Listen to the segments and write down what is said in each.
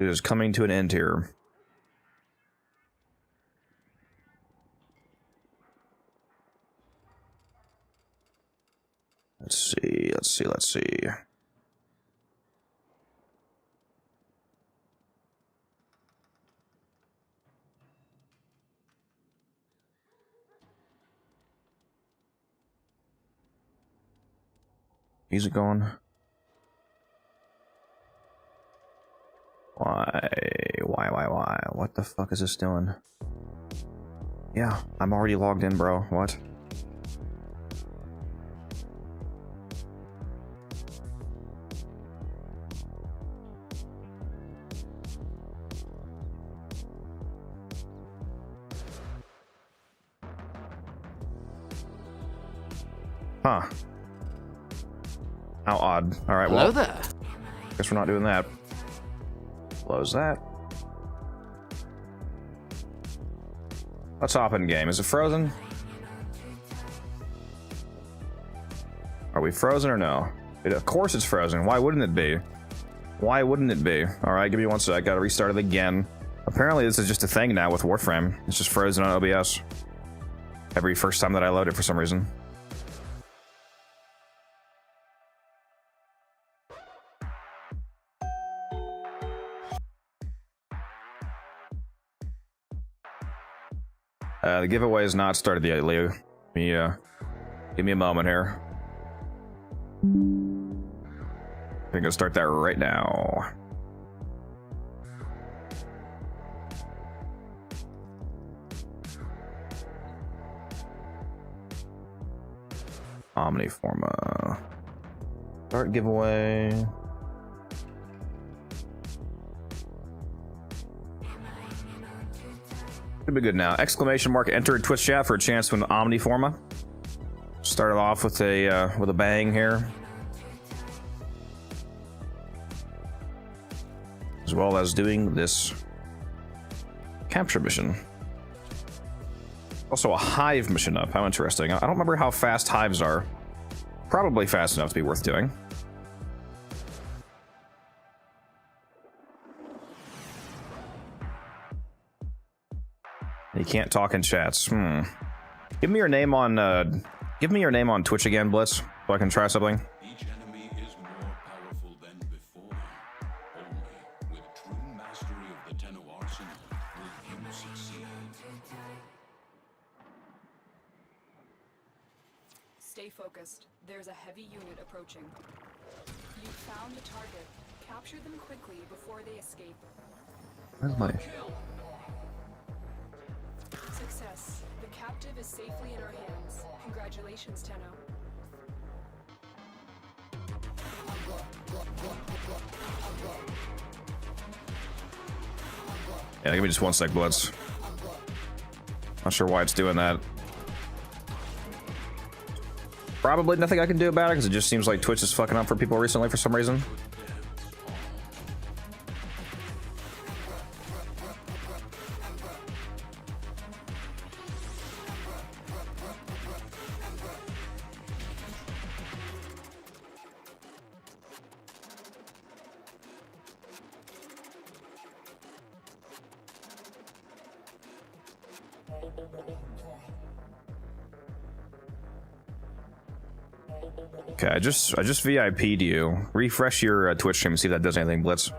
It is coming to an end here. Let's see, let's see, let's see. Music going. Why? What the fuck is this doing? Yeah, I'm already logged in, bro. What? Huh. How odd. Alright, well. Hello there. Guess we're not doing that. Close that. Let's hop in game. Is it frozen? Are we frozen or no? Of course it's frozen. Why wouldn't it be? Why wouldn't it be? Alright, give me 1 sec. I gotta restart it again. Apparently this is just a thing now with Warframe. It's just frozen on OBS. Every first time that I load it for some reason. The giveaway has not started yet, Leo. Give me a moment here. I'm gonna start that right now. Omniforma. Start giveaway. Should be good now. Exclamation mark, enter Twitch chat for a chance to win Omniforma. Started off with a bang here. As well as doing this capture mission. Also a hive mission up. How interesting. I don't remember how fast hives are. Probably fast enough to be worth doing. You can't talk in chats. Give me your name on Twitch again, Blitz, so I can try something. Each enemy is more powerful than before. Only with true mastery of the Tenno arsenal will you succeed. Stay focused. There's a heavy unit approaching. You found the target. Capture them quickly before they escape. Where's my... Success. The captive is safely in our hands. Congratulations, Tenno. Yeah, give me just 1 sec, Blitz. Not sure why it's doing that. Probably nothing I can do about it, because it just seems like Twitch is fucking up for people recently for some reason. Okay, I just VIP'd you. Refresh your Twitch stream and see if that does anything, Blitz.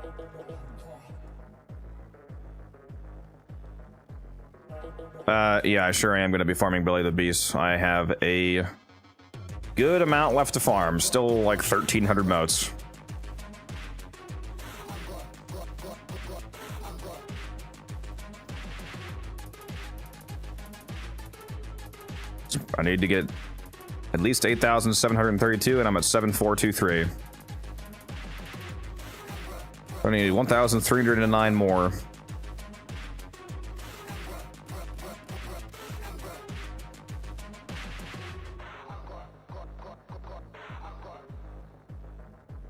Yeah, I sure am going to be farming Billy the Beast. I have a good amount left to farm. Still like 1,300 motes. I need to get at least 8,732, and I'm at 7,423. I need 1,309 more.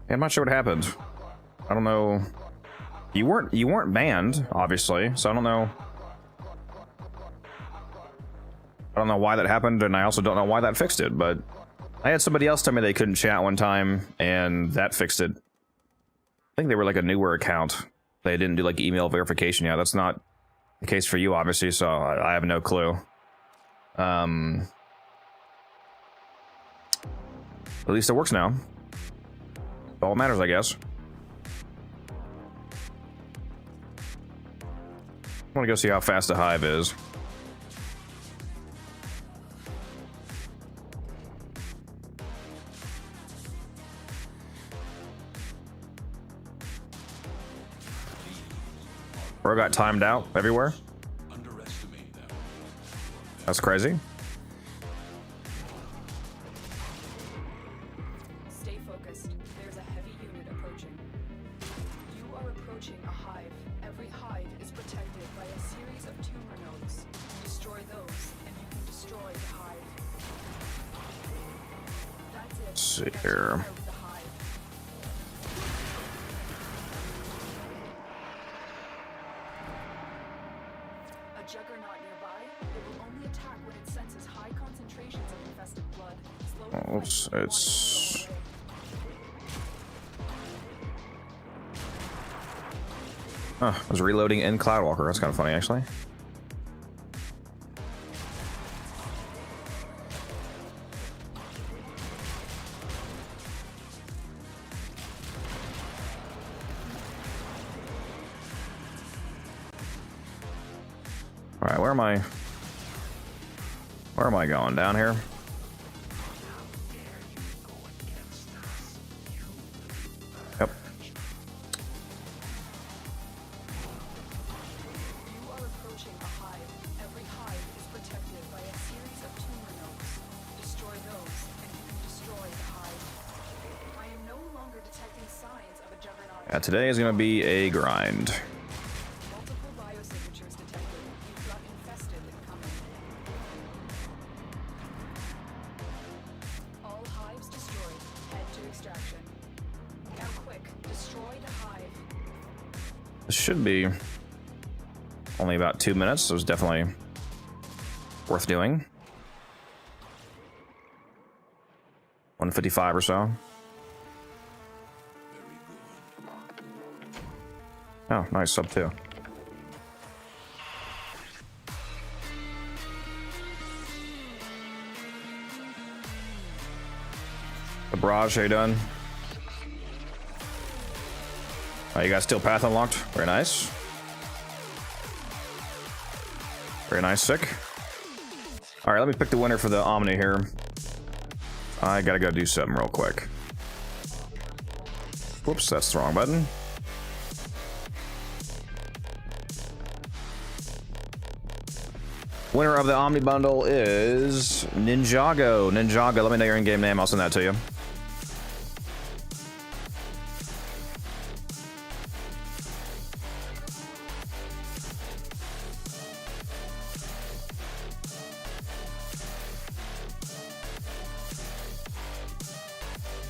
I'm not sure what happened. I don't know. You weren't banned, obviously, so I don't know. I don't know why that happened, and I also don't know why that fixed it, but I had somebody else tell me they couldn't chat one time, and that fixed it. I think they were like a newer account. They didn't do like email verification yet. That's not the case for you, obviously, so I have no clue. At least it works now. All that matters, I guess. I want to go see how fast the hive is. Bro got timed out everywhere. Underestimate them. That's crazy. Stay focused. There's a heavy unit approaching. You are approaching a hive. Every hive is protected by a series of tumor nodes. Destroy those, and you can destroy the hive. That's it. Let's see Get here. out of the hive. A juggernaut nearby. It will only attack when it senses high concentrations of infested blood. Slowly Oh, oops, fight it's- away. Huh, I was reloading in Cloudwalker. That's kind of funny, actually. All right, where am I? Where am I going? Down here? Yep. You are approaching a hive. Every hive is protected by a series of tumor nodes. Destroy those, and you can destroy the hive. I am no longer detecting signs of a juggernaut. Yeah, today is going to be a grind. Multiple biosignatures detected. You've got infested incoming. All hives destroyed. Head to extraction. Now quick, destroy the hive. This should be only about 2 minutes, so it's definitely worth doing. 155 or so. Oh, nice, sub 2. The barrage, how you doing? Oh, you got steel path unlocked. Very nice. Very nice, sick. All right, let me pick the winner for the Omni here. I gotta go do something real quick. Whoops, that's the wrong button. Winner of the Omni bundle is Ninjago. Ninjago, let me know your in-game name. I'll send that to you.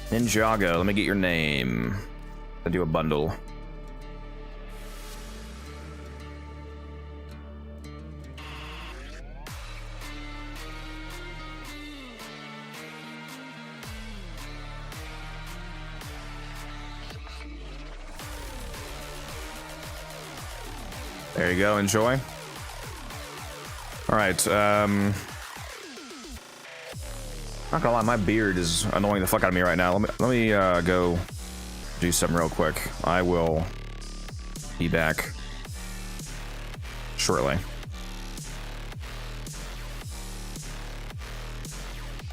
Ninjago, let me get your name. I do a bundle. There you go, enjoy. All right, not gonna lie, my beard is annoying the fuck out of me right now. Let me go do something real quick. I will be back shortly.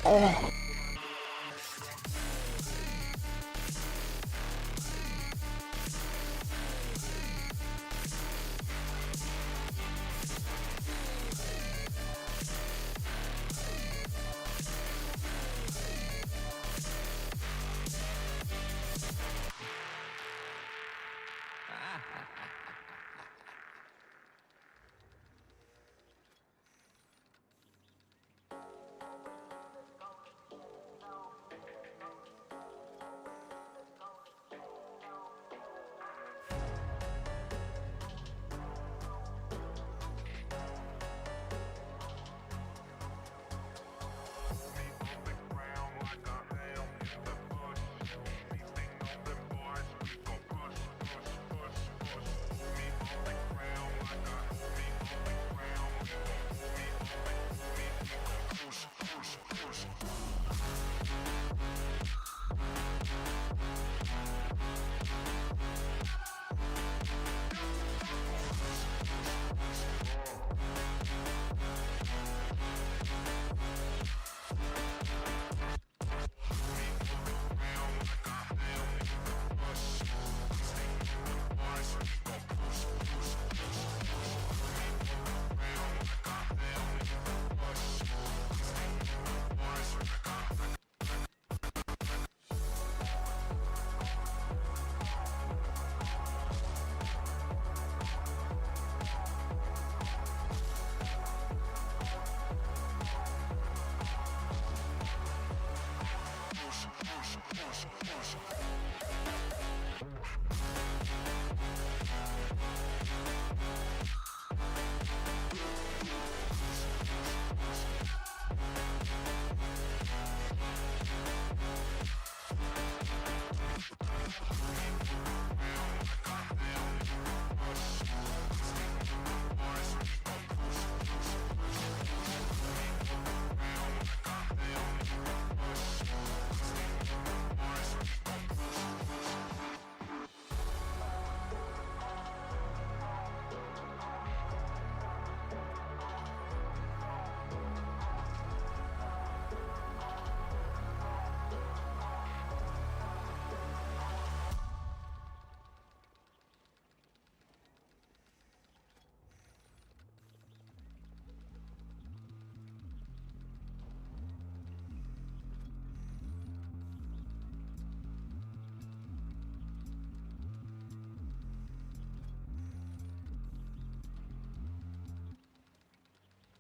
Oh.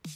You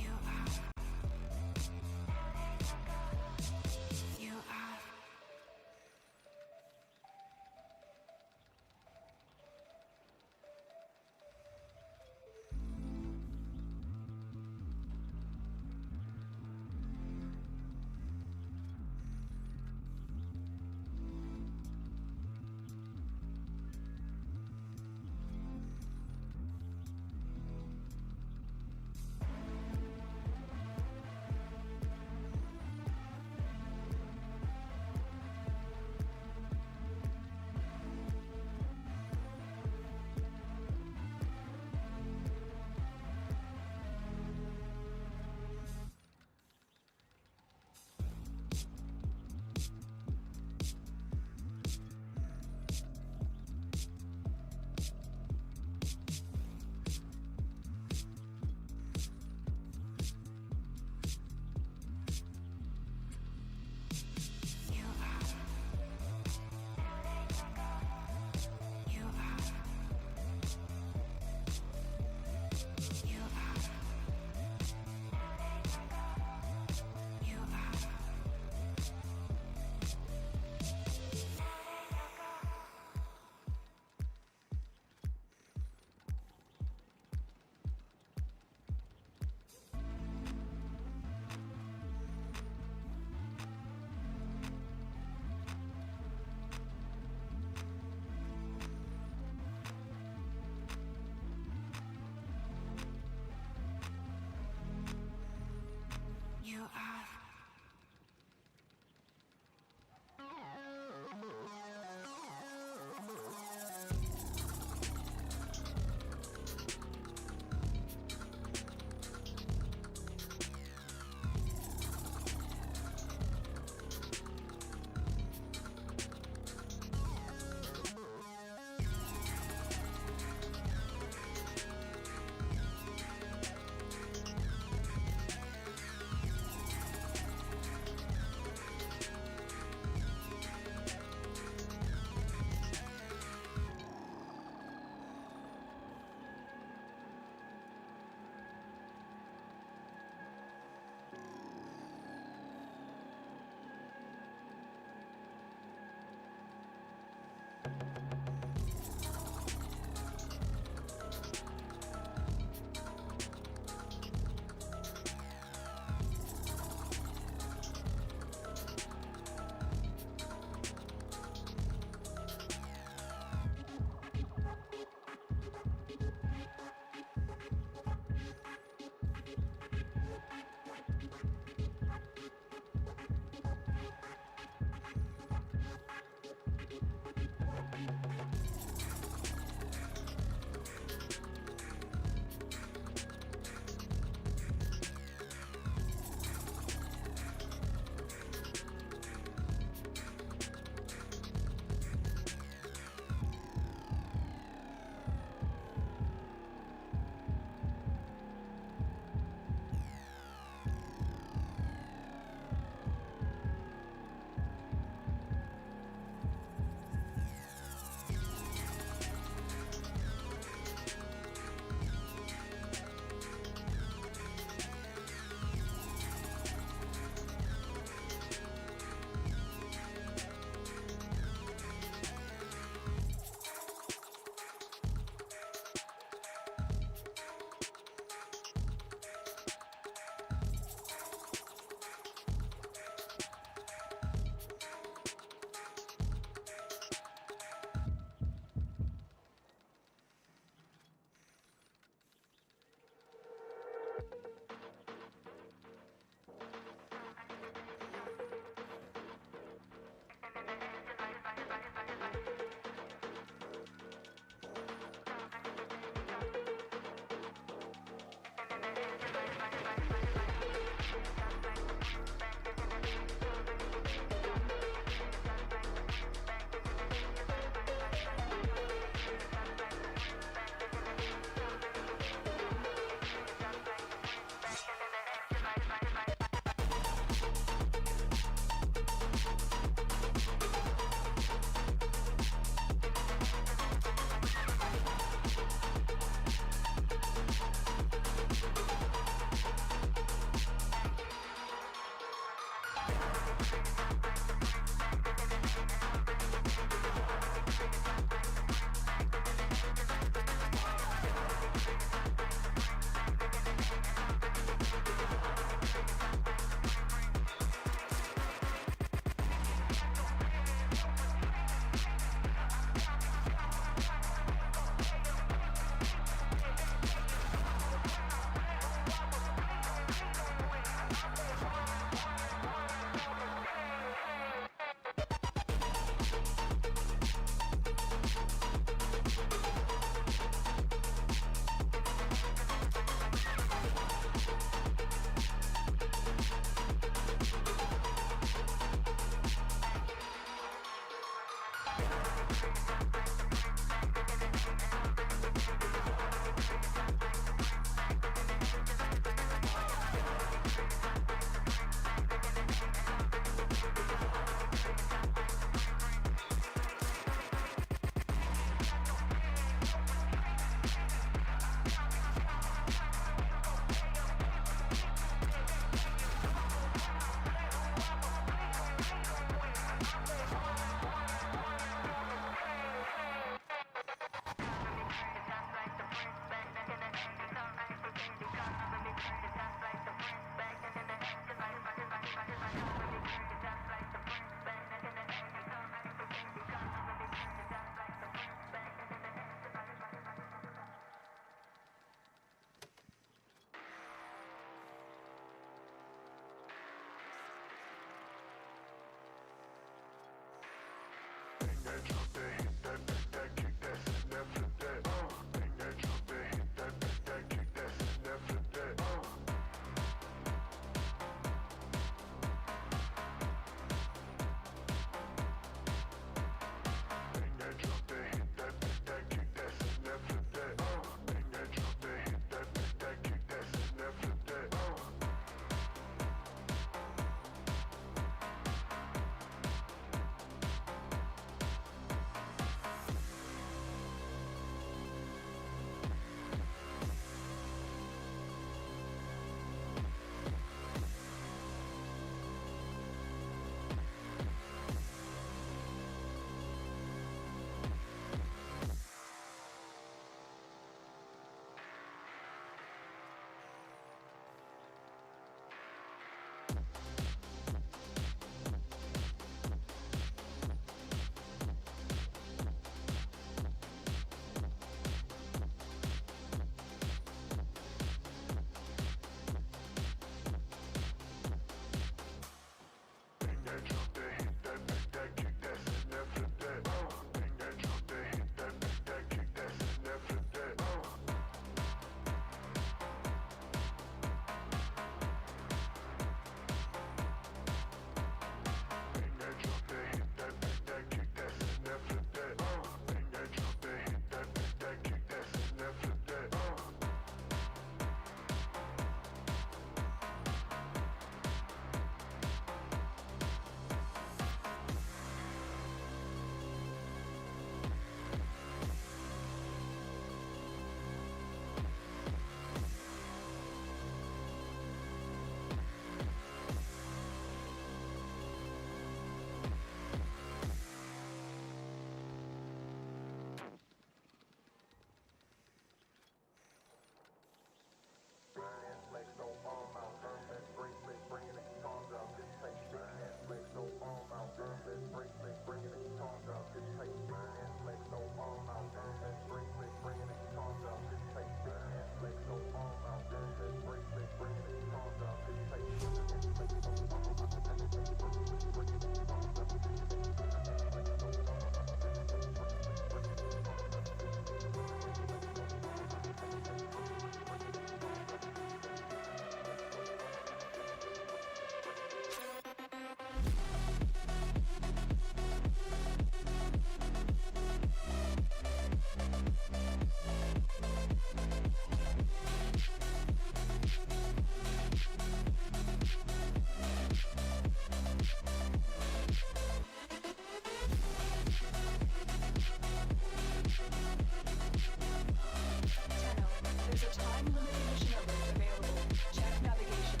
There's a time-limited mission alert available. Check navigation.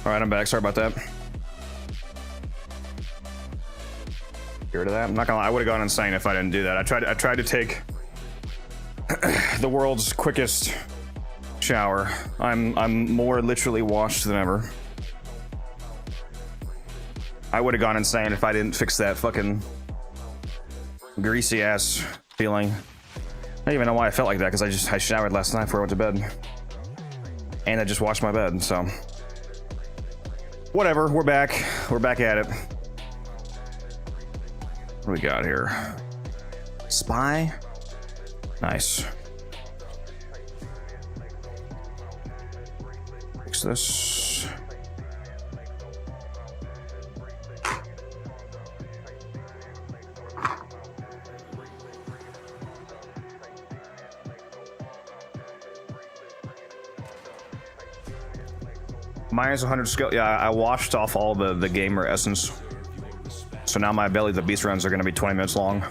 All right, I'm back. Sorry about that. Get rid of that. I'm not gonna lie, I would have gone insane if I didn't do that. I tried to take the world's quickest shower. I'm more literally washed than ever. I would have gone insane if I didn't fix that fucking greasy ass feeling. I don't even know why I felt like that, because I showered last night before I went to bed. And I just washed my bed, so. Whatever, we're back. We're back at it. What do we got here? Spy? Nice. Fix this. Minus 100 skill. Yeah, I washed off all the gamer essence. So now my Belly the Beast runs are going to be 20 minutes long.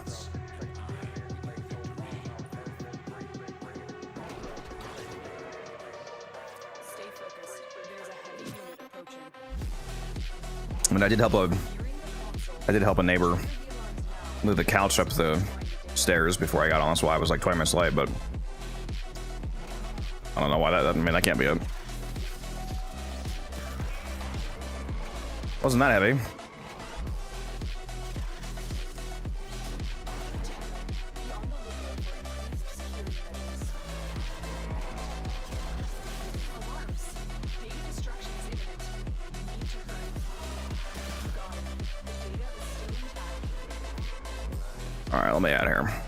Stay focused. There's a heavy unit approaching. I mean, I did help a neighbor move the couch up the stairs before I got on. That's why I was like 20 minutes late, but I don't know why that, I mean, that can't be it. Wasn't that heavy? All right, let me out of here.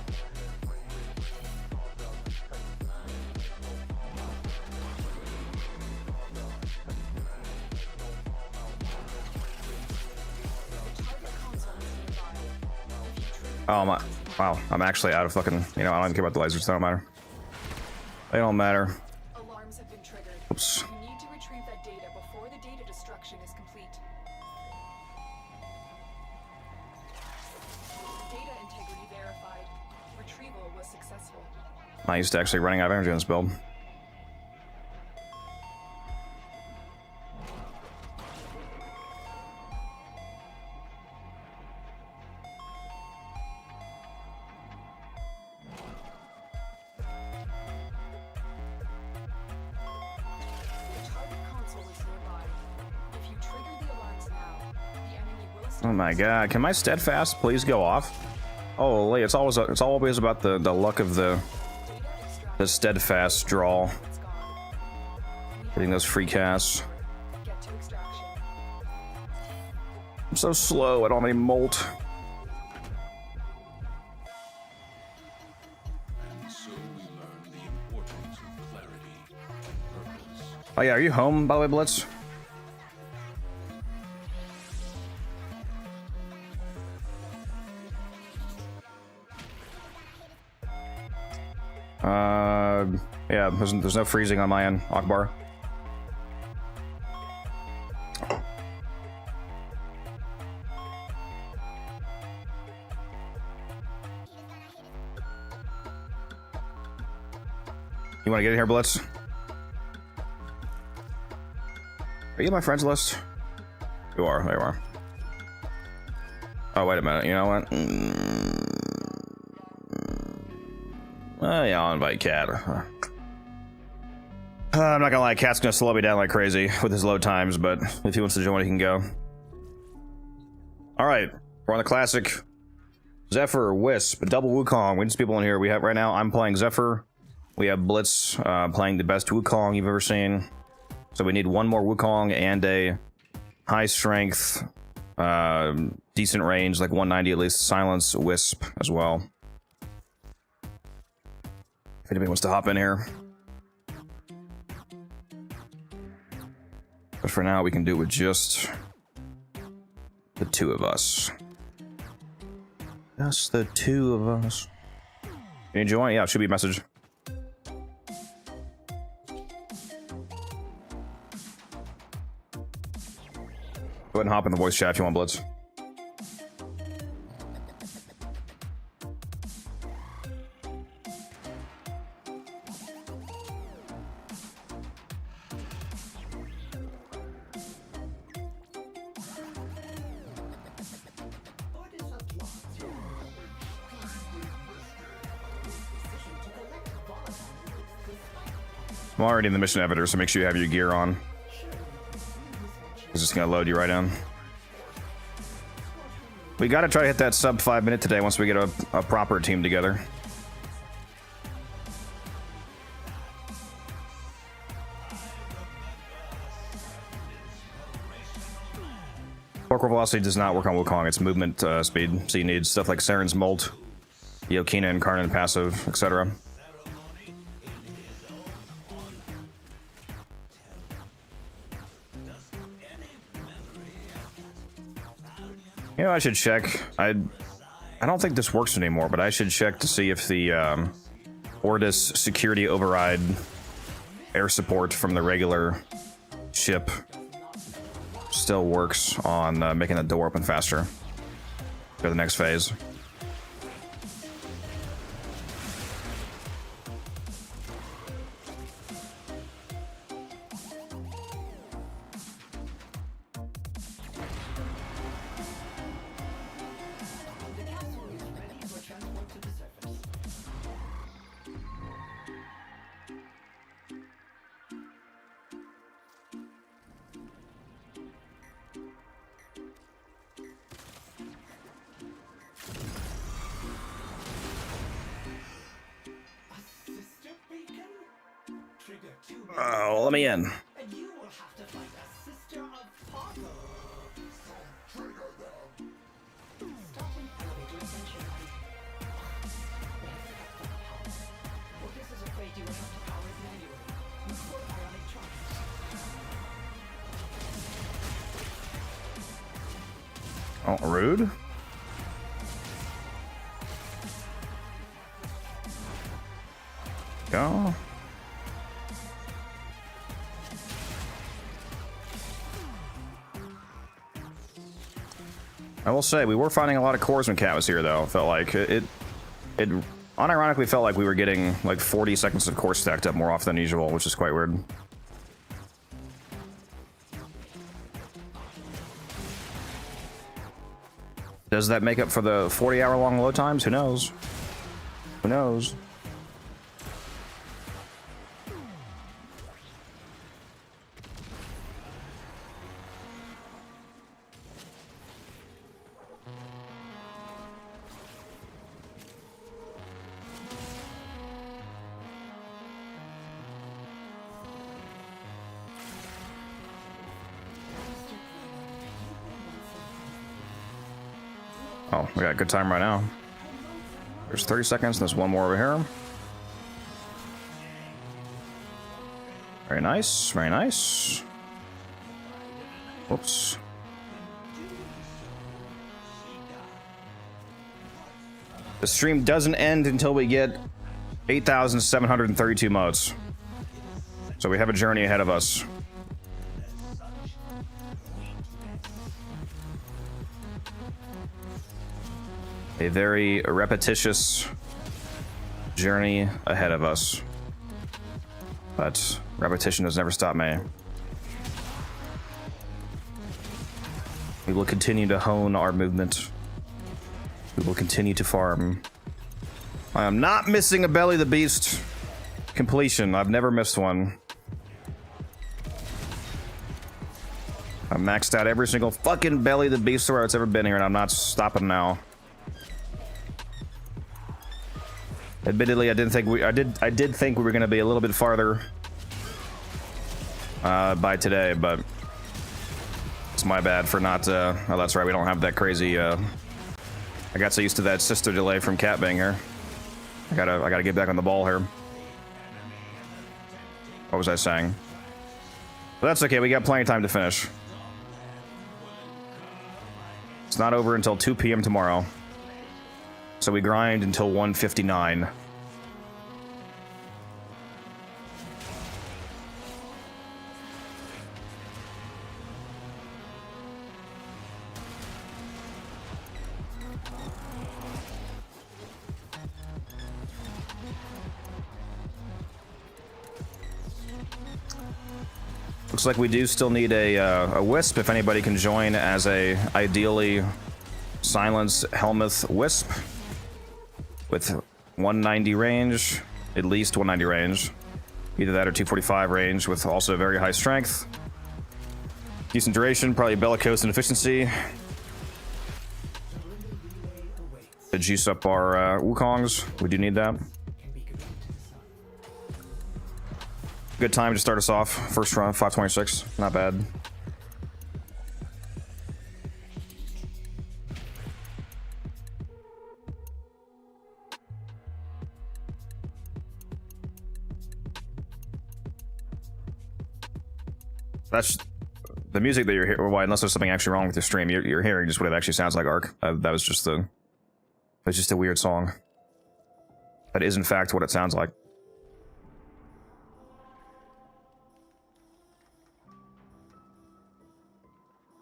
Oh my, wow, I'm actually out of fucking, you know, I don't even care about the lasers, they don't matter. They don't matter. Alarms have been triggered. Oops. You need to retrieve that data before the data destruction is complete. Data integrity verified. Retrieval was successful. I used to actually running out of energy on this build. Oh my god, can my steadfast please go off? Holy, it's always about the luck of the steadfast draw. Getting those free casts. I'm so slow, I don't have any molt. Oh yeah, are you home by the way, Blitz? Yeah, there's no freezing on my end, Akbar. You want to get in here, Blitz? Are you on my friends list? You are, there you are. Oh, wait a minute, you know what? Oh yeah, I'll invite Cat. I'm not gonna lie, Cat's gonna slow me down like crazy with his load times, but if he wants to join, he can go. All right, we're on the classic Zephyr, Wisp, double Wukong. We just people in here. We have right now. I'm playing Zephyr. We have Blitz playing the best Wukong you've ever seen. So we need one more Wukong and a high strength, decent range, like 190 at least. Silence Wisp as well. If anybody wants to hop in here. But for now, we can do it with just the two of us. Just the two of us. You enjoy? Yeah, it should be a message. Go ahead and hop in the voice chat if you want, Blitz. I'm already in the mission editor, so make sure you have your gear on. It's just gonna load you right in. We gotta try to hit that sub 5 minute today once we get a proper team together. Parkour velocity does not work on Wukong, it's movement speed, so you need stuff like Saren's Molt, Yokina and Karnan passive, etc. You know, I should check. I don't think this works anymore, but I should check to see if the Ortis security override air support from the regular ship still works on making the door open faster for the next phase. Oh, let me in. And you will have to find a sister of Potter. Starting elevator ascension. Orcus is afraid you will have to power it manually. Before ionic trunks. Oh, rude. Go. I will say, we were finding a lot of cores when Cat was here, though. Felt like it unironically felt like we were getting like 40 seconds of core stacked up more often than usual, which is quite weird. Does that make up for the 40-hour-long load times? Who knows? Who knows? Oh, we got a good time right now. There's 30 seconds, and there's one more over here. Very nice, very nice. Whoops. The stream doesn't end until we get 8,732 modes. So we have a journey ahead of us. A very repetitious journey ahead of us. But repetition has never stopped me. We will continue to hone our movement. We will continue to farm. I am not missing a Belly the Beast completion. I've never missed one. I maxed out every single fucking belly of the beast thrower that's ever been here, and I'm not stopping now. Admittedly, I did think we were gonna be a little bit farther by today, but it's my bad for not. Oh, that's right. We don't have that crazy. I got so used to that sister delay from Cat Banger. I gotta get back on the ball here. What was I saying? But that's okay. We got plenty of time to finish. It's not over until 2 p.m. tomorrow. So we grind until 1:59. Looks like we do still need a Wisp, if anybody can join as a ideally Silence Helmuth Wisp with 190 range, at least 190 range. Either that or 245 range with also very high strength. Decent duration, probably bellicose and efficiency. To juice up our Wukongs, we do need that. Good time to start us off. First run, 526. Not bad. That's the music that you're hearing. Well, unless there's something actually wrong with your stream, you're hearing just what it actually sounds like. Arc. That was just a. It's just a weird song. That is in fact what it sounds like.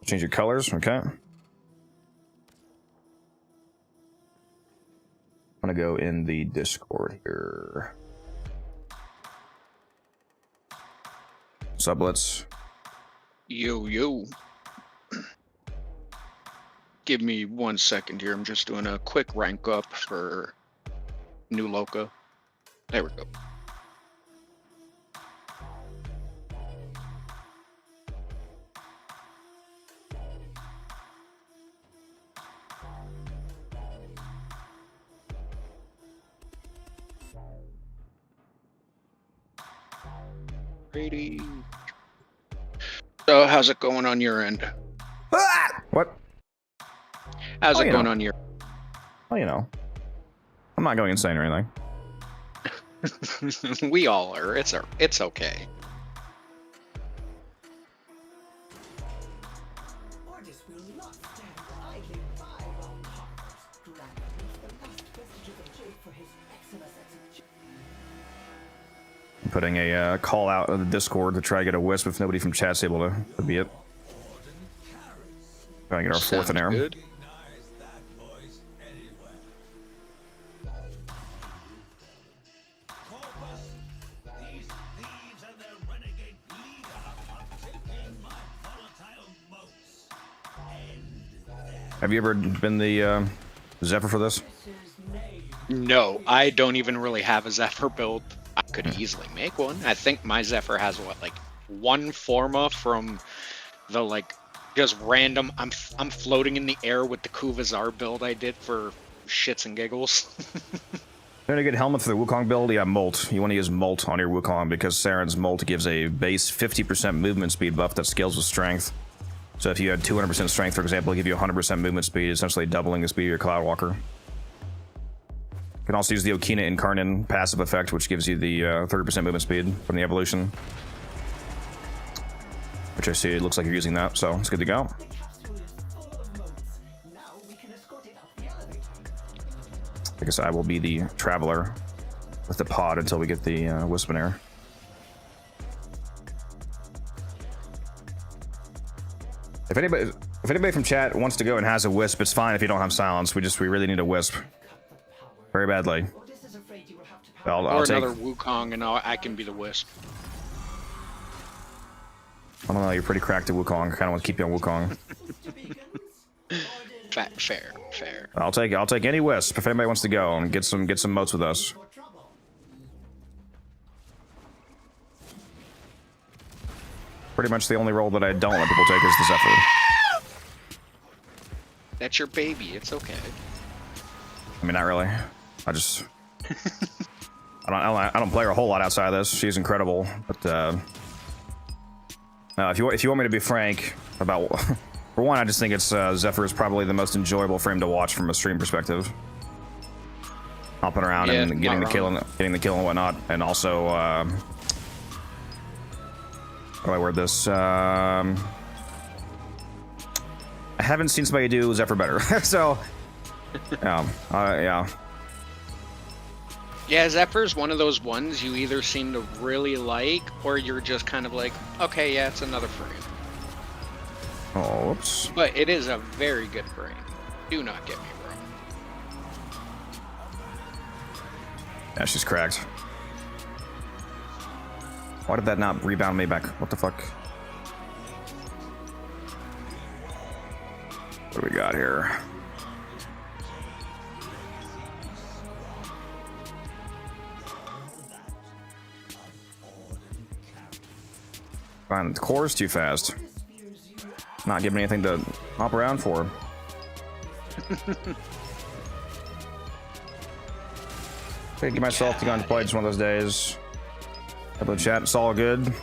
Change your colors, okay. I'm gonna go in the Discord here. Sublets. Yo. Give me 1 second here. I'm just doing a quick rank up for new Loca. There we go. Ready. So, how's it going on your end? Ah! What? How's it going on your? Well, you know, I'm not going insane or anything. We all are. It's okay. Orders will not stand idly by while Congress granted the last vestiges of Jade for his excellent execution. I'm putting a call out of the Discord to try to get a Wisp if nobody from chat's able to be it. Trying to get our fourth in there. Good. Have you ever been the Zephyr for this? No, I don't even really have a Zephyr build. I could easily make one. I think my Zephyr has what, like one Forma from the like just random. I'm floating in the air with the Kuvazar build I did for shits and giggles. Then a good helmet for the Wukong build. Yeah, Molt. You want to use Molt on your Wukong because Saren's Molt gives a base 50% movement speed buff that scales with strength. So if you had 200% strength, for example, it'll give you 100% movement speed, essentially doubling the speed of your Cloudwalker. You can also use the Okina Incarnin passive effect, which gives you the 30% movement speed from the evolution. Which I see it looks like you're using that, so it's good to go. I guess I will be the traveler with the pod until we get the Wispinair. If anybody from chat wants to go and has a Wisp, it's fine if you don't have silence. We really need a Wisp. Very badly. I'll or take another Wukong and I can be the Wisp. I don't know, you're pretty cracked at Wukong. I kinda want to keep you on Wukong. Fair. I'll take any Wisp if anybody wants to go and get some motes with us. pretty much the only role that I don't let people take is the Zephyr. That's your baby. It's okay. I mean, not really. I just... I don't play her a whole lot outside of this. She's incredible, but if you want me to be frank about, for one, I just think it's Zephyr is probably the most enjoyable frame to watch from a stream perspective. Hopping around and getting the kill and whatnot, and also how do I word this? I haven't seen somebody do Zephyr better, so yeah. Yeah, Zephyr's one of those ones you either seem to really like, or you're just kind of like, okay, yeah, it's another frame. Oh, whoops. But it is a very good frame. Do not get me wrong. Yeah, she's cracked. Why did that not rebound me back? What the fuck? What do we got here? Fine, the core's too fast. Not giving me anything to hop around for. Okay, give myself to go and play just one of those days. Hello chat, it's all good.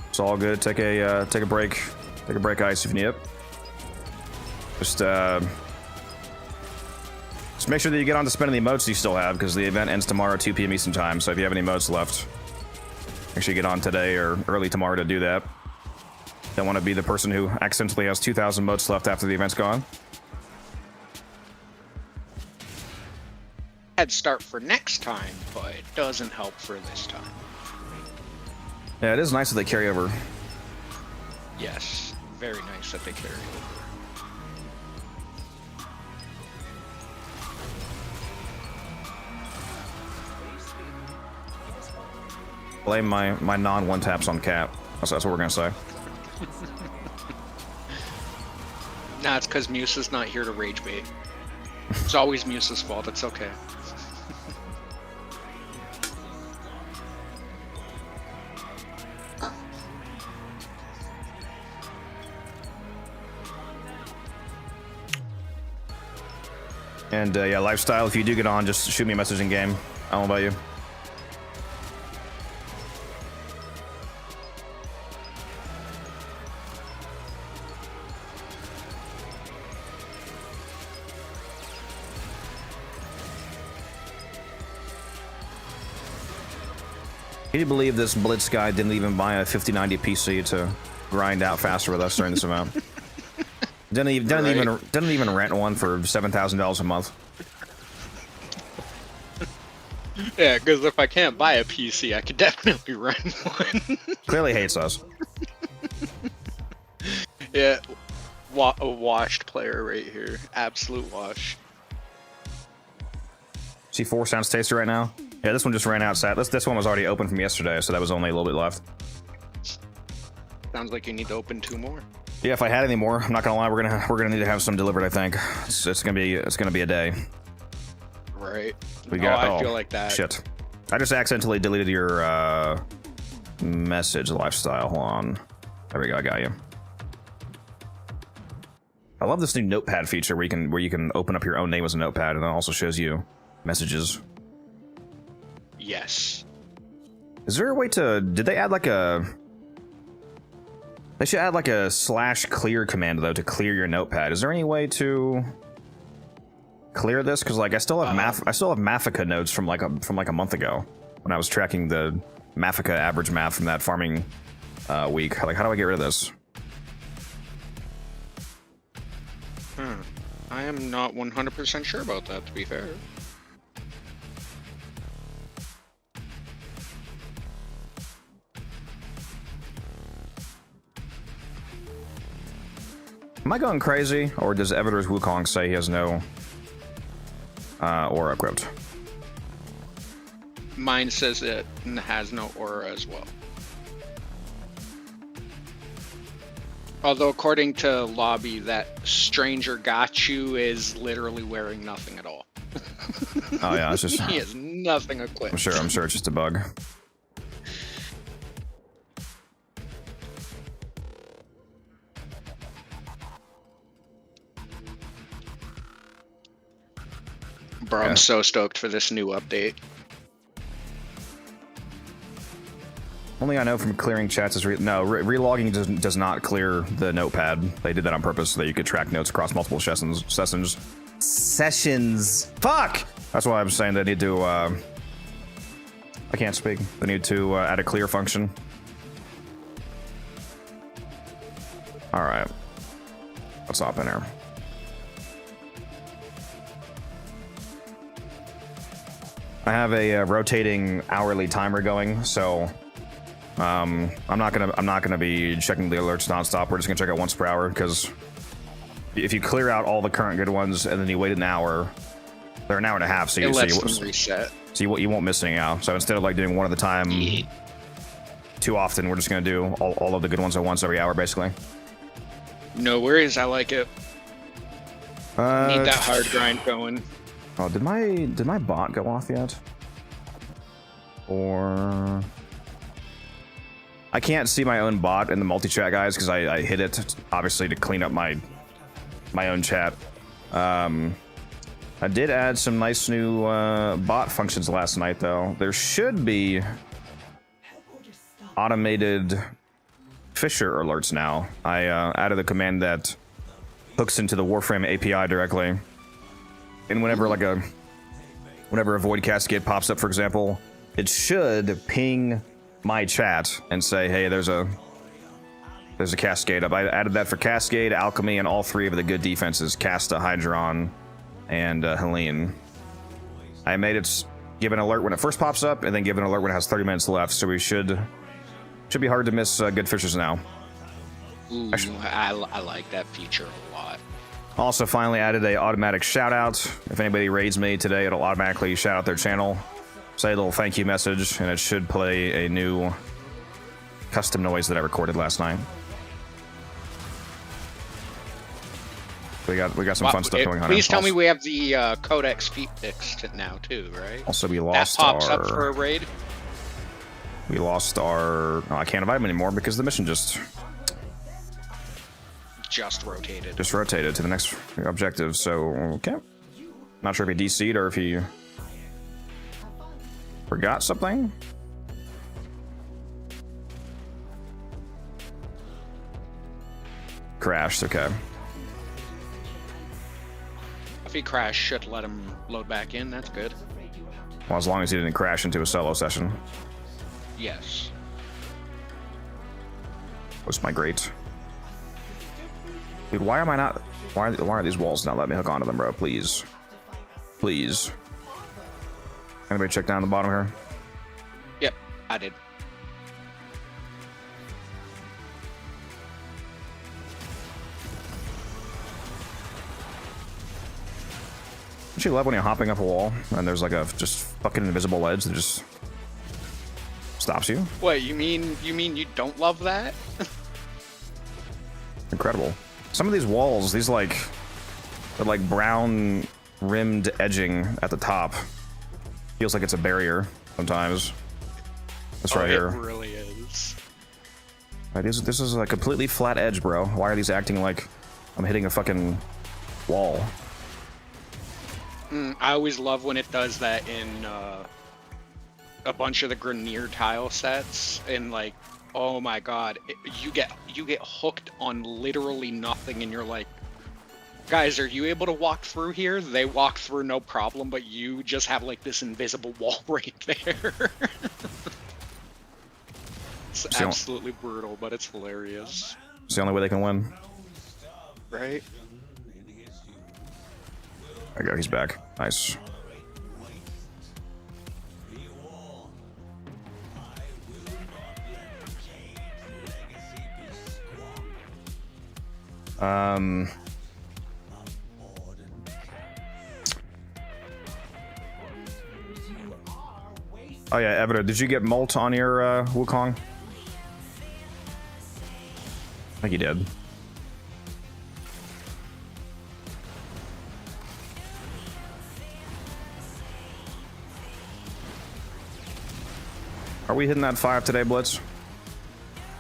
It's all good. Take a break. Take a break, ice, if you need it. Just make sure that you get on to spending the emotes you still have, because the event ends tomorrow at 2 p.m. Eastern time. So if you have any emotes left, make sure you get on today or early tomorrow to do that. Don't want to be the person who accidentally has 2,000 emotes left after the event's gone. Head start for next time, but it doesn't help for this time. Yeah, it is nice that they carry over. Yes, very nice that they carry over. Blame my non-one taps on Cap. That's what we're gonna say. Nah, it's because Musa's not here to rage bait. It's always Musa's fault. It's okay. And yeah, lifestyle. If you do get on, just shoot me a message in game. I don't know about you. Can you believe this Blitz guy didn't even buy a 5090 PC to grind out faster with us during this amount? Didn't even rent one for $7,000 a month. Yeah, because if I can't buy a PC, I could definitely rent one. Clearly hates us. Yeah, a washed player right here. Absolute wash. See 4 sounds tasty right now? Yeah, this one just ran out. This one was already open from yesterday, so that was only a little bit left. Sounds like you need to open 2 more. Yeah, if I had any more, I'm not gonna lie, we're gonna need to have some delivered. I think it's gonna be a day. Right. I feel like that. Shit. I just accidentally deleted your message lifestyle. Hold on. There we go. I got you. I love this new notepad feature where you can open up your own name as a notepad, and it also shows you messages. Yes. Is there a way to? Did they add like a? They should add like a /clear command though to clear your notepad. Is there any way to clear this? Because like I still have Mafika notes from like a month ago when I was tracking the Mafika average math from that farming week. Like, how do I get rid of this? I am not 100% sure about that, to be fair. Am I going crazy, or does Eviter's Wukong say he has no aura equipped? Mine says it has no aura as well. Although according to Lobby, that Stranger Got You is literally wearing nothing at all. Oh yeah, it's just he has nothing equipped. I'm sure it's just a bug. Bro, I'm so stoked for this new update. Only I know from clearing chats is relogging does not clear the notepad. They did that on purpose so that you could track notes across multiple sessions. Fuck! That's why I'm saying they need to. I can't speak. They need to add a clear function. All right. Let's hop in here. I have a rotating hourly timer going, so I'm not gonna be checking the alerts nonstop. We're just gonna check it once per hour because if you clear out all the current good ones and then you wait an hour, they're an hour and a half, so you reset. So you won't miss anything out. So instead of like doing one at a time too often, we're just gonna do all of the good ones at once every hour, basically. No worries, I like it. Need that hard grind going. Oh, did my bot go off yet? Or I can't see my own bot in the multi-chat, guys, because I hit it obviously to clean up my own chat. I did add some nice new bot functions last night, though. There should be automated Fisher alerts now. I added a command that hooks into the Warframe API directly, and whenever a void cascade pops up, for example, it should ping my chat and say, "Hey, there's a cascade up." I added that for Cascade, Alchemy, and all three of the good defenses: Casta, Hydron, and Helene. I made it give an alert when it first pops up, and then give an alert when it has 30 minutes left. So we should be hard to miss good fishers now. Ooh, I like that feature a lot. Also, finally added a automatic shout out. If anybody raids me today, it'll automatically shout out their channel, say a little thank you message, and it should play a new custom noise that I recorded last night. We got some fun stuff going on. Please tell me we have the Codex feat fixed now too, right? Also, we lost that pops up for a raid. We lost our. No, I can't invite him anymore because the mission just rotated. Just rotated to the next objective. So okay, not sure if he DC'd or if he forgot something. Crashed. Okay. If he crashed, should let him load back in. That's good. Well, as long as he didn't crash into a solo session. Yes. Post migrate. Dude, why am I not? Why are these walls not letting me hook onto them, bro? Please. Please. Anybody check down the bottom here? Yep, I did. Don't you love when you're hopping up a wall and there's like a just fucking invisible ledge that just stops you? What, you mean you don't love that? Incredible. Some of these walls, these like brown rimmed edging at the top feels like it's a barrier sometimes. This right here. It really is. Right, this is a completely flat edge, bro. Why are these acting like I'm hitting a fucking wall? I always love when it does that in a bunch of the Grenier tile sets, and like, oh my god, you get hooked on literally nothing, and you're like, guys, are you able to walk through here? They walk through no problem, but you just have like this invisible wall right there. It's absolutely brutal, but it's hilarious. It's the only way they can win. Right? There you go, he's back. Nice. Oh yeah, Evita, did you get Molt on your Wukong? I think you did. Are we hitting that 5 today, Blitz?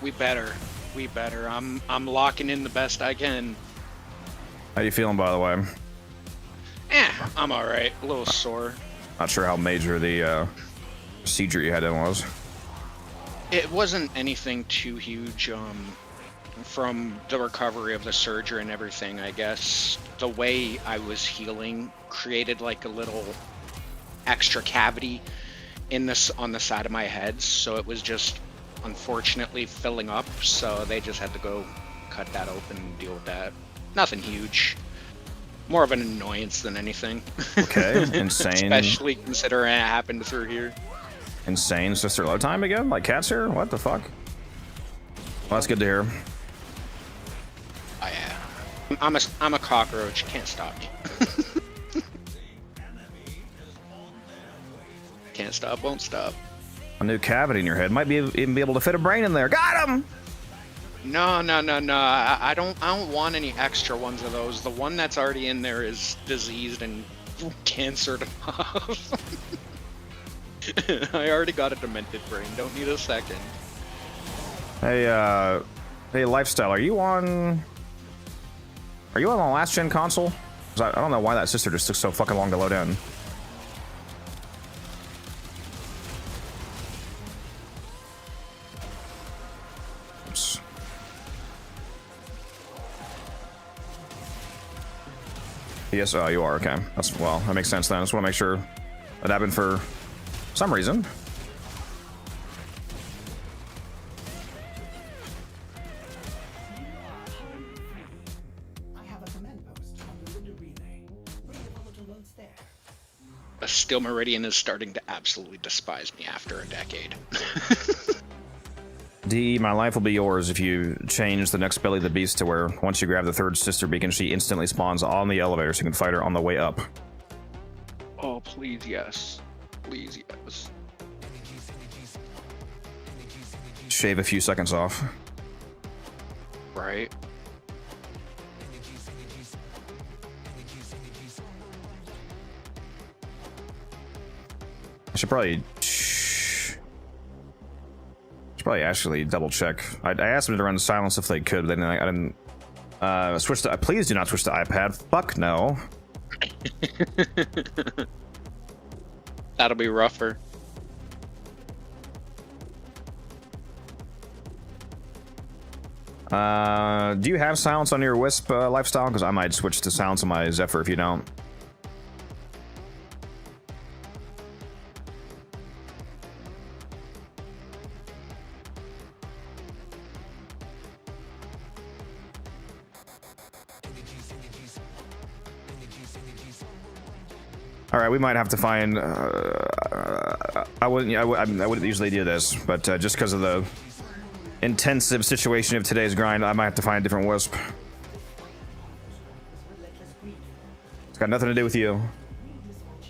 We better. I'm locking in the best I can. How you feeling, by the way? I'm all right. A little sore. Not sure how major the procedure you had in was. It wasn't anything too huge. From the recovery of the surgery and everything, I guess the way I was healing created like a little extra cavity in this on the side of my head, so it was just unfortunately filling up. So they just had to go cut that open and deal with that. Nothing huge. More of an annoyance than anything. Okay, insane. Especially considering it happened through here. Insane sister load time again? Like Cat's here? What the fuck? Well, that's good to hear. Oh yeah. I'm a cockroach. Can't stop me. Can't stop, won't stop. A new cavity in your head might be even be able to fit a brain in there. Got him! No. I don't want any extra ones of those. The one that's already in there is diseased and cancered off. I already got a demented brain. Don't need a second. Hey, Lifestyle, are you on the last gen console? 'Cause I don't know why that sister just took so fucking long to load in. Oops. Yes, oh, you are, okay. Well, that makes sense then. I just want to make sure that happened for some reason. I have a command post on the window relay. Bring the volatile loads there. A Steel Meridian is starting to absolutely despise me after a decade. DE, my life will be yours if you change the next Belly of the Beast to where once you grab the third sister beacon, she instantly spawns on the elevator so you can fight her on the way up. Oh, please, yes. Please, yes. Shave a few seconds off. Right? I should probably actually double check. I asked them to run silence if they could, but then I didn't switch to. Please do not switch to iPad. Fuck no. That'll be rougher. Do you have silence on your Wisp Lifestyle? Because I might switch to silence on my Zephyr if you don't. All right, we might have to find. I wouldn't usually do this, but just because of the intensive situation of today's grind, I might have to find a different Wisp. It's got nothing to do with you.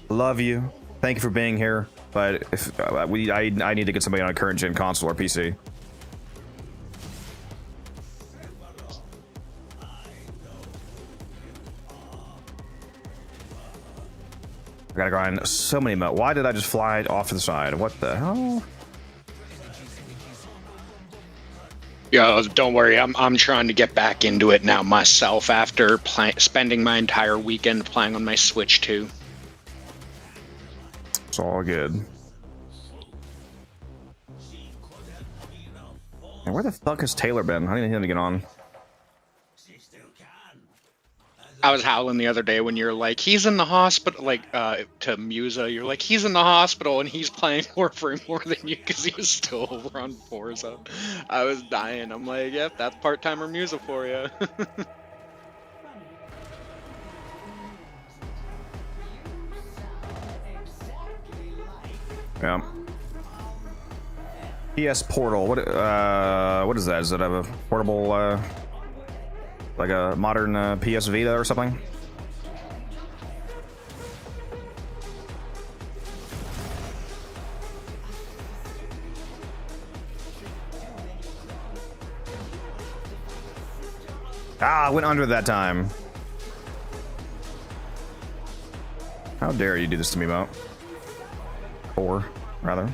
Love you. Thank you for being here, but if I need to get somebody on a current gen console or PC. I gotta grind so many melt. Why did I just fly off to the side? What the hell? Yeah, don't worry. I'm trying to get back into it now myself after spending my entire weekend playing on my Switch 2. It's all good. And where the fuck has Taylor been? I didn't him to get on. I was howling the other day when you're like, he's in the hospital, like, to Musa, you're like, he's in the hospital and he's playing Warframe more than you because he was still over on Forza. I was dying. I'm like, yep, that's part-timer Musa for you. Yeah. PS Portal. What is that? Is it a portable, like a modern PS Vita or something? Ah, I went under that time. How dare you do this to me, Mo? Or, rather.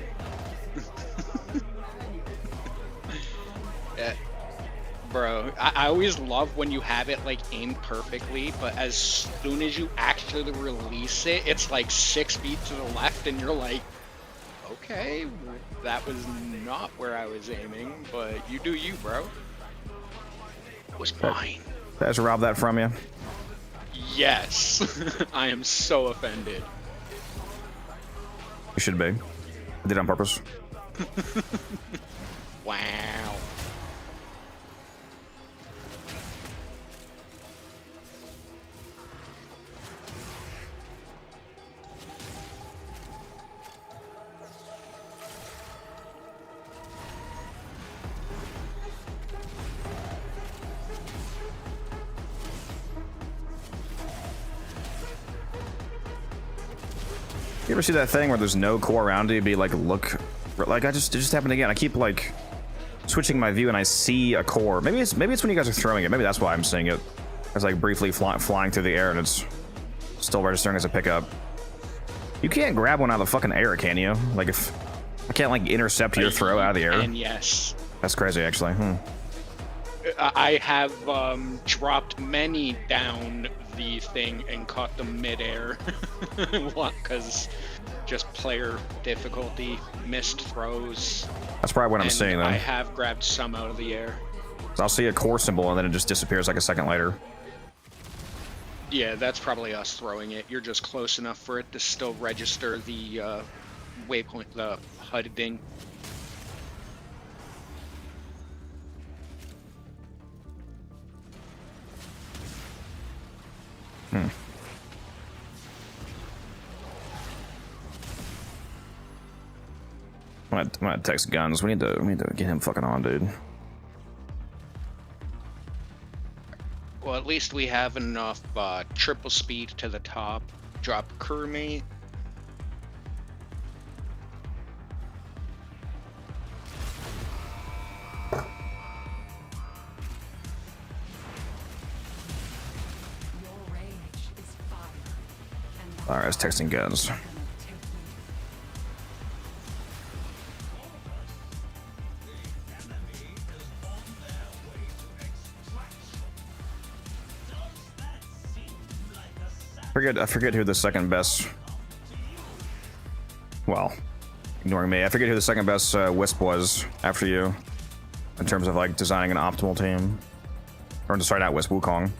Bro, I always love when you have it like aimed perfectly, but as soon as you actually release it, it's like 6 feet to the left, and you're like, okay, that was not where I was aiming, but you do you, bro. It was mine. Did I just rob that from you? Yes. I am so offended. You should be. I did it on purpose. Wow. You ever see that thing where there's no core around you? Be like, look, like it just happened again. I keep like switching my view and I see a core. Maybe it's when you guys are throwing it. Maybe that's why I'm seeing it. It's like briefly flying through the air and it's still registering as a pickup. You can't grab one out of the fucking air, can you? Like if I can't like intercept your throw out of the air. And yes. That's crazy, actually. I have dropped many down the thing and caught them midair. Because just player difficulty, missed throws. That's probably what I'm seeing, though. I have grabbed some out of the air. So I'll see a core symbol and then it just disappears like a second later. Yeah, that's probably us throwing it. You're just close enough for it to still register the waypoint, the HUD ding. I'm gonna text Guns. We need to get him fucking on, dude. Well, at least we have enough triple speed to the top. Drop crewmate. Your rage is fire. And All right, it's texting Guns. I forget who the second best. Well, ignoring me, I forget who the second best Wisp was after you, in terms of like designing an optimal team. Or sorry, not Wisp, Wukong.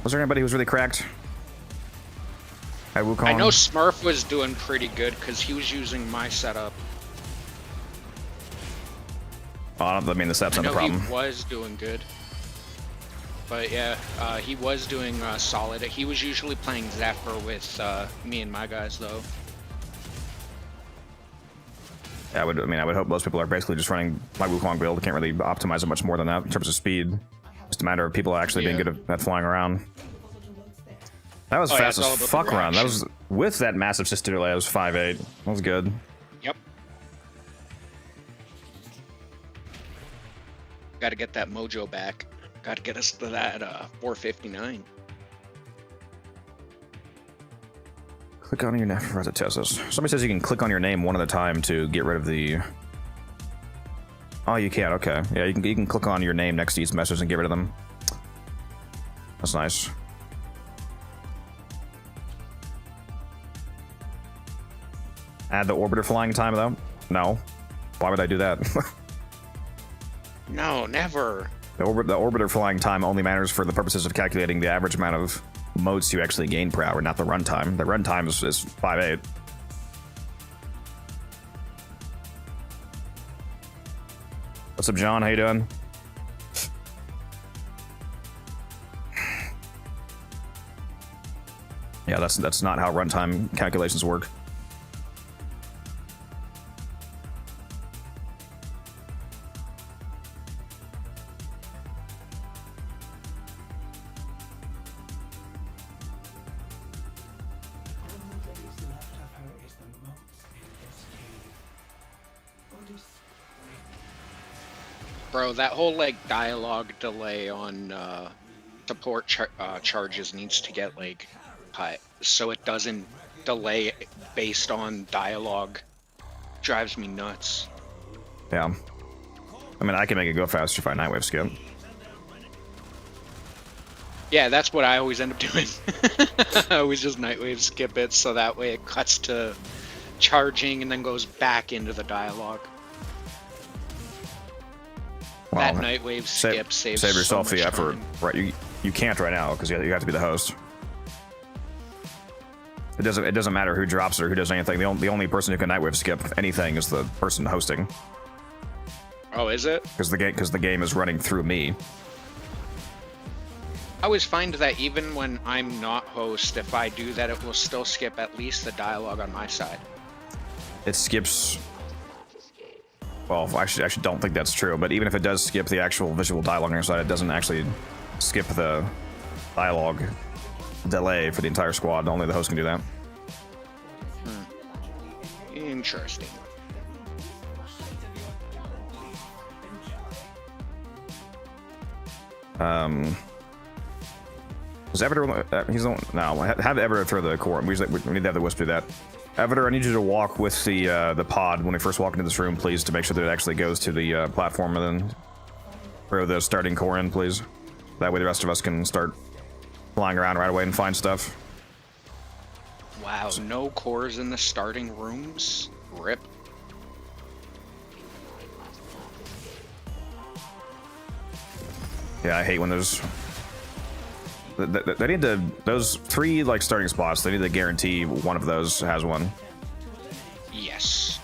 Was there anybody who was really cracked? At Wukong? I know Smurf was doing pretty good because he was using my setup. Oh, I mean, the setup's not the problem. He was doing good. But yeah, he was doing solid. He was usually playing Zephyr with me and my guys, though. Yeah, I would hope most people are basically just running my Wukong build. Can't really optimize it much more than that in terms of speed. Just a matter of people actually being good at flying around. That was fast as fuck run. That was with that massive sister delay. It was 5.8. That was good. Yep. Got to get that mojo back. Got to get us to that 459. Click on your name for the tests. Somebody says you can click on your name one at a time to get rid of the. Oh, you can. Okay, yeah, you can click on your name next to each message and get rid of them. That's nice. Add the orbiter flying time though? No. Why would I do that? No, never. The orbiter flying time only matters for the purposes of calculating the average amount of motes you actually gain per hour, not the runtime. The runtime is 5.8. What's up, John? How you doing? Yeah, that's not how runtime calculations work. Bro, that whole like dialogue delay on support charges needs to get like cut so it doesn't delay based on dialogue drives me nuts. Yeah. I mean, I can make it go faster if I Nightwave skip. Yeah, that's what I always end up doing. I always just Nightwave skip it, so that way it cuts to charging and then goes back into the dialogue. Well, That Nightwave skip saves save yourself so much the effort. time. Right, you can't right now because you have to be the host. It doesn't matter who drops it or who does anything. The only person who can Nightwave skip anything is the person hosting. Oh, is it? Because the game is running through me. I always find that even when I'm not host, if I do that, it will still skip at least the dialogue on my side. It skips. Well, I actually don't think that's true. But even if it does skip the actual visual dialogue on your side, it doesn't actually skip the dialogue delay for the entire squad. Only the host can do that. Interesting. Is Everett? He's the one. No, have Everett throw the core. We need to have the Wisp do that. Everett, I need you to walk with the pod when we first walk into this room, please, to make sure that it actually goes to the platform, and then throw the starting core in, please. That way the rest of us can start flying around right away and find stuff. Wow, no cores in the starting rooms? Rip. Yeah, I hate when there's... They need to... Those 3, like, starting spots, they need to guarantee one of those has one. Yes.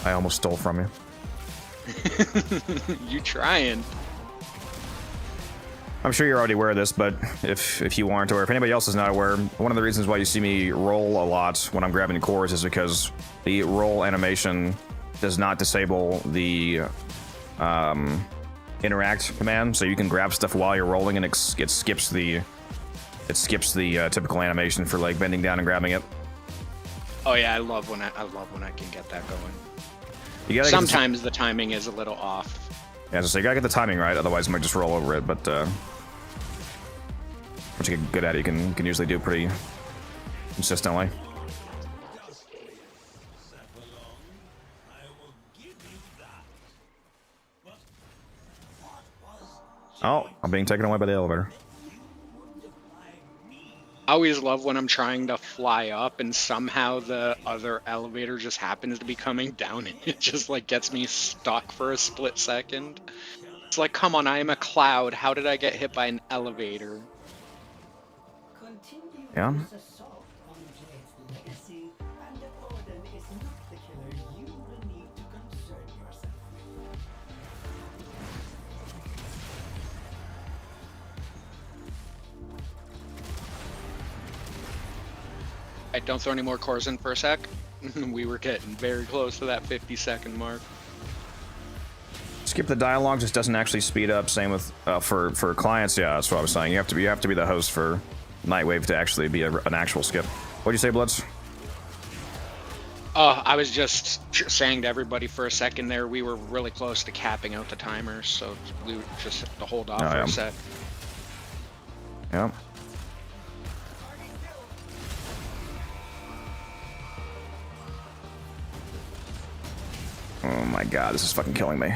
I almost stole from you. You trying. I'm sure you're already aware of this, but if you aren't, or if anybody else is not aware, one of the reasons why you see me roll a lot when I'm grabbing cores is because the roll animation does not disable the interact command, so you can grab stuff while you're rolling, and it skips the typical animation for like bending down and grabbing it. Oh yeah, I love when I can get that going. You gotta Sometimes the timing is a little off. Yeah, so you gotta get the timing right, otherwise you might just roll over it, but once you get good at it, you can usually do pretty consistently. Oh, I'm being taken away by the elevator. I always love when I'm trying to fly up and somehow the other elevator just happens to be coming down and it just like gets me stuck for a split second. It's like, come on, I am a cloud. How did I get hit by an elevator? Continue Yeah. this assault on Jade's legacy, and the Orden is not the killer you will need to concern yourself with. I don't throw any more cores in for a sec. We were getting very close to that 50-second mark. Skip the dialogue just doesn't actually speed up. Same with for clients. Yeah, that's what I was saying. You have to be the host for Nightwave to actually be an actual skip. What'd you say, Bloods? Oh, I was just saying to everybody for a second there, we were really close to capping out the timers, so we would just have to hold off for a sec. Yeah. Oh my god, this is fucking killing me.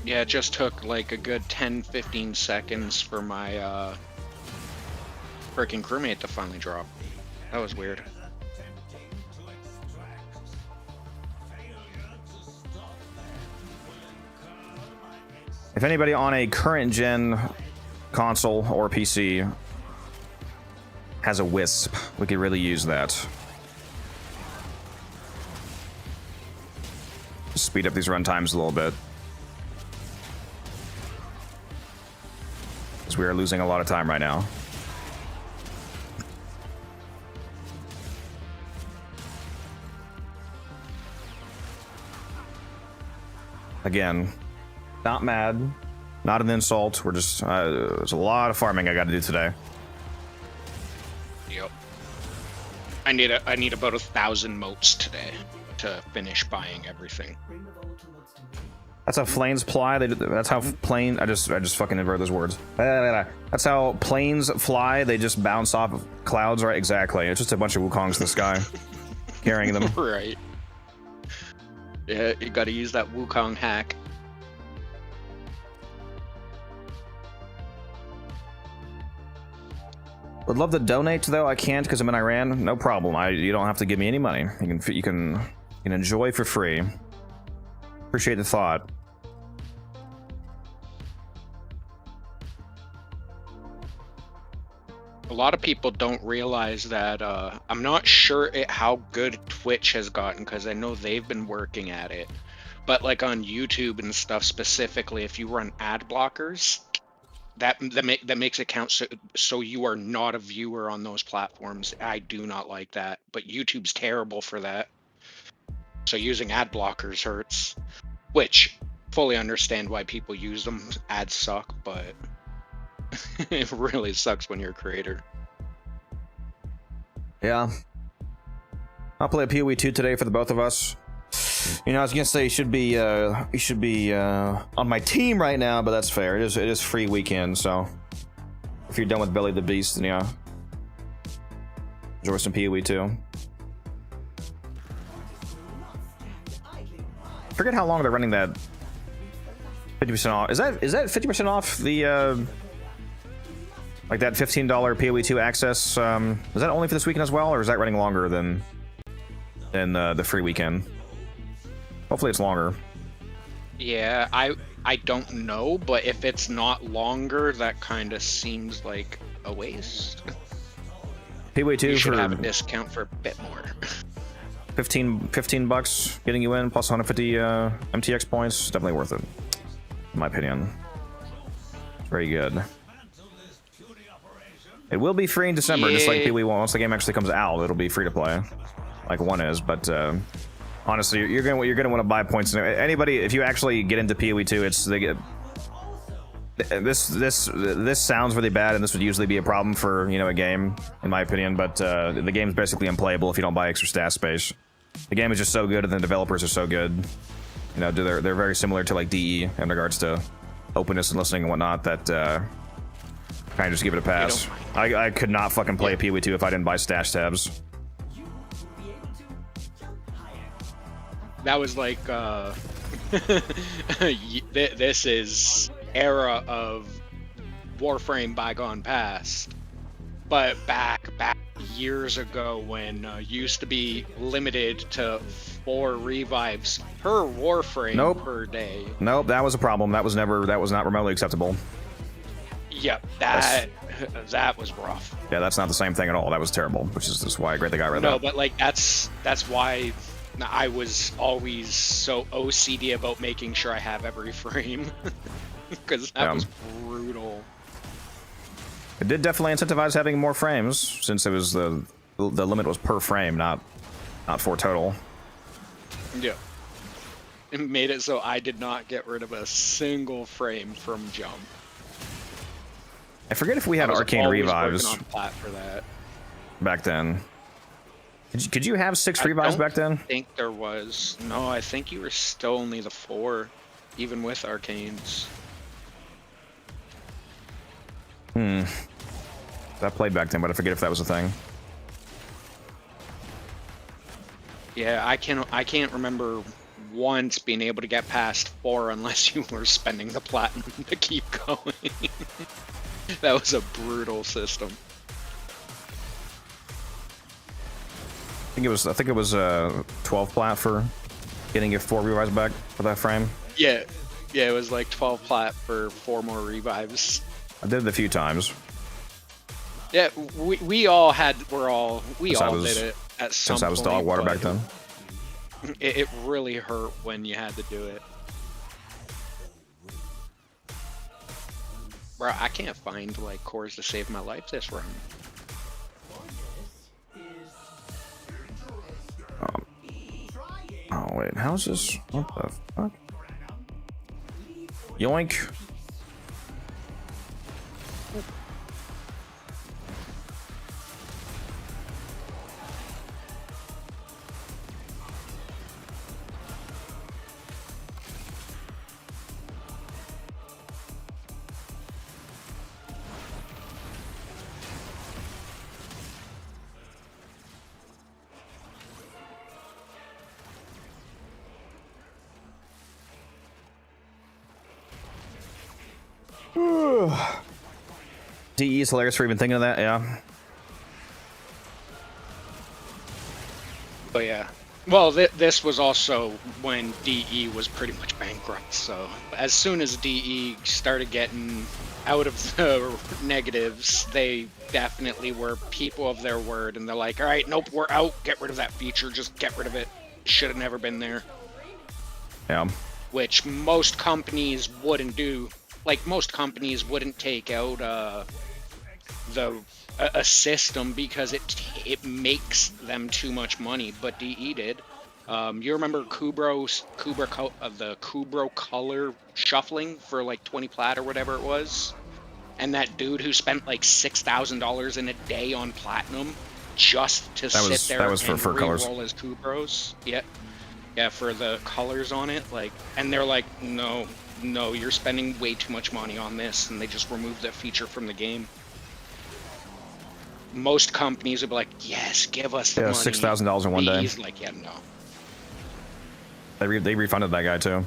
Yeah, it just took like a good 10-15 seconds for my freaking crewmate to finally drop. That was weird. If anybody on a current gen console or PC has a Wisp, we could really use that. Speed up these run times a little bit, because we are losing a lot of time right now. Again, not mad, not an insult. We're just there's a lot of farming I got to do today. Yep. I need about 1,000 motes today to finish buying everything. Bring the ultimates to me. That's how planes fly. That's how plane. I just fucking invert those words. That's how planes fly. They just bounce off of clouds, right? Exactly. It's just a bunch of Wukongs in the sky, carrying them. Right. Yeah, you gotta use that Wukong hack. Would love to donate though. I can't because I'm in Iran. No problem. You don't have to give me any money. You can enjoy for free. Appreciate the thought. A lot of people don't realize that. I'm not sure how good Twitch has gotten because I know they've been working at it. But like on YouTube and stuff specifically, if you run ad blockers, that makes it count so you are not a viewer on those platforms. I do not like that, but YouTube's terrible for that. So using ad blockers hurts, which fully understand why people use them. Ads suck, but it really sucks when you're a creator. Yeah. I'll play a PoE 2 today for the both of us. You know, I was gonna say you should be on my team right now, but that's fair. It is free weekend, so if you're done with Belly the Beast, then yeah, enjoy some PoE 2. I forget how long they're running that 50% off. Is that 50% off the like that $15 PoE 2 access? Is that only for this weekend as well, or is that running longer than the free weekend? Hopefully it's longer. Yeah, I don't know, but if it's not longer, that kind of seems like a waste. PoE 2 You should for have a discount for a bit more. 15 bucks getting you in plus 150 MTX points. Definitely worth it, in my opinion. Very good. It will be free in December, just like PoE 1. Once the game actually comes out, it'll be free to play, like 1 is. But honestly, you're gonna want to buy points. Anybody, if you actually get into PoE 2, this sounds really bad, and this would usually be a problem for a game, in my opinion. But the game's basically unplayable if you don't buy extra stat space. The game is just so good, and the developers are so good. They're very similar to like DE in regards to openness and listening and whatnot. That kind of just give it a pass. I could not fucking play a PoE 2 if I didn't buy stash tabs. That was like this is era of Warframe bygone past, but back years ago when used to be limited to 4 revives per Warframe per day. Nope, that was a problem. That was not remotely acceptable. Yep, that was rough. Yeah, that's not the same thing at all. That was terrible, which is just why great they got rid of that. No, but like that's why I was always so OCD about making sure I have every frame, because that was brutal. It did definitely incentivize having more frames, since it was the limit was per frame, not 4 total. Yeah. It made it so I did not get rid of a single frame from jump. I forget if we had arcane revives on plat for that. back then. Could you have 6 revives back then? I think there was. No, I think you were still only the 4, even with arcanes. That played back then, but I forget if that was a thing. Yeah, I can't remember once being able to get past 4 unless you were spending the platinum to keep going. That was a brutal system. I think it was 12 plat for getting your 4 revives back for that frame. Yeah, it was like 12 plat for 4 more revives. I did it a few times. Yeah, we all did it at some point. Since I was dog water back then. It really hurt when you had to do it. Bro, I can't find like cores to save my life this run. Oh wait, how's this? What the fuck? Yoink. DE is hilarious for even thinking of that, yeah. But yeah. Well, this was also when DE was pretty much bankrupt, so as soon as DE started getting out of the negatives, they definitely were people of their word, and they're like, alright, nope, we're out, get rid of that feature, just get rid of it. Should have never been there. Yeah. Which most companies wouldn't do. Like, most companies wouldn't take out a system because it makes them too much money, but DE did. You remember the Kubro color shuffling for like 20 plat or whatever it was? And that dude who spent like $6,000 in a day on platinum just to sit there and re-roll his Kubros? Yeah, for the colors on it. Like, and they're like, no, you're spending way too much money on this, and they just removed that feature from the game. Most companies would be like, yes, give us the money. $6,000 in one day. He's like, yeah, no. They refunded that guy too.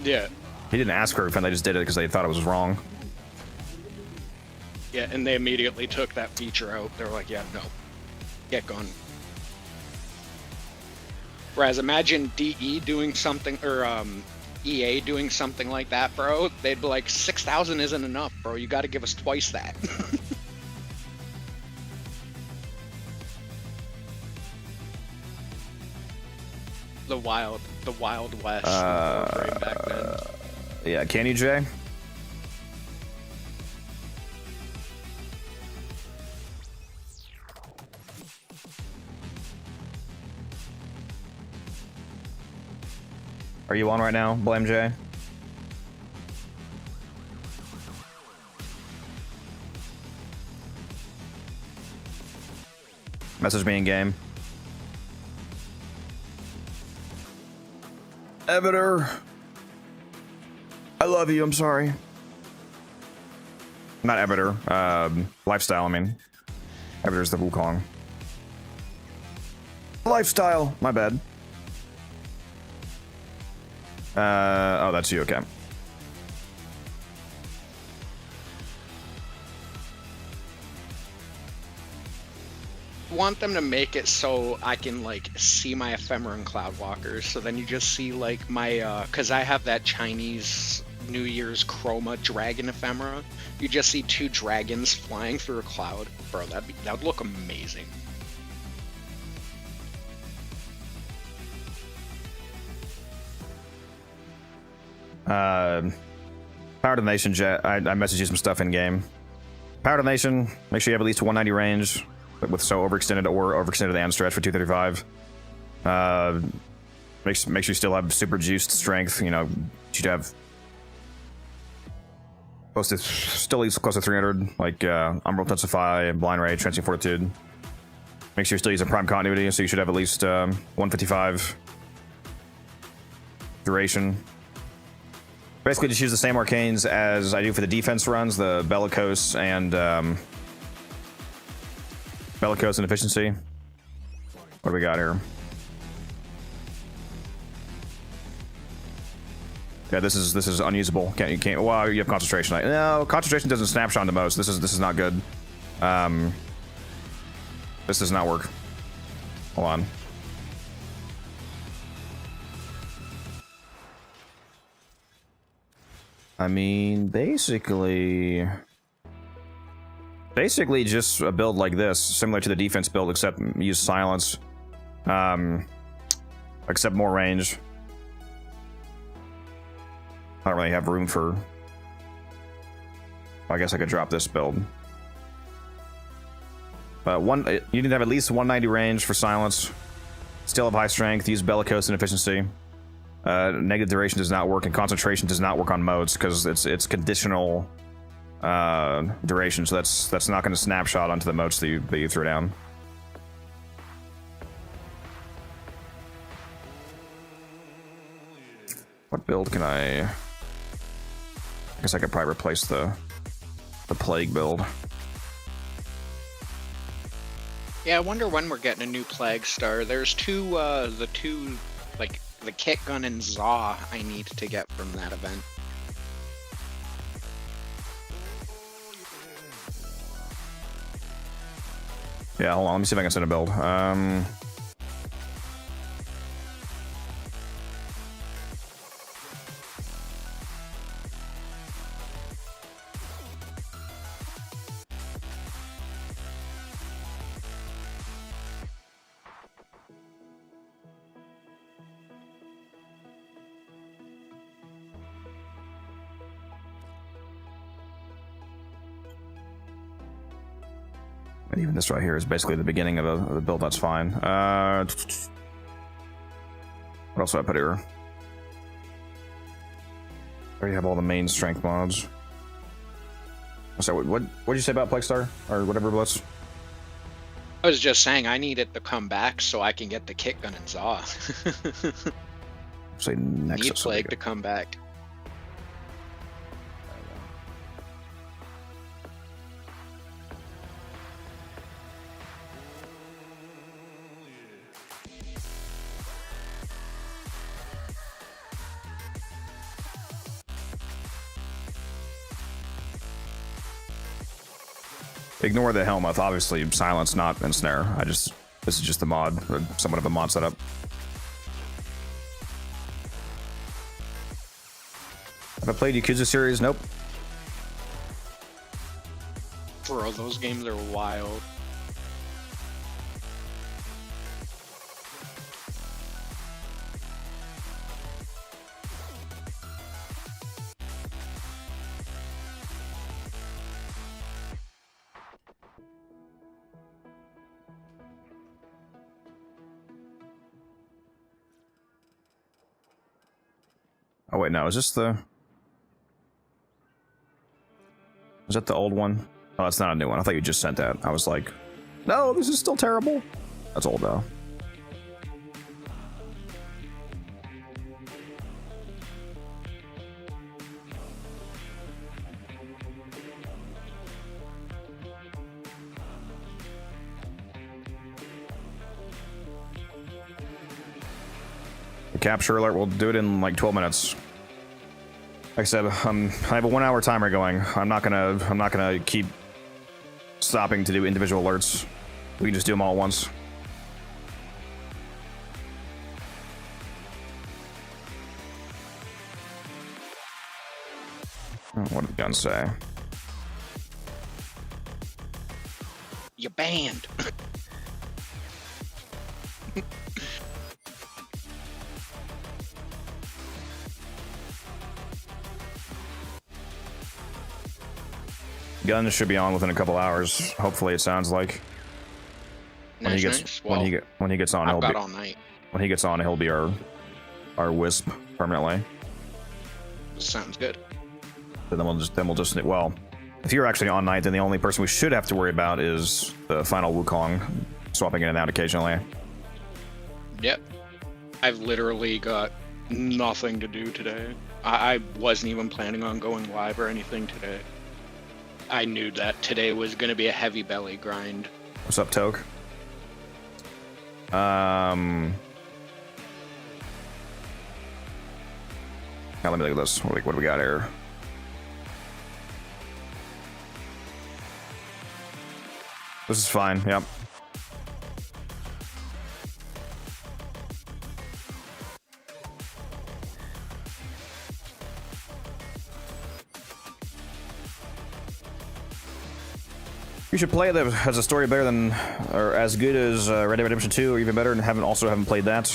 Yeah. He didn't ask for a refund, they just did it because they thought it was wrong. Yeah, and they immediately took that feature out. They were like, yeah, no. Get gone. Whereas imagine DE doing something, or EA doing something like that, bro. They'd be like, 6,000 isn't enough, bro. You gotta give us twice that. The Wild West Warframe back then. Yeah, can you, Jay? Are you on right now, Blame Jay? Message me in game. Evader, I love you. I'm sorry. Not Evader. Lifestyle. I mean, Evader's the Wukong. Lifestyle. My bad. Oh, that's you. Okay. Want them to make it so I can like see my ephemera and cloudwalkers, so then you just see like my because I have that Chinese New Year's chroma dragon ephemera. You just see two dragons flying through a cloud, bro. That would look amazing. Power to the Nation, Jet. I messaged you some stuff in game. Power to the Nation. Make sure you have at least 190 range. With so overextended or overextended and stretch for 235. Make sure you still have super juiced strength. You know, you should have close to 300, like Umbral Intensify, Blind Rage, Transient Fortitude. Make sure you're still using Prime Continuity, so you should have at least 155 duration. Basically, just use the same arcanes as I do for the defense runs, the Bellicose and Bellicose and Efficiency. What do we got here? Yeah, this is unusable. You can't. Well, you have concentration. No, concentration doesn't snapshot to most. This is not good. This does not work. Hold on. I mean, basically just a build like this, similar to the defense build, except use silence, except more range. I don't really have room for. I guess I could drop this build. But you need to have at least 190 range for silence. Still have high strength. Use Bellicose and Efficiency. Negative duration does not work, and concentration does not work on modes because it's conditional duration, so that's not going to snapshot onto the modes that you threw down. What build can I guess I could probably replace the plague build. Yeah, I wonder when we're getting a new Plague Star. There's the two, like, the Kit Gun and Zaw I need to get from that event. Yeah, hold on. Let me see if I can send a build. And even this right here is basically the beginning of a build. That's fine. What else do I put here? I already have all the main strength mods. Sorry, what did you say about Plaguestar or whatever Blitz? I was just saying I need it to come back so I can get the kick gun and Zaw. Say Need Nexus. Plague to come back. Ignore the Helmuth. Obviously, silence, not ensnare. This is just the mod, or somewhat of a mod setup. Have I played Yakuza series? Nope. Bro, those games are wild. Oh wait, no. Is this the? Is that the old one? Oh, that's not a new one. I thought you just sent that. I was like, no, this is still terrible. That's old though. The capture alert. We'll do it in like 12 minutes. Like I said, I have a 1 hour timer going. I'm not gonna keep stopping to do individual alerts. We can just do them all at once. What did the gun say? You banned. Gun should be on within a couple hours. Hopefully, it sounds like when he gets Well, when he gets on, I've got all night. when he gets on, he'll be our wisp permanently. Sounds good. Then we'll just well, if you're actually on night, then the only person we should have to worry about is the final Wukong swapping in and out occasionally. Yep. I've literally got nothing to do today. I wasn't even planning on going live or anything today. I knew that today was going to be a heavy belly grind. What's up, Toke? Now let me look at this. What do we got here? This is fine. Yep. You should play it as a story better than, or as good as Red Dead Redemption 2, or even better, and haven't played that.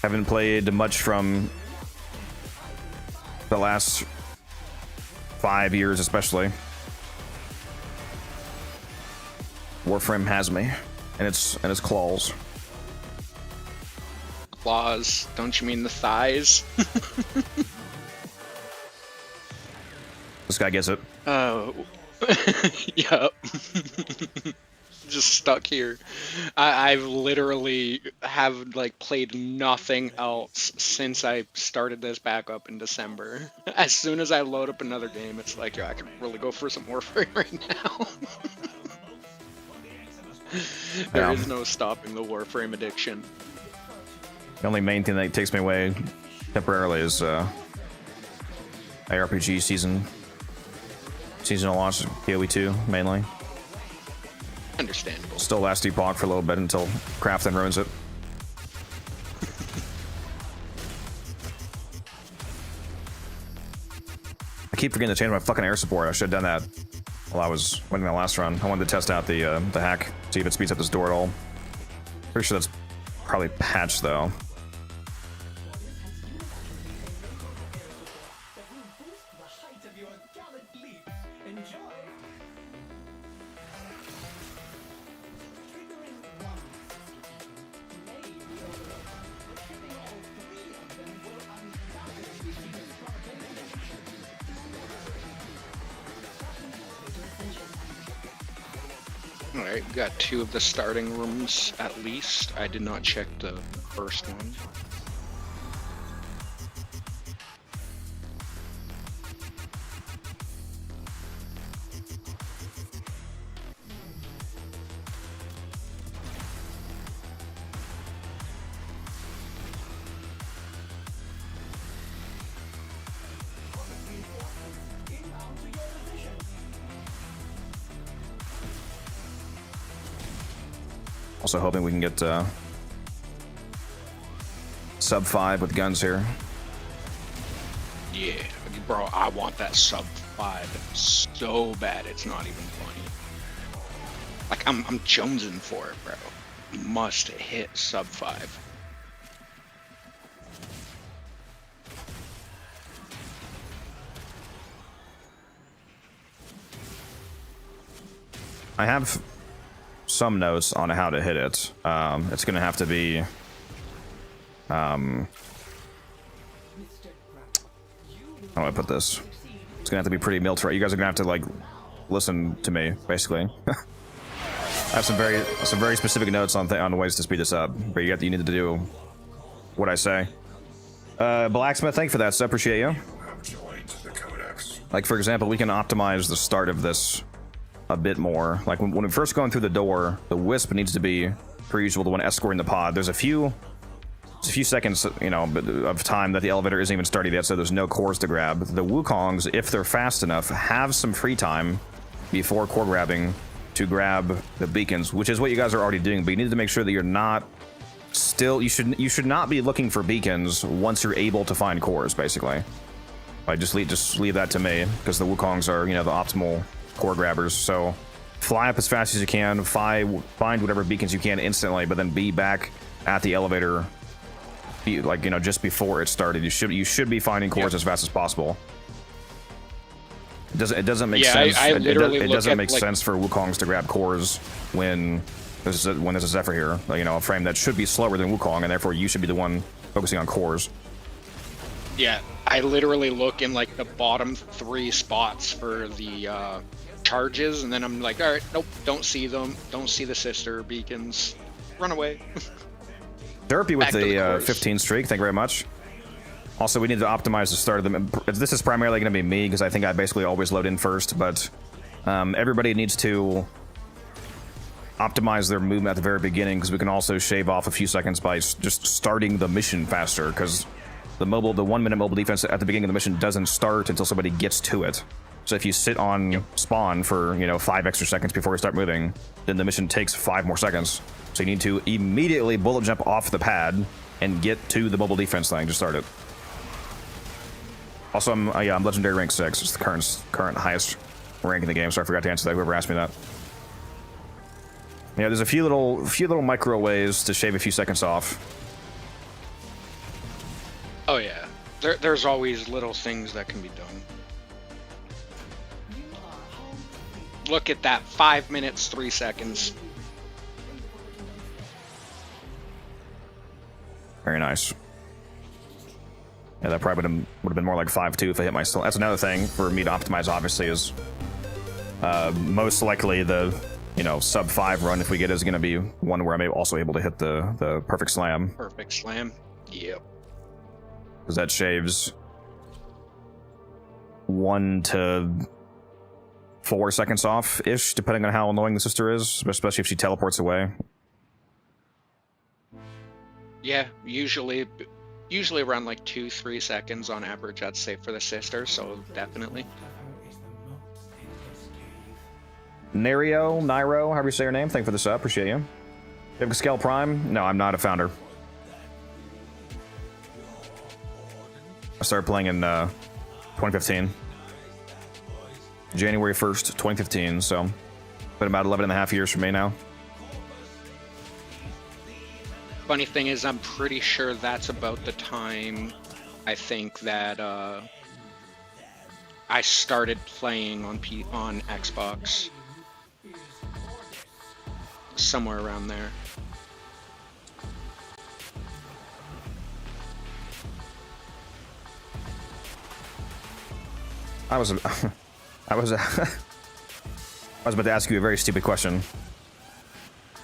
Haven't played much from the last 5 years, especially. Warframe has me, and its claws. Claws? Don't you mean the thighs? This guy gets it. Oh. Yep. Just stuck here. I've literally have like played nothing else since I started this back up in December. As soon as I load up another game, it's like, yeah, I can really go for some Warframe right now. There is no stopping the Warframe addiction. The only main thing that takes me away temporarily is ARPG seasonal launch, PoE 2 mainly. Understandable. Still last Epoch for a little bit until Craft then ruins it. I keep forgetting to change my fucking air support. I should have done that while I was winning my last run. I wanted to test out the hack, see if it speeds up this door at all. Pretty sure that's probably patched though. That will boost the height of your gallant leap. Enjoy. Triggering one may be overlooked, but hitting all three of them will undoubtedly be Alright, got 2 of the starting rooms at least. I did not check the first one. Also hoping we can get sub 5 with guns here. Yeah, bro, I want that sub 5 so bad it's not even funny. Like, I'm jonesing for it, bro. Must hit sub 5. I have some notes on how to hit it. It's gonna have to be how do I put this? It's gonna have to be pretty military. You guys are gonna have to like listen to me, basically. I have some very specific notes on ways to speed this up, but you need to do what I say. Blacksmith, thank you for that. So I appreciate you. Like for example, we can optimize the start of this a bit more. Like when we're first going through the door, the Wisp needs to be, per usual, the one escorting the pod. There's a few seconds, you know, of time that the elevator isn't even started yet, so there's no cores to grab. The Wukongs, if they're fast enough, have some free time before core grabbing to grab the beacons, which is what you guys are already doing. But you need to make sure that you're not still. You should not be looking for beacons once you're able to find cores, basically. Like just leave that to me, because the Wukongs are, you know, the optimal core grabbers. So fly up as fast as you can, find whatever beacons you can instantly, but then be back at the elevator, like, you know, just before it started. You should be finding cores as fast as possible. It doesn't make sense. It doesn't make sense for Wukongs to grab cores when there's a Zephyr here. Like, you know, a frame that should be slower than Wukong, and therefore you should be the one focusing on cores. Yeah, I literally look in like the bottom 3 spots for the charges, and then I'm like, all right, nope, don't see them, don't see the sister beacons, run away. Derpy with the 15 streak, thank you very much. Also, we need to optimize the start of them. This is primarily going to be me, because I think I basically always load in first, but everybody needs to optimize their movement at the very beginning, because we can also shave off a few seconds by just starting the mission faster, because the 1 minute mobile defense at the beginning of the mission doesn't start until somebody gets to it. So if you sit on spawn for, you know, 5 extra seconds before you start moving, then the mission takes 5 more seconds. So you need to immediately bullet jump off the pad and get to the mobile defense thing to start it. Also, I'm legendary rank 6. It's the current highest rank in the game, so I forgot to answer that. Whoever asked me that. Yeah, there's a few little micro ways to shave a few seconds off. Oh yeah, there's always little things that can be done. Look at that, 5 minutes, 3 seconds. Very nice. Yeah, that probably would have been more like 5.2 if I hit my still. That's another thing for me to optimize, obviously, is most likely the, you know, sub 5 run, if we get, is going to be one where I'm also able to hit the perfect slam. Perfect slam. Yep. Because that shaves 1 to 4 seconds off-ish, depending on how annoying the sister is, especially if she teleports away. Yeah, usually around like 2-3 seconds on average, I'd say, for the sister, so definitely. Nairo, however you say your name. Thank you for the sub. Appreciate you. You have Scale Prime? No, I'm not a founder. I started playing in 2015. January 1st, 2015, so been about 11 and a half years for me now. Funny thing is, I'm pretty sure that's about the time I think that I started playing on Xbox. Somewhere around there. I was about to ask you a very stupid question.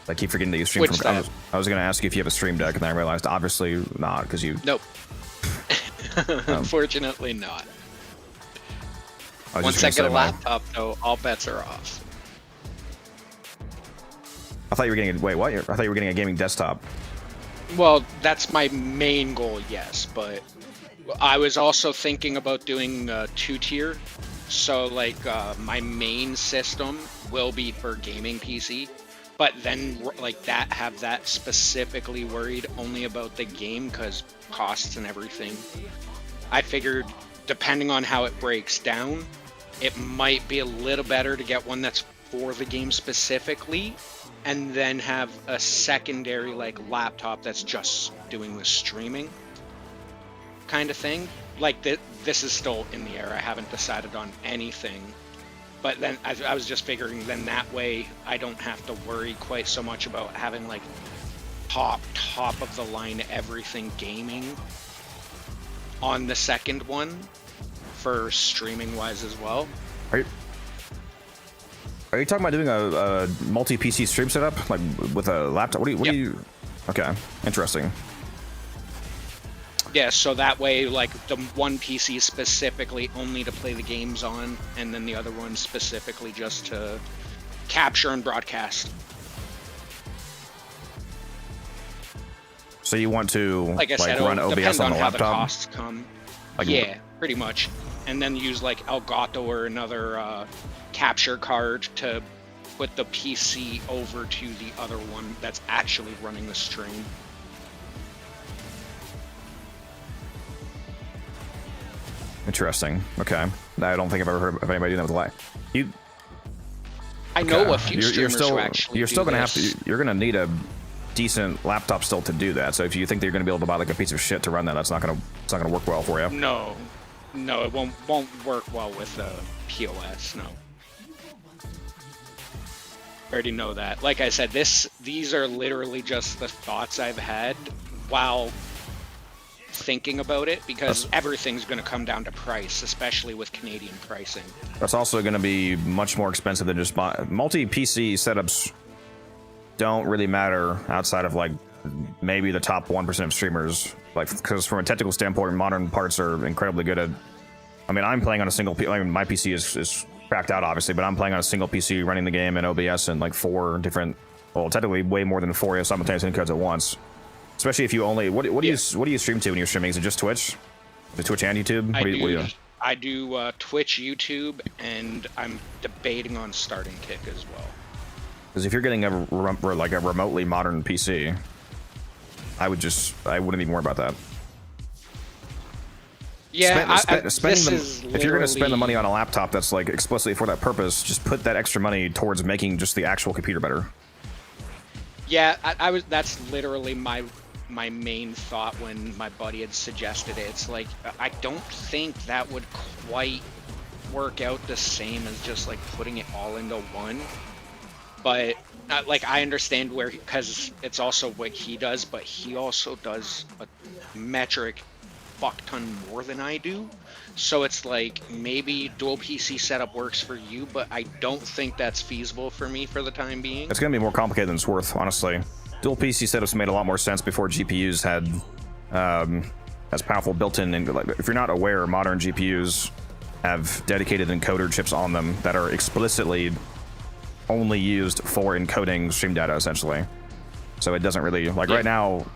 I keep forgetting that you stream Which from. that? I was going to ask you if you have a stream deck, and then I realized obviously not, because you. Nope. Unfortunately not. I was Once just I gonna get a say my- laptop, though, all bets are off. I thought you were getting. Wait, what? I thought you were getting a gaming desktop. Well, that's my main goal, yes, but I was also thinking about doing two-tier. So, like, my main system will be for gaming PC, but then, like, have that specifically worried only about the game because costs and everything. I figured, depending on how it breaks down, it might be a little better to get one that's for the game specifically, and then have a secondary, like, laptop that's just doing the streaming kind of thing. Like, this is still in the air. I haven't decided on anything. But then I was just figuring, then that way I don't have to worry quite so much about having, like, top of the line everything gaming on the second one for streaming wise as well. Are you talking about doing a multi-PC stream setup, like with a laptop? What do you? Okay, interesting. Yeah, so that way, like, the one PC specifically only to play the games on, and then the other one specifically just to capture and broadcast. So you want to Like I said, run it'll OBS depend on on the how the laptop? costs come. Like- Yeah, pretty much. And then use, like, Elgato or another capture card to put the PC over to the other one that's actually running the stream. Interesting. Okay. I don't think I've ever heard of anybody doing that with a light. I know Okay. a few streamers who actually You're still do gonna have this. to. You're gonna need a decent laptop still to do that. So if you think that you're gonna be able to buy like a piece of shit to run that, it's not gonna work well for you. No, it won't work well with the POS. No. I already know that. Like I said, these are literally just the thoughts I've had while thinking about it, because everything's going to come down to price, especially with Canadian pricing. That's also going to be much more expensive than just multi-PC setups. Don't really matter outside of like maybe the top 1% of streamers, like, because from a technical standpoint, modern parts are incredibly good at. I mean, I'm playing on a single. I mean, my PC is cracked out, obviously, but I'm playing on a single PC running the game in OBS and like 4 different. Well, technically, way more than 4 simultaneous encodes at once. Especially if you only what do you stream to when you're streaming? Is it just Twitch? Is it Twitch and YouTube? I do Twitch, YouTube, and I'm debating on starting Kick as well. Because if you're getting a remotely modern PC, I wouldn't even worry about that. Yeah, if you're going to spend the money on a laptop that's like explicitly for that purpose, just put that extra money towards making just the actual computer better. Yeah, that's literally my main thought when my buddy had suggested it. It's like, I don't think that would quite work out the same as just like putting it all into one. But like, I understand where, because it's also what he does, but he also does a metric fuck ton more than I do. So it's like, maybe dual PC setup works for you, but I don't think that's feasible for me for the time being. It's going to be more complicated than it's worth, honestly. Dual PC setups made a lot more sense before GPUs had as powerful built-in. And like, if you're not aware, modern GPUs have dedicated encoder chips on them that are explicitly only used for encoding stream data, essentially. So it doesn't really like right now.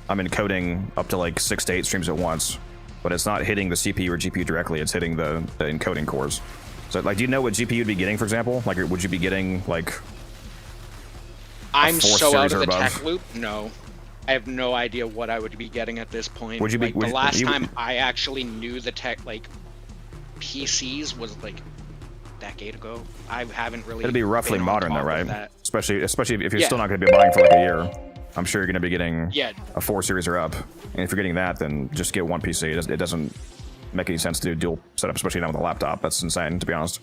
I'm encoding up to like 6 to 8 streams at once, but it's not hitting the CPU or GPU directly. It's hitting the encoding cores. So, like, do you know what GPU you'd be getting, for example? Like, would you be getting, like... I'm 4 so out series of or the above? tech loop. No, I have no idea what I would be getting at this point. Would you be- like would the you- last you- time I actually knew the tech, like PCs, was like a decade ago. I haven't really. It'd be roughly been on modern, though, top of right? that. Especially if you're Yeah. still not going to be buying for, like, a year. I'm sure you're going to be getting Yeah. a 4 series or up. And if you're getting that, then just get one PC. It doesn't make any sense to do dual setup, especially not with a laptop. That's insane, to be honest.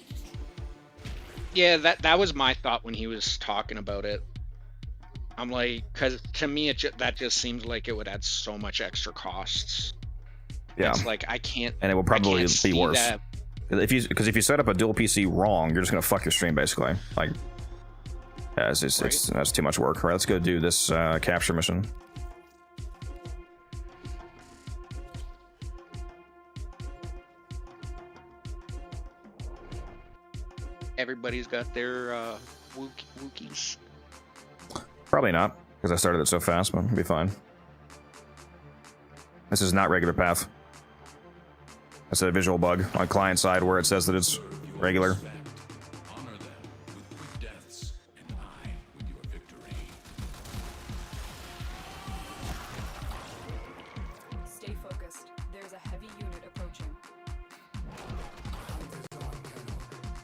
Yeah, that was my thought when he was talking about it. I'm like, because to me, that just seems like it would add so much extra costs. Yeah. It's like I can't. And it will probably can't be see worse. that. Because if you set up a dual PC wrong, you're just gonna fuck your stream basically. Like, yeah, that's too much work. All right, let's go do this capture mission. Everybody's got their Wookiees. Probably not, because I started it so fast, but it'll be fine. This is not regular path. That's a visual bug on client side where it says that it's regular. Honor them with quick deaths, and I with your victory. Stay focused. There's a heavy unit approaching.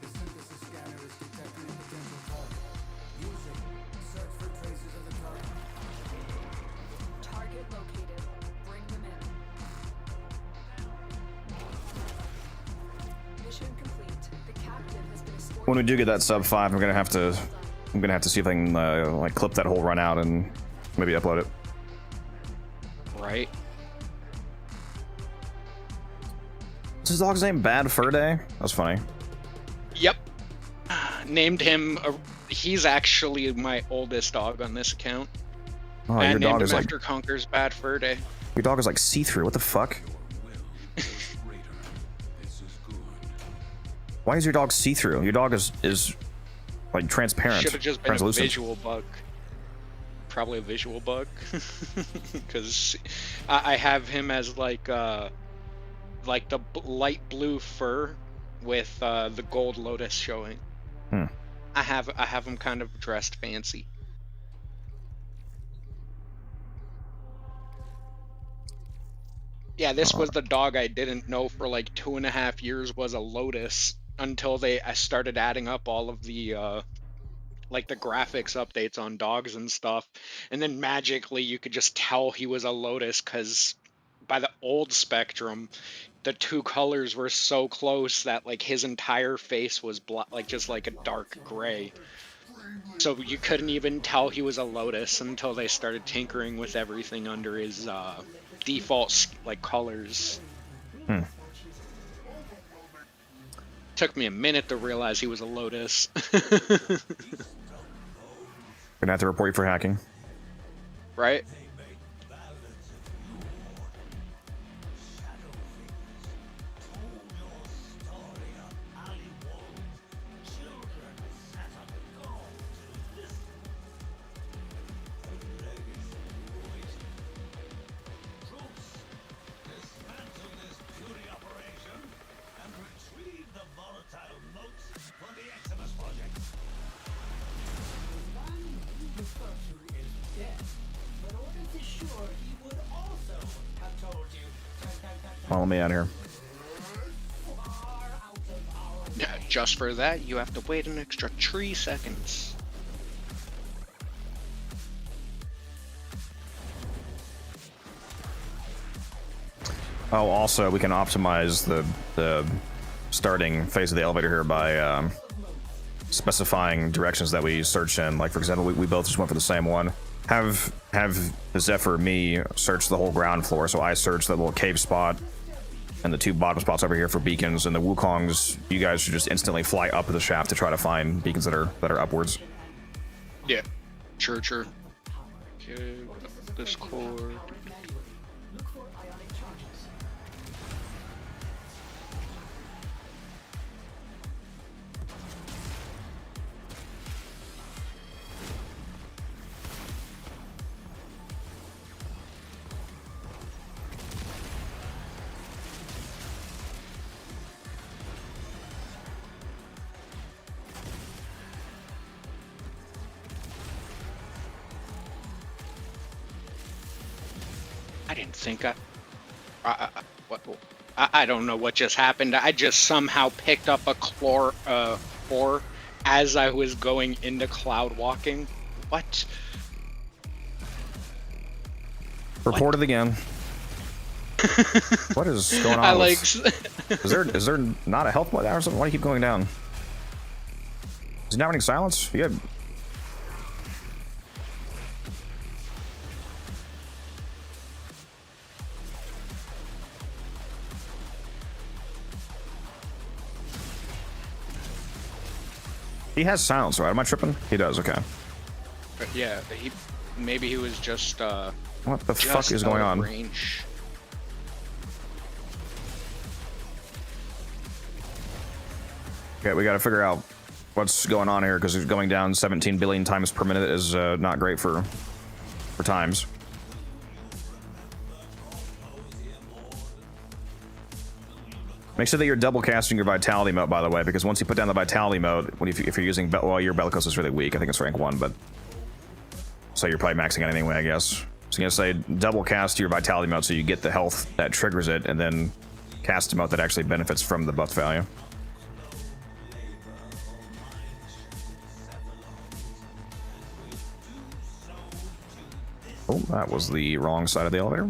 The synthesis scanner is detecting a potential target. Use it. Search for traces of the target. Target located. Bring them in. Mission complete. The captive has been escorted. When we do get that sub 5, I'm gonna have to see if I can like clip that whole run out and maybe upload it. Right. Is his dog's name Bad Fur Day? That's funny. Yep. Named him. He's actually my oldest dog on this account. Oh, I your named dog him is like after Conker's Bad Fur Day. your dog is like see-through. What the fuck? This is good. Why is your dog see-through? Your dog is like transparent. Should have just been a translucent. visual bug. Probably a visual bug, because I have him as like the light blue fur with the gold lotus showing. Hmm. I have him kind of dressed fancy. Yeah, this was the dog I didn't know for like 2.5 years was a lotus until I started adding up all of the like the graphics updates on dogs and stuff, and then magically you could just tell he was a lotus because by the old Spectrum, the two colors were so close that like his entire face was like just like a dark gray. So you couldn't even tell he was a lotus until they started tinkering with everything under his default like colors. Hmm. Took me a minute to realize he was a lotus. Gonna have to report you for hacking. Right? Follow me out here. Just for that, you have to wait an extra 3 seconds. Oh, also, we can optimize the starting phase of the elevator here by specifying directions that we search in. Like, for example, we both just went for the same one. Have Zephyr, me, search the whole ground floor, so I search that little cave spot and the 2 bottom spots over here for beacons, and the Wukongs, you guys should just instantly fly up the shaft to try to find beacons that are upwards. Yeah. Sure. Okay, Discord. didn't think I don't know what just happened. I just somehow picked up a core as I was going into cloud walking. What? Reported again. What is going on? I like. Is there not a health mode or something? Why do you keep going down? Is he not running silence? You had... He has silence, right? Am I tripping? He does, okay. Yeah, maybe he was just what the fuck is going on? Range. Okay, we gotta figure out what's going on here, because going down 17 billion times per minute is not great for times. Make sure that you're double casting your vitality mode, by the way, because once you put down the vitality mode, if you're using, well, your Bellicose is really weak. I think it's rank 1, but so you're probably maxing it anyway, I guess. So I'm gonna say double cast your vitality mode so you get the health that triggers it, and then cast a mode that actually benefits from the buff value. Oh, that was the wrong side of the elevator.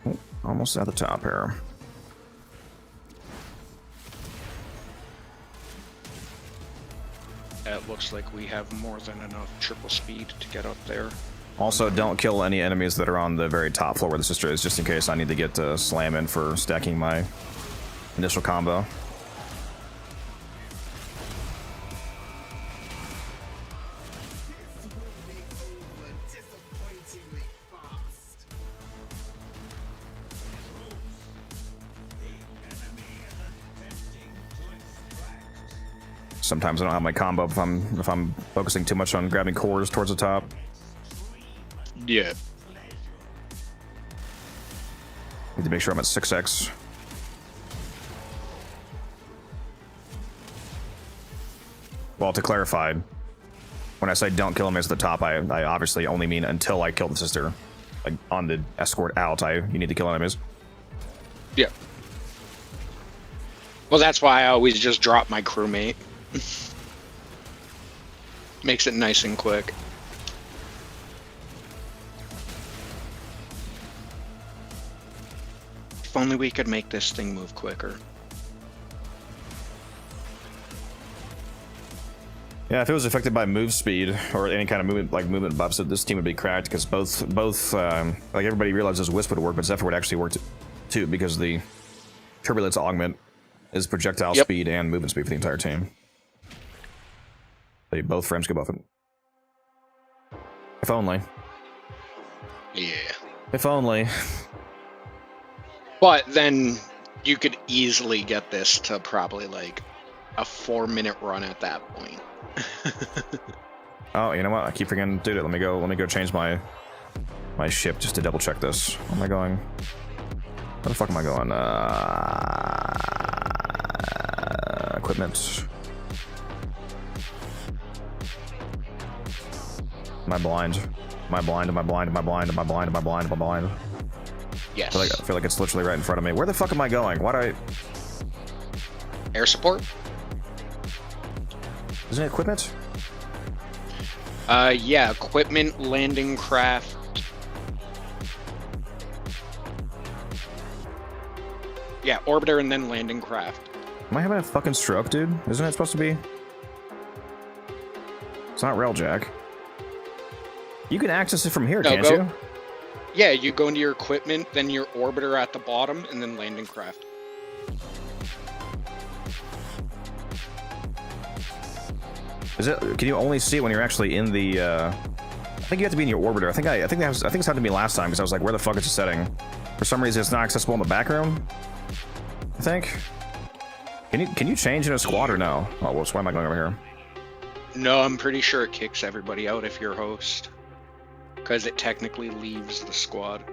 Oh, almost at the top here. It looks like we have more than enough triple speed to get up there. Also, don't kill any enemies that are on the very top floor where the sister is, just in case I need to get slam in for stacking my initial combo. Sometimes I don't have my combo if I'm focusing too much on grabbing cores towards the top. Yeah. Need to make sure I'm at 6x. Well, to clarify, when I say don't kill enemies at the top, I obviously only mean until I kill the sister. Like on the escort out, you need to kill enemies. Yeah. Well, that's why I always just drop my crewmate. Makes it nice and quick. If only we could make this thing move quicker. Yeah, if it was affected by move speed or any kind of movement, like movement buffs, this team would be cracked, because both like everybody realizes Wisp would work, but Zephyr would actually work too, because the turbulence augment is projectile speed and movement speed for the entire team. Both frames could buff it. If only. Yeah. If only. But then you could easily get this to probably like a 4-minute run at that point. Oh, you know what? I keep forgetting to do it. Let me go change my ship just to double check this. Where am I going? Where the fuck am I going? Equipment. Am I blind? Am I blind? Am I blind? Am I blind? Am I blind? Am I blind? Am I blind? Yes. I feel like it's literally right in front of me. Where the fuck am I going? Why do I... Air support? Isn't it equipment? Yeah, equipment, landing craft. Yeah, orbiter and then landing craft. Am I having a fucking stroke, dude? Isn't it supposed to be? It's not Railjack. You can access it from here, can't you? Yeah, you go into your equipment, then your orbiter at the bottom, and then landing craft. Is it? Can you only see it when you're actually in the? I think you have to be in your orbiter. I think it's happened to me last time, because I was like, where the fuck is the setting? For some reason, it's not accessible in the back room. I think. Can you change in a squad or no? Oh, well, why am I going over here? No, I'm pretty sure it kicks everybody out if you're host. Because it technically leaves the squad.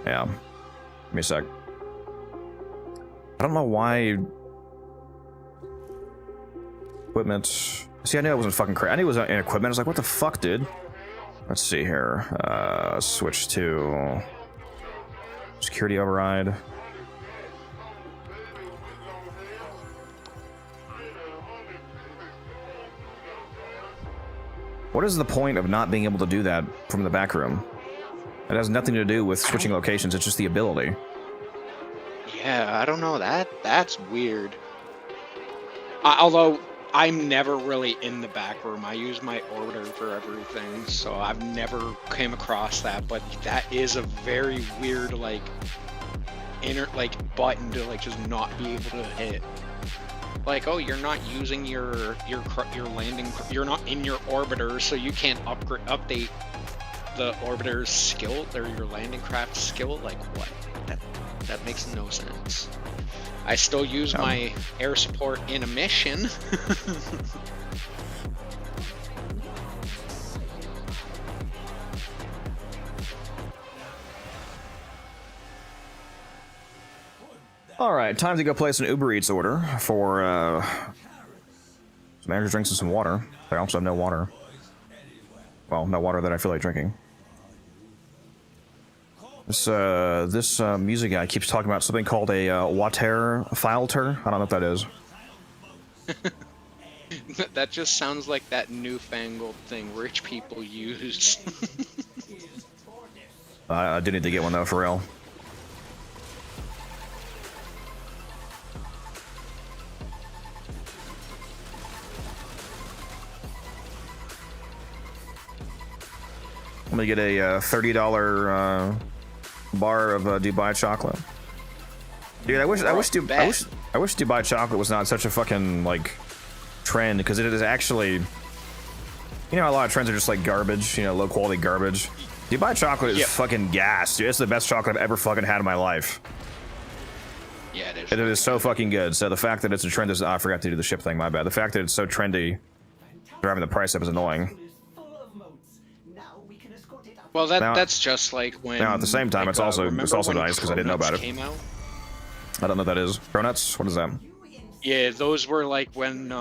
Yeah. Give me a sec. I don't know why... Equipment... See, I knew it wasn't fucking crazy. I knew it was in equipment. I was like, what the fuck, dude? Let's see here. Switch to... Security override. What is the point of not being able to do that from the back room? It has nothing to do with switching locations, it's just the ability. Yeah, I don't know. That's weird. Although, I'm never really in the back room. I use my order for everything, so I've never came across that, but that is a very weird, like, button to, like, just not be able to hit. Like, oh, you're not using your landing, you're not in your orbiter, so you can't update the orbiter's skill or your landing craft skill. Like, what? That makes no sense. I still use my air support in a mission. All right, time to go place an Uber Eats order for some energy drinks and some water. I also have no water. Well, no water that I feel like drinking. This music guy keeps talking about something called a water filter. I don't know what that is. That just sounds like that newfangled thing rich people use. I do need to get one though, for real. I'm gonna get a $30 bar of Dubai chocolate. Dude, I wish Dubai chocolate was not such a fucking like trend, because it is actually, you know, a lot of trends are just like garbage, you know, low quality garbage. Dubai chocolate is fucking gas, dude. It's the best chocolate I've ever fucking had in my life. Yeah, it is. It is so fucking good. So the fact that it's a trend is, I forgot to do the ship thing, my bad. The fact that it's so trendy, driving the price up is annoying. Well, that's just like when. Now at the same time, like, it's also when nice because I didn't know about it. Came out? I don't know what that is. Cronuts? What is that? Yeah, those were like when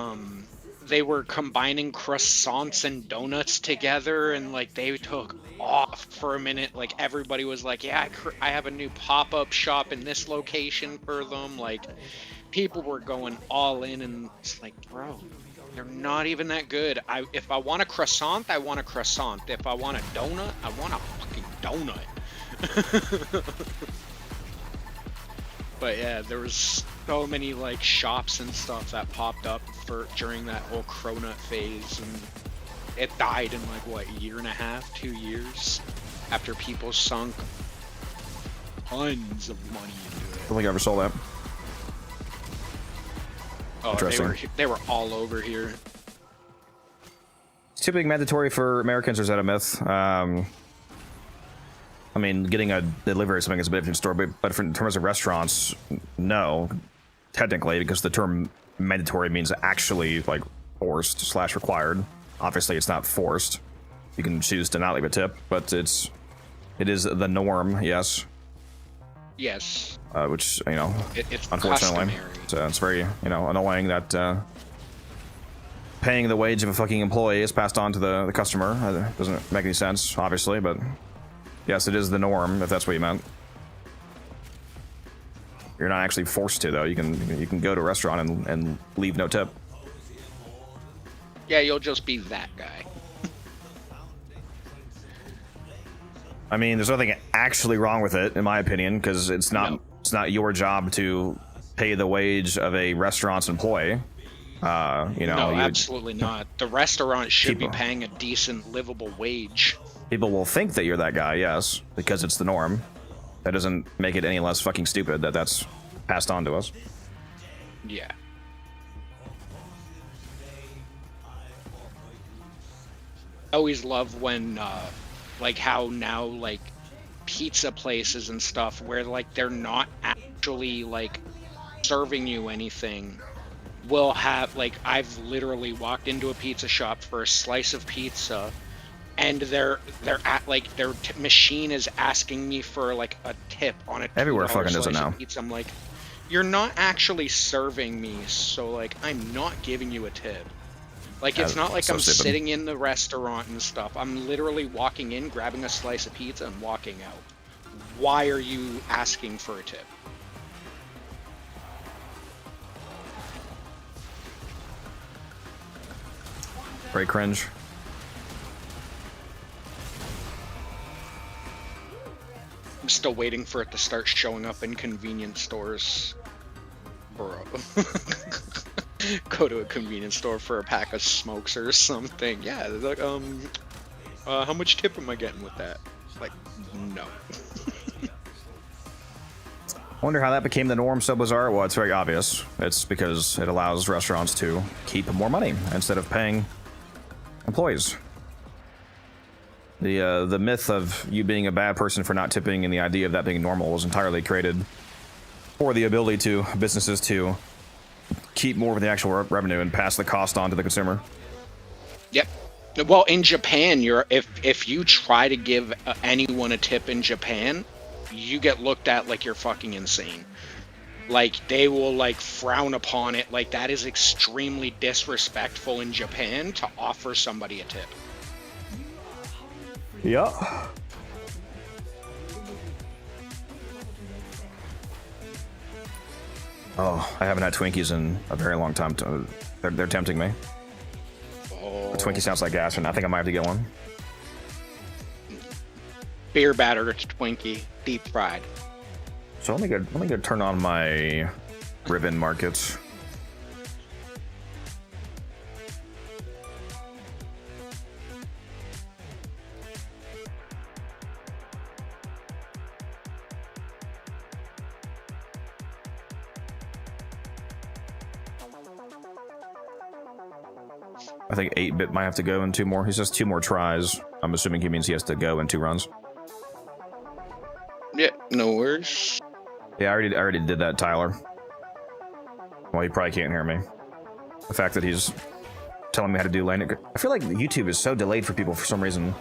they were combining croissants and donuts together, and like they took off for a minute. Like everybody was like, "Yeah, I have a new pop-up shop in this location for them." Like people were going all in, and it's like, bro, they're not even that good. If I want a croissant, I want a croissant. If I want a donut, I want a fucking donut. But yeah, there was so many like shops and stuff that popped up during that whole cronut phase, and it died in like what, a year and a half, 2 years, after people sunk tons of money into it. I don't think I ever saw that. Oh, they were all over here. Is tipping mandatory for Americans, or is that a myth? I mean, getting a delivery or something is a bit different story, but in terms of restaurants, no, technically, because the term mandatory means actually like forced / required. Obviously, it's not forced. You can choose to not leave a tip, but it is the norm. Yes. Yes. Which, you know, it's unfortunately, customary. so it's very, you know, annoying that paying the wage of a fucking employee is passed on to the customer. Doesn't make any sense, obviously, but yes, it is the norm, if that's what you meant. You're not actually forced to, though. You can go to a restaurant and leave no tip. Yeah, you'll just be that guy. I mean, there's nothing actually wrong with it, in my opinion, because it's not your job to pay the wage of a restaurant's employee. You know, no, absolutely not. The restaurant should be paying a decent, livable wage. People will think that you're that guy, yes, because it's the norm. That doesn't make it any less fucking stupid that that's passed on to us. Yeah. I always love when, like, how now, like, pizza places and stuff, where, like, they're not actually, like, serving you anything. will have, like, I've literally walked into a pizza shop for a slice of pizza, and they're at, like, their machine is asking me for like a tip on a Everywhere $2 fucking does it slice of now. pizza. I'm like, you're not actually serving me, so like I'm not giving you a tip. Like, it's not like so I'm stupid. sitting in the restaurant and stuff. I'm literally walking in, grabbing a slice of pizza, and walking out. Why are you asking for a tip? Very cringe. I'm still waiting for it to start showing up in convenience stores. Bro. Go to a convenience store for a pack of smokes or something. Yeah, they're like, how much tip am I getting with that? Like, no. I wonder how that became the norm so bizarre. Well, it's very obvious. It's because it allows restaurants to keep more money instead of paying employees. The myth of you being a bad person for not tipping and the idea of that being normal was entirely created for the ability to businesses to keep more of the actual revenue and pass the cost on to the consumer. Yep. Well, in Japan, if you try to give anyone a tip in Japan, you get looked at like you're fucking insane. Like, they will like frown upon it. Like, that is extremely disrespectful in Japan to offer somebody a tip. Yeah. Oh, I haven't had Twinkies in a very long time. They're tempting me. Oh. A Twinkie sounds like gas, and I think I might have to get one. Beer batter Twinkie, deep fried. So let me go turn on my ribbon markets. I think 8-bit might have to go in 2 more. He says 2 more tries. I'm assuming he means he has to go in 2 runs. Yeah, no worries. Yeah, I already did that, Tyler. Well, he probably can't hear me. The fact that he's telling me how to do lane. I feel like YouTube is so delayed for people for some reason.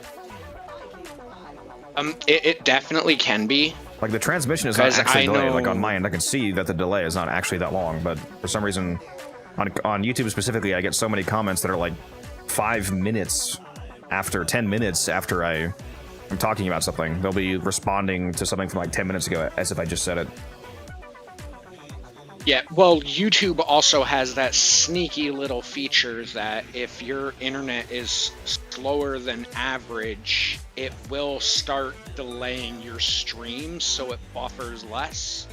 It definitely can be. Like, the transmission is not 'Cause actually I delayed. know- Like, on my end, I can see that the delay is not actually that long, but for some reason, on YouTube specifically, I get so many comments that are like 5 minutes after 10 minutes after I'm talking about something. They'll be responding to something from like 10 minutes ago as if I just said it. Yeah, well, YouTube also has that sneaky little feature that if your internet is slower than average, it will start delaying your stream so it buffers less.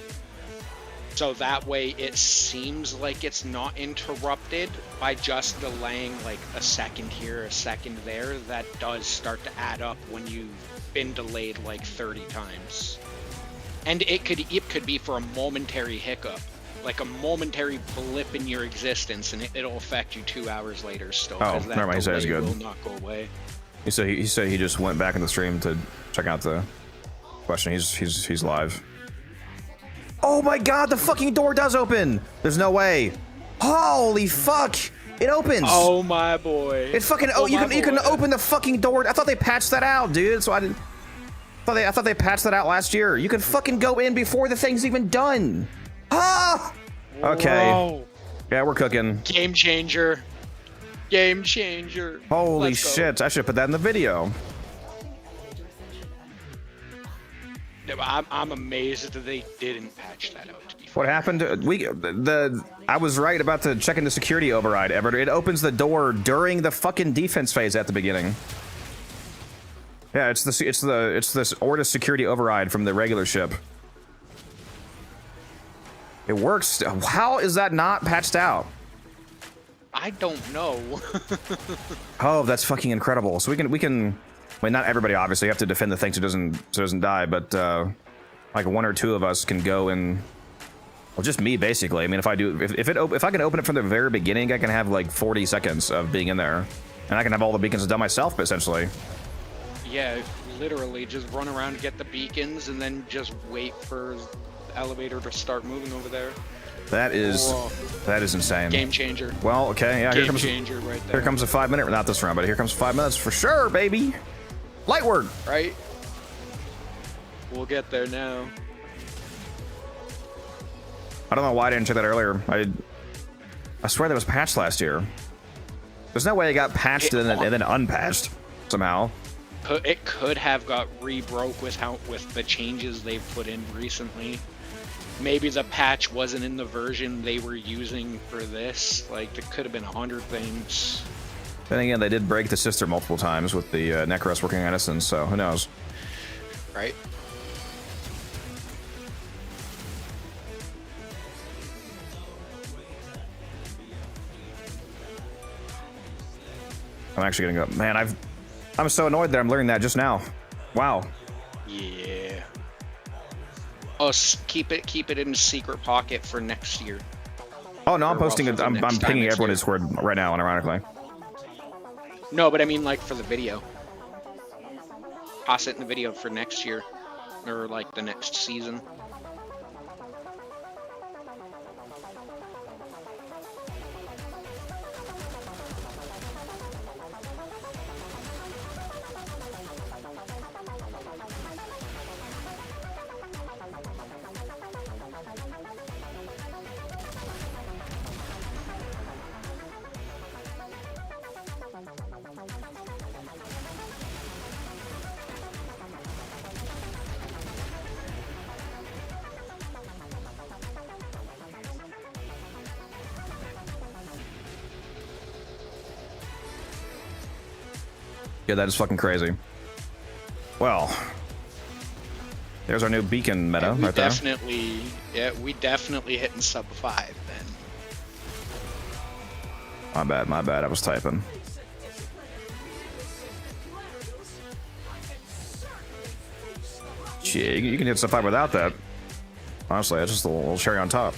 So that way it seems like it's not interrupted by just delaying like a second here, a second there. That does start to add up when you've been delayed like 30 times. And it could be for a momentary hiccup. Like a momentary blip in your existence, and it'll affect you 2 hours later still. Oh, 'Cause that never mind, he said it's delay good. will not go away. He said he just went back in the stream to check out the question. He's live. Oh my god, the fucking door does open! There's no way. Holy fuck! It opens! Oh my boy. It fucking you can open the fucking door. I thought they patched that out, dude. So I thought they patched that out last year. You can fucking go in before the thing's even done. Ah! Okay. Whoa. Yeah, we're cooking. Game changer. Game changer. Holy Let's go. shit! I should put that in the video. I'm amazed that they didn't patch that out. To be What fair. happened? I was right about the checking the security override, Everett. It opens the door during the fucking defense phase at the beginning. Yeah, it's this Ortis security override from the regular ship. It works. How is that not patched out? I don't know. Oh, that's fucking incredible. So we can. I mean, not everybody obviously have to defend the thing so it doesn't die, but like 1 or 2 of us can go and. Well, just me basically. I mean, if I can open it from the very beginning, I can have like 40 seconds of being in there, and I can have all the beacons done myself, essentially. Yeah, literally just run around, get the beacons, and then just wait for the elevator to start moving over there. That is Whoa. that is insane. Game changer. Well, okay, yeah, Game changer right there. here comes a 5 minute, not this round, but here comes 5 minutes for sure, baby. Light work. Right? We'll get there now. I don't know why I didn't check that earlier. I swear that was patched last year. There's no way it got patched and then unpatched somehow. It could have got rebroke with the changes they've put in recently. Maybe the patch wasn't in the version they were using for this. Like, there could have been 100 things. Then again, they did break the sister multiple times with the Necros working on Innocence, so who knows? Right? I'm actually gonna go. Man, I'm so annoyed that I'm learning that just now. Wow. Yeah. Oh, keep it in a secret pocket for next year. Oh no, I'm Or posting well, it. for the I'm next time pinging next everyone year. Discord right now, unironically. No, but I mean like for the video. Toss it in the video for next year. Or like the next season. Yeah, that is fucking crazy. Well, there's our new beacon meta We right there. we definitely hitting sub 5 then. My bad. I was typing. Shit, you can hit sub 5 without that. Honestly, that's just a little cherry on top.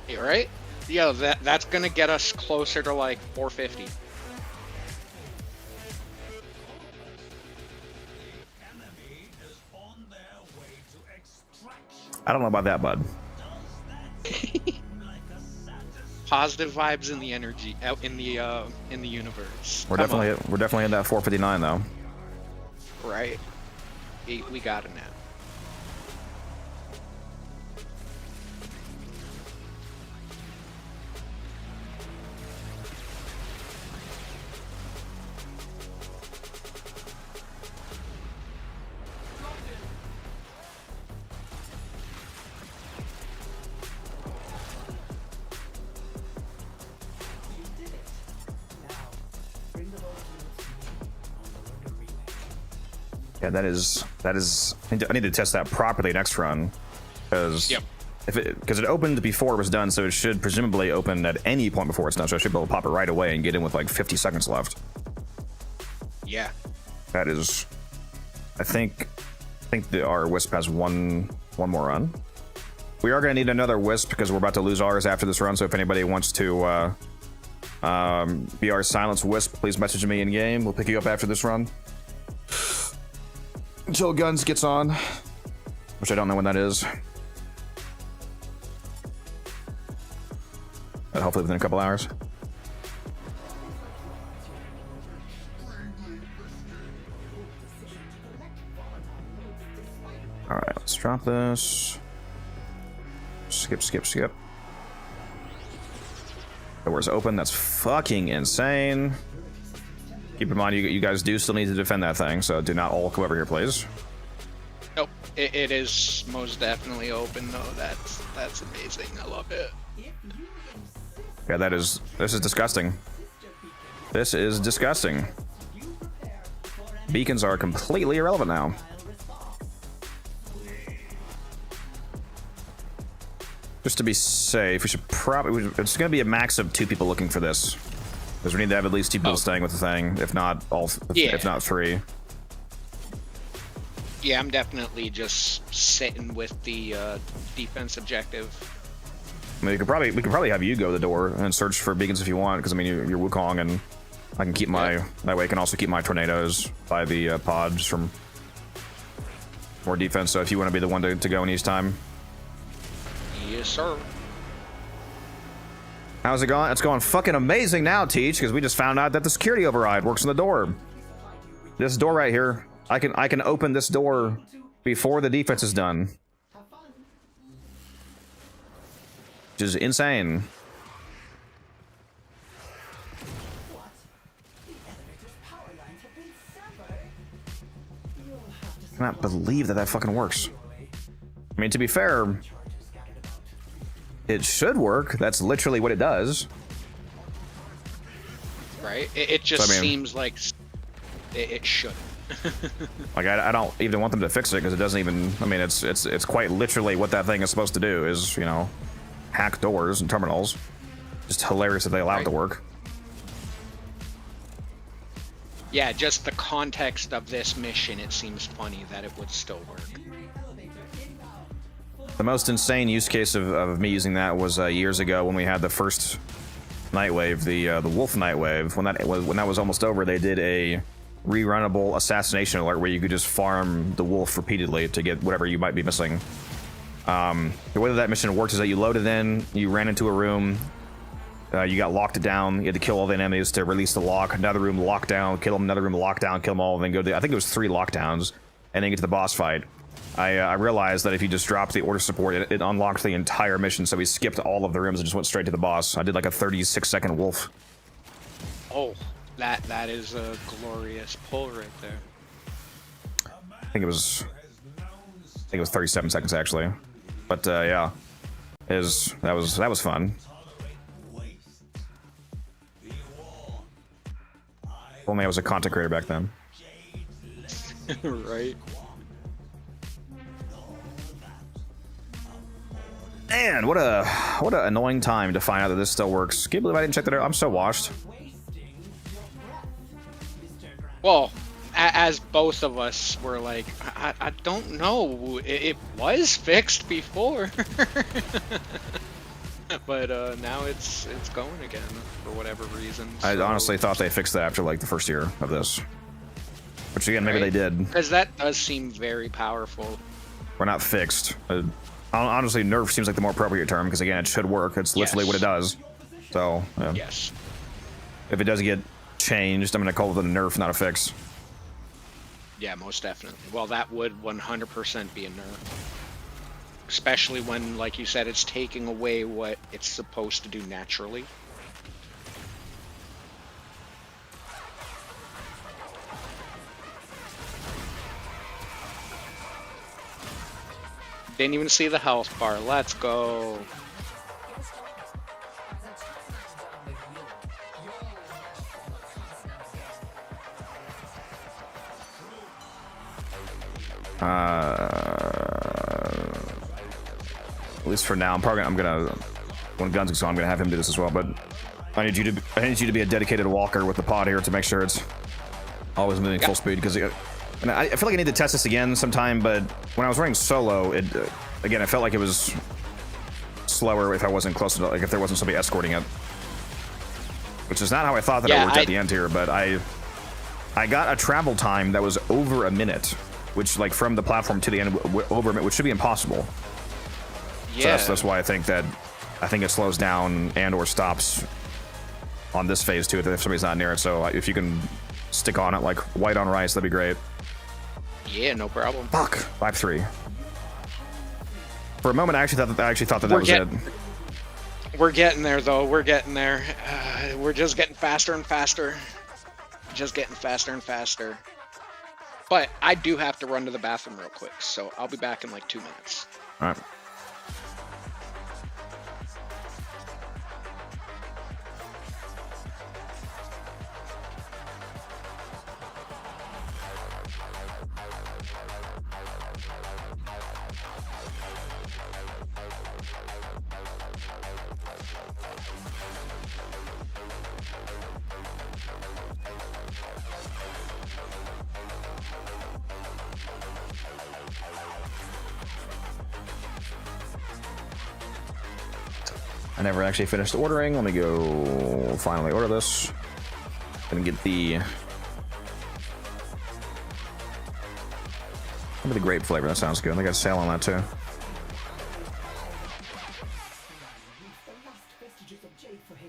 You right? Yeah, that's gonna get us closer to like 450. I don't know about that, bud. Positive vibes in the energy out in the universe. We're Come definitely in that 459 though. on, right. We got it now. Yeah, that is. I need to test that properly next run, because Yep. because it opened before it was done, so it should presumably open at any point before it's done. So I should be able to pop it right away and get in with like 50 seconds left. Yeah. That is. I think our Wisp has one more run. We are going to need another Wisp because we're about to lose ours after this run. So if anybody wants to be our Silence Wisp, please message me in game. We'll pick you up after this run. Until Guns gets on, which I don't know when that is. But hopefully within a couple hours. All right, let's drop this. Skip. Door's open. That's fucking insane. Keep in mind, you guys do still need to defend that thing, so do not all come over here, please. Nope. It is most definitely open though. That's amazing. I love it. Yeah, this is disgusting. This is disgusting. Beacons are completely irrelevant now. Just to be safe, we should probably. It's going to be a max of 2 people looking for this, because we need to have at least 2 people staying with the thing, if not all, if not 3. Yeah, I'm definitely just sitting with the defense objective. I mean, we could probably have you go to the door and search for beacons if you want, because I mean you're Wukong, and I can keep my that way. I can also keep my tornadoes by the pods from more defense. So if you want to be the one to go in each time. Yes, sir. How's it going? It's going fucking amazing now, Teach, because we just found out that the security override works on the door. This door right here, I can open this door before the defense is done. Which is insane. I cannot believe that that fucking works. I mean, to be fair, it should work. That's literally what it does. Right? It just So, I mean, seems like it should. Like I don't even want them to fix it because it doesn't even. I mean, it's quite literally what that thing is supposed to do. Is, you know, hack doors and terminals. Just hilarious that they allow it to work. Yeah, just the context of this mission, it seems funny that it would still work. The most insane use case of me using that was years ago when we had the first Nightwave, the Wolf Nightwave. When that was almost over, they did a rerunnable assassination alert where you could just farm the wolf repeatedly to get whatever you might be missing. The way that mission works is that you loaded in, you ran into a room, you got locked down, you had to kill all the enemies to release the lock, another room locked down, kill them, another room locked down, kill them all, and then go to, I think it was 3 lockdowns, and then get to the boss fight. I realized that if you just dropped the order support, it unlocked the entire mission, so we skipped all of the rooms and just went straight to the boss. I did like a 36-second wolf. Oh, that is a glorious pull right there. I think it was 37 seconds actually, but yeah, that was fun. If only I was a content creator back then. Right. Man, what a annoying time to find out that this still works. Can't believe I didn't check that out. I'm so washed. Well, as both of us were like, I don't know. It was fixed before. But now it's going again for whatever reason. I honestly thought they fixed that after like the first year of this. Which again, maybe they did. Because that does seem very powerful. We're not fixed. Honestly, nerf seems like the more appropriate term because again, it should work. It's literally what it does. So yes, if it does get changed, I'm gonna call it a nerf, not a fix. Yeah, most definitely. Well, that would 100% be a nerf. Especially when, like you said, it's taking away what it's supposed to do naturally. Didn't even see the health bar. Let's go. At least for now, I'm gonna when Guns is on, I'm gonna have him do this as well. But I need you to be a dedicated walker with the pod here to make sure it's always moving full speed because and I feel like I need to test this again sometime. But when I was running solo, it again I felt like it was slower if I wasn't close to like if there wasn't somebody escorting it, which is not how I thought that it worked at the end here. But I got a travel time that was over a minute, which like from the platform to the end over a minute, which should be impossible. Yeah. So that's why I think it slows down and or stops on this phase too if somebody's not near it. So if you can stick on it like white on rice, that'd be great. Yeah, no problem. Fuck. 5-3. For a moment, I actually thought that was it. We're getting there, though. We're getting there. We're just getting faster and faster. Just getting faster and faster. But I do have to run to the bathroom real quick, so I'll be back in like 2 minutes. All right. I never actually finished ordering. Let me go finally order this. Gonna get the grape flavor. That sounds good. They got a sale on that too. The last vestiges of Jade for his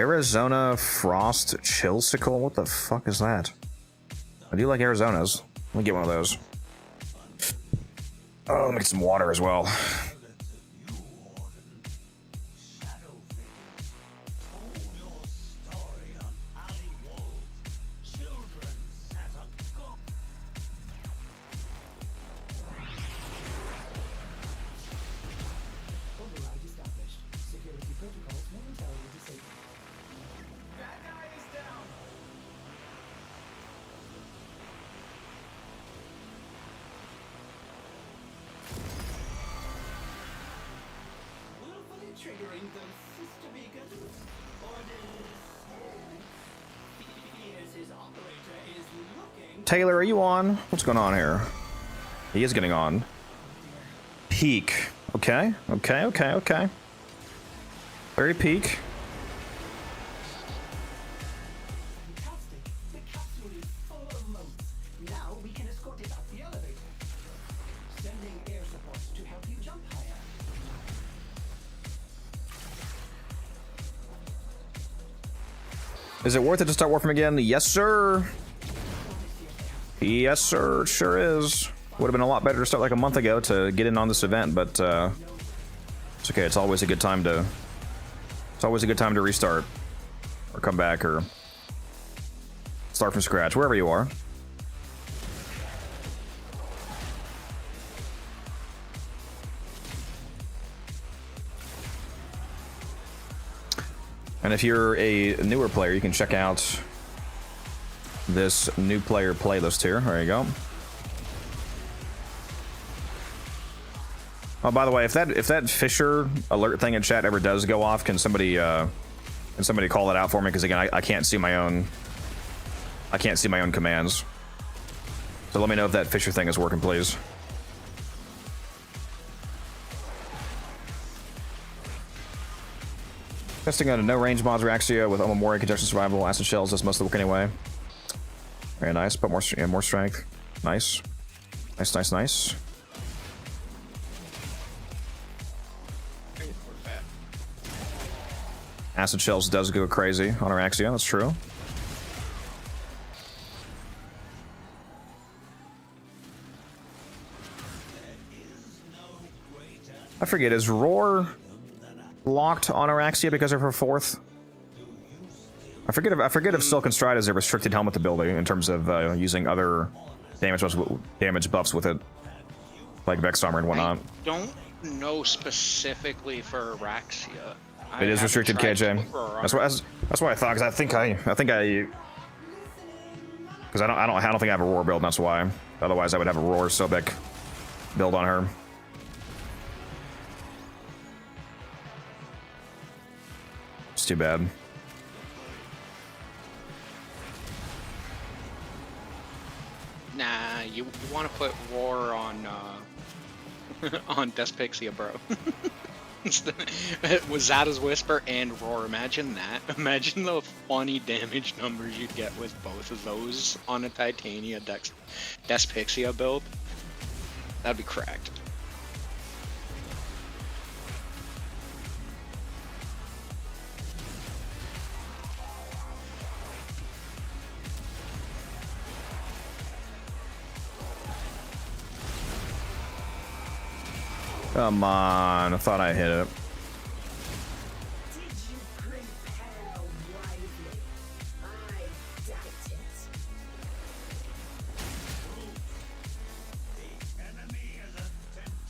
Arizona Frost Chillsicle? What the fuck is that? I do like Arizonas. Let me get one of those. Oh, let me get some water as well. Override established. Security protocols momentarily disabled. Willfully triggering those sister beacons. Orders. His operator is looking. Taylor, are you on? What's going on here? He is getting on. Peak. Okay, okay, okay, okay. Very peak. Fantastic. The capsule is full of motes. Now we can escort it up the elevator. Sending air support to help you jump higher. Is it worth it to start Warframe again? Yes, sir. Yes, sir. It sure is. Would have been a lot better to start like a month ago to get in on this event, but it's okay. It's always a good time to. It's always a good time to restart, or come back, or start from scratch, wherever you are. And if you're a newer player, you can check out this new player playlist here. There you go. Oh, by the way, if that Fisher alert thing in chat ever does go off, can somebody call that out for me? Because again, I can't see my own. I can't see my own commands. So let me know if that Fisher thing is working, please. Testing on a no range mods Raxia with Omamori, conjunction survival, acid shells. That's mostly work anyway. Very nice. Put more strength. Nice. Nice, nice, nice. Acid shells does go crazy on Araxia, that's true. I forget, is Roar locked on Araxia because of her fourth? I forget if Silken Stride is a restricted helmet ability in terms of using other damage buffs with it, like Vex Armor and whatnot. I don't know specifically for Araxia. It is restricted, KJ. That's what I thought. Because I think I don't think I have a Roar build. And that's why. Otherwise, I would have a Roar Sobek build on her. It's too bad. Nah, you want to put Roar on on Despixia, bro. Was Zada's Whisper and Roar? Imagine that. Imagine the funny damage numbers you'd get with both of those on a Titania Despixia build. That'd be cracked. Come on, I thought I hit it. Did you prepare wisely? I doubt it.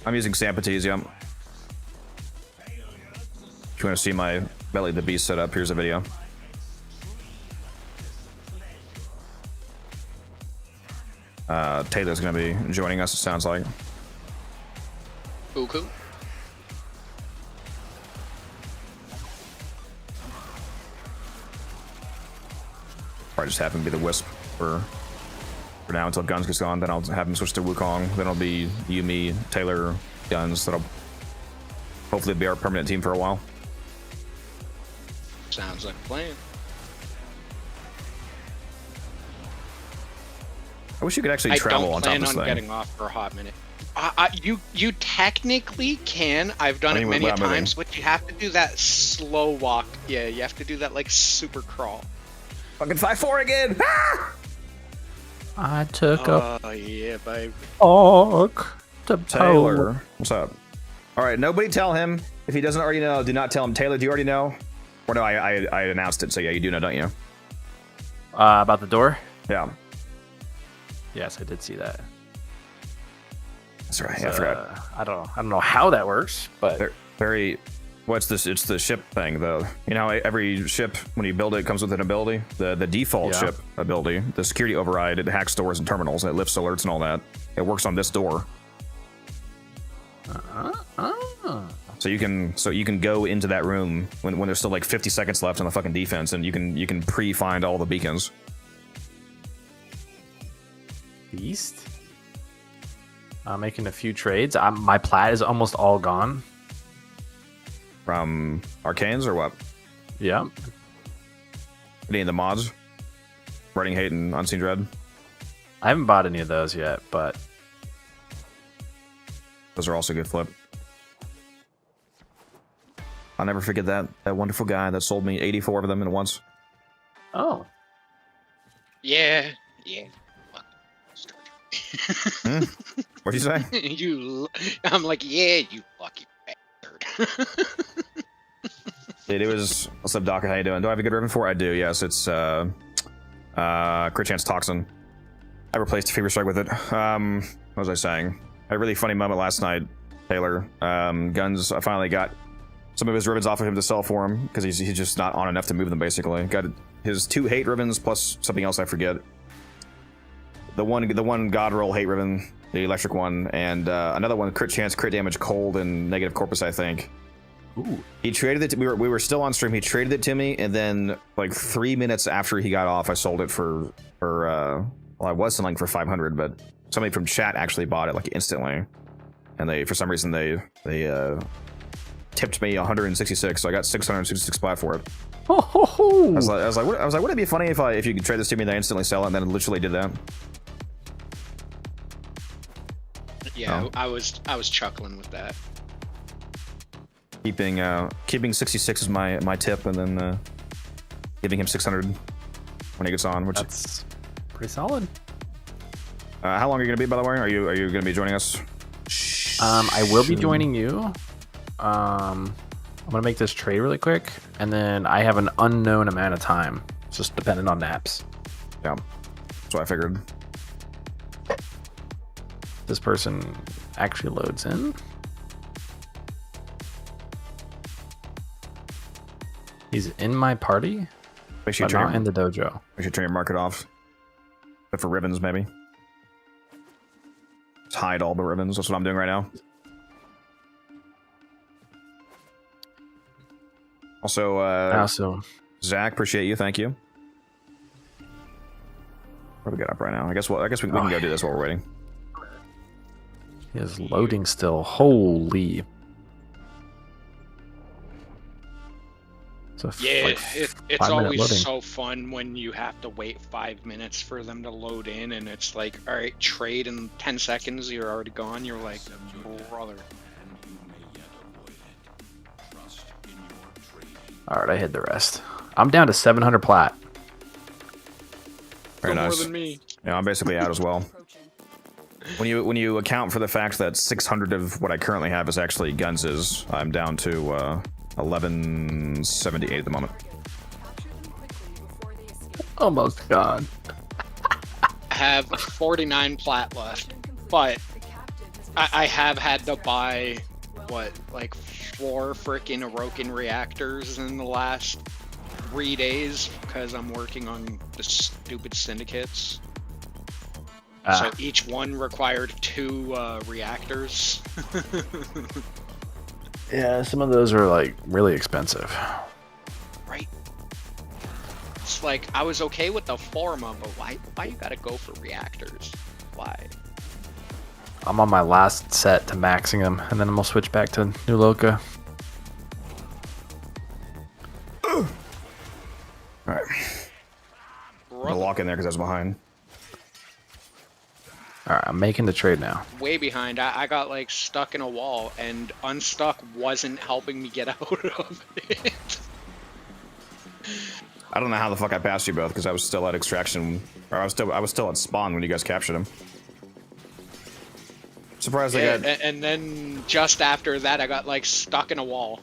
I'm using Sampatesium. If you want to see my Belly the Beast setup, here's a video. Taylor's gonna be joining us, it sounds like. Uku. Probably just have him be the Wisp for now until Guns gets gone. Then I'll have him switch to Wukong. Then it'll be Yumi, Taylor, Guns. That'll hopefully be our permanent team for a while. Sounds like a plan. I wish you could actually travel I on don't top of plan this on thing. getting off for a hot minute. You technically can. I've done it many without moving. times, but you have to do that slow walk. Yeah, you have to do that like super crawl. Fucking 5-4 again. Ah! I took a Oh yeah, baby. walk to Taylor, what's up? All right, nobody tell him if he doesn't already know. Do not tell him. Taylor, do you already know? Or no, I announced it, so yeah, you do know, don't you? About the door. Yeah, Yes, I did see that. that's right. Yeah, I forgot. I don't know how that works, but Very. What's this? It's the ship thing, though. You know, every ship when you build it comes with an ability. The default Yeah. ship ability, the security override, it hacks doors and terminals, and it lifts alerts and all that. It works on this door. So you can go into that room when there's still like 50 seconds left on the fucking defense, and you can pre-find all the beacons. beast. I'm making a few trades. My plat is almost all gone. From Arcanes or what? Yeah. Any of the mods? Writing Hate and Unseen Dread? I haven't bought any of those yet, but Those are also good flip. I'll never forget that wonderful guy that sold me 84 of them at once. oh, Yeah. What'd you say? I'm like, yeah, you lucky bastard. Dude, it was. What's up, Doc? How you doing? Do I have a good ribbon for it? I do. Yes, it's crit chance toxin. I replaced Fever Strike with it. What was I saying? I had a really funny moment last night, Taylor. Guns. I finally got some of his ribbons off of him to sell for him because he's just not on enough to move them. Basically, got his 2 hate ribbons plus something else I forget. The one God Roll hate ribbon, the electric one, and another one crit chance, crit damage, cold, and negative corpus. I think. ooh, He traded it to, we were still on stream. He traded it to me, and then like 3 minutes after he got off, I sold it for well, I was selling for 500, but somebody from chat actually bought it like instantly, and they for some reason they tipped me 166, so I got 666 plat for it. ho, ho, ho. I was like, wouldn't it be funny if you could trade this to me and I instantly sell it, and then I literally did that. Yeah, Oh. I was chuckling with that. Keeping 66 is my tip, and then giving him 600 when he gets on. Which That's pretty solid. how long are you gonna be, by the way? Are you gonna be joining us? I will be joining you. I'm gonna make this trade really quick, and then I have an unknown amount of time. It's just dependent on naps. Yeah, that's what I figured. This person actually loads in. He's in my party, Make sure you but turn not in the dojo. your market off. But for ribbons, maybe. Just hide all the ribbons. That's what I'm doing right now. Also, Also, Zach, appreciate you. Thank you. What do we got up right now? I guess we can go do this while we're waiting. he is loading still. Holy. Yeah, Like it's 5-minute always loading. so fun when you have to wait 5 minutes for them to load in, and it's like, all right, trade in 10 seconds, you're already gone. You're like, brother. And you may yet avoid it. Trust in your trading. All right, I hid the rest. I'm down to 700 plat. Very More nice. than me. Yeah, I'm basically out as well. Approaching. When you account for the fact that 600 of what I currently have is actually Guns', I'm down to 1178 at the moment. Capture them quickly before they escape. Almost gone. I have 49 plat left, but The captive has been I have had to buy, like 4 freaking Orokin reactors in the last 3 days because I'm working on the stupid syndicates. So each one required 2 reactors. Yeah, some of those are like really expensive. Right. It's like, I was okay with the Forma, but why you gotta go for reactors? Why? I'm on my last set to maxing them, and then I'm gonna switch back to New Loca. All right, I'm gonna lock in there because I was behind. All right, I'm making the trade now. Way behind. I got like stuck in a wall, and unstuck wasn't helping me get out of it. I don't know how the fuck I passed you both because I was still at extraction, or I was still at spawn when you guys captured him. Surprised I got. And then just after that, I got like stuck in a wall.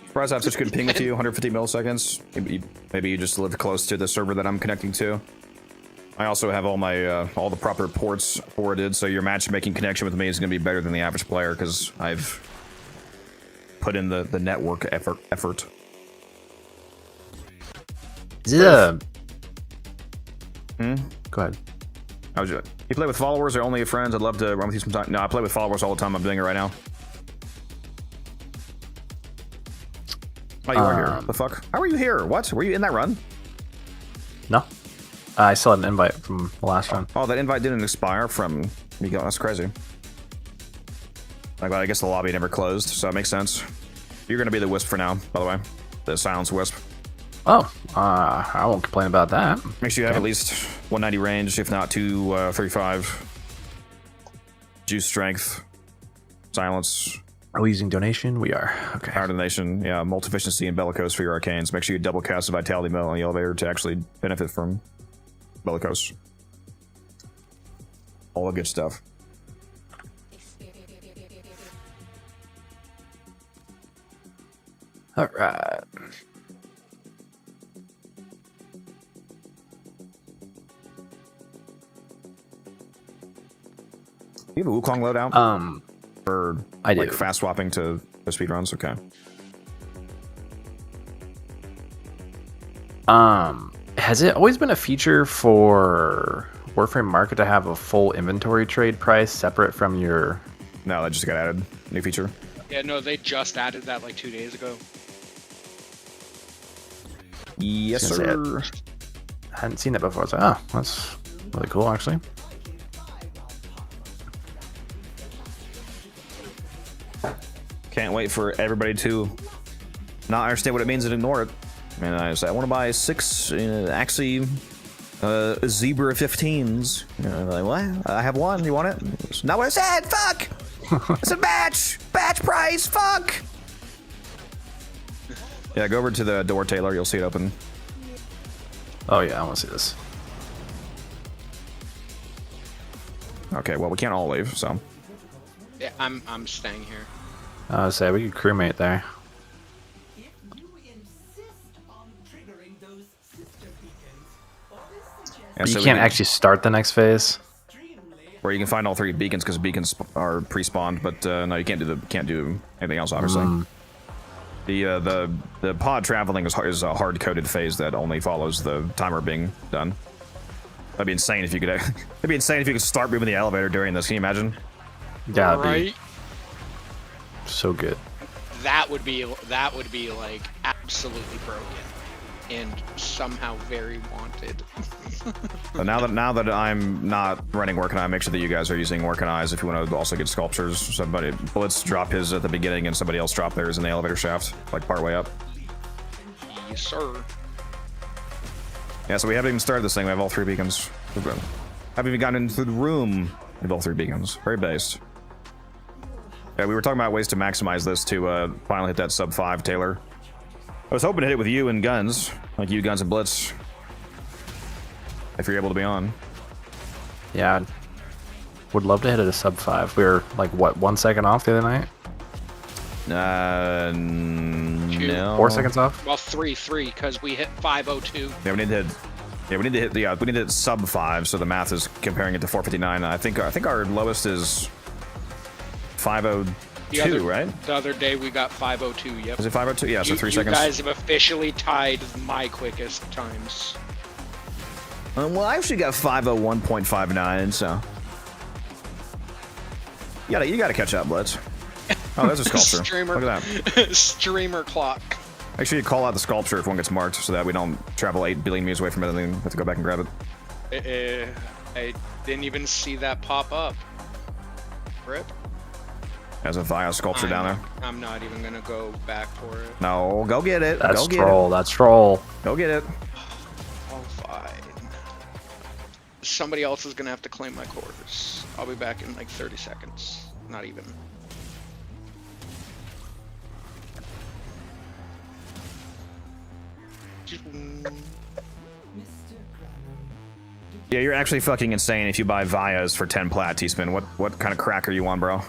Surprised I have such good ping with you, 150 milliseconds. Maybe you just live close to the server that I'm connecting to. I also have all my all the proper ports forwarded, so your matchmaking connection with me is going to be better than the average player because I've put in the network effort. Yeah. Hmm? Go ahead. You play with followers or only your friends? I'd love to run with you sometime. No, I play with followers all the time. I'm doing it right now. Oh, you are here. The fuck? How are you here? What? Were you in that run? No. I still had an invite from the last run. Oh, that invite didn't expire from Miguel. That's crazy. Like, I guess the lobby never closed, so it makes sense. You're gonna be the wisp for now, by the way. The silence wisp. Oh, I won't complain about that. Make sure you have at least 190 range, if not 235. Juice strength. Silence. Are we using donation? We are. Okay. Power donation. Yeah, multi-efficiency and bellicose for your arcanes. Make sure you double cast the vitality mill on the elevator to actually benefit from bellicose. All the good stuff. All right. You have a Wukong loadout? Or I like do. fast swapping to the speedruns? Okay. Has it always been a feature for Warframe Market to have a full inventory trade price separate from your... No, that just got added. New feature. Yeah, no, they just added that like 2 days ago. Yes, I was gonna sir. I hadn't seen that before. I was like, oh, that's really cool, actually. Can't wait for everybody to not understand what it means and ignore it. And I say, I want to buy 6, actually, Zebra 15s. Like, what? I have one. You want it? It's not what I said. Fuck! It's a batch! Batch price! Fuck! Yeah, go over to the door, Taylor. You'll see it open. Oh, yeah, I want to see this. Okay, well, we can't all leave, so. Yeah, I'm staying here. I was say we could crewmate there. If you insist on triggering those sister beacons, always suggest Yeah, You so we can't can- actually start the next phase. extremely Where you can find all 3 beacons because beacons are pre-spawned, but no, you can't do anything else. Obviously, the pod traveling is a hard-coded phase that only follows the timer being done. That'd be insane if you could. It'd be insane if you could start moving the elevator during this. Can you imagine? Yeah, that'd Right? be so good. That would be like absolutely broken, and somehow very wanted. But now that I'm not running Work and I, make sure that you guys are using Work and Eyes if you want to also get sculptures. Somebody Blitz drop his at the beginning, and somebody else drop theirs in the elevator shaft, like part way up. Yes, sir. Yeah, so we haven't even started this thing. We have all 3 beacons. Haven't even gotten into the room. We have all 3 beacons. Very based. Yeah, we were talking about ways to maximize this to finally hit that sub 5, Taylor. I was hoping to hit it with you and guns, like you, guns, and Blitz. If you're able to be on. Yeah, would love to hit it a sub 5. We were like, what, 1 second off the other night? No. 4 seconds off? Well, three, because we hit 502. Yeah, we need to hit. Yeah, we need to hit. Yeah, we need to hit sub 5. So the math is comparing it to 459. I think our lowest is 502, right? The other day we got 502. Yep. Is it 502? Yeah, so 3 You seconds. guys have officially tied my quickest times. Well, I actually got 501.59, so you gotta catch up, Blitz. Oh, there's a sculpture. Streamer. Look at that. Streamer clock. Make sure you call out the sculpture if one gets marked, so that we don't travel 8 billion meters away from it and then have to go back and grab it. I didn't even see that pop up. Rip. There's a Via sculpture down there. I'm not even gonna go back for it. No, go get it. That's Go get troll. That's troll. it. Go get it. Oh, fine. Somebody else is gonna have to claim my quarters. I'll be back in like 30 seconds. Not even. Yeah, you're actually fucking insane if you buy Vias for 10 plat, T-Spin. What kind of crack are you on, bro?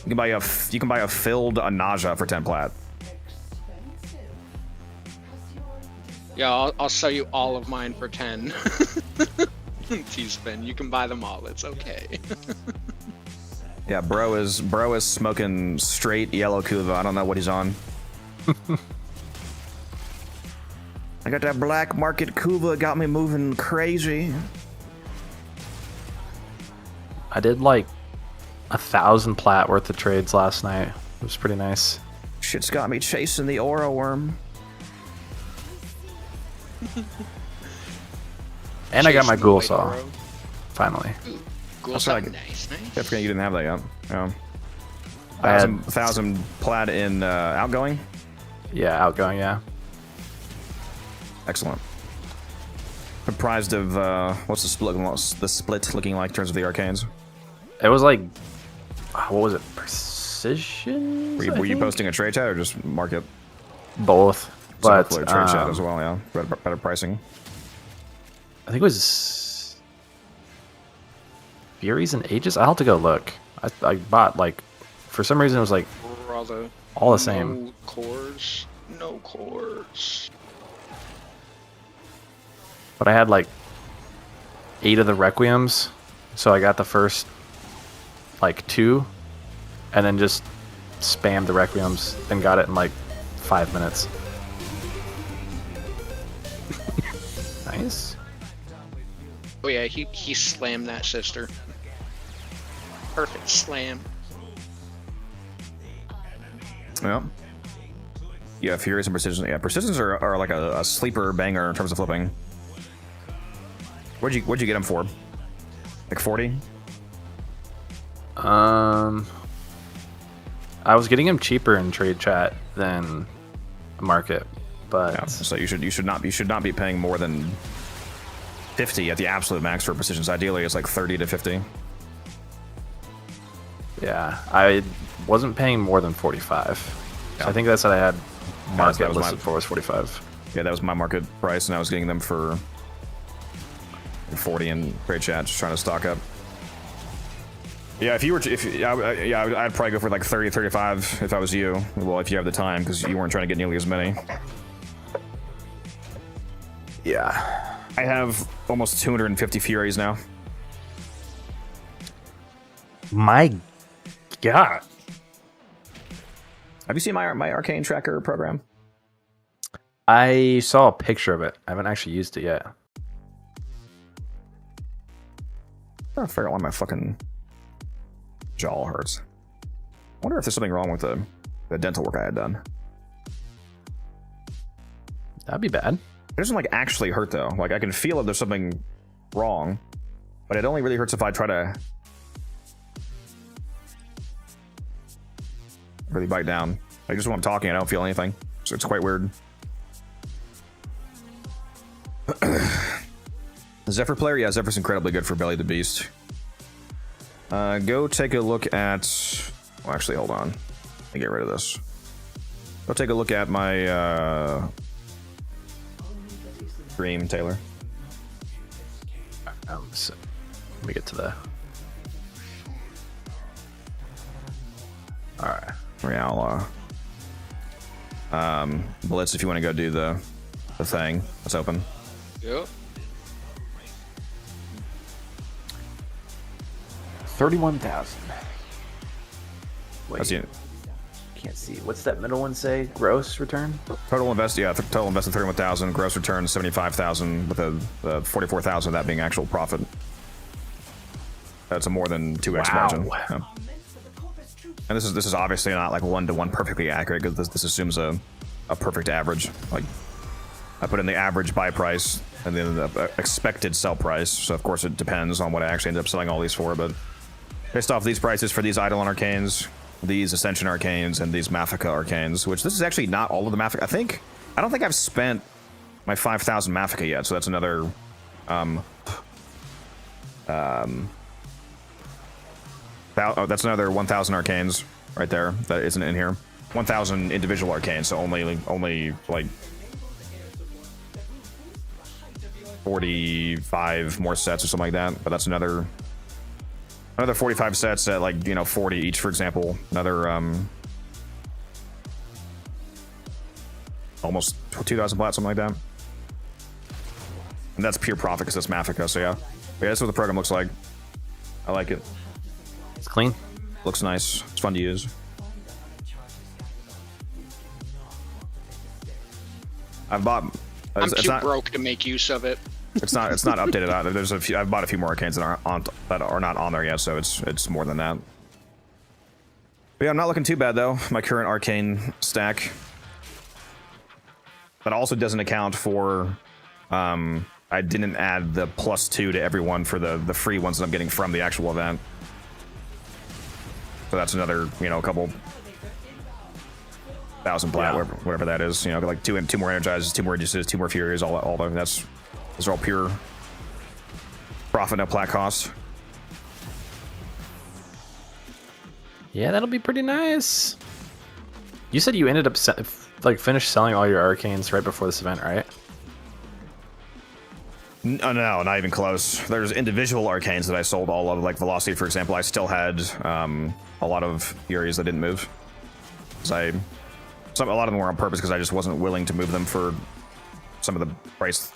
You can buy a filled Anaja for 10 plat. Yeah, I'll sell you all of mine for 10. T-Spin, you can buy them all. It's okay. Yeah, bro is smoking straight yellow Kuva. I don't know what he's on. I got that black market Kuva, got me moving crazy. I did like 1,000 plat worth of trades last night. It was pretty nice. Shit's got me chasing the aura worm. And I got my Chasing the ghoul white saw. arrow. Finally. Ghoul That's saw, right. nice. I forget you didn't have that yet. Yeah. I had 1,000 plat in outgoing. Yeah, outgoing, yeah. Excellent. Comprised of what's the split looking like in terms of the arcanes? It was like, what was it? Precision? Were you posting a trade chat or just market? Both. But Trade chat as well, yeah. Better pricing. I think it was Furies and Aegis. I'll have to go look. I bought like, for some reason it was like Brother. all the same. No cores. No cores. But I had like 8 of the Requiems, so I got the first like 2, and then just spammed the Requiems and got it in like 5 minutes. Nice. Oh yeah, he slammed that sister. Perfect slam. Yeah. Yeah, Furies and Precisions. Yeah, Precisions are like a sleeper banger in terms of flipping. What'd you get them for? Like 40? I was getting him cheaper in trade chat than market, but Yeah. So you should not be paying more than 50 at the absolute max for Precisions. Ideally, it's like 30 to 50. yeah, I wasn't paying more than 45. So I think that's what I had market that was listed for was 45. Yeah, that was my market price, and I was getting them for 40 in trade chat, just trying to stock up. Yeah, I'd probably go for like 30, 35 if I was you. Well, if you have the time, because you weren't trying to get nearly as many. Yeah. I have almost 250 Furies now. My God. Have you seen my arcane tracker program? I saw a picture of it. I haven't actually used it yet. I'm trying to figure out why my fucking jaw hurts. I wonder if there's something wrong with the dental work I had done. That'd be bad. It doesn't like actually hurt though. Like I can feel if there's something wrong, but it only really hurts if I try to really bite down. Like just when I'm talking, I don't feel anything. So it's quite weird. Zephyr player? Yeah, Zephyr's incredibly good for Belly the Beast. Go take a look at... Well, actually, hold on. Let me get rid of this. Go take a look at my stream, Taylor. So let me get to the... Alright. Yeah, I'll, Blitz, if you want to go do the thing. It's open. Yep. 31,000. Wait, That's the can't see. What's that middle one say? Gross return? total invest. Yeah, total investment 31,000. Gross return 75,000, with the 44,000 of that being actual profit. That's a more than 2x margin. Yeah. And this is obviously not like 1-to-1 perfectly accurate, because this assumes a perfect average. Like I put in the average buy price and then the expected sell price. So of course it depends on what I actually end up selling all these for, but based off these prices for these Eidolon Arcanes, these Ascension Arcanes, and these Mafica Arcanes, which this is actually not all of the Mafica. I don't think I've spent my 5,000 Mafica yet, so that's another Oh, that's another 1,000 arcanes right there. That isn't in here. 1,000 individual arcanes, so only like 45 more sets or something like that. But that's another 45 sets at like 40 each, for example. Another almost 2,000 plat, something like that. And that's pure profit because that's Mafika. So yeah, that's what the program looks like. I like it. It's clean. Looks nice. It's fun to use. I've bought. I'm too broke to make use of it. It's not updated either. There's a few. I've bought a few more arcanes that are not on there yet, so it's more than that. But yeah, I'm not looking too bad though. My current arcane stack. That also doesn't account for. I didn't add the +2 to everyone for the free ones that I'm getting from the actual event. So that's another, a couple thousand plat, whatever that is. Like two more energizes, 2 more reduces, 2 more furies, all the those are all pure profit, no plat cost. Yeah, that'll be pretty nice. You said you ended up finished selling all your arcanes right before this event, right? No, not even close. There's individual arcanes that I sold all of, like Velocity, for example. I still had a lot of Furies that didn't move. A lot of them were on purpose because I just wasn't willing to move them for some of the price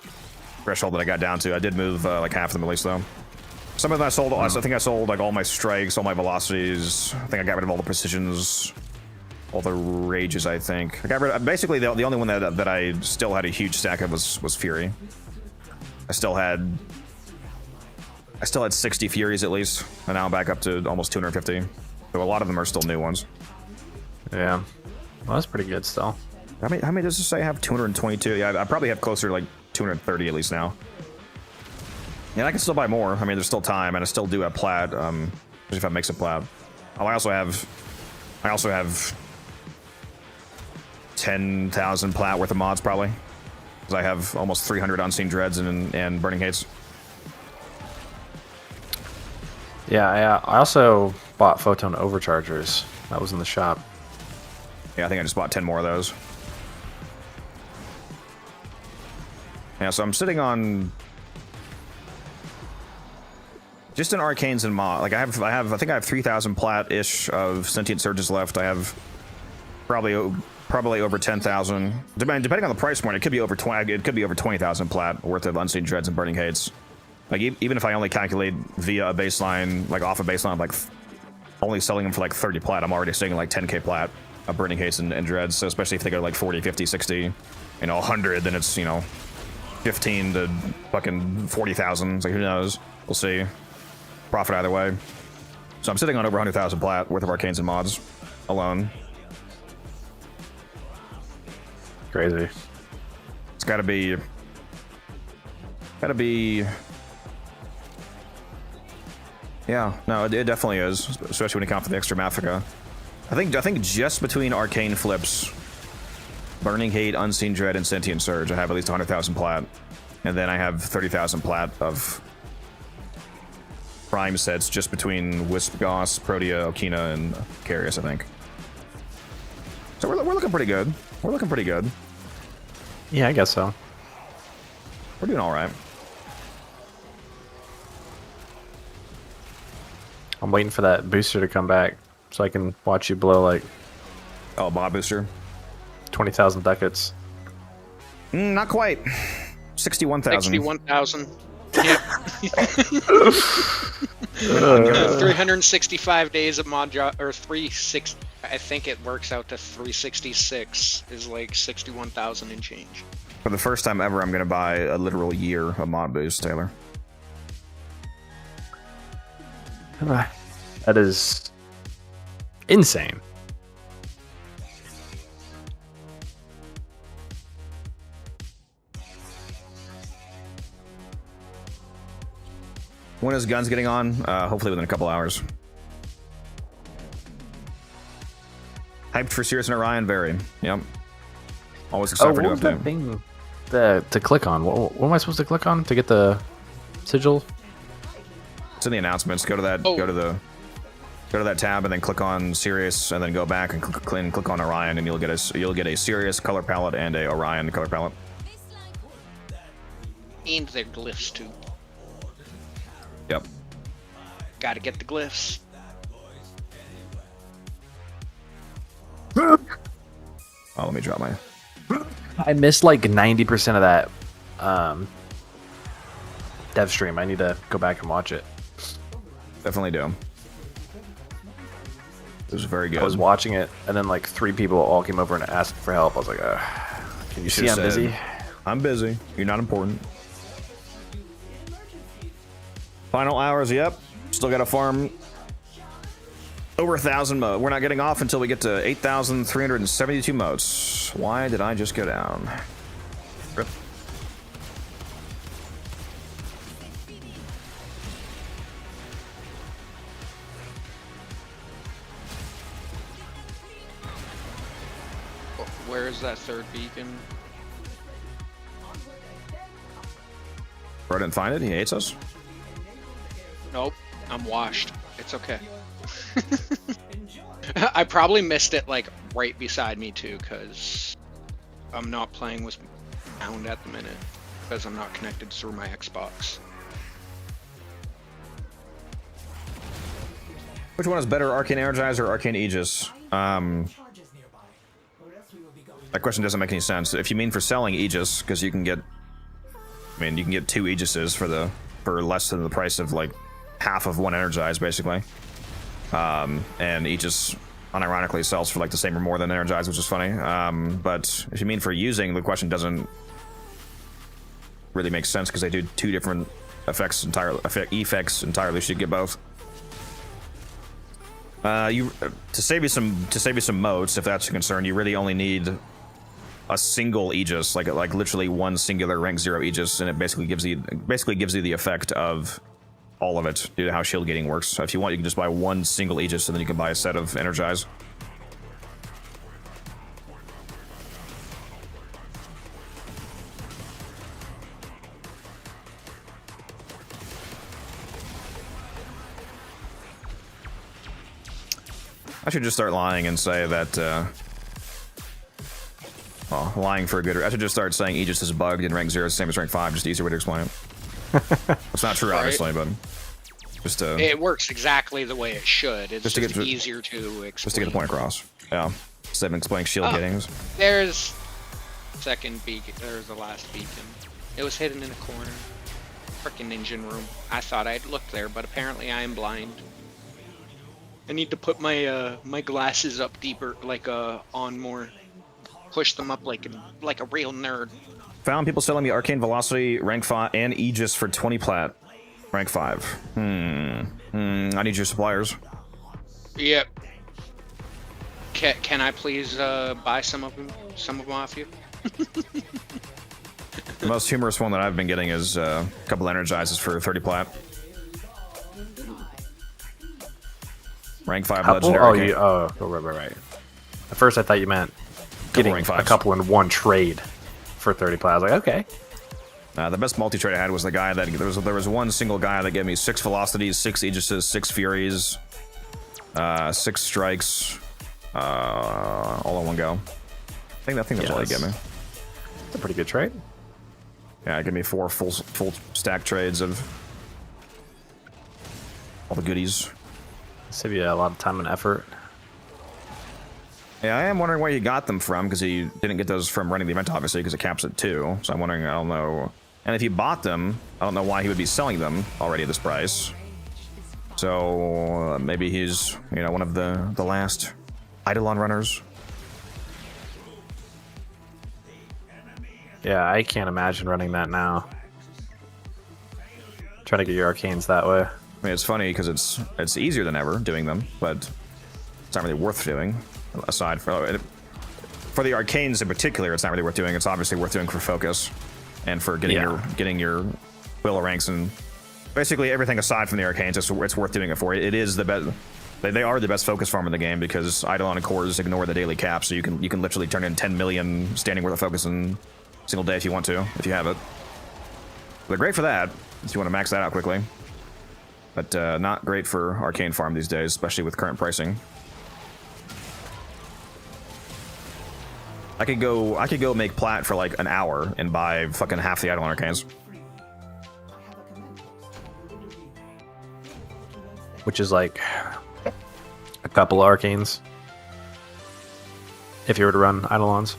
threshold that I got down to. I did move like half of them at least, though. Some of them I sold. I think I sold like all my strikes, all my velocities. I think I got rid of all the precisions, all the rages. I think I got rid of, basically the only one that I still had a huge stack of was Fury. I still had 60 Furies at least, and now I'm back up to almost 250. So a lot of them are still new ones. Yeah, well, that's pretty good still. How many does this say I have? 222. Yeah, I probably have closer to like 230 at least now. And I can still buy more. I mean, there's still time, and I still do have plat. Especially if I make some plat. Oh, I also have 10,000 plat worth of mods probably. I have almost 300 unseen dreads and burning hates. Yeah, I also bought photon overchargers. That was in the shop. Yeah, I think I just bought 10 more of those. Yeah, so I'm sitting on just in arcanes and mod. Like I think I have 3,000 plat ish of sentient surges left. I have probably over 10,000. Depending on the price point, it could be over 20. It could be over 20,000 plat worth of unseen dreads and burning hates. Like even if I only calculate via a baseline, like off a baseline, like only selling them for like 30 plat, I'm already seeing like 10k plat of burning hates and dreads. So especially if they go like 40, 50, 60, 100, then it's 15 to fucking 40,000. It's like who knows? We'll see. Profit either way. So I'm sitting on over 100,000 plat worth of arcanes and mods alone. Crazy. It's gotta be. Yeah, no, it definitely is, especially when you count for the extra Mafika. I think just between arcane flips, burning hate, unseen dread, and sentient surge, I have at least 100,000 plat, and then I have 30,000 plat of prime sets just between Wisp, Goss, Protea, Okina, and Carius, I think. So we're looking pretty good. We're looking pretty good. Yeah, I guess so. We're doing all right. I'm waiting for that booster to come back so I can watch you blow like Oh, Bob booster. 20,000 ducats. Not quite. 61,000. 61,000. Yep. 365 days of mod drop, or 360. I think it works out to 366 is like 61,000 and change. For the first time ever, I'm gonna buy a literal year of mod boost, Taylor. That is insane. When is Guns getting on? Hopefully within a couple hours. Hyped for Sirius and Orion? Very. Yep. Always excited for new what was that update. thing to click on? What am I supposed to click on to get the sigil? It's in the announcements. Go to that. Oh. Go to that tab and then click on Sirius and then go back and click on Orion and you'll get a Sirius color palette and a Orion color palette. And their glyphs too. Yep. Gotta get the glyphs. Oh, let me drop my. I missed like 90% of that dev stream. I need to go back and watch it. Definitely do. It was very good. I was watching it, and then like 3 people all came over and asked for help. I was like, can you see I'm busy? I'm busy. You're not important. Final hours, yep. Still got to farm over 1,000 modes. We're not getting off until we get to 8,372 modes. Why did I just go down? Rip. Where is that third beacon? Bro didn't find it. He hates us. Nope, I'm washed. It's okay. I probably missed it like right beside me too, because I'm not playing with sound at the minute because I'm not connected through my Xbox. Which one is better, Arcane Energizer or Arcane Aegis? That question doesn't make any sense. If you mean for selling Aegis, because you can get, I mean, you can get 2 Aegises for less than the price of like half of one Energize, basically. And Aegis unironically sells for like the same or more than Energize, which is funny. But if you mean for using, the question doesn't really make sense because they do 2 different effects entirely. So you get both. To save you some modes, if that's a concern, you really only need a single Aegis, like literally one singular rank 0 Aegis, and it basically gives you the effect of all of it due to how shield gating works. So if you want, you can just buy one single Aegis, and then you can buy a set of Energize. I should just start lying and say that, well, lying for a good... I should just start saying Aegis is bugged in rank 0 is the same as rank 5, just an easier way to explain it. It's not true, Right. obviously, but just It works exactly the way it should. It's Just just, to get- easier to explain. just to get the point across. Yeah. Instead of explaining shield Oh. gatings. There's second beacon. There's the last beacon. It was hidden in a corner. Frickin' engine room. I thought I'd looked there, but apparently I am blind. I need to put my my glasses up deeper, like on more. Push them up like a real nerd. Found people selling me Arcane Velocity, rank 5, and Aegis for 20 plat. Rank 5. I need your suppliers. Yep. Can I please buy some of them off you? The most humorous one that I've been getting is a couple Energizes for 30 plat. Rank 5 Couple? legendary. Right. At first, I thought you meant getting rank a 5s. couple in one trade for 30 plat. I was like, okay. The best multi-trade I had was the guy that there was one single guy that gave me 6 Velocities, 6 Aegises, 6 Furies, 6 Strikes, all in one go. I think that's all he gave me. That's a pretty good trade. Yeah, give me 4 full stack trades of all the goodies. Save you a lot of time and effort. Yeah, I am wondering where he got them from, because he didn't get those from running the event, obviously, because it caps at 2. So I'm wondering, I don't know. And if he bought them, I don't know why he would be selling them already at this price. So maybe he's, one of the last Eidolon runners. Yeah, I can't imagine running that now. Trying to get your arcanes that way. I mean, it's funny because it's easier than ever doing them, but it's not really worth doing. Aside for the arcanes in particular, it's not really worth doing. It's obviously worth doing for focus and for getting your willow ranks and basically everything aside from the arcanes. It's worth doing it for. It is the best. They are the best focus farm in the game because Eidolon and cores ignore the daily cap, so you can literally turn in 10 million standing worth of focus in a single day if you want to, if you have it. They're great for that if you want to max that out quickly. but not great for arcane farm these days, especially with current pricing. I could go make plat for like an hour and buy fucking half the Eidolon arcanes. Which is like a couple arcanes if you were to run Eidolons.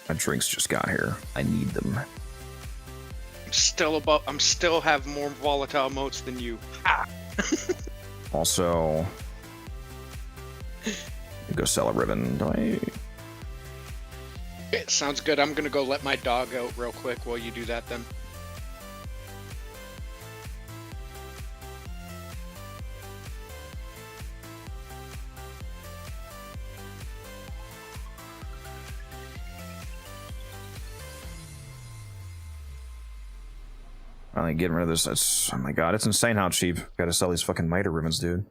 My drinks just got here. I need them. I'm still have more volatile motes than you. Also, go sell a ribbon. Do I? Okay, sounds good. I'm gonna go let my dog out real quick while you do that then. Finally getting rid of this. That's, oh my god, it's insane how cheap. Gotta sell these fucking miter ribbons, dude.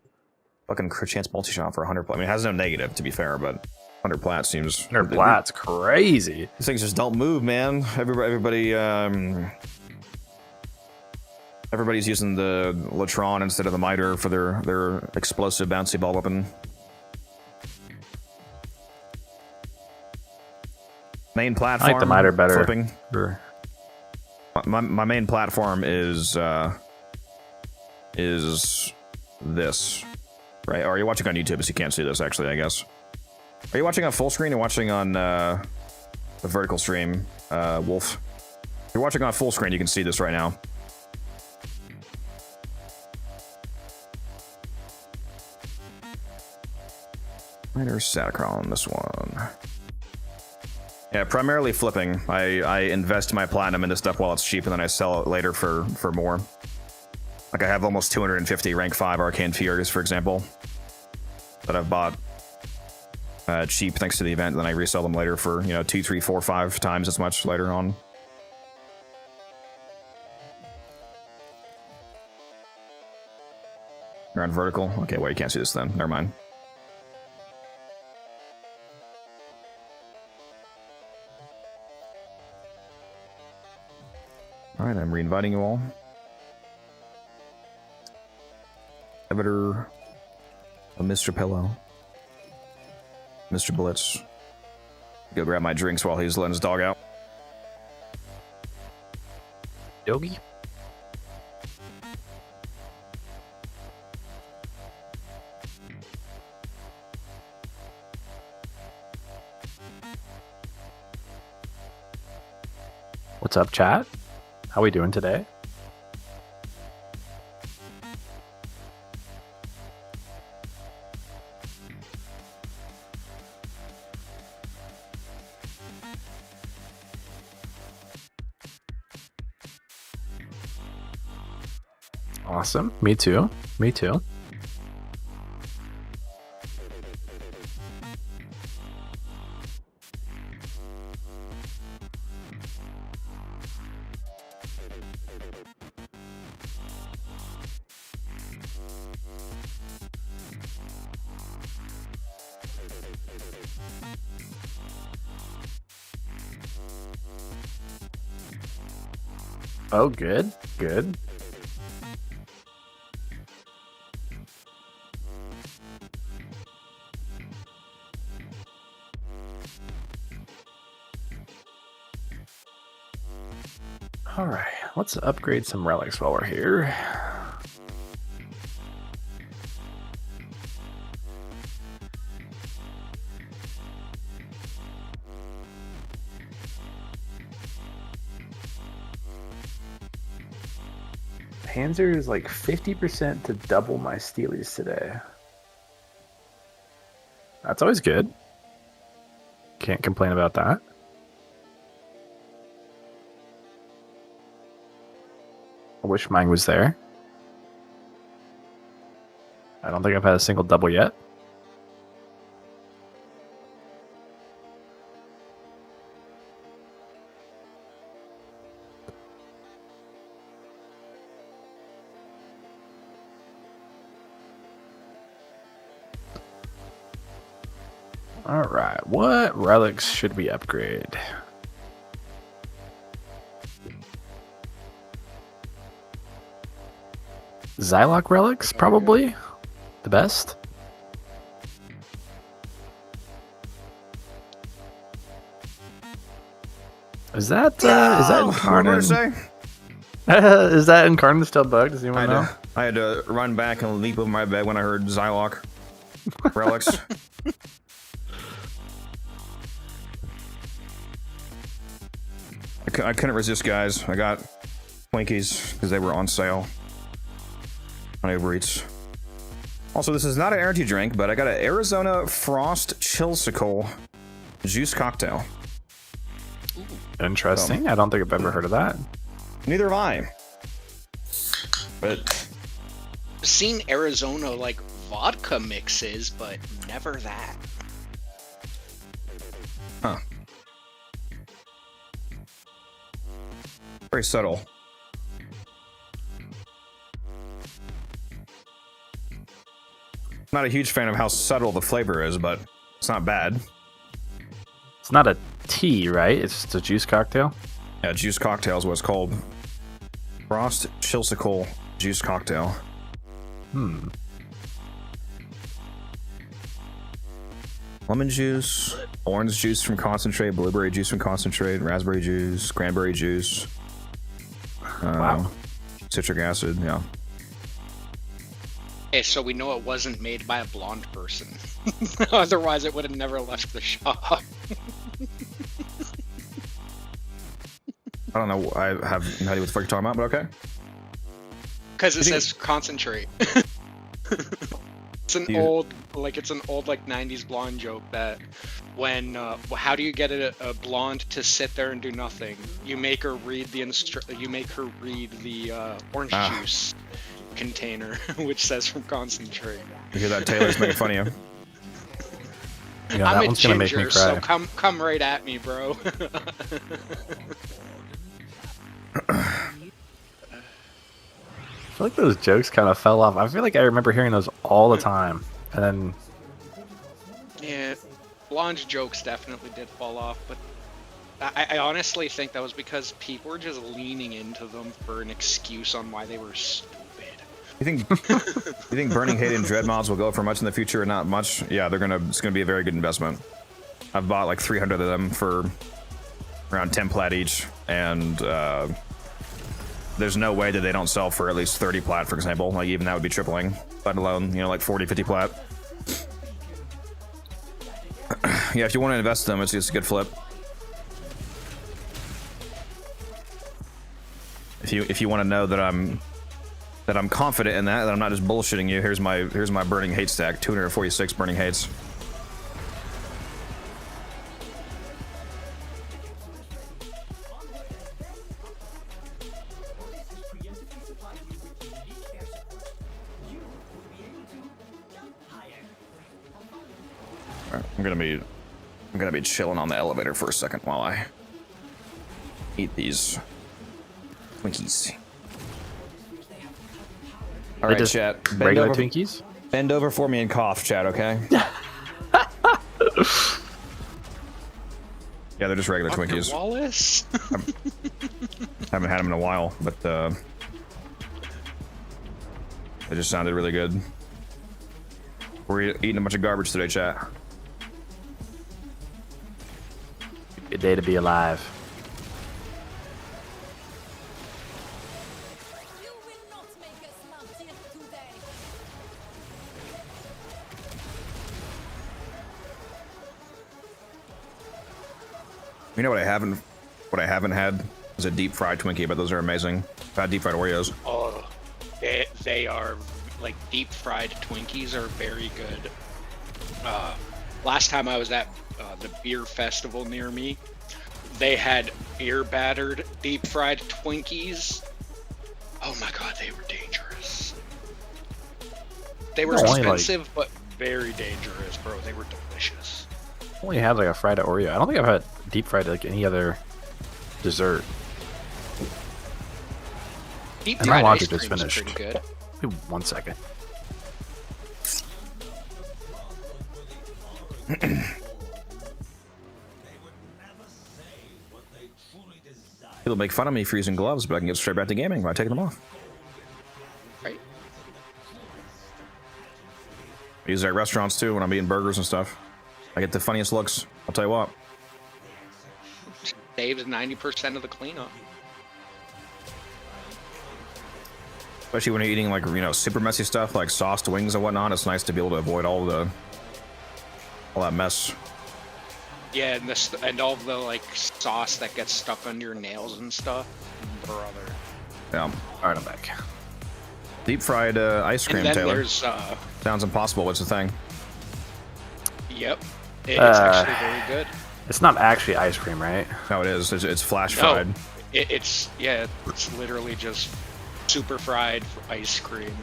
Fucking crit chance multi-shot for 100 plat. I mean, it has no negative, to be fair, but 100 plat seems... 100 plat's crazy. These things just don't move, man. Everybody's using the Latron instead of the miter for their explosive bouncy ball weapon. Main platform. I like the miter better. Flipping. Sure. My main platform is this, right? Or are you watching on YouTube? So you can't see this, actually, I guess. Are you watching on full screen or watching on the vertical stream, Wolf? If you're watching on full screen, you can see this right now. Miter Satacron on this one. Yeah, primarily flipping. I invest my platinum into stuff while it's cheap, and then I sell it later for more. Like I have almost 250 rank 5 arcane furies, for example, that I've bought cheap thanks to the event, and then I resell them later for, you know, 2, 3, 4, 5 times as much later on. You're on vertical? Okay, well, you can't see this then. Never mind. Alright, I'm re-inviting you all. Editor, a Mr. Pillow, Mr. Blitz. Go grab my drinks while he's letting his dog out. Yogi? What's up, chat? How we doing today? Awesome. Me too. Me too. Oh, good. Good. All right, let's upgrade some relics while we're here. Panzer is like 50% to double my Steelies today. That's always good. Can't complain about that. I wish mine was there. I don't think I've had a single double yet. All right, what relics should we upgrade? Xylock relics, probably the best. Is that What did I Incarnate? say? Is that Incarnate still bugged? Does anyone know? I had to run back and leap over my bed when I heard Xylock relics. I couldn't resist, guys. I got Twinkies because they were on sale on Uber Eats. Also, this is not an energy drink, but I got an Arizona Frost Chillsicle juice cocktail. Interesting. I don't think I've ever heard of that. Neither have I. But Seen Arizona like vodka mixes, but never that. huh. Very subtle. Not a huge fan of how subtle the flavor is, but it's not bad. It's not a tea, right? It's just a juice cocktail. Yeah, juice cocktail is what it's called. Frost Chillsicle juice cocktail. Lemon juice, orange juice from concentrate, blueberry juice from concentrate, raspberry juice, cranberry juice. Wow. Citric acid, yeah. Okay, so we know it wasn't made by a blonde person. Otherwise, it would have never left the shop. I don't know. I have no idea what the fuck you're talking about, but okay. Because it think says concentrate. It's an You- old, like 90s blonde joke that when, how do you get a blonde to sit there and do nothing? You make her read the orange juice container, which says from concentrate. You hear that? Taylor's making fun of you. Yeah, that I'm a one's gonna make me ginger, cry. so come right at me, bro. I feel like those jokes kind of fell off. I feel like I remember hearing those all the time, and then Yeah, blonde jokes definitely did fall off, but I honestly think that was because people were just leaning into them for an excuse on why they were stupid. You think burning hate and dread mods will go for much in the future or not much? Yeah, it's gonna be a very good investment. I've bought like 300 of them for around 10 plat each, and there's no way that they don't sell for at least 30 plat, for example. Like even that would be tripling, let alone, like 40, 50 plat. Yeah, if you want to invest in them, it's just a good flip. If you want to know that I'm confident in that I'm not just bullshitting you, here's my burning hate stack, 246 burning hates. I'm gonna be chilling on the elevator for a second while I eat these Twinkies. All right, just chat. regular Twinkies. Bend over for me and cough, chat. Okay. Yeah, they're just regular Dr. Twinkies. Wallace? Haven't had them in a while, but they just sounded really good. We're eating a bunch of garbage today, chat. Good day to be alive. You will not make us not here today. You know what I haven't had is a deep fried Twinkie, but those are amazing. I've had deep fried Oreos. Oh, they are, like, deep fried Twinkies are very good. Last time I was at the beer festival near me, they had beer battered deep fried Twinkies. Oh my god, they were dangerous. They were Only, like- expensive, but very dangerous, bro. They were delicious. Only had like a fried Oreo. I don't think I've had deep fried like any other dessert. Deep And my fried laundry ice just cream is finished. pretty good. Wait 1 second. People make fun of me for using gloves, but I can get straight back to gaming by taking them off. Right. I use it at restaurants too when I'm eating burgers and stuff. I get the funniest looks. I'll tell you what. Saves 90% of the cleanup. Especially when you're eating like, you know, super messy stuff like sauced wings and whatnot. It's nice to be able to avoid all that mess. Yeah, and all the like sauce that gets stuck under your nails and stuff. Brother. Yeah. All right, I'm back. Deep fried ice cream, And then Taylor. there's Sounds impossible. What's the thing? yep. It's actually very good. It's not actually ice cream, right? No, it is. It's flash No, fried. it's literally just super fried ice cream.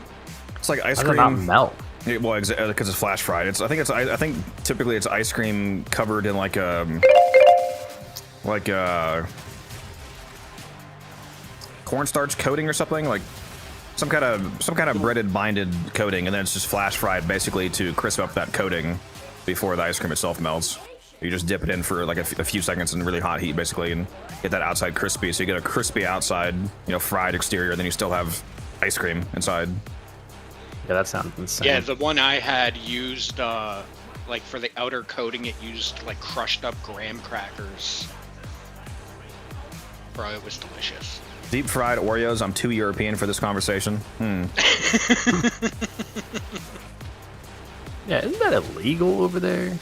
It's like ice How does it not cream. melt? Well, because it's flash fried. I think typically it's ice cream covered in like a cornstarch coating or something, like some kind of breaded binded coating, and then it's just flash fried basically to crisp up that coating before the ice cream itself melts. You just dip it in for like a few seconds in really hot heat basically, and get that outside crispy. So you get a crispy outside, you know, fried exterior, and then you still have ice cream inside. Yeah, that sounds insane. Yeah, the one I had used, like for the outer coating, it used like crushed up graham crackers. Bro, it was delicious. Deep fried Oreos. I'm too European for this conversation. Yeah, isn't that illegal over there?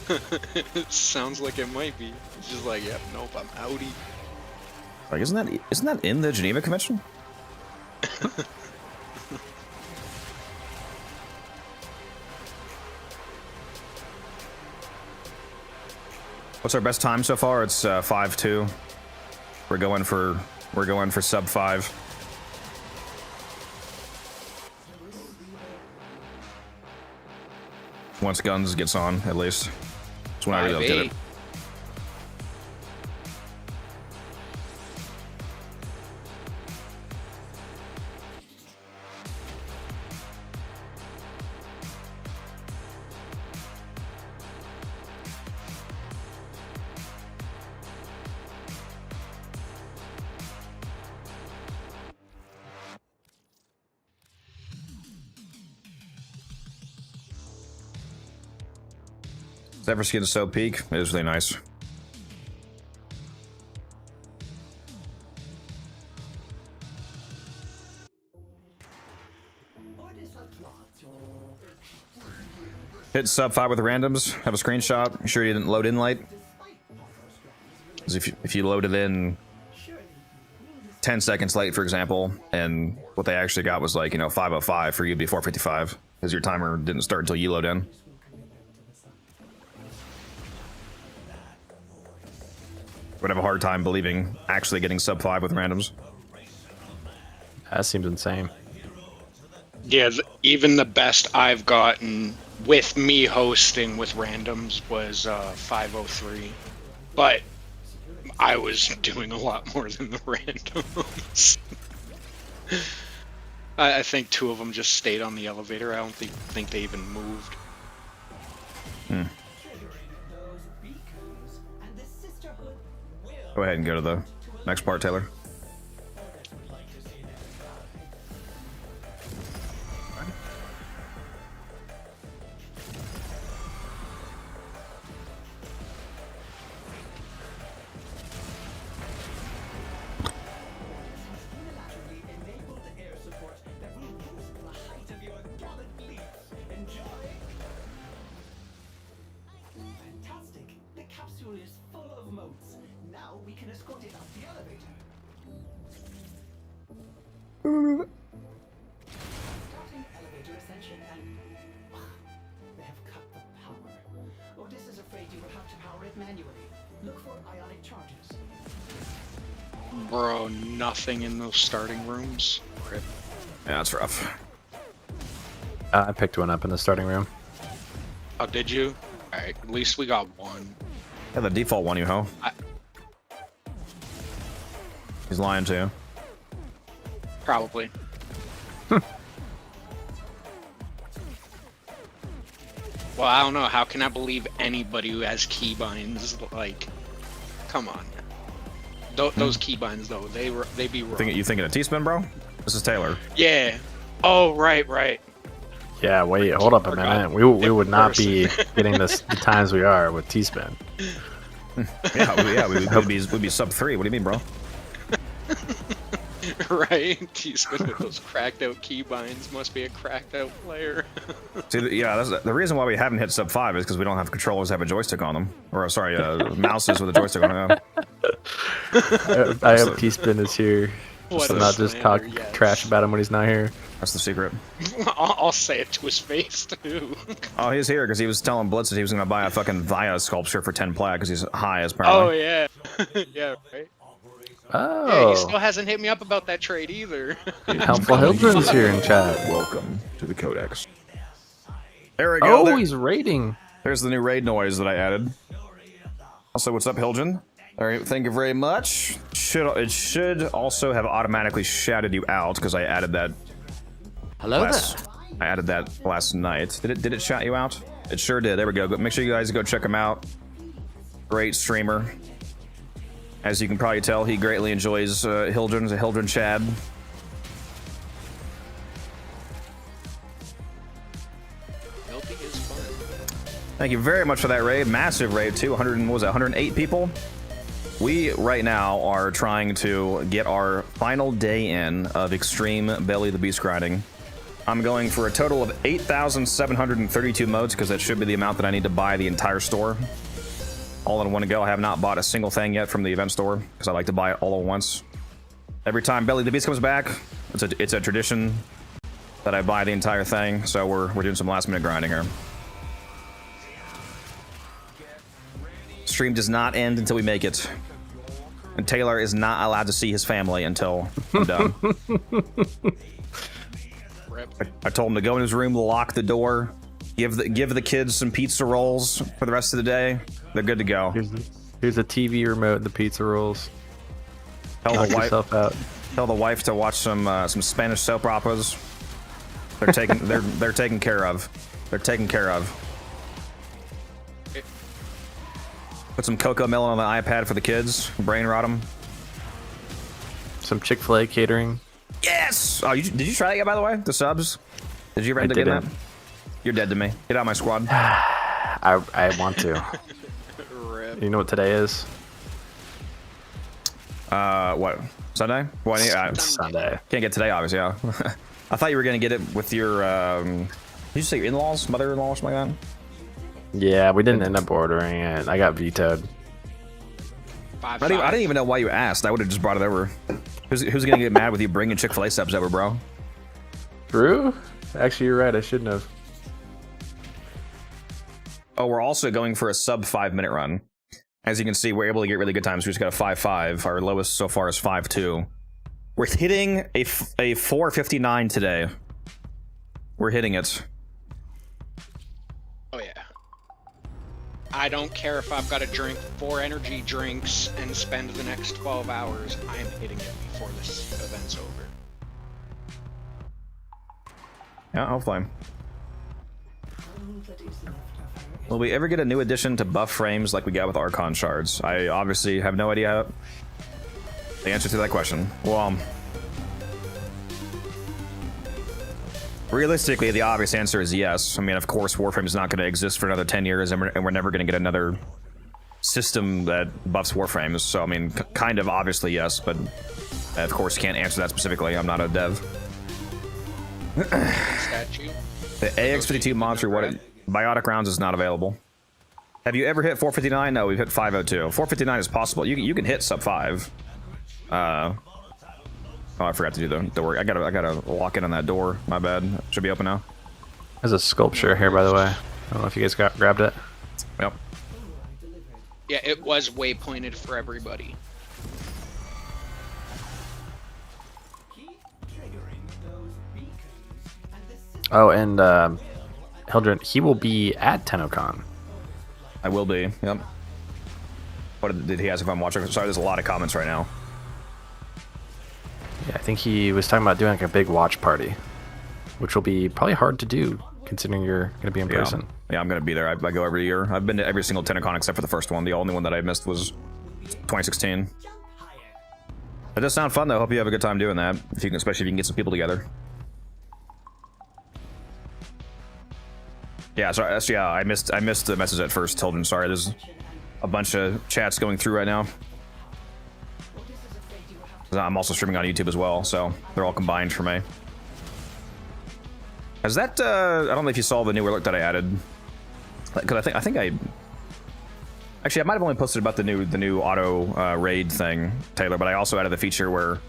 It sounds like it might be. It's just like, yep, nope, I'm outie. Like, isn't that in the Geneva Convention? What's our best time so far? It's 5-2. We're going for sub 5. Once Guns gets on, at least. That's when I really did it. 5-8. Zephyr Skin is so peak. It is really nice. Hit sub 5 with randoms. Have a screenshot. You sure you didn't load in late? 'Cause if you loaded in 10 seconds late, for example, and what they actually got was like, you know, 5:05 for you to be 4:55 because your timer didn't start until you load in. Would have a hard time believing actually getting sub 5 with randoms. That seems insane. Yeah, even the best I've gotten with me hosting with randoms was 5:03, but I was doing a lot more than the randoms. I think 2 of them just stayed on the elevator. I don't think they even moved. Go ahead and go to the next part, Taylor. Fantastic! The capsule is full of motes. Now we can escort it up the elevator. Starting elevator ascension and they have cut the power. Otis is afraid you will have to power it manually. Look for ionic charges. Bro, nothing in those starting rooms. Rip. Yeah, that's rough. I picked one up in the starting room. Oh, did you? Alright, at least we got one. Yeah, the default one, you ho. He's lying to you. Probably. Well, I don't know. How can I believe anybody who has keybinds? Like, come on. Those keybinds though, they be wrong. You thinking of T-spin, bro? This is Taylor. Yeah. Oh, right. Yeah, wait, hold up a minute. We would not be getting the times we are with T-spin. We'd be sub 3. What do you mean, bro? Right? T-spin with those cracked out keybinds must be a cracked out player. See, that's the reason why we haven't hit sub 5 is because we don't have controllers that have a joystick on them, or sorry, mouses with a joystick on them. I hope T-spin is here. What So a not just talk slander, yes. trash about him when he's not here. That's the secret. I'll say it to his face too. Oh, he's here because he was telling Blitz that he was going to buy a fucking Via sculpture for 10 plat because he's high as apparently. Oh yeah, yeah, right. Oh, Yeah, he still hasn't hit me up about that trade either. Helpful Hildren's here in chat. Welcome to the Codex. There we go. Oh, he's raiding. There's the new raid noise that I added. Also, what's up, Hilgen? All right, thank you very much. It should also have automatically shouted you out because I added that. Hello there. I added that last night. Did it shout you out? It sure did. There we go. Make sure you guys go check him out. Great streamer. As you can probably tell, he greatly enjoys Hildren's a Hildren Chad. Milky is fun. Thank you very much for that raid. Massive raid too. 108 people. We right now are trying to get our final day in of extreme Belly the Beast grinding. I'm going for a total of 8,732 modes because that should be the amount that I need to buy the entire store. All in one go. I have not bought a single thing yet from the event store because I like to buy it all at once. Every time Belly the Beast comes back, it's a tradition that I buy the entire thing. So we're doing some last minute grinding here. Stream does not end until we make it. And Taylor is not allowed to see his family until I'm done. I told him to go in his room, lock the door, give the kids some pizza rolls for the rest of the day. They're good to go. Here's a TV remote and the pizza rolls. Knock yourself out. Tell the wife to watch some Spanish soap operas. They're taken care of. They're taken care of. Put some Cocoa Melon on the iPad for the kids. Brain rot them. Some Chick-fil-A catering. Yes! Oh, did you try that yet, by the way? The subs? Did you ever end up getting that? You're dead to me. Get out of my squad. I want to. Rip. You know what today is? What? Sunday? Sunday. Can't get today, obviously, yeah. I thought you were going to get it with your, did you say your in-laws? Mother-in-law or something like that? Yeah, we didn't end up ordering it. I got vetoed. Five, I didn't even know why you asked. I would have just brought it over. Who's going to get mad with you bringing Chick-fil-A subs over, bro? True? Actually, you're right. I shouldn't have. Oh, we're also going for a sub 5-minute run. As you can see, we're able to get really good times. We just got a 5.5. Our lowest so far is 5.2. We're hitting a 4:59 today. We're hitting it. Oh yeah. I don't care if I've got to drink 4 energy drinks and spend the next 12 hours. I am hitting it before this event's over. Yeah, hopefully. Will we ever get a new addition to buff frames like we got with Archon shards? I obviously have no idea the answer to that question. Well, realistically, the obvious answer is yes. I mean, of course, Warframe is not going to exist for another 10 years, and we're never going to get another system that buffs Warframes. So, I mean, kind of obviously yes, but I, of course, can't answer that specifically. I'm not a dev. Statue. The AX52 monster, Biotic rounds is not available. Have you ever hit 459? No, we've hit 502. 459 is possible. You can hit sub 5. Oh, I forgot to do the door. I gotta lock in on that door. My bad. Should be open now. There's a sculpture here, by the way. I don't know if you guys grabbed it. Yep. Yeah, it was waypointed for everybody. Oh, and Hildren, he will be at TennoCon. I will be. Yep. What did he ask if I'm watching? Sorry, there's a lot of comments right now. Yeah, I think he was talking about doing like a big watch party, which will be probably hard to do considering you're going to be in person. Yeah, I'm going to be there. I go every year. I've been to every single TennoCon except for the first one. The only one that I missed was 2016. It does sound fun though. Hope you have a good time doing that. If you can, especially if you can get some people together. Yeah, sorry. Yeah, I missed the message at first, Tilden. Sorry, there's a bunch of chats going through right now. I'm also streaming on YouTube as well, so they're all combined for me. Has that? I don't know if you saw the new alert that I added. Because I think I actually I might have only posted about the new auto raid thing, Taylor. But I also added the feature where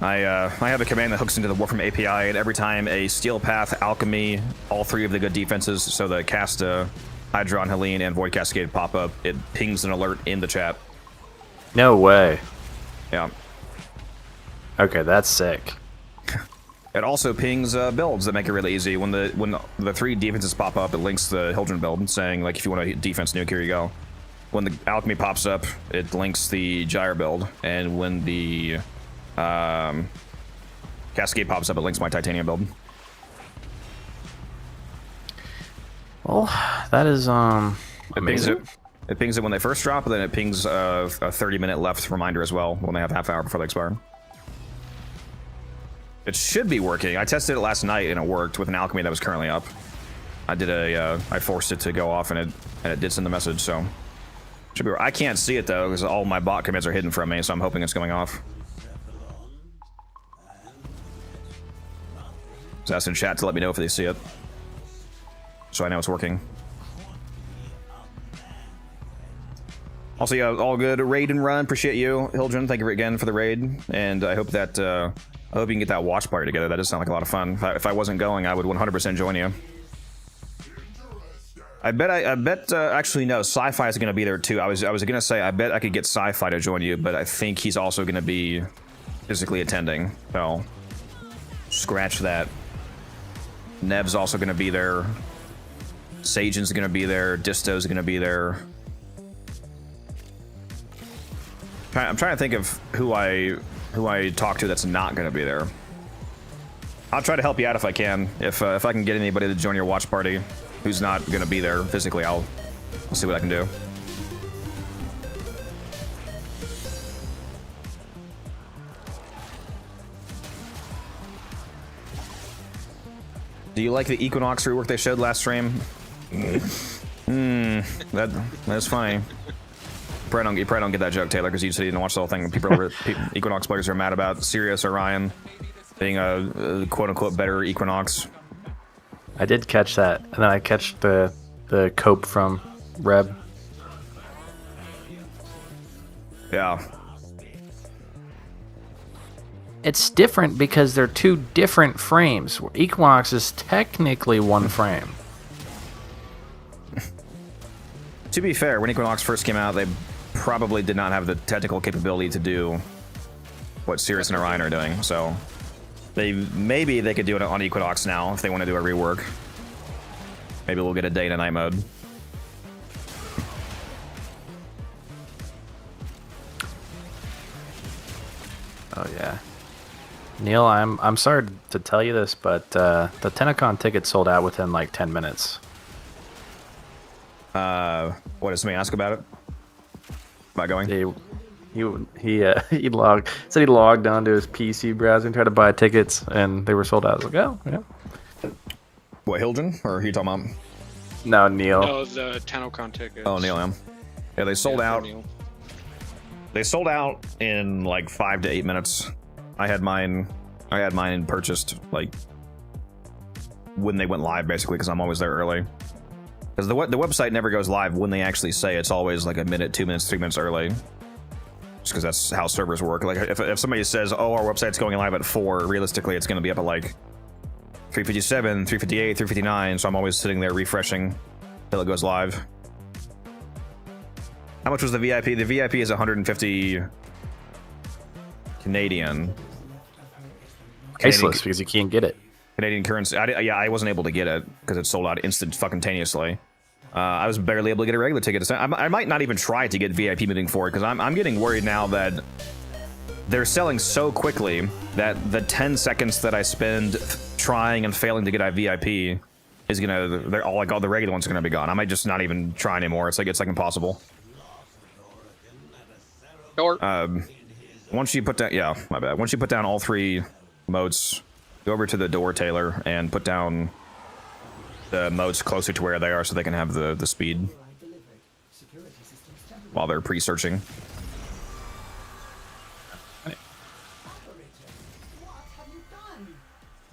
I have a command that hooks into the Warframe API, and every time a Steel Path, Alchemy, all three of the good defenses, so the Casta, Hydron, Helene, and Void Cascade pop up, it pings an alert in the chat. No way. Yeah. Okay, that's sick. It also pings builds that make it really easy. When the three defenses pop up, it links the Hildren build, saying like if you want a defense nuke, here you go. When the Alchemy pops up, it links the Gyre build, and when the Cascade pops up, it links my Titanium build. Well, that is amazing. It pings it when they first drop, and then it pings a 30-minute left reminder as well when they have half hour before they expire. It should be working. I tested it last night and it worked with an Alchemy that was currently up. I forced it to go off and it did send the message, so should be. I can't see it though because all my bot commits are hidden from me, so I'm hoping it's going off. Just ask in chat to let me know if they see it, so I know it's working. Also, yeah, all good. Raid and run. Appreciate you, Hildren. Thank you again for the raid, and I hope that I hope you can get that watch party together. That does sound like a lot of fun. If I wasn't going, I would 100% join you. I bet. Actually, no. Sci-Fi is going to be there too. I was going to say I bet I could get Sci-Fi to join you, but I think he's also going to be physically attending. So scratch that. Nev's also going to be there. Sajan's going to be there. Disto's going to be there. I'm trying to think of who I talk to that's not going to be there. I'll try to help you out if I can. If I can get anybody to join your watch party who's not going to be there physically, I'll see what I can do. Do you like the Equinox rework they showed last stream? That's funny. You probably don't get that joke, Taylor, because you said you didn't watch the whole thing. Equinox players are mad about Sirius Orion being a quote-unquote better Equinox. I did catch that, and then I catch the cope from Reb. Yeah. It's different because they're two different frames. Equinox is technically one frame. To be fair, when Equinox first came out, they probably did not have the technical capability to do what Sirius and Orion are doing, so maybe they could do it on Equinox now if they want to do a rework. Maybe we'll get a day and a night mode. Oh yeah. Neil, I'm sorry to tell you this, but the TennoCon ticket sold out within like 10 minutes. What does somebody ask about it? About going? He said he logged onto his PC browser and tried to buy tickets, and they were sold out. I was like, oh, yeah. What, Hildren? Or are you talking about? No, Neil. No, the TennoCon tickets. Oh, Neil, yeah, they sold out. Neil. They sold out in like 5 to 8 minutes. I had mine purchased like when they went live, basically, because I'm always there early. Because the website never goes live when they actually say. It's always like a minute, 2 minutes, 3 minutes early. Just because that's how servers work. Like if somebody says, "Oh, our website's going live at 4," realistically, it's going to be up at like 3:57, 3:58, 3:59. So I'm always sitting there refreshing till it goes live. How much was the VIP? The VIP is 150 Canadian. Priceless because you can't get it. Canadian currency. I wasn't able to get it because it sold out fucking-taneously. I was barely able to get a regular ticket. I might not even try to get VIP moving forward because I'm getting worried now that they're selling so quickly that the 10 seconds that I spend trying and failing to get a VIP is they're all the regular ones are gonna be gone. I might just not even try anymore. It's like impossible. Sure. Once you put down, yeah, my bad. Once you put down all 3 moats, go over to the door, Taylor, and put down the moats closer to where they are so they can have the speed while they're pre-searching.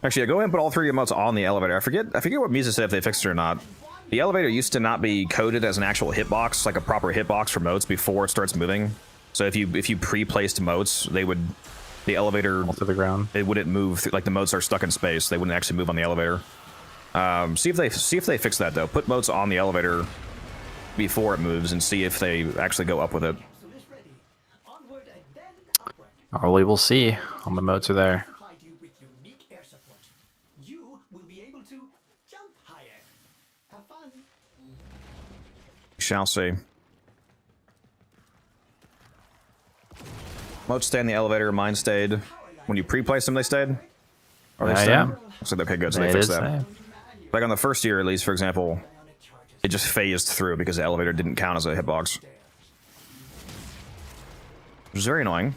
Actually, yeah, go ahead and put all 3 emotes on the elevator. I forget what Misa said if they fixed it or not. The elevator used to not be coded as an actual hitbox, like a proper hitbox for moats before it starts moving. So if you pre-placed moats, the elevator Fall to the ground. It wouldn't move. Like the moats are stuck in space. They wouldn't actually move on the elevator. See if they fix that though. Put moats on the elevator before it moves and see if they actually go up with it. Oh, we will see. All my moats are there. Shall see. Moats stay in the elevator. Mine stayed. When you pre-place them, they stayed? Or they stayed? Yeah. So, okay, good. So They they fixed did that. say. Like on the first year, at least, for example, it just phased through because the elevator didn't count as a hitbox. Which is very annoying.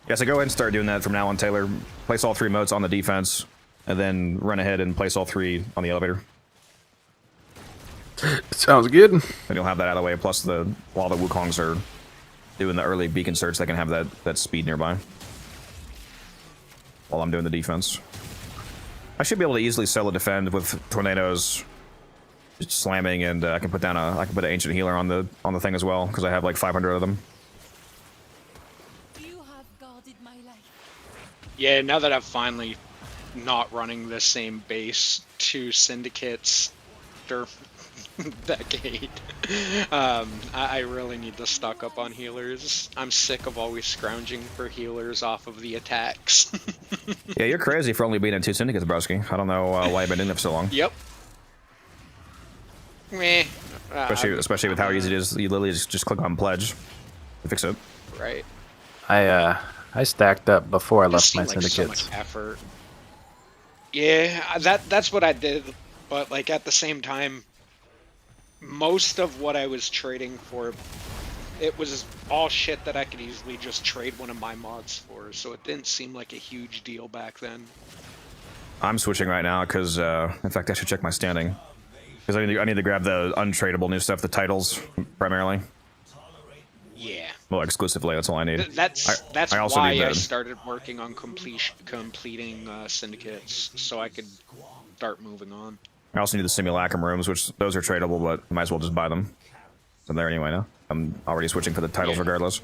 Yeah, so go ahead and start doing that from now on, Taylor. Place all 3 moats on the defense, and then run ahead and place all 3 on the elevator. Sounds good. And you'll have that out of the way. Plus, while the Wukongs are doing the early beacon search, they can have that speed nearby. While I'm doing the defense. I should be able to easily solo defend with tornadoes just slamming, and I can put an ancient healer on the thing as well, because I have like 500 of them. You have guarded my life. Yeah, now that I've finally not running the same base 2 syndicates after decade, I really need to stock up on healers. I'm sick of always scrounging for healers off of the attacks. Yeah, you're crazy for only being in 2 syndicates, broski. I don't know why you've been in it for so long. Yep. Meh. Especially with how easy it is. You literally just click on pledge to fix it. Right. I stacked up before I left Just my seemed like syndicates. so much effort. Yeah, that's what I did, but like at the same time, most of what I was trading for, it was all shit that I could easily just trade one of my mods for, so it didn't seem like a huge deal back then. I'm switching right now because, in fact, I should check my standing. Because I need to grab the untradeable new stuff, the titles, primarily. Yeah. Well, exclusively, that's all I need. That's I also why need I the- started working on completing syndicates, so I could start moving on. I also need the simulacrum rooms, which those are tradable, but might as well just buy them. So there anyway now. I'm already switching for the titles Yeah. regardless.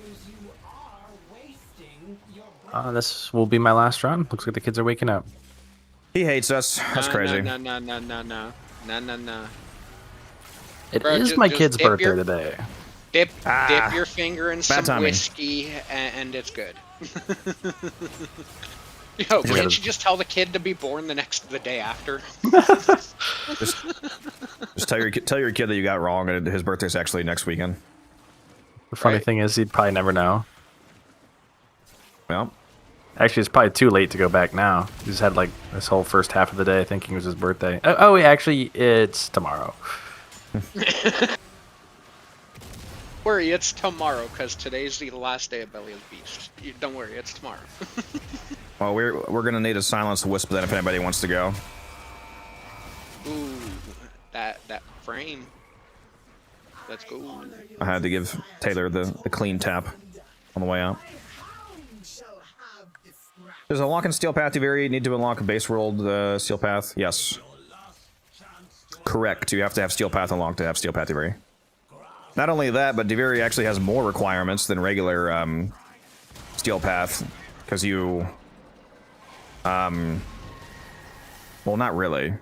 This will be my last run. Looks like the kids are waking up. He hates us. That's crazy. No. It Bro, is my just kid's dip birthday your- today. Dip your finger in some timing. whiskey, and it's good. Yo, gotta- can't you just tell the kid to be born the day after? Just tell your kid that you got wrong, and his birthday's actually next weekend. The funny Right. thing is, he'd probably never know. Well, Actually, it's probably too late to go back now. He just had like this whole first half of the day thinking it was his birthday. Oh, actually, it's tomorrow. Worry, it's tomorrow, because today's the last day of Belly of the Beast. Don't worry, it's tomorrow. well, we're gonna need a silence wisp then if anybody wants to go. Ooh, that frame. Let's go. I had to give Taylor the clean tap on the way out. There's a lock in Steel Path Tiberi. Need to unlock a base world Steel Path. Yes. Correct. You have to have Steel Path unlocked to have Steel Path Tiberi. Not only that, but Tiberi actually has more requirements than regular Steel Path, because you, well, not really.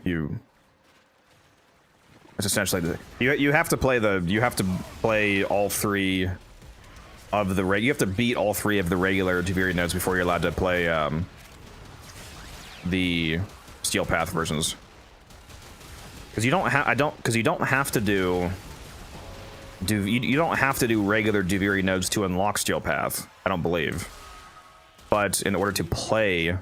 It's essentially you have to play all 3 of the you have to beat all 3 of the regular Tiberi nodes before you're allowed to play the Steel Path versions. Because you don't have to do you don't have to do regular Tiberi nodes to unlock Steel Path, I don't believe. But in order to play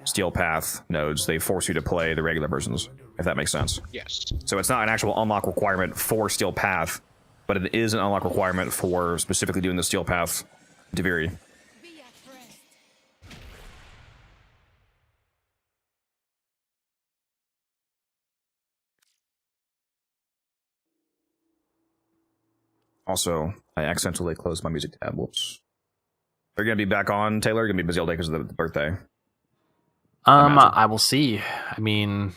Steel Path nodes, they force you to play the regular versions, if that makes sense. Yes. So it's not an actual unlock requirement for Steel Path, but it is an unlock requirement for specifically doing the Steel Path Tiberi. Be a friend. Also, I accidentally closed my music tab. Whoops. They're gonna be back on, Taylor? You're gonna be busy all day because of the birthday. I will see. I mean,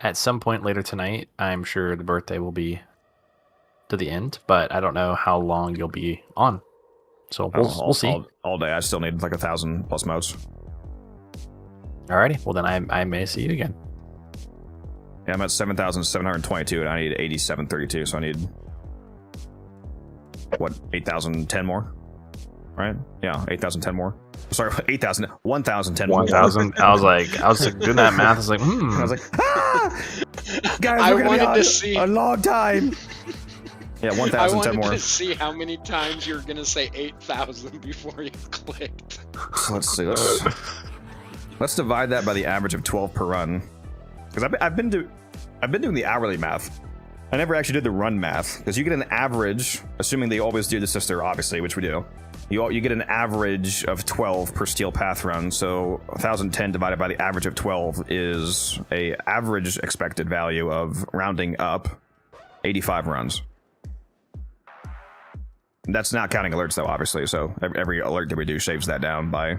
at some point later tonight, I'm sure the birthday will be to the end, but I don't know how long you'll be on. So we'll see. All day. I still need like 1,000 plus modes. Alrighty. Well, then I may see you again. Yeah, I'm at 7,722, and I need 8,732. So I need what? 8,010 more, right? Yeah, 8,010 more. Sorry, 8,000, 1,010 more. 1,000. I was like doing that math. I was like, I was like, ah! Guys, I we're gonna be wanted on to see- a long time. Yeah, I 1,010 wanted more. to see how many times you're gonna say 8,000 before you clicked. So let's see. Let's divide that by the average of 12 per run. Because I've been doing the hourly math. I never actually did the run math. Because you get an average, assuming they always do the sister, obviously, which we do. You get an average of 12 per steel path run. So 1,010 divided by the average of 12 is a average expected value of, rounding up, 85 runs. That's not counting alerts, though, obviously. So every alert that we do shaves that down by,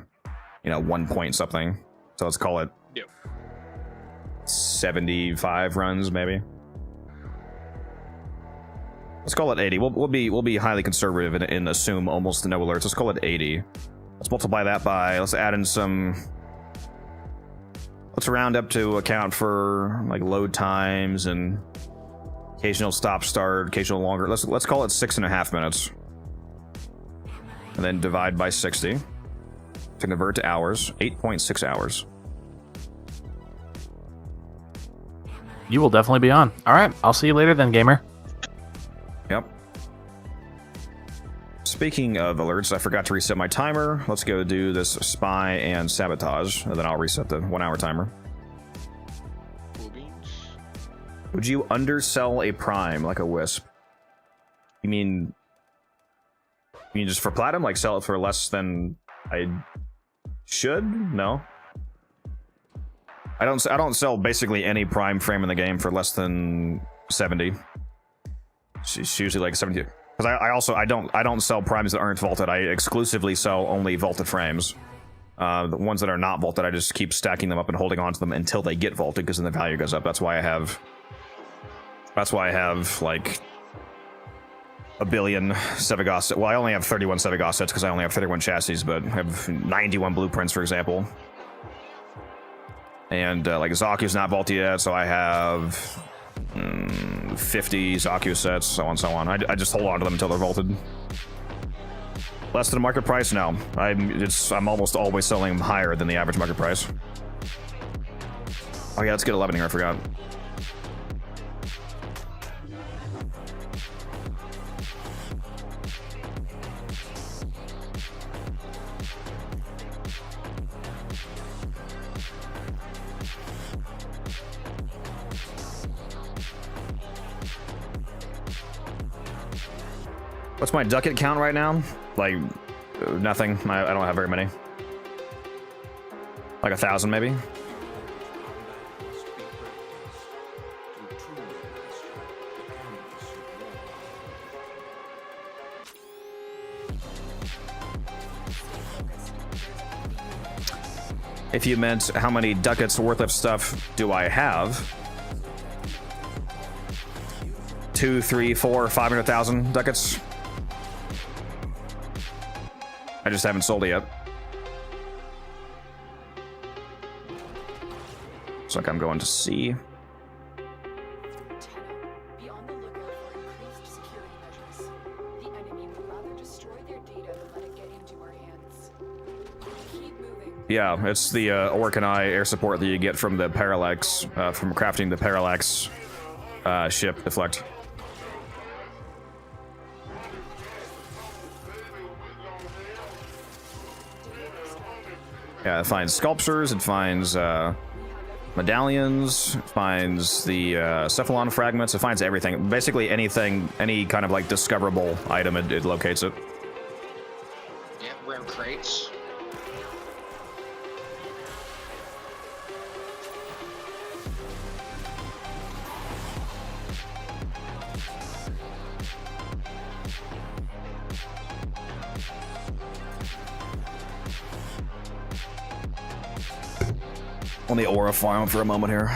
1 point something. So let's call it 75 runs, maybe. Let's call it 80. We'll be highly conservative and assume almost no alerts. Let's call it 80. Let's multiply that by. Let's add in some. Let's round up to account for like load times and occasional stop start, occasional longer. Let's call it 6.5 minutes. And then divide by 60 to convert to hours. 8.6 hours. you will definitely be on. All right, I'll see you later then, gamer. Yep. Speaking of alerts, I forgot to reset my timer. Let's go do this spy and sabotage, and then I'll reset the 1 hour timer. Cool beans. Would you undersell a prime like a wisp? You mean just for platinum? Like sell it for less than I should? No. I don't sell basically any prime frame in the game for less than 70. It's usually like 70. Because I don't sell primes that aren't vaulted. I exclusively sell only vaulted frames. The ones that are not vaulted, I just keep stacking them up and holding on to them until they get vaulted, because then the value goes up. That's why I have like a billion Sevigos sets. Well, I only have 31 Sevigos sets because I only have 31 chassis, but I have 91 blueprints, for example. And like Zaku's not vaulted yet, so I have 50 Zaku sets, so on and so on. I just hold on to them until they're vaulted. Less than market price? No. I'm almost always selling them higher than the average market price. Oh yeah, let's get 11 here, I forgot. What's my ducat count right now? Like, nothing. I don't have very many. Like 1,000, maybe? If you meant how many ducats worth of stuff do I have? 2, 3, 4, 500,000 ducats? I just haven't sold it yet. Looks like I'm going to C. Be on the lookout for increased security measures. The enemy would rather destroy their data than let it get into our hands. Keep moving. Yeah, it's the Orkanai air support that you get from the Parallax, from crafting the Parallax ship deflect. Yeah, it finds sculptures, it finds medallions, it finds the cephalon fragments, it finds everything. Basically anything, any kind of like discoverable item, it locates it. Yeah, rare crates. Let me aura farm for a moment here.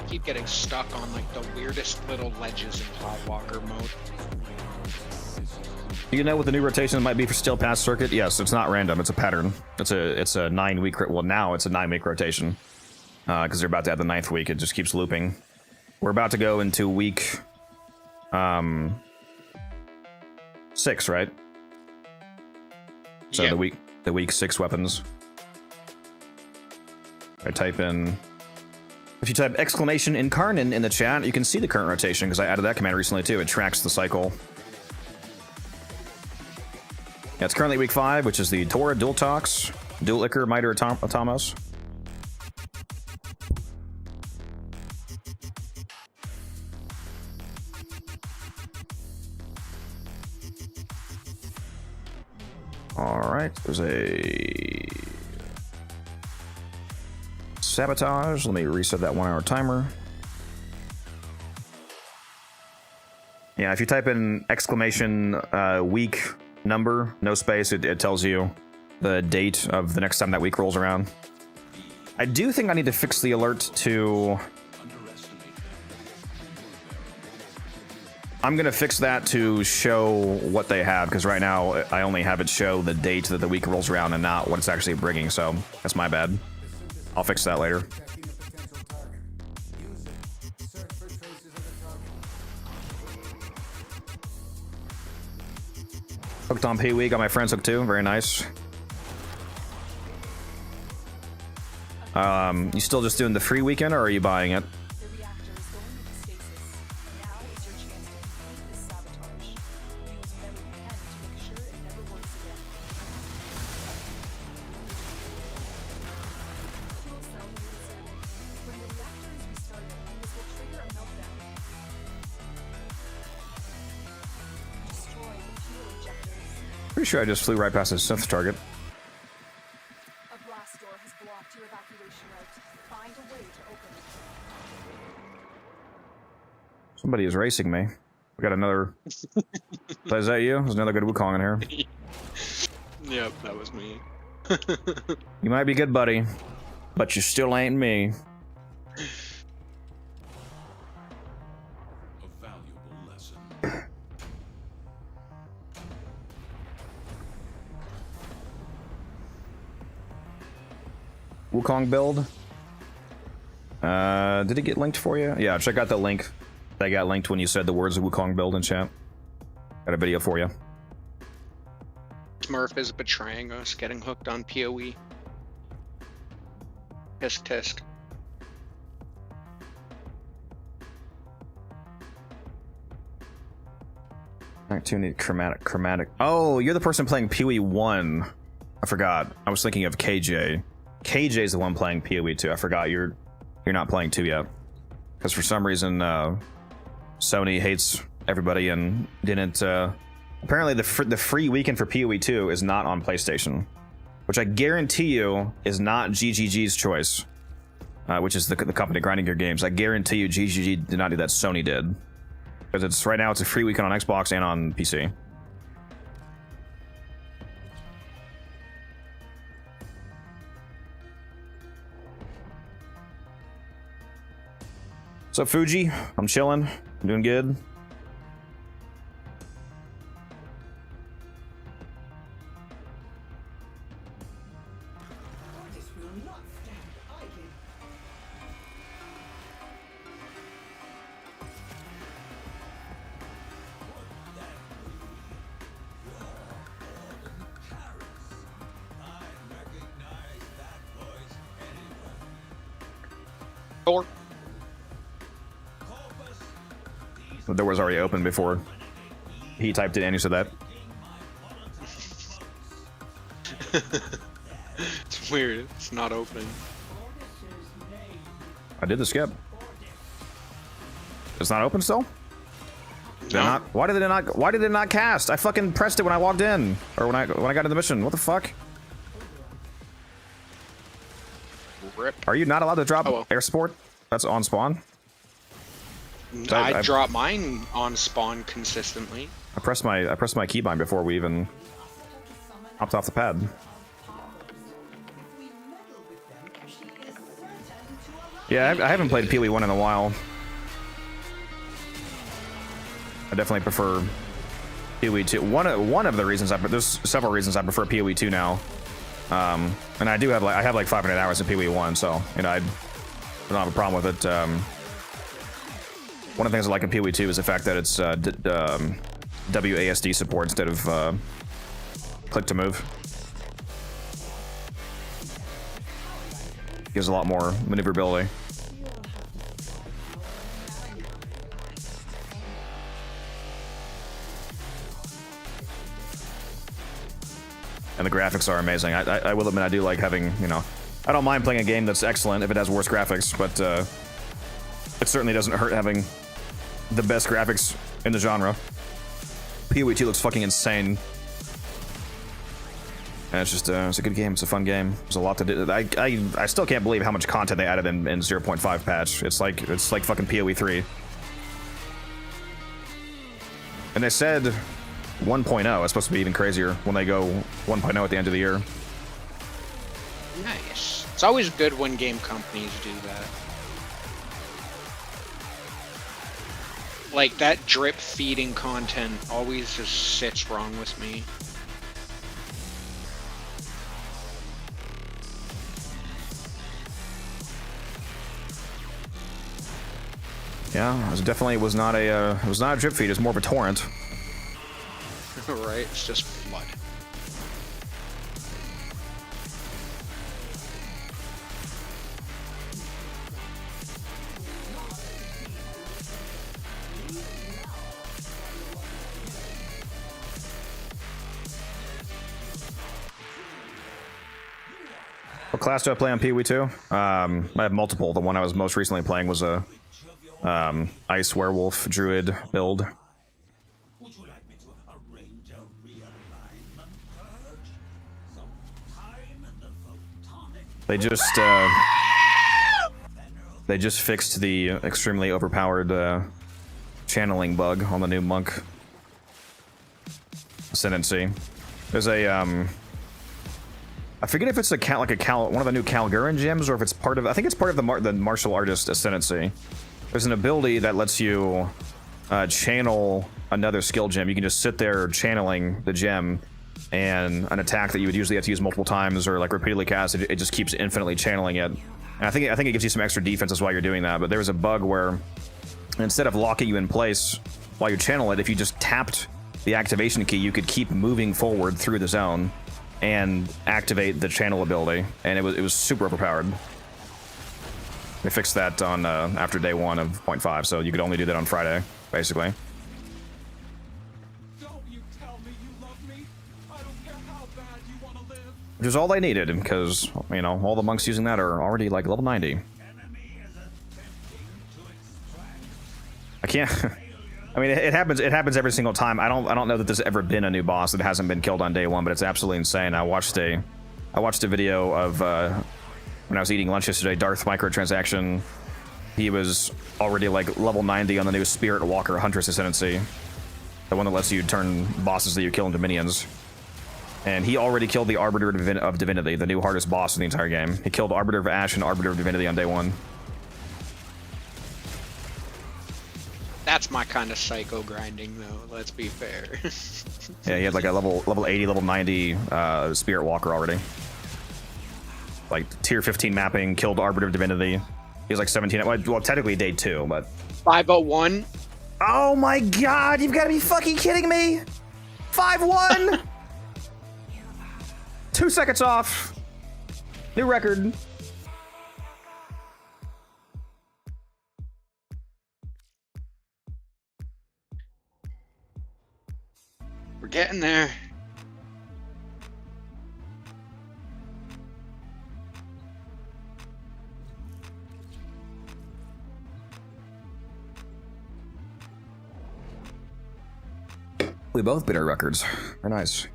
Keep getting stuck on like the weirdest little ledges in Plotwalker mode. You know what the new rotation might be for Steel Pass Circuit? Yes, it's not random. It's a pattern. It's a 9 week. Well, now it's a 9 week rotation because they're about to add the 9th week. It just keeps looping. We're about to go into week 6, right? So Yeah. the week 6 weapons. I type in. If you type exclamation incarnin in the chat, you can see the current rotation because I added that command recently too. It tracks the cycle. Yeah, it's currently week 5, which is the Torah, Dual Tox, Dual Liquor, Miter, Atomos. Alright, there's a sabotage. Let me reset that 1 hour timer. Yeah, if you type in exclamation week number, no space, it tells you the date of the next time that week rolls around. I do think I need to fix the alert to... I'm going to fix that to show what they have, because right now I only have it show the date that the week rolls around and not what it's actually bringing, so that's my bad. I'll fix that later. Hooked on Pee-wee, got my friends hooked too, very nice. You still just doing the free weekend, or are you buying it? The reactor is going into stasis. Now is your chance to complete this sabotage. Use whatever you can to make sure it never works again. Fuel cell inserted. When the reactor is restarted, this will trigger a meltdown. Destroy the fuel injectors. Pretty sure I just flew right past his synth target. A blast door has blocked your evacuation route. Find a way to open it. Somebody is racing me. We got another... Is that you? There's another good Wukong in here. Yep, that was me. You might be good, buddy, but you still ain't me. A valuable lesson. Wukong build. Did it get linked for you? Yeah, check out the link. That got linked when you said the words of Wukong build in chat. Got a video for you. Smurf is betraying us, getting hooked on PoE. Tisk tisk. Activity chromatic. Oh, you're the person playing PoE 1. I forgot. I was thinking of KJ. KJ's the one playing PoE 2. I forgot you're not playing 2 yet. Because for some reason, Sony hates everybody and didn't... apparently the free weekend for PoE 2 is not on PlayStation. Which I guarantee you is not GGG's choice. Which is the company grinding your games. I guarantee you GGG did not do that, Sony did. Because it's right now it's a free weekend on Xbox and on PC. What's up, Fuji? I'm chilling. I'm doing good. This will not stand idly. Thor. The door was already open before he typed it and he said that. It's weird. It's not open. I did the skip. It's not open still? Did it No. not? Why did it not cast? I fucking pressed it when I walked in. Or when I got in the mission. What the fuck? Rip. Are you not allowed to drop Oh, well. air support? That's on spawn? I drop mine on spawn consistently. I pressed my keybind before we even hopped off the pad. Yeah, I haven't played PoE 1 in a while. I definitely prefer PoE 2. One of the reasons there's several reasons I prefer PoE 2 now. And I have like 500 hours in PoE 1, so I don't have a problem with it. One of the things I like in PoE 2 is the fact that it's WASD support instead of click to move. Gives a lot more maneuverability. And the graphics are amazing. I will admit I do like having, I don't mind playing a game that's excellent if it has worse graphics, but it certainly doesn't hurt having the best graphics in the genre. PoE 2 looks fucking insane. And it's just it's a good game. It's a fun game. There's a lot to do. I still can't believe how much content they added in 0.5 patch. It's like fucking PoE 3. And they said 1.0 is supposed to be even crazier when they go 1.0 at the end of the year. Nice. It's always good when game companies do that. Like, that drip feeding content always just sits wrong with me. Yeah, it was not a drip feed. It was more of a torrent. Right, it's just flood. What class do I play on PoE 2? I have multiple. The one I was most recently playing was a Ice Werewolf Druid build. They just fixed the extremely overpowered channeling bug on the new monk ascendancy. There's a I forget if it's one of the new Calguran gems, or if it's part of. I think it's part of the martial artist ascendancy. There's an ability that lets you channel another skill gem. You can just sit there channeling the gem, and an attack that you would usually have to use multiple times or like repeatedly cast, it just keeps infinitely channeling it. And I think it gives you some extra defenses while you're doing that. But there was a bug where instead of locking you in place while you channel it, if you just tapped the activation key, you could keep moving forward through the zone and activate the channel ability, and it was super overpowered. They fixed that on after day 1 of 0.5, so you could only do that on Friday, basically. Don't you tell me you love me. I don't care how bad you want to live. Which is all they needed, because all the monks using that are already like level 90. I can't. I mean, it happens every single time. I don't know that there's ever been a new boss that hasn't been killed on day 1, but it's absolutely insane. I watched a video of when I was eating lunch yesterday, Darth microtransaction. He was already like level 90 on the new Spirit Walker Huntress Ascendancy, the one that lets you turn bosses that you kill into minions. And he already killed the Arbiter of Divinity, the new hardest boss in the entire game. He killed Arbiter of Ash and Arbiter of Divinity on day 1. That's my kind of psycho grinding, though. Let's be fair. Yeah, he had like a level 80, level 90 Spirit Walker already. Like tier 15 mapping, killed Arbiter of Divinity. He was like 17. Well, technically day 2, but 501. Oh my god! You've got to be fucking kidding me! 5-1. 2 seconds off. New record. We're getting there. We both beat our records. We're nice.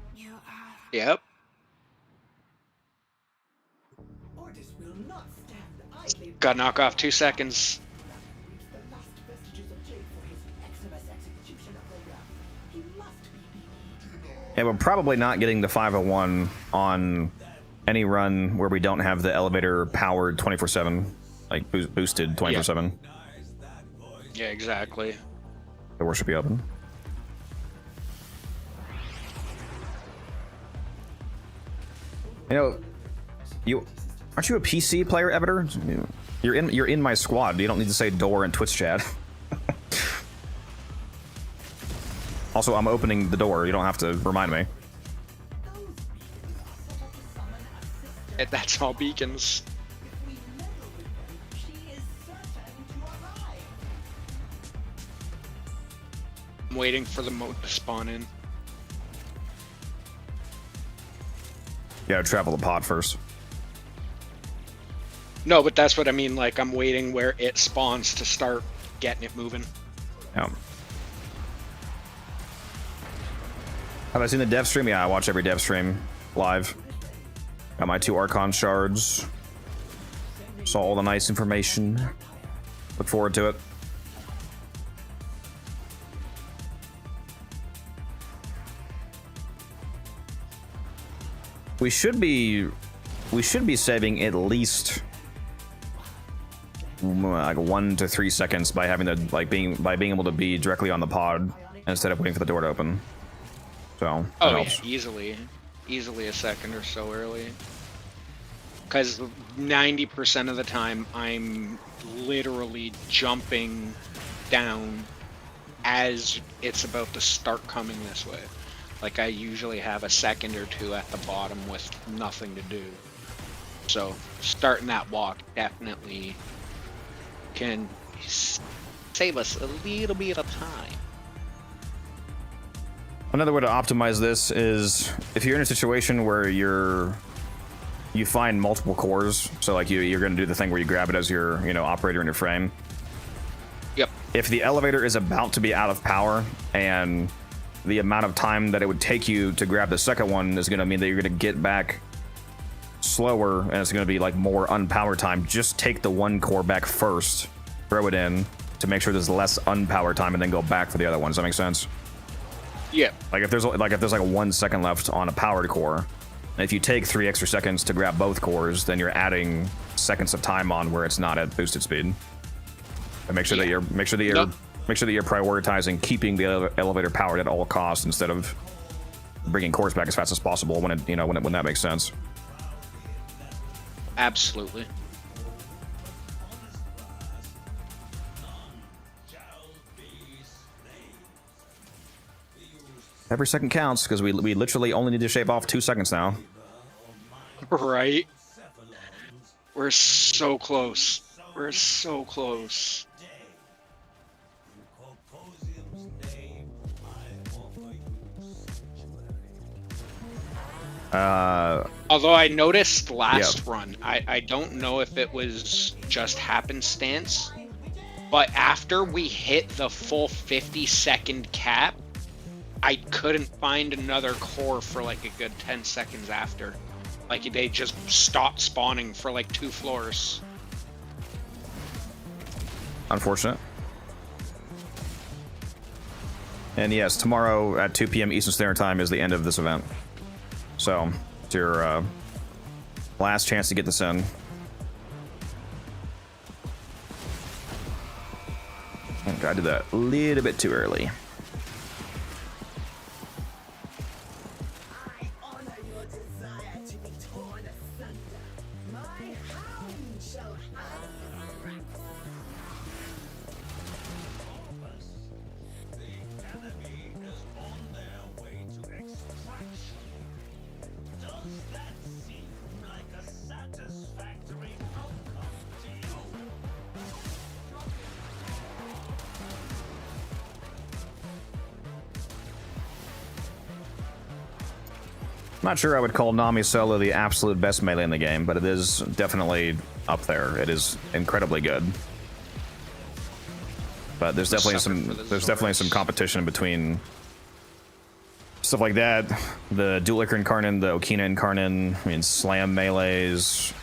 Yep. Orders will not stand idly. Got to knock off 2 seconds. The last vestiges of And we're probably not getting the 501 on any run where we don't have the elevator powered 24/7, like boosted 24/7. Yeah, exactly. The door should be open. You know, aren't you a PC player, Evater? You're in my squad. You don't need to say door in Twitch chat. Also, I'm opening the door. You don't have to remind me. That's all beacons. I'm waiting for the moat to spawn in. You gotta travel the pod first. No, but that's what I mean. Like, I'm waiting where it spawns to start getting it moving. Yeah. Have I seen the dev stream? Yeah, I watch every dev stream live. Got my 2 Archon shards. Saw all the nice information. Look forward to it. We should be saving at least like 1 to 3 seconds by having to being able to be directly on the pod instead of waiting for the door to open. So oh yeah, easily a second or so early. Because 90% of the time I'm literally jumping down as it's about to start coming this way. Like, I usually have a second or 2 at the bottom with nothing to do. So starting that walk definitely can save us a little bit of time. Another way to optimize this is if you're in a situation where you find multiple cores, so like you're going to do the thing where you grab it as your operator in your frame. Yep. If the elevator is about to be out of power and the amount of time that it would take you to grab the second one is going to mean that you're going to get back slower and it's going to be like more unpowered time, just take the 1 core back first, throw it in to make sure there's less unpowered time, and then go back for the other one. Does that make sense? Yeah. Like if there's like a 1 second left on a powered core, if you take 3 extra seconds to grab both cores, then you're adding seconds of time on where it's not at boosted speed. And make sure that you're prioritizing keeping the elevator powered at all costs instead of bringing cores back as fast as possible when when that makes sense. Absolutely. Every second counts because we literally only need to shave off 2 seconds now. Right? We're so close. We're so close. Although I noticed last run, I don't know if it was just happenstance, but after we hit the full 50-second cap, I couldn't find another core for like a good 10 seconds after. Like, they just stopped spawning for like 2 floors. Unfortunate. And yes, tomorrow at 2 p.m. Eastern Standard Time is the end of this event. So, it's your last chance to get this in. I think I did that a little bit too early. I'm not sure I would call Nami Solo the absolute best melee in the game, but it is definitely up there. It is incredibly good. But there's definitely some competition between stuff like that. The Dual Icar Incarnon, the Okina Incarnon, I mean, Slam melees,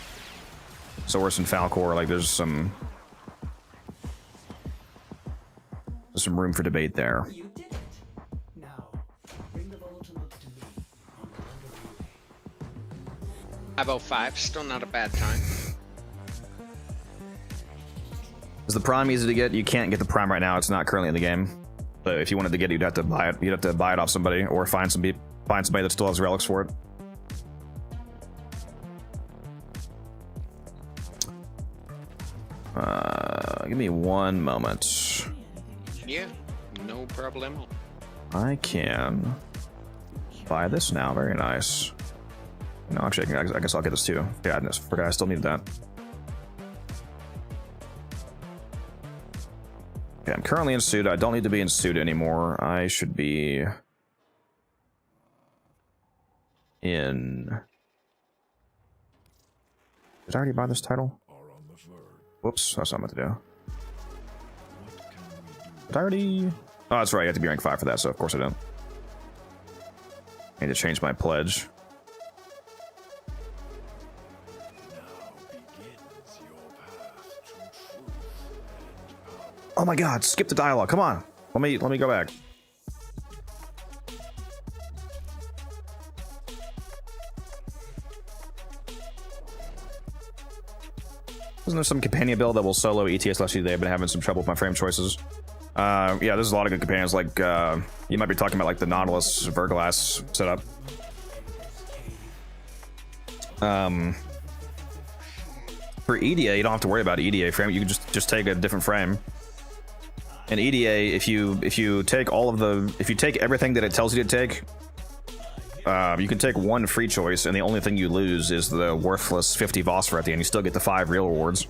Saurus and Falcor. Like, there's some room for debate there. You did it. Now, bring the Voltimate to me. 505, still not a bad time. Is the Prime easy to get? You can't get the Prime right now. It's not currently in the game. But if you wanted to get it, you'd have to buy it. You'd have to buy it off somebody or find somebody that still has relics for it. Give me one moment. Yeah, no problem. I can buy this now. Very nice. No, actually, I guess I'll get this too. Yeah, I forgot I still need that. Okay, I'm currently in suit. I don't need to be in suit anymore. I should be in... Did I already buy this title? Whoops, that's what I meant to do. Did I already... Oh, that's right, you have to be rank 5 for that, so of course I don't. I need to change my pledge. Oh my god, skip the dialogue, come on! Let me go back. Isn't there some companion build that will solo ETS less today? I've been having some trouble with my frame choices. Yeah, there's a lot of good companions. Like, you might be talking about like the Nautilus Verglass setup. For EDA, you don't have to worry about EDA frame. You can just take a different frame. In EDA, if you take everything that it tells you to take, you can take one free choice, and the only thing you lose is the worthless 50 Phosphor at the end. You still get the 5 real rewards.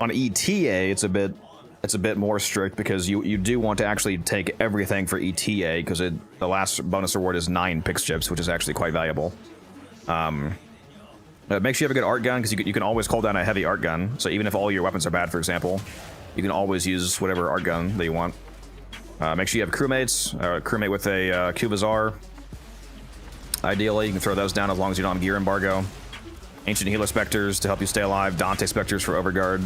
On ETA, it's a bit more strict because you do want to actually take everything for ETA because the last bonus reward is 9 Pix chips, which is actually quite valuable. Make sure you have a good art gun because you can always call down a heavy art gun. So even if all your weapons are bad, for example, you can always use whatever art gun that you want. Make sure you have crewmates. A crewmate with a Q-Bazaar. Ideally, you can throw those down as long as you don't have gear embargo. Ancient Healer Specters to help you stay alive. Dante Specters for Overguard.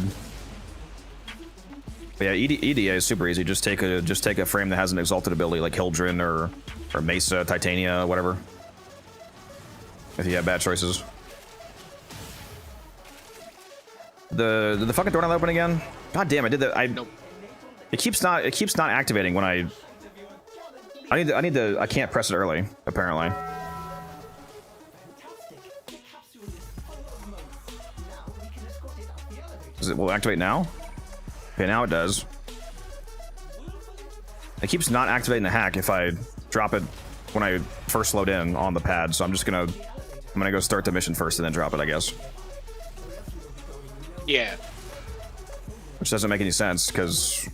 But yeah, EDA is super easy. Just take a frame that has an exalted ability like Hildren or Mesa, Titania, whatever. If you have bad choices. Did the fucking door not open again? God damn! I did that. Nope. It keeps not activating when I can't press it early. Apparently. Will it activate now? Okay, now it does. It keeps not activating the hack if I drop it when I first load in on the pad. So I'm gonna go start the mission first and then drop it, I guess. Yeah. Which doesn't make any sense because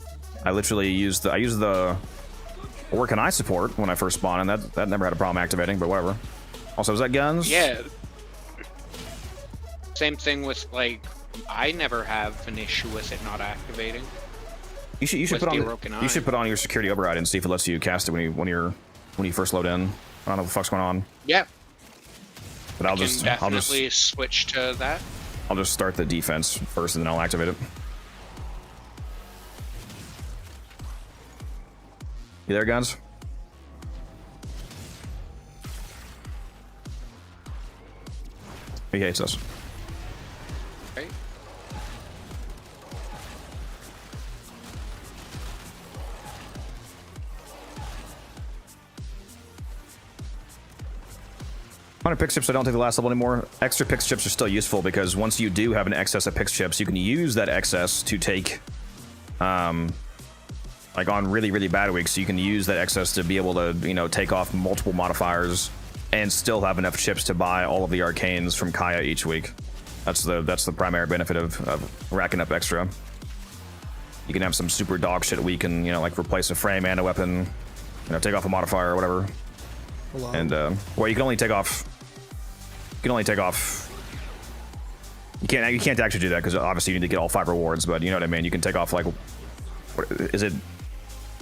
I literally used the where can I support when I first spawned, and that never had a problem activating, but whatever. Also, is that guns? Yeah. Same thing with like, I never have an issue with it not activating. You should put on your security override and see if it lets you cast it when you first load in. I don't know what the fuck's going on. Yeah. But I'll definitely switch to that. I'll just start the defense first and then I'll activate it. You there, guns? He hates us. Okay. Pix chips, I don't take the last level anymore. Extra Pix chips are still useful because once you do have an excess of Pix chips, you can use that excess to take, like on really, really bad weeks, you can use that excess to be able to, you know, take off multiple modifiers and still have enough chips to buy all of the arcanes from Kaya each week. That's the primary benefit of racking up extra. You can have some super dog shit week and, you know, like replace a frame and a weapon, you know, take off a modifier or whatever. Hello. And well, you can only take off. You can't actually do that because obviously you need to get all 5 rewards. But you know what I mean. You can take off like, what is it?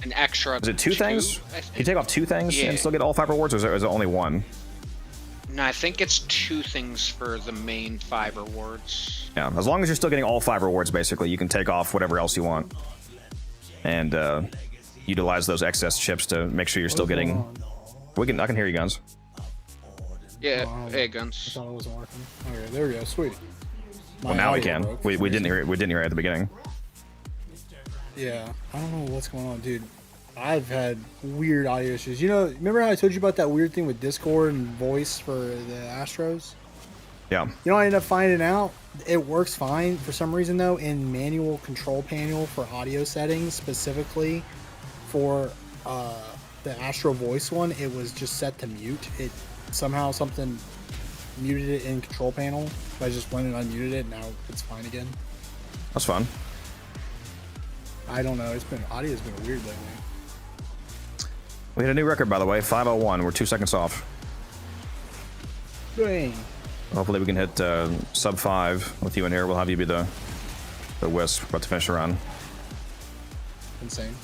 An extra. Is it 2 things? You take off 2 things and still get all 5 rewards, or is it only 1? No, I think it's 2 things for the main 5 rewards. Yeah, as long as you're still getting all 5 rewards, basically, you can take off whatever else you want, and utilize those excess chips to make sure you're still getting. I can hear you, guns. Yeah, Oh, hey, I Guns. thought it wasn't working. Okay, there we go. Sweet. Well, My now we audio can. broke We for some didn't reason. hear it at the beginning. Yeah, I don't know what's going on, dude. I've had weird audio issues. You know, remember how I told you about that weird thing with Discord and voice for the Astros? Yeah. You know, I ended up finding out it works fine for some reason though in manual control panel for audio settings, specifically for the Astro Voice one. It was just set to mute. It somehow something muted it in control panel. I just went and unmuted it. Now it's fine again. That's fun. I don't know. Audio's been weird lately. We hit a new record, by the way. 5:01. We're 2 seconds off. Dang. Hopefully we can hit sub 5 with you in here. We'll have you be the Wisp. About to finish the run. Insane.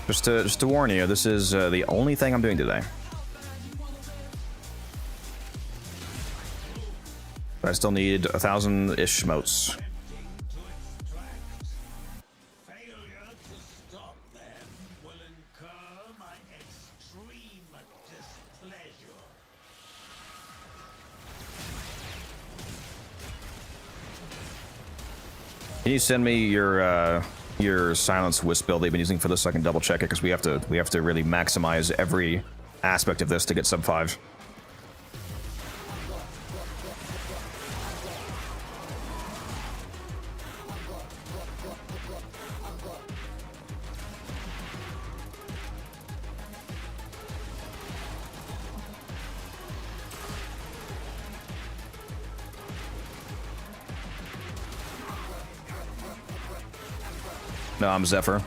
Just to warn you, this is the only thing I'm doing today. But I still need 1,000-ish motes. Can you send me your silence wisp build they've been using for this so I can double check it, because we have to really maximize every aspect of this to get sub 5. No, I'm Zephyr.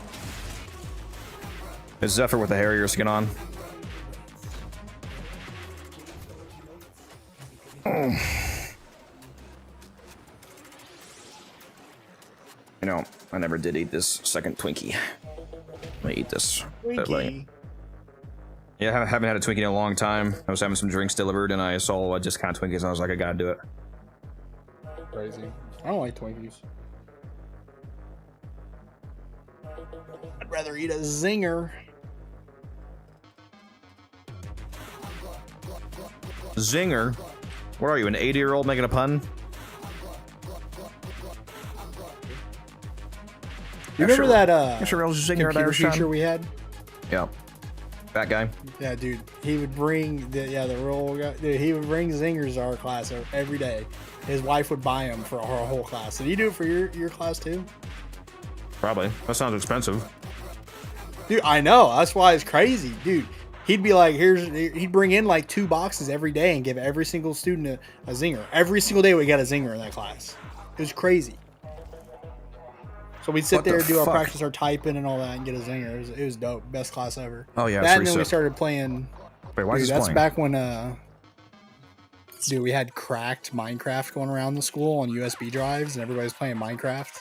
Is Zephyr with the hairier skin on? You know, I never did eat this second Twinkie. Let me eat this. Yeah, I haven't had a Twinkie in a long time. I was having some drinks delivered and I saw a discount Twinkies and I was like, I gotta do it. Crazy. I don't like Twinkies. I'd rather eat a zinger. Zinger? What are you, an 80-year-old making a pun? You remember that zinger computer teacher we had? Yeah. That guy. Yeah, dude. He would bring the real guy. Dude, he would bring zingers to our class every day. His wife would buy them for our whole class. Did you do it for your class too? Probably. That sounds expensive. Dude, I know. That's why it's crazy, dude. He'd be like, he'd bring in like 2 boxes every day and give every single student a zinger. Every single day we got a zinger in that class. It was crazy. So we'd sit What there the and do our fuck? practice, our typing and all that, and get a zinger. It was dope. Best class ever. Oh, yeah, That it's and then we reset. started playing. Wait, why is Dude, this that's playing? back when dude, we had cracked Minecraft going around the school on USB drives, and everybody was playing Minecraft.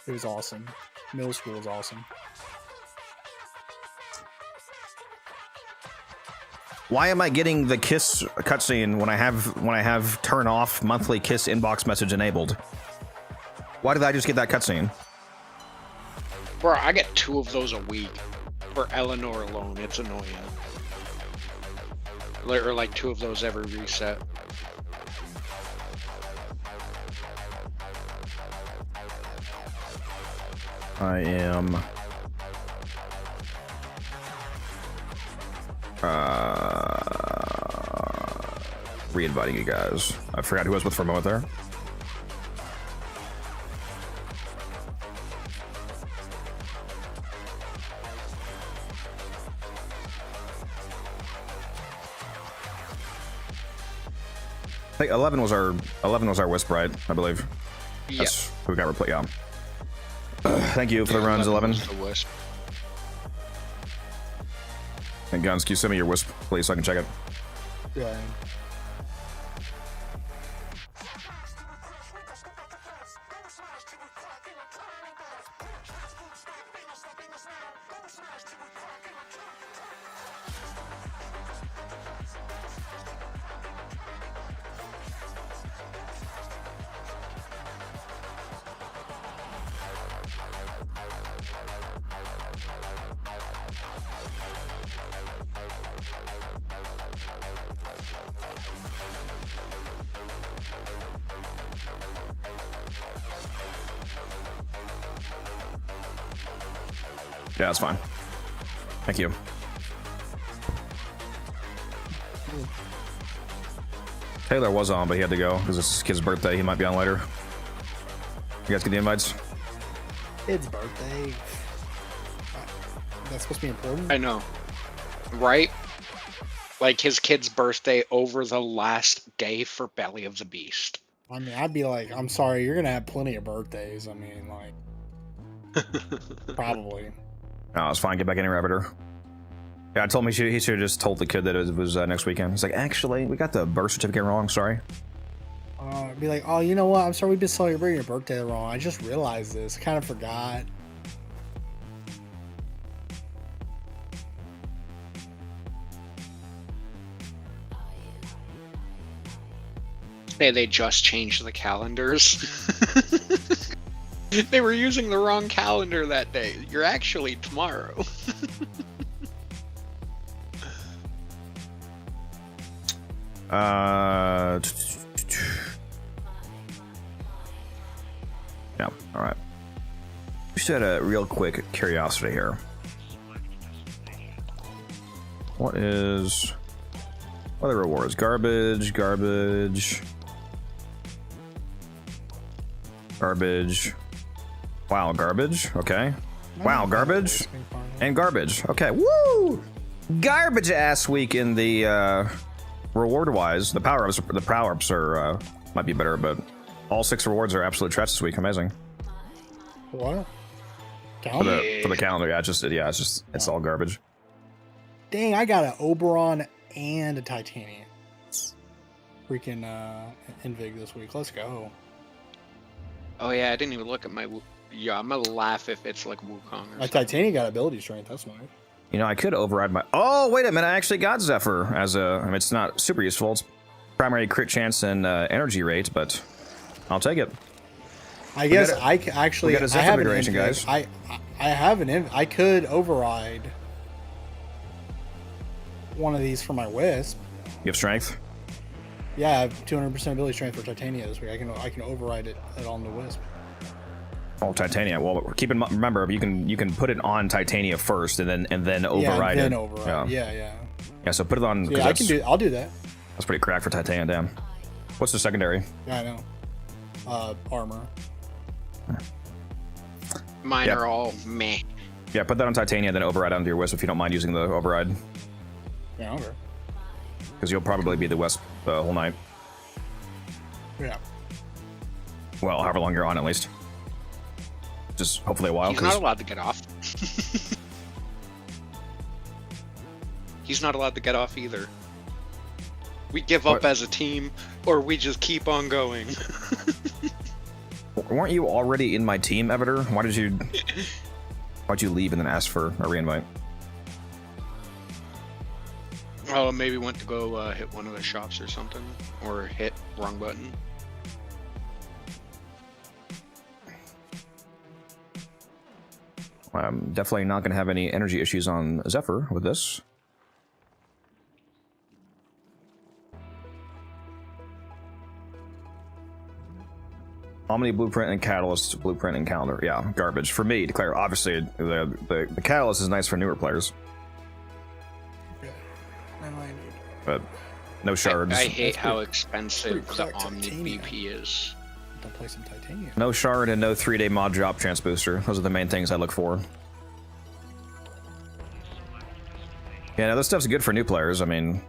It was awesome. Middle school was awesome. Why am I getting the Kiss cutscene when I have turn off monthly Kiss inbox message enabled? Why did I just get that cutscene? Bro, I get 2 of those a week for Eleanor alone. It's annoying. Or like 2 of those every reset. I am re-inviting you guys. I forgot who I was with for a moment there. I think 11 was our Wisp, right? I believe. Yeah. That's who got replaced. Yeah. Thank you for the runs, 11. was the Wisp. And Guns, can you send me your Wisp, please, so I can check it? Yeah. Yeah, that's fine. Thank you. Taylor was on, but he had to go because it's his kid's birthday. He might be on later. You guys get the invites? Kid's birthday. That's supposed to be important. I know, right? Like his kid's birthday over the last day for Belly of the Beast. I mean, I'd be like, I'm sorry, you're gonna have plenty of birthdays. I mean, like, probably. No, it's fine. Get back in here, Rabbiter. Yeah, I told him he should have just told the kid that it was next weekend. He's like, actually, we got the birth certificate wrong. Sorry. Be like, oh, you know what? I'm sorry, we've been celebrating your birthday wrong. I just realized this. Kind of forgot. Say they just changed the calendars. They were using the wrong calendar that day. You're actually tomorrow. Yeah, all right. Just had a real quick curiosity here. What are the rewards? Garbage, garbage, garbage. Wow, garbage. Okay. Wow, garbage and garbage. Okay. Woo! Garbage ass week in the reward-wise. The power-ups are might be better, but all 6 rewards are absolute trash this week. Amazing. What? For the calendar, yeah, it's all garbage. Dang, I got an Oberon and a Titanium. Freaking Invig this week. Let's go. Oh yeah, I didn't even look at my. Yeah, I'm gonna laugh if it's like Wukong or My something. Titanium got ability strength. That's nice. You know, I could override my. Oh, wait a minute! I actually got Zephyr as a. I mean, it's not super useful. It's primary crit chance and energy rate, but I'll take it. I guess got a- I actually. we got a I Zephyr have an iteration, Invig. guys. I have an. I could override one of these for my Wisp. You have strength. Yeah, I have 200% ability strength for Titania this week. I can override it on the Wisp. Oh, Titania. Well, remember you can put it on Titania first and then override yeah, it. then override. Yeah. Yeah, so put it on. 'cause Yeah, I can do. I'll do that. That's pretty cracked for Titania. Damn. What's the secondary? Yeah, I know. Armor. Mine Yep. are all meh. Yeah, put that on Titania, then override onto your Wisp if you don't mind using the override, Yeah, okay. because you'll probably be the Wisp the whole night. Yeah. Well, however long you're on, at least. Just hopefully a while. He's 'cause- not allowed to get off. He's not allowed to get off either. We give up What? as a team, or we just keep on going. Weren't you already in my team, Eviter? Why'd you leave and then ask for a reinvite? Oh, maybe went to go hit one of the shops or something, or hit wrong button. I'm definitely not going to have any energy issues on Zephyr with this. Omni Blueprint and Catalyst Blueprint and Calendar. Yeah, garbage. For me, declare. Obviously, the Catalyst is nice for newer players, but no shards. I hate That's how pretty expensive the cracked Omni Titania. BP is. Don't play some Titanium. No shard and no 3-day mod drop chance booster. Those are the main things I look for. Yeah, no, this stuff's good for new players. I mean,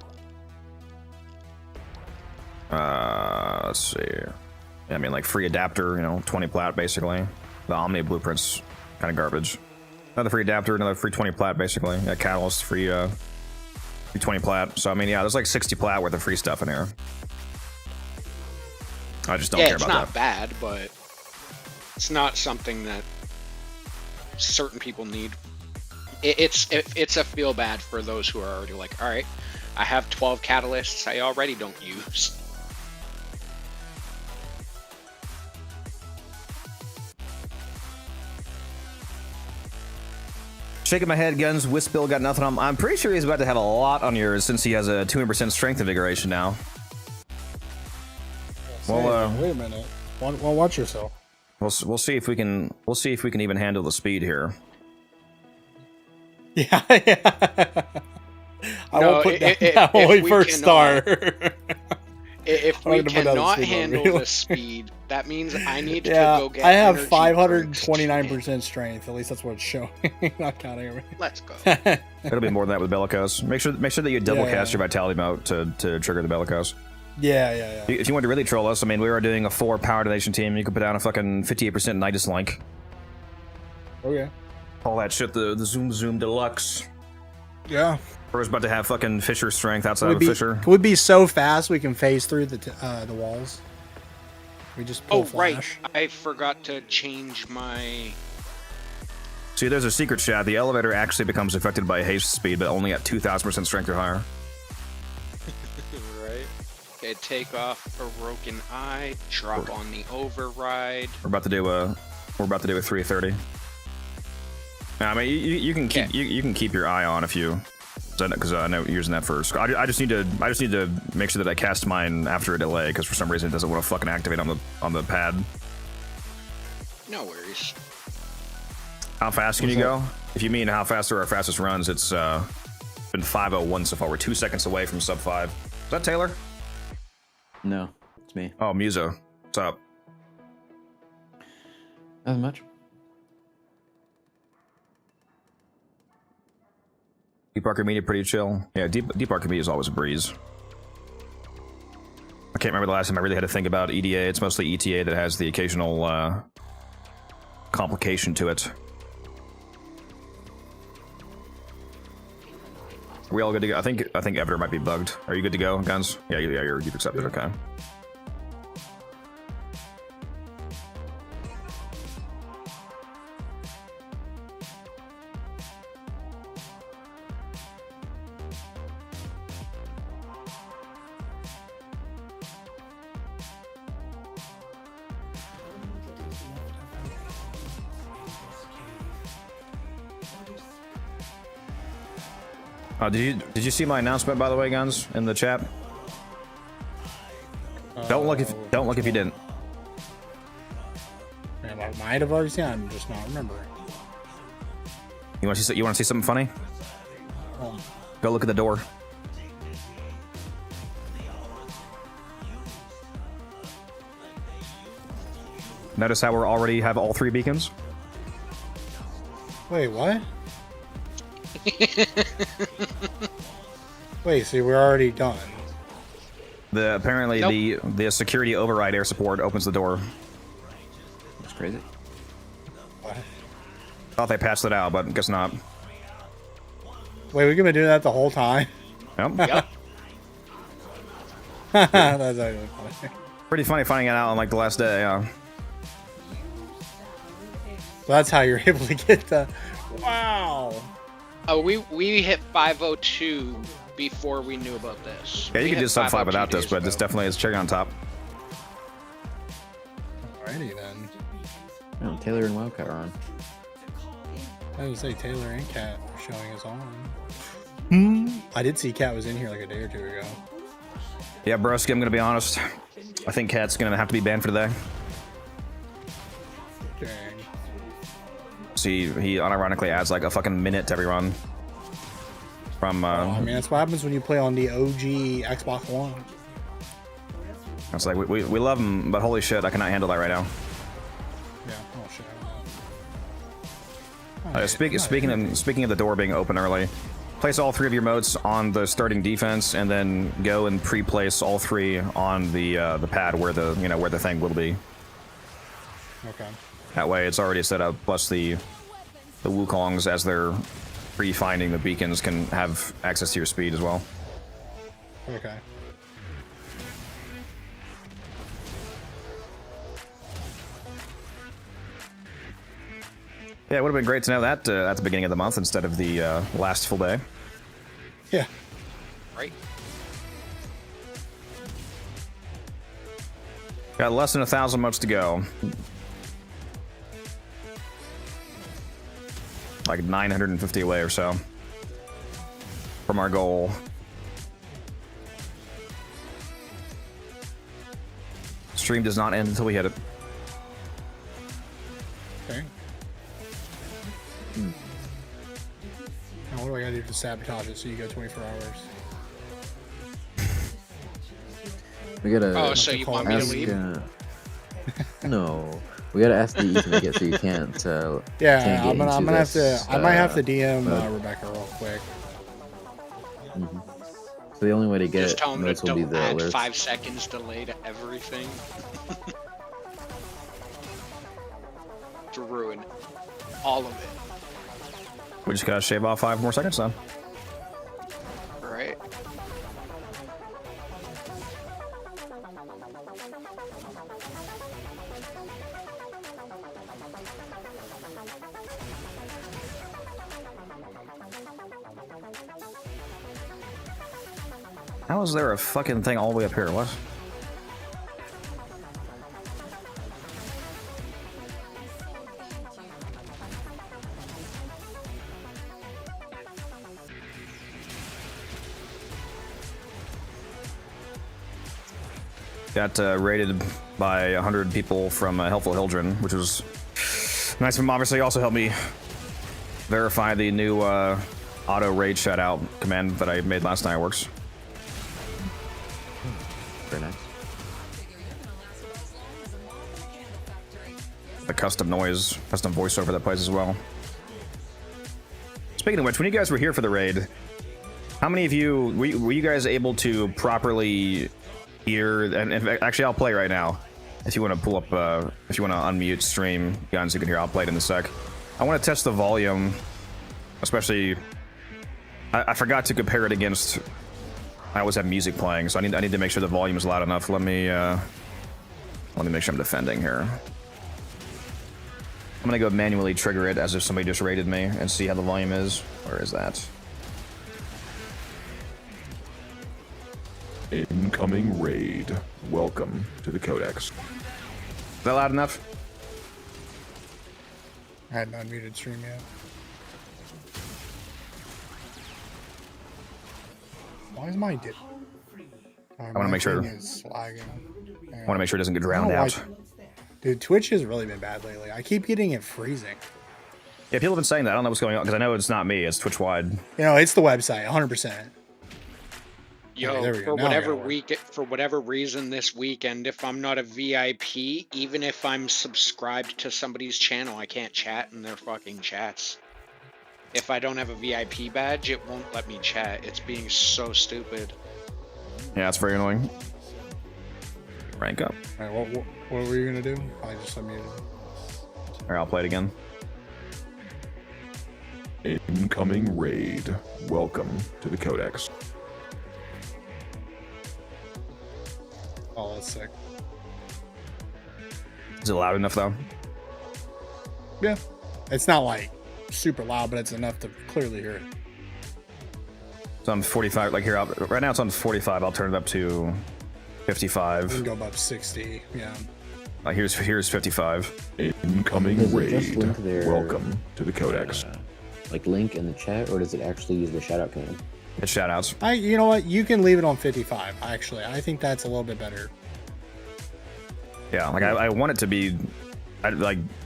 let's see. Yeah, I mean, like free adapter, 20 plat basically. The Omni Blueprint's kind of garbage. Another free adapter, another free 20 plat basically. Yeah, Catalyst, free 20 plat. So I mean, yeah, there's like 60 plat worth of free stuff in here. I just don't Yeah, care it's about not that. bad, but it's not something that certain people need. It's a feel bad for those who are already like, all right, I have 12 catalysts I already don't use. Shaking my head, guns. Wispill got nothing on. I'm pretty sure he's about to have a lot on yours since he has a 200% strength invigoration now. Well, wait a minute. Well, watch yourself. we'll see if we can even handle the speed here. Yeah, yeah. I No, won't put that if down when we we first cannot- start. If I'm we gonna put down the cannot speed limit, handle really. the speed, that means I need to Yeah, go get I have energy drinks. 529% strength. At least that's what it's showing. Not counting everything. Let's go. It'll be more than that with Bellicose. Make sure that you double Yeah, cast yeah. your Vitality Moat to trigger the Bellicose. Yeah. If you want to really troll us, I mean, we are doing a 4 power donation team. You could put down a fucking 58% Nidus link. Okay. All that shit, the Zoom Deluxe. Yeah. We're about to have fucking Fisher strength outside of Fisher. Can we be so fast we can phase through the walls? We just pull Oh, right. flash. I forgot to change my... See, there's a secret chat. The elevator actually becomes affected by haste speed, but only at 2,000% strength or higher. Right. Okay, take off a broken eye, drop on the override. We're about to do a 330. Now, I mean, you can keep you can keep your eye on if you, because I know you're using that first. I just need to make sure that I cast mine after a delay, because for some reason it doesn't want to fucking activate on the pad. No worries. How fast can you go? If you mean how fast are our fastest runs, it's been 5:01 so far. We're 2 seconds away from sub 5. Is that Taylor? No, it's me. Oh, Muso. What's up? Not much. Deep Archimedes pretty chill. Yeah, Deep Archimedes is always a breeze. I can't remember the last time I really had to think about EDA. It's mostly ETA that has the occasional complication to it. Are we all good to go? I think Ever might be bugged. Are you good to go, Guns? Yeah, you've accepted. Okay. Did you see my announcement, by the way, Guns, in the chat? Don't look if you didn't. Man, I might have already seen it, I'm just not remembering. You want to see something funny? Oh. Go look at the door. Notice how we already have all 3 beacons? Wait, what? Wait, see, we're already done. Apparently Nope. the security override air support opens the door. That's crazy. What? Thought they patched it out, but guess not. Wait, we've been doing that the whole time? Yep. Yep. That's actually funny. Pretty funny finding it out on like the last day. Yeah. So that's how you're able to get the... Wow! Oh, we hit 502 before we knew about this. Yeah, you We could hit do sub 5 502 without this, days but this ago. definitely is cherry on top. Alrighty then. Oh, Taylor and Wildcat are on. I would say Taylor and Kat are showing us on. I did see Kat was in here like a day or two ago. Yeah, broski, I'm gonna be honest. I think Cat's gonna have to be banned for today. Dang. See, he unironically adds like a fucking minute to every run. From I mean, that's what happens when you play on the OG Xbox One. it's like we love him, but holy shit, I cannot handle that right now. Yeah. Oh shit. Speaking of the door being open early, place all 3 of your motes on the starting defense, and then go and pre-place all 3 on the pad where the thing will be. Okay. That way, it's already set up. Plus, the Wukongs, as they're pre-finding the beacons, can have access to your speed as well. Okay. Yeah, it would have been great to know that at the beginning of the month instead of the last full day. Yeah. Right. Got less than 1,000 motes to go. Like 950 away or so from our goal. Stream does not end until we hit it. Okay. you to sabotage it so you go 24 hours. We gotta. Oh, so you want me to ask, leave? No, we gotta ask DE to make it so you can't. Yeah, can't I'm get gonna into have to. this, I might have to DM mode. Rebecca real quick. So the only way to get Just tell him to modes will be don't the add alerts. 5 seconds delay to everything. To ruin all of it. We just gotta shave off 5 more seconds then. Right? How is there a fucking thing all the way up here? What? Got raided by 100 people from Helpful Hildren, which was nice of him. Obviously, also helped me verify the new auto raid shutout command that I made last night works. Very nice. The custom noise, custom voiceover that plays as well. Speaking of which, when you guys were here for the raid, how many of you were you guys able to properly hear? And actually, I'll play right now. If you want to pull up, if you want to unmute stream, guns, you can hear. I'll play it in a sec. I want to test the volume, especially. I forgot to compare it against. I always have music playing, so I need to make sure the volume is loud enough. Let me make sure I'm defending here. I'm gonna go manually trigger it as if somebody just raided me and see how the volume is. Where is that? Incoming raid. Welcome to the Codex. Is that loud enough? I hadn't unmuted stream yet. Why is my dip? I want to make sure. Is lagging. I want to make sure it doesn't get I drowned don't know out. why- Dude, Twitch has really been bad lately. I keep getting it freezing. Yeah, people have been saying that. I don't know what's going on because I know it's not me. It's Twitch wide. You know, it's the website, 100%. Yo, there we go. for Now I whatever got one. for whatever reason this weekend, if I'm not a VIP, even if I'm subscribed to somebody's channel, I can't chat in their fucking chats. If I don't have a VIP badge, it won't let me chat. It's being so stupid. Yeah, it's very annoying. Rank up. All right, what were you gonna do? I just unmuted. Or I'll play it again. Incoming raid. Welcome to the Codex. Oh, that's sick. Is it loud enough though? Yeah, it's not like super loud, but it's enough to clearly hear it. It's on 45. Like here, right now it's on 45. I'll turn it up to You 55. can go above 60. Yeah. Here's 55. Incoming Does it just raid. link their, Welcome to the Codex. like link in the chat, or does it actually use the shoutout command? It's shoutouts. You know what? You can leave it on 55. Actually, I think that's a little bit better. Yeah, like I want it to be,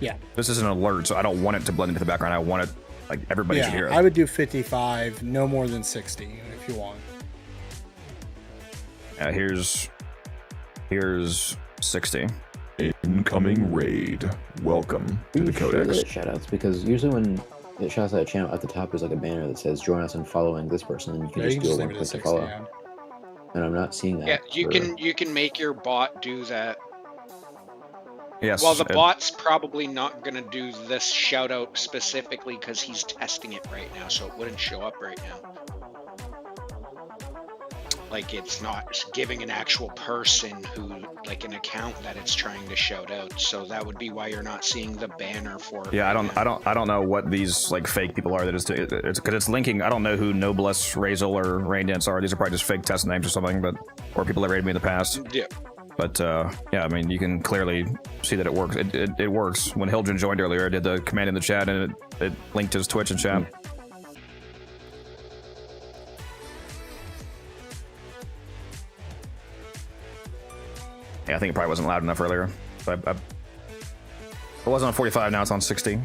Yeah. this is an alert, so I don't want it to blend into the background. I want it like everybody should hear Yeah, it. I would do 55, no more than 60 if you want. Here's 60. Incoming raid. Welcome to the Sure that Codex. it shoutouts, because usually when it shouts out a channel, at the top there's like a banner that says join us in following this person, and you can Yeah, just you do can a just leave one it at click 60. to follow. Yeah. And I'm not seeing that. Yeah, you for- can make your bot do that. Yes. Well, the bot's probably not gonna do this shout out specifically because he's testing it right now, so it wouldn't show up right now. Like, it's not giving an actual person who, like, an account that it's trying to shout out. So that would be why you're not seeing the banner for it. Yeah, right now. I don't know what these like fake people are that it's because it's linking. I don't know who Noblesse, Razel, or Rain Dance are. These are probably just fake test names or something, but or people that raided me in the past. Yeah. But yeah, I mean, you can clearly see that it works. It works. When Hildren joined earlier, I did the command in the chat, and it linked his Twitch and chat. Yeah, I think it probably wasn't loud enough earlier. But it wasn't on 45, now it's on 60.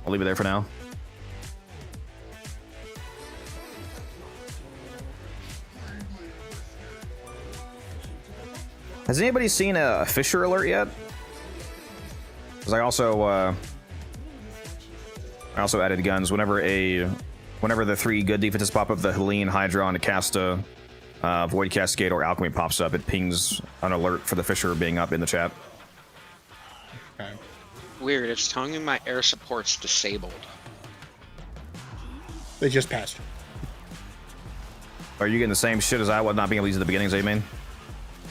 I'll leave it there for now. Has anybody seen a Fisher alert yet? Because I also added guns whenever the 3 good defenses pop up, the Helene, Hydra, and Casta, Void Cascade, or Alchemy pops up, it pings an alert for the Fisher being up in the chat. Okay. Weird, it's telling me my air support's disabled. They just passed. Are you getting the same shit as I was not being able to use at the beginning, so you mean?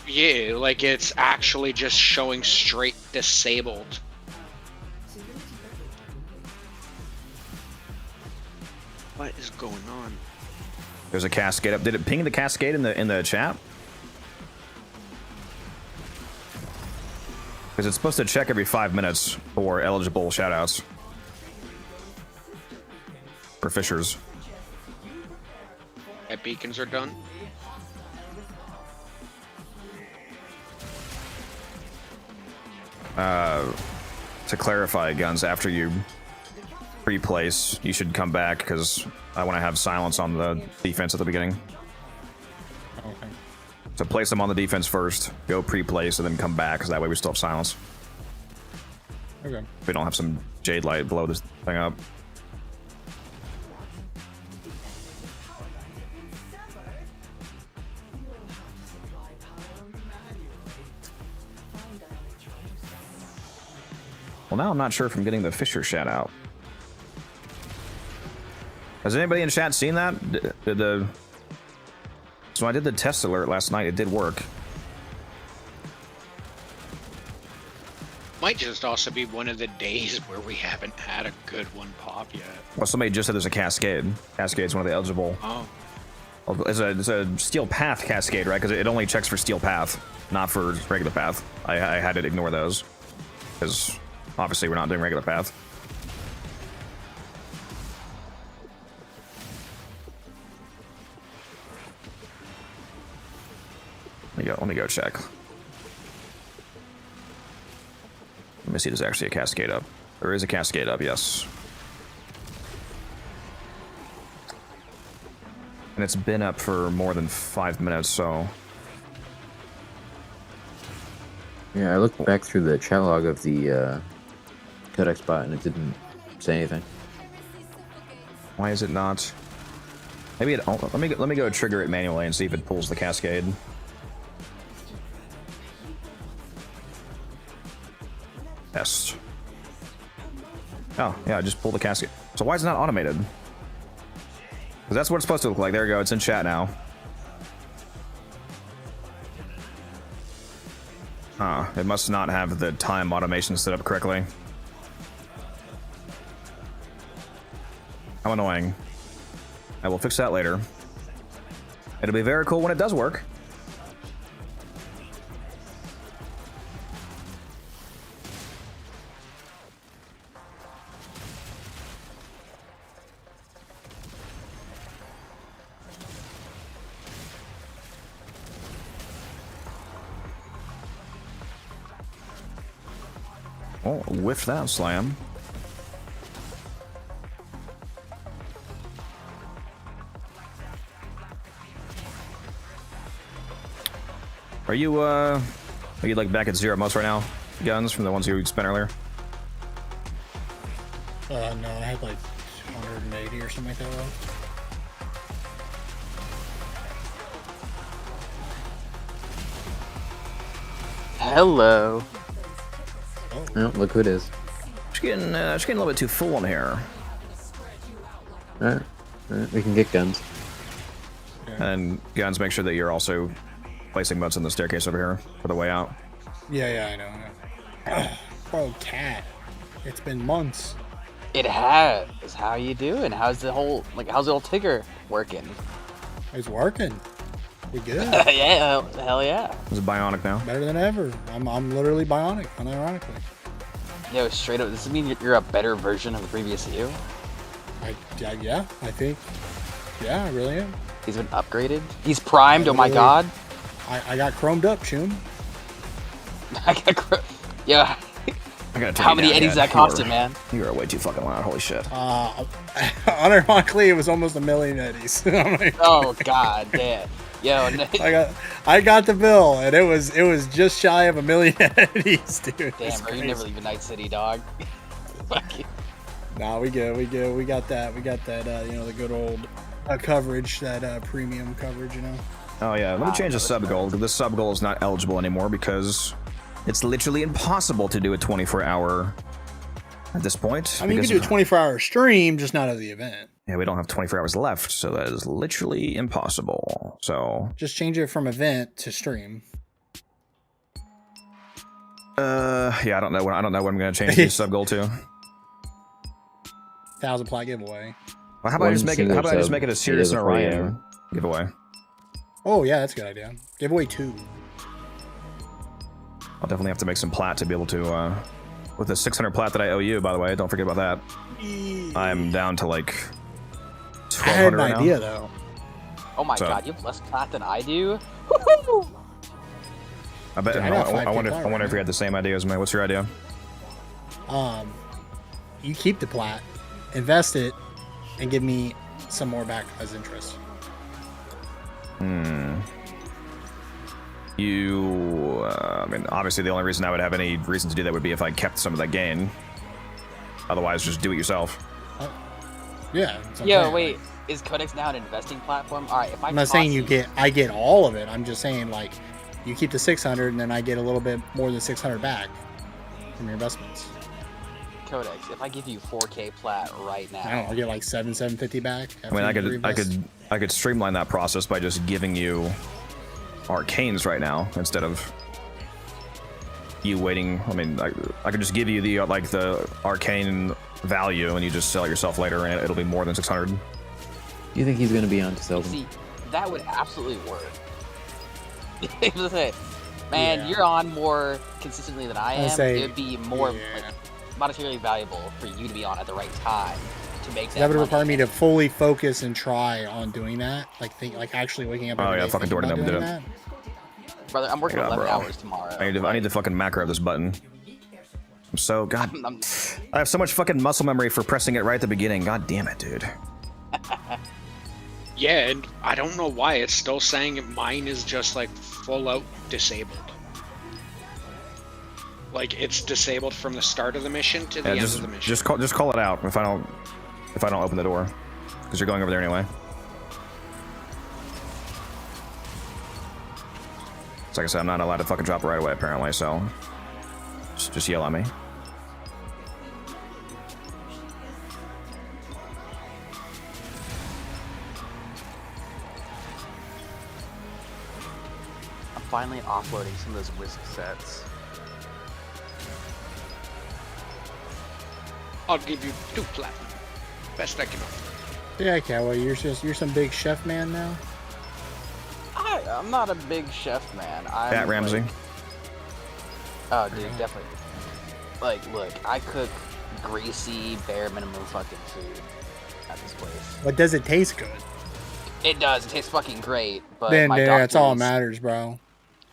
Yeah, like it's actually just showing straight disabled. What is going on? There's a cascade up. Did it ping the cascade in the chat? Because it's supposed to check every 5 minutes for eligible shoutouts. For Fishers. My beacons are done. To clarify, guns, after you pre-place, you should come back because I want to have silence on the defense at the beginning. Okay. So place them on the defense first, go pre-place, and then come back because that way we still have silence. Okay. We don't have some jade light blow this thing up. Well, now I'm not sure if I'm getting the Fisher shout out. Has anybody in chat seen that? So I did the test alert last night. It did work. Might just also be one of the days where we haven't had a good one pop yet. Well, somebody just said there's a cascade. Cascade's one of the eligible. Oh. It's a steel path cascade, right? Because it only checks for steel path, not for regular path. I had to ignore those because obviously we're not doing regular path. Let me go check. Let me see if there's actually a cascade up. There is a cascade up, yes. And it's been up for more than 5 minutes, so... Yeah, I looked back through the chat log of the Codex bot and it didn't say anything. Why is it not? Maybe it... Oh, let me go trigger it manually and see if it pulls the cascade. Test. Oh, yeah, just pull the cascade. So why is it not automated? Because that's what it's supposed to look like. There you go, it's in chat now. Huh, it must not have the time automation set up correctly. How annoying. I will fix that later. It'll be very cool when it does work. Oh, whiffed that slam. Are you like back at 0 most right now? Guns from the ones you spent earlier? No, I had like 180 or something like that. Hello. Oh, look who it is. Just getting a little bit too full in here. Alright, we can get guns. And guns, make sure that you're also placing butts in the staircase over here for the way out. Yeah, I know. Bro, cat. It's been months. It has. How you doing? How's the whole Tigger working? It's working. We good. Yeah, hell yeah. It's bionic now. Better than ever. I'm literally bionic, unironically. Yo, straight up, does this mean you're a better version of the previous you? Yeah, I think. Yeah, I really am. He's been upgraded? He's primed, oh my god. I got chromed up, Shun. Yeah. I gotta turn How you many down, eddies yeah. that cost it, man? You are way too fucking loud. Holy shit. Unironically, it was almost 1 million eddies. I'm like, Oh god damn. Yo, I got the bill, and it was just shy of 1 million eddies, dude. damn, It's bro, you crazy. never leave a Night City, dog. Fuck you. Nah, we good. We got that. The good old coverage, that premium coverage, Oh yeah, let me change the sub goal. This sub goal is not eligible anymore because it's literally impossible to do a 24-hour at this point. I mean, you because can do a 24-hour stream, just not of the event. yeah, we don't have 24 hours left, so that is literally impossible. So Just change it from event to stream. yeah, I don't know what I'm gonna change the sub goal to. 1,000 plat giveaway. Well, how about I just make it? How about I just sub, make it a it Sirius is and a free Orion giveaway? Oh yeah, that's a good idea. Giveaway 2. I'll definitely have to make some plat to be able to. With the 600 plat that I owe you, by the way, don't forget about that. I'm down to like I had 1,200 an right idea now. though. Oh my So- god, you have less plat than I do? I bet. Dude, I I, got I wonder. 5K I wonder right if you had the same idea as me. What's your idea? You keep the plat, invest it, and give me some more back as interest. I mean, obviously, the only reason I would have any reason to do that would be if I kept some of that gain. Otherwise, just do it yourself. Yeah. that's what I'm Yo, saying. wait, is Codex now an investing platform? Alright, if I I'm not saying toss I get all of it. I'm just saying like, you keep the 600, and then I get a little bit more than 600 back from your investments. Codex, if I give you 4K plat right now. I don't know. I get like 750 back. I mean, I could streamline that process by just giving you arcanes right now instead of you waiting. I mean, I could just give you the the arcane value, and you just sell it yourself later, and it'll be more than 600. Do you think he's gonna be on to sell them? See, that would absolutely work. Man, Yeah. you're on more consistently than I am. say, It would be more yeah. monetarily valuable for you to be on at the right time to make that. That would money. require me to fully focus and try on doing that. Like actually waking up. Oh, every yeah, day fucking thinking Jordan about never doing did that. Brother, I'm working Yeah, 11 bro. hours tomorrow. I need to fucking macro this button. I'm so god. I'm- I have so much fucking muscle memory for pressing it right at the beginning. God damn it, dude. Yeah, and I don't know why it's still saying mine is just like full out disabled. Like it's disabled from the start of the mission to the end of the mission. just call it out if I don't open the door, because you're going over there anyway. It's like I said, I'm not allowed to fucking drop it right away apparently, so just yell at me. I'm finally offloading some of those whisk sets. I'll give you 2 platinum. Best I can offer. Yeah, Cowboy, you're some big chef man now. I'm not a big chef man. I'm Pat Ramsey. like- oh, dude, definitely. Like, look, I cook greasy, bare minimum fucking food at this place. But does it taste good? It does. It tastes fucking great. But Then my that's all that doctors- matters, bro.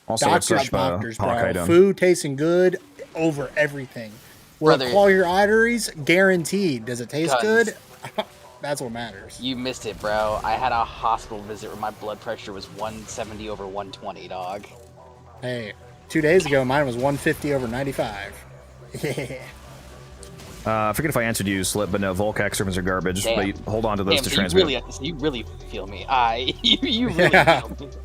Also, Doctors, doctors, bro. doing? Food tasting good over everything. Will Brother- it claw your arteries? Guaranteed. Does it taste Does. good? That's what matters. You missed it, bro. I had a hospital visit where my blood pressure was 170 over 120, dog. Hey, 2 days ago, mine was 150 over 95. Yeah. I forget if I answered you, Slip, but no, Volcac servants are garbage. Damn. But you hold on to those Damn, to so transmit. you really feel me. You really Yeah. feel me.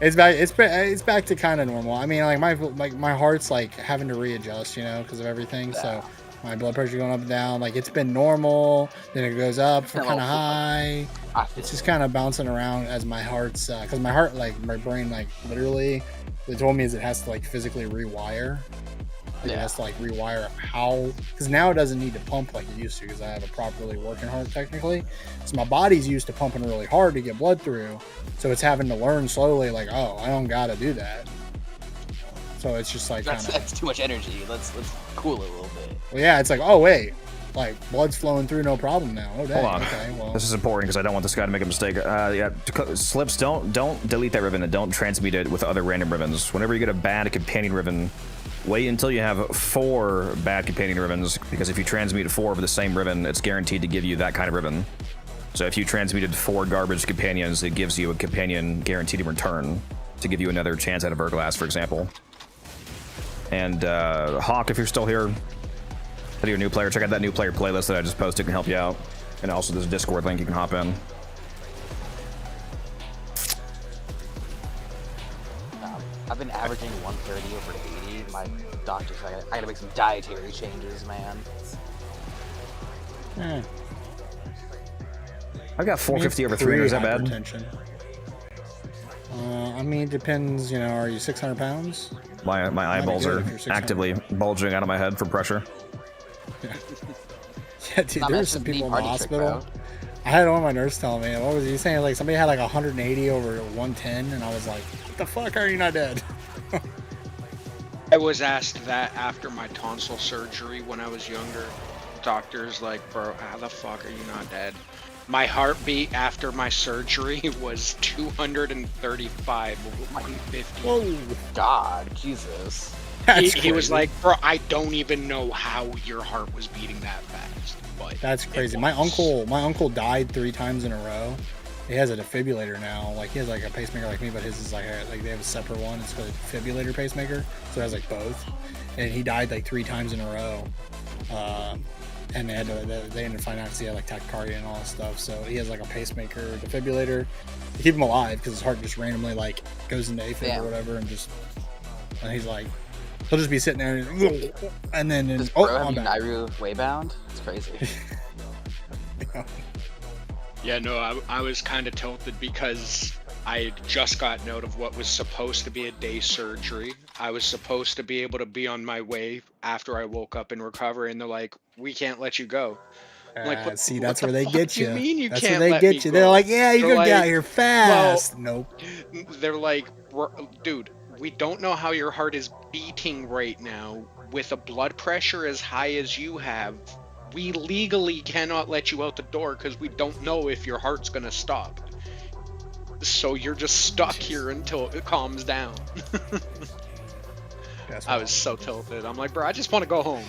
It's back to kind of normal. I mean, like my heart's like having to readjust, because of everything. So my blood pressure going up and down. Like it's been normal, then it goes up for kind of high. I feel It's just kind of bouncing around as my heart's because my heart, like my brain, like literally, they told me is it has to like physically rewire. Like it Yeah. has to like rewire how, because now it doesn't need to pump like it used to because I have a properly working heart technically. So my body's used to pumping really hard to get blood through. So it's having to learn slowly, like, oh, I don't gotta do that. So it's just like kind of, that's too much energy. Let's cool it a little bit. well, yeah, it's like, oh wait, like blood's flowing through, no problem now. Oh, dang, Hold on. okay, well, This is important because I don't want this guy to make a mistake. Slips, don't delete that ribbon and don't transmute it with other random ribbons. Whenever you get a bad companion ribbon, Wait until you have 4 bad companion ribbons, because if you transmute 4 of the same ribbon, it's guaranteed to give you that kind of ribbon. So if you transmuted 4 garbage companions, it gives you a companion guaranteed in return to give you another chance at a Verglass, for example. And Hawk, if you're still here, if you're a new player, check out that new player playlist that I just posted, can help you out. And also there's a Discord link you can hop in. I've been averaging 130 over 80. My doctor's like, I gotta make some dietary changes, man. I got 450 over 300. Is that bad? Hypertension. I mean, it depends. You know, are you 600 pounds? My eyeballs are actively bulging out of my head for pressure. Yeah, dude, there's some people in the hospital. I had one of my nurse tell me, what was he saying? Like somebody had like 180 over 110, and I was like, what the fuck, are you not dead? I was asked that after my tonsil surgery when I was younger. Doctor's like, bro, how the fuck are you not dead? My heartbeat after my surgery was 235, 150. Whoa, God, Jesus. He was like, bro, I don't even know how your heart was beating that fast. But that's crazy. My uncle died 3 times in a row. He has a defibrillator now. Like he has like a pacemaker like me, but his is like they have a separate one. It's called a defibrillator pacemaker, so it has like both. And he died like 3 times in a row. And they ended up finding out because he had like tachycardia and all that stuff. So he has like a pacemaker, defibrillator to keep him alive because his heart just randomly like goes into AFib or whatever, and he's like, he'll just be sitting there and then Does bro have Nairu waybound? It's crazy. Yeah, no, I was kind of tilted because I had just gotten out of what was supposed to be a day surgery. I was supposed to be able to be on my way after I woke up and recover, and they're like, we can't let you go. I'm like, see, that's where they get you. Mean you that's can't where they let get me you. go? They're like, yeah, you're gonna get out here fast. Well, nope. They're like, dude, we don't know how your heart is beating right now with a blood pressure as high as you have. We legally cannot let you out the door because we don't know if your heart's gonna stop. So you're just stuck here until it calms down. I was so tilted. I'm like, bro, I just want to go home.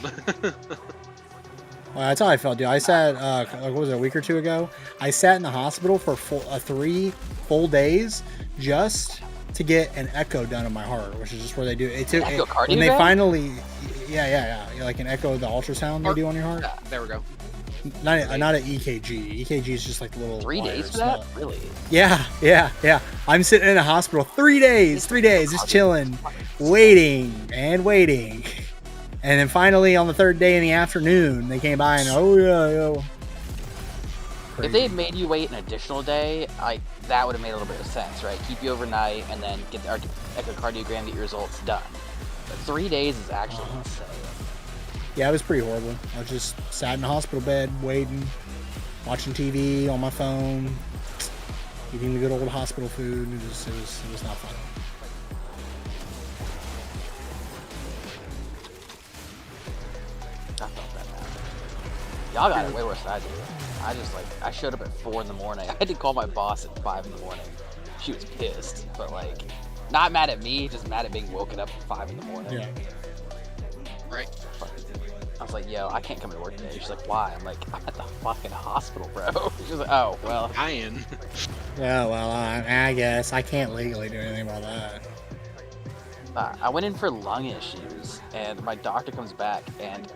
Well, that's how I felt, dude. I sat, what was it, a week or 2 ago? I sat in the hospital for 3 full days just to get an echo done on my heart, which is just where they do it. When they finally, yeah, like an echo of the ultrasound they do on your heart. There we go. Not an EKG. EKG is just like the little 3 days for that? Really? Yeah. I'm sitting in a hospital 3 days, just chilling, waiting. And then finally on the 3rd day in the afternoon, they came by and If they had made you wait an additional day, that would have made a little bit of sense, right? Keep you overnight and then get the echocardiogram, get your results done. But 3 days is actually insane. Yeah, it was pretty horrible. I was just sat in the hospital bed, waiting, watching TV on my phone, eating the good old hospital food. It was not fun. I felt that bad. Y'all got it way worse than I did. I showed up at 4 in the morning. I had to call my boss at 5 in the morning. She was pissed, but like, not mad at me, just mad at being woken up at 5 in the morning. Yeah. Right. I was like, yo, I can't come to work today. She's like, why? I'm like, I'm at the fucking hospital, bro. She's like, oh, well. Ian. Yeah, well, I guess I can't legally do anything about that. I went in for lung issues, and my doctor comes back, and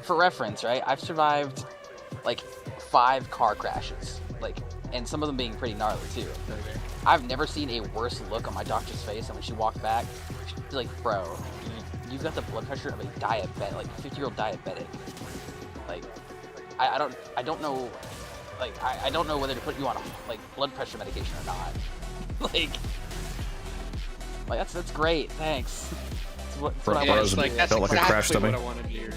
for reference, right, I've survived like 5 car crashes, like, and some of them being pretty gnarly too. I've never seen a worse look on my doctor's face, and when she walked back, she's like, bro, you've got the blood pressure of a diabetic, like 50-year-old diabetic. Like, I don't know, like, I don't know whether to put you on like blood pressure medication or not. like that's great, thanks. That's what I That's wanted to that's hear. exactly what I wanted to hear.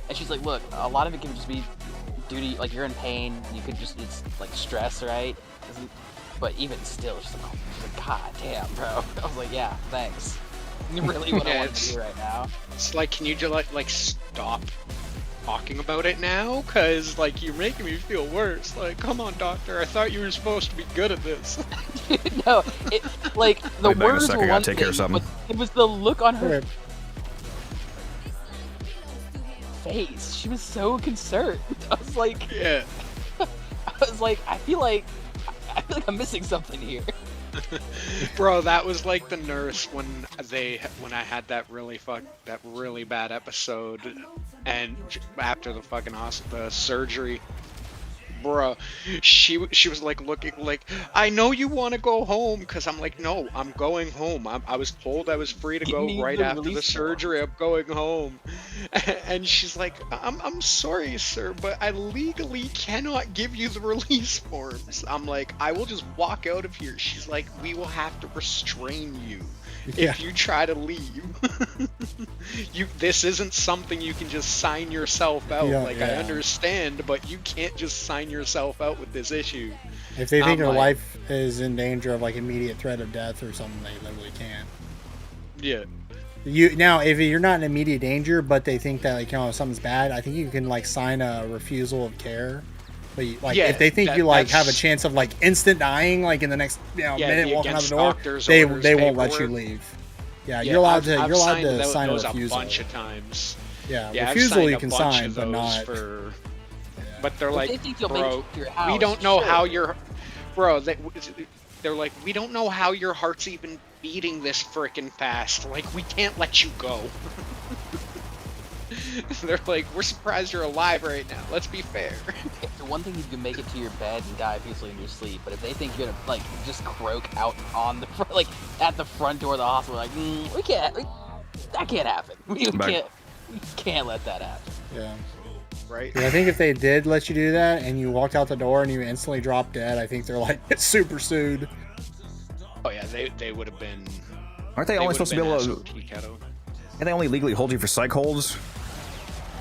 And she's like, look, a lot of it can just be due to, like, you're in pain, it's like stress, right? But even still, she's like, god damn, bro. I was like, yeah, thanks. You really what I want to do right now. It's like, can you just like stop talking about it now? Cause like you're making me feel worse. Like, come on, doctor. I thought you were supposed to be good at this. No, it like the Wait, back in a words sec, were I gotta one take care of thing, but something. it was the look on her Okay. face. She was so concerned. I was like, Yeah. I feel like I'm missing something here. Bro, that was like the nurse when I had that really bad episode, and after the fucking the surgery, bro, she was like looking like, I know you want to go home, because I'm like, no, I'm going home. I was told I was free to Give go me right the after the release surgery. I'm going home. And she's like, I'm sorry, sir, but I legally cannot give you the release forms. I'm like, I will just walk out of here. She's like, we will have to restrain you Yeah. if you try to leave. This isn't something you can just sign yourself out. Yeah, I yeah. understand, but you can't just sign yourself out with this issue. If they think I'm your like- life is in danger of like immediate threat of death or something, they literally can. Yeah. You now, if you're not in immediate danger, but they think that like something's bad, I think you can like sign a refusal of care. But like Yeah, if they think you like have a that's- chance of like instant dying, like in the next Yeah, minute the walking out the against door, doctor's they orders won't let you paperwork. leave. Yeah, Yeah, you're allowed I've to signed sign a those refusal. a bunch of times. Yeah, Yeah, I've refusal signed you a can bunch sign, of but those not. for. But they're If like, they think you'll make bro, it to your we house, don't know sure. how your, bro. They're like, we don't know how your heart's even beating this frickin' fast. Like, we can't let you go. They're like, we're surprised you're alive right now. Let's be fair. The one thing you can make it to your bed and die peacefully in your sleep, but if they think you're gonna like just croak out on the front, like at the front door of the hospital, like we can't, that can't happen. We can't let that happen. Yeah. Right? Yeah, I think if they did let you do that and you walked out the door and you instantly dropped dead, I think they're like super sued. Oh yeah, they would have been. Aren't they only supposed to be able to? Can they only legally hold you for psych holds?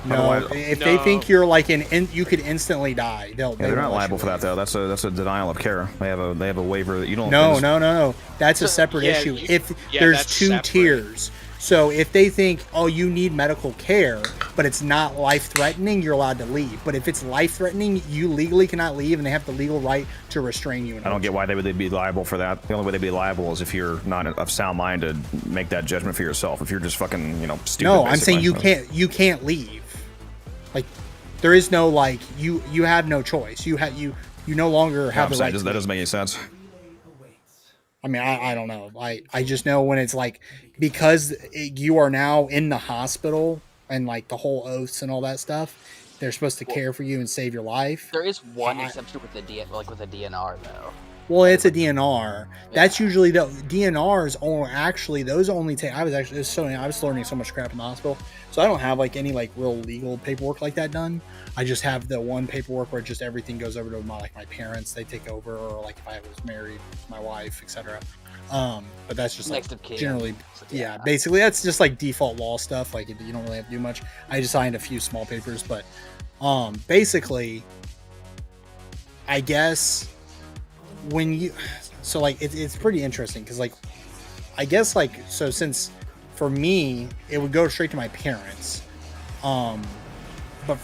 No, Otherwise- if they think you're like you could instantly die, Yeah, they they're not won't let liable you for that leave. though. That's a denial of care. They have a waiver that you don't. No. That's a separate yeah, issue. you- If yeah, there's that's two separate. tiers, so if they think, oh, you need medical care, but it's not life-threatening, you're allowed to leave. But if it's life-threatening, you legally cannot leave, and they have the legal right to restrain you. I don't get why they would be liable for that. The only way they'd be liable is if you're not of sound mind to make that judgment for yourself. If you're just fucking, stupid. No, I'm saying basically. you can't leave. Like, there is no like you have no choice. You no longer have the right. That to doesn't leave. make any sense. I mean, I don't know. I just know when it's like, because you are now in the hospital and like the whole oaths and all that stuff, they're supposed to care for you and save your life. There is one I- exception with the DNR though. Well, it's a DNR. That's usually the DNRs only actually those only take. I was learning so much crap in the hospital, so I don't have like any like real legal paperwork like that done. I just have the one paperwork where just everything goes over to my parents. They take over, or like if I was married, my wife, etc. But that's just Next like of kin. generally, So, yeah. Basically, that's just like default law stuff. Like you don't really have to do much. I just signed a few small papers, but basically, I guess. When you it's pretty interesting because like I guess like so since for me it would go straight to my parents but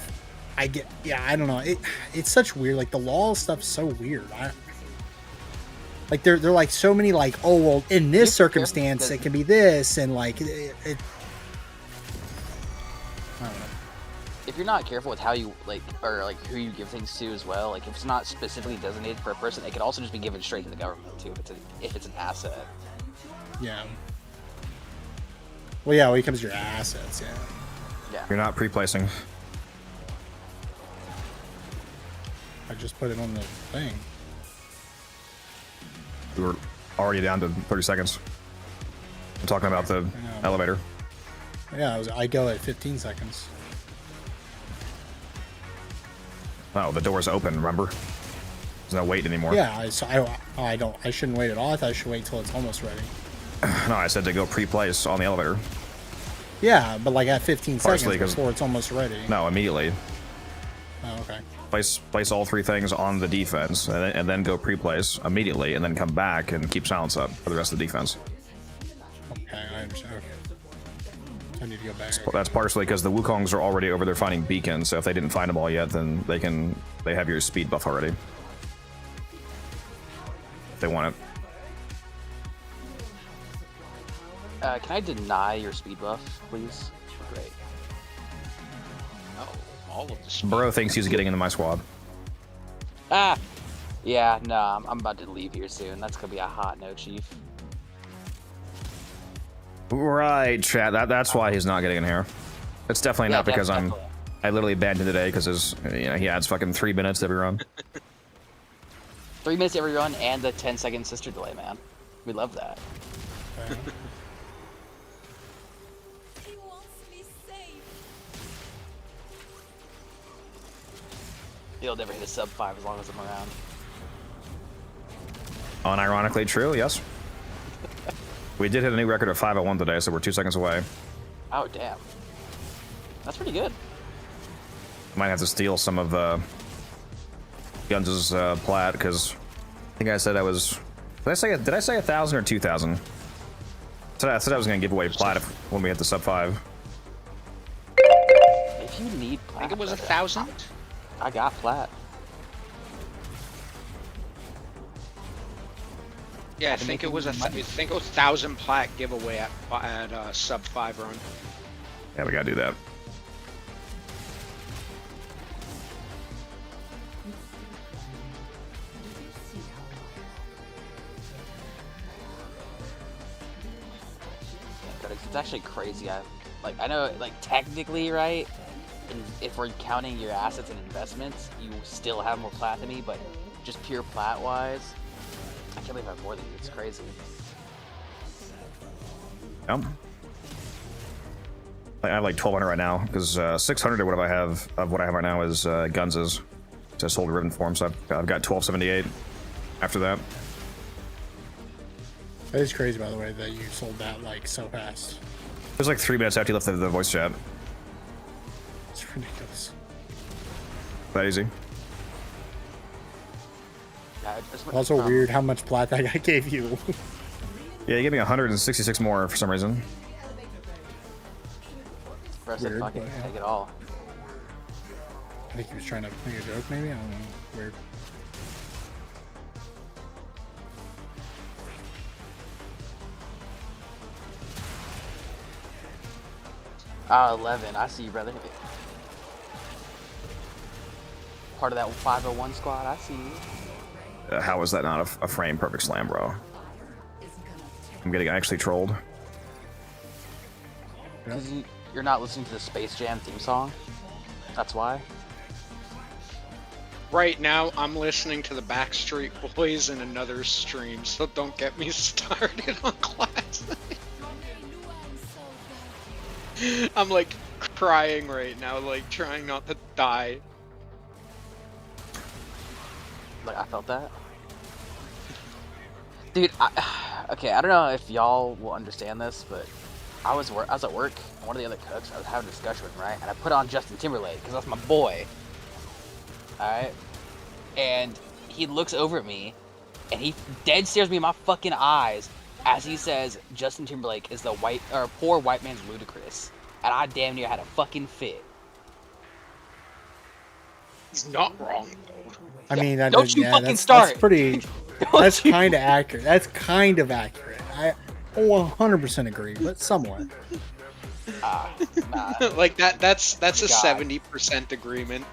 I don't know, it's such weird, like the law stuff's so weird. Like they're like so many like, oh well, in this circumstance it can be this, and like it I don't know. If you're not careful with how you or who you give things to as well, like if it's not specifically designated for a person, it could also just be given straight to the government too if it's an asset. Yeah. Well, yeah, when it comes to your assets, Yeah. You're not pre-placing. I just put it on the thing. We were already down to 30 seconds. I'm talking about the elevator. Yeah, I go at 15 seconds. Oh, the door's open, remember? There's no wait anymore. Yeah, I shouldn't wait at all. I thought I should wait till it's almost ready. No, I said to go pre-place on the elevator. Yeah, but like at 15 Partially seconds 'cause- before it's almost ready. No, immediately. Oh, okay. Place all three things on the defense, and then go pre-place immediately, and then come back and keep silence up for the rest of the defense. Okay, I understand. Okay. I need to go back. Well, that's partially because the Wukongs are already over there finding beacons, so if they didn't find them all yet, then they have your speed buff already. If they want it. Can I deny your speed buff, please? Great. Oh, all of the speed. Bro thinks he's getting into my squad. Ah! Yeah, no, I'm about to leave here soon. That's gonna be a hot no, Chief. Right, chat. That's why he's not getting in here. It's definitely not because definitely. I literally banned him today because he adds fucking 3 minutes every run. 3 minutes every run and the 10-second sister delay, man. We love that. He wants me safe. He'll never hit a sub 5 as long as I'm around. Unironically true, yes. We did hit a new record of 501 today, so we're 2 seconds away. Oh, damn. That's pretty good. Might have to steal some of Guns' plat, because I think I said I was... Did I say 1,000 or 2,000? I said I was going to give away plat when we hit the sub 5. If you need plat, I think it was 1,000. I got plat. Yeah, I think it was 1,000 plat giveaway at sub 5 run. Yeah, we gotta do that. But it's actually crazy. I know, like, technically, right? If we're counting your assets and investments, you still have more plat than me, but just pure plat-wise, I can't believe I have more than you. It's crazy. Yep. I have like 1,200 right now, because 600 of what I have right now is Guns'. Just hold a ribbon form, so I've got 1,278 after that. That is crazy, by the way, that you sold that like so fast. It was like 3 minutes after you left the voice chat. It's ridiculous. That easy. Yeah, Also weird how much plat that guy gave you. Yeah, he gave me 166 more for some reason. Press it, Weird, fucking but yeah. take it all. I think he was trying to make a joke, maybe? I don't know. Weird. 11. I see you, brother. Part of that 501 squad. I see you. How is that not a frame perfect slam, bro? I'm getting actually trolled. Because you're not listening to the Space Jam theme song. That's why. Right now, I'm listening to the Backstreet Boys in another stream, so don't get me started on Classic. I'm like crying right now, like trying not to die. Like, I felt that. Dude, okay, I don't know if y'all will understand this, but I was at work, and one of the other cooks, I was having a discussion with him, right? And I put on Justin Timberlake, because that's my boy. Alright? And he looks over at me, and he dead stares me in my fucking eyes as he says Justin Timberlake is the poor white man's Ludacris. And I damn near had a fucking fit. He's not wrong, though. I mean, that Don't you fucking that's, start. That's pretty. That's kind of accurate. That's kind of accurate. I 100% agree, but somewhat. Nah. Like that's a God. 70% agreement.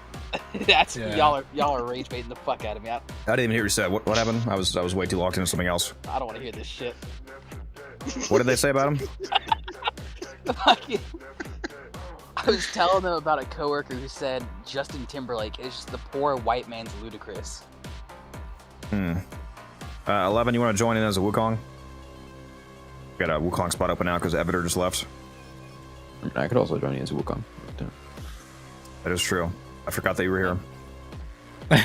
That's Yeah. y'all are rage baiting the fuck out of me. I didn't even hear you say what happened. I was way too locked into something else. I don't want to hear this shit. What did they say about him? Fucking- I was telling them about a coworker who said Justin Timberlake is just the poor white man's Ludacris. 11, you want to join in as a Wukong? Got a Wukong spot open now because Evader just left. I could also join you as a Wukong. That is true. I forgot that you were here.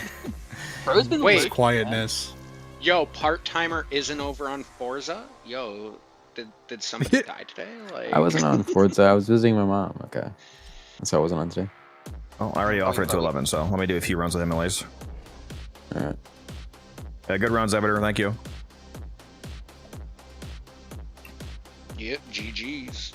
Bro's been Wait. working, Quietness. Yo, part-timer isn't over on Forza? Yo, did somebody die today? Like, I wasn't on Forza. I was visiting my mom. Okay. That's why I wasn't on today. Oh, I already offered it to 11, so let me do a few runs with him at least. Alright. Yeah, good runs, Evader. Thank you. Yep, GG's.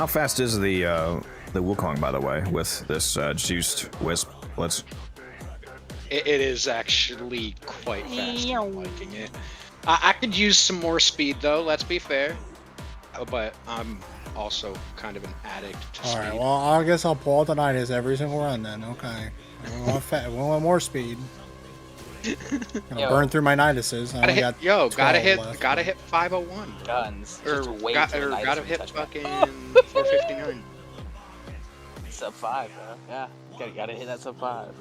How fast is the Wukong, by the way, with this juiced wisp blitz? It is actually quite fast. I'm liking it. I could use some more speed though. Let's be fair. But I'm also kind of an addict to All speed. right. Well, I guess I'll pull out the Nidus every single run then. Okay. We want more speed. Gonna burn through my Niduses. I only got 12 left. Gotta hit 501. Guns. Or Just wait till the Nidus gotta hit touch back. fucking 459. Sub 5, bro. Yeah. Gotta hit that sub 5.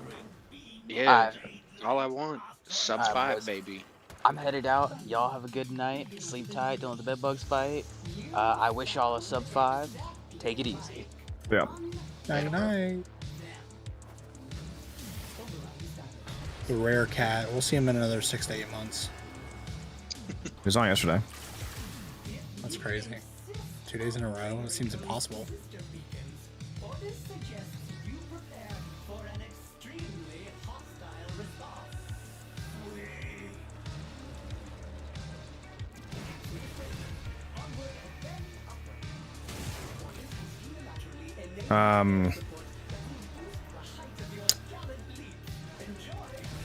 Yeah, all I want. Sub 5, boys. baby. I'm headed out. Y'all have a good night. Sleep tight. Don't let the bed bugs bite. I wish y'all a sub 5. Take it easy. Yeah. Night night. The rare cat. We'll see him in another 6 to 8 months. He was on yesterday. That's crazy. 2 days in a row. It seems impossible. Orders suggest you prepare for an extremely hostile response.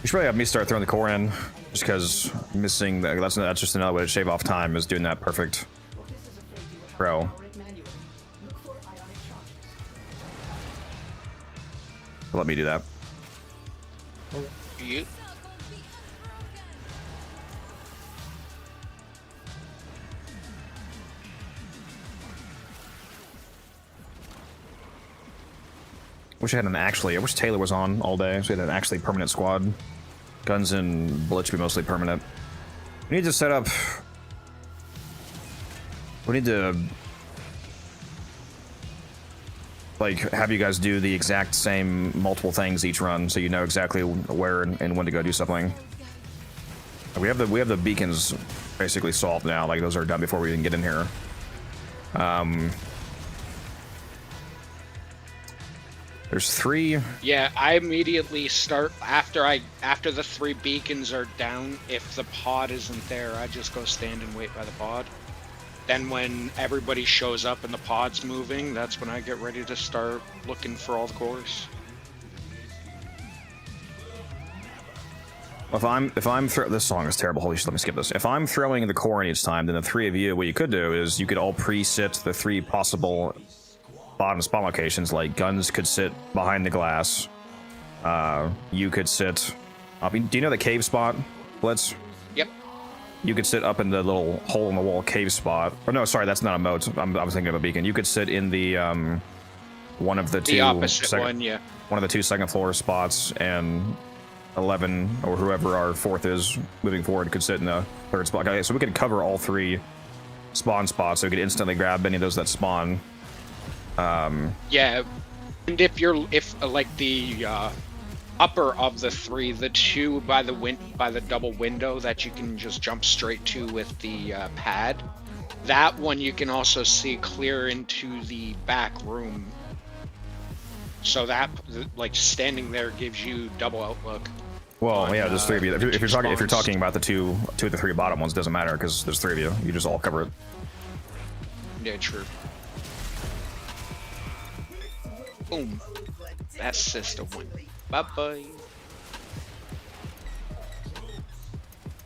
You should probably have me start throwing the core in, just because missing that's just another way to shave off time, is doing that perfect throw. Let me do that. You? I wish Taylor was on all day, so we had an actually permanent squad. Guns and bullets should be mostly permanent. We need to set up... We need to... like, have you guys do the exact same multiple things each run, so you know exactly where and when to go do something. We have the beacons basically solved now, like those are done before we even get in here. There's 3. Yeah, I immediately start after the 3 beacons are down. If the pod isn't there, I just go stand and wait by the pod. Then when everybody shows up and the pod's moving, that's when I get ready to start looking for all the cores. If I'm this song is terrible. Holy shit! Let me skip this. If I'm throwing the core in each time, then the 3 of you, what you could do is you could all pre-sit the 3 possible bottom spawn locations. Like guns could sit behind the glass. You could sit. Do you know the cave spot, Blitz? Yep. You could sit up in the little hole in the wall cave spot. Or no, sorry, that's not a moat. I was thinking of a beacon. You could sit in the one of the two. The opposite one, yeah. One of the 2 second floor spots, and 11 or whoever our 4th is moving forward could sit in the 3rd spot. Okay, so we could cover all 3 spawn spots, so we could instantly grab any of those that spawn. Yeah, and if like the upper of the 3, the 2 by the double window that you can just jump straight to with the pad, that one you can also see clear into the back room. So that, like, standing there gives you double outlook. Well, yeah, there's 3 of you. If you're talking about the 2 of the 3 bottom ones, it doesn't matter because there's 3 of you. You just all cover it. Yeah, true. Boom. That system went. Bye-bye.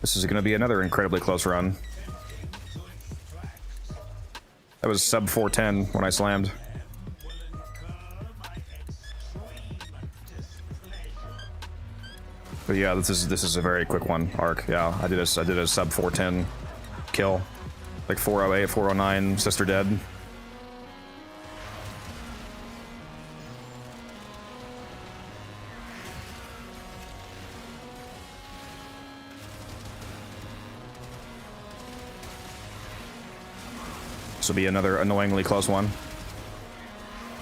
This is going to be another incredibly close run. That was sub 410 when I slammed. But yeah, this is a very quick one, Arc. Yeah, I did a sub 410 kill, like 408, 409, sister dead. This will be another annoyingly close one.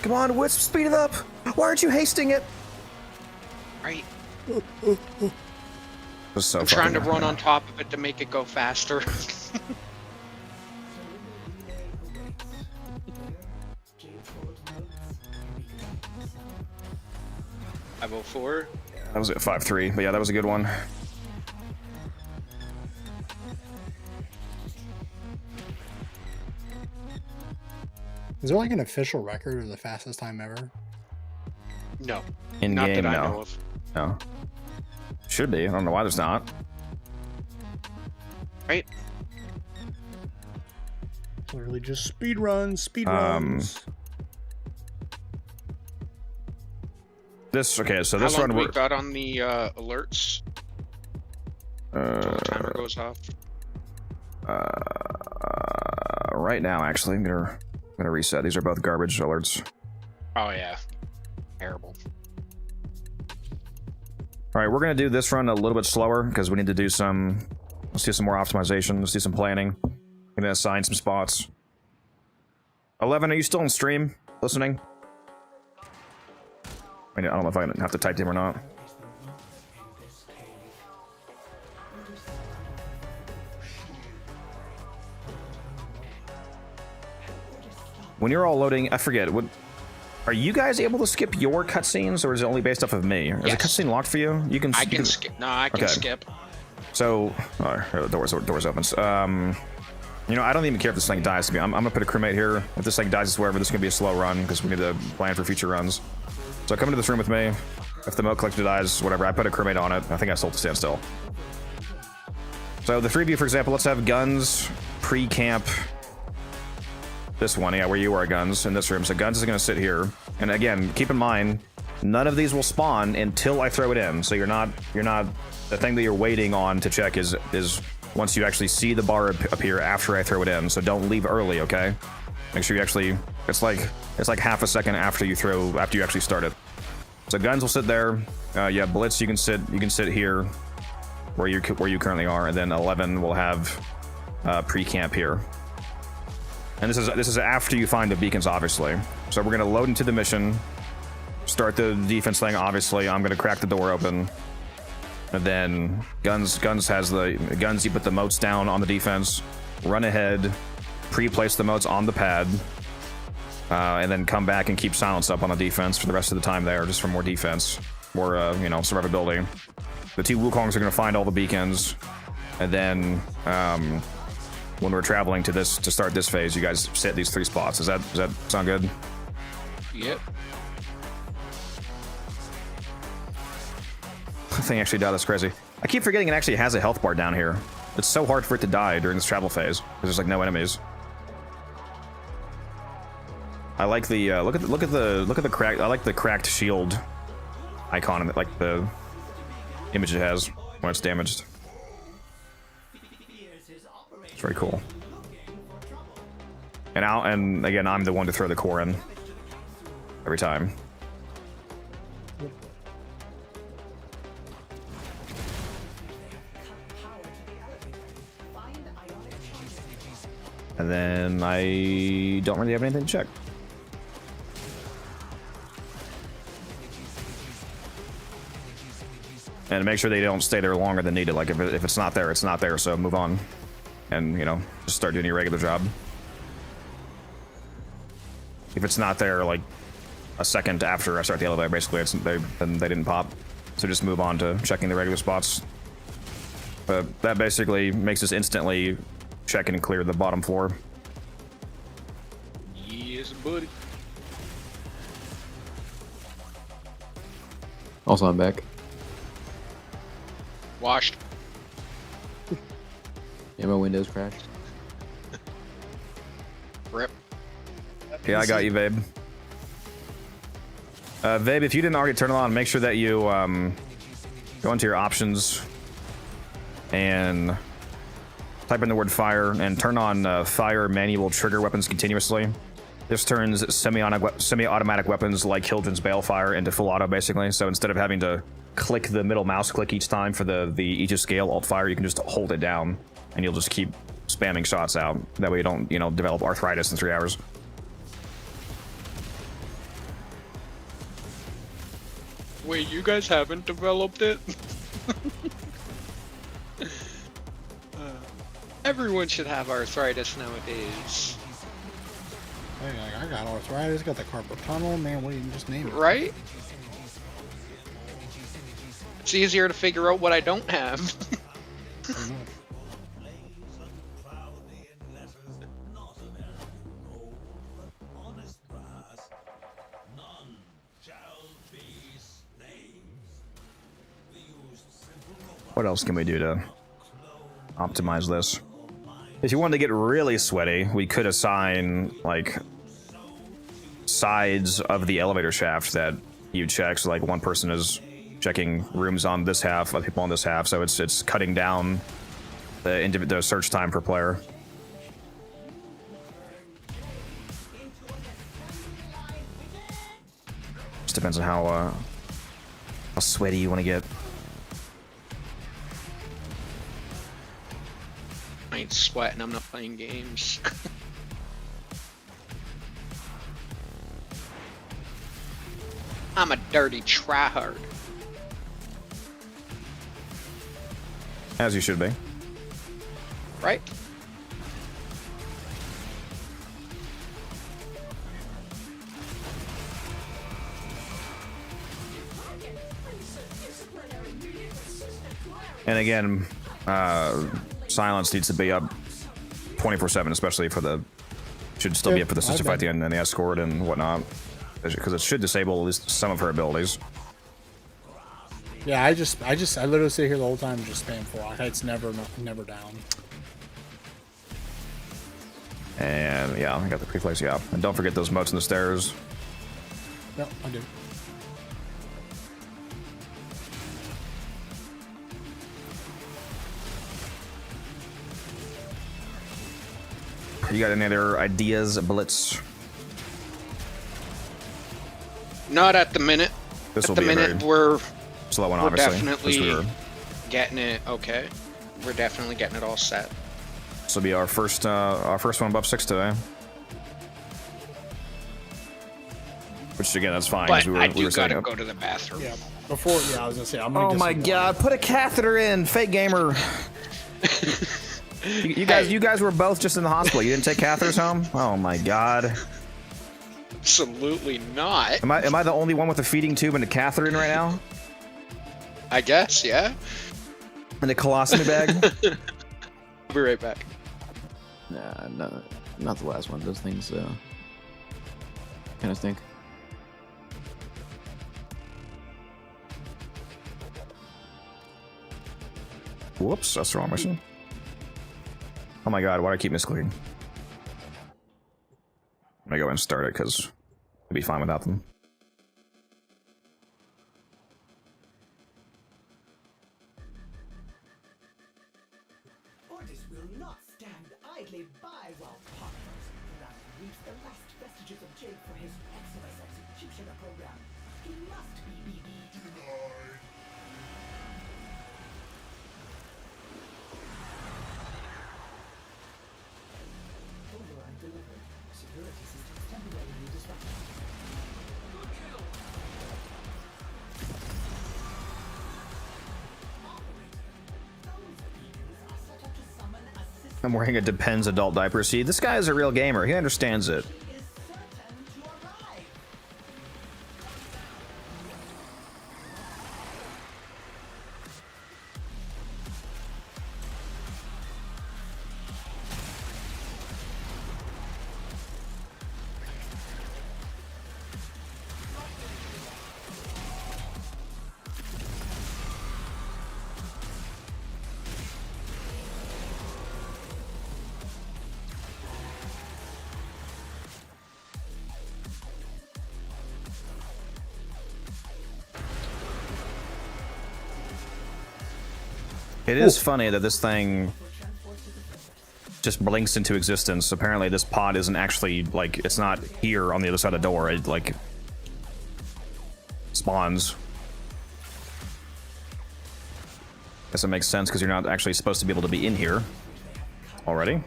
Come on, Wisp, speed it up! Why aren't you hasting it? Right. So I'm trying to run on top of it to make it go faster. 504. That was at 5-3, but yeah, that was a good one. Is there like an official record of the fastest time ever? No. In Not game, that I no. know of. No. Should be. I don't know why there's not. Right? Literally just speed runs. This okay. So How this long run we we're got on the alerts? Until the timer goes off. right now. Actually, I'm gonna reset. These are both garbage alerts. Oh yeah. Terrible. All right, we're gonna do this run a little bit slower because we need to do some. Let's do some more optimization. Let's do some planning. I'm gonna assign some spots. 11, are you still on stream listening? I don't know if I have to type to him or not. When you're all loading, I forget what. Are you guys able to skip your cutscenes, or is it only based off of me? Is a cutscene locked for you? You can. I can skip. No, I can skip. So, doors opens. You know, I don't even care if this thing dies to me. I'm gonna put a crewmate here. If this thing dies, it's wherever. This is gonna be a slow run because we need to plan for future runs. So come into this room with me. If the moat collector dies, whatever, I put a crewmate on it. I think I still have to stand still. So the three of you, for example, let's have guns pre-camp. This one, yeah, where you are, guns, in this room. So guns is gonna sit here. And again, keep in mind, none of these will spawn until I throw it in. So you're not the thing that you're waiting on to check is once you actually see the bar appear after I throw it in. So don't leave early, okay? Make sure you actually, it's like half a second after you actually start it. So guns will sit there. Yeah, Blitz, you can sit here where you currently are, and then 11 will have pre-camp here. And this is after you find the beacons, obviously. So we're gonna load into the mission, start the defense thing. Obviously, I'm gonna crack the door open, and then guns has the guns. You put the moats down on the defense, run ahead, pre-place the moats on the pad, and then come back and keep silence up on the defense for the rest of the time there, just for more defense, more survivability. The two Wukongs are gonna find all the beacons, and then when we're traveling to start this phase, you guys sit these 3 spots. Does that sound good? Yep. The thing actually died. That's crazy. I keep forgetting it actually has a health bar down here. It's so hard for it to die during this travel phase because there's like no enemies. I like the look at the cracked. I like the cracked shield icon and like the image it has when it's damaged. It's very cool. And again, I'm the one to throw the core in every time. And then I don't really have anything to check. And make sure they don't stay there longer than needed. Like if it's not there, it's not there. So move on, and just start doing your regular job. If it's not there, like a second after I start the elevator, basically, then they didn't pop. So just move on to checking the regular spots. But that basically makes us instantly check and clear the bottom floor. Yes, buddy. Also, I'm back. Washed. Yeah, my Windows crashed. Rip. Yeah, I got you, Vabe. Vabe, if you didn't already turn it on, make sure that you go into your options and type in the word fire and turn on fire manual trigger weapons continuously. This turns semi-automatic weapons like Hildren's Balefire into full auto, basically. So instead of having to click the middle mouse click each time for the Aegis scale alt fire, you can just hold it down and you'll just keep spamming shots out. That way you don't, develop arthritis in 3 hours. Wait, you guys haven't developed it? Everyone should have arthritis nowadays. Hey, I got arthritis, got the carpal tunnel, man. What do you just name it? Right? It's easier to figure out what I don't have. What else can we do to optimize this? If you wanted to get really sweaty, we could assign, like, sides of the elevator shaft that you check. So, like, one person is checking rooms on this half, other people on this half, so it's cutting down the search time per player. Just depends on how sweaty you want to get. I ain't sweating, I'm not playing games. I'm a dirty tryhard. As you should be. Right? And again, silence needs to be up 24/7, especially for the... Should still be up for the sister fight and the escort and whatnot. Because it should disable at least some of her abilities. Yeah, I literally sit here the whole time and just spam Flock. It's never down. And yeah, I got the preflex, yeah. And don't forget those moats in the stairs. Yep, I do. You got any other ideas, Blitz? Not at the minute. This will At the be a minute, very we're slow one, obviously. definitely getting it okay. We're definitely getting it all set. This will be our first one above 6 today. Which again, that's fine. But we I do were gotta setting up. go to the bathroom. Yeah, before, yeah, I was gonna say, I'm gonna Oh my god, put a catheter in, fake gamer. you guys were both just in the hospital. You didn't take catheters home? Oh my god. Absolutely not. Am I the only one with a feeding tube and a catheter in right now? I guess, yeah. And a colostomy bag? I'll be right back. Nah, no, not the last one. Those things kind of stink. Whoops, that's the wrong mission. Oh my god, why do I keep misclicking? I'm gonna go and start it because I'll be fine without them. Orders will not stand idly by while Poppers reaps the last vestiges of Jake for his excellent executioner program. He must be denied. Override delivered. Security systems temporarily disrupted. Good kill. I'm wearing a Depends adult diaper. See, this guy is a real gamer. He understands it. It is funny that this thing just blinks into existence. Apparently this pod isn't actually, like, it's not here on the other side of the door. It, like, spawns. Guess it makes sense because you're not actually supposed to be able to be in here already.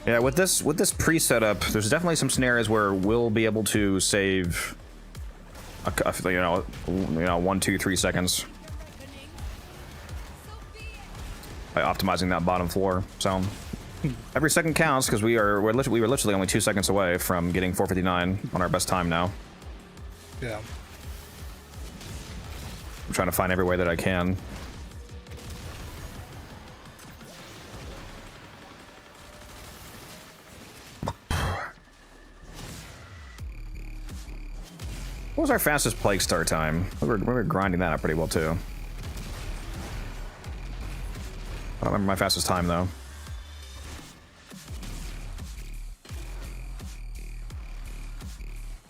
Yeah, with this pre-setup, there's definitely some scenarios where we'll be able to save, you know, 1, 2, 3 seconds by optimizing that bottom floor. So every second counts because we were literally only 2 seconds away from getting 459 on our best time now. Yeah. I'm trying to find every way that I can. What was our fastest plague start time? We were grinding that up pretty well too. I don't remember my fastest time though.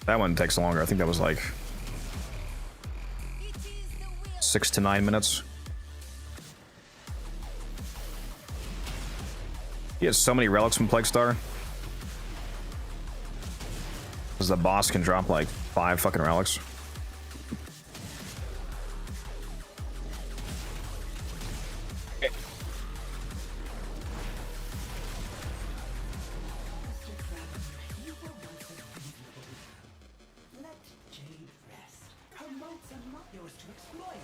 That one takes longer. I think that was like 6 to 9 minutes. He has so many relics from Plague Star. Because the boss can drop like 5 fucking relics. Let Jade rest. Her moats are not yours to exploit.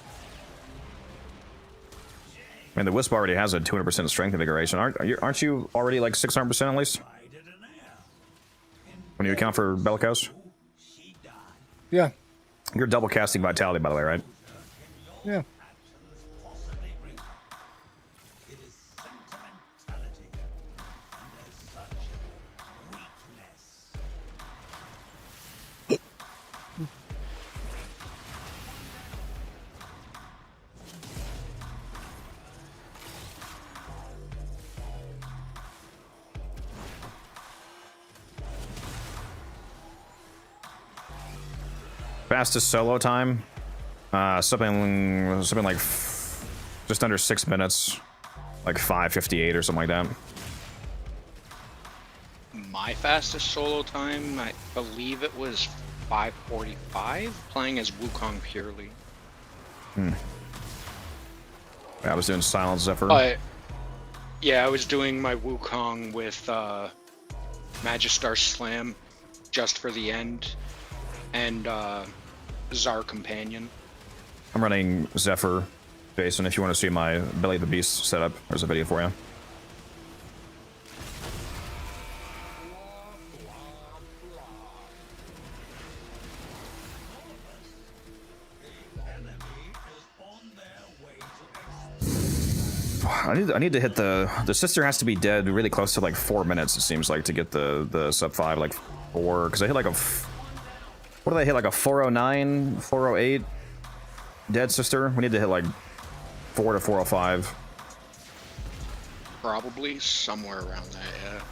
I mean, the Wisp already has a 200% strength invigoration. Aren't you already like 600% at least? When you account for Bellicose? Yeah. You're double casting Vitality, by the way, right? Yeah. Fastest solo time, something like just under 6 minutes, like 5:58 or something like that. My fastest solo time, I believe it was 5:45, playing as Wukong purely. I was doing Silent Zephyr. But yeah, I was doing my Wukong with Magistar Slam just for the end, and Czar Companion. I'm running Zephyr, Jason. If you want to see my Belly of the Beast setup, there's a video for you. I need to hit the sister has to be dead really close to like 4 minutes, it seems like, to get the sub 5, like 4, because I hit like a what did I hit, like a 409, 408 dead sister? We need to hit like 4 to 405. Probably somewhere around that, yeah.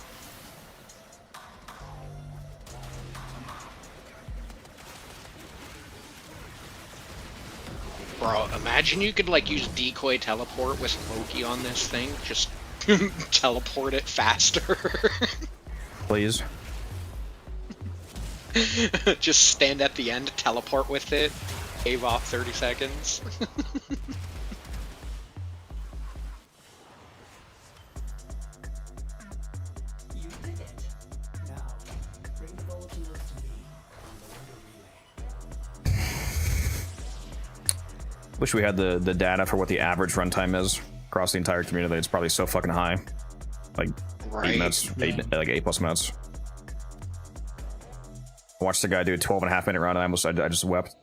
Bro, imagine you could like use decoy teleport with Loki on this thing. Just teleport it faster. Please. Just stand at the end, teleport with it, cave off 30 seconds. You did it. Now, bring the bulletins to me on the Wonder Relay. Wish we had the data for what the average runtime is across the entire community. It's probably so fucking high, like Right. 8 minutes, like 8+ minutes. I watched the guy do a 12.5 minute run, and I just wept.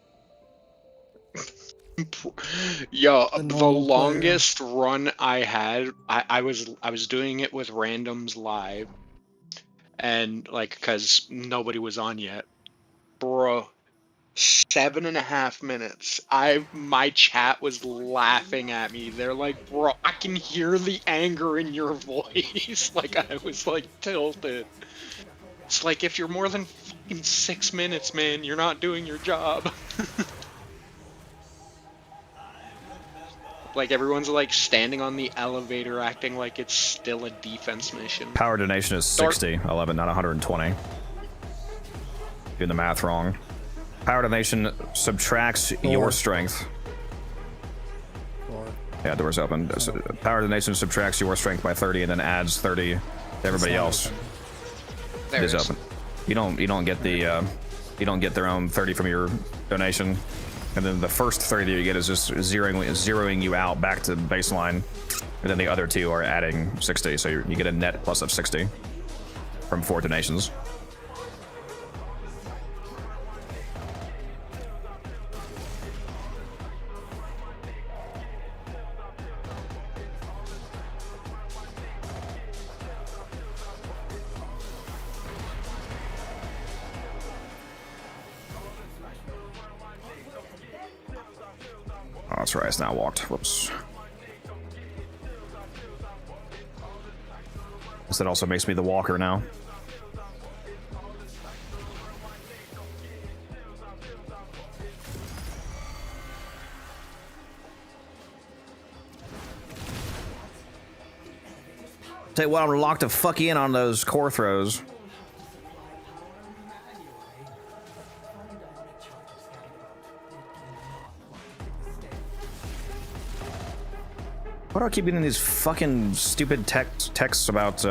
Yo, The the normal longest run I had, I was doing it with randoms live, and like, cause nobody was on yet, bro. 7.5 minutes. My chat was laughing at me. They're like, bro, I can hear the anger in your voice. Like, I was like tilted. It's like, if you're more than fucking 6 minutes, man, you're not doing your job. Like, everyone's like standing on the elevator acting like it's still a defense mission. Power donation is 60, 11, not 120. Doing the math wrong. Power donation subtracts your strength. Or Yeah, door's open. Power donation subtracts your strength by 30 and then adds 30 to everybody else. There It is open. You don't get the you don't get their own 30 from your donation, and then the first 30 that you get is just zeroing you out back to baseline, and then the other two are adding 60, so you get a net plus of 60 from 4 donations. that's right. It's now walked. Whoops. This that also makes me the walker now. Tell you what, I'm gonna lock the fuck in on those core throws. Why do I keep getting these fucking stupid texts about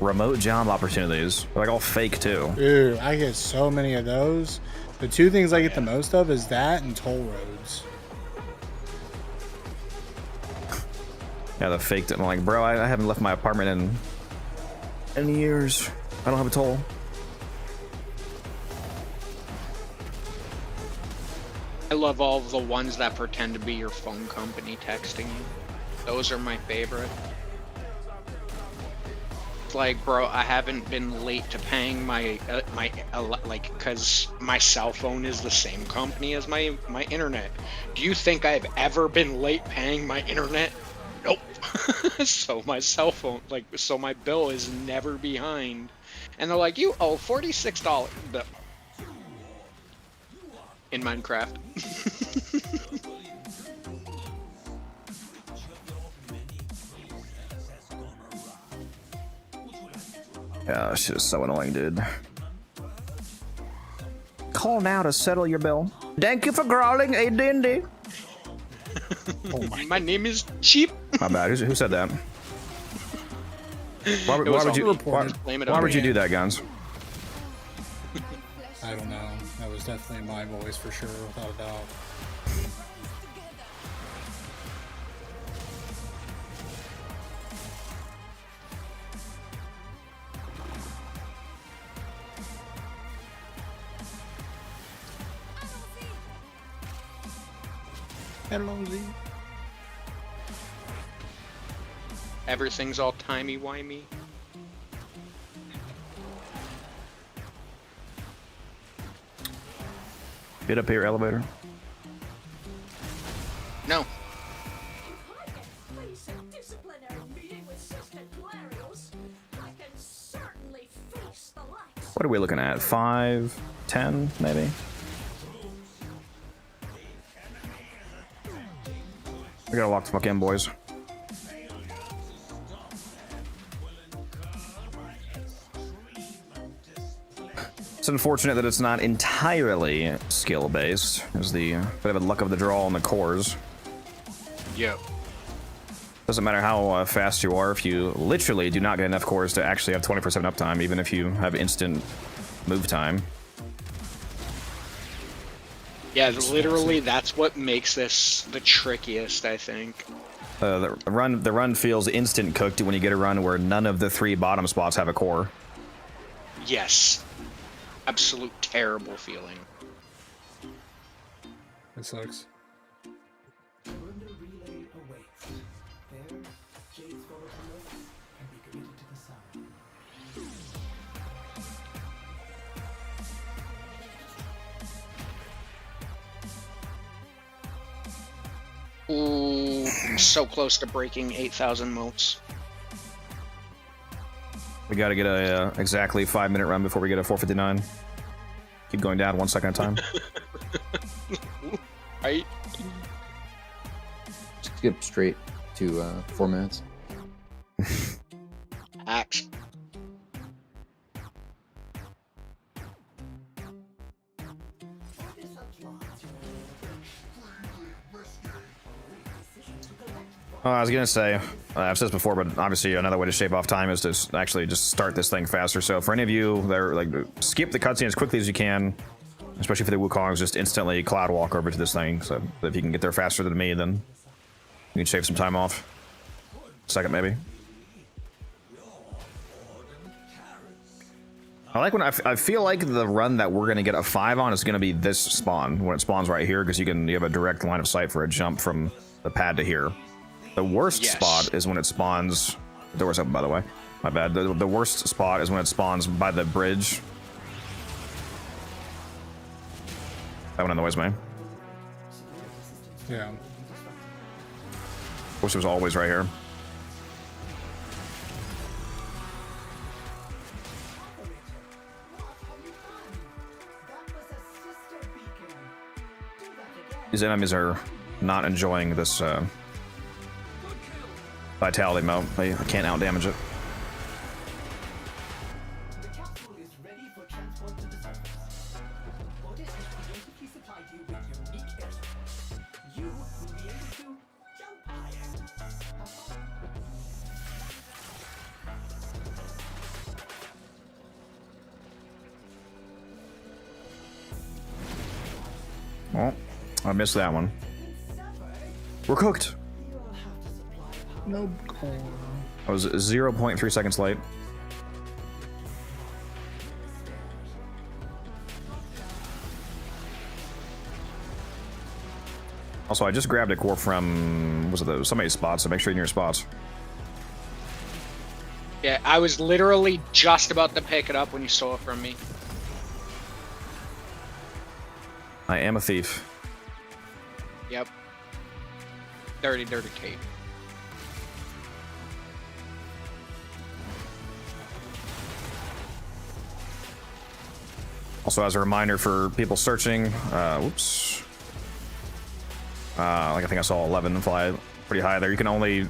remote job opportunities? They're like all fake too. Dude, I get so many of those. The two things I get the most of is that and toll roads. Yeah, the faked it. I'm like, bro, I haven't left my apartment in years. I don't have a toll. I love all of the ones that pretend to be your phone company texting you. Those are my favorite. It's like, bro, I haven't been late to paying my like, cause my cell phone is the same company as my internet. Do you think I've ever been late paying my internet? Nope. So my cell phone, like, so my bill is never behind. And they're like, you owe $46 in Minecraft. Yeah, this shit is so annoying, dude. Call now to settle your bill. Thank you for growling a dindy. Oh my name is Cheap. My bad. Who said that? Why would you do that, Guns? I don't know. That was definitely my voice for sure, without a doubt. Hello, Z. Everything's all timey-wimey. Get up here, elevator. No. What are we looking at? 5, 10, maybe? We gotta lock the fuck in, boys. It's unfortunate that it's not entirely skill-based. There's the bit of a luck of the draw on the cores. Yep. Doesn't matter how fast you are, if you literally do not get enough cores to actually have 20% uptime, even if you have instant move time. Yeah, literally, that's what makes this the trickiest, I think. The run feels instant cooked when you get a run where none of the 3 bottom spots have a core. Yes. Absolute terrible feeling. That sucks. Ooh, so close to breaking 8,000 motes. We gotta get a exactly 5-minute run before we get a 459. Keep going down 1 second at a time. Right? Skip straight to 4 minutes. Axe. I was gonna say, I've said this before, but obviously another way to shave off time is to actually just start this thing faster. So for any of you that are like, skip the cutscene as quickly as you can, especially for the Wukongs, just instantly cloud walk over to this thing. So if you can get there faster than me, then you can shave some time off. Second, maybe. I like when I feel like the run that we're gonna get a 5 on is gonna be this spawn when it spawns right here, because you have a direct line of sight for a jump from the pad to here. The worst spot is when it spawns. The door's open, by the way. My bad. The worst spot is when it spawns by the bridge. That one annoys me. Yeah. Wish it was always right here. These enemies are not enjoying this vitality mode. They can't outdamage it. The capsule is ready for transport to the surface. Otis has creatively supplied you with unique air support. You will be able to jump higher. Have fun. Well, I missed that one. We're cooked. No core. I was 0.3 seconds late. Also, I just grabbed a core from, was it somebody's spots, so make sure you're in your spots. Yeah, I was literally just about to pick it up when you stole it from me. I am a thief. Yep. Dirty, dirty Kate. Also, as a reminder for people searching, whoops. Like I think I saw 11 fly pretty high there. We only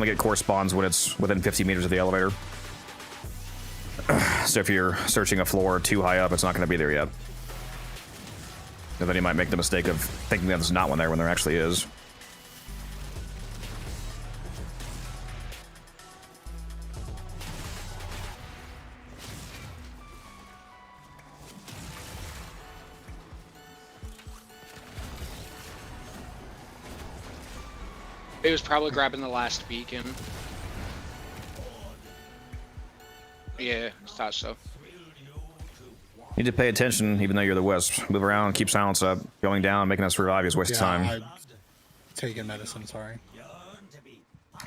get core spawns when it's within 50 meters of the elevator. So if you're searching a floor too high up, it's not going to be there yet. And then you might make the mistake of thinking that there's not one there when there actually is. It was probably grabbing the last beacon. Yeah, I thought so. Need to pay attention, even though you're the wisp. Move around, keep silence up. Going down, making us revive is a waste of time. I'm taking medicine, sorry.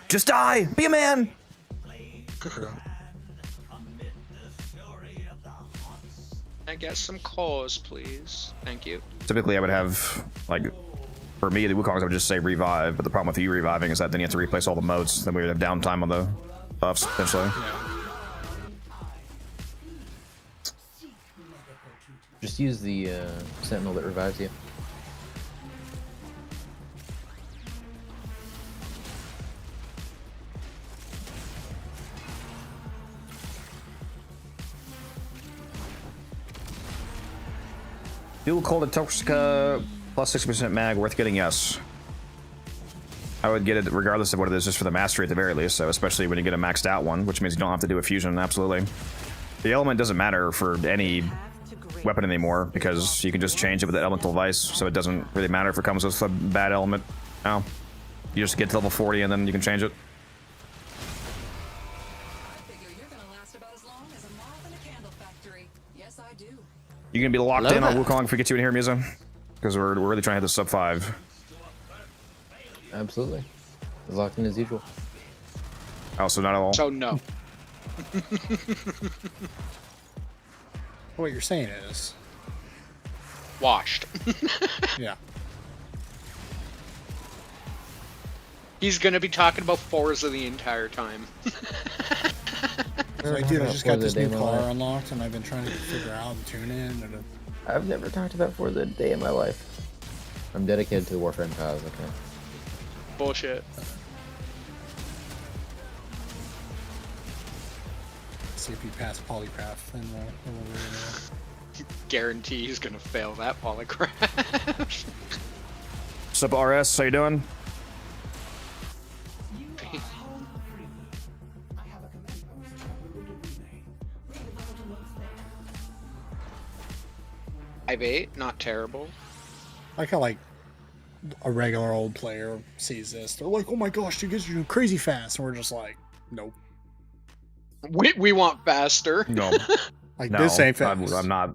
Just die! Be a man! I get some cores, please. Thank you. Typically, I would have, like, for me, the Wukongs, I would just say revive, but the problem with you reviving is that then you have to replace all the modes. Then we would have downtime on the buffs, potentially. Just use the sentinel that revives you. Dual Cold Toxica plus 60% mag, worth getting, yes. I would get it regardless of what it is, just for the mastery at the very least, so especially when you get a maxed out one, which means you don't have to do a fusion, absolutely. The element doesn't matter for any weapon anymore, because you can just change it with the elemental vice, so it doesn't really matter if it comes with a bad element. No. You just get to level 40 and then you can change it. You gonna be locked Love in on that. Wukong if we get you in here, Musa? Because we're really trying to hit the sub 5. Absolutely. As locked in as usual. Also, not at all. So no. What you're saying is, Washed. yeah. He's gonna be talking about Forza the entire time. So, dude, I just got this new Forza car Demo. unlocked, and I've been trying to figure out and tune in. And I've never talked about Forza a day in my life. I'm dedicated to the Warframe cause, okay. Bullshit. see if you pass polygraph, then we'll Guarantee he's gonna fail that polygraph. What's up, RS? How you doing? I not terrible. I like how like a regular old player sees this, they're like, "Oh my gosh, you guys are doing crazy fast," and we're just like, "Nope." We want faster. No. Like No, this ain't fast. I'm not.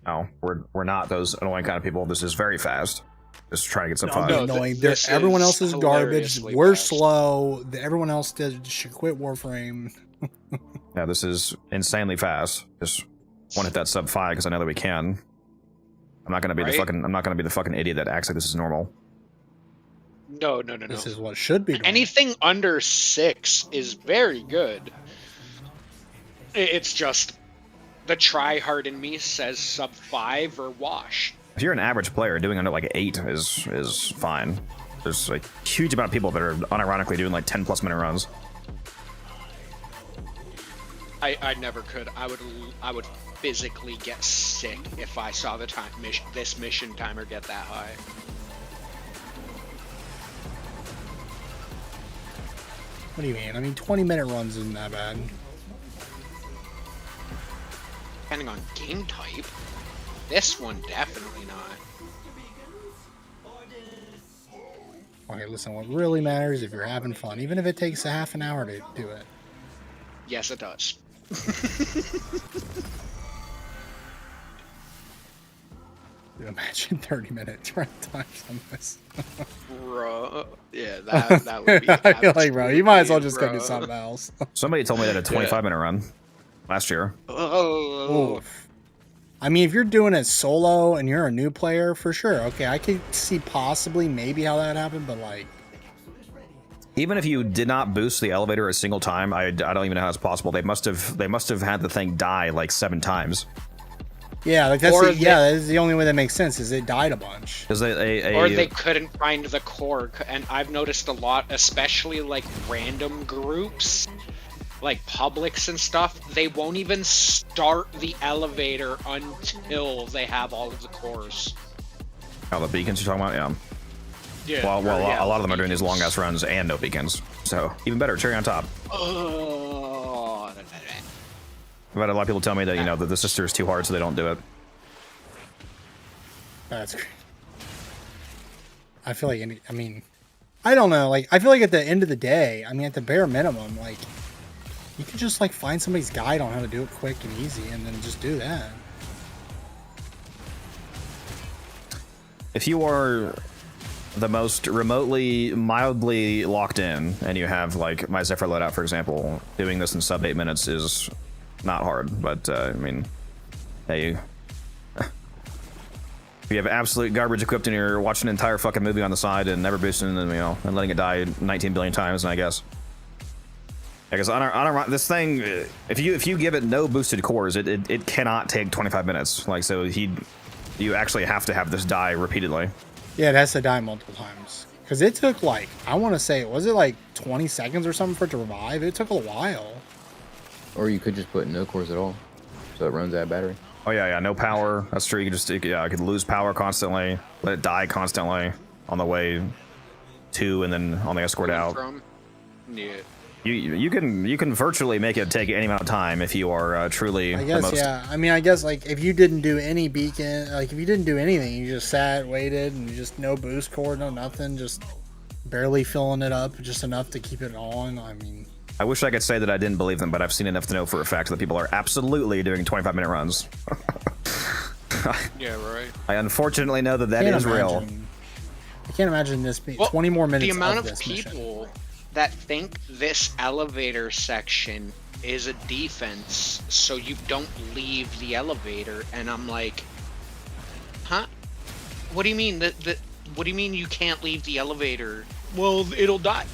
No, we're not those annoying kind of people. This is very fast. Just trying to get some fun. no, Annoying. this Everyone is else is garbage. hilariously We're fast. slow. Everyone else should quit Warframe. Yeah, this is insanely fast. Just want to hit that sub 5 because I know that we can. I'm not gonna be Right? the fucking idiot that acts like this is normal. No. This is what should be normal. Anything under 6 is very good. It's just the tryhard in me says sub 5 or wash. If you're an average player, doing under like 8 is fine. There's like a huge amount of people that are unironically doing like 10+ minute runs. I never could. I would physically get sick if I saw the this mission timer get that high. What do you mean? I mean, 20-minute runs isn't that bad. Depending on game type. This one definitely not. Okay, listen, what really matters if you're having fun, even if it takes a half an hour to do it. Yes, it does. Dude, imagine 30-minute run times on this. Bro, yeah, that would be. I feel like, bro, you might as well just go do bro. something else. Somebody told me that a 25-minute run last year. Oh, Oof. I mean, if you're doing it solo and you're a new player, for sure. Okay, I could see possibly maybe how that happened, but like, Even if you did not boost the elevator a single time, I don't even know how it's possible. They must have had the thing die like 7 times. yeah, like that's Or that is the only way that makes sense. Is it died a bunch? Because or they couldn't find the core, and I've noticed a lot, especially like random groups, like publics and stuff. They won't even start the elevator until they have all of the cores. Oh, the beacons you're talking about, yeah. Yeah. Well, yeah, a lot of them are doing these beacons. long ass runs and no beacons, so even better, cherry on top. Oh, I've had a lot of people tell me that that the sister is too hard, so they don't do it. That's great. I feel like I mean, I don't know. Like, I feel like at the end of the day, I mean, at the bare minimum, like, you could just like find somebody's guide on how to do it quick and easy, and then just do that. If you are the most remotely, mildly locked in, and you have like my Zephyr loadout, for example, doing this in sub 8 minutes is not hard. But I mean, hey, if you have absolute garbage equipped and you're watching an entire fucking movie on the side and never boosting and and letting it die 19 billion times, then I guess. Because on this thing, if you give it no boosted cores, it cannot take 25 minutes. Like, so you actually have to have this die repeatedly. Yeah, it has to die multiple times. Because it took like, I want to say, was it like 20 seconds or something for it to revive? It took a while. Or you could just put no cores at all, so it runs out of battery. Oh yeah, no power. That's true. You could just I could lose power constantly, let it die constantly on the way to, and then on the escort out. Yeah. You can virtually make it take any amount of time if you are truly I the guess, most. yeah. I mean, I guess, like, if you didn't do any beacon, like, if you didn't do anything, you just sat, waited, and just no boost core, no nothing, just barely filling it up, just enough to keep it on. I mean, I wish I could say that I didn't believe them, but I've seen enough to know for a fact that people are absolutely doing 25-minute runs. Yeah, right. I unfortunately know that can't is real. imagine- I can't imagine this being Well, 20 more minutes. The amount of this people mission. that think this elevator section is a defense, so you don't leave the elevator, and I'm like, huh? What do you mean what do you mean you can't leave the elevator? Well, it'll die.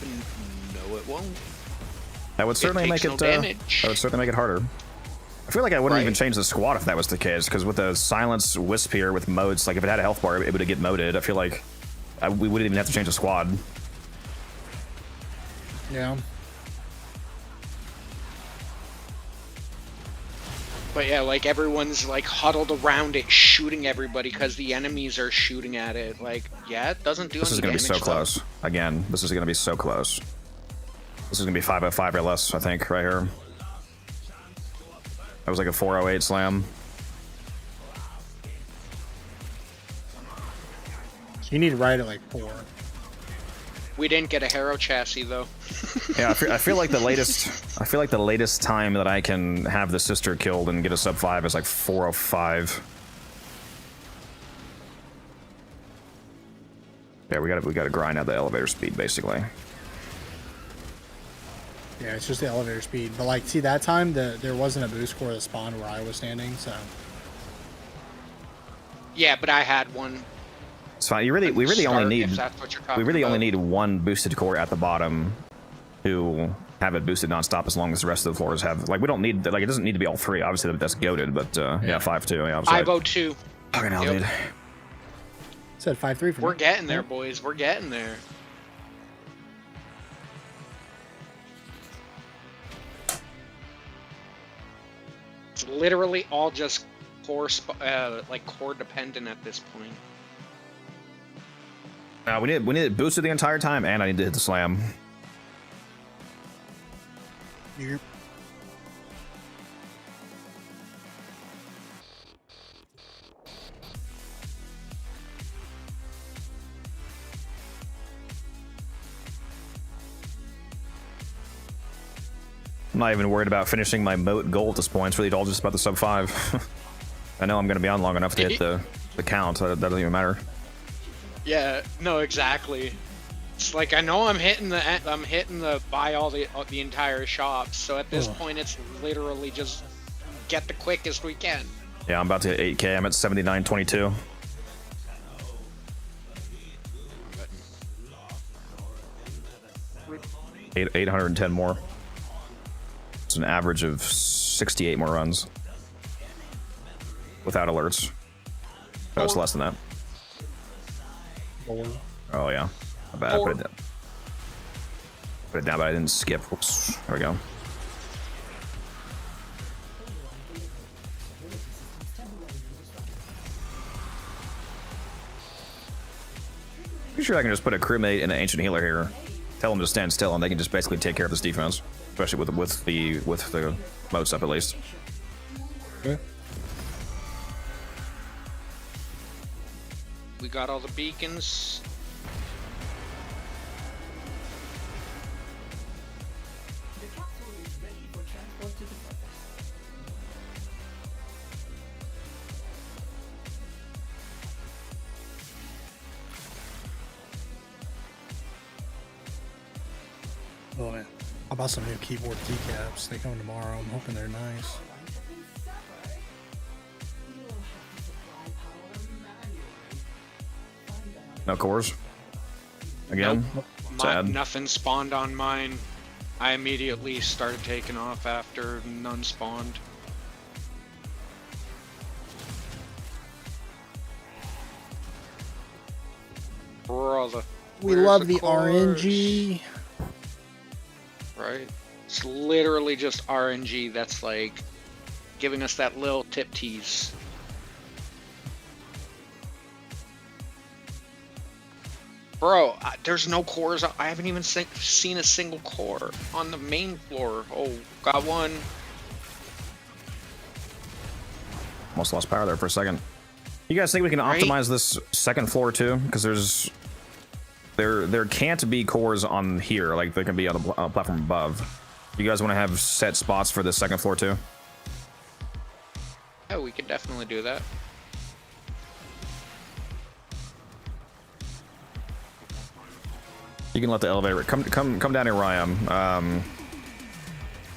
No, it won't. That would certainly make takes it. no damage. That would certainly make it harder. I feel like I wouldn't Right. even change the squad if that was the case, because with the silence wisp here with modes, like if it had a health bar, it would get moded. I feel like we wouldn't even have to change the squad. Yeah. But yeah, like everyone's like huddled around it, shooting everybody because the enemies are shooting at it. Like, yeah, it doesn't do This any is going to be so damage, though. close. Again, this is going to be so close. This is going to be 505 or less, I think, right here. That was like a 408 slam. You need to ride it like 4. We didn't get a Hero chassis though. Yeah, I feel like the latest time that I can have the sister killed and get a sub 5 is like 405. Yeah, we gotta grind out the elevator speed basically. Yeah, it's just the elevator speed. But like, see, that time there wasn't a boost core that spawned where I was standing, so Yeah, but I had one. It's fine. We really only need If that's what you're talking we really only about. need one boosted core at the bottom to have it boosted nonstop as long as the rest of the floors have. Like, we don't need, like, it doesn't need to be all three. Obviously, that's goated, but yeah, 5-2. Yeah, I was right. 502. Fucking hell, Yep. dude. Said 5-3 for We're me. getting there, boys. We're getting there. It's literally all just core, like core dependent at this point. We need it boosted the entire time, and I need to hit the slam. Yep. I'm not even worried about finishing my moat goal at this point. It's really all just about the sub 5. I know I'm going to be on long enough to hit the count. That doesn't even matter. Yeah, no, exactly. It's like I know I'm hitting the buy all the entire shop. So at this point, it's literally just get the quickest we can. Yeah, I'm about to hit 8K. I'm at 79.22. Eight 810 more. It's an average of 68 more runs without alerts. No, it's less than that. Oh yeah, my bad. Put it down. Put it down, but I didn't skip. Whoops. There we go. Pretty sure I can just put a crewmate and an ancient healer here. Tell them to stand still, and they can just basically take care of this defense, especially with the moats up at least. Okay. We got all the beacons. The capsule is ready for transport to the surface. Oh man, I bought some new keyboard keycaps. They come tomorrow. I'm hoping they're nice. No cores. Again. Sad. Nothing spawned on mine. I immediately started taking off after none spawned. Brother. We where's love the cores? RNG. Right? It's literally just RNG that's like giving us that little tip tease. Bro, there's no cores. I haven't even seen a single core on the main floor. Oh, got one. Almost lost power there for a second. You guys think we can optimize this second floor too? Because there can't be cores on here like there can be on the platform above. You guys want to have set spots for the second floor too? Yeah, we could definitely do that. You can let the elevator come down here where I am.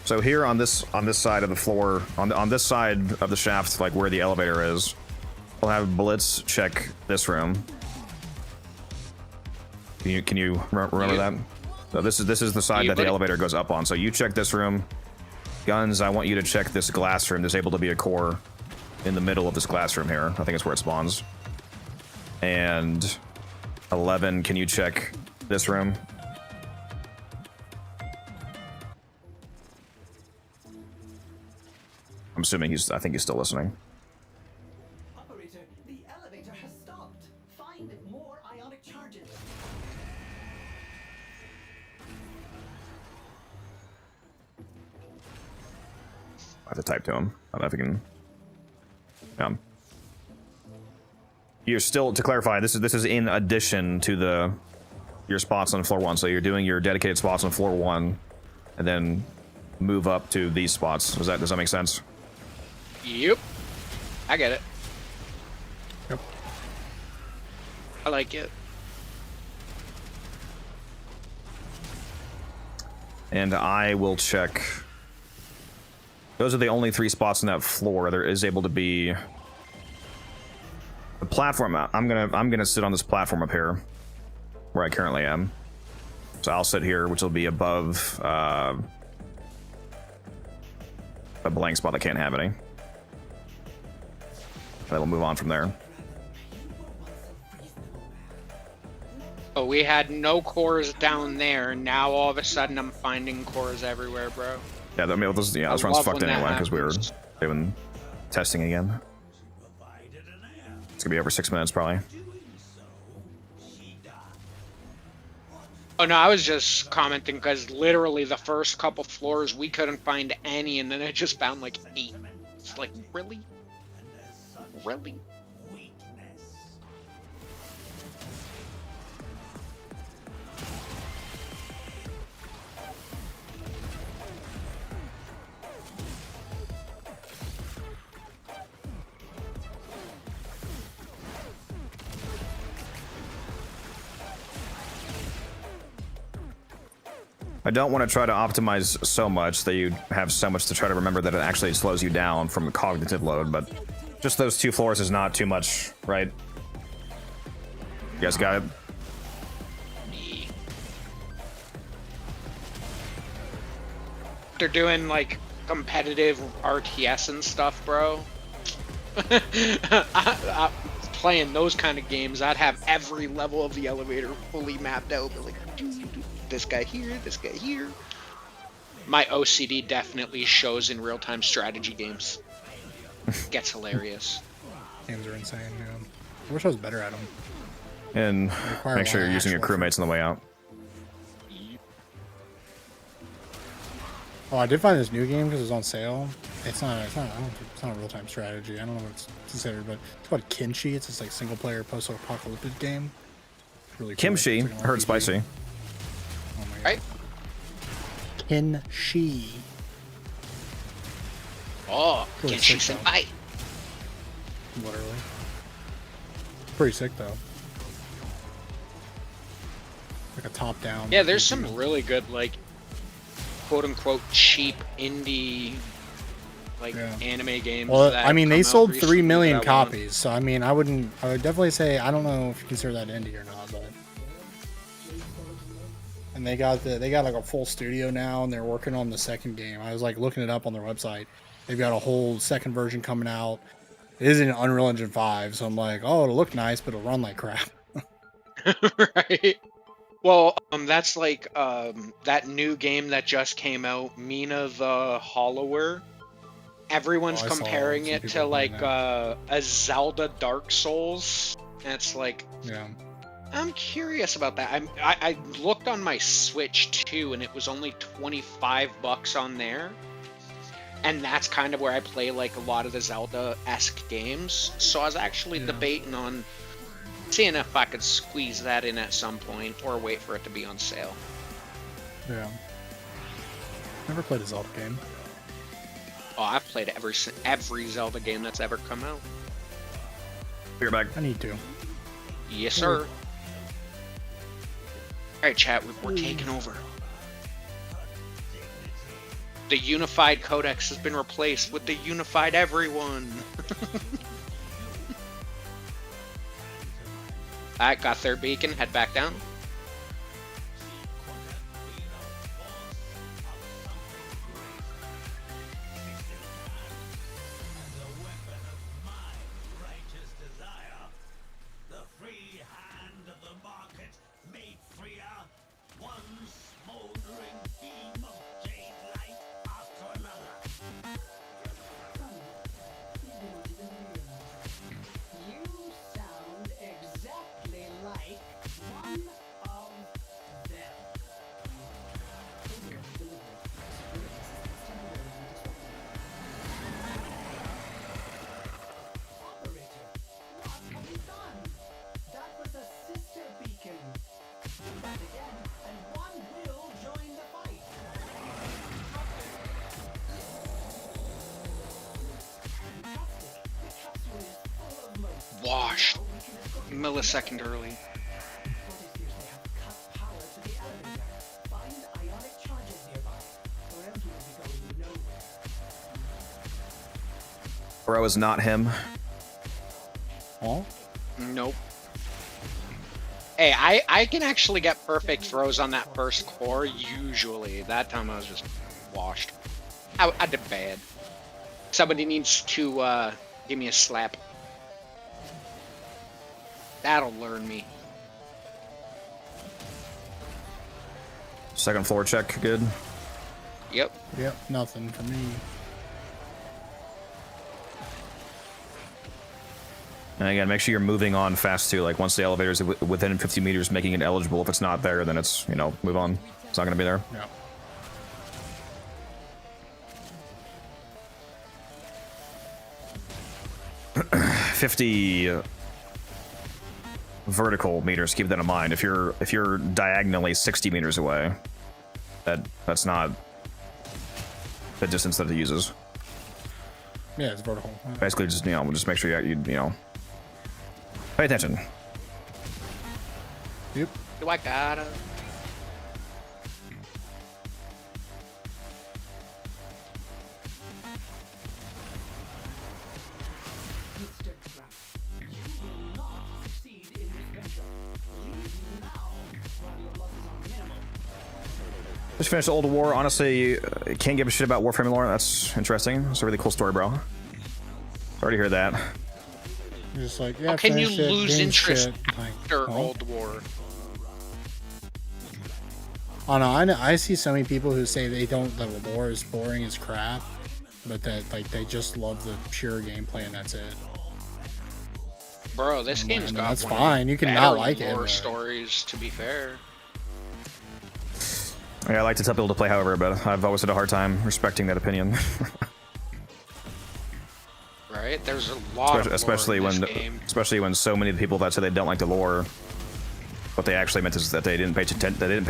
So here on this side of the floor, on this side of the shaft, like where the elevator is, we'll have Blitz check this room. Can you remember that? So this is the side that the elevator goes up on. So you check this room. Guns, I want you to check this glass room. There's able to be a core in the middle of this glass room here. I think it's where it spawns. And 11, can you check this room? I'm assuming I think he's still listening. Operator, the elevator has stopped. Find more ionic charges. I have to type to him. I don't know if he can. You're still, to clarify, this is in addition to your spots on floor 1. So you're doing your dedicated spots on floor 1, and then move up to these spots. Does that make sense? Yep. I get it. Yep. I like it. And I will check. Those are the only 3 spots on that floor. There is able to be The platform. I'm gonna sit on this platform up here, where I currently am. So I'll sit here, which will be above a blank spot that can't have any. Then we'll move on from there. Oh, we had no cores down there. Now all of a sudden I'm finding cores everywhere, bro. Yeah, I mean, this I run's love fucked when that anyway because we were happens. doing testing again. It's gonna be over 6 minutes probably. Oh no, I was just commenting because literally the first couple floors we couldn't find any, and then I just found like 8. It's like, really? Really? I don't want to try to optimize so much that you have so much to try to remember that it actually slows you down from a cognitive load, but just those 2 floors is not too much, right? You guys got it? They're doing like competitive RTS and stuff, bro. Playing those kind of games, I'd have every level of the elevator fully mapped out. But like, this guy here, this guy here. My OCD definitely shows in real-time strategy games. Gets hilarious. Games are insane, man. I wish I was better at them. And require make a sure lot you're of using your actual crewmates on the way out. Oh, I did find this new game because it was on sale. It's not. I don't think it's not a real-time strategy. I don't know what it's considered, but it's called Kimchi. It's this like single-player post-apocalyptic game. Really cool. Kimchi, It's like an heard RPG. spicy. Oh my god. Right? Kinshi. Oh, Really can she sick, senpai? Literally. Pretty sick though. Like a top-down. Yeah, there's RPG. some really good, like, quote-unquote cheap indie, like, Yeah. anime games. Well, that I mean, have they come out sold recently 3 million that I want. copies, so I mean, I would definitely say, I don't know if you consider that indie or not, but. And they got like a full studio now, and they're working on the second game. I was like looking it up on their website. They've got a whole second version coming out. It is in Unreal Engine 5, so I'm like, oh, it'll look nice, but it'll run like crap. Right. Well, that's like that new game that just came out, Mina the Hollower. Everyone's Oh, I saw comparing some it people to like playing that. a Zelda Dark Souls. And it's like, Yeah. I'm curious about that. I looked on my Switch too, and it was only $25 on there. And that's kind of where I play like a lot of the Zelda-esque games. So I was actually debating on seeing if I could squeeze that in at some point, or wait for it to be on sale. Yeah. Never played a Zelda game. Oh, I've played every Zelda game that's ever come out. Beer bag. I need to. Yes, sir. Alright, chat, we're taking over. The Unified Codex has been replaced with the Unified Everyone. Alright, got their beacon, head back down. You sound exactly like one of them. Operator, what have you done? That was a sister beacon. Do that again, and one will join the fight. Fantastic. The capsule is full of motion. Washed. Millisecond early. Appears they have cut power to the elevator. Find ionic charges nearby, or Empty will be going nowhere. Bro is not him. Oh? Nope. Hey, I can actually get perfect throws on that first core, usually. That time I was just washed. I did bad. Somebody needs to give me a slap. That'll learn me. Second floor check, good. Yep. Yep, nothing for me. And again, make sure you're moving on fast too. Like once the elevator is within 50 meters, making it eligible. If it's not there, then it's, you know, move on. It's not going to be there. Yeah. 50 vertical meters. Keep that in mind. If you're diagonally 60 meters away, that's not the distance that it uses. Yeah, it's vertical. Basically, just just make sure you know. Pay attention. Yep. Do I gotta? Mr. Trump, you will not succeed in this venture. Leave now while your losses are minimal. Just finished Old War. Honestly, can't give a shit about Warframe lore. That's interesting. It's a really cool story, bro. Sorry to hear that. Just like, yeah. How can you finish it, lose game interest shit. Like, after well, Old War? I don't know. I see so many people who say they don't. The lore is boring as crap, but that like they just love the pure gameplay and that's it. Bro, this game's got that's one of fine. the You can better not like it, lore but- stories, to be fair. Yeah, I like to tell people to play however, but I've always had a hard time respecting that opinion. Right? There's a lot especially of lore when in this game. especially when so many people that say they don't like the lore, what they actually meant is that they didn't pay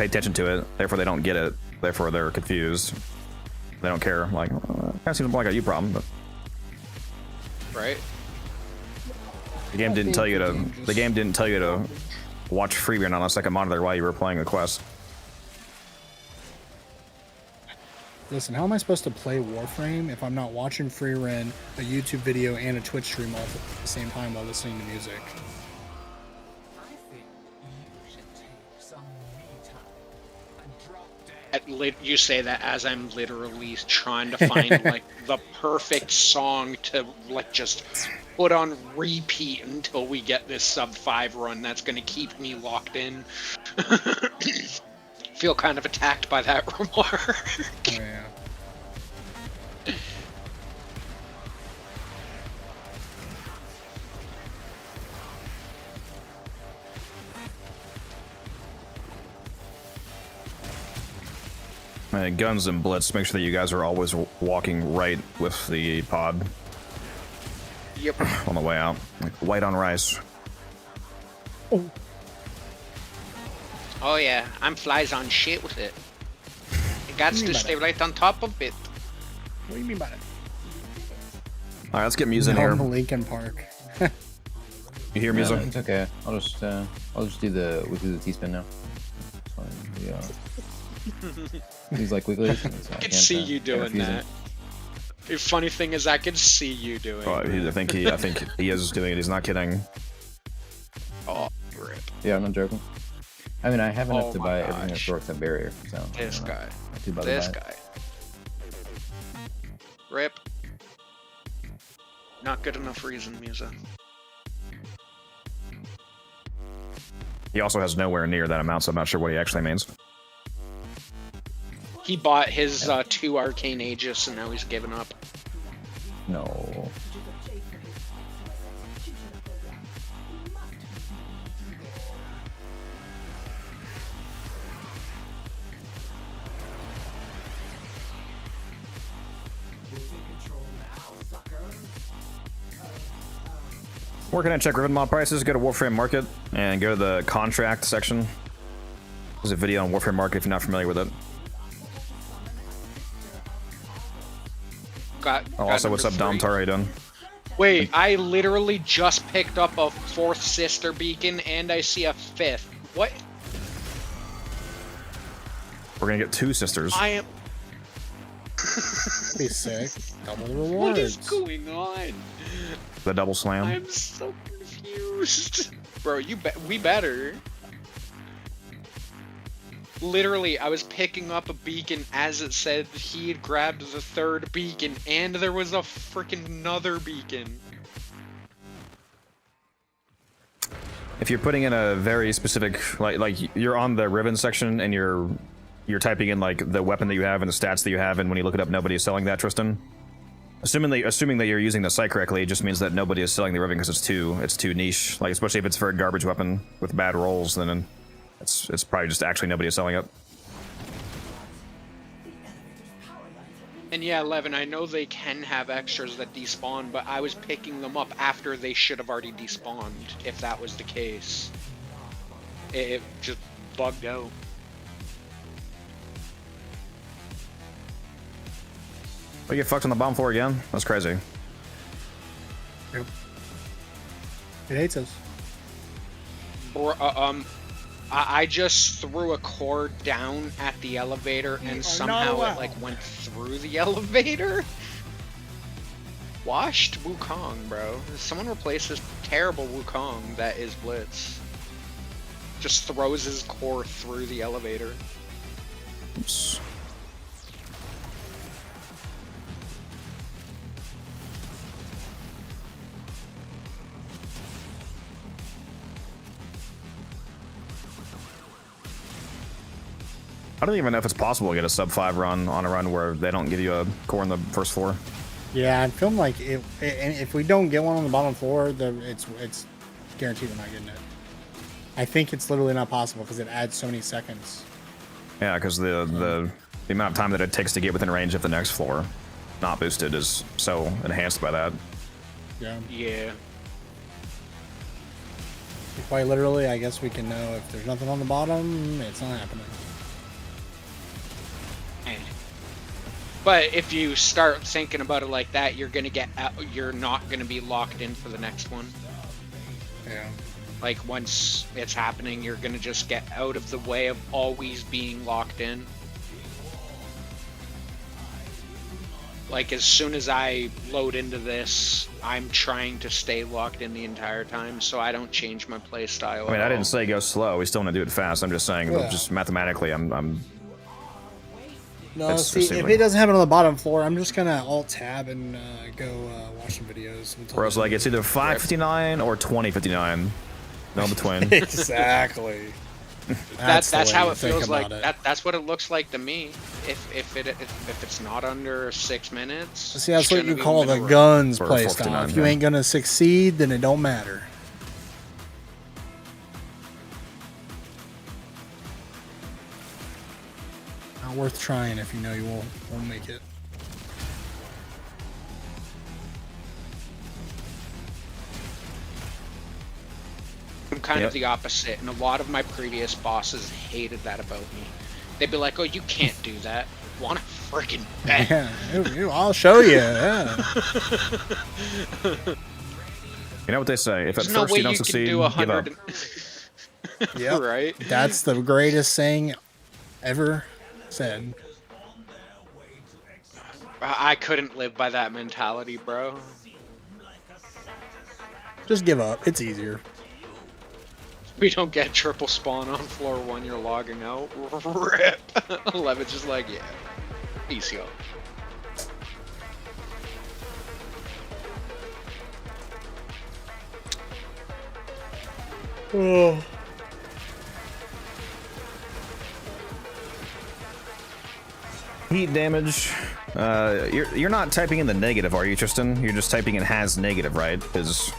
attention to it, therefore they don't get it, therefore they're confused, they don't care. Like, that seems more like a you problem, but Right? the game didn't tell you to watch Freerun on a second monitor while you were playing the quest. Listen, how am I supposed to play Warframe if I'm not watching Freerun, a YouTube video, and a Twitch stream all at the same time while listening to music? I think you should take some me time and drop dead. You say that as I'm literally trying to find like the perfect song to like just put on repeat until we get this sub 5 run that's gonna keep me locked in. Feel kind of attacked by that remark. Oh, yeah. Guns and Blitz, make sure that you guys are always walking right with the pod. Yep. On the way out. Like white on rice. Oh yeah, I'm flies on shit with it. It got to stay right on top of it. What do you mean by that? Alright, let's get Muse in No, here. Lincoln Park. You hear Muse? No, it's okay. I'll just do the T-spin now. It's fine. Yeah. He's like wiggly. So I can see you doing that. The funny thing is, I can see you doing I think he is doing it. He's not kidding. Oh, rip. Yeah, I'm not joking. I mean, I have enough Oh to my buy everything gosh. at Dorks at Barrier, so... This I'm guy. not too bothered This by it. guy. Rip. Not good enough reason, Musa. He also has nowhere near that amount, so I'm not sure what he actually means. He bought his 2 Arcane Aegis and now he's given up. No. Where can I check Riven mod prices? Go to Warframe Market and go to the contract section. There's a video on Warframe Market if you're not familiar with it. Also, what's up, Dom? How are you doing? Wait, I literally just picked up a 4th sister beacon and I see a 5th. What? We're gonna get 2 sisters. I am. Be sick. Double the What is rewards. going on? The double slam. I'm so confused. Bro, we better. Literally, I was picking up a beacon as it said he had grabbed the third beacon, and there was a freaking another beacon. If you're putting in a very specific, like you're on the ribbon section and you're typing in like the weapon that you have and the stats that you have, and when you look it up, nobody is selling that, Tristan. Assuming that you're using the site correctly, it just means that nobody is selling the ribbon because it's too niche. Like especially if it's for a garbage weapon with bad rolls, then it's probably just actually nobody is selling it. And yeah, 11, I know they can have extras that despawn, but I was picking them up after they should have already despawned, if that was the case. It just bugged out. We get fucked on the bottom floor again? That's crazy. Yep. It hates us. I just threw a cord down at the elevator and somehow it like went through the elevator. Washed Wukong, bro. Someone replace this terrible Wukong that is Blitz. Just throws his core through the elevator. Oops. I don't even know if it's possible to get a sub 5 run on a run where they don't give you a core on the first floor. Yeah, I'm feeling like if we don't get one on the bottom floor, it's guaranteed we're not getting it. I think it's literally not possible because it adds so many seconds. Yeah, because the amount of time that it takes to get within range of the next floor, not boosted, is so enhanced by that. Yeah. Yeah. Quite literally, I guess we can know if there's nothing on the bottom, it's not happening. But if you start thinking about it like that, you're gonna get out, you're not gonna be locked in for the next one. Yeah. Like once it's happening, you're gonna just get out of the way of always being locked in. Like as soon as I load into this, I'm trying to stay locked in the entire time, so I don't change my play style. I mean, I didn't say go slow. We still want to do it fast. I'm just saying, Yeah. just mathematically, I'm. No, It's see, if assuming. it doesn't happen on the bottom floor, I'm just gonna alt tab and go watch some videos. until Whereas, then. like, it's either 5:59 or 20:59. No between. Exactly. That's the way how to it think feels like. about it. That's what it looks like to me. If it's not under 6 minutes. See, that's what shouldn't you be call the middle. guns Or play 459, style. If you yeah. ain't gonna succeed, then it don't matter. Not worth trying if you know you won't make it. I'm kind Yep. of the opposite, and a lot of my previous bosses hated that about me. They'd be like, "Oh, you can't do that. Want to freaking bet?" Yeah, I'll show you. Yeah. You know what they say? If at There's no first way you don't you succeed, can do give up. 100. Yep. Right? That's the greatest saying ever said. I couldn't live by that mentality, bro. Just give up. It's easier. We don't get triple spawn on floor 1, you're logging out. Rip. 11's just like, yeah. Easy up. Oh. Heat damage. You're not typing in the negative, are you, Tristan? You're just typing in has negative, right? Because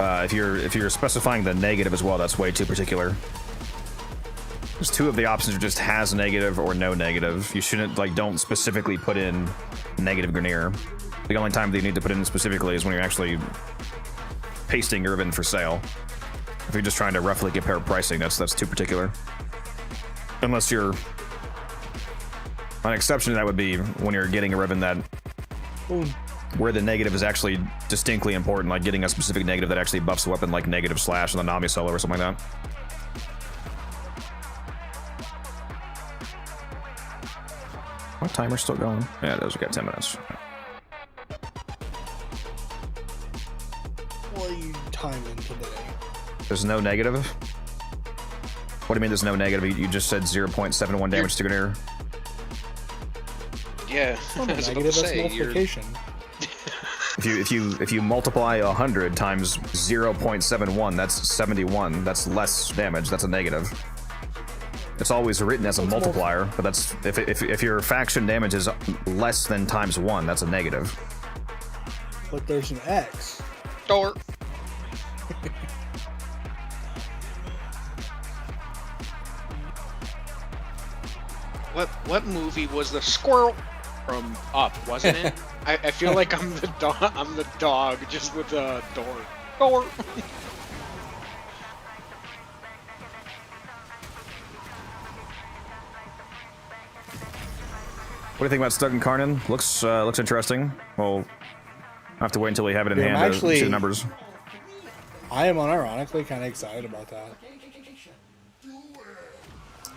if you're specifying the negative as well, that's way too particular. There's 2 of the options are just has negative or no negative. You shouldn't, like, don't specifically put in negative Grenier. The only time that you need to put in specifically is when you're actually pasting your ribbon for sale. If you're just trying to roughly compare pricing, that's too particular. Unless you're... An exception to that would be when you're getting a ribbon that... where the negative is actually distinctly important, like getting a specific negative that actually buffs the weapon, like negative slash on the Nami solo or something like that. My timer's still going. Yeah, it is. We got 10 minutes. What are you timing today? There's no negative? What do you mean there's no negative? You just said 0.71 damage to Gunir. Yeah, It's not a I was about negative, to that's say, you're- multiplication. If you multiply 100 times 0.71, that's 71. That's less damage. That's a negative. It's always written as a multiplier, but that's if your faction damage is less than times 1, that's a negative. But there's an X. Door. What movie was the squirrel from Up? Wasn't it? I feel like I'm the dog. I'm the dog just with a door. Door. What do you think about Stug and Karnan? Looks interesting. Well, I have to wait until we have it in Dude, I'm hand to actually- see the numbers. I am unironically kind of excited about that.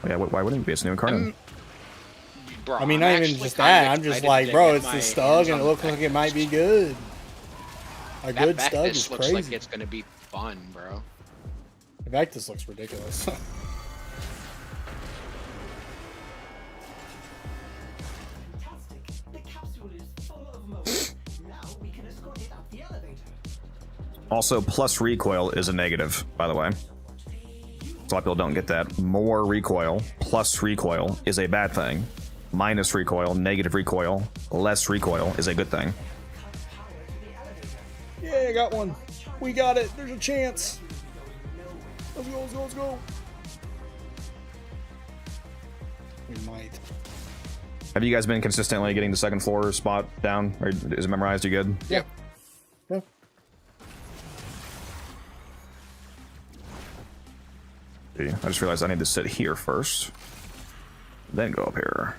Oh, yeah, why wouldn't it be? It's new Karnan. Bro, I mean, I'm not even actually just kinda that. I'm just excited like, to bro, get it's my the Stug, hands and on it the looks like it might be good. A That good Stug Vectis is looks crazy. like it's gonna be fun, bro. Vectis looks ridiculous. Fantastic. The capsule is full of motion. Now we can escort it up the elevator. Also, plus recoil is a negative, by the way. A lot of people don't get that. More recoil, plus recoil is a bad thing. Minus recoil, negative recoil, less recoil is a good thing. Yeah, I got one. We got it. There's a chance. Let's go, let's go, let's go. We might. Have you guys been consistently getting the second floor spot down? Or is it memorized? You good? Yeah. Yeah. I just realized I need to sit here first. Then go up here.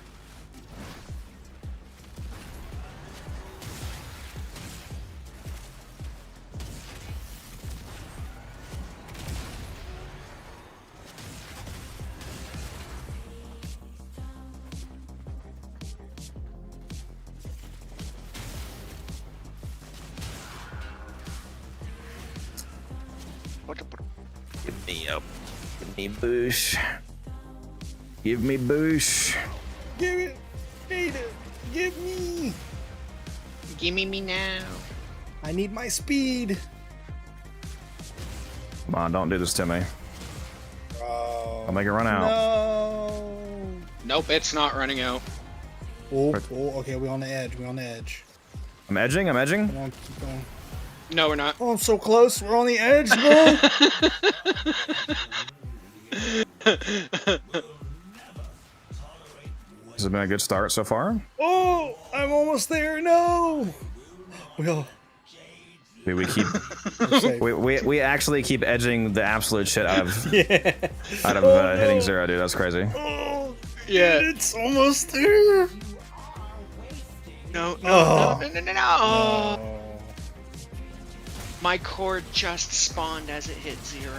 Give me up. Give me boosh. Give me boosh. Give it. Need it. Give me. Gimme me now. I need my speed. Come on, don't do this to me. Bro. I'll make it run out. No. Nope, it's not running out. Oh, okay, we're on the edge. We're on the edge. I'm edging, I'm edging. Come on, keep going. No, we're not. Oh, I'm so close. We're on the edge, bro. This has been a good start so far. Oh, I'm almost there. No. We keep Okay. we actually keep edging the absolute shit out of Yeah. hitting zero, dude. That's crazy. Oh, Yeah. it's almost there. No, no, Oh. no, no, no, no, no. Oh. My cord just spawned as it hit 0.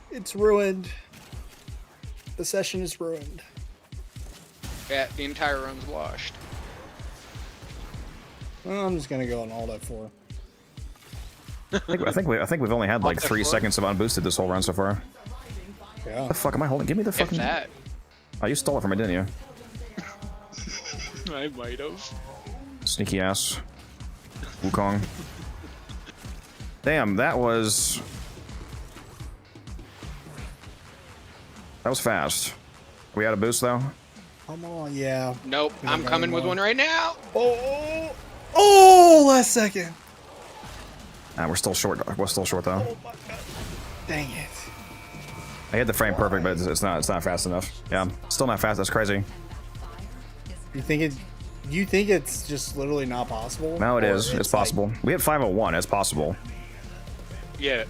It's ruined. The session is ruined. Yeah, the entire run's washed. Well, I'm just gonna go on all that for. I think we've only had like What the 3 fuck? seconds of unboosted this whole run so far. Yeah. What the fuck am I holding? Give me the If fucking. that. Oh, you stole it from me, didn't you? I might have. Sneaky ass. Wukong. Damn, that was fast. We had a boost though. Come on, yeah. Nope, Yeah, I'm very coming with well. one right now. Oh, last second. We're still short. We're still short though. Oh my god. Dang it. I hit the frame perfect, but it's not fast enough. Yeah, still not fast. That's crazy. You think it's just literally not possible? No, it Or is. It's like- possible. We hit 501. It's possible. Yeah.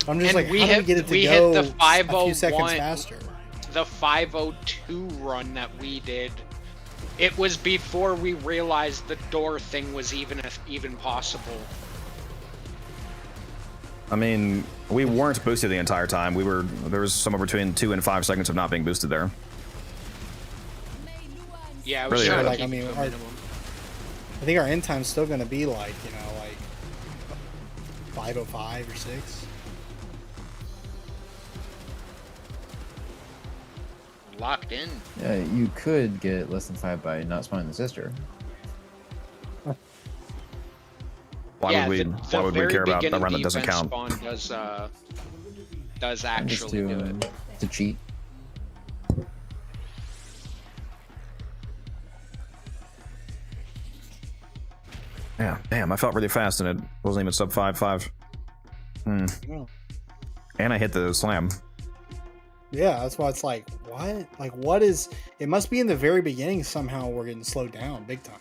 I'm just And like, we how do hit- we get it to we go hit the a few seconds 501. faster? The 502 run that we did, it was before we realized the door thing was even possible. I mean, we weren't boosted the entire time. There was somewhere between 2 and 5 seconds of not being boosted there. Yeah, I was Really trying to like, keep I mean, it to a our- minimum. I think our end time's still gonna be like, you know, like 5:05 or 6. Locked in. Yeah, you could get less than 5 by not spawning the sister. Why yeah, would we? the Why would we very care about a beginning run that doesn't defense count? Spawn does Just actually do it. to cheat. Yeah, damn, I felt really fast and it wasn't even sub 5.5. And I hit the slam. Yeah, that's why it's like, what? Like, what is? It must be in the very beginning somehow we're getting slowed down big time.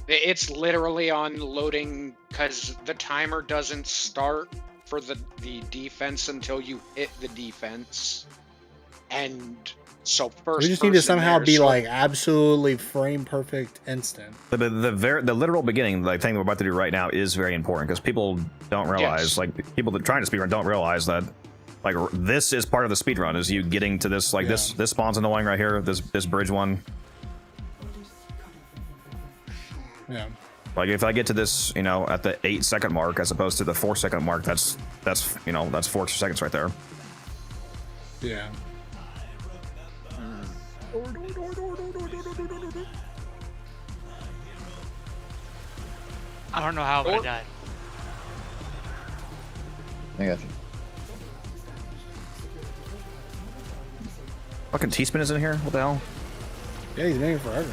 It's literally on loading because the timer doesn't start for the defense until you hit the defense. And so first We just need to person somehow there, be so- like absolutely frame perfect instant. The literal beginning, the thing we're about to do right now, is very important because people don't realize, Yes. like people that are trying to speedrun don't realize that, like this is part of the speedrun. Is you getting to this, like this spawn's annoying right here. This bridge one. Yeah. Like if I get to this, you know, at the 8-second mark as opposed to the 4-second mark, that's you know that's 4 seconds right there. Yeah. I don't know how, but I died. I got you. Fucking T-spin is in here. What the hell? Yeah, he's been here forever.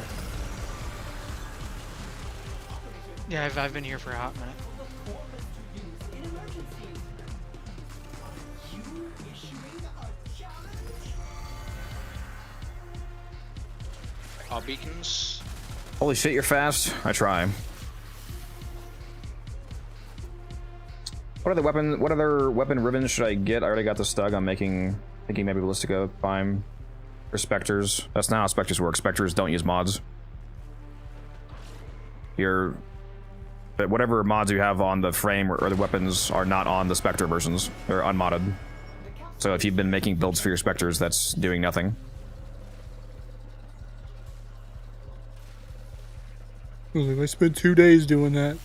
Yeah, I've been here for a hot minute. All beacons. Holy shit, you're fast. I try. What other weapon ribbons should I get? I already got the Stug. I'm thinking maybe Ballistica, Prime, or Spectres. That's not how Spectres work. Spectres don't use mods. But whatever mods you have on the frame or the weapons are not on the Spectre versions. They're unmodded. So if you've been making builds for your Spectres, that's doing nothing. I spent 2 days doing that.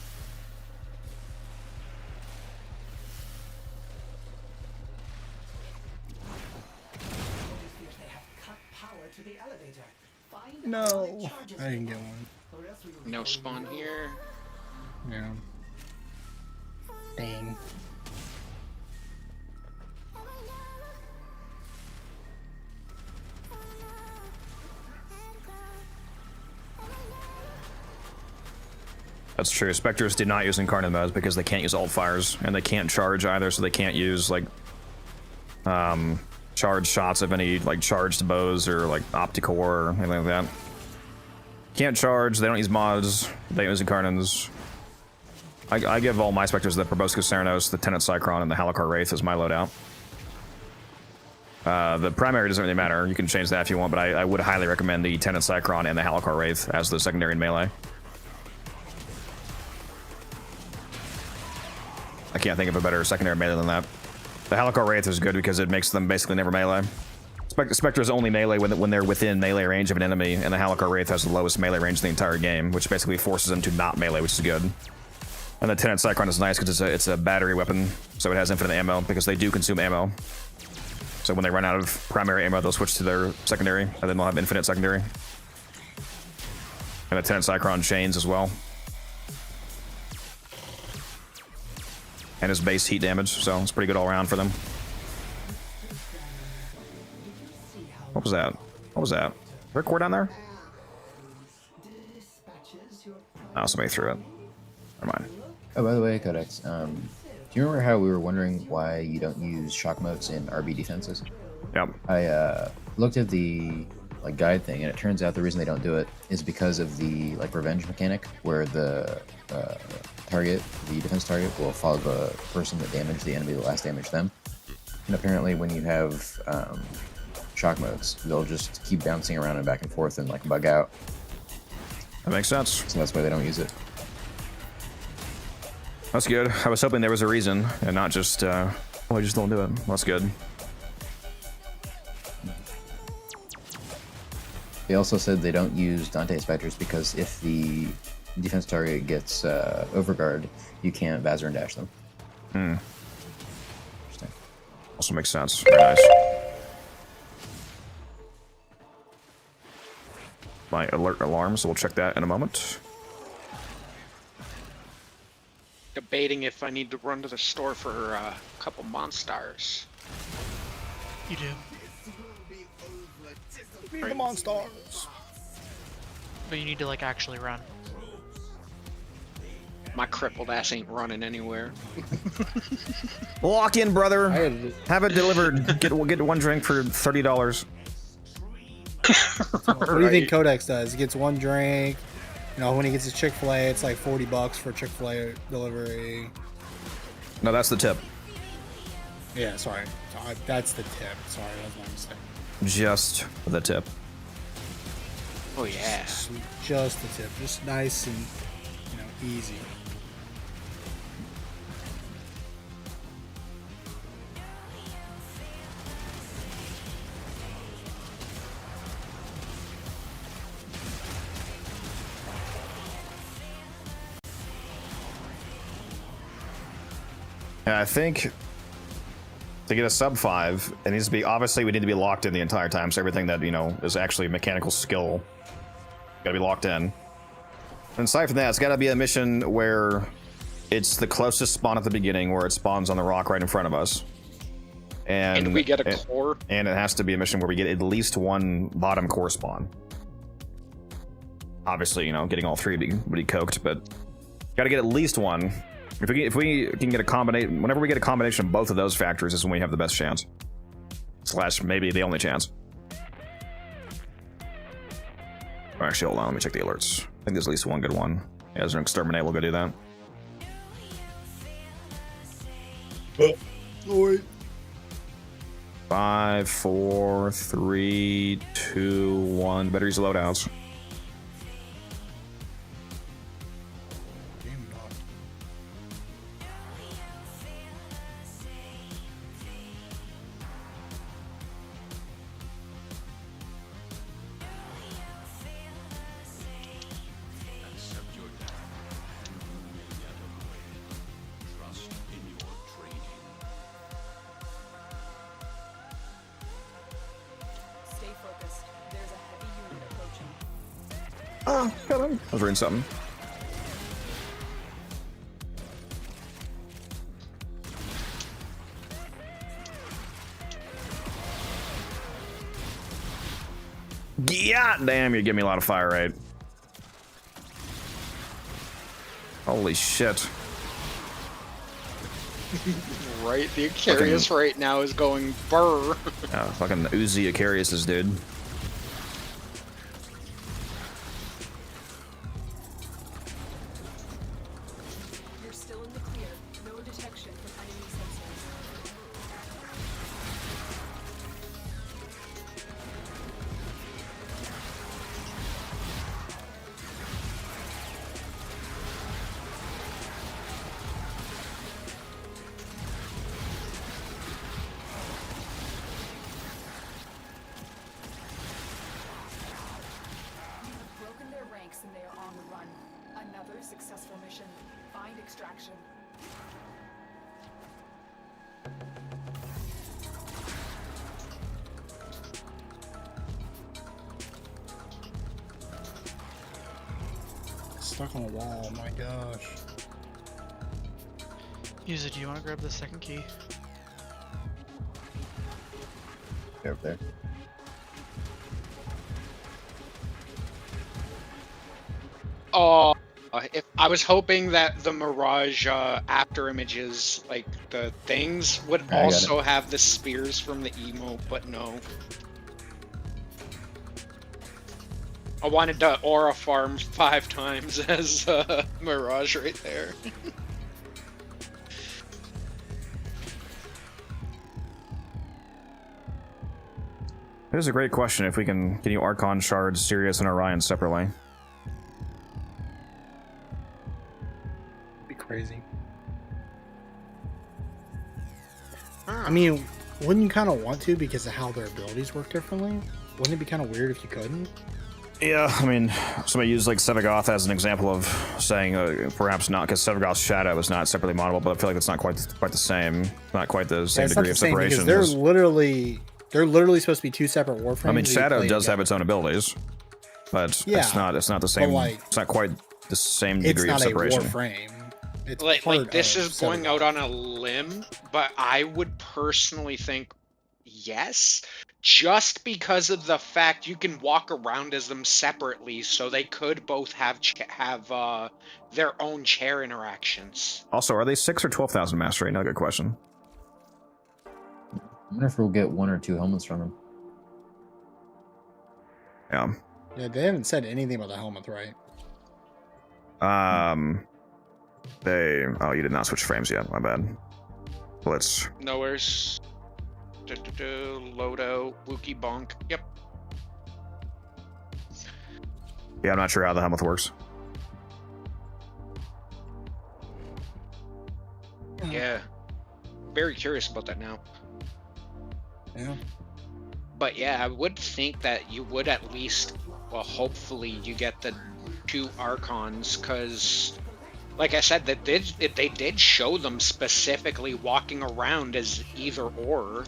No, I didn't get one. No spawn here. Yeah. Dang. That's true. Spectres did not use incarnate modes because they can't use alt fires and they can't charge either, so they can't use like charged shots of any like charged bows or like opticore or anything like that. Can't charge. They don't use mods. They use incarnates. I give all my Spectres the Proboscis Ceranos, the Tenet Cycron, and the Halicar Wraith as my loadout. The primary doesn't really matter. You can change that if you want, but I would highly recommend the Tenet Cycron and the Halicar Wraith as the secondary in melee. I can't think of a better secondary melee than that. The Halicar Wraith is good because it makes them basically never melee. Spectre is only melee when they're within melee range of an enemy, and the Halicar Wraith has the lowest melee range in the entire game, which basically forces them to not melee, which is good. And the Tenet Cycron is nice because it's a battery weapon, so it has infinite ammo, because they do consume ammo. So when they run out of primary ammo, they'll switch to their secondary, and then they'll have infinite secondary. And the Tenet Cycron chains as well. And his base heat damage, so it's pretty good all around for them. What was that? What was that? Is there a core down there? Oh, somebody threw it. Never mind. Oh, by the way, Codex, do you remember how we were wondering why you don't use shock motes in RB defenses? Yep. I looked at the guide thing, and it turns out the reason they don't do it is because of the revenge mechanic, where the target, the defense target, will follow the person that damaged the enemy that last damaged them. And apparently, when you have shock modes, they'll just keep bouncing around and back and forth and bug out. That makes sense. So that's why they don't use it. That's good. I was hoping there was a reason, and not just, oh, I just don't do it. That's good. They also said they don't use Dante Spectres because if the defense target gets overguard, you can't Vazer and dash them. Hmm. Interesting. Also makes sense. Very nice. My alert alarm, so we'll check that in a moment. Debating if I need to run to the store for a couple Monstars. You do. Be the monsters. But you need to like actually run. My crippled ass ain't running anywhere. Lock in, brother. Have it delivered. Get one drink for $30. What do you think Codex does? He gets one drink. You know, when he gets his Chick-fil-A, it's like $40 for Chick-fil-A delivery. No, that's the tip. Yeah, sorry. That's the tip. Sorry, that was my mistake. Just the tip. Oh yeah. Just the tip. Just nice and, you know, easy. Yeah, I think to get a sub 5, it needs to be, obviously we need to be locked in the entire time, so everything that, you know, is actually mechanical skill gotta be locked in. And aside from that, it's gotta be a mission where it's the closest spawn at the beginning, where it spawns on the rock right in front of us. And we get a core. And it has to be a mission where we get at least one bottom core spawn. Obviously, you know, getting all three would be coked, but gotta get at least one. If we can get a combination, whenever we get a combination of both of those factors is when we have the best chance. Slash, maybe the only chance. Actually, hold on, let me check the alerts. I think there's at least one good one. Yeah, there's an exterminate, we'll go do that. Alright. 5, 4, 3, 2, 1. Better use loadouts. Accept your death. You may get away. Trust in your training. Stay focused. There's a heavy unit approaching. Oh, got him. I was reading something. Yeah, damn, you give me a lot of fire rate. Holy shit. Right, the Acarius right now is going burr. Fucking Uzi Acarius, dude. You're still in the clear. No detection from enemy sensors. You have broken their ranks and they are on the run. Another successful mission. Find extraction. Stuck on a wall, my gosh. Yuza, do you want to grab the second key? Get up there. Oh, if I was hoping that the Mirage after images, like the things, would got also have the spears from the emote, but no. I wanted to aura farm 5 times as Mirage right there. It is a great question if we can you Archon shards, Sirius, and Orion separately. Be crazy. I mean, wouldn't you kind of want to because of how their abilities work differently? Wouldn't it be kind of weird if you couldn't? Yeah, I mean, somebody used like Sevagoth as an example of saying perhaps not, because Sevagoth's shadow is not separately modelable, but I feel like it's not quite the same, not quite the same It's not degree the of same separation. because they're literally supposed to be two separate Warframes. I mean, that you Shadow play does have together. its own abilities, but Yeah, it's not the same. like, it's not quite the same It's degree of not a separation. Warframe. It's Like part this of is going Sevagoth. out on a limb, but I would personally think yes, just because of the fact you can walk around as them separately, so they could both have their own chair interactions. Also, are they 6 or 12,000 mastery? Another good question. I wonder if we'll get 1 or 2 helmets from them. Yeah. Yeah, they haven't said anything about the helmet, right? Oh, you did not switch frames yet. My bad. Blitz. No worries. Lodo, Wookie Bonk. Yep. Yeah, I'm not sure how the helmet works. Yeah. Very curious about that now. Yeah. But yeah, I would think that you would at least, well, hopefully you get the 2 Archons, because, like I said, they did show them specifically walking around as either or.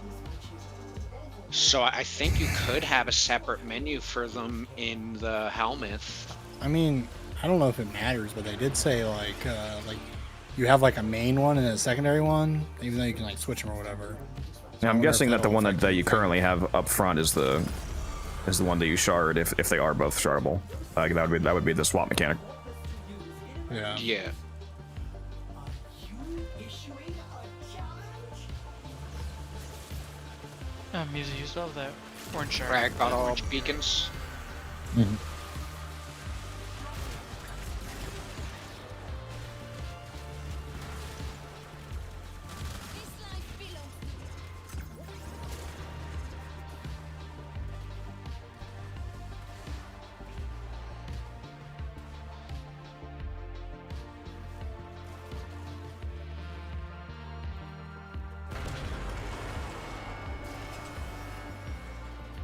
So I think you could have a separate menu for them in the helmet. I mean, I don't know if it matters, but they did say like you have like a main one and a secondary one, even though you can like switch them or whatever. So Yeah, I I'm wonder if guessing that the that'll one affect that you anything. currently have up front is the one that you shard if they are both shardable. That would be the swap mechanic. Yeah. Yeah. Musa, you still have that orange shard. Right, got all beacons. Mm-hmm.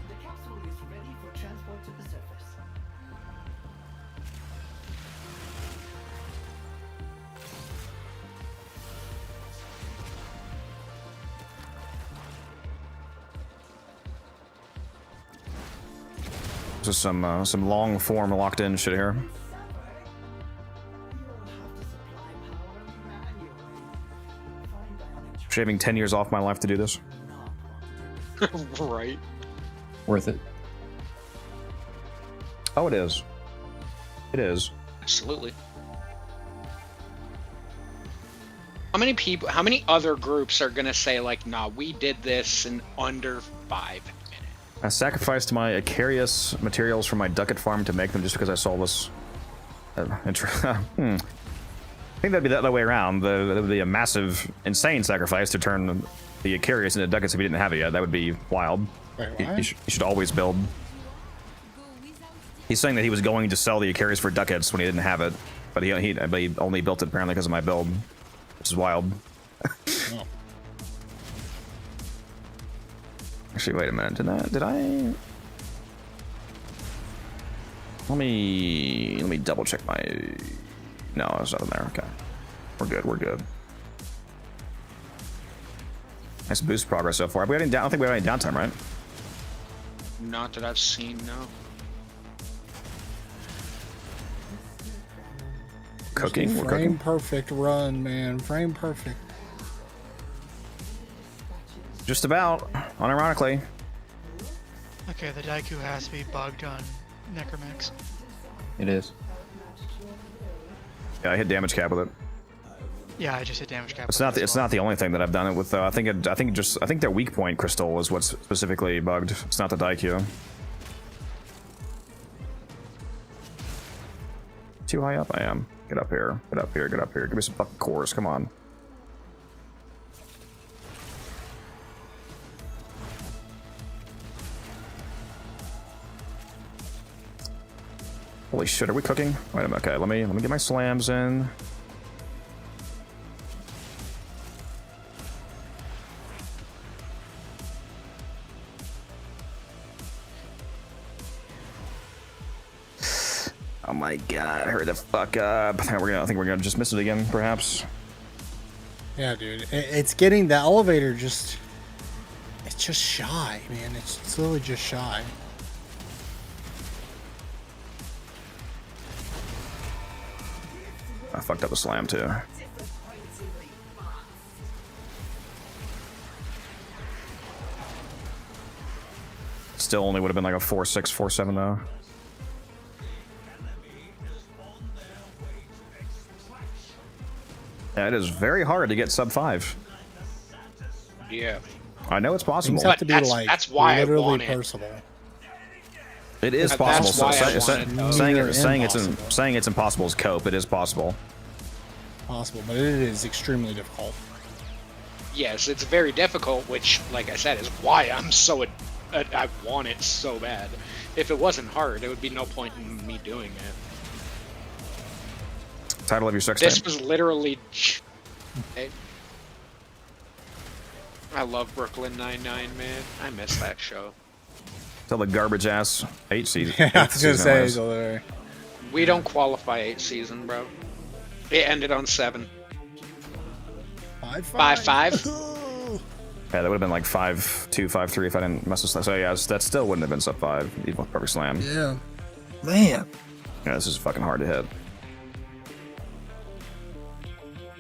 The capsule is ready for transport to the surface. Just some long form locked in shit here. Shaving 10 years off my life to do this. Right. Worth it. Oh, it is. It is. Absolutely. How many other groups are gonna say like, nah, we did this in under 5 minutes? I sacrificed my Icarius materials from my ducat farm to make them just because I saw this. I think that'd be the other way around. That would be a massive, insane sacrifice to turn the Icarius into ducats if we didn't have it yet. That would be wild. Wait, You what? should always build. He's saying that he was going to sell the Icarius for ducats when he didn't have it, but he only built it apparently because of my build, which is wild. Oh. Actually, wait a minute. Did I? Let me double check my. No, there's nothing there. Okay, we're good. We're good. Nice boost progress so far. I don't think we have any downtime, right? Not that I've seen, no. Cooking. We're Frame cooking. perfect run, man. Frame perfect. Just about. Unironically. Okay, the Daiku has to be bugged on Necromex. It is. Yeah, I hit damage cap with it. Yeah, I just hit damage cap. It's with not. it as It's well. not the only thing that I've done it with. Though. I think their weak point crystal was what's specifically bugged. It's not the Daiku. Too high up? I am. Get up here. Get up here. Get up here. Give me some fucking cores. Come on. Holy shit, are we cooking? Wait a minute, okay, let me get my slams in. Oh my god, hurry the fuck up. I think we're gonna just miss it again, perhaps. Yeah, dude. It's getting the elevator just. It's just shy, man. It's literally just shy. I fucked up the slam too. Still only would have been like a 4-6, 4-7 though. Yeah, it is very hard to get sub 5. Yeah. I know it's possible. Things have to be like that's why literally I want it. personable. It is That's possible. why I want it, though. Saying it's impossible is cope. It is possible. Possible, but it is extremely difficult. Yes, it's very difficult, which, like I said, is why I'm so... I want it so bad. If it wasn't hard, there would be no point in me doing it. Title of your sex This tape. was literally... I love Brooklyn Nine-Nine, man. I miss that show. Tell the garbage ass 8 season. Yeah, I was gonna say. was. We don't qualify 8 season, bro. It ended on 7. 5-5. Yeah, that would have been like 5-2, 5-3 if I didn't mess with. So yeah, that still wouldn't have been sub 5. Even with perfect slam. Yeah. Man. Yeah, this is fucking hard to hit.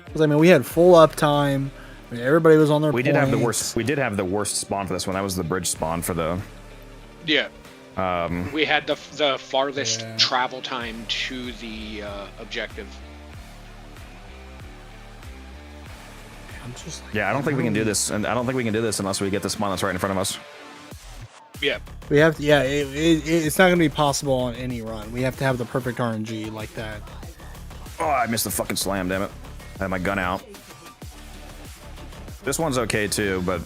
Because I mean, we had full uptime. I mean, everybody was on their. We did have the worst. We did have the worst spawn for this one. That was the bridge spawn for the. Yeah. We had the farthest travel time to the objective. I'm just like, Yeah, I don't think we can do this, and I don't think we can do this unless we get the spawn that's right in front of us. Yeah. We have to. Yeah, it's not gonna be possible on any run. We have to have the perfect RNG like that. Oh, I missed the fucking slam, damn it. I had my gun out. This one's okay too, but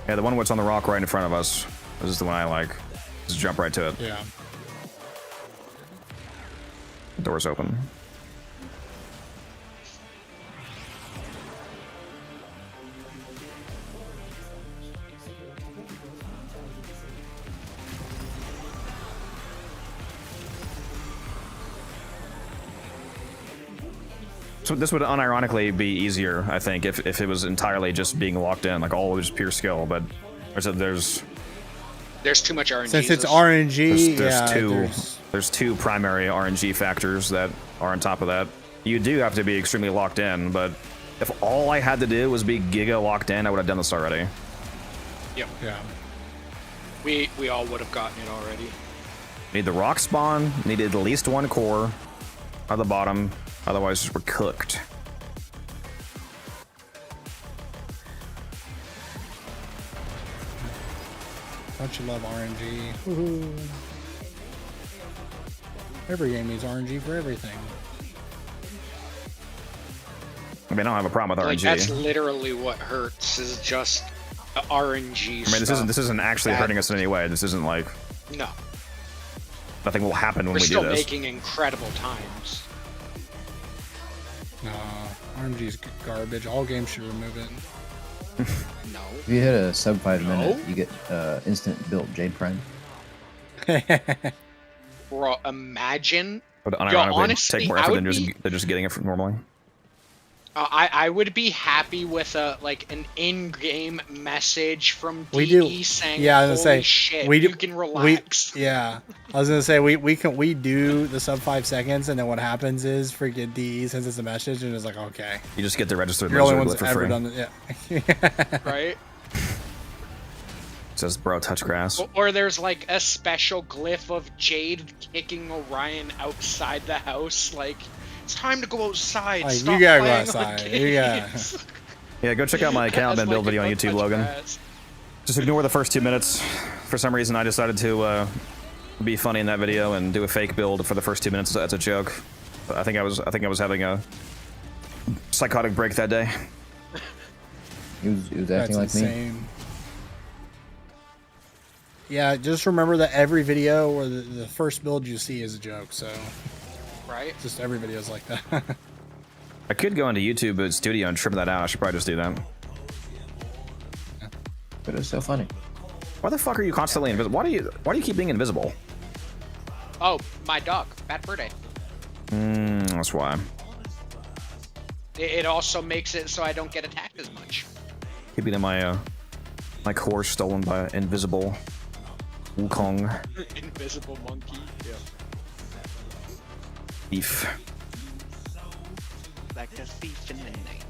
yeah, the one what's on the rock right in front of us. This is the one I like. Just jump right to it. Yeah. The door's open. So this would unironically be easier, I think, if it was entirely just being locked in, like all just pure skill. But there's too much RNG. Since it's RNG, there's two primary RNG factors that are on top of that. You do have to be extremely locked in, but if all I had to do was be giga locked in, I would have done this already. Yep. Yeah. We all would have gotten it already. Need the rock spawn, needed at least one core at the bottom, otherwise we're cooked. Don't you love RNG? Woohoo. Every game needs RNG for everything. I mean, I don't have a problem with Like, RNG. that's literally what hurts, is just the RNG. I mean, this isn't actually hurting us in any way. This isn't like No. nothing will happen when We're we do still this. making incredible times. RNG's garbage. All games should remove it. No. If you hit a sub 5 minute, you get instant built Jade Prime. Bro, imagine. But Yo, unironically, honestly, take more I effort would than they're just getting it normally. I would be happy with an in-game message from We DE do. saying, Yeah, I was "Holy gonna say shit, we do. you can relax." Yeah, I was gonna say we do the sub 5 seconds, and then what happens is freaking DE sends us a message, and it's like, okay, You just get the registered you're the only lizard ones for that ever free. done it. Yeah. Right? It says, bro, touch grass. Or there's like a special glyph of Jade kicking Orion outside the house, like, it's time to go outside. Like, Stop you gotta go playing outside. on You gotta- games." Yeah, go check out my account and build video on YouTube, Logan. Just ignore the first 2 minutes. For some reason, I decided to be funny in that video and do a fake build for the first 2 minutes. That's a joke. But I think I was having a psychotic break that day. He was acting That's like me. insane. Yeah, just remember that every video or the first build you see is a joke. So, Right? just every video is like that. I could go into YouTube Studio and trim that out. I should probably just do that. But it's so funny. Why the fuck are you constantly invisible? Why do you keep being invisible? Oh, my dog. Bad fur day. That's why. It also makes it so I don't get attacked as much. Keeping my my core stolen by invisible Wukong Invisible monkey. Yeah. thief. Like a thief in the night.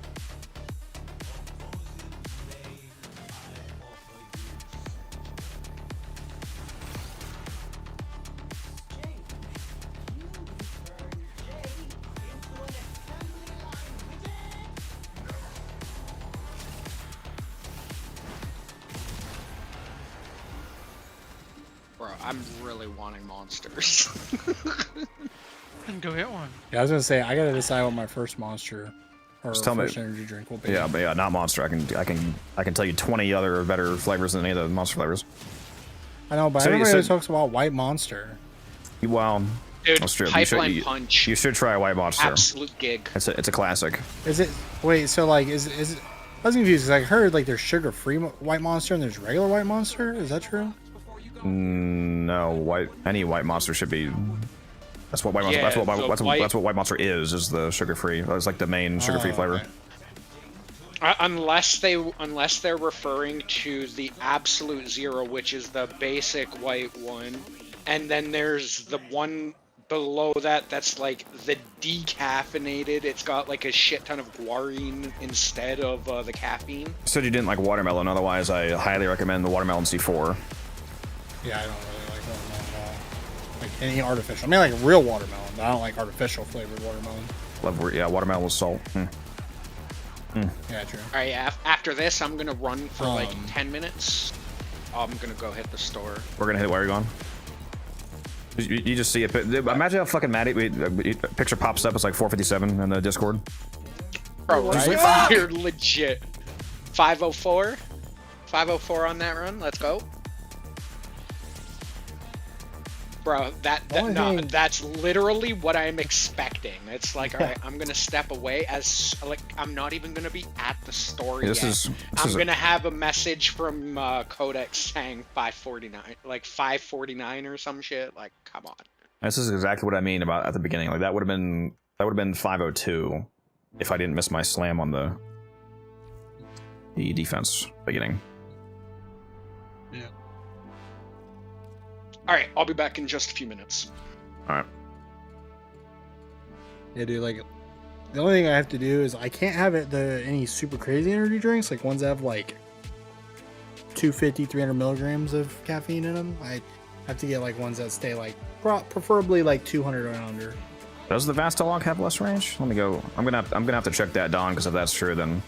Bro, I'm really wanting monsters. Then go get one. Yeah, I was gonna say I gotta decide what my first monster or Just tell me- first energy drink will be. Yeah, but yeah, not monster. I can tell you 20 other better flavors than any of the monster flavors. I know, but So you everybody always said- talks about white monster. Well, Dude, that's true. Pipeline Punch. You should try a white monster. Absolute gig. It's a classic. Is it? Wait, so like, is it? I was confused because I heard like there's sugar-free white monster and there's regular white monster. Is that true? No, any white monster should be. That's what white monster. Yeah, That's what the that's what white monster is the sugar-free. It's like the main sugar-free Oh, flavor. okay. Unless they're referring to the absolute zero, which is the basic white one, and then there's the one below that that's like the decaffeinated. It's got like a shit ton of guarine instead of the caffeine. You said you didn't like watermelon. Otherwise, I highly recommend the watermelon C4. Yeah, I don't really like watermelon at all. Like any artificial. I mean, like real watermelon. But I don't like artificial flavored watermelon. Yeah, watermelon with salt. Yeah, true. All right, after this, I'm gonna run for like Um, 10 minutes. I'm gonna go hit the store. We're gonna hit where you're going. You just see it. Imagine how fucking mad picture pops up. It's like 457 in the Discord. Bro, Right? you're legit. 504? 504 on that run. Let's go. Bro, Only thing- that's literally what I'm expecting. It's like, all right, I'm gonna step away as like I'm not even gonna be at the store This yet. is I'm gonna have a message from Codex saying 549, like 549 or some shit. Like, come on. This is exactly what I mean about at the beginning. Like that would have been 502 if I didn't miss my slam on the defense beginning. All right, I'll be back in just a few minutes. All right. Yeah, dude. Like, the only thing I have to do is I can't have any super crazy energy drinks, like ones that have like 250, 300 milligrams of caffeine in them. I have to get like ones that stay like preferably like 200 or under. Does the Vastalog have less range? Let me go. I'm gonna have to check that, Don, because if that's true, then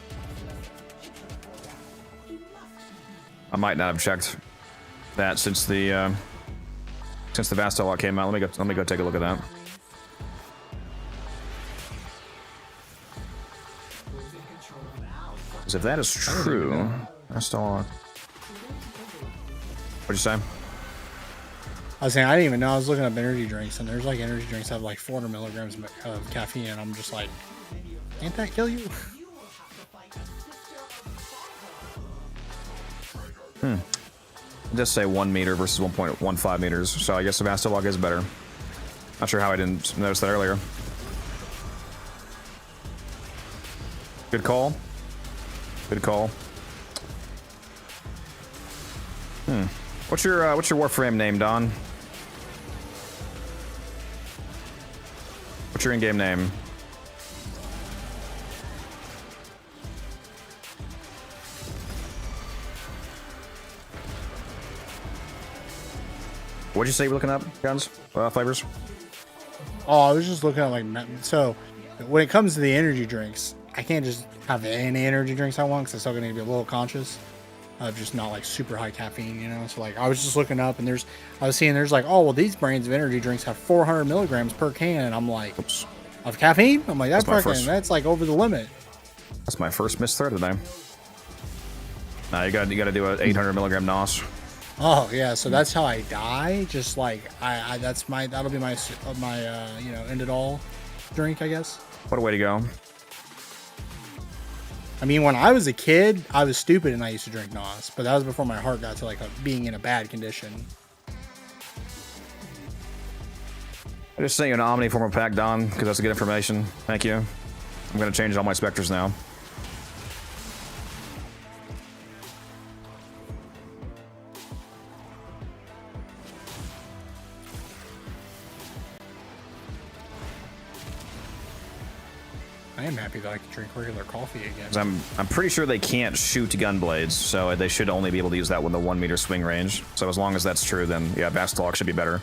I might not have checked that since the Vastalog came out. Let me go take a look at that. Because if that is true, Vastalog. What'd you say? I was saying I didn't even know. I was looking up energy drinks, and there's like energy drinks that have like 400 milligrams of caffeine, and I'm just like, can't that kill you? It does say 1 meter versus 1.15 meters, so I guess the Vastalog is better. Not sure how I didn't notice that earlier. Good call. Good call. What's your Warframe name, Don? What's your in-game name? What'd you say you were looking up, guns? Flavors? Oh, I was just looking at like, so when it comes to the energy drinks, I can't just have any energy drinks I want because I'm still gonna be a little conscious of just not like super high caffeine, you know. So like I was just looking up and I was seeing there's like, oh well, these brands of energy drinks have 400 milligrams per can, and I'm like, Oops. of caffeine? I'm like, That's my that's like over the limit. That's my first missed thread today. Nah, you gotta do an 800 milligram NOS. Oh yeah, so that's how I die. Just like that'll be my end it all drink, I guess. What a way to go. I mean, when I was a kid, I was stupid and I used to drink NOS, but that was before my heart got to like being in a bad condition. I just sent you an Omni former pack, Don, because that's good information. Thank you. I'm gonna change all my specters now. I am happy that I can drink regular coffee again. 'Cause I'm pretty sure they can't shoot gun blades, so they should only be able to use that with the 1 meter swing range. So as long as that's true, then yeah, Bastalok should be better.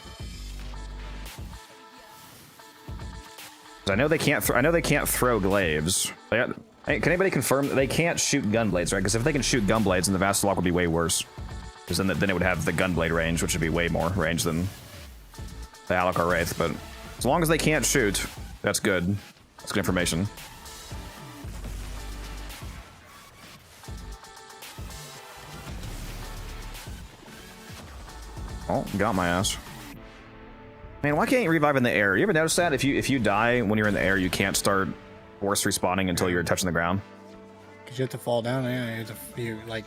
'Cause I know they can't. I know they can't throw glaives. Can anybody confirm that they can't shoot gun blades, right? Because if they can shoot gun blades, then the Vastalok would be way worse. Because then it would have the gun blade range, which would be way more range than the Alucard Wraith. But as long as they can't shoot, that's good. That's good information. Oh, got my ass. Man, why can't you revive in the air? You ever notice that? If you die when you're in the air, you can't start force respawning until you're touching the ground. Because you have to fall down, yeah, you have to, you, like,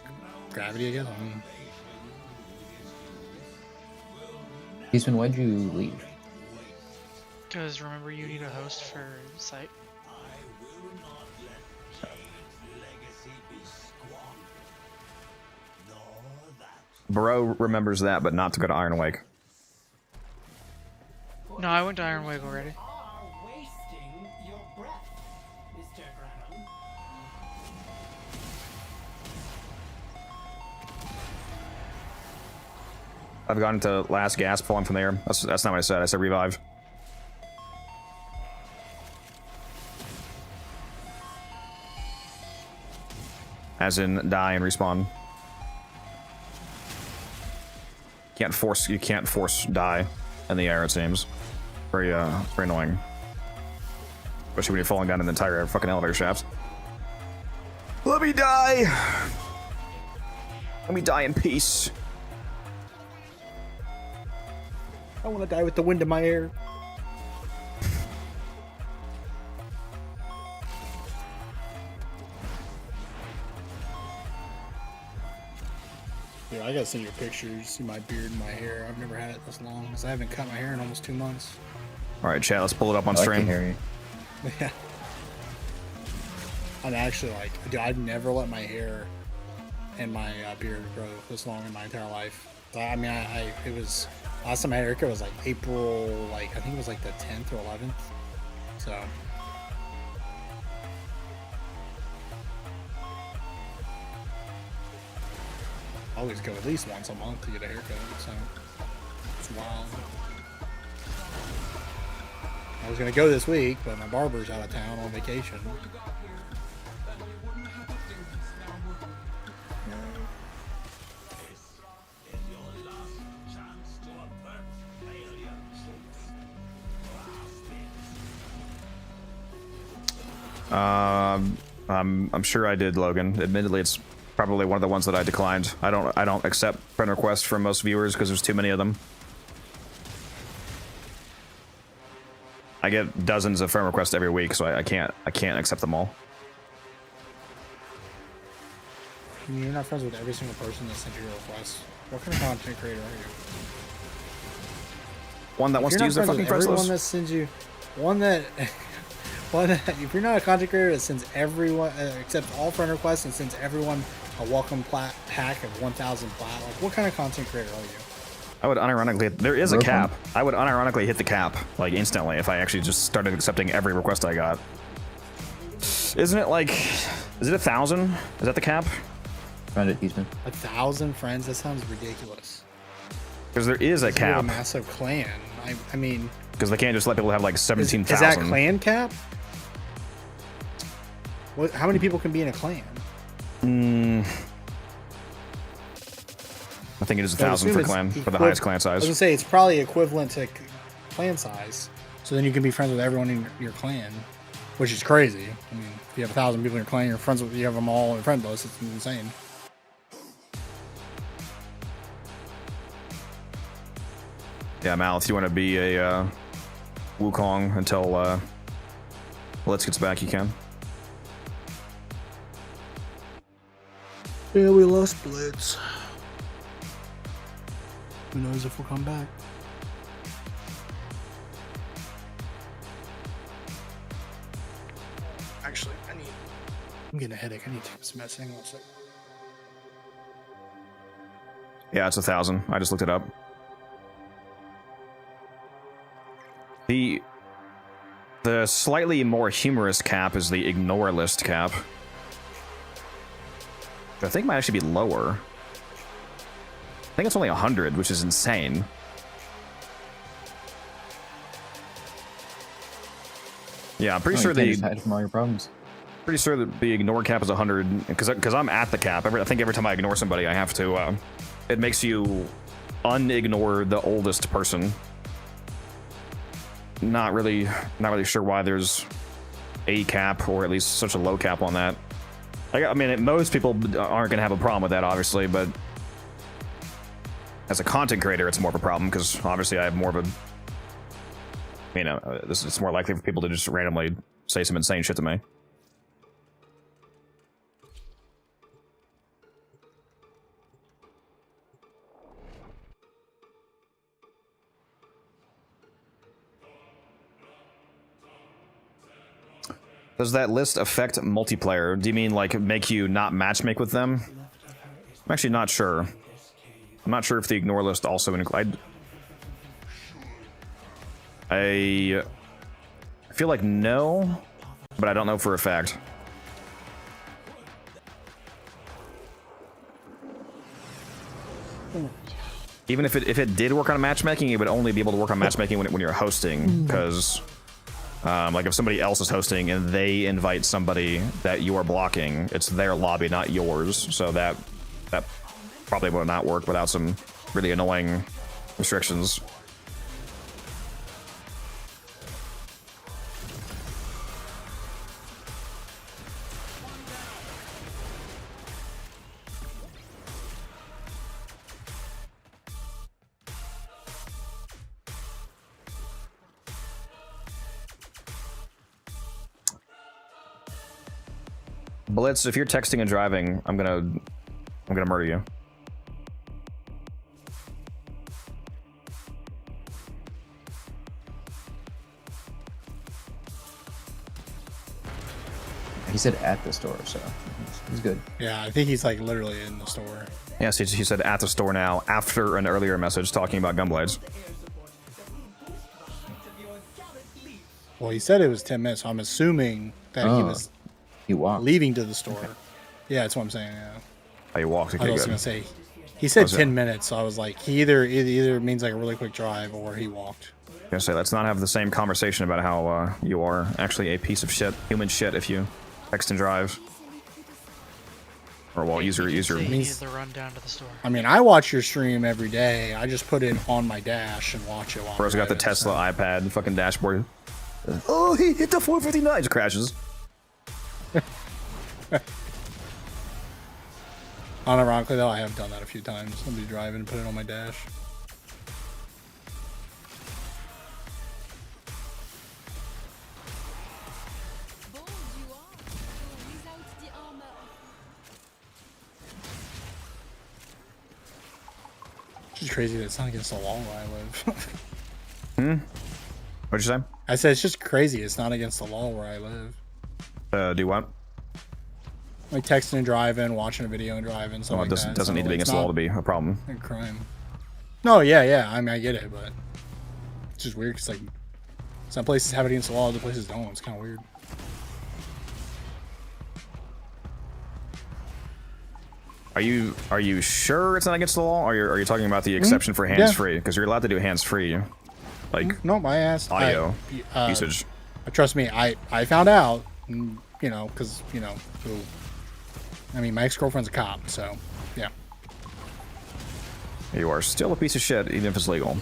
gravity, I guess. Eastman, why'd you leave? Because remember, you need a host for site. Bro remembers that, but not to go to Iron Wake. No, I went to Iron Wake already. Wasting your breath, Mr. Branham. I've gone into last gasp falling from the air. That's not what I said. I said revive. As in die and respawn. You can't force die in the air, it seems. Very annoying. Especially when you're falling down an entire fucking elevator shaft. Let me die! Let me die in peace. I want to die with the wind in my hair. Dude, I gotta send you a picture. You see my beard and my hair. I've never had it this long because I haven't cut my hair in almost 2 months. Alright, chat, let's pull it up on I like stream. to hear you. Yeah. I'm actually like, dude, I've never let my hair and my beard grow this long in my entire life. I mean, it was, last time I had a haircut was like April, like, I think it was like the 10th or 11th. So. I always go at least once a month to get a haircut, so it's wild. I was gonna go this week, but my barber's out of town on vacation. I'm sure I did, Logan. Admittedly, it's probably one of the ones that I declined. I don't accept friend requests from most viewers because there's too many of them. I get dozens of friend requests every week, so I can't accept them all. You're not friends with every single person that sent you a request. What kind of content creator are you? One that wants to use their fucking friends everyone list. that sends you, one that, if you're not a content creator that sends everyone, accepts all friend requests and sends everyone a welcome pack of 1,000 plat, like what kind of content creator are you? I would unironically, there is a cap. I would unironically hit the cap, like instantly, if I actually just started accepting every request I got. Isn't it like, is it 1,000? Is that the cap? Find it, Eastman. 1,000 friends? That sounds ridiculous. Because there is a You have cap. a massive clan. I mean, Because they can't just let people have like 17,000. is that clan cap? What? How many people can be in a clan? I think it is So I 1,000 assume for it's clan, for the highest clan I size. was gonna say it's probably equivalent to clan size. So then you can be friends with everyone in your clan, which is crazy. I mean, if you have 1,000 people in your clan, you're friends with, you have them all in friend list. It's insane. Yeah, Mal, if you want to be a Wukong until Blitz gets back, you can. Yeah, we lost Blitz. Who knows if we'll come back? actually. I'm getting a headache. I need to take some medicine. One second. Yeah, it's 1,000. I just looked it up. The slightly more humorous cap is the ignore list cap. Which I think might actually be lower. I think it's only 100, which is insane. Yeah, I'm pretty sure you can't just hide from all your problems. Pretty sure that the ignore cap is 100 because I'm at the cap. I think every time I ignore somebody, I have to. It makes you unignore the oldest person. Not really sure why there's a cap or at least such a low cap on that. I mean, most people aren't going to have a problem with that, obviously, but as a content creator, it's more of a problem because obviously I have more of a. You know, it's more likely for people to just randomly say some insane shit to me. Does that list affect multiplayer? Do you mean like make you not matchmake with them? I'm actually not sure. I'm not sure if the ignore list also includes. I feel like no, but I don't know for a fact. Even if it did work on matchmaking, it would only be able to work on matchmaking when you're hosting, because like if somebody else is hosting and they invite somebody that you are blocking, it's their lobby, not yours. So that probably would not work without some really annoying restrictions. Blitz, if you're texting and driving, I'm gonna murder you. He said at the store, so he's good. Yeah, I think he's like literally in the store. Yes, he said at the store now after an earlier message talking about gunblades. Well, he said it was 10 minutes, so I'm assuming that he walked leaving to the store. Okay. Yeah, that's what I'm saying. Yeah. Oh, you walked. Okay, I was gonna say he said 10 minutes, so I was like, it either means like a really quick drive or he walked. I was gonna say let's not have the same conversation about how you are actually a piece of shit, human shit, if you text and drive. Or well, use your. Means the run down to the store. I mean, I watch your stream every day. I just put it on my dash and watch it. While Bro's got the Tesla iPad and fucking dashboard. Oh, he hit the 459. Just crashes. Unironically, though, I have done that a few times. I'll be driving and put it on my dash. It's just crazy that it's not against the law where I live. What'd you say? I said it's just crazy it's not against the law where I live. Do what? Like texting and driving, watching a video and driving, stuff like that. It doesn't need to be against the law to be a problem. A crime. No, yeah. I mean, I get it, but it's just weird because like some places have it against the law, other places don't. It's kind of weird. Are you sure it's not against the law? Or are you talking about the exception for hands-free? Because you're allowed to do hands-free, like no, my ass audio usage. Trust me, I found out, you know, because you know, I mean, my ex-girlfriend's a cop, so yeah. You are still a piece of shit, even if it's legal.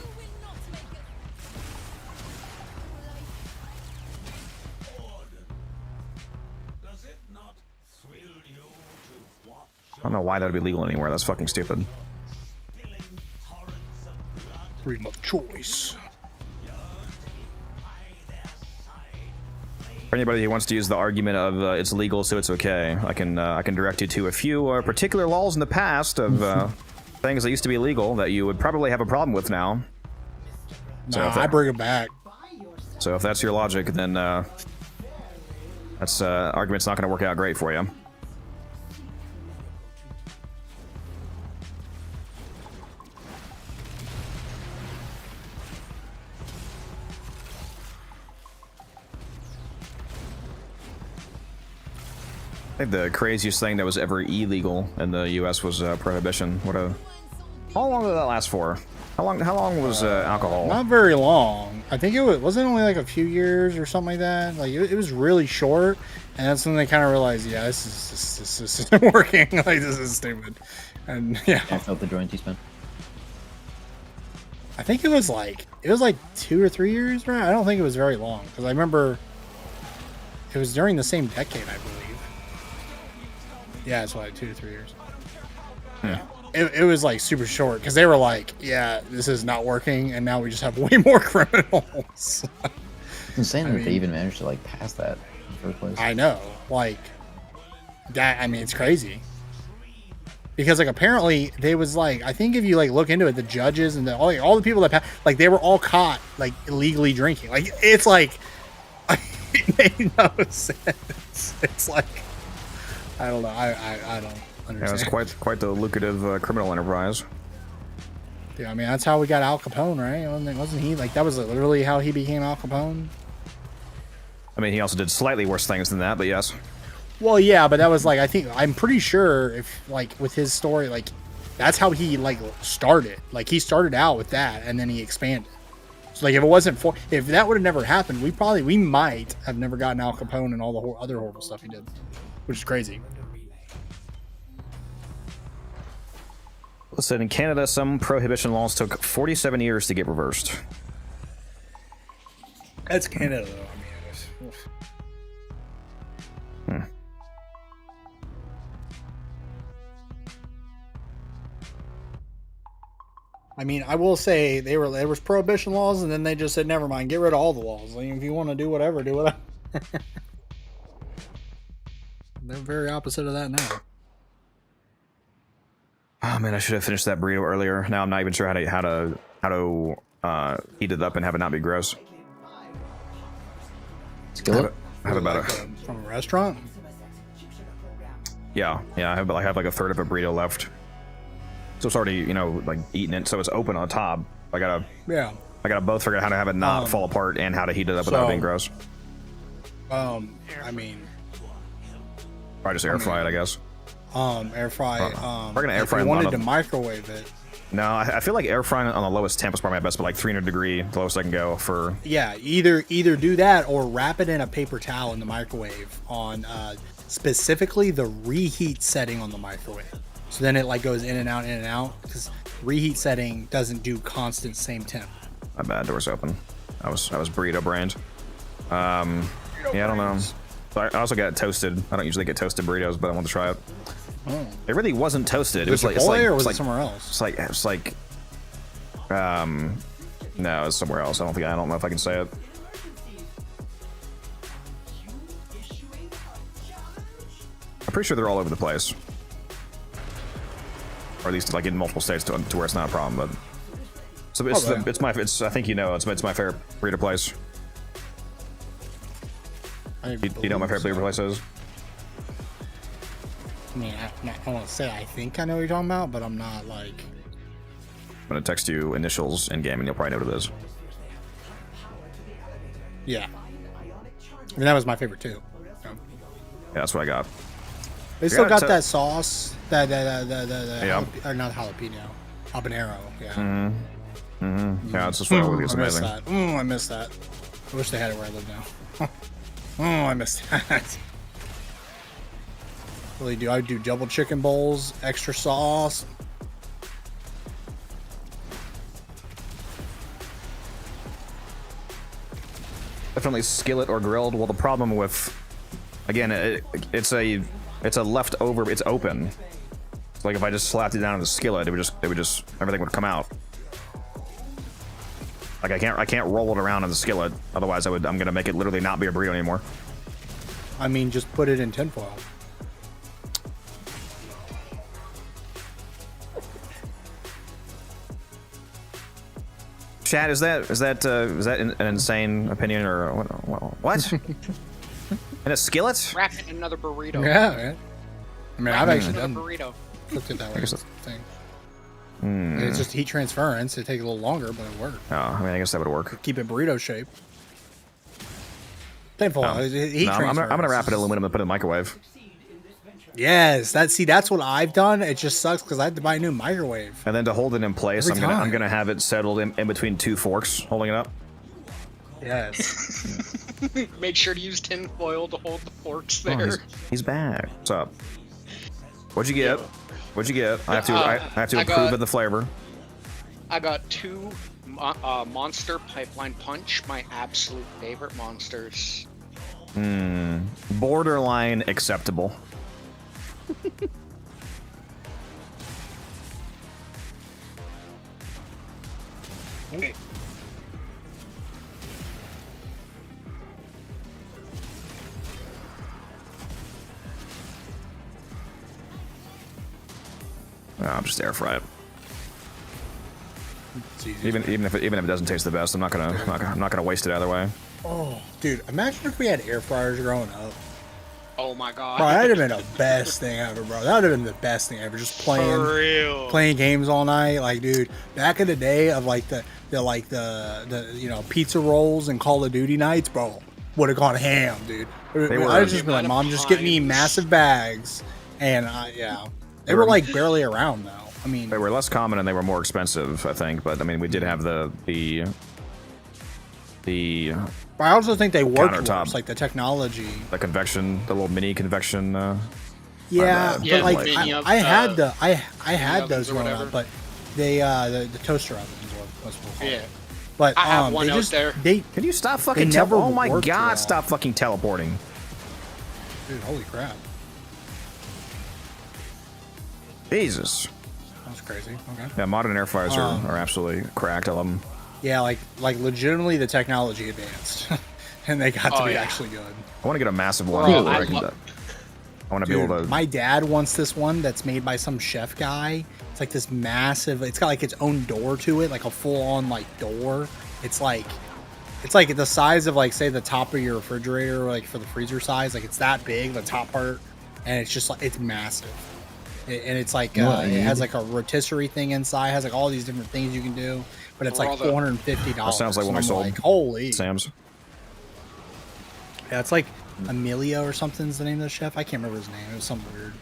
I don't know why that would be legal anywhere. That's fucking stupid. Freedom of choice. For anybody who wants to use the argument of it's legal, so it's okay, I can direct you to a few particular laws in the past of things that used to be illegal that you would probably have a problem with now. So I bring it back. So if that's your logic, then That's argument's not going to work out great for you. I think the craziest thing that was ever illegal in the U.S. was prohibition. How long did that last for? How long was alcohol? Not very long. I think wasn't only like a few years or something like that. Like it was really short, and that's when they kind of realized, yeah, this isn't working. Like this is stupid. And yeah, I felt the joint spin. I think it was like 2 or 3 years, right? I don't think it was very long because I remember it was during the same decade, I believe. Yeah, it's like 2 to 3 years. Yeah. It was like super short because they were like, yeah, this is not working, and now we just have way more criminals. It's insane that they even managed to like pass that in the first place. I know, like that. I mean, it's crazy because like apparently they was like, I think if you like look into it, the judges and all the people that passed, like they were all caught like illegally drinking. Like it's like it made no sense. It's like I don't know. I don't understand. Yeah, it's quite the lucrative criminal enterprise. Yeah, I mean that's how we got Al Capone, right? Wasn't he like that was literally how he became Al Capone? I mean, he also did slightly worse things than that, but yes. Well, yeah, but that was like I'm pretty sure if like with his story, like that's how he like started. Like he started out with that and then he expanded. So like if that would have never happened, we might have never gotten Al Capone and all the other horrible stuff he did, which is crazy. Listen, in Canada, some prohibition laws took 47 years to get reversed. That's Canada, though. I mean, I mean, I will say there was prohibition laws, and then they just said, "Never mind, get rid of all the laws. Like, if you want to do whatever, do whatever." They're very opposite of that now. Oh man, I should have finished that burrito earlier. Now I'm not even sure how to heat it up and have it not be gross. Skillet? Have about like from a restaurant. Yeah. I have like a third of a burrito left. So it's already, like eating it, so it's open on top. I gotta both figure out how to have it not fall apart and how to heat it up without being gross. I mean, Probably just air fry it, I guess. Air fry. We're gonna air fry. If you wanted to microwave it. No, I feel like air frying on the lowest temp is probably my best, but like 300 degree, the lowest I can go for. Yeah, either do that or wrap it in a paper towel in the microwave on specifically the reheat setting on the microwave. So then it like goes in and out because reheat setting doesn't do constant same temp. My bad, door's open. I was burrito brand. Yeah, I don't know. I also got toasted. I don't usually get toasted burritos, but I want to try it. Oh. It really wasn't toasted. It Was was it like, or was it somewhere else? It's like, no, it's somewhere else. I don't know if I can say it. I'm pretty sure they're all over the place, or at least like in multiple states to where it's not a problem. But so it's I think it's my favorite burrito place. You know what my favorite burrito place is? I mean, I want to say I think I know what you're talking about, but I'm not like. I'm gonna text you initials in game, and you'll probably know what it is. Yeah. I mean, that was my favorite too. Yeah, that's what I got. They still got that sauce, that yeah. or not jalapeno, habanero. Yeah. Yeah, it's just it's amazing. I miss that. I wish they had it where I live now. I missed that. Really do. I do double chicken bowls, extra sauce. Definitely skillet or grilled. Well, the problem with, again, it's a leftover. It's open. It's like if I just slapped it down in the skillet, it would just everything would come out. Like I can't roll it around in the skillet. Otherwise, I'm gonna make it literally not be a burrito anymore. I mean, just put it in tinfoil. Chad, is that an insane opinion or what? And a skillet? Wrap it in another burrito. Yeah, man. I mean, I've actually Another done burrito. cooked it that way. guess that's- Thing. Hmm. It's just heat transference. It takes a little longer, but it works. Oh, I mean, I guess that would work. Keep it burrito shape. Thankful. Heat No, I'm transference. gonna wrap it in aluminum and put it in the microwave. Yes, that's what I've done. It just sucks because I had to buy a new microwave. And then to hold it in place, Every I'm time. gonna have it settled in between two forks, holding it up. Yes. Make sure to use tin foil to hold the forks Oh, there. he's back. What's up? What'd you get? What'd you get? I have to I have to I approve got- of the flavor. I got 2 Monster Pipeline Punch, my absolute favorite monsters. Borderline acceptable. Okay. I'll just air fry it. It's easy. Even if it doesn't taste the best, I'm not gonna waste it either way. Oh, dude, imagine if we had air fryers growing up. Oh my god. Bro, that'd have been the best thing ever, bro. That would have been the best thing ever. Just For real. playing games all night. Like, dude, back in the day of like the pizza rolls and Call of Duty nights, bro, would have gone ham, dude. were- I would just been like, the Mom, just get me times. massive bags, and they were like barely around though. I mean, They were less common and they were more expensive, I think. But I mean, we did have the but I also think they worked countertop. worse, like the technology. convection, the little mini convection. Yeah, Yeah, but like mini I had ovens those or growing whatever. up, but they the toaster ovens were what we'll call Yeah. it. But I have one they out just there. Can you stop fucking? They never Oh my worked god! well. Stop fucking teleporting. dude, holy crap, Jesus. that's crazy. Okay. Yeah, modern air fryers are absolutely cracked. I love them. Yeah, like legitimately the technology advanced, and they got to Oh, be yeah. actually good. I want to get a massive one. Bro, where I I can- lo- I want to be Dude, able to. my dad wants this one that's made by some chef guy. It's like this massive. It's got like its own door to it, like a full-on like door. It's like the size of like say the top of your refrigerator, like for the freezer size. Like it's that big, the top part, and it's just like it's massive. And it's like You know what I it has need? like a rotisserie thing inside. Has like all these different things you can do, but it's like Brother. $450. That sounds like when And we I'm sold like, holy. Sam's. Yeah, it's like Emilio or something's the name of the chef. I can't remember his name. It was something weird.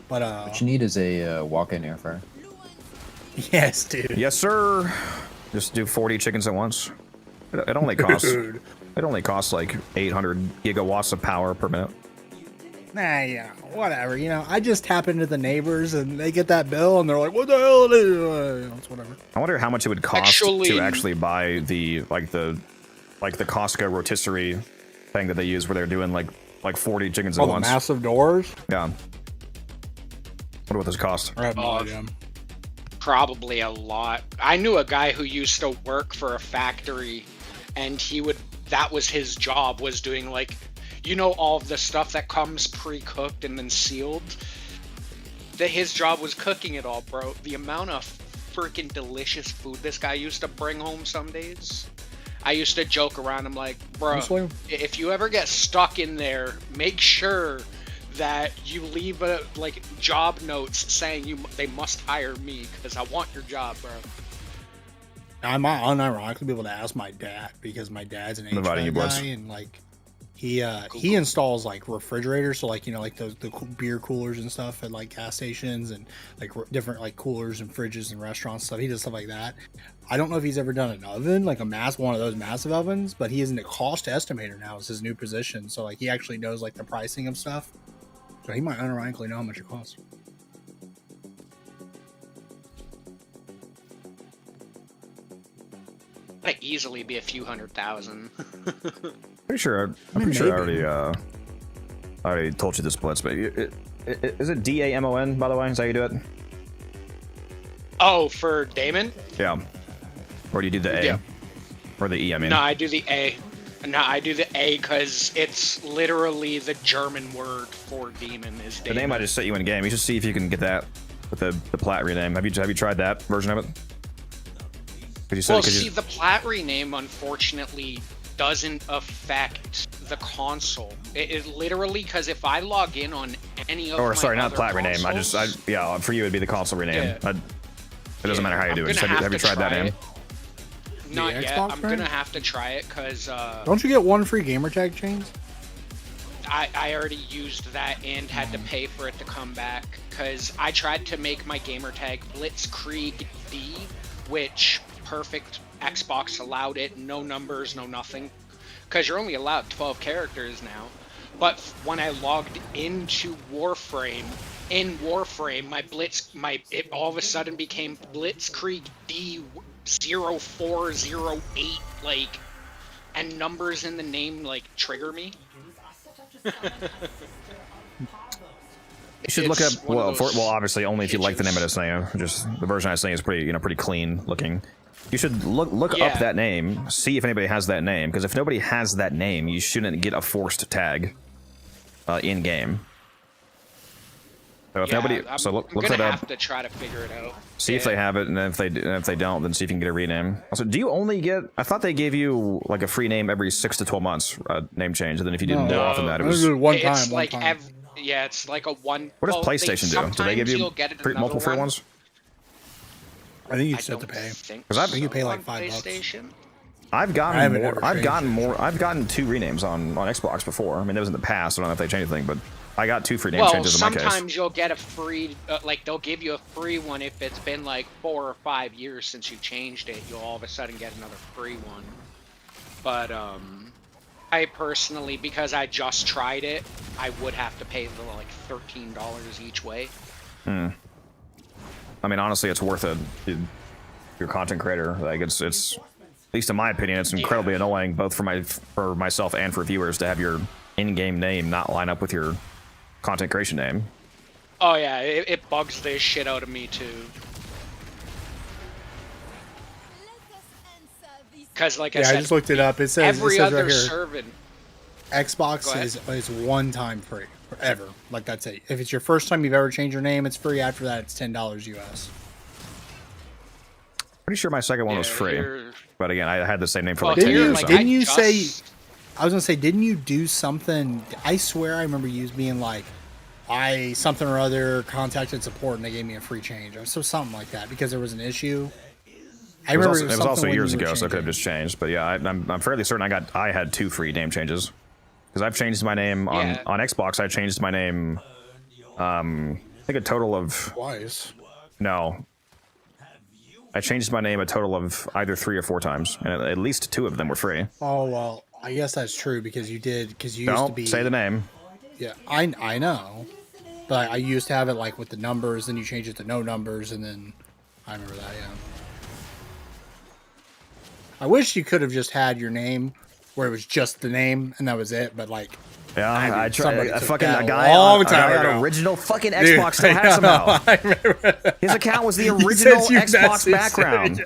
But What you need is a walk-in air fryer. yes, dude. Yes, sir. Just do 40 chickens at once. It only costs. Dude. It only costs like 800 gigawatts of power per minute. Nah, yeah, whatever. You know, I just tap into the neighbors and they get that bill and they're like, "What the hell?" It's whatever. I wonder how much it would cost Actually- to actually buy the Costco rotisserie thing that they use, where they're doing like 40 chickens Oh, at the once. massive doors. Yeah. Wonder what this costs. I have no Oh, idea. Probably a lot. I knew a guy who used to work for a factory, and that was his job, was doing like, you know, all of the stuff that comes pre-cooked and then sealed. His job was cooking it all, bro. The amount of freaking delicious food this guy used to bring home some days. I used to joke around. I'm like, bro, Honestly? if you ever get stuck in there, make sure that you leave like job notes saying they must hire me because I want your job, bro. I might unironically be able to ask my dad because my dad's an Inviting you, HVAC boys. guy and like he installs like refrigerators, so like, you know, like the beer coolers and stuff at like gas stations and like different like coolers and fridges and restaurants stuff. He does stuff like that. I don't know if he's ever done an oven, like one of those massive ovens, but he is a cost estimator now. It's his new position, so like he actually knows like the pricing of stuff. So he might unironically know how much it costs. That'd easily be a few $100,000. Pretty sure. I'm mean, pretty sure maybe. I already told you the splits, but is it DAMON, by the way? Is that how you do it? Oh, for Damon? Yeah. Or do you do the A? Yeah. Or the E, I mean. No, I do the A. No, I do the A because it's literally the German word for demon is The Damon. name I just set you in game. You should see if you can get that with the plat rename. Have you tried that version of it? 'Cause you said- Well, 'cause you- see, the plat rename, unfortunately, doesn't affect the console. It literally, because if I log in on any of Or my sorry, not other plat rename. consoles, Yeah, for you it'd be the console rename. Yeah. It doesn't matter how you I'm do it. gonna Just have you to tried that try name? it. Not The yet. Xbox I'm brand? gonna have to try it because Don't you get one free gamer tag chains? I already used that and had to pay for it to come back because I tried to make my gamertag Blitzkrieg D, which perfect Xbox allowed it, no numbers, no nothing, because you're only allowed 12 characters now. But when I logged into Warframe, in Warframe, it all of a sudden became Blitzkrieg D 0408, like, and numbers in the name like trigger me. You should look up. Well, obviously only if you like the name of this name. Just the version I was saying is pretty clean looking. You should look up that name, see if anybody has that name, because if nobody has that name, you shouldn't get a forced tag in game. So if nobody, I'm look gonna that up. have to try to figure it out. See if they have it, and then if they don't, then see if you can get a rename. Also, do you only get? I thought they gave you like a free name every 6 to 12 months, name change, and then if you didn't more often that it was one time. It's like yeah, it's like a one. What does PlayStation do? Do they give you multiple free ones? I think you just have to pay. Because I think you pay like $5. I've gotten more. I've gotten 2 renames on Xbox before. I mean, that was in the past. I don't know if they changed anything, but I got 2 free name changes in my case. Sometimes you'll get a free, like they'll give you a free one if it's been like 4 or 5 years since you changed it. You'll all of a sudden get another free one. But I personally, because I just tried it, I would have to pay the like $13 each way. I mean, honestly, it's worth it. You're a content creator. Like it's at least in my opinion, it's incredibly annoying both for myself and for viewers to have your in-game name not line up with your content creation name. Oh yeah, it bugs the shit out of me too. Because like I said, I just looked it up. It says every right other here, servant. Xbox is one time free forever. Like that's it. If it's your first time you've ever changed your name, it's free. After that, it's $10 US. Pretty sure my second one was free, but again, I had the same name for like Well, 10 years. Didn't you say? I was gonna say, didn't you do something? I swear I remember you being like, something or other contacted support and they gave me a free change. So something like that because there was an issue. I remember it was also years ago, so it could have just changed. But yeah, I'm fairly certain I had 2 free name changes because I've changed my name on Xbox. I changed my name. I think a total of twice. No. I changed my name a total of either 3 or 4 times, and at least 2 of them were free. Oh well, I guess that's true because you used to be. Don't say the name. Yeah, I know, but I used to have it like with the numbers, then you change it to no numbers, and then I remember that. Yeah. I wish you could have just had your name where it was just the name and that was it, but like. Yeah, I tried. A guy on original fucking Xbox still has him out. His account was the original Xbox background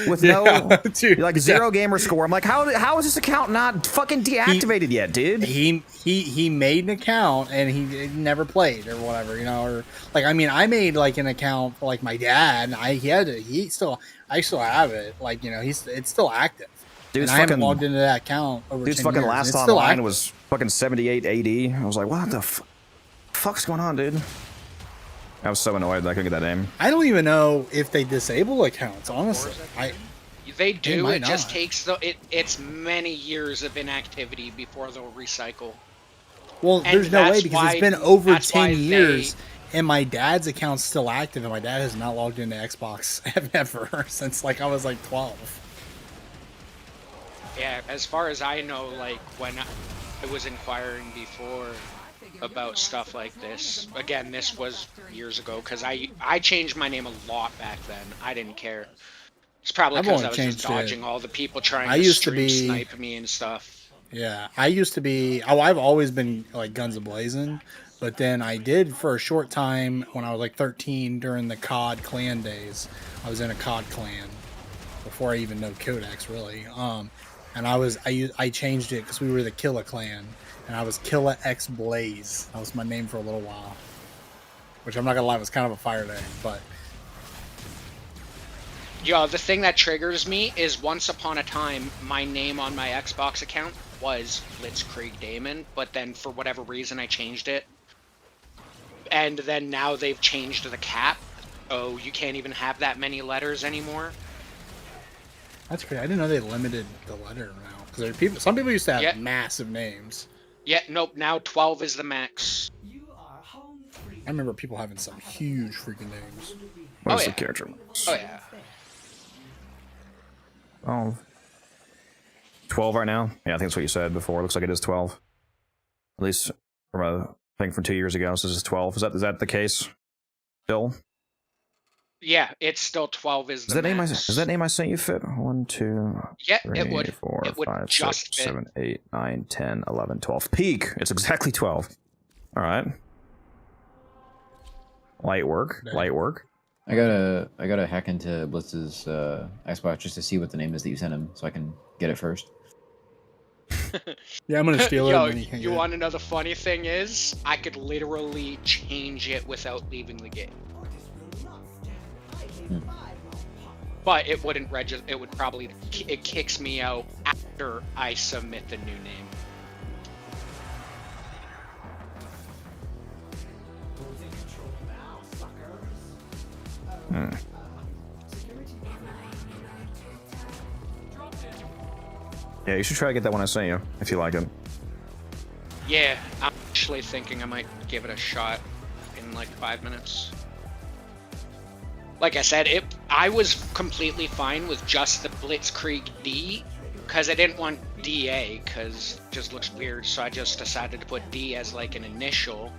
with no zero gamer score. I'm like, how is this account not fucking deactivated yet, dude? He made an account and he never played or whatever, or like I mean I made like an account for like my dad. And I still have it. Like it's still active. Dude's I haven't logged into that account over 10 Dude's fucking years. last online was fucking 78 AD. I was like, what the fuck's going on, dude? I was so annoyed that I couldn't get that name. I don't even know if they disable accounts, honestly. They do. It just takes it's many years of inactivity before they'll recycle. Well, there's no way because it's been over 10 years and my dad's account's still active and my dad has not logged into Xbox ever since like I was like 12. Yeah, as far as I know, like when I was inquiring before about stuff like this, again, this was years ago because I changed my name a lot back then. I didn't care. It's probably because I was just dodging all the people trying to stream snipe me and stuff. Yeah, I used to be. I've always been like guns a-blazing, but then I did for a short time when I was like 13 during the COD clan days. I was in a COD clan before I even know Codex really. And I changed it because we were the Killa clan, and I was Killa X Blaze. That was my name for a little while, which I'm not gonna lie was kind of a fire name, but Yo, the thing that triggers me is once upon a time, my name on my Xbox account was Blitzkrieg Damon, but then for whatever reason I changed it. And then now they've changed the cap, so you can't even have that many letters anymore. That's great. I didn't know they limited the letter now. Because people, some people used to have Yeah. massive names. Yeah, nope, now 12 is the max. I remember people having some huge freaking names. What's Oh, the yeah. character? Oh yeah. Oh. 12 right now? Yeah, I think that's what you said before. Looks like it is 12. At least from a thing from 2 years ago. So this is 12. Is that the case still? Yeah, it's still 12 is Is the that name max. is that name I sent you fit? 1, 2, Yeah, 3, it would. 4, It would 5, just 6, fit. 7, 8, 9, 10, 11, 12. Peak! It's exactly 12. Alright. Light work. Light work. I gotta hack into Blitz's Xbox just to see what the name is that you sent him, so I can get it first. Yeah, I'm gonna steal it. Yo, And then you can't you get it. want to know the funny thing is? I could literally change it without leaving the game. But it wouldn't register. It would probably. It kicks me out after I submit the new name. Yeah, you should try to get that one I sent you, if you like it. Yeah, I'm actually thinking I might give it a shot in like 5 minutes. Like I said, I was completely fine with just the Blitzkrieg D, because I didn't want DA, because it just looks weird, so I just decided to put D as like an initial.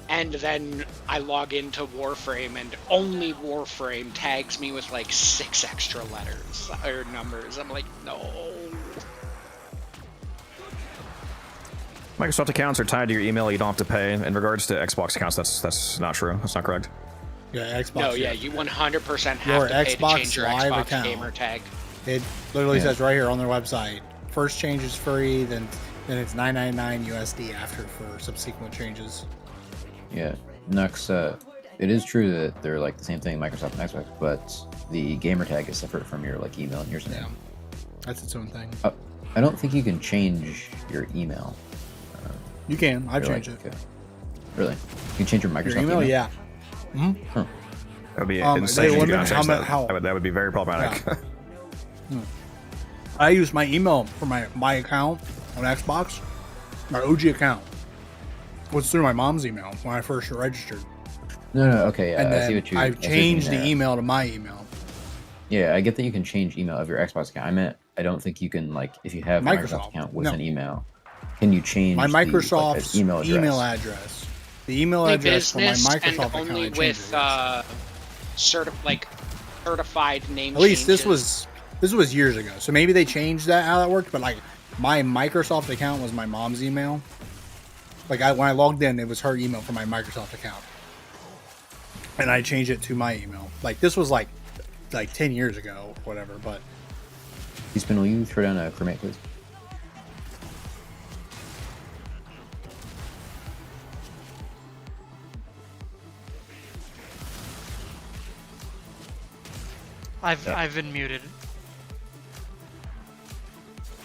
And then I log into Warframe, and only Warframe tags me with like 6 extra letters, or numbers. I'm like, no. Microsoft accounts are tied to your email. You don't have to pay. In regards to Xbox accounts, that's not true. That's not correct. Yeah, Xbox. No, yeah, you 100% have Your to pay Xbox to change your Live Xbox account. gamer tag. It literally Yeah. says right here on their website. First change is free, then it's $9.99 USD after for subsequent changes. Yeah, Nux. It is true that they're like the same thing, Microsoft and Xbox, but the gamer tag is separate from your like email and username. Yeah, that's its own thing. I don't think you can change your email. You can. I've Or, changed like, it. Really? You can change your Microsoft Your email, yeah. Huh. That would be They insane. if you limit could how change mu- that. how- That would be very problematic. Yeah. I use my email for my account on Xbox, my OG account. Was through my mom's email when I first registered, No, okay, yeah, and I see then what you. I I see what you changed mean the there. email to my email. Yeah, I get that you can change email of your Xbox account. I meant I don't think you can like if you have a Microsoft, Microsoft account with no. an email, can you change My the, like, Microsoft's the email address? The email Only address for my business Microsoft and account. I only changed with it. certified name At least changes. this was years ago, so maybe they changed that how that worked. But like my Microsoft account was my mom's email. Like when I logged in, it was her email for my Microsoft account, and I changed it to my email. Like this was like 10 years ago, whatever. But Spin, will you throw down a cremate, please? I've been muted.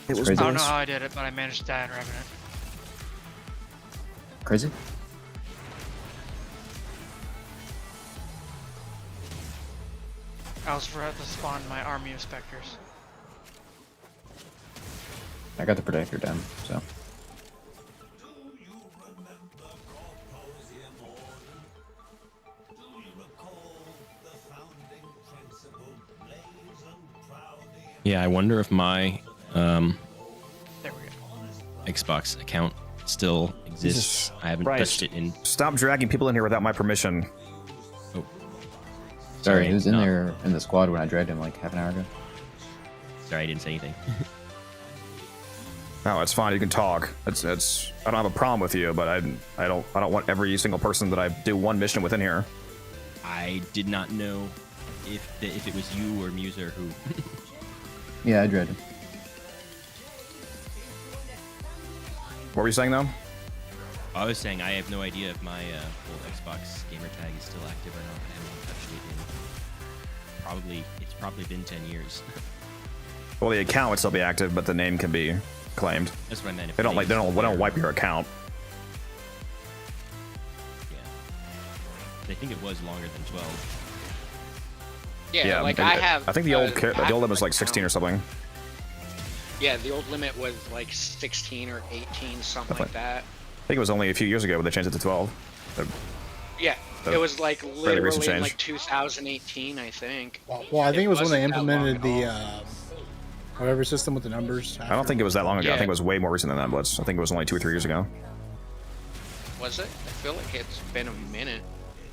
It was crazy. I don't know how I did it, but I managed to die in Revenant. Crazy? I was forgot to spawn my army of specters. I got the protector down, so. Yeah, I wonder if my There we go. Xbox account still exists. I haven't Bryce, touched it in. Stop dragging people in here without my permission. Oh, Sorry, he was in no. there in the squad when I dragged him like half an hour ago. Sorry, I didn't say anything. No, it's fine. You can talk. It's. I don't have a problem with you, but I don't want every single person that I do one mission with in here. I did not know if it was you or Muser who. Yeah, I dragged him. What were you saying though? I was saying I have no idea if my full Xbox gamer tag is still active or not. I haven't touched it in it's probably been 10 years. Well, the account would still be active, but the name can be claimed. That's what I meant. If They don't the like they name's don't still they don't there. wipe your account. I think it was longer than 12. Yeah, like I have. I think the old limit was like 16 or something. Yeah, the old limit was like 16 or 18, something like that. I think it was only a few years ago when they changed it to 12. Yeah, The it was like fairly recent literally in change. like 2018, I think. Well, I think it was when they wasn't that long implemented at all. the whatever system with the numbers. I don't think it was that long ago. I Yeah. think it was way more recent than that, Blitz. I think it was only 2 or 3 years ago. Was it? I feel like it's been a minute.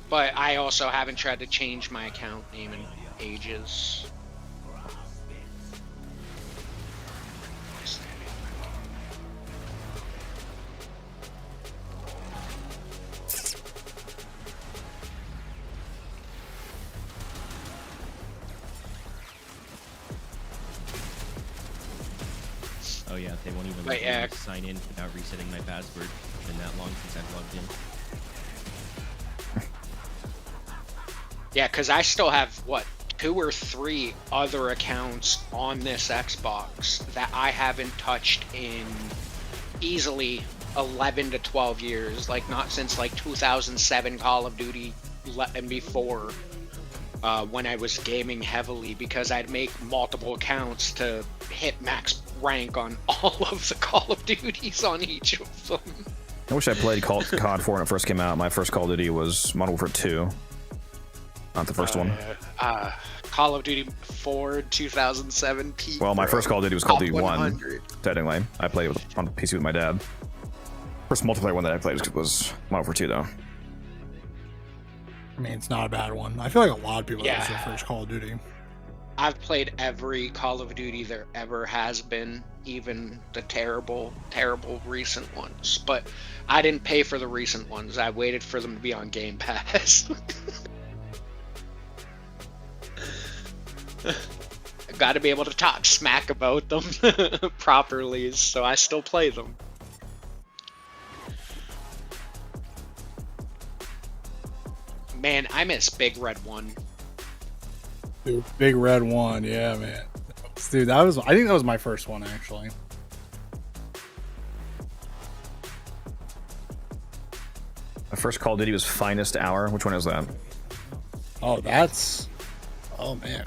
But I also haven't tried to change my account name in ages. Oh yeah, they won't even Wait, let me sign in without resetting my password. It's been that long since I've logged in. Yeah, because I still have, what, 2 or 3 other accounts on this Xbox that I haven't touched in easily 11 to 12 years. Like, not since, like, 2007 Call of Duty and before, when I was gaming heavily, because I'd make multiple accounts to hit max rank on all of the Call of Duties on each of them. I wish I played COD 4 when it first came out. My first Call of Duty was Modern Warfare 2. Not the first one. Call of Duty 4 2007 peak. Well, my first Call of Duty was Call of Duty 1, 100. technically. I played it on PC with my dad. First multiplayer one that I played was Modern Warfare 2, though. I mean, it's not a bad one. I feel like a lot of people Yeah. that was their first Call of Duty. I've played every Call of Duty there ever has been, even the terrible, terrible recent ones. But I didn't pay for the recent ones. I waited for them to be on Game Pass. I gotta be able to talk smack about them properly, so I still play them. Man, I miss Big Red 1. Dude, Big Red 1, yeah, man. Dude, that was, I think that was my first one, actually. My first Call of Duty was Finest Hour. Which one is that? Oh, that's, oh man.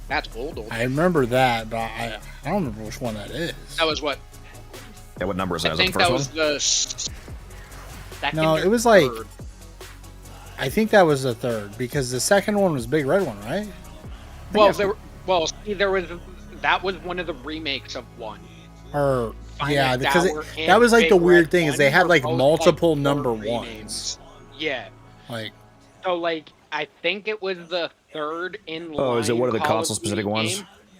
That's old. I remember that, but I don't remember which one that is. That was what? Yeah, what number is that? I Is that think the first that was one? the second No, or it was like, third. I think that was the third, because the second one was Big Red One, right? Well, see, there was that was one of the remakes of one. Or, Finest yeah, because Hour and that was like Big the weird Red thing is 1 they had were like both, multiple like, number full ones. renames. Yeah. Like, So like I think it was the third in line. Oh, is it one of the Call console-specific Duty ones?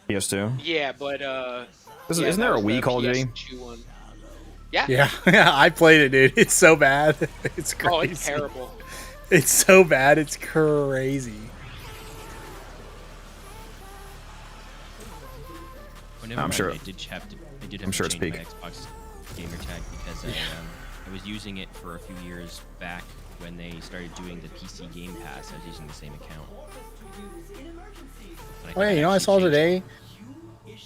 game. PS2? Yeah, but Isn't there a Wii Call of Duty? PS2 one. Yeah. yeah, I played it, dude. It's so bad. It's crazy. Oh, it's terrible. It's so bad. It's crazy. Oh, never I'm mind, sure- I did have I'm to sure it's change peak. my Xbox gamer tag because I was using it for a few years back when they started doing the PC Game Pass. I was using the same account. But Oh yeah, think you know, I actually saw changed today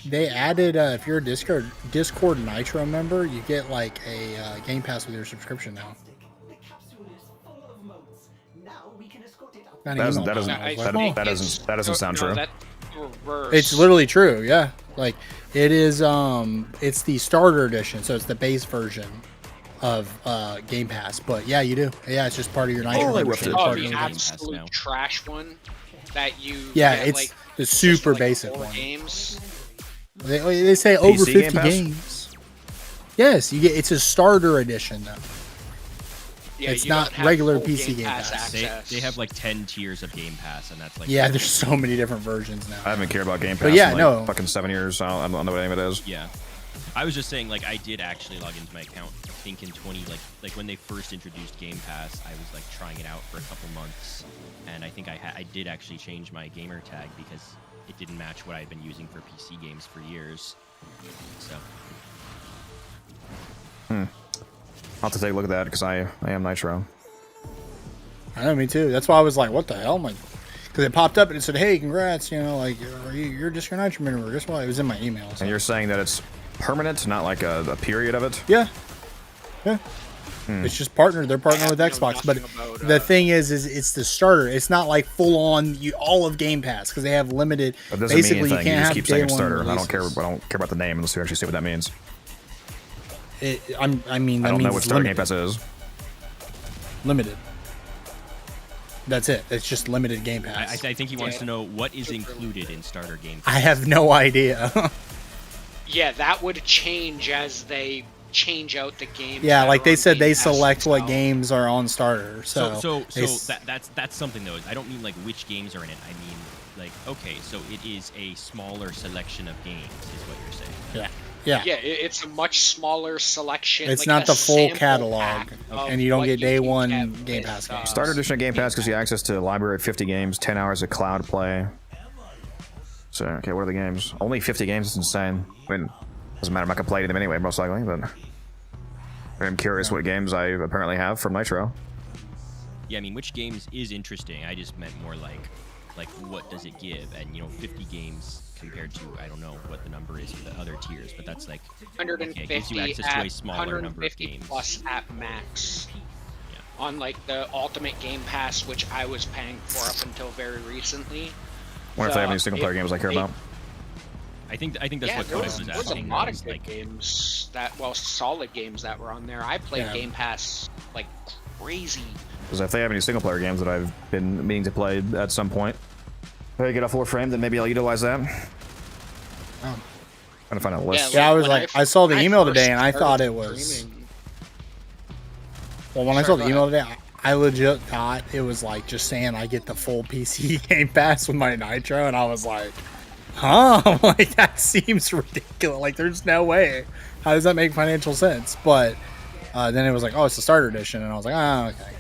they added if you're a Discord Nitro member, you get like a Game Pass with your subscription now. The capsule is full of motes. Now we can escort it up. Got an That doesn't email that about doesn't it. I was that, like, that oh. doesn't sound true. That's reverse. It's literally true, yeah. Like it is it's the starter edition, so it's the base version of Game Pass. But yeah, you do. Yeah, it's just part of your Nitro Oh, they membership. ripped it. Oh, Part of the your- Game Pass absolute now. trash one that you Yeah, get, it's like, the just super like basic 4 one. games. They say over PC Game 50 Pass? games. Yes, you get. It's a starter edition though. Yeah, It's you not don't have regular full PC Game Pass. They have like 10 tiers of Game Pass, and that's like Yeah, there's so many different versions now. I haven't cared about Game Pass But yeah, in like no. fucking 7 years. I don't know what any of it is. Yeah, I was just saying, like, I did actually log into my account. I think in 20, like when they first introduced Game Pass, I was like trying it out for a couple months, and I think I did actually change my gamer tag because it didn't match what I had been using for PC games for years. So I'll have to take a look at that because I am Nitro. I know, me too. That's why I was like, what the hell? I'm like, because it popped up and it said, "Hey, congrats! You know, like you're just your Nitro member." Guess what? It was in my email. So. And you're saying that it's permanent, not like a period of it? Yeah. It's just partnered. They're partnered with Xbox, but the thing is it's the starter. It's not like full on all of Game Pass because they have limited. It doesn't basically, mean anything. you You can't just have keep day saying one starter. releases. I don't care about the name unless you actually see what that means. I mean, that I don't know means what Starter Game limited. Pass is. Limited. That's it. It's just limited Game Pass. I think he wants to know what is included in Starter Game Pass. I have no idea. Yeah, that would change as they change out the games. Yeah, that like are they on said, Game they Pass select what themselves. games are on starter. So they s- that's something though. I don't mean like which games are in it. I mean like okay, so it is a smaller selection of games, is what you're saying. yeah, Yeah, it's a much smaller selection. it's like not a the full sample catalog, pack of and you don't what get day can one get Game with, Pass games. Starter Edition of Game Pass gives you access to a library of 50 games, 10 hours of cloud play. So, okay, what are the games? Only 50 games is insane. I mean, doesn't matter, I'm not gonna play them anyway, most likely, but I'm curious what games I apparently have from Nitro. Yeah, I mean which games is interesting. I just meant more like what does it give? And you know, 50 games compared to I don't know what the number is for the other tiers, but that's like 150 it gives you access to a smaller number of games. plus at max. On like the Ultimate Game Pass, which I was paying for up until very recently. Wonder if they have any single player games I care about. I think that's Yeah, what there Codex was was a asking. lot is, of good like, games solid games that were on there. I played Yeah. Game Pass like crazy. Because if they have any single player games that I've been meaning to play at some point, if I get off Warframe, then maybe I'll utilize that. Trying to find a list. Yeah, I was when like, I saw the email first today, and I thought started it was. streaming- Well, when I Sorry, saw the go email today, I legit thought it was like just saying I get the full PC Game Pass with my Nitro, and I was like, huh? I'm like, that seems ridiculous. Like, there's no way. How does that make financial sense? But then it was like, oh, it's the starter edition, and I was like, oh, okay.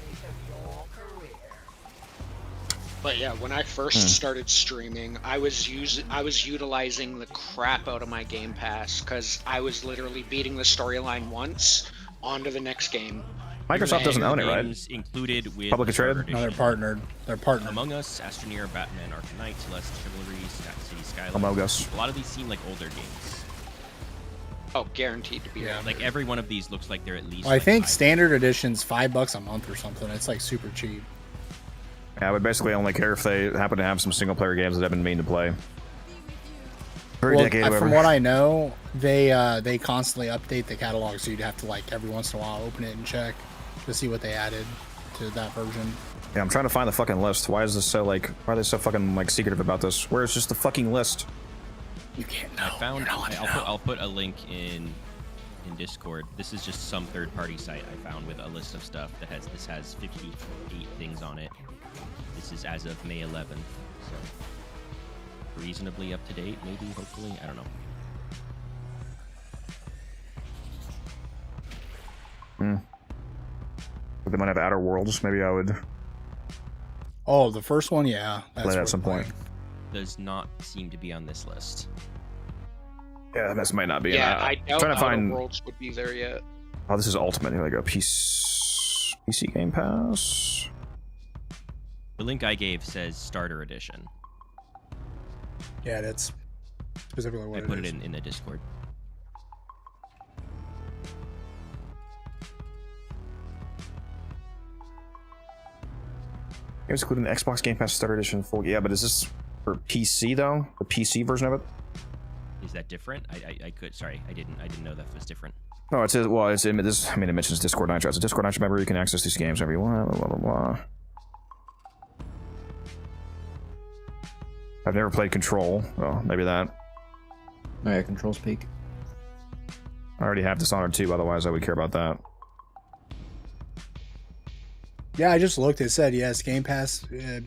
But yeah, when I first started streaming, I was utilizing the crap out of my Game Pass because I was literally beating the storyline once, on to the next game. Microsoft doesn't own it, right? games included with Publicly Starter traded? No, they're Edition. partnered. They're partnered. Among Us, Astroneer, Batman, Arkham Knight, Celeste, Chivalry, City Skylines. Among Us. A lot of these seem like older games. Oh, guaranteed to be Yeah. on Like there. every one of these looks like they're at least. Well, I like think 5. standard edition's $5 a month or something. It's like super cheap. Yeah, I would basically only care if they happen to have some single player games that I've been meaning to play. For a Well, decade, from whatever. what I know, they constantly update the catalog, so you'd have to like every once in a while open it and check to see what they added to that version. Yeah, I'm trying to find the fucking list. Why is this so like? Why are they so fucking like secretive about this? Where's just the fucking list? You can't know. I found. You're not allowed to know. I'll put a link in Discord. This is just some third-party site I found with a list of stuff that has 58 things on it. This is as of May 11th, so reasonably up to date, maybe. Hopefully, I don't know. But they might have Outer Worlds. Maybe I would Oh, the first one, yeah. play that at worth some point. playing. Does not seem to be on this list. Yeah, this might not be. Yeah, I'm I doubt trying to Outer find. Worlds would be there yet. Oh, this is Ultimate. Here we go. PC Game Pass. The link I gave says Starter Edition. Yeah, that's specifically what I put it is. in the Discord. Games including the Xbox Game Pass Starter Edition full. Yeah, but is this for PC though? The PC version of it? Is that different? I could. Sorry, I didn't know that was different. No, it says. Well, it's in this. I mean, it mentions Discord Nitro. As a Discord Nitro member, you can access these games whenever you want. Blah blah blah. I've never played Control. Well, maybe that. Oh yeah, Control Speak. I already have Dishonored 2, otherwise I would care about that. Yeah, I just looked. It said yes, Game Pass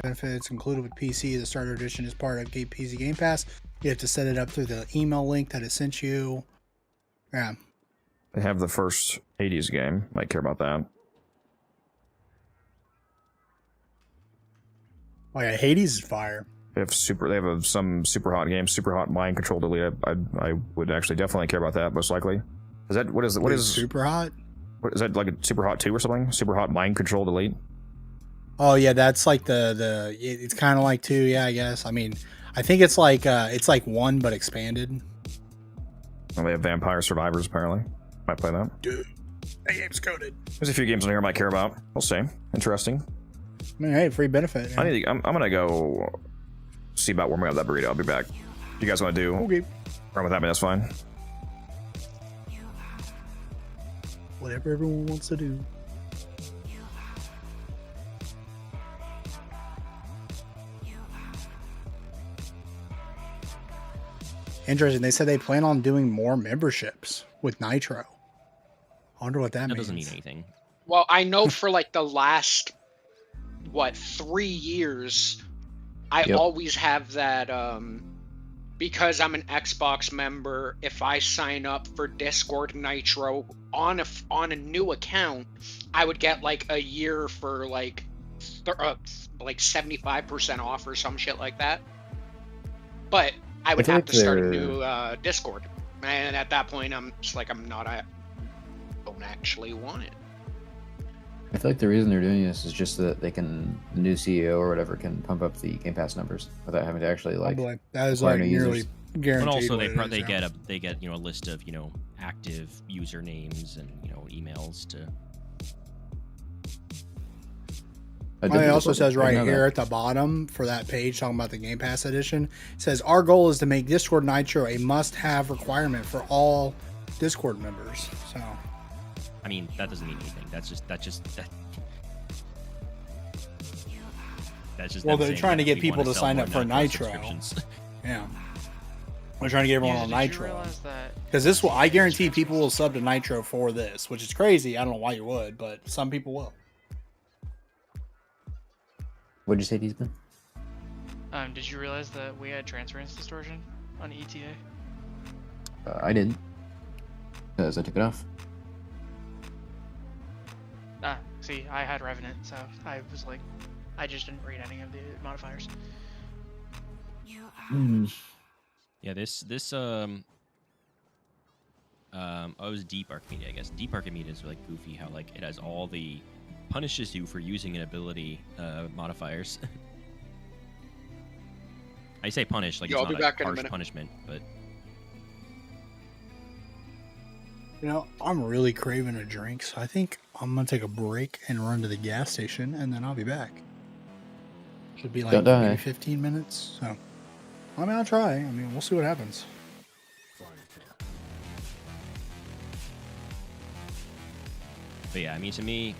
benefits included with PC. The starter edition is part of PC Game Pass. You have to set it up through the email link that it sent you. Yeah. They have the first 80s game. Might care about that. Oh yeah, Hades is fire. They have some super hot games, super hot mind control delete. I would actually definitely care about that most likely. Is that what is super hot? What is that, like a super hot 2 or something? Super hot mind control delete. Oh yeah, that's like it's kind of like 2, yeah, I guess. I mean, I think it's like 1 but expanded. Well, they have Vampire Survivors apparently. Might play that. Dude, that game's coded. There's a few games on here I might care about. We'll see. Interesting. I mean, hey, free benefit. Yeah. I'm gonna go see about warming up that burrito. I'll be back. If you guys want to do Okay. run with that, that's fine. Whatever everyone wants to do. Interesting. They said they plan on doing more memberships with Nitro. I wonder what that means. Doesn't mean anything. Well, I know for like the last 3 years, I always have that because I'm an Xbox member. If I sign up for Discord Nitro on a new account, I would get like a year for like 75% off or some shit like that. But I would have to start a new Discord, and at that point, I'm just like, I don't actually want it. I feel like the reason they're doing this is just so that the new CEO or whatever can pump up the Game Pass numbers without having to actually like. That is acquire like new nearly users. guaranteed. But also what they it is, they get a list of active usernames and emails to. It also says right here at the bottom for that page talking about the Game Pass edition, it says our goal is to make Discord Nitro a must-have requirement for all Discord members. So, I mean, that doesn't mean anything. That's just well, them they're saying trying to that get we people wanna to sell sign more up for Nitro. subscriptions. Yeah, we're trying to get everyone on Did you Nitro realize that because I guarantee people will sub to Nitro for this, which is crazy. I don't know why you would, but some people will. What'd you say, Deesman? Did you realize that we had transference distortion on ETA? I didn't, because I took it off. See, I had Revenant, so I was like, I just didn't read any of the modifiers. Yeah, this oh, it was Deep Archimedes, I guess. Deep Archimedes is like goofy how like it has all the punishes you for using an ability modifiers. I say punish like I'll it's be not back a in a harsh minute. punishment, but I'm really craving a drink, so I think I'm gonna take a break and run to the gas station, and then I'll be back. Should be like Don't die. maybe 15 minutes. So, I mean, I'll try. I mean, we'll see what happens. But yeah, I mean, to me,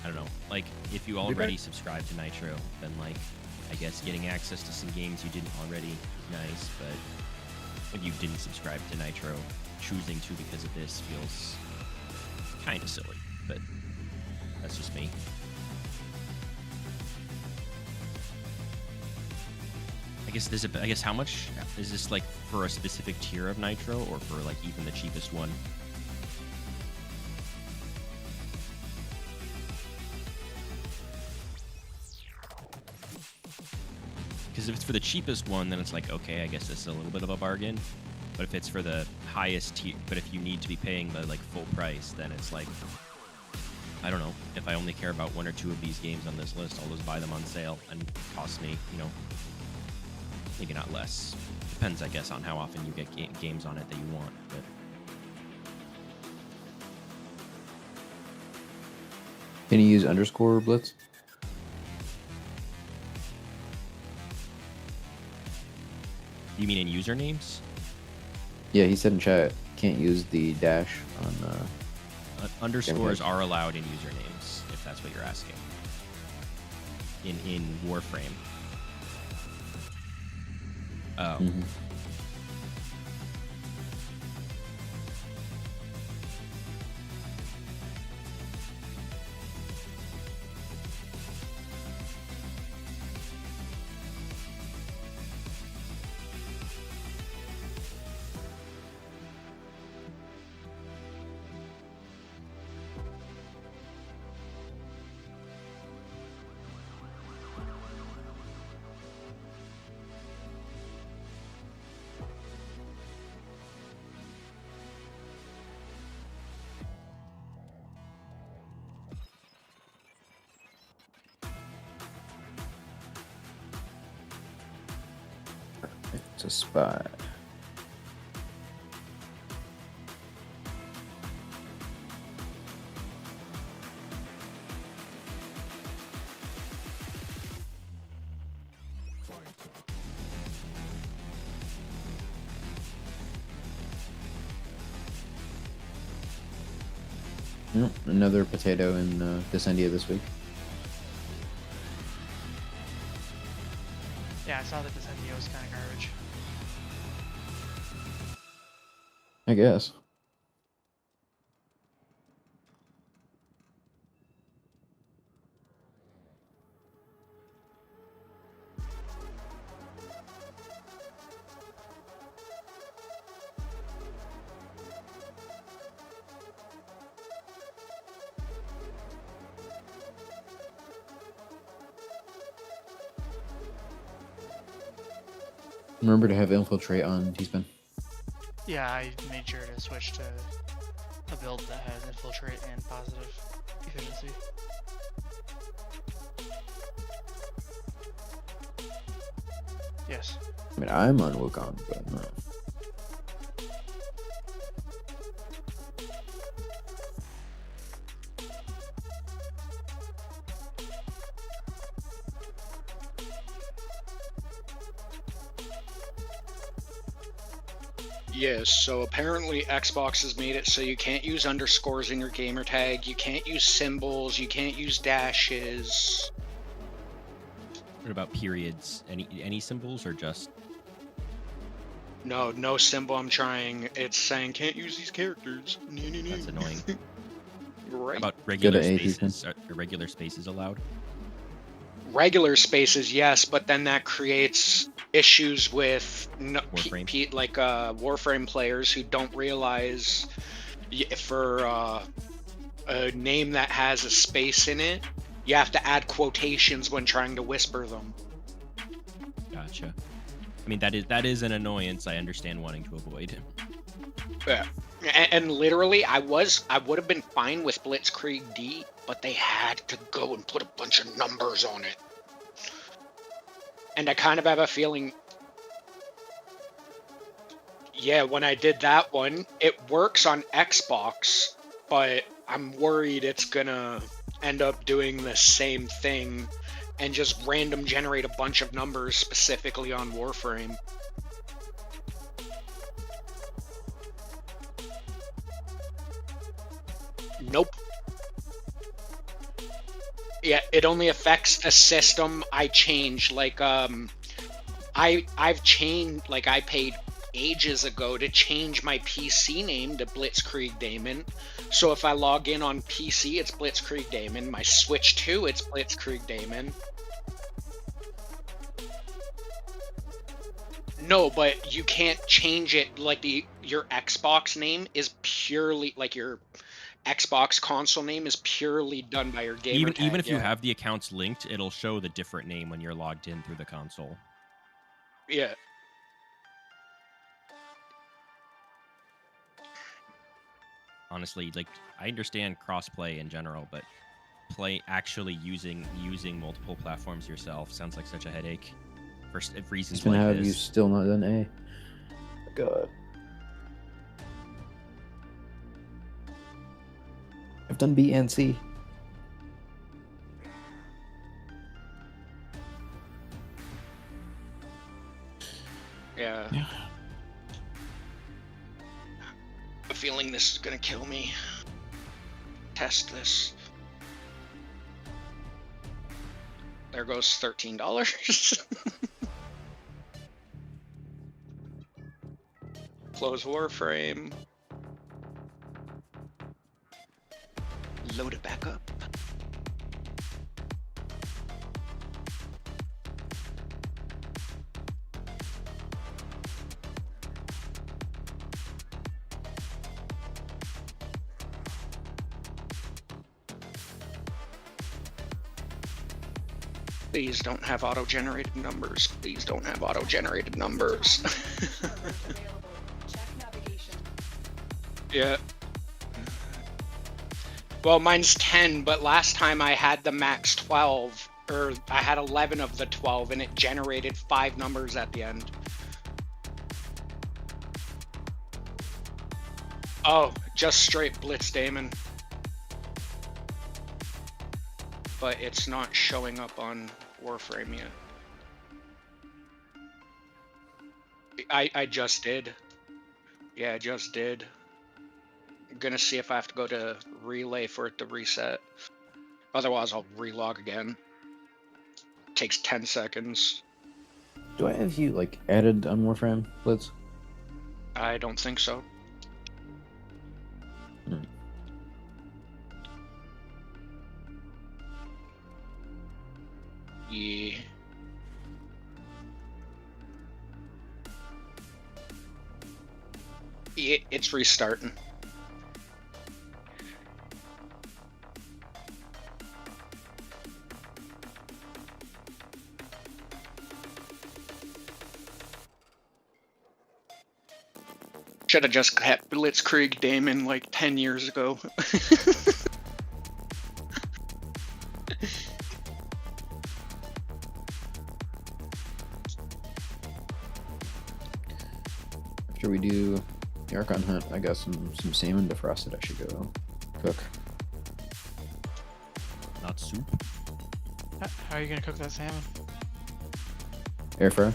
I don't know. Like, if you already subscribe to Nitro, then like, I guess getting access to some games you didn't already is nice. But if you didn't subscribe to Nitro, choosing to because of this feels kind of silly. But that's just me. I guess how much is this like for a specific tier of Nitro, or for like even the cheapest one? Because if it's for the cheapest one, then it's like, okay, I guess this is a little bit of a bargain. But if it's for the highest tier, but if you need to be paying the like full price, then it's like, I don't know. If I only care about 1 or 2 of these games on this list, I'll just buy them on sale and it costs me, maybe not less. Depends, I guess, on how often you get games on it that you want. But Can you use underscore blitz? you mean in usernames? Yeah, he said in chat can't use the dash on. Underscores are allowed in usernames, if that's what you're asking. In Warframe. Oh. a spy. Yep, another potato in Descendia this week. Yeah, I saw that this NDO was kind of garbage. I guess. Remember to have infiltrate on T-Spin. Yeah, I made sure to switch to a build that has infiltrate and positive efficiency. Yes. I mean, I'm on Wukong, but no. Yes, so apparently Xbox has made it so you can't use underscores in your gamer tag, you can't use symbols, you can't use dashes. What about periods? Any symbols or just? No, no symbol I'm trying. It's saying can't use these characters. That's annoying. Right. How about regular Good at spaces? Are regular spaces allowed? Regular spaces, yes, but then that creates issues with Warframe? Warframe players who don't realize for a name that has a space in it, you have to add quotations when trying to whisper them. Gotcha. I mean, that is an annoyance I understand wanting to avoid. Yeah. And literally, I would have been fine with Blitzkrieg D, but they had to go and put a bunch of numbers on it. And I kind of have a feeling, yeah, when I did that one, it works on Xbox, but I'm worried it's gonna end up doing the same thing and just random generate a bunch of numbers specifically on Warframe. Nope. Yeah, it only affects a system I change. Like, I've changed, like, I paid ages ago to change my PC name to Blitzkrieg Damon. So if I log in on PC, it's Blitzkrieg Damon. My Switch 2, it's Blitzkrieg Damon. No, but you can't change it. Like, your Xbox name is purely, like, your Xbox console name is purely done by your gamer tag. Even if you have the accounts linked, it'll show the different name when you're logged in through the console. Yeah. Honestly, like, I understand crossplay in general, but actually using multiple platforms yourself sounds like such a headache for reasons Spin, like have this. you still not done A? God. I've done B and C. Yeah. A feeling this is gonna kill me. Test this. There goes $13. Close Warframe. Load it back up. Please don't have auto-generated numbers. Please don't have auto-generated numbers. Yeah. Well, mine's 10, but last time I had the max 12, or I had 11 of the 12, and it generated 5 numbers at the end. Oh, just straight Blitz Damon. But it's not showing up on Warframe yet. I just did. Yeah, I just did. I'm gonna see if I have to go to relay for it to reset. Otherwise, I'll relog again. Takes 10 seconds. Do I have you like added on Warframe, Blitz? I don't think so. Yeah. It's restarting. Should have just kept Blitzkrieg Damon like 10 years ago. After we do the Archon hunt, I got some salmon defrosted I should go cook. Not soup. How are you gonna cook that salmon? Air fryer.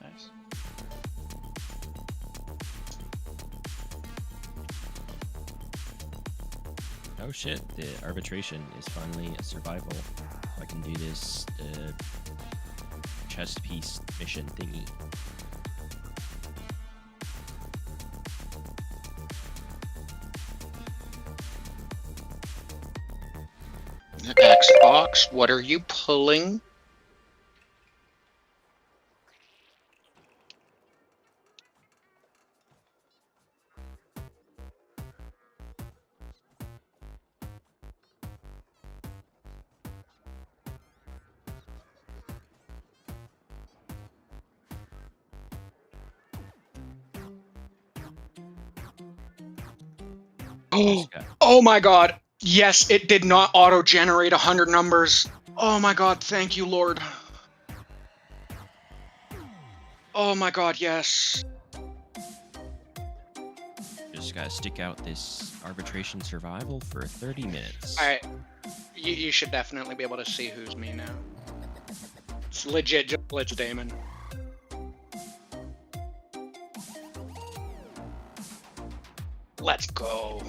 Nice. Oh shit, the arbitration is finally a survival. I can do this chest piece mission thingy. Xbox, what are you pulling? Oh my god. Yes, it did not auto-generate 100 numbers. Oh my god, thank you, Lord. Oh my god, yes. Just gotta stick out this arbitration survival for 30 minutes. Alright. You should definitely be able to see who's me now. It's legit just Blitz Damon. Let's go.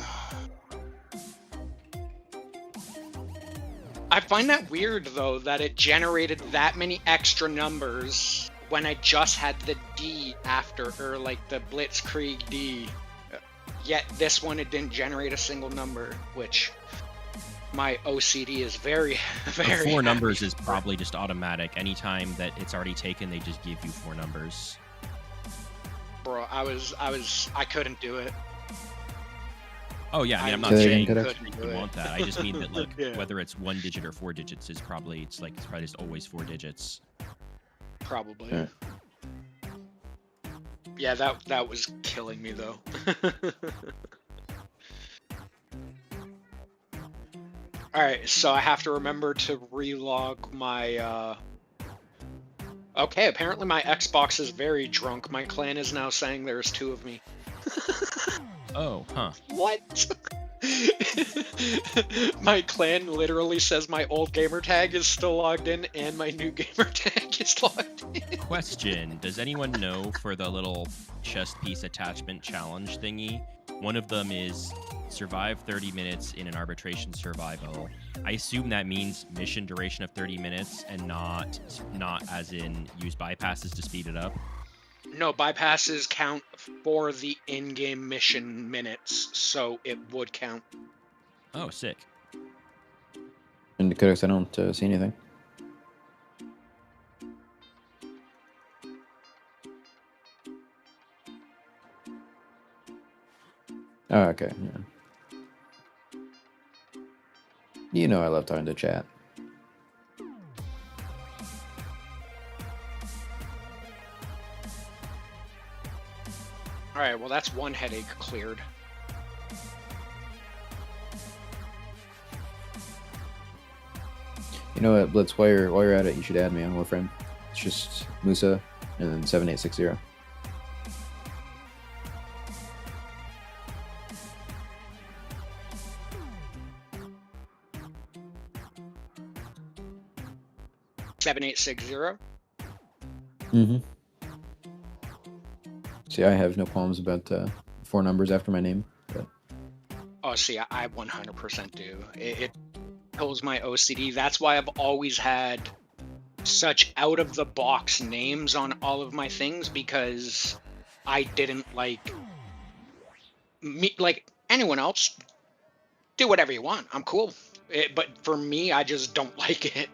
I find that weird, though, that it generated that many extra numbers when I just had the D after, or like the Blitzkrieg D. Yet this one, it didn't generate a single number, which my OCD is very, very The 4 numbers happy is for. probably just automatic. Anytime that it's already taken, they just give you 4 numbers. Bro, I couldn't do it. Oh yeah, I mean, I'm not Say that saying again, that Codex. you want that. I just mean that like Yeah. whether it's 1 digit or 4 digits is probably it's probably just always 4 digits. Probably. Yeah. Yeah, that was killing me though. Alright, so I have to remember to relog my Okay, apparently my Xbox is very drunk. My clan is now saying there's 2 of me. Oh, huh. What? My clan literally says my old gamer tag is still logged in and my new gamer tag is logged in. Question: does anyone know for the little chest piece attachment challenge thingy? One of them is survive 30 minutes in an arbitration survival. I assume that means mission duration of 30 minutes and not as in use bypasses to speed it up. No, bypasses count for the in-game mission minutes, so it would count. Oh, sick. In the Codex, I don't see anything. Oh, okay. Yeah. You know I love talking to chat. Alright, well that's one headache cleared. You know what, Blitz, while you're at it, you should add me on Warframe. It's just Musa and then 7860. 7860. Mm-hmm. See, I have no qualms about 4 numbers after my name. But Oh, see, I 100% do. It kills my OCD. That's why I've always had such out-of-the-box names on all of my things, because I didn't like anyone else. Do whatever you want. I'm cool. But for me, I just don't like it.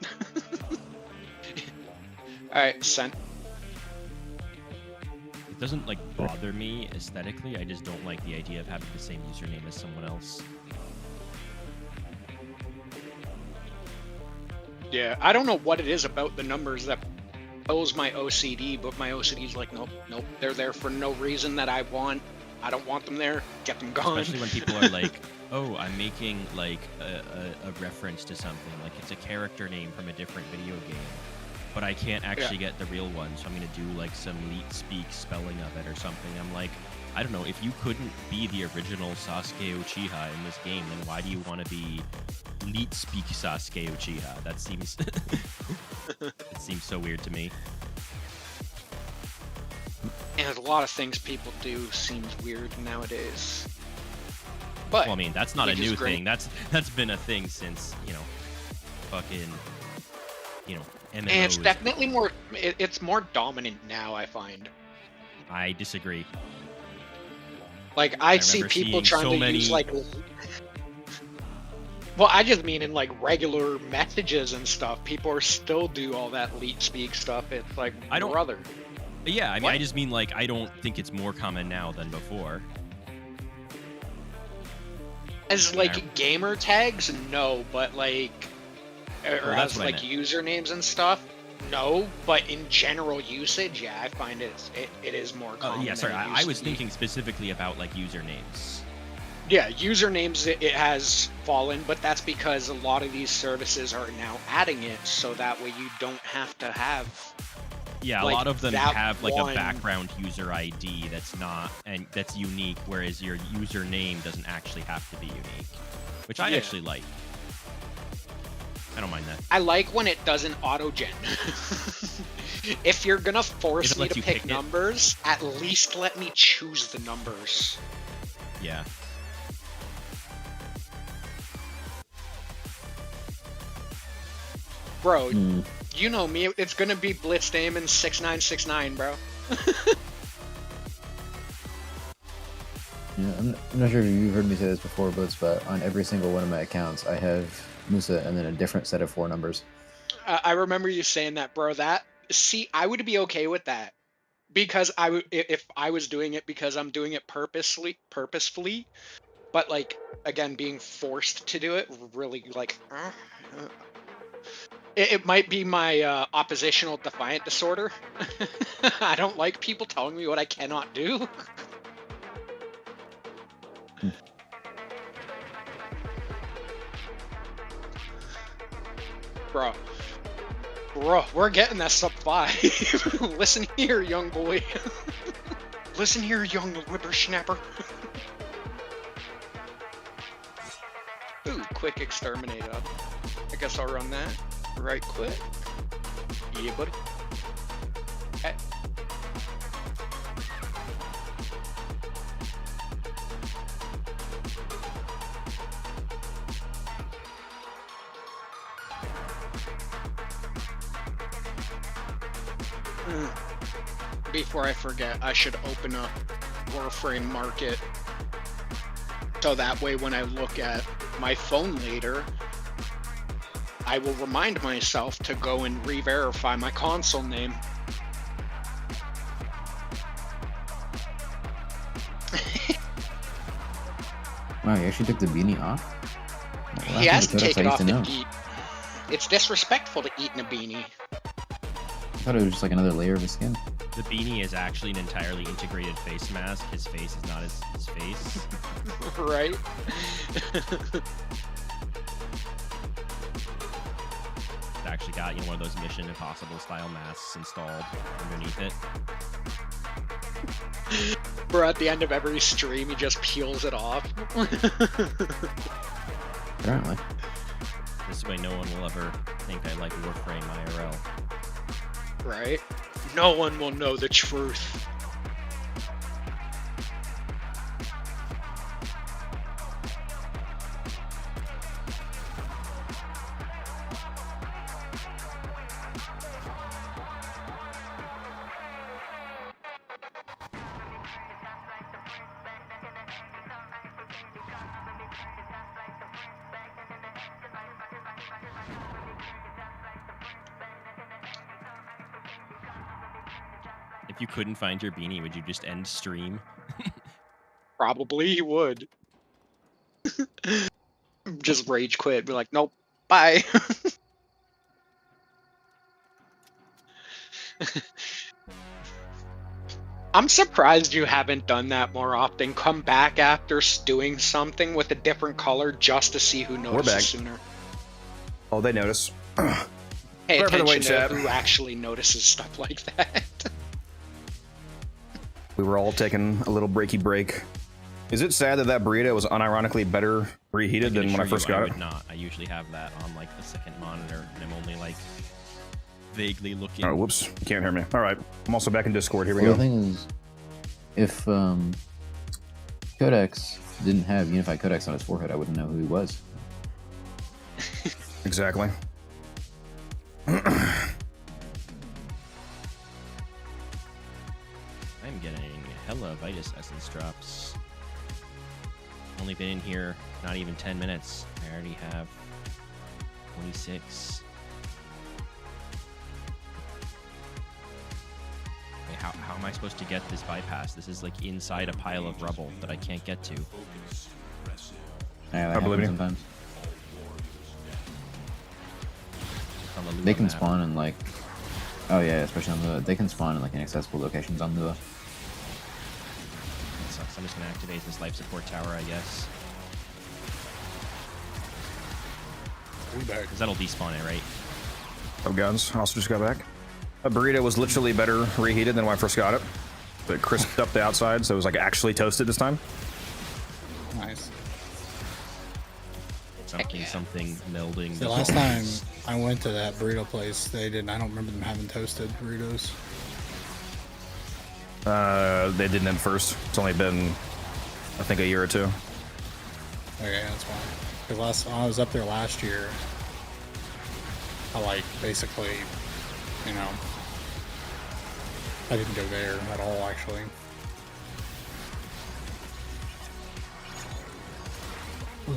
All right, sent. It doesn't like bother me aesthetically. I just don't like the idea of having the same username as someone else. Yeah, I don't know what it is about the numbers that kills my OCD, but my OCD's like, nope, they're there for no reason that I want. I don't want them there. Get them gone. Especially when people are like, oh, I'm making like a reference to something, like it's a character name from a different video game, but I can't actually get the real one, so I'm gonna do like some leet speak spelling of it or something. I'm like, I don't know, if you couldn't be the original Sasuke Uchiha in this game, then why do you want to be leet speak Sasuke Uchiha? That seems it seems so weird to me. And a lot of things people do seems weird nowadays. But well, I mean, that's not a which is new great. thing. That's been a thing since, you know, fucking, you know, MMOs. And it's definitely more. It's more dominant now, I find. I disagree. Like I see remember people seeing trying so to many- use like. Well, I just mean in like regular messages and stuff. People are still do all that leet speak stuff. It's like, I don't- brother. Yeah, I mean, What? I just mean like I don't think it's more common now than before. As like gamer tags, no, but like, or Well, that's as what I like meant. usernames and stuff, no. But in general usage, yeah, I find it is more common. Yeah, than sorry, it I used was to be. thinking specifically about like usernames. Yeah, usernames it has fallen, but that's because a lot of these services are now adding it, so that way you don't have to have. Yeah, a like, lot of them that have like one- a background user ID that's not and that's unique, whereas your username doesn't actually have to be unique, which I Yeah. actually like. I don't mind that. I like when it doesn't auto-gen. If you're gonna force If it me lets to you pick pick it. numbers, at least let me choose the numbers. Yeah. Bro, Hmm. you know me, it's gonna be Blitz Damon 6969, bro. Yeah, I'm not sure if you've heard me say this before, but on every single one of my accounts, I have Musa and then a different set of 4 numbers. I remember you saying that, bro. See, I would be okay with that. Because I would, if I was doing it because I'm doing it purposefully, but like, again, being forced to do it, really like, it might be my oppositional defiant disorder. I don't like people telling me what I cannot do. Bro, we're getting that sub 5. Listen here, young boy. Listen here, young whippersnapper. Ooh, quick exterminate up. I guess I'll run that right quick. Yeah, buddy. Okay. Before I forget, I should open up Warframe Market, so that way when I look at my phone later, I will remind myself to go and re-verify my console name. Wow, you actually took the beanie off? Well, He has that's to take it what I off used to to know. eat. It's disrespectful to eat in a beanie. I thought it was just like another layer of his skin. The beanie is actually an entirely integrated face mask. His face is not his face. Right? It's actually got, you know, one of those Mission Impossible style masks installed underneath it. Bro, at the end of every stream, he just peels it off. Apparently. This way, no one will ever think I like Warframe IRL. Right? No one will know the truth. If you couldn't find your beanie, would you just end stream? Probably he would. Just rage quit. Be like, nope, bye. I'm surprised you haven't done that more often. Come back after doing something with a different color just to see who notices back. sooner. Oh, they notice. Pay Sorry for the attention wait, to chat. who actually notices stuff like that. We were all taking a little breaky break. Is it sad that that burrito was unironically better reheated than when I first got I it? would not. I usually have that on like the second monitor, and I'm only like vaguely looking. Oh, whoops. You can't hear me. All right. I'm also back in Discord. Here we Well, go. the thing is, if Codex didn't have unified Codex on his forehead, I wouldn't know who he was. Exactly. I'm getting hella Vitus Essence drops. Only been in here not even 10 minutes. I already have 26. Wait, how am I supposed to get this bypass? This is like inside a pile of rubble that I can't get to. Yeah, I believe you. sometimes. On the Lua They can map. spawn in like, oh yeah, especially on the, they can spawn in like inaccessible locations on Lua. That sucks. I'm just gonna activate this life support tower, I guess. Because that'll despawn it, right? Of guns. Also just got back. A burrito was literally better reheated than when I first got it. But it crisped up the outside, so it was like actually toasted this time. Nice. Something melding. The last time I went to that burrito place, they didn't. I don't remember them having toasted burritos. They didn't at first. It's only been, I think, a year or two. Okay, that's fine. Because I was up there last year, I like basically, you know, I didn't go there at all actually.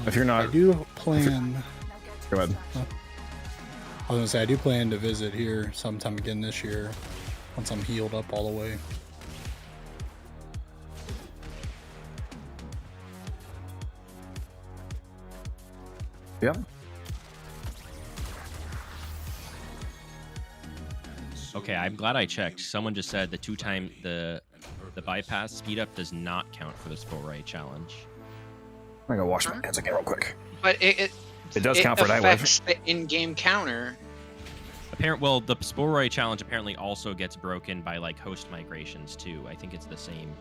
If you're not, I do plan. Go ahead. I was gonna say I do plan to visit here sometime again this year, once I'm healed up all the way. Yep. Okay, I'm glad I checked. Someone just said the bypass speed up does not count for the Sporite challenge. I'm gonna wash my hands again real quick. But it does count for that wave. affects the in-game counter. Well, the Sporite challenge apparently also gets broken by like host migrations too. I think it's the same.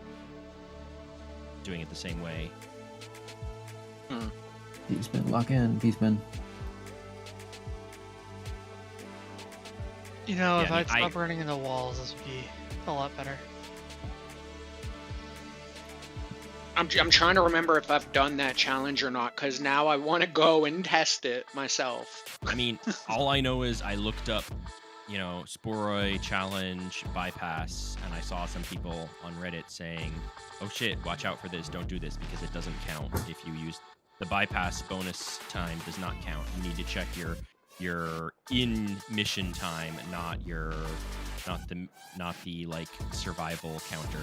Doing it the same way. Peaceman, lock in, Peaceman. You know, Yeah, if I mean, I'd stop running into walls, this would be a lot better. I'm trying to remember if I've done that challenge or not, because now I want to go and test it myself. I mean, all I know is I looked up, you know, Sporoi challenge bypass, and I saw some people on Reddit saying, "Oh shit, watch out for this! Don't do this because it doesn't count if you use the bypass bonus time does not count. You need to check your in mission time, not the like survival counter."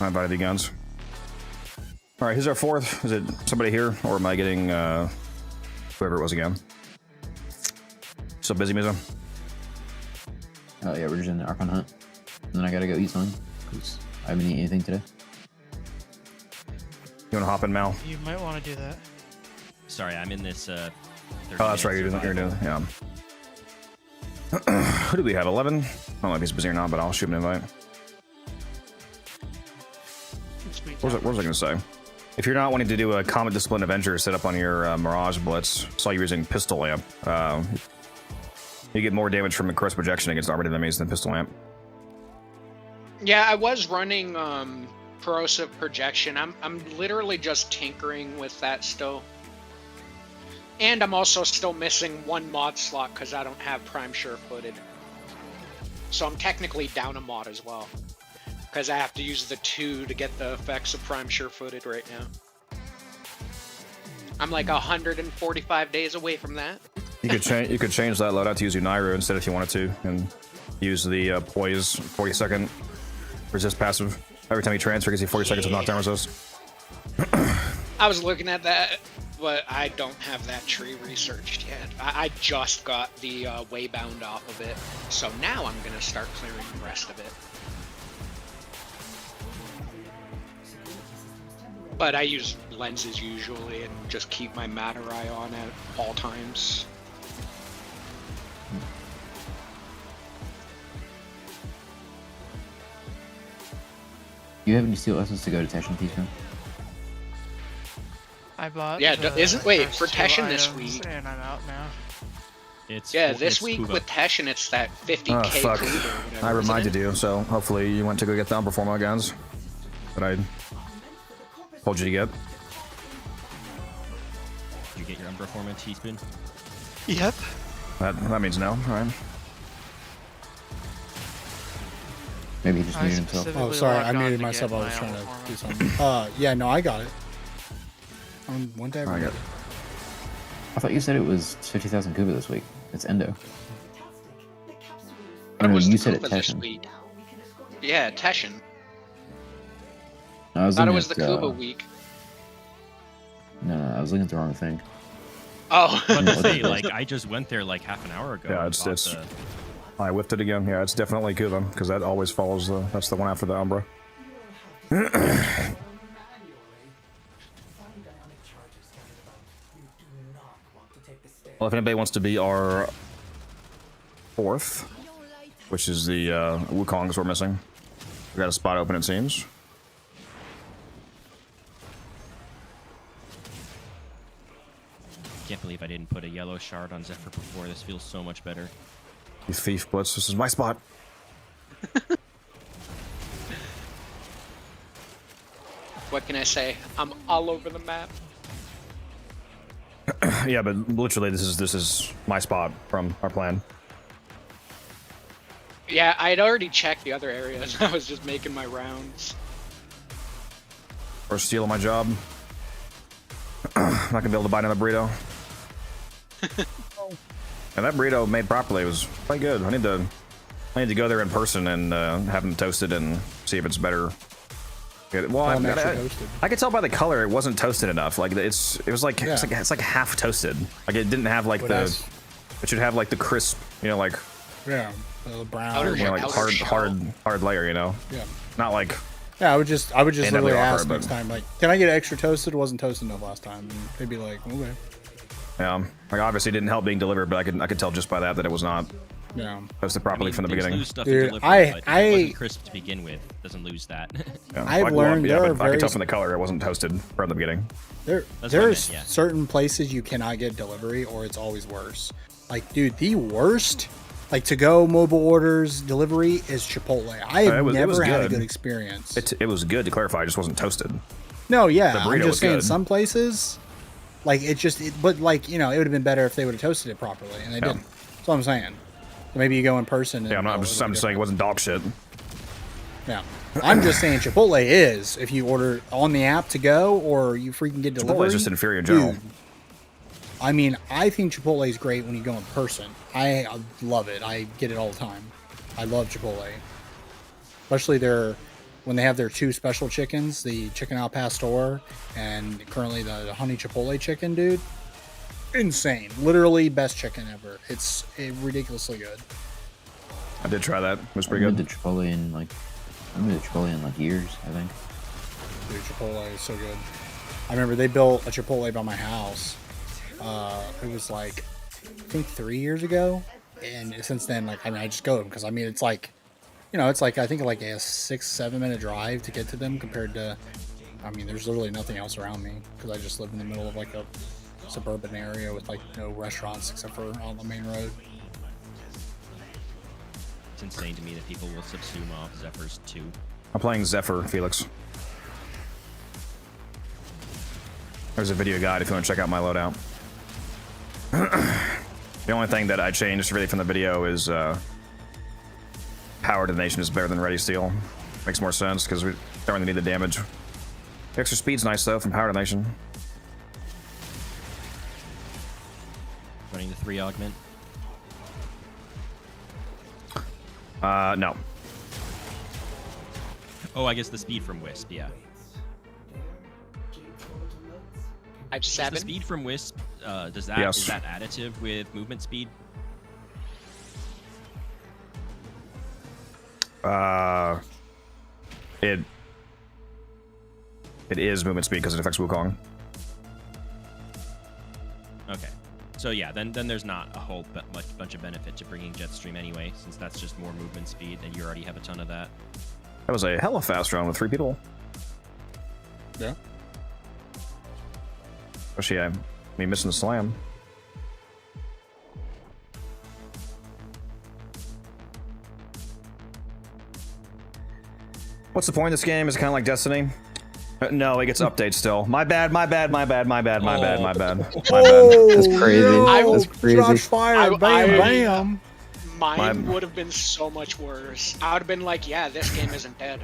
I buy the guns. All right, who's our fourth? Is it somebody here, or am I getting whoever it was again? So busy, Mizo. Oh yeah, we're just in the Archon hunt. And then I gotta go eat something, because I haven't eaten anything today. You wanna hop in, Mal? You might want to do that. Sorry, I'm in this. 30 Oh, that's right. You're doing. Yeah. Who do we have? 11. I don't know if he's busy or not, but I'll shoot him an invite. Sweet. What was I gonna say? If you're not wanting to do a Comet Discipline Avenger set up on your Mirage Blitz, saw you using Pistol Lamp. You get more damage from the cross projection against armored enemies than Pistol Lamp. Yeah, I was running corrosive projection. I'm literally just tinkering with that still. And I'm also still missing one mod slot because I don't have Prime Sure-Footed. So I'm technically down a mod as well. Because I have to use the 2 to get the effects of Prime Sure-Footed right now. I'm like 145 days away from that. You could change that loadout to use Unairu instead if you wanted to, and use the Poise 40-second resist passive. Every time you transfer, you can see 40 seconds of knockdown resist. I was looking at that, but I don't have that tree researched yet. I just got the Waybound off of it, so now I'm going to start clearing the rest of it. But I use lenses usually and just keep my Matter-Eye on at all times. Do you have any steel essence to go to Teshin, Teaspoon? I bought. Yeah, isn't wait first for 2 Teshin this items, week? and I'm out now. This week with Teshin, it's that 50k. Oh, fuck. Cougar or whatever, I isn't reminded it? you, so hopefully you went to go get the Unperformer guns that I told you to get. Did you get your Unperformance teaspoon? Yep. That means no, alright. Maybe he just muted himself. Oh, sorry, I muted myself. I was trying to do something. Yeah, no, I got it. One day. I got it. I thought you said it was 50,000 Kuba this week. It's Endo. But it was you the said it Kuba this Teshin. week. Yeah, Teshin. I was Thought it looking was the at, Kuba week. No, I was looking at the wrong thing. Oh. I was about to say, like, I just went there like half an hour ago. Yeah, and it's bought the- I whiffed it again. Yeah, it's definitely Kuba, because that always follows the. That's the one after the Umbra. Well, if anybody wants to be our 4th, which is the Wukongs we're missing, we got a spot open, it seems. Can't believe I didn't put a yellow shard on Zephyr before. This feels so much better. You thief, Blitz. This is my spot. What can I say? I'm all over the map. Yeah, but literally, this is my spot from our plan. Yeah, I'd already checked the other areas. I was just making my rounds. First steal of my job. Not gonna be able to buy another burrito. And that burrito made properly was quite good. I need to go there in person and have them toasted and see if it's better. Well, I could tell by the color it wasn't toasted enough. Like it's like half toasted. Like it didn't have like it should have like the crisp, you know, like brown, you know, like hard layer, you know. Yeah. Not like. Yeah, I would just literally ask but- next time, like, can I get extra toasted? It wasn't toasted enough last time. And they'd be like, okay. Yeah, like obviously it didn't help being delivered, but I could tell just by that it was not Yeah. toasted properly from the beginning. Lose stuff Dude, in delivery, but if it I- wasn't crisp to begin with. Doesn't lose that. Yeah. I've Like, learned yeah, there are but I could tell very from the color it wasn't toasted from the beginning. There, That's what I there's meant, yeah. certain places you cannot get delivery, or it's always worse. Like, dude, the worst, like to go mobile orders delivery is Chipotle. I have It was never had a good. good experience. It was good to clarify. It just wasn't toasted. No, the yeah, burrito I'm was just saying good. some places, like but like it would have been better if they would have toasted it properly, and they Yeah. didn't. That's what I'm saying. So maybe you go in person. And Yeah, I'm just saying it wasn't dog shit. Yeah, I'm just saying Chipotle is if you order on the app to go or you freaking get delivery. Chipotle is just inferior in general. Dude, I mean, I think Chipotle is great when you go in person. I love it. I get it all the time. I love Chipotle, especially when they have their 2 special chickens, the chicken al pastor and currently the honey Chipotle chicken, dude. Insane, literally best chicken ever. It's ridiculously good. I did try that. It was I pretty haven't good. been to Chipotle in like years, I think. Dude, Chipotle is so good. I remember they built a Chipotle by my house. It was like, I think 3 years ago. And since then, like, I mean, I just go because I mean, it's like, it's like, I think like a 6-7 minute drive to get to them compared to I mean, there's literally nothing else around me because I just live in the middle of like a suburban area with like no restaurants except for on the main road. It's insane to me that people will subsume off Zephyr's 2. I'm playing Zephyr, Felix. There's a video guide if you want to check out my loadout. The only thing that I changed really from the video is power detonation is better than ready steel. Makes more sense because we don't really need the damage. The extra speed's nice though from power detonation. Running the 3 augment. No. Oh, I guess the speed from Wisp, yeah. I have The 7. speed from Wisp, is that additive with movement speed? It is movement speed because it affects Wukong. Okay. So yeah, then there's not a whole bunch of benefit to bringing Jetstream anyway, since that's just more movement speed, and you already have a ton of that. That was a hella fast round with 3 people. Yeah. Especially me missing the slam. What's the point of this game? Is it kind of like Destiny? No, it gets updates still. My bad. Oh, That's crazy. That's crazy. Shots fired. Bam. Mine would have been so much worse. I would have been like, yeah, this game isn't dead.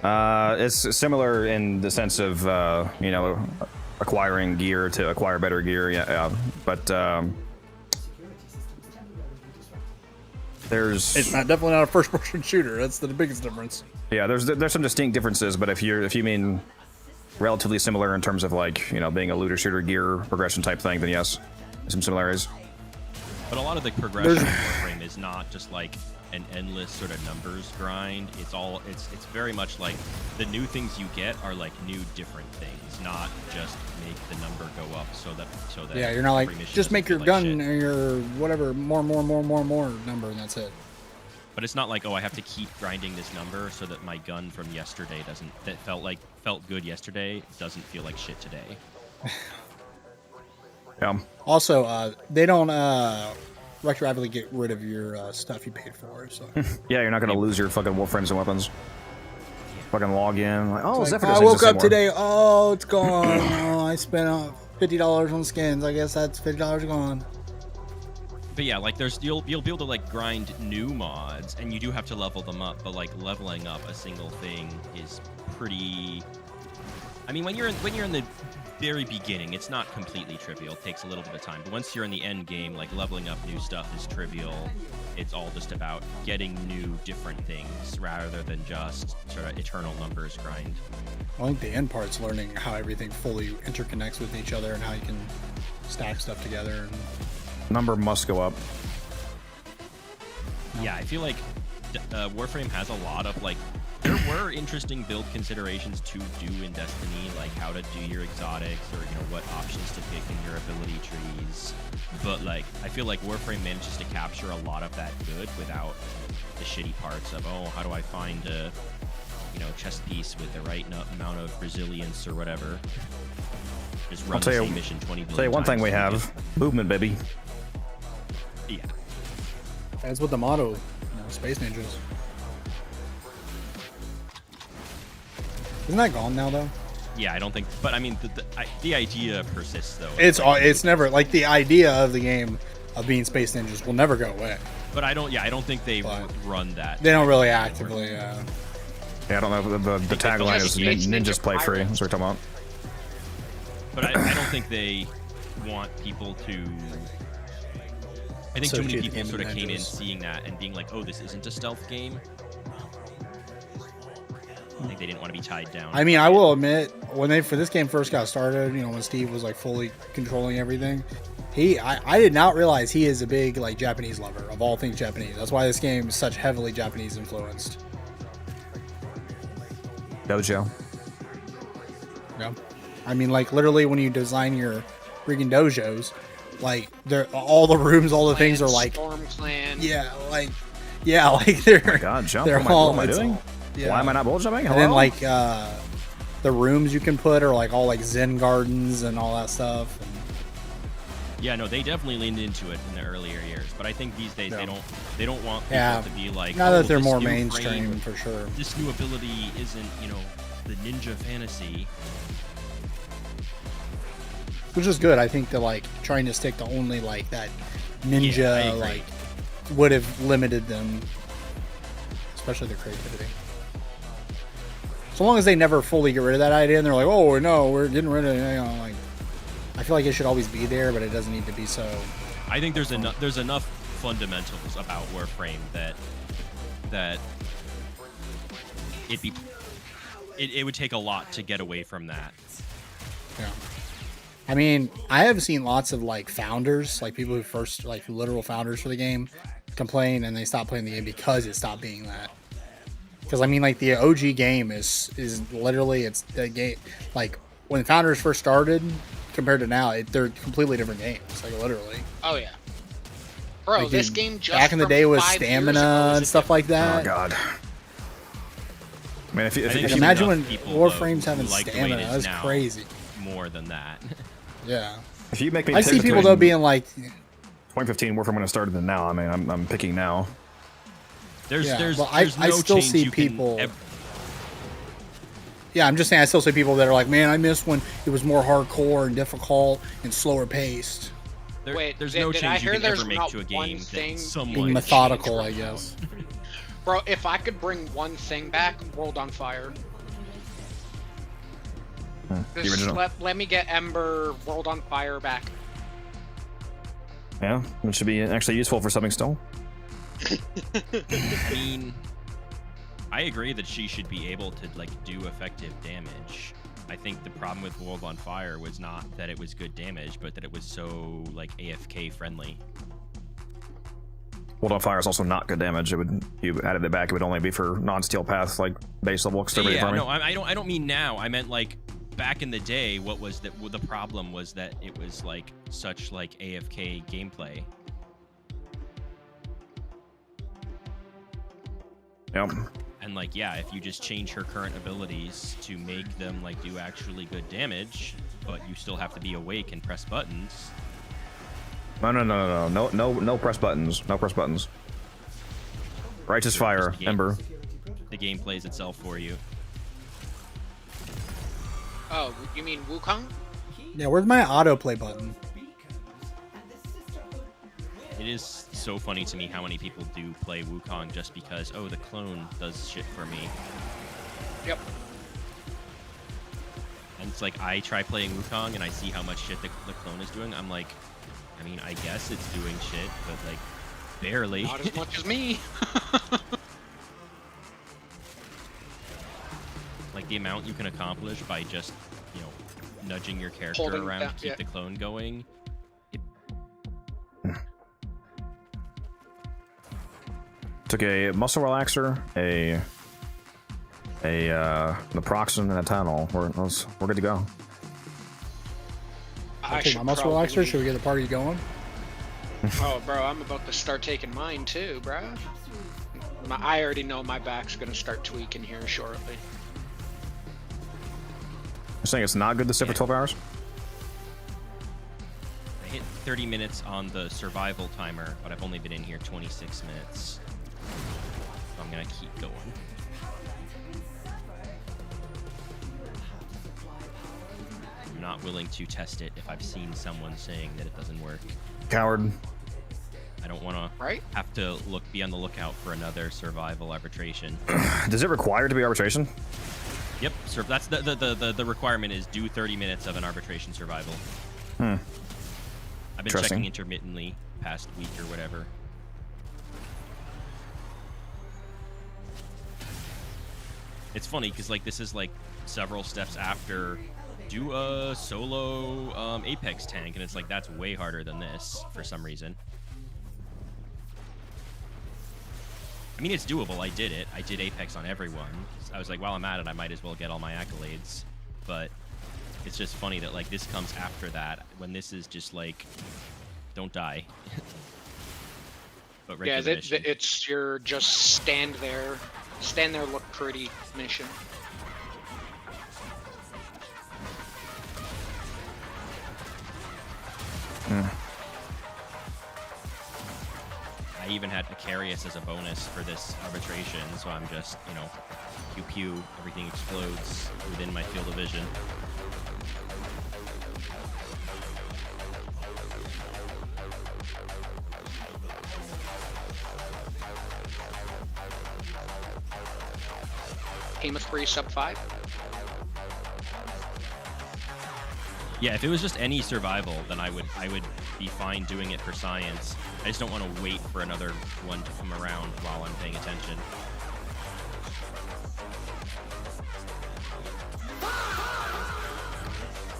It's similar in the sense of, you know, acquiring gear to acquire better gear. Yeah. But it's definitely not a first-person shooter. That's the biggest difference. Yeah, there's some distinct differences, but if you mean relatively similar in terms of like, you know, being a looter shooter gear progression type thing, then yes, there's some similarities. But a lot of the progression in Warframe is not just like an endless sort of numbers grind. It's very much like the new things you get are like new different things, not just make the number go up so that yeah, you're not like just make your gun shit. or your whatever more number and that's it. But it's not like, oh, I have to keep grinding this number so that my gun from yesterday felt good yesterday doesn't feel like shit today. Yeah. Also, they don't retroactively get rid of your stuff you paid for. So Yeah, you're not gonna lose your fucking Warframes and weapons. Fucking log in. Like, oh, like, Zephyr I doesn't woke exist up anymore. today. Oh, it's gone. Oh, I spent $50 on skins. I guess that's $50 gone. But yeah, like you'll be able to like grind new mods, and you do have to level them up. But like leveling up a single thing is pretty. I mean, when you're in the very beginning, it's not completely trivial. It takes a little bit of time. But once you're in the end game, like leveling up new stuff is trivial. It's all just about getting new, different things rather than just sort of eternal numbers grind. I think the end part's learning how everything fully interconnects with each other and how you can stack stuff together. And Number must go up. Yeah, I feel like Warframe has a lot of like. There were interesting build considerations to do in Destiny, like how to do your exotics or, you know, what options to pick in your ability trees. But like, I feel like Warframe manages to capture a lot of that good without the shitty parts of, oh, how do I find a, you know, chest piece with the right amount of resilience or whatever. Just run the same mission 20 billion times. Tell you one thing we have: movement, baby. Yeah. that's what the motto, you know, Space Ninjas. Isn't that gone now, though? Yeah, I don't think. But I mean, the idea persists, though. It's never like the idea of the game of being Space Ninjas will never go away. But I don't think they run that. They don't really actively. Yeah, I don't know. The tagline is "Ninjas play free." That's what we're talking about. But I don't think they want people to. I think too many people sort of came in seeing that and being like, "Oh, this isn't a stealth game." I think they didn't want to be tied down. I mean, I will admit, when this game first got started, you know, when Steve was like fully controlling everything, I did not realize he is a big like Japanese lover of all things Japanese. That's why this game is such heavily Japanese influenced. Dojo. Yeah. I mean, like literally when you design your freaking dojos, like all the rooms, all the things are like Storm Clan. Yeah, like they're. Oh my God, jump! They're what am I doing? Yeah. Why am I not bullet jumping? And then Hello? like the rooms you can put are like all like Zen gardens and all that stuff. And, Yeah, no, they definitely leaned into it in the earlier years, but I think these days they don't want people yeah. to be like, now oh, that they're this more new mainstream frame, for sure. this new ability isn't, you know, the ninja fantasy. Which is good. I think that like trying to stick to only like that Yeah, I ninja agree. like would have limited them, especially their creativity. So long as they never fully get rid of that idea and they're like, oh no, we're getting rid of it, you know, like I feel like it should always be there, but it doesn't need to be so. I think there's enough fundamentals about Warframe that it would take a lot to get away from that. Yeah. I mean, I have seen lots of like founders, like people who first like literal founders for the game, complain and they stop playing the game because it stopped being that. Because I mean, like the OG game is literally it's the game like when founders first started compared to now, they're completely different games. Like literally. Oh yeah, bro. Like, This dude, game just back in the from day was 5 years stamina ago is and a stuff like that. Oh god. I mean, if you, I think if Like, you imagine when enough people, Warframe's though, having who like the way it stamina. is That's now crazy. More than that. Yeah. if you make me I see pick people between though being like, 2015 Warframe when it started and now, I mean, I'm picking now. There's Yeah, there's but I there's no still change see you can people- ever- yeah, I'm just saying I still see people that are like, man, I miss when it was more hardcore and difficult and slower paced. Wait, there's did- no did I change you hear can there's ever make not to a one game thing that you someone Being can methodical, I change right guess. Bro, if I could bring one thing back, World on Fire. The Just original. let me get Ember World on Fire back. Yeah, it should be actually useful for something still. I mean, I agree that she should be able to like do effective damage. I think the problem with World on Fire was not that it was good damage, but that it was so like AFK friendly. World on Fire is also not good damage. It would, you added it back, it would only be for non-steel path, like base level exterminating Yeah, farming. no, I don't mean now. I meant like back in the day. What was that? Well, the problem was that it was like such like AFK gameplay. Yep. And like, yeah, if you just change her current abilities to make them like do actually good damage, but you still have to be awake and press buttons. No press buttons. No press buttons. Righteous Fire, Just the game- Ember. The game plays itself for you. Oh, you mean Wukong? Yeah, where's my autoplay button? It is so funny to me how many people do play Wukong just because, oh, the clone does shit for me. Yep. And it's like, I try playing Wukong and I see how much shit the clone is doing. I'm like, I mean, I guess it's doing shit, but like, barely. Not as much as me. Like, the amount you can accomplish by just, you know, nudging your character Holding around down- to keep yeah. the clone going. Took a muscle relaxer, a naproxen, and a Tylenol. We're good to go. I Take my should muscle probably- relaxer. Should we get the party going? Oh, bro, I'm about to start taking mine too, bro. I already know my back's gonna start tweaking here shortly. You're saying it's not good to sit for 12 hours? I hit 30 minutes on the survival timer, but I've only been in here 26 minutes. So I'm gonna keep going. I'm not willing to test it if I've seen someone saying that it doesn't work. Coward. I don't want to Right? have to be on the lookout for another survival arbitration. Does it require to be arbitration? Yep, so that's the requirement is do 30 minutes of an arbitration survival. Hmm. I've been Interesting. checking intermittently past week or whatever. It's funny because like this is like several steps after do a solo Apex tank, and it's like that's way harder than this for some reason. I mean, it's doable. I did it. I did Apex on everyone. I was like, while I'm at it, I might as well get all my accolades. But it's just funny that like this comes after that, when this is just like, don't die. But Yeah, regular mission. it's your just stand there, stand there, look pretty mission. I even had Precarious as a bonus for this arbitration, so I'm just, you know, pew pew, everything explodes within my field of vision. Game of 3, sub 5. Yeah, if it was just any survival, then I would be fine doing it for science. I just don't want to wait for another one to come around while I'm paying attention.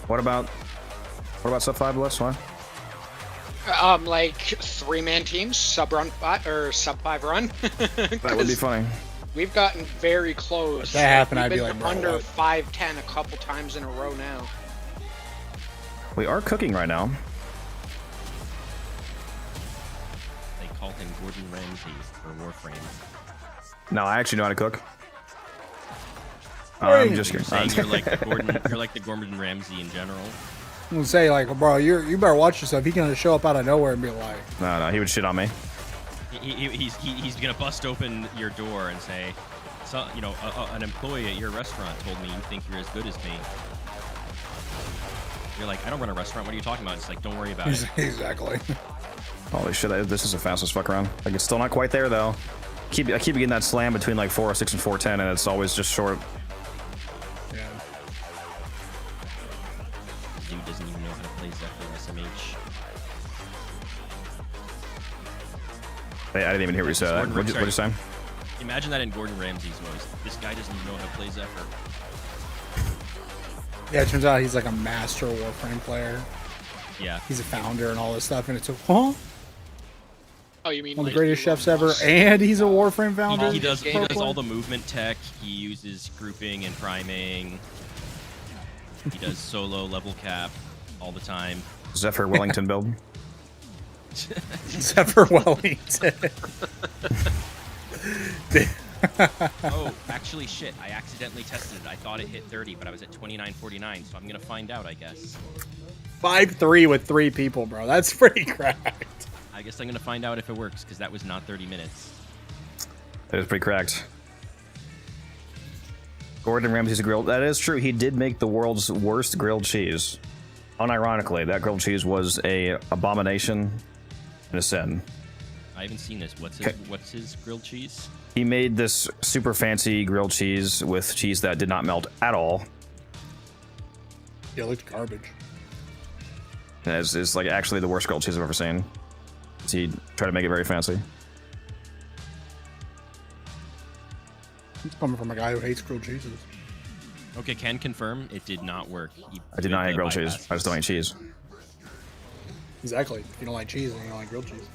What about sub 5 less? What? Like 3-man teams, sub run 5 or sub 5 run. That would be funny. We've gotten very close. If that happened, We've I'd be been like, bro, under what? 5-10 a couple times in a row now. We are cooking right now. They call him Gordon Ramsay for Warframe. No, I actually know how to cook. Hey. I'm just You're kidding. saying you're like Gordon, you're like the Gordon Ramsay in general. I'm gonna say like, bro, you better watch yourself. He's gonna show up out of nowhere and be like, No, he would shit on me. He's gonna bust open your door and say, so, you know, an employee at your restaurant told me you think you're as good as me. You're like, I don't run a restaurant. What are you talking about? It's like, don't worry about it. exactly. Holy shit, this is a fast as fuck round. Like, it's still not quite there though. I keep getting that slam between like 406 and 410, and it's always just short. Yeah. Dude doesn't even know how to play Zephyr SMH. Hey, I didn't even hear what you said. What'd you say? Imagine that in Gordon Ramsay's voice. This guy doesn't even know how to play Zephyr. Yeah, it turns out he's like a master Warframe player. Yeah. He's a founder and all this stuff, and it's like, huh? Oh, you mean One of like the greatest you chefs love ever, us? and he's a Warframe founder. He does Pro all the movement tech. He uses grouping and priming. He does solo level cap all the time. Zephyr Wellington build. Zephyr Wellington. Oh, actually, shit. I accidentally tested it. I thought it hit 30, but I was at 29.49, so I'm gonna find out, I guess. 5-3 with 3 people, bro. That's pretty cracked. I guess I'm gonna find out if it works, because that was not 30 minutes. That is pretty cracked. Gordon Ramsay's a grilled. That is true. He did make the world's worst grilled cheese. Unironically, that grilled cheese was a abomination and a sin. I haven't seen this. What's his grilled cheese? He made this super fancy grilled cheese with cheese that did not melt at all. Yeah, it looked garbage. And it's like actually the worst grilled cheese I've ever seen. He tried to make it very fancy. It's coming from a guy who hates grilled cheeses. Okay, can confirm it did not work. I did not eat grilled cheese. I just don't eat cheese. Exactly. If you don't like cheese, then you don't like grilled cheese.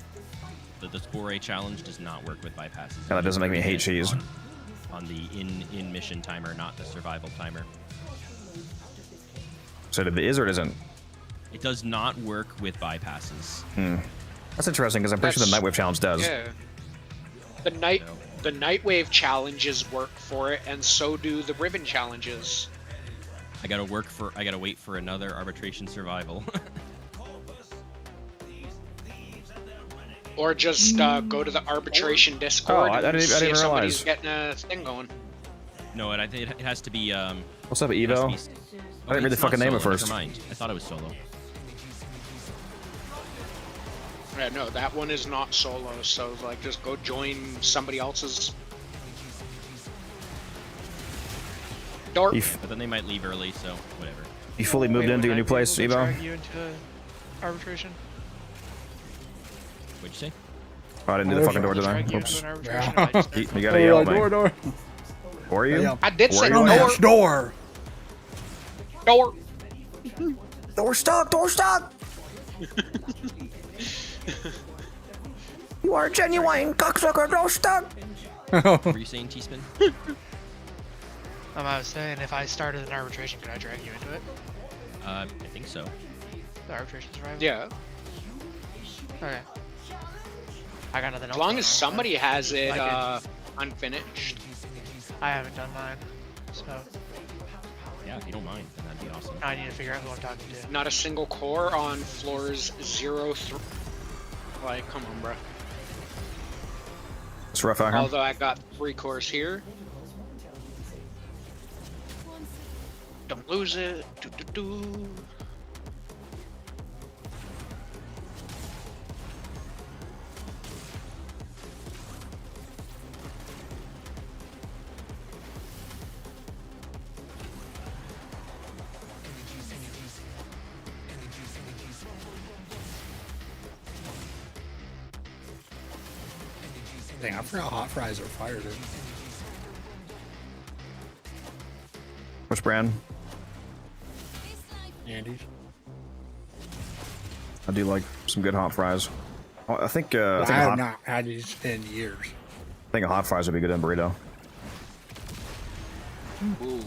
The Spore challenge does not work with bypasses. Yeah, that doesn't make me hate cheese. On the in mission timer, not the survival timer. So it is or it isn't? It does not work with bypasses. That's interesting because I'm pretty sure the Nightwave challenge does. Yeah. The Nightwave challenges work for it, and so do the Ribbon challenges. I gotta wait for another arbitration survival. Or just go to the arbitration Discord I and didn't see if somebody's realize. getting a thing going. No, it has to be. What's up, it has to Evo? be- I didn't Okay, read the it's not fucking name at solo, first. Never mind. I thought it was solo. Yeah, no, that one is not solo, so like just go join somebody else's. Dorp. But then they might leave early, so whatever. You fully moved into your new place, Will they Evo? drag you into arbitration? What'd you say? Oh, I didn't do the fucking door, did I? Drag you Oops. into an arbitration if I just You start- gotta yell at me. Door. Or you? Yeah. I did say Were you? door. Door. Door. Door stuck! Door stuck! You are genuine cocksucker! Door stuck! What were you saying, T-Spin? I was saying, if I started an arbitration, could I drag you into it? I think so. The arbitration survival? Yeah. Okay. I got nothing else. As long going as on, somebody but has it I can- unfinished. I haven't done mine, so Yeah, if you don't mind, then that'd be awesome. I need to figure out who I'm talking to. Not a single core on floors 0 through. Like, come on, bro. It's rough out here. Although I got 3 cores here. Don't lose it. Do. Dang, I forgot hot fries are fire, dude. Which brand? Andy's. I do like some good hot fries. Oh, I think I have not had these in years. I think a hot fries would be good in burrito. Ooh.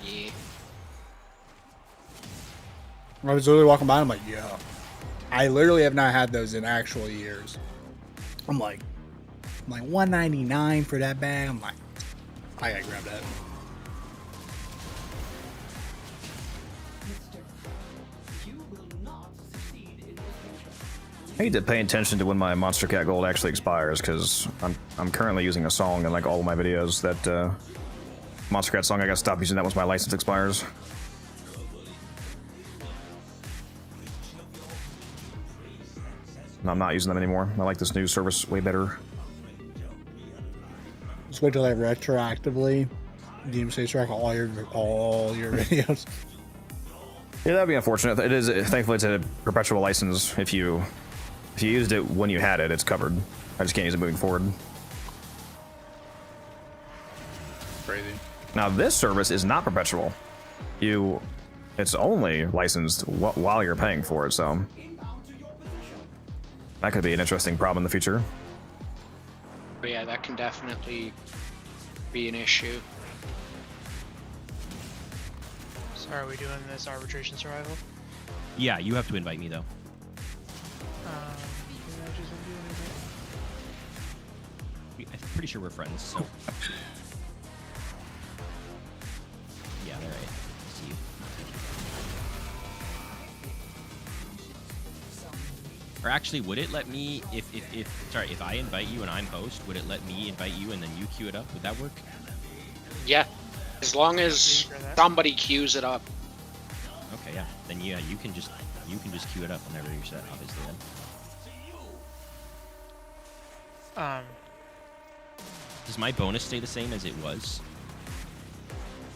Yeah. I was literally walking by. I'm like, yeah. I literally have not had those in actual years. I'm like $1.99 for that bag. I'm like, I gotta grab that. I need to pay attention to when my Monster Cat Gold actually expires, because I'm currently using a song in like all of my videos. That Monster Cat song, I gotta stop using that once my license expires. No, I'm not using them anymore. I like this new service way better. Just wait till they retroactively DMCA strike all your videos. Yeah, that'd be unfortunate. It is, thankfully, it's a perpetual license. If you used it when you had it, it's covered. I just can't use it moving forward. Crazy. Now this service is not perpetual. It's only licensed while you're paying for it, so that could be an interesting problem in the future. But yeah, that can definitely be an issue. So are we doing this arbitration survival? Yeah, you have to invite me though. I'm pretty sure we're friends, so. Yeah, all right. See you. Or actually, would it let me, if I invite you and I'm host, would it let me invite you and then you queue it up? Would that work? Yeah, as long as somebody queues it up. Okay, yeah. Then yeah, you can just queue it up whenever you're set, obviously. Then. Does my bonus stay the same as it was?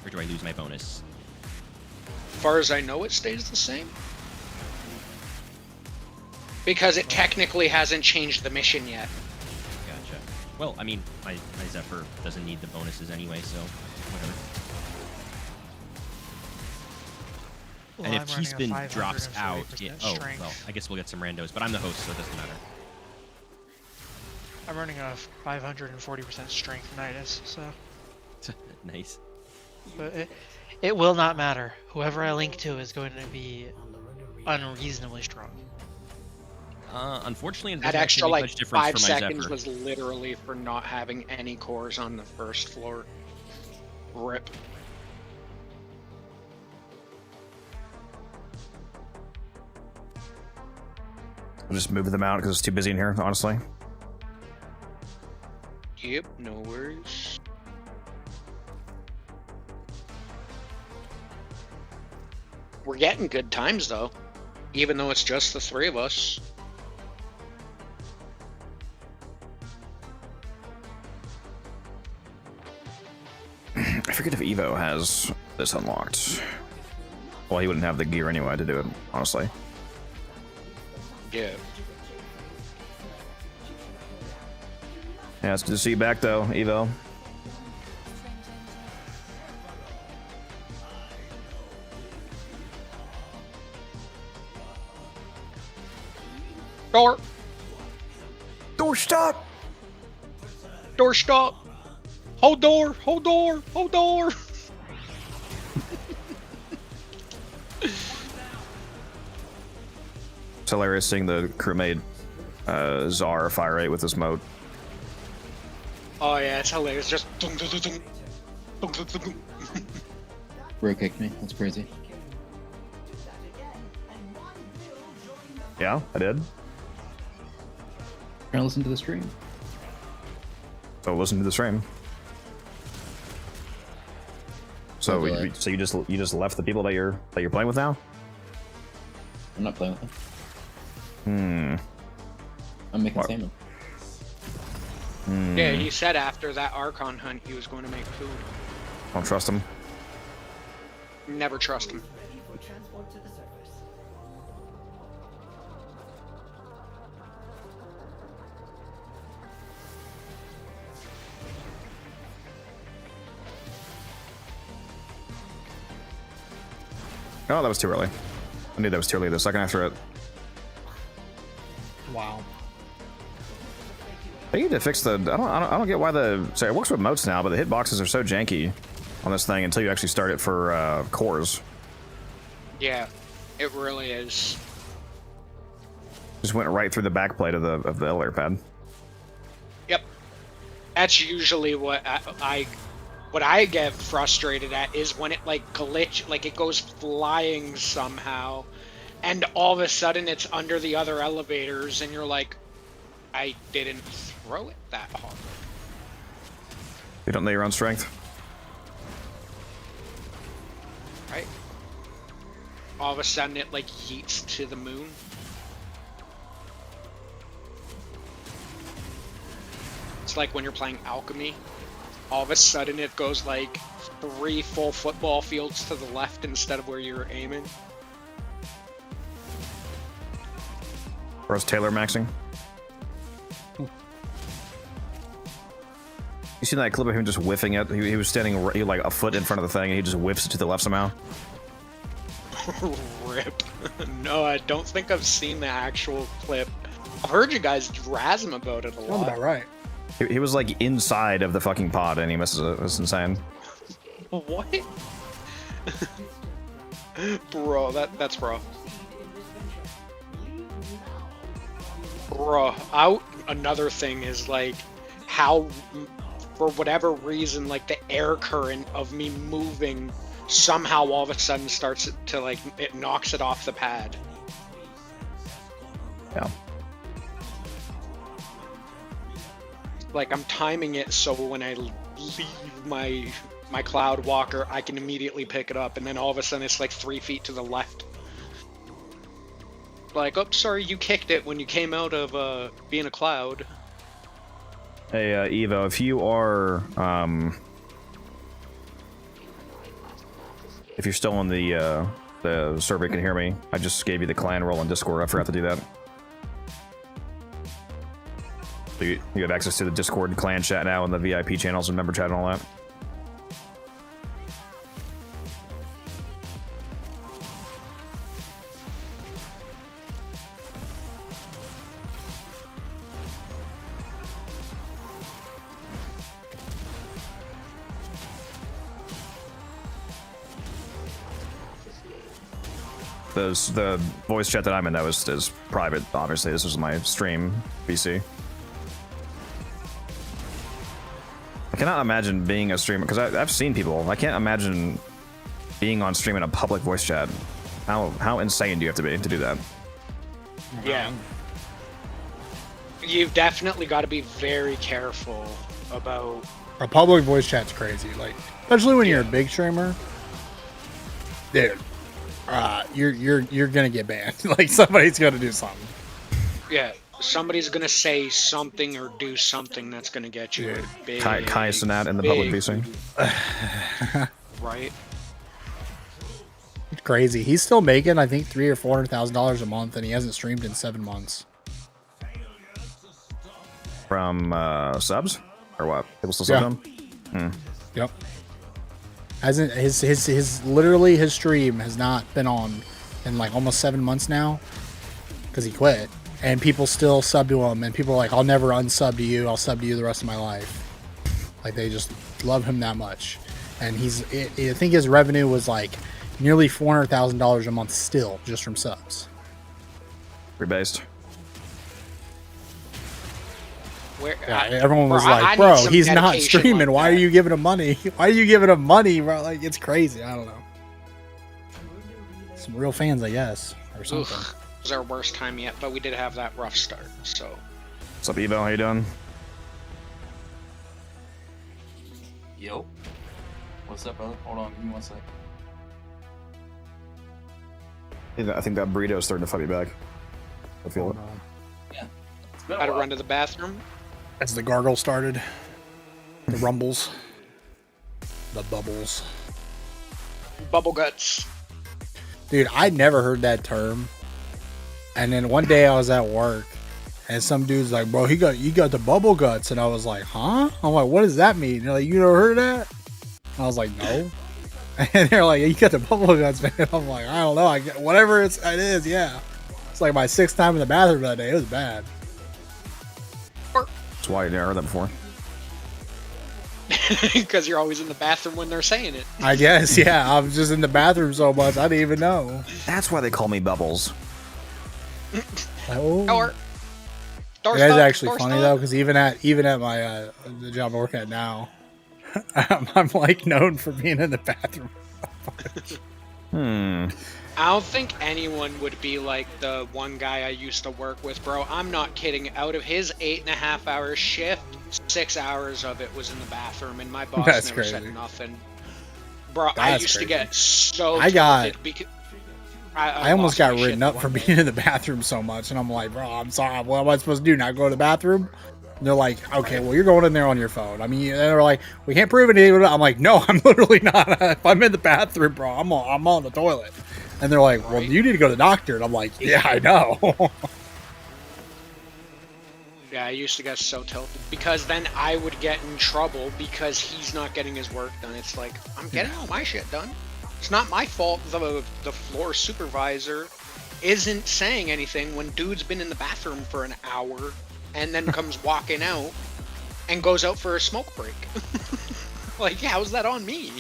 Or do I lose my bonus? As far as I know, it stays the same. Because it technically hasn't changed the mission yet. Gotcha. Well, I mean, my Zephyr doesn't need the bonuses anyway, so whatever. Well, and if I'm running a Teespin drops out, 540% oh, strength. well, I guess we'll get some randos, but I'm the host, so it doesn't matter. I'm running a 540% strength Nidus, so. Nice. But it will not matter. Whoever I link to is going to be unreasonably strong. Unfortunately, it That doesn't extra actually make like much difference 5 for my seconds Zephyr. was literally for not having any cores on the first floor. RIP. I'll just move them out because it's too busy in here, honestly. Yep, no worries. We're getting good times though, even though it's just the 3 of us. I forget if Evo has this unlocked. Well, he wouldn't have the gear anyway to do it, honestly. Yeah. Yeah, it's good to see you back though, Evo. Door! Door stop! Door stop! Hold door! Hold door! Hold door! It's hilarious seeing the crewmate Czar fire rate with this mode. Oh yeah, it's hilarious. Just dunk, dunk, dunk, dunk, dunk, dunk, dunk, dunk. Bro kicked me. That's crazy. Yeah, I did. Trying to listen to the stream. So listen to the stream. So, Okay. so you just left the people that you're playing with now? I'm not playing with them. I'm making What? salmon. Yeah, he said after that Archon hunt he was going to make food. Don't trust him. Never trust him. Ready for transport to the surface. Oh, that was too early. I knew that was too early the second after it. Wow. They need to fix the. I don't get why the. Sorry, it works with motes now, but the hitboxes are so janky on this thing until you actually start it for cores. Yeah, it really is. Just went right through the back plate of the L-air pad. Yep. That's usually what I get frustrated at is when it like glitch, like it goes flying somehow, and all of a sudden it's under the other elevators, and you're like, I didn't throw it that hard. You don't know your own strength. Right? All of a sudden it like yeets to the moon. It's like when you're playing alchemy. All of a sudden it goes like 3 full football fields to the left instead of where you were aiming. Or is Taylor maxing? You seen that clip of him just whiffing it? He was standing like a foot in front of the thing, and he just whiffs it to the left somehow. Rip. No, I don't think I've seen the actual clip. I've heard you guys razz him about it a Sounds lot. about right. He was like inside of the fucking pod, and he misses it. It's insane. What? Bro, that's rough. Bro, another thing is like how, for whatever reason, like the air current of me moving somehow all of a sudden starts to like, it knocks it off the pad. Yeah. Like I'm timing it so when I leave my cloud walker, I can immediately pick it up, and then all of a sudden it's like 3 feet to the left. Like, oh, sorry, you kicked it when you came out of being a cloud. Hey, Evo, if you are, if you're still on the server, you can hear me. I just gave you the clan role in Discord. I forgot to do that. So you have access to the Discord clan chat now and the VIP channels and member chat and all that. The voice chat that I'm in, though, is private, obviously. This is my stream PC. I cannot imagine being a streamer, because I've seen people. I can't imagine being on stream in a public voice chat. How insane do you have to be to do that? Yeah. You've definitely got to be very careful about... A public voice chat's crazy, like especially when you're a big streamer, dude. You're gonna get banned. Like somebody's gonna do something. Yeah, somebody's gonna say something or do something that's gonna get you a big... Kai Sinat in the public big- PC. Right? It's crazy. He's still making, I think, $300,000 or $400,000 a month, and he hasn't streamed in 7 months. From subs? Or what? People still sub him? Yep. Hasn't his literally his stream has not been on in like almost 7 months now because he quit, and people still sub to him, and people are like, I'll never unsub to you. I'll sub to you the rest of my life. Like they just love him that much, and I think his revenue was like nearly $400,000 a month still just from subs. Rebased. Where, Yeah, everyone was bro, I like, need "Bro, some he's not dedication streaming. like Why are that." you giving him money? Why are you giving him money, bro? Like, it's crazy. I don't know. Some real fans, I guess, or something." Oof, it was our worst time yet, but we did have that rough start. So What's up, Evo? How you doing? Yo. What's up, brother? Hold on, give me 1 sec. I think that burrito is starting to fight me back. I feel it. Yeah. had to run to the bathroom. As the gargle started, the rumbles, the bubbles. Bubble guts. Dude, I never heard that term. And then one day I was at work, and some dude's like, "Bro, you got the bubble guts," and I was like, "Huh?" I'm like, "What does that mean?" They're like, "You never heard of that?" I was like, "No." And they're like, "You got the bubble guts, man." I'm like, "I don't know. I get whatever it is. Yeah." It's like my 6th time in the bathroom that day. It was bad. That's why I never heard that before. Because you're always in the bathroom when they're saying it. I guess, yeah. I was just in the bathroom so much, I didn't even know. That's why they call me Bubbles. Oh. Door. That is actually funny though, because even at my the job I work at now, I'm like known for being in the bathroom. I don't think anyone would be like the one guy I used to work with, bro. I'm not kidding. Out of his 8.5-hour shift, 6 hours of it was in the bathroom, and my boss That's never crazy. said nothing. Bro, I That's used to crazy. get so I got- tilted because I almost lost got my written shit up one for day. being in the bathroom so much, and I'm like, "Bro, I'm sorry. What am I supposed to do? Not go to the bathroom?" And they're like, "Okay, well, you're going in there on your phone." I mean, they were like, "We can't prove anything." I'm like, "No, I'm literally not. If I'm in the bathroom, bro, I'm on the toilet." And they're like, "Well, you need to go to the doctor." And I'm like, "Yeah, I know." Yeah, I used to get so tilted because then I would get in trouble because he's not getting his work done. It's like, I'm getting all my shit done. It's not my fault the floor supervisor isn't saying anything when dude's been in the bathroom for an hour and then comes walking out and goes out for a smoke break. Like, how's that on me?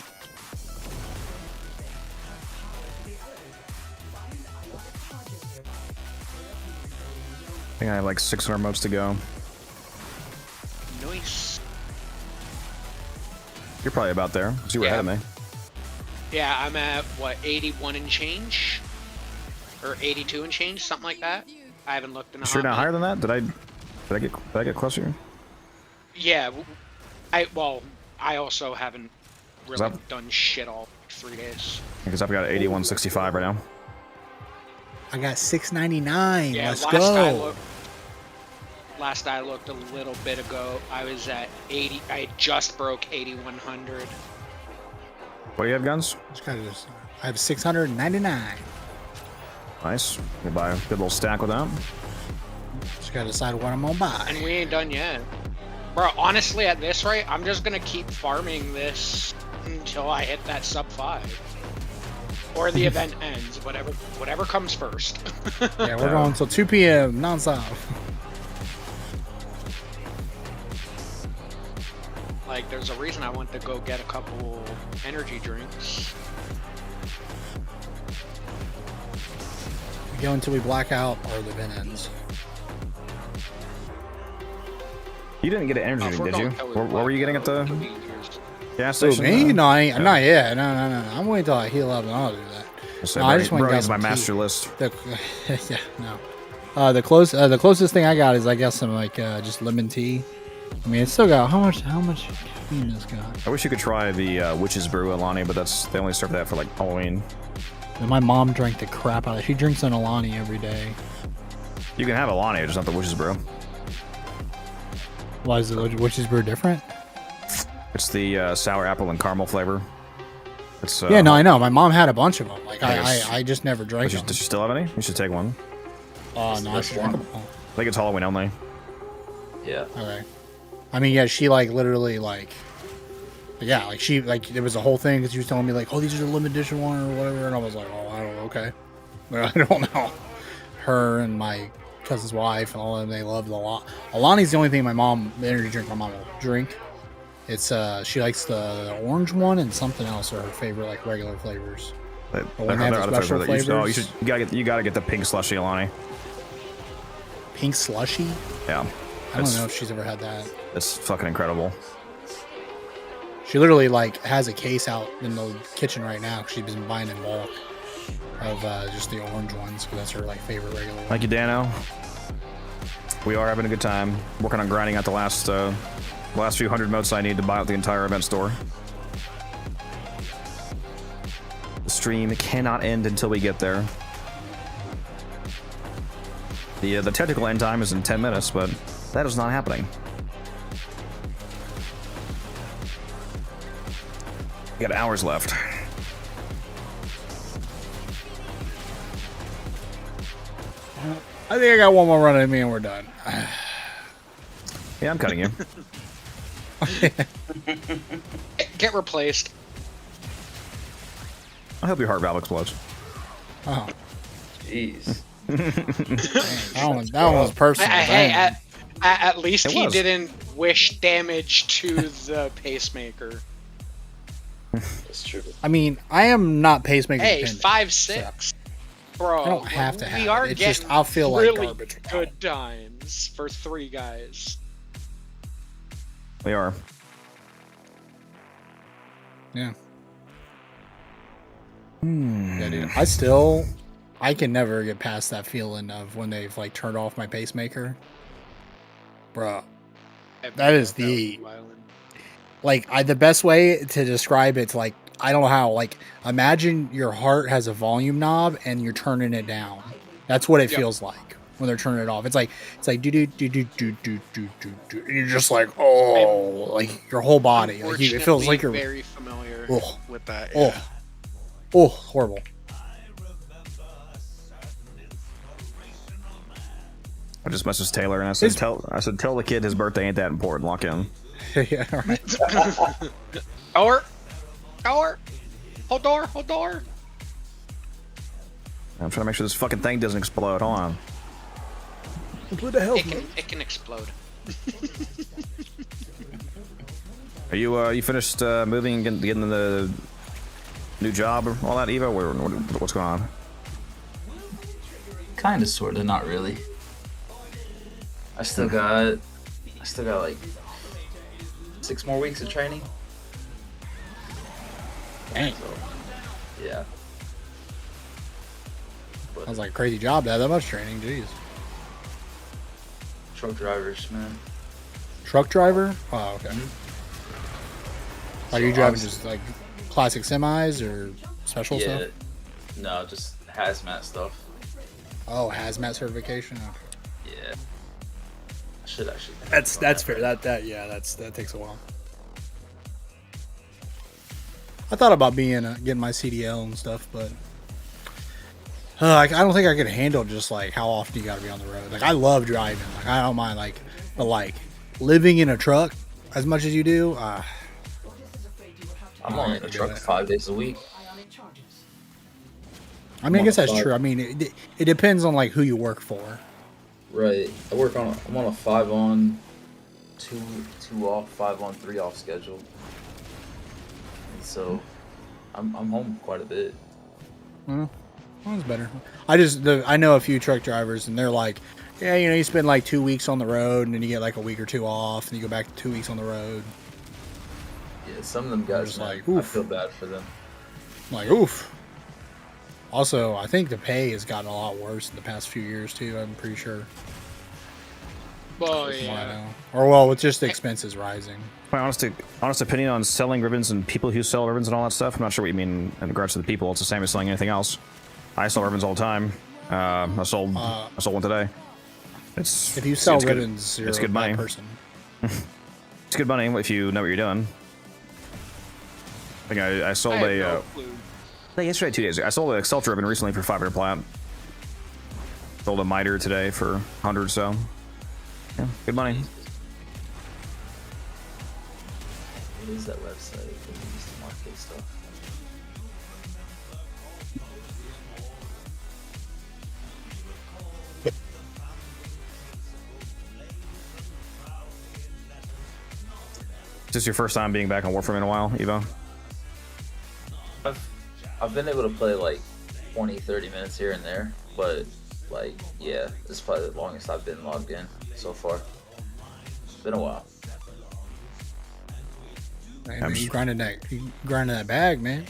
I think I have like 600 motes to go. Nice. You're probably about there, because you were ahead of me. Yeah, I'm at, what, 81 and change? Or 82 and change, something like that. I haven't looked in a Sure, hot not minute. higher than that? Did I get closer? Yeah, I also haven't really done shit all 3 days. Because I've got 81.65 right now. I got 699. Yeah, Let's last go. last I looked a little bit ago, I was at 80. I just broke 8100. What do you have, guns? I have 699. Nice. We'll buy a good little stack with that. Just gotta decide what I'm gonna buy. And we ain't done yet. Bro, honestly, at this rate, I'm just gonna keep farming this until I hit that sub 5. Or the event ends, whatever comes first. Yeah, we're going until 2 p.m. nonstop. Like, there's a reason I went to go get a couple energy drinks. We go until we black out or the event ends. You didn't get an energy if we're drink, did you? going till we What were you getting at the gas Who, station? me? No, I ain't. Not yet. No. I'm waiting till I heal up and I'll do that. So No, I just went and got Brody's my some master tea. list. Yeah, no. The closest thing I got is, I guess, some like just lemon tea. I mean, it's still got how much caffeine this got. I wish you could try the Witch's Brew Alani, but they only serve that for like Halloween. And my mom drank the crap out of it. She drinks an Alani every day. You can have Alani, just not the Witch's Brew. Why is the Witch's Brew different? It's the sour apple and caramel flavor. It's Yeah, no, I know. My mom had a bunch of them. Like, Yes. I just never drank them. Does she still have any? You should take one. Oh, no, I should drink them all. I think it's Halloween only. Yeah. Okay. I mean, yeah, she like literally like, yeah, like she like there was a whole thing because she was telling me like, oh, these are the limited edition one or whatever, and I was like, oh, I don't know, okay, but I don't know. Her and my cousin's wife and all of them, they loved a lot. Alani's the only thing the energy drink my mom will drink. It's she likes the orange one and something else are her favorite like regular flavors. But when they have the special flavors, you gotta get the pink slushy Alani. pink slushy. Yeah. I don't know if she's ever had that. It's fucking incredible. She literally like has a case out in the kitchen right now. 'Cause she's been buying in bulk of just the orange ones because that's her like favorite regular one. Thank you, Dano. We are having a good time. Working on grinding out the last few hundred motes I need to buy out the entire event store. The stream cannot end until we get there. The technical end time is in 10 minutes, but that is not happening. We got hours left. I think I got one more run at me and we're done. Yeah, I'm cutting you. Get replaced. I hope your heart valve explodes. Oh, Jeez. that one was personal. Hey, Damn. at least It he was. didn't wish damage to the pacemaker. That's true. I mean, I am not pacemaker Hey, dependent. 5-6. Bro, I don't have to have we it. are It's getting just I'll feel like really garbage. good times for 3 guys. We are. Yeah. Yeah, dude. I can never get past that feeling of when they've like turned off my pacemaker. Bruh. That is the the best way to describe it's like I don't know how, like imagine your heart has a volume knob and you're turning it down. That's what it feels like when they're turning it off. It's like do do do do do do do do do. And you're just like, oh, like your whole body. Like it feels like you're very familiar with that. Oh. Yeah. Oh, horrible. I just messaged Taylor and I said, tell the kid his birthday ain't that important. Lock in. Yeah, right. Door. Hold door. I'm trying to make sure this fucking thing doesn't explode. Hold on. What the hell? It can explode. Are you finished moving and getting the new job or all that, Eva? What's going on? Kinda, sorta, not really. I still got like 6 more weeks of training. Dang. So, yeah. Sounds like a crazy job to have that much training. Jeez. Truck drivers, man. Truck driver? Oh, okay. Are you driving just like classic semis or special stuff? No, just hazmat stuff. Oh, hazmat certification. Okay. Yeah. I should actually. That's fair. That takes a while. I thought about getting my CDL and stuff, but I don't think I could handle just like how often you got to be on the road. Like I love driving. Like I don't mind but like living in a truck as much as you do. I'm only in a truck 5 days a week. I mean, I guess that's true. I mean, it depends on like who you work for. Right. I'm on a 5 on, 2 off, 5 on, 3 off schedule. And so I'm home quite a bit. Well, that's better. I know a few truck drivers and they're like, yeah, you spend like 2 weeks on the road and then you get like a week or 2 off and you go back to 2 weeks on the road. Yeah, some of them guys, man, like, oof. I feel bad for them. Like, oof. Also, I think the pay has gotten a lot worse in the past few years too. I'm pretty sure. Well, From what I yeah. know. Or well, with just the expenses rising. My honest opinion on selling ribbons and people who sell ribbons and all that stuff. I'm not sure what you mean in regards to the people. It's the same as selling anything else. I sell ribbons all the time. I sold one today. If you sell ribbons, you're it's a good money. bad person. It's good money if you know what you're doing. I think I sold yesterday, 2 days ago. I sold an Exceltra ribbon recently for 500 plat. Sold a miter today for 100, so yeah, good money. What is that website that we use to market stuff? Is this your first time being back on Warframe in a while, Evo? I've been able to play like 20-30 minutes here and there, but like yeah, this is probably the longest I've been logged in so far. been a while. Man, you grinding that bag, man.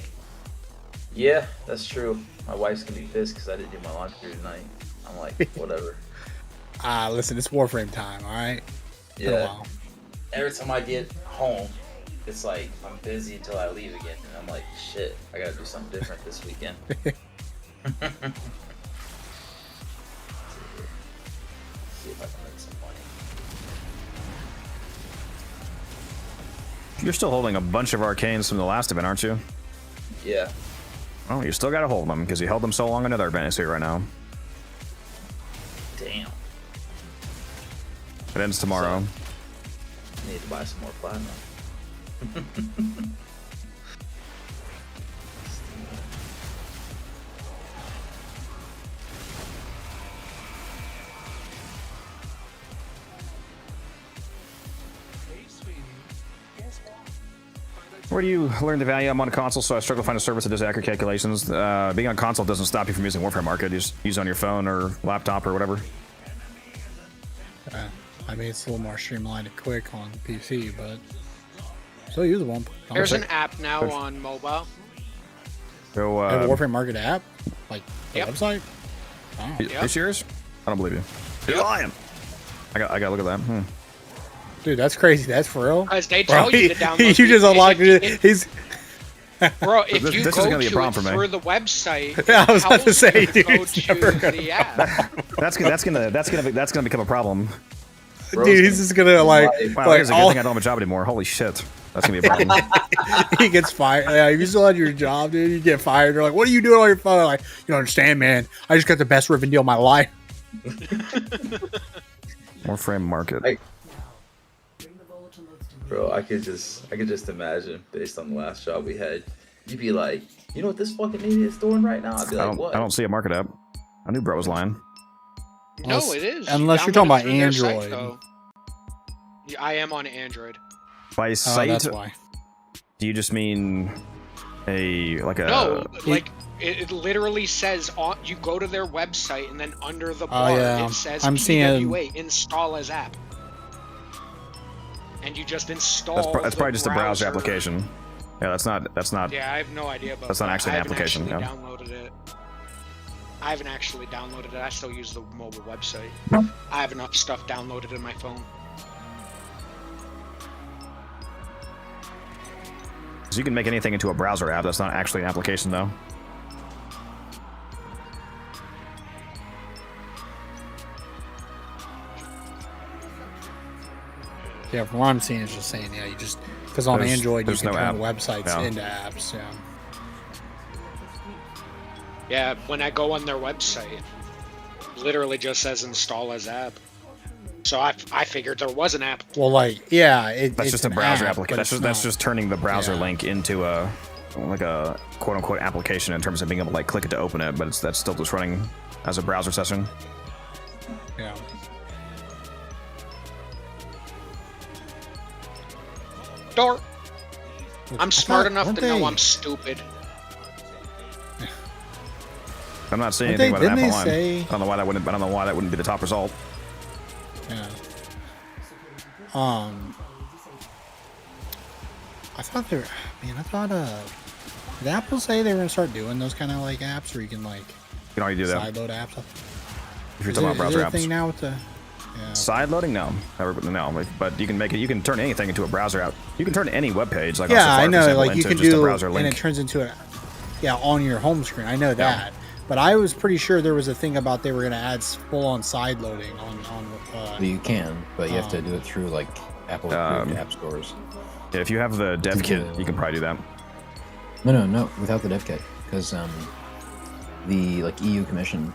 Yeah, that's true. My wife's gonna be pissed because I didn't do my laundry tonight. I'm like, whatever. Listen, it's Warframe time, all right? Been a Yeah. while. Every time I get home, it's like I'm busy until I leave again, and I'm like, shit, I gotta do something different this weekend. See if I can make some money. You're still holding a bunch of arcanes from the last event, aren't you? Yeah. Oh, you still gotta hold them because you held them so long in other events here right now. Damn. It ends tomorrow. I need to buy some more platinum. Where do you learn the value? I'm on a console, so I struggle to find a service that does accurate calculations. Being on console doesn't stop you from using Warframe Market. You just use it on your phone or laptop or whatever. I mean, it's a little more streamlined and quick on PC, but still usable. There's an app now on mobile. Go, They have a Warframe Market app? Like, the Yep. website? Oh. This yours? I don't believe you. You're lying. I gotta look at that. Dude, that's crazy. That's for real? Because they tell you to download You just it. unlocked it. He's... Bro, if This you is go gonna be a to problem it for me. through the website, I was about to tells you say, dude, go it's never to gonna the app. That's gonna become a problem. Dude, he's just gonna like... Wow, like it's a good thing I don't have a job anymore. Holy shit. That's gonna be a problem. He gets fired. Yeah, if you still had your job, dude, you get fired. They're like, what are you doing on your phone? Like, you don't understand, man. I just got the best ribbon deal of my life. Warframe Market. Bro, I could just imagine based on the last job we had. You'd be like, you know what this fucking idiot is doing right now? I'd be like, what? I don't see a market app. I knew bro was lying. No, it is. Unless you're talking about Android. Yeah, I am on Android. By site, that's why. do you just mean No, like it literally says you go to their website and then under the bar yeah. it says I'm seeing- PWA install as app, and you just install. That's probably just a browser application. Yeah, that's not. Yeah, I have no idea about. That's not actually an application. I Yeah. haven't downloaded it. I haven't actually downloaded it. I still use the mobile website. I have enough stuff downloaded in my phone. So you can make anything into a browser app. That's not actually an application, though. Yeah, from what I'm seeing, it's just saying, yeah, you just... Because on Android, you there's can no turn app. websites Yeah. into apps, yeah. Yeah, when I go on their website, literally just says install as app. So I figured there was an app. Well, like, yeah, That's it's just a an browser app, application. but That's it's just turning the browser Yeah. link into a quote unquote application in terms of being able to like click it to open it, but that's still just running as a browser session. Yeah. Door. I'm smart enough weren't to know they- I'm stupid. I'm not saying Weren't anything they- about an didn't app they online. say- I don't know why that wouldn't be the top result. Yeah. I thought they were... Man, I thought, did Apple say they were going to start doing those kind of, like, apps where you can, like... You can already do that. Sideload apps? If you're talking about Is browser it a apps. thing now with the... Yeah. Side loading? No. But you can make it. You can turn anything into a browser app. You can turn any web page, like on Yeah, Safari, I for know. example, Like, you into can just a do... browser And link. it turns into a... Yeah, on your home screen. I know that. But I was pretty sure there was a thing about they were going to add full-on side loading on You can, but you have to do it through like Apple approved app stores. Yeah, if you have the dev kit, you can probably do that. No, without the dev kit, because the like EU Commission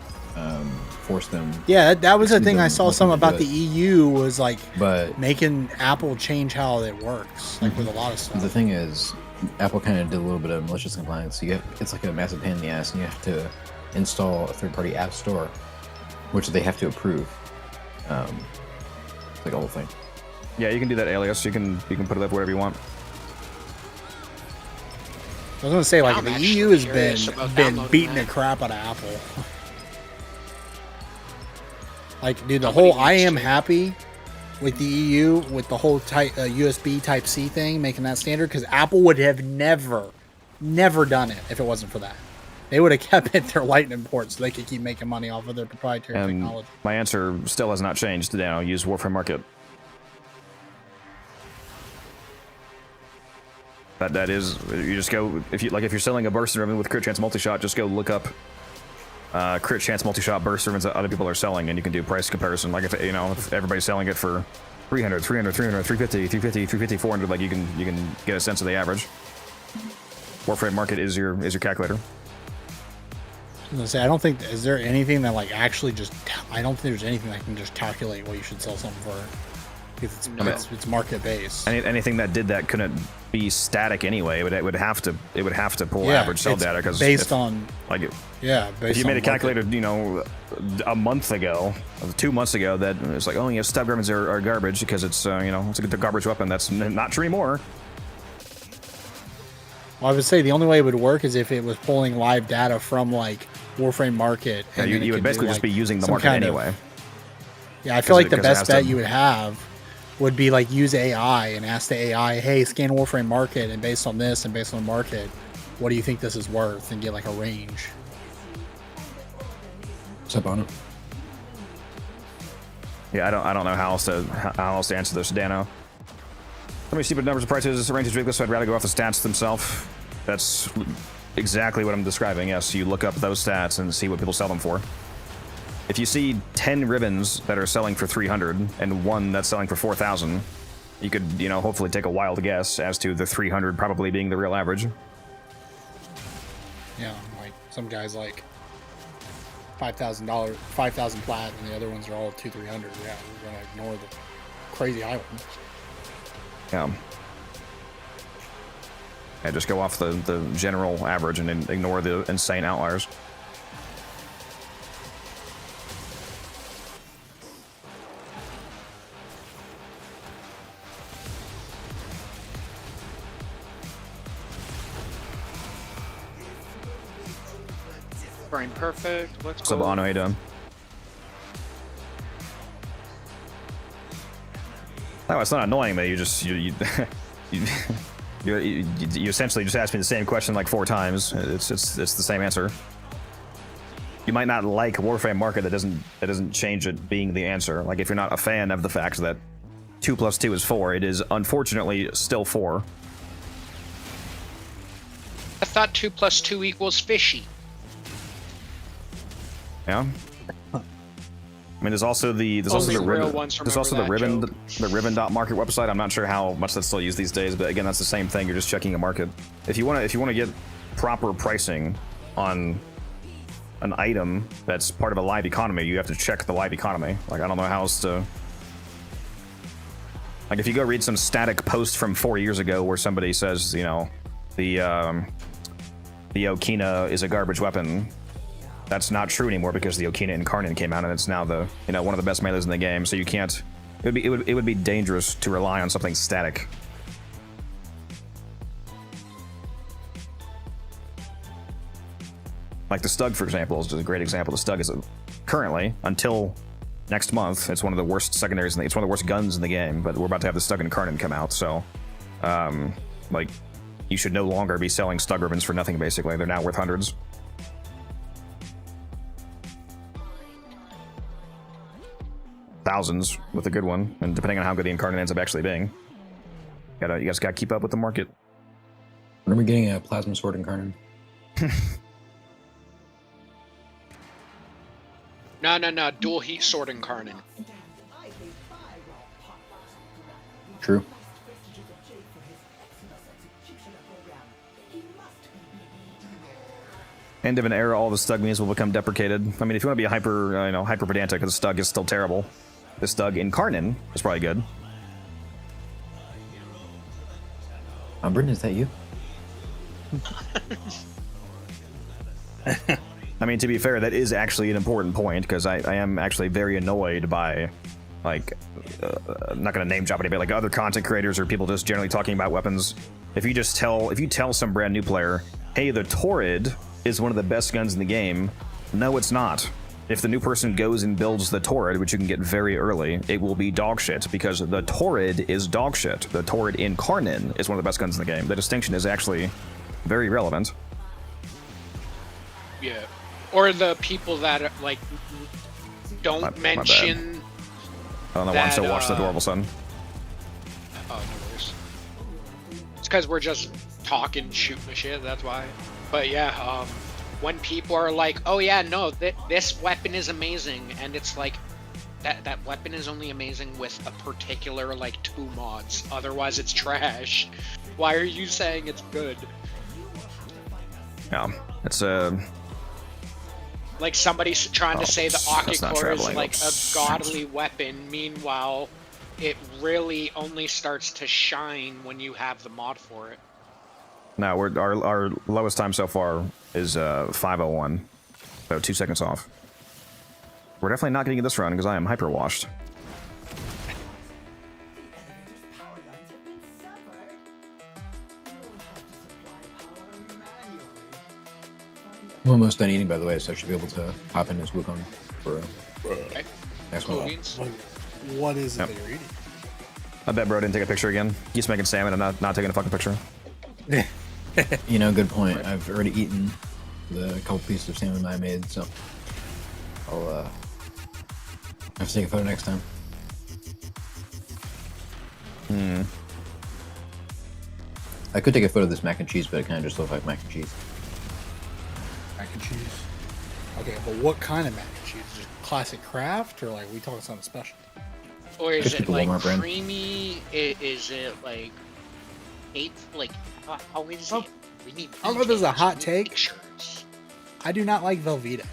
forced them. Yeah, that was the excuse thing them I saw looking some to do about the it. EU was like But making Apple change how it works, like with a lot of stuff. the thing is, Apple kind of did a little bit of malicious compliance. So it's like a massive pain in the ass, and you have to install a third-party app store, which they have to approve. It's like a whole thing. Yeah, you can do that alias. You can put it up wherever you want. I was gonna say, like, I'm the actually EU has curious about been downloading beating that. the crap out of Apple. Like, dude, the Nobody whole I needs am to. happy with the EU, with the whole USB Type C thing, making that standard, because Apple would have never done it if it wasn't for that. They would have kept it their Lightning port so they could keep making money off of their proprietary technology. My answer still has not changed. Use Warframe Market. That is, you just go, if you're selling a burst ribbon with crit chance multi-shot, just go look up crit chance multi-shot burst ribbons that other people are selling, and you can do price comparison. Like if everybody's selling it for 300, 350, 350, 400, like you can get a sense of the average. Warframe Market is your calculator. I was gonna say, I don't think, is there anything that like actually just, I don't think there's anything that can just calculate what you should sell something for. Because it's market based. Anything that did that couldn't be static anyway. It would have to pull average sell data, because based on if you made a calculator, a month ago, 2 months ago, that it's like, oh, stub ribbons are garbage because it's it's a garbage weapon. That's not true anymore. Well, I would say the only way it would work is if it was pulling live data from like Warframe Market. Yeah, you would basically just be using the market anyway. I feel like the best bet you would have would be like use AI and ask the AI, hey, scan Warframe Market, and based on this and based on the market, what do you think this is worth, and get like a range. What's up, Bono? Yeah, I don't know how else to answer this, Dano. How many stupid numbers of prices ranges ridiculous, so I'd rather go off the stats themselves. That's exactly what I'm describing. Yes, you look up those stats and see what people sell them for. If you see 10 ribbons that are selling for 300 and one that's selling for 4,000, you could, hopefully take a wild guess as to the 300 probably being the real average. Yeah, like some guys like $5,000, 5,000 plat, and the other ones are all 200-300. Yeah, we're gonna ignore the crazy high ones. Yeah. Yeah, just go off the general average and ignore the insane outliers. Brain perfect. Let's What's up, go. Ano? How you doing? No, it's not annoying that you just you essentially just asked me the same question like 4 times. It's the same answer. You might not like Warframe Market. That doesn't change it being the answer. Like if you're not a fan of the fact that 2 + 2 is 4, it is unfortunately still 4. I thought 2 + 2 equals fishy. Yeah. I mean, there's also the ribbon dot market website. I'm not sure how much that's still used these days, but again, that's the same thing. You're just checking a market. If you want to get proper pricing on an item that's part of a live economy, you have to check the live economy. Like, I don't know how else to. Like, if you go read some static post from 4 years ago where somebody says, the Okina is a garbage weapon. That's not true anymore because the Okina Incarnate came out and it's now the one of the best melees in the game. So you can't. It would be dangerous to rely on something static. Like the Stug, for example, is just a great example. The Stug is currently, until next month, it's one of the worst secondaries. It's one of the worst guns in the game. But we're about to have the Stug Incarnate come out, so you should no longer be selling Stug ribbons for nothing. Basically, they're now worth hundreds. Thousands with a good one, and depending on how good the Incarnate ends up actually being, you guys gotta keep up with the market. When are we getting a Plasma Sword Incarnate? No, dual heat sword Incarnate. True. End of an era, all the Stug memes will become deprecated. I mean, if you want to be hyper pedantic, the Stug is still terrible. The Stug Incarnate is probably good. Brendan, is that you? I mean, to be fair, that is actually an important point, because I am actually very annoyed by, I'm not going to name drop anybody, like other content creators or people just generally talking about weapons. If you tell some brand new player, hey, the Torrid is one of the best guns in the game, no, it's not. if the new person goes and builds the Torrid, which you can get very early, it will be dog shit, because the Torrid is dog shit. The Torrid Incarnin is one of the best guns in the game. The distinction is actually very relevant. Yeah. Or the people that like don't mention. I don't know why I'm still watching the Adorable Son. Oh, no worries. It's because we're just talking, shooting the shit. That's why. But yeah, when people are like, "Oh yeah, no, this weapon is amazing," and it's like, that weapon is only amazing with a particular like 2 mods. Otherwise, it's trash. Why are you saying it's good? Yeah, it's like somebody's trying to say the that's not Occucore is traveling. like a godly weapon. Meanwhile, it really only starts to shine when you have the mod for it. no, our lowest time so far is 5:01, so 2 seconds off. We're definitely not getting this run because I am hyper washed. I'm almost done eating, by the way, so I should be able to hop in this Wukong for next one. What is it that you're eating? I bet bro didn't take a picture again. He's making salmon and not taking a fucking picture. You know, good point. I've already eaten the couple pieces of salmon I made, so I'll have to take a photo next time. I could take a photo of this mac and cheese, but it kind of just looks like mac and cheese. Mac and cheese. Okay, but what kind of mac and cheese? Just classic craft, or like we talking something special? Or is Just it get the like Walmart brand. creamy? Is it like like how is it? We need. I don't know if this is a hot details, take. pictures. I do not like Velveeta.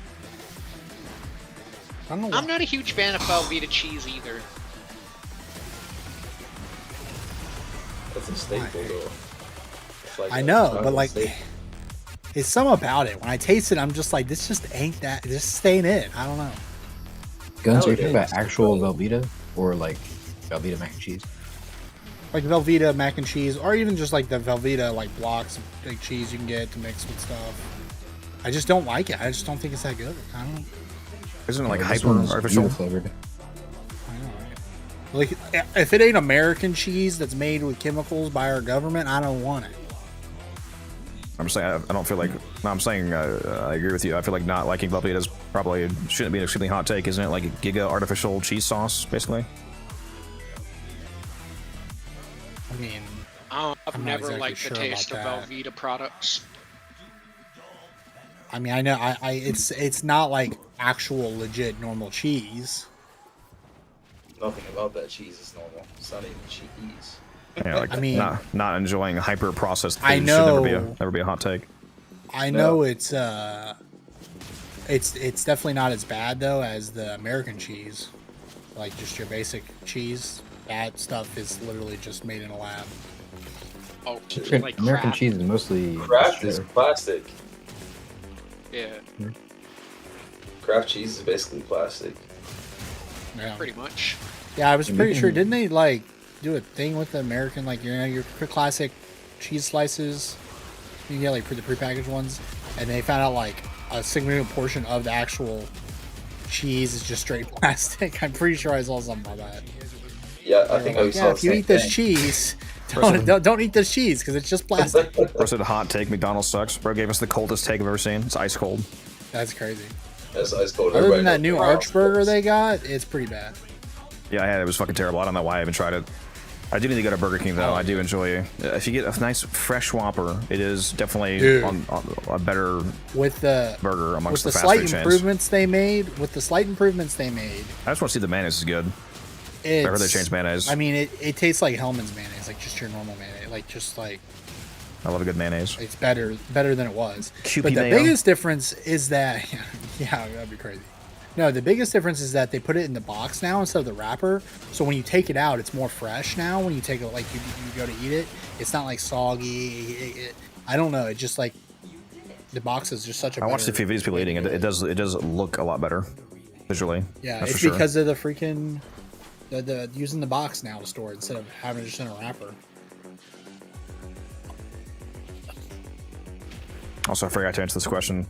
I don't know why. I'm not a huge fan of Velveeta cheese either. That's a staple, though. It's like I a know, chocolate but like, staple. it's something about it. When I taste it, I'm just like, this just ain't that. This just ain't it. I don't know. Guns, are you talking Nowadays, about actual Velveeta or like Velveeta mac and cheese? Like Velveeta mac and cheese, or even just like the Velveeta like blocks of like cheese you can get to mix with stuff. I just don't like it. I just don't think it's that good. I don't know. Isn't it like This hyper one's artificial? Velveeta flavored. I know, right? Like, if it ain't American cheese that's made with chemicals by our government, I don't want it. I'm just saying I don't feel like. No, I'm saying I agree with you. I feel like not liking Velveeta is probably shouldn't be an extremely hot take, isn't it? Like a giga artificial cheese sauce, basically. I mean, I've I'm not never exactly liked sure the taste of about that. Velveeta products. I mean, I know it's not like actual legit normal cheese. Nothing about that cheese is normal. It's not even cheese. Yeah, like I mean- not enjoying hyper processed food I should know- never be a hot take. I know it's definitely not as bad though as the American cheese, like just your basic cheese. That stuff is literally just made in a lab. Oh, like American crap. cheese is mostly Kraft is sugar. plastic. Yeah, Kraft cheese is basically plastic. Yeah, pretty much. yeah. I was And pretty we sure. can- Didn't they like do a thing with the American, like your classic cheese slices? You can get like the prepackaged ones, and they found out like a significant portion of the actual cheese is just straight plastic. I'm pretty sure I saw something about that. Yeah, I think I Like, saw yeah, the if you same eat this thing. cheese, don't eat this cheese because it's just plastic. Bro said a hot take. McDonald's sucks. Bro gave us the coldest take I've ever seen. It's ice cold. That's crazy. That's ice cold. Other Everybody than that knows new McDonald's arch burger sucks. they got, it's pretty bad. Yeah, I had it. It was fucking terrible. I don't know why I even tried it. I do need to go to Burger King though. I do enjoy. If you get a nice fresh Whopper, it is definitely Dude. on a better With the burger with amongst the the fast slight food chains. improvements they made, I just want to see the mayonnaise is good. it's, I heard they changed mayonnaise. I mean, it tastes like Hellman's mayonnaise, like just your normal mayonnaise, like just like I love a good mayonnaise. it's better than it was. Kewpie But the mayo. biggest difference is that yeah, that'd be crazy. No, the biggest difference is that they put it in the box now instead of the wrapper. So when you take it out, it's more fresh now. When you take it, like you go to eat it, it's not like soggy. I don't know. It just like the box is just such a. I watched a few better- videos of people eating it. It does look a lot better visually. Yeah, that's it's for sure. because of the freaking the using the box now to store it instead of having it just in a wrapper. Also, I forgot to answer this question.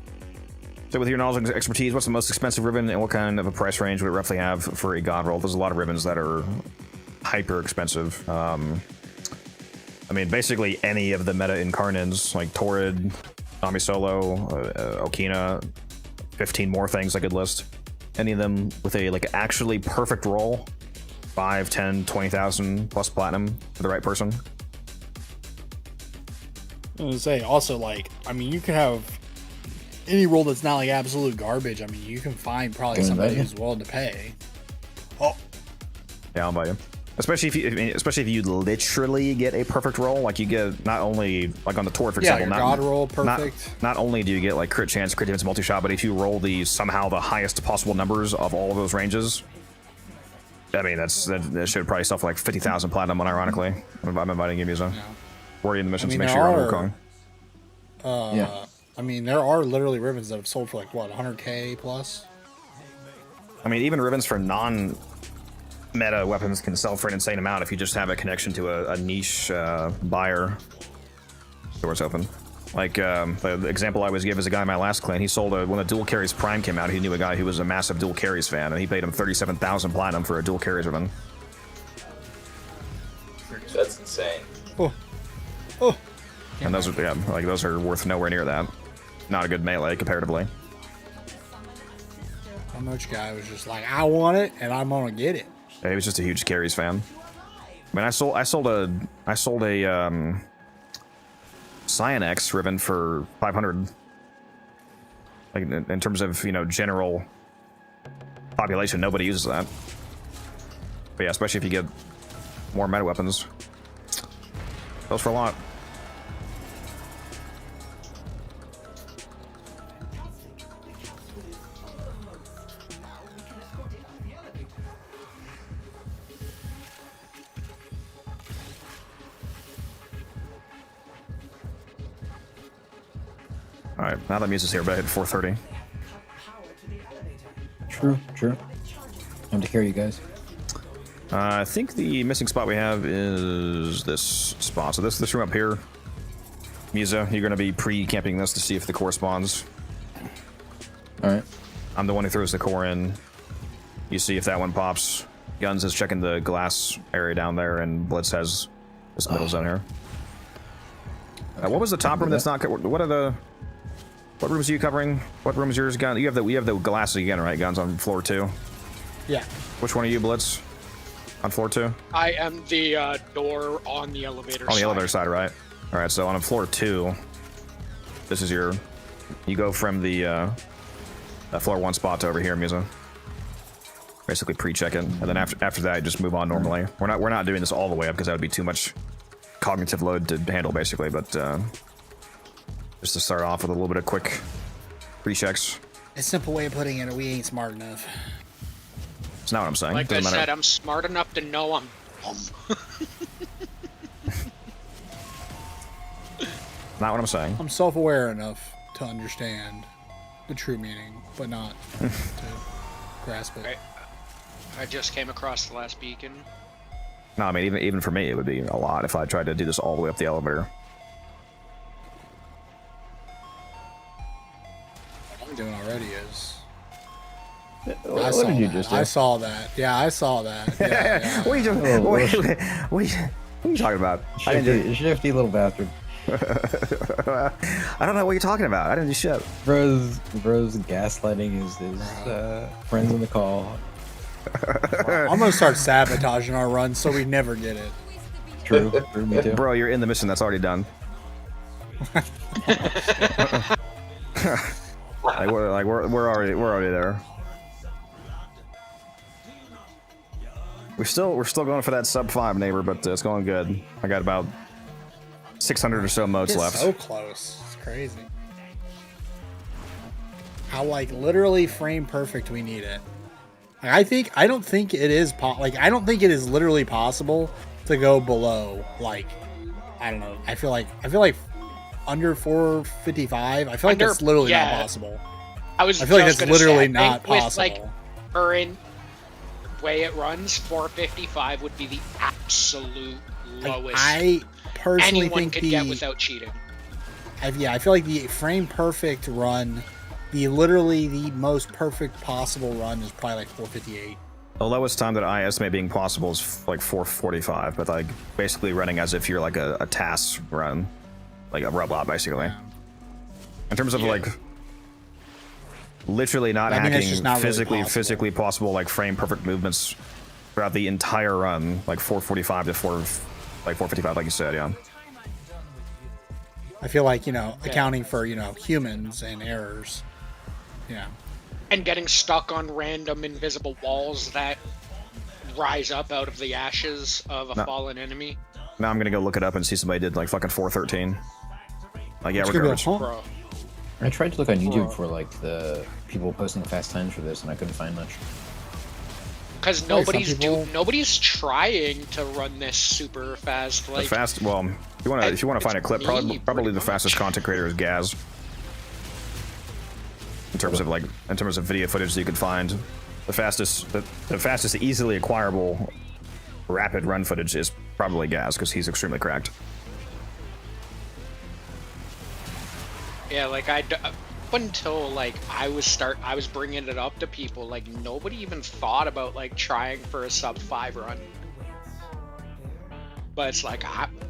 So with your knowledge and expertise, what's the most expensive ribbon and what kind of a price range would it roughly have for a god roll? There's a lot of ribbons that are hyper expensive. I mean, basically any of the meta incarnins, like Torrid, Nami Solo, Okina, 15 more things I could list. Any of them with a like actually perfect roll, 5, 10, 20,000 plus platinum for the right person. I was gonna say also, like, I mean, you can have any role that's not like absolute garbage. I mean, you can find probably somebody who's willing to pay. Oh, yeah, I'll buy you. Especially if you literally get a perfect roll, like you get not only like on the tour, for example, your god roll perfect. Not only do you get like crit chance, crit defense, multi shot, but if you roll somehow the highest possible numbers of all of those ranges, I mean that should probably sell for like 50,000 platinum. Unironically, I'm inviting you, Musa. Worry in the missions, make sure you're on Wukong. Yeah. I mean, there are literally ribbons that have sold for like what, 100k plus. I mean, even ribbons for meta weapons can sell for an insane amount if you just have a connection to a niche buyer. Doors open. Like the example I always give is a guy in my last clan. He sold when the Dual Carries Prime came out. He knew a guy who was a massive Dual Carries fan, and he paid him 37,000 platinum for a Dual Carries ribbon. That's insane. Oh. And those are worth nowhere near that. Not a good melee comparatively. How much guy was just like, I want it and I'm gonna get it. Yeah, he was just a huge Carries fan. I mean, I sold a Cyan ribbon for 500. Like in terms of general population, nobody uses that. But yeah, especially if you get more meta weapons, goes for a lot. Alright, now that Musa's here, but I hit 4:30. True. Time to carry you guys. I think the missing spot we have is this spot. So this room up here. Musa, you're going to be pre-camping this to see if the corresponds. Alright. I'm the one who throws the core in. You see if that one pops. Guns is checking the glass area down there, and Blitz has this middle zone here. What was the top room that's not... What rooms are you covering? What room is yours, Gun? You have the glass again, right? Guns on floor 2. Yeah. Which one are you, Blitz? On floor 2? I am the door on the elevator side. On the elevator side, right? All right. So on floor 2, this is your. You go from the floor 1 spot to over here, Musa. Basically pre-check it, and then after that, just move on normally. We're not doing this all the way up because that would be too much cognitive load to handle, basically. But just to start off with a little bit of quick pre-checks. A simple way of putting it, we ain't smart enough. It's not what I'm saying. Like I said, I'm smart enough to know I'm dumb. Not what I'm saying. I'm self-aware enough to understand the true meaning, but not to grasp it. I just came across the last beacon. No, I mean, even for me, it would be a lot if I tried to do this all the way up the elevator. What I'm doing already is... What did you just do? I saw that. Yeah, I saw that. Yeah. What are you doing? What are you talking about? Shifty little bastard. I don't know what you're talking about. I didn't do shit. Bro's gaslighting his friends on the call. I'm gonna start sabotaging our run so we never get it. True, me too. Bro, you're in the mission that's already done. we're already there. We're still going for that sub 5 neighbor, but it's going good. I got about 600 or so modes It's left. so close. It's crazy. How literally frame perfect we need it. I don't think it is I don't think it is literally possible to go below I don't know. I feel like under 455. I feel like that's literally not possible. I feel like that's literally not possible. With current way it runs, 455 would be the absolute lowest. I personally anyone think could get without cheating. I feel like the frame perfect run literally the most perfect possible run is probably like 458. The lowest time that I estimate being possible is like 4:45, but like basically running as if you're like a task run, like a robot basically. Yeah. In terms of like literally not I mean, that's hacking just not really physically possible like frame perfect movements throughout the entire run, like 4:45 to 4:55, like you said, yeah. I feel like, accounting for, humans and errors. Yeah. And getting stuck on random invisible walls that rise up out of the ashes of a fallen enemy. Now I'm gonna go look it up and see somebody did like fucking 4:13. Like, yeah, It's we're gonna garbage. be like, Bro. I tried to look on YouTube for like the people posting fast times for this, and I couldn't find much. Because Like, some nobody's people- nobody's trying to run this super fast. Like, Well, if you wanna find a clip, me, probably pretty the fastest much. content creator is Gaz. In terms of video footage that you could find, the fastest easily acquirable rapid run footage is probably Gaz, because he's extremely cracked. yeah, like up until like I was bringing it up to people, like nobody even thought about like trying for a sub 5 run. But it's like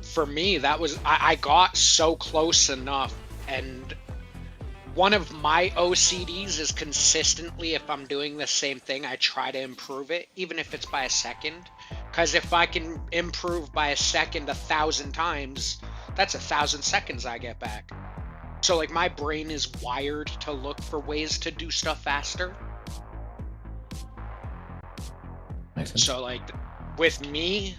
for me that was I got so close enough, and one of my OCDs is consistently, if I'm doing the same thing, I try to improve it, even if it's by a second. Because if I can improve by a second 1,000 times, that's 1,000 seconds I get back. So like my brain is wired to look for ways to do stuff faster. Makes sense. So like with me,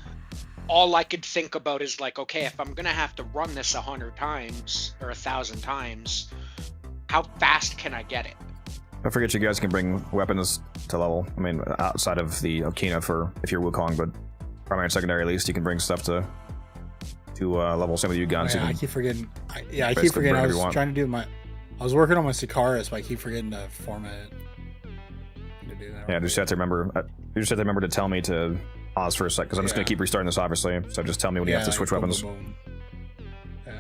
all I could think about is like, okay, if I'm gonna have to run this 100 times or 1,000 times, how fast can I get it? Don't forget, you guys can bring weapons to level. I mean, outside of the Okina for if you're Wukong, but primary and secondary at least, you can bring stuff to level. Same with you guns. Yeah, you I can keep forgetting. I keep basically forgetting. I whatever was you want. trying to do I was working on my Sikaris, but I keep forgetting to format it. To do that. Yeah, just have to remember. You just have to remember to tell me to pause for a sec, because I'm just gonna keep restarting this, obviously. So just tell me when you have to switch boom, weapons. boom, boom. Yeah.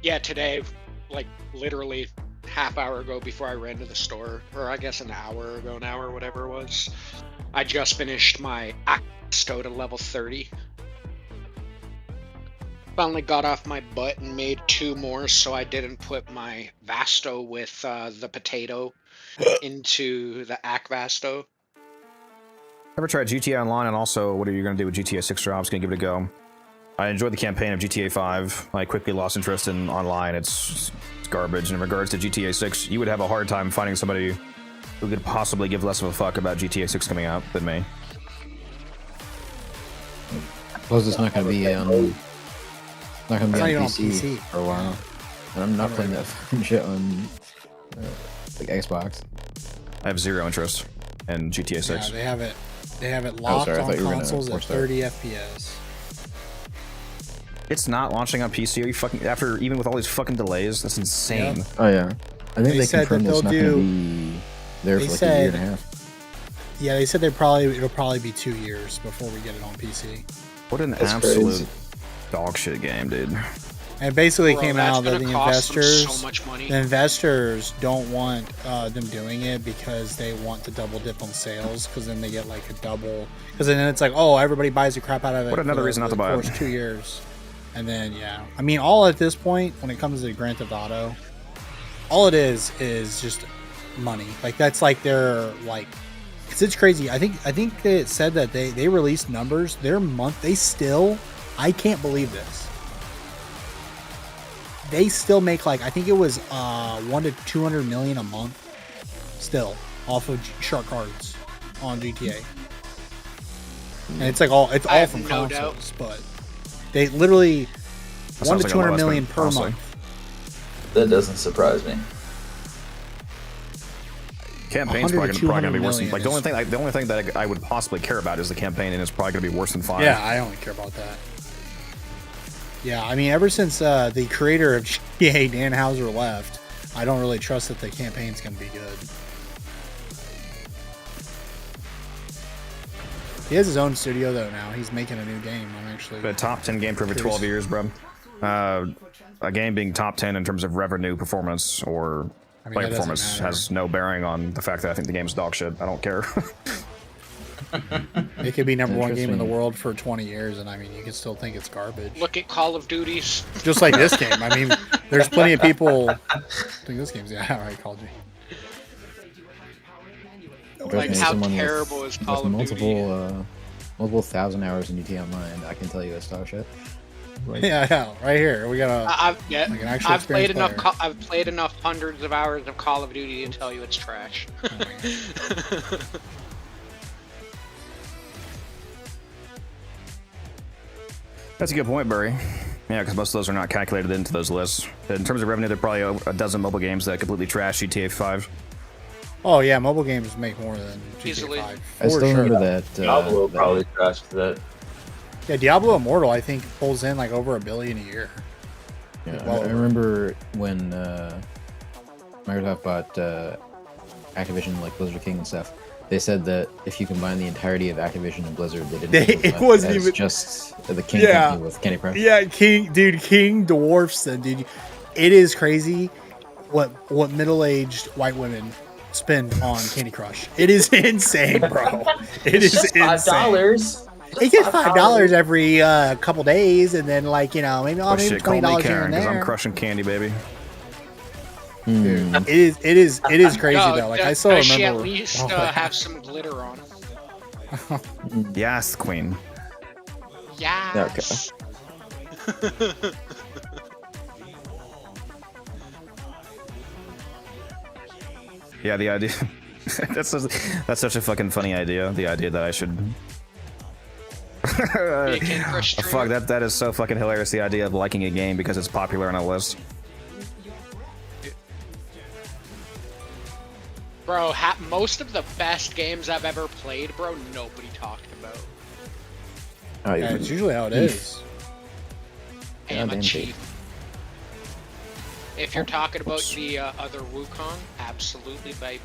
Yeah, today, like literally half hour ago before I ran to the store, or I guess an hour, whatever it was, I just finished my Acto to level 30. Finally got off my butt and made 2 more, so I didn't put my Vasto with the potato into the Ak Vasto. Ever tried GTA Online, and also what are you gonna do with GTA 6 drops? Gonna give it a go. I enjoyed the campaign of GTA 5. I quickly lost interest in online. It's garbage. And in regards to GTA 6, you would have a hard time finding somebody who could possibly give less of a fuck about GTA 6 coming out than me. Plus, it's not going to be on It's not even on PC, PC. for a while. And I'm not playing that fucking shit on like Xbox. I have zero interest in GTA 6. Yeah, they have it locked sorry, I on thought you were gonna consoles at force that. 30 FPS. It's not launching on PC. Are you fucking even with all these fucking delays? That's insane. Yeah. Oh yeah, I think They they said confirmed that it's not they'll going to do- be there they for like a year and a said- half. Yeah, they said it'll probably be 2 years before we get it on PC. What an That's absolute crazy. dog shit game, dude. And it basically Bro, came that's out that gonna the cost them investors, so much money. the investors don't want them doing it because they want to double dip on sales, because then they get like a double. Because then it's like, oh, everybody buys the crap out of it. What another for reason not the to buy it. first 2 years, and then yeah, I mean, all at this point when it comes to Grand Theft Auto, all it is just money. Like that's like their like. It's crazy. I think it said that they released numbers. Their month, they still, I can't believe this. They still make like, I think it was 1 to 200 million a month still off of shark cards on GTA. And it's like all I have from no consoles, but they literally That 1 sounds to like a 200 lot, million but per honestly. month. That doesn't surprise me. Campaign's 100 to probably gonna be worse than 200 like the only thing that I would possibly care about is the campaign, and it's probably gonna be worse than 5. Yeah, I don't care about that. Yeah, I mean, ever since the creator of GTA, Dan Houser, left, I don't really trust that the campaign's going to be good. He has his own studio, though, now. He's making a new game. I'm actually... The top 10 game for over 12 years, bro. a game being top 10 in terms of revenue performance or I mean, player that doesn't performance matter. has no bearing on the fact that I think the game's dog shit. I don't care. It could be number one game in the Interesting. world for 20 years, and I mean, you can still think it's garbage. Look at Call of Duties. Just like this game. I mean, there's plenty of people. I think this game's alright. Called you. Like, Trust me, how someone terrible is Call with of Duty? multiple 1,000 hours in GTA Online, I can tell you it's dog shit. Like, Yeah, right here we got a. I've actual played enough. experienced I've played enough hundreds of hours of Call of Duty to tell you it's trash. That's a good point, Burry. Yeah, because most of those are not calculated into those lists. In terms of revenue, there are probably a dozen mobile games that completely trash GTA 5. Oh yeah, mobile games make more than GTA Easily. 5. I still For sure. remember that. Diablo that- probably crashed that. Yeah, Diablo Immortal I think pulls in like over $1 billion a year. Yeah, Well I over. remember when Microsoft bought Activision, like Blizzard King and stuff. They said that if you combine the entirety of Activision and Blizzard, they didn't. It equal wasn't as even- just the King Yeah. company with Candy Crush. Yeah, King dwarfs them, dude. It is crazy what middle-aged white women spend on Candy Crush. It is insane, bro. It is Just insane. $5. It gets $5 every couple days, and then like maybe Oh, maybe shit, call me $20 here Karen, and because I'm there. crushing candy, baby. Hmm. It is crazy No, though. Like I does- still does she at remember. least all that. have some glitter on? Yes, queen. Yes. Yeah, the idea. that's such a fucking funny idea. The idea that I should. Be a Candy Crush Fuck streamer. that is so fucking hilarious. The idea of liking a game because it's popular on a list. Bro, most of the best games I've ever played, bro, nobody talked about. Oh, Yeah, it's usually how it is. Am a Goddamn chief. If you're talking about the other Wukong, absolutely, baby.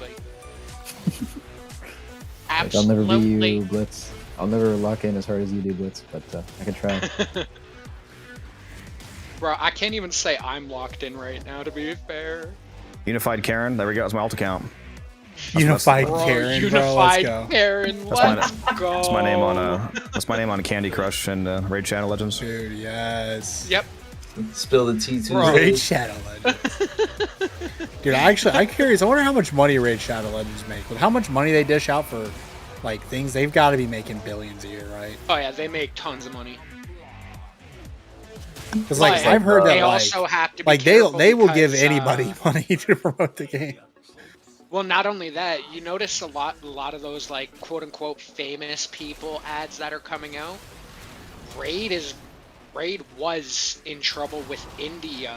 Like, I'll never be Absolutely. you, Blitz. I'll never lock in as hard as you do, Blitz, but I can try. Bro, I can't even say I'm locked in right now, to be fair. Unified Karen. There we go. That's my alt account. Unified Bro, Karen, bro. Let's Unified go. Karen, That's my, let's go. that's my name on that's my name on Candy Crush and Raid Shadow Legends. Dude, yes. Yep. Spill the tea too. Raid Shadow Legends. Dude, I'm curious. I wonder how much money Raid Shadow Legends make. With how much money they dish out for like things, they've got to be making billions a year, right? Oh yeah, they make tons of money. Because like But I've heard they that also have to be like careful they will give because, anybody money to promote the game. Well, not only that, you notice a lot of those like quote unquote famous people ads that are coming out. Raid was in trouble with India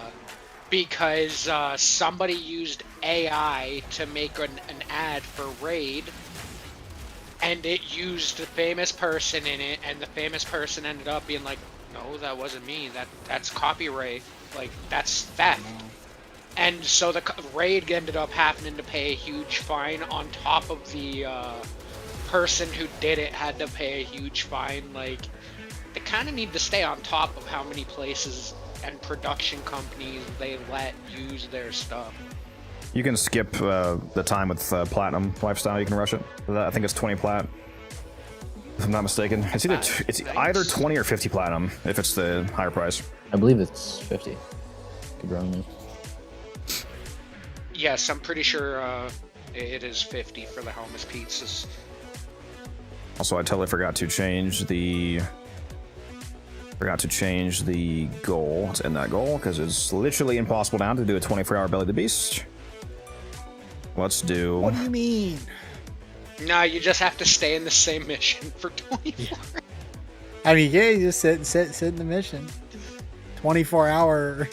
because somebody used AI to make an ad for Raid, and it used the famous person in it, and the famous person ended up being like, "No, that wasn't me. That's copyright. Like that's theft." And so the Raid ended up having to pay a huge fine on top of the person who did it had to pay a huge fine. Like, they kind of need to stay on top of how many places and production companies they let use their stuff. You can skip the time with Platinum Lifestyle. You can rush it. I think it's 20 plat. If I'm not mistaken, it's either 20 or 50 platinum if it's the higher price. I believe it's 50. Could be wrong though. Yes, I'm pretty sure it is 50 for the Helmus pizzas. Also, I totally forgot to change the goal. It's in that goal because it's literally impossible now to do a 24-hour Belly the Beast. Let's do. What do you mean? No, you just have to stay in the same mission for 24 hours. I mean, yeah, you just sit in the mission. 24-hour.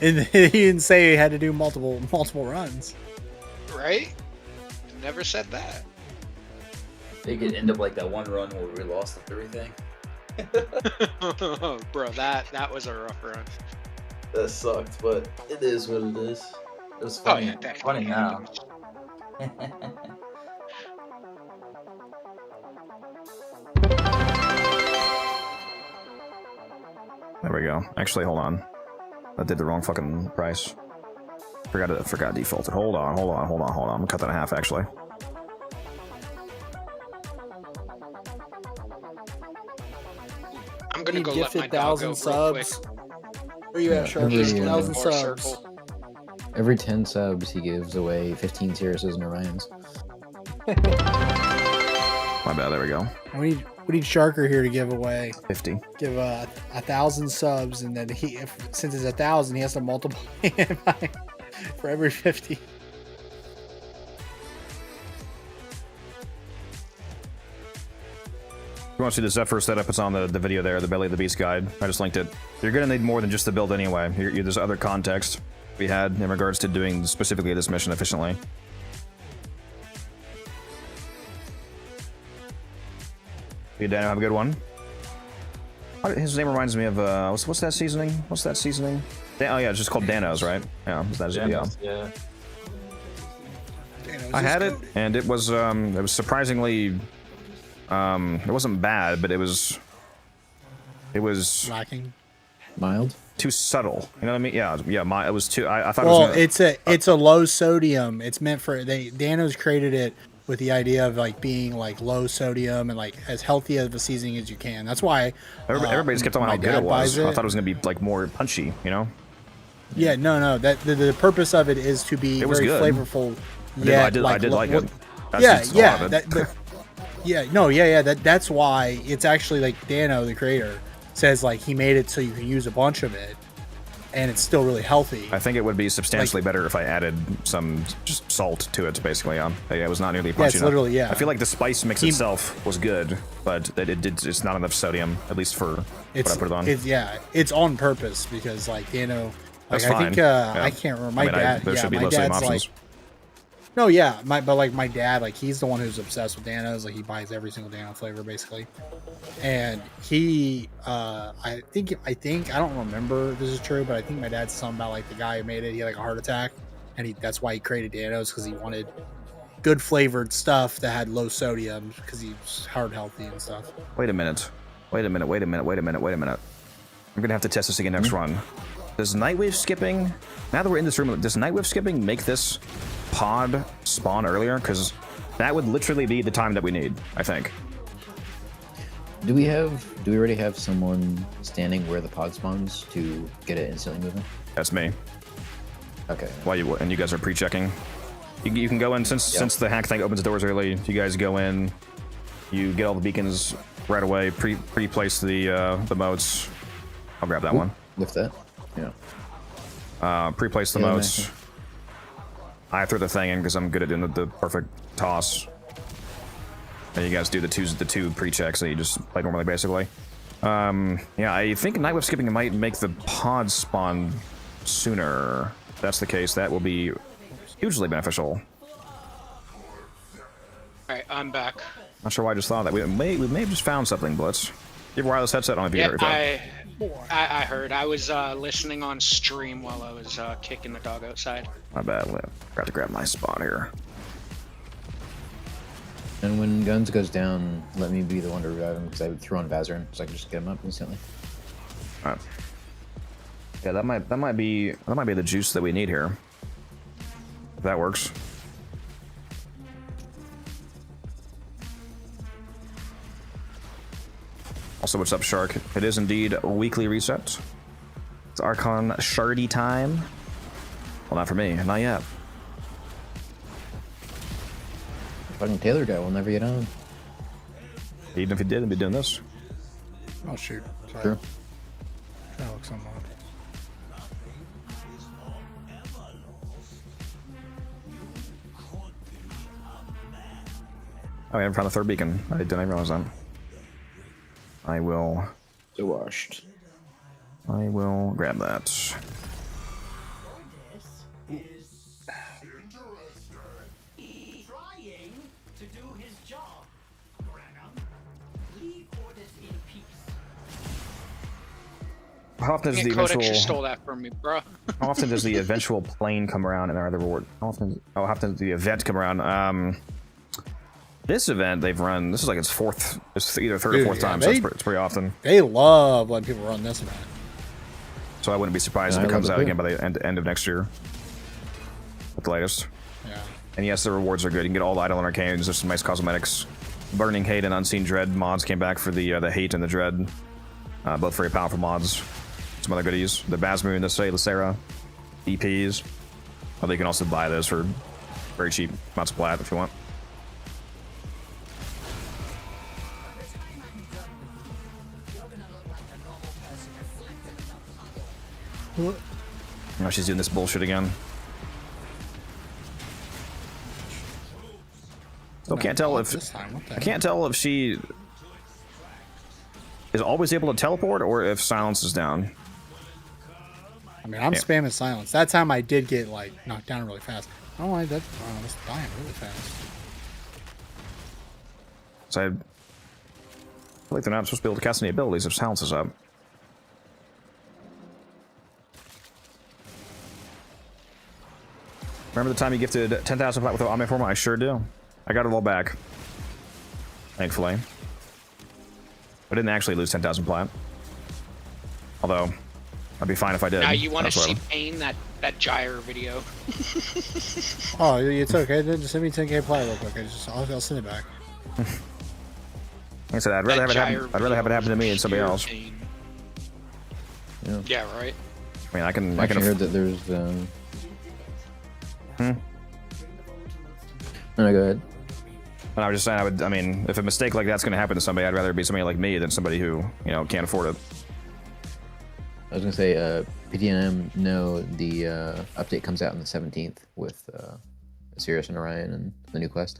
And he didn't say he had to do multiple runs. Right? Never said that. They could end up like that one run where we lost everything. Bro, that was a rough run. That sucked, but it is what it is. It was Oh funny. yeah, definitely. Funny now. There we go. Actually, hold on. I did the wrong fucking price. Forgot defaulted. Hold on. I'm gonna cut that in half, actually. I'm gonna You go let my gifted dog 1,000 go real quick. subs. Where you at, Shark? every, 1,000 Or subs. circle. Every 10 subs, he gives away 15 Tyruses and Orions. My bad. There we go. We need Sharker here to give away. 50. Give 1,000 subs, and then since it's 1,000, he has to multiply it by for every 50. If you want to see the Zephyr setup, it's on the video there, the Belly of the Beast guide. I just linked it. You're going to need more than just the build anyway. There's other context we had in regards to doing specifically this mission efficiently. You, Daniel, have a good one. His name reminds me of, what's that seasoning? What's that seasoning? Oh yeah, it's just called Dano's, right? Yeah, that's Yeah. I had it, and it was surprisingly, it wasn't bad, but it was Lacking. Mild? too subtle. You know what I mean? Yeah, it was too. I thought. Well, it was gonna, it's a low sodium. It's meant for Dano's created it with the idea of like being like low sodium and like as healthy of a seasoning as you can. That's why everybody just kept talking about how good it was. buys I thought it was gonna be like more punchy. You know? Yeah, no. That the purpose of it is to be It was very good. flavorful. I did like it. That's Yeah, just a lot of it. That's why it's actually like Dano, the creator, says like he made it so you can use a bunch of it, and it's still really healthy. I think it would be substantially better if I added some just salt to it, basically. It was not nearly punchy enough. Literally, yeah. I feel like the spice mix itself was good, but it's not enough sodium, at least for what I put it on. It's on purpose because like Dano, like That's I fine. think Yeah. I can't remember my dad. There should be my low sodium dad's options. like. No, yeah, but my dad, like he's the one who's obsessed with Dano's. Like he buys every single Dano flavor basically, and he, I think I don't remember if this is true, but I think my dad's something about like the guy who made it. He had like a heart attack, and that's why he created Dano's because he wanted good flavored stuff that had low sodium because he's heart healthy and stuff. Wait a minute. I'm gonna have to test this again next run. Does Nightwave skipping, now that we're in this room, does Nightwave skipping make this pod spawn earlier? Because that would literally be the time that we need, I think. Do we already have someone standing where the pod spawns to get it instantly moving? That's me. Okay. And you guys are pre-checking. You can go in since the hack thing opens the doors early. You guys go in, you get all the beacons right away. Pre-place the moats. I'll grab that one. Lift that. Yeah. Pre-place the moats. I throw the thing in because I'm good at doing the perfect toss. And you guys do the two pre-checks that you just play normally, basically. Yeah, I think Nightwave skipping might make the pod spawn sooner. If that's the case, that will be hugely beneficial. Alright, I'm back. Not sure why I just thought that. We may have just found something, Blitz. You have a wireless headset on if you heard it. I heard. I was listening on stream while I was kicking the dog outside. My bad. I forgot to grab my spot here. And when Guns goes down, let me be the one to revive him because I threw on Vazarin, so I can just get him up instantly. All right. Yeah, that might be the juice that we need here. If that works. Also, what's up, Shark? It is indeed a weekly reset. It's Archon Shardy time. Well, not for me. Not yet. Fucking Taylor guy will never get on. Even if he did, he'd be doing this. Oh shoot! Sorry. True. Trying to look something up. Oh, I haven't found the third beacon. I didn't realize that. I will. So washed. I will grab that. Trying to do his job. Branham, leave orders in peace. How often does the Codex, eventual? you stole that from me, bro. How often does the eventual plane come around and our other reward? How often does the event come around? This event they've run. This is like its fourth. It's either third or fourth time, so it's pretty often. They love letting people run this event. so I wouldn't be surprised Yeah, if it I comes love out it too. again by the end of next year. At the latest. Yeah. And yes, the rewards are good. You can get all the Idol and Arcanes. There's some nice cosmetics. Burning Hate and Unseen Dread mods came back for the Hate and the Dread. Both very powerful mods. Some other goodies. The Basmoon, the Lacera, EPs. Although you can also buy those for very cheap amounts of plat if you want. Now she's doing this bullshit again. Still can't tell if This time, what the I can't tell if she is always able to teleport or if silence is down. I mean, I'm spamming silence. That time I did get like knocked down really fast. I don't like that. I was dying really fast. So I feel like they're not supposed to be able to cast any abilities if silence is up. Remember the time you gifted 10,000 plat with the Omniforma? I sure do. I got it all back. Thankfully. I didn't actually lose 10,000 plat. Although, I'd be fine if I did. Now you want to That's see what Pain, that gyre video. Oh, it's okay. Then just send me 10k plat real quick. I'll send it back. Like I said, I'd rather have it happen. I'd rather have it happen to me than somebody else. Yeah. Yeah, right. I mean, I can. I actually heard that there's. No, go ahead. But I was just saying, I mean, if a mistake like that's going to happen to somebody, I'd rather it be somebody like me than somebody who, can't afford it. I was gonna say, PDNM. No, the update comes out on the 17th with Sirius and Orion and the new quest.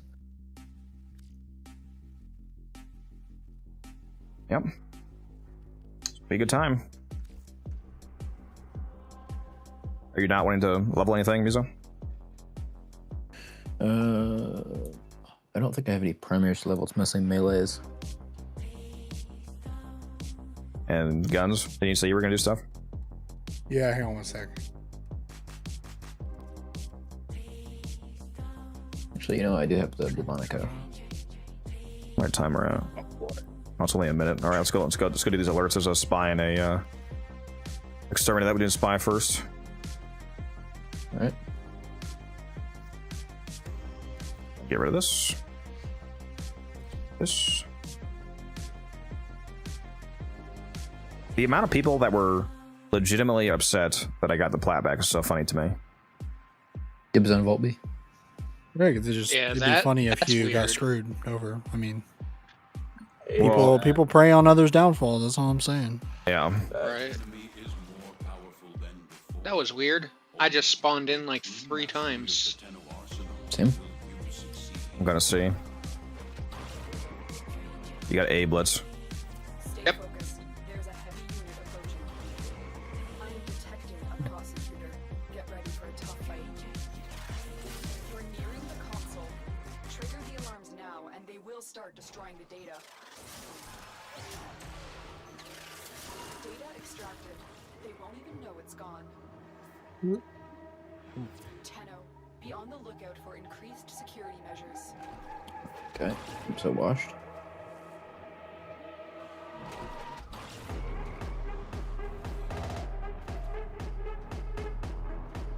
Yep. Be a good time. Are you not wanting to level anything, Mizo? I don't think I have any primary level. It's mostly melees. And guns? Didn't you say you were going to do stuff? Yeah, hang on one sec. Actually, I do have the Demonica. Right timer out. Oh, it's only a minute. All right, let's go do these alerts. There's a spy and a exterminator. That we did spy first. All right. Get rid of this. This. The amount of people that were legitimately upset that I got the plat back is so funny to me. Dibs on Voltby. Right, it'd be funny if you got weird. screwed over. I mean, Well, people prey on others' downfalls. That's all I'm saying. yeah. Right. That was weird. I just spawned in like 3 times. Same. I'm gonna see. You got A Blitz. Yep. Focused. There's a heavy unit approaching. I am detecting a prosecutor. Get ready for a tough fight. You're nearing the console. Trigger the alarms now, and they will start destroying the data. Data extracted. They won't even know it's gone. Tenno, be on the lookout for increased security measures. Okay. I'm so washed.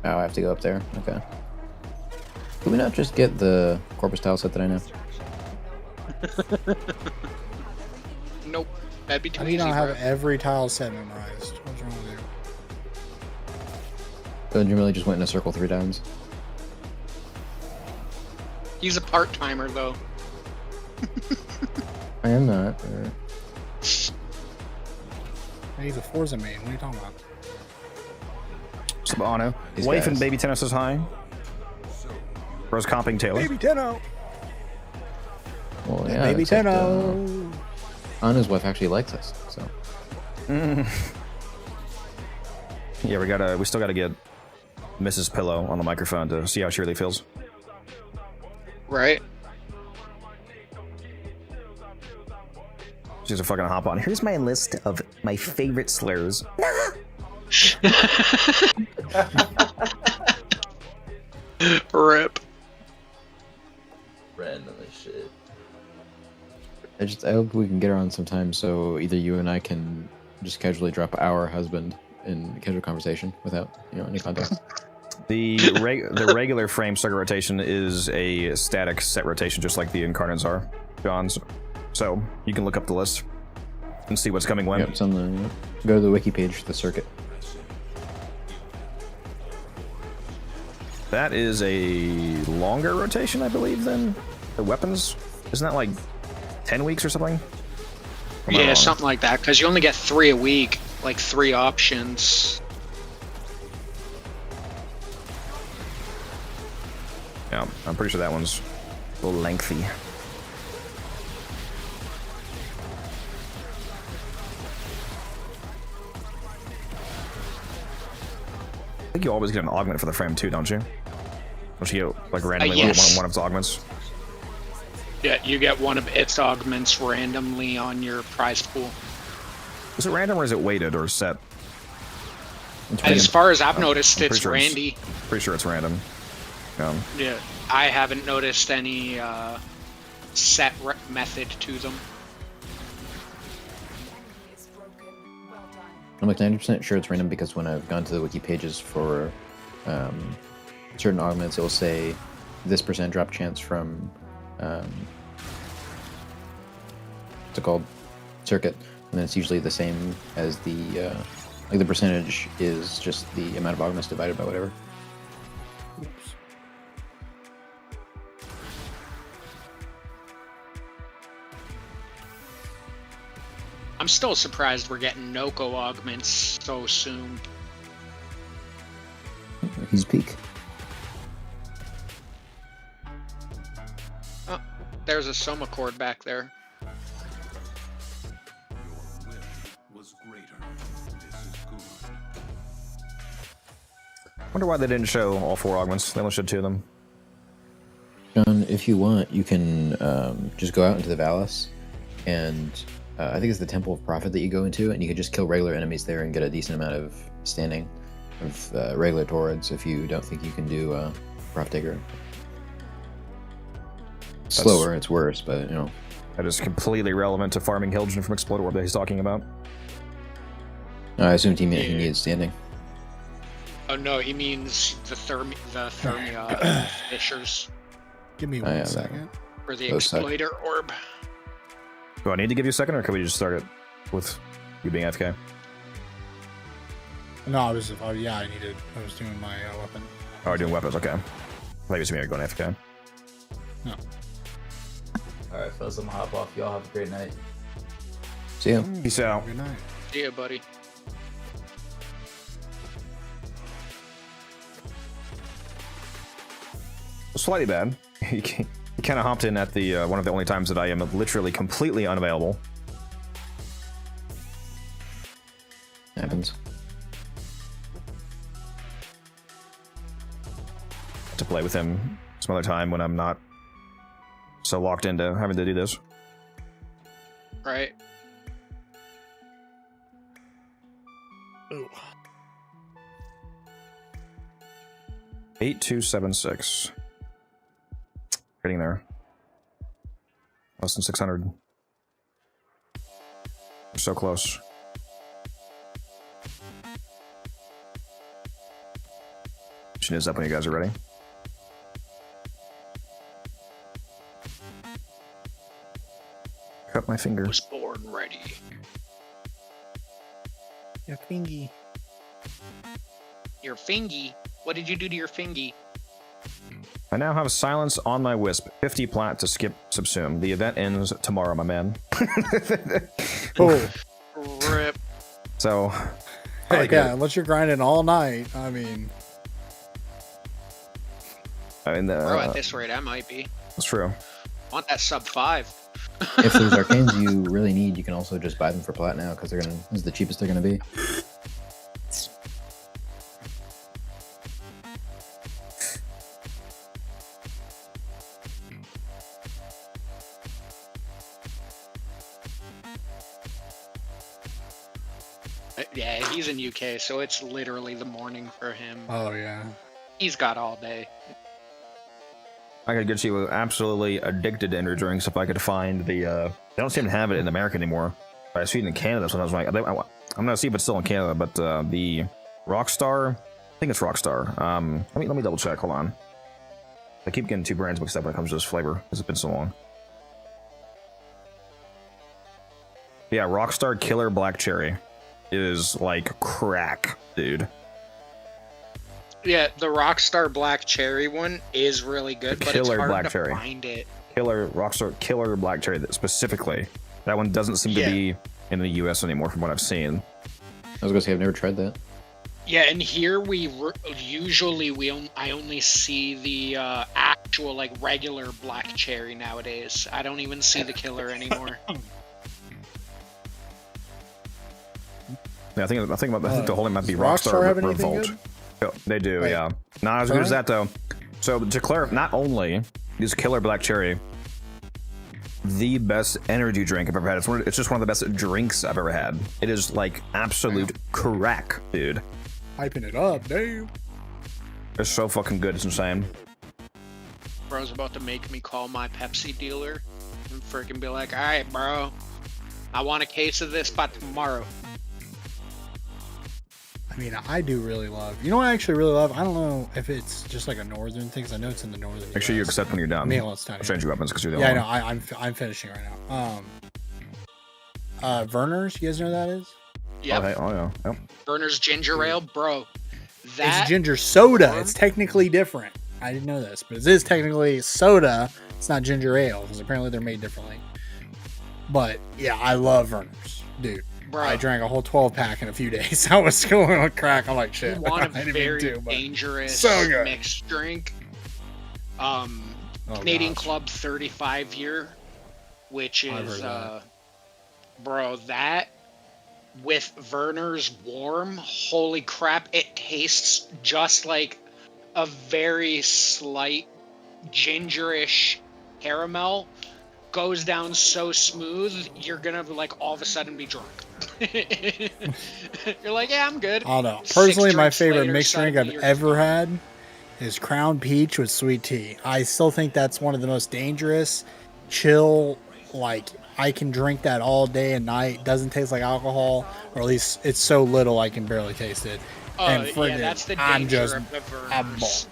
Oh, I have to go up there. Okay. Can we not just get the corpus tile set that I know? Nope. That'd be too How do you easy, not have bro. every tile set memorized? What's wrong with you? Then you really just went in a circle 3 times. He's a part-timer, though. I am not. Hey, he's a Forza main. What are you talking about? Sabano. These Wife and guys. baby tennis is high. Rose comping Taylor. Baby Tenno! Well, yeah. Baby except, Tenno! Anna's wife actually likes us, so. Yeah, we still gotta get Mrs. Pillow on the microphone to see how she really feels. Right? She's a fucking hop on. Here's my list of my favorite slurs. Rip. Random as shit. I hope we can get her on sometime so either you and I can just casually drop our husband in casual conversation without any context. The regular frame circuit rotation is a static set rotation, just like the incarnates are, John's. So you can look up the list and see what's coming when. Yep, it's on the, go to the wiki page for the circuit. That is a longer rotation, I believe, than the weapons. Isn't that like 10 weeks or something? Or am I Yeah, wrong? something like that. Because you only get 3 a week, like 3 options. Yeah, I'm pretty sure that one's a little lengthy. I think you always get an augment for the frame too, don't you? Don't you get like randomly yes. one of its augments? Yeah, you get one of its augments randomly on your prize pool. Is it random or is it weighted or set? As far as I've I'm noticed, pretty it's sure Randy. Pretty sure it's random. Yeah, I haven't noticed any set method to them. I'm like 90% sure it's random because when I've gone to the wiki pages for certain augments, it will say this % drop chance from what's it called, circuit, and then it's usually the same as the like the percentage is just the amount of augments divided by whatever. Oops. I'm still surprised we're getting Noko augments so soon. He's peak. Oh, there's a Soma cord back there. Was greater. This is good. Wonder why they didn't show all 4 augments. They only showed 2 of them. John, if you want, you can just go out into the Valis, and I think it's the Temple of Prophet that you go into, and you can just kill regular enemies there and get a decent amount of standing of regular Torrids if you don't think you can do Prophet Digger. Slower, it's worse, but That is completely relevant to farming Hildgen from Explode Orb that he's talking about. I assumed he needed standing. Oh no, he means the Thermia fissures Give me one second. for the Those suck. Exploiter Orb. Do I need to give you a second, or can we just start it with you being AFK? No, I was doing my weapon. Oh, we're doing weapons, okay. I thought you were saying you're going AFK. No. Alright, fellas, I'm gonna hop off. Y'all have a great night. See ya. Peace out. Good night. See ya, buddy. Slightly bad. He kind of hopped in at the one of the only times that I am literally completely unavailable. Happens. To play with him some other time when I'm not so locked into having to do this. Right. Ooh. 8276. Getting there. Less than 600. We're so close. Mission is up when you guys are ready. Cut my finger. Was born ready. Your fingy. Your fingy? What did you do to your fingy? I now have silence on my wisp. 50 plat to skip subsume. The event ends tomorrow, my man. Oh. Rip. So, Heck yeah, unless you're grinding all night. I mean, Bro, at this rate, I might be. That's true. Want that sub 5. If there's arcanes you really need, you can also just buy them for plat now because this is the cheapest they're gonna be. Yeah, he's in UK, so it's literally the morning for him. oh yeah. He's got all day. I could get you absolutely addicted to Ender Drinks if I could find the, they don't seem to have it in America anymore. I see it in Canada sometimes. I'm gonna see if it's still in Canada, but the Rockstar, I think it's Rockstar. Let me double check. Hold on. I keep getting two brands mixed up when it comes to this flavor because it's been so long. Yeah, Rockstar Killer Black Cherry is like crack, dude. Yeah, the Rockstar Black Cherry one is really good, but it's hard to find it. Rockstar Killer Black Cherry specifically. That one doesn't seem to be in the U.S. anymore, from what I've seen. I was gonna say I've never tried that. Yeah, and here I only see the actual like regular black cherry nowadays. I don't even see the killer anymore. Yeah, I think the whole name might be Rockstar Revolt. Oh, they do, yeah. Not as good as that though. So to clarify, not only is Killer Black Cherry the best energy drink I've ever had, it's just one of the best drinks I've ever had. It is like absolute crack, dude. Hyping it up, damn. It's so fucking good, it's insane. Bro's about to make me call my Pepsi dealer and freaking be like, alright, bro, I want a case of this by tomorrow. I mean, I do really love. You know what I actually really love? I don't know if it's just like a northern thing, because I know it's in the northern. Make sure you accept when you're done. I'll change your weapons because you're the only one. Yeah, I know. I'm finishing right now. Verner's. You guys know what that is? Yep. Oh yeah. Yep. Burner's ginger ale, bro. It's ginger soda. It's technically different. I didn't know this, but it is technically soda. It's not ginger ale because apparently they're made differently. But yeah, I love Verner's, dude. Bro. I drank a whole 12-pack in a few days. I was going on crack. I'm like, shit. You want a very dangerous mixed drink? Canadian Club 35 year, which is, bro, that with Verner's Warm, holy crap, it tastes just like a very slight gingerish caramel. Goes down so smooth, you're gonna like all of a sudden be drunk. You're like, yeah, I'm good. I don't know. Personally, my favorite mixed drink I've ever had is Crown Peach with sweet tea. I still think that's one of the most dangerous, chill, like I can drink that all day and night. Doesn't taste like alcohol, or at least it's so little I can barely taste it. And yeah, that's the danger of the Vernors.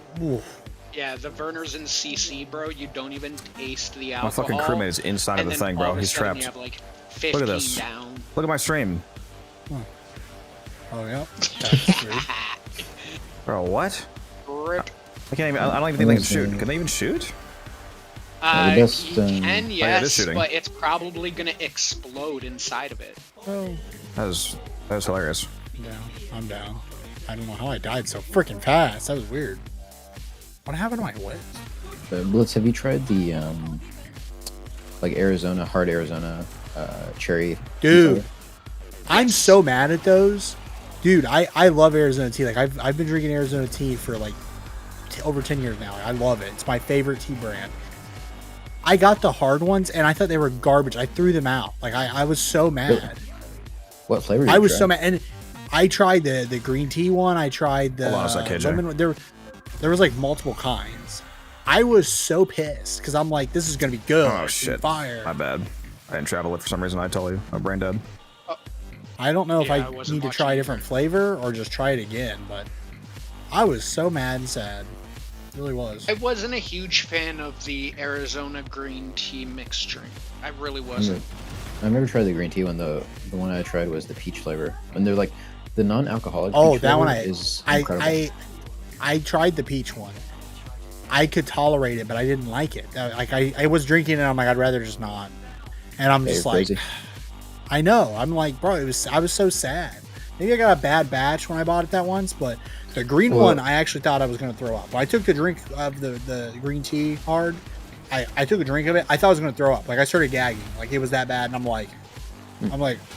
Yeah, the Verner's in CC, bro. You don't even taste the alcohol. My fucking crewmate is inside of the thing, bro. He's trapped. You have like 15 Look at this. Down. Look at my stream. Oh yeah. That's true. Bro, what? Rip. I can't even. I don't even think they can shoot. Can they even shoot? You can, yes, but it's probably gonna explode inside of it. Oh. That was hilarious. I'm down. I don't know how I died so freaking fast. That was weird. What happened to my whip? Blitz, have you tried the like Arizona, hard Arizona cherry? Dude, I'm so mad at those. Dude, I love Arizona tea. Like I've been drinking Arizona tea for like over 10 years now. I love it. It's my favorite tea brand. I got the hard ones and I thought they were garbage. I threw them out. Like I was so mad. What flavor? I was so mad, and I tried the green tea one. I tried the hold on a sec, KJ. lemon. There was like multiple kinds. I was so pissed because I'm like, this is gonna be good. Oh shit! Fire. My bad. I didn't travel it for some reason. I tell you, I'm brain dead. I don't know if I need to try a different flavor or just try it again, but I was so mad and sad. It really was. I wasn't a huge fan of the Arizona green tea mixed drink. I really wasn't. I've never tried the green tea one though. The one I tried was the peach flavor, and they're like the non-alcoholic. Oh, peach that one is incredible. I tried the peach one. I could tolerate it, but I didn't like it. Like I was drinking it, and I'm like, I'd rather just not. And I'm just like, crazy. I know. I'm like, bro, I was so sad. Maybe I got a bad batch when I bought it that once, but the green one, I actually thought I was going to throw up. When I took the drink of the green tea hard, I took a drink of it. I thought I was going to throw up. Like I started gagging. Like it was that bad, and I'm like,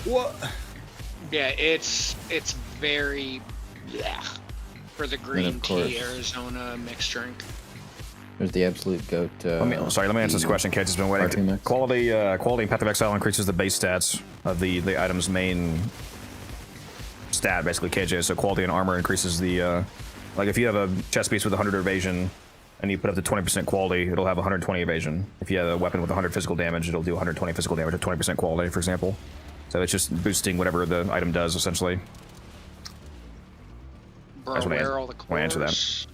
what? Yeah, it's very for the green tea Arizona mixed drink. There's the absolute goat. Let me answer this question. Kate's been waiting. Quality and Path of Exile increases the base stats of the item's main stat, basically, KJ. So quality and armor increases the like if you have a chest piece with 100 evasion and you put up to 20% quality, it'll have 120 evasion. If you have a weapon with 100 physical damage, it'll do 120 physical damage at 20% quality, for example. So it's just boosting whatever the item does, essentially. Bro, I just wanna where are all the wanna answer that. cores?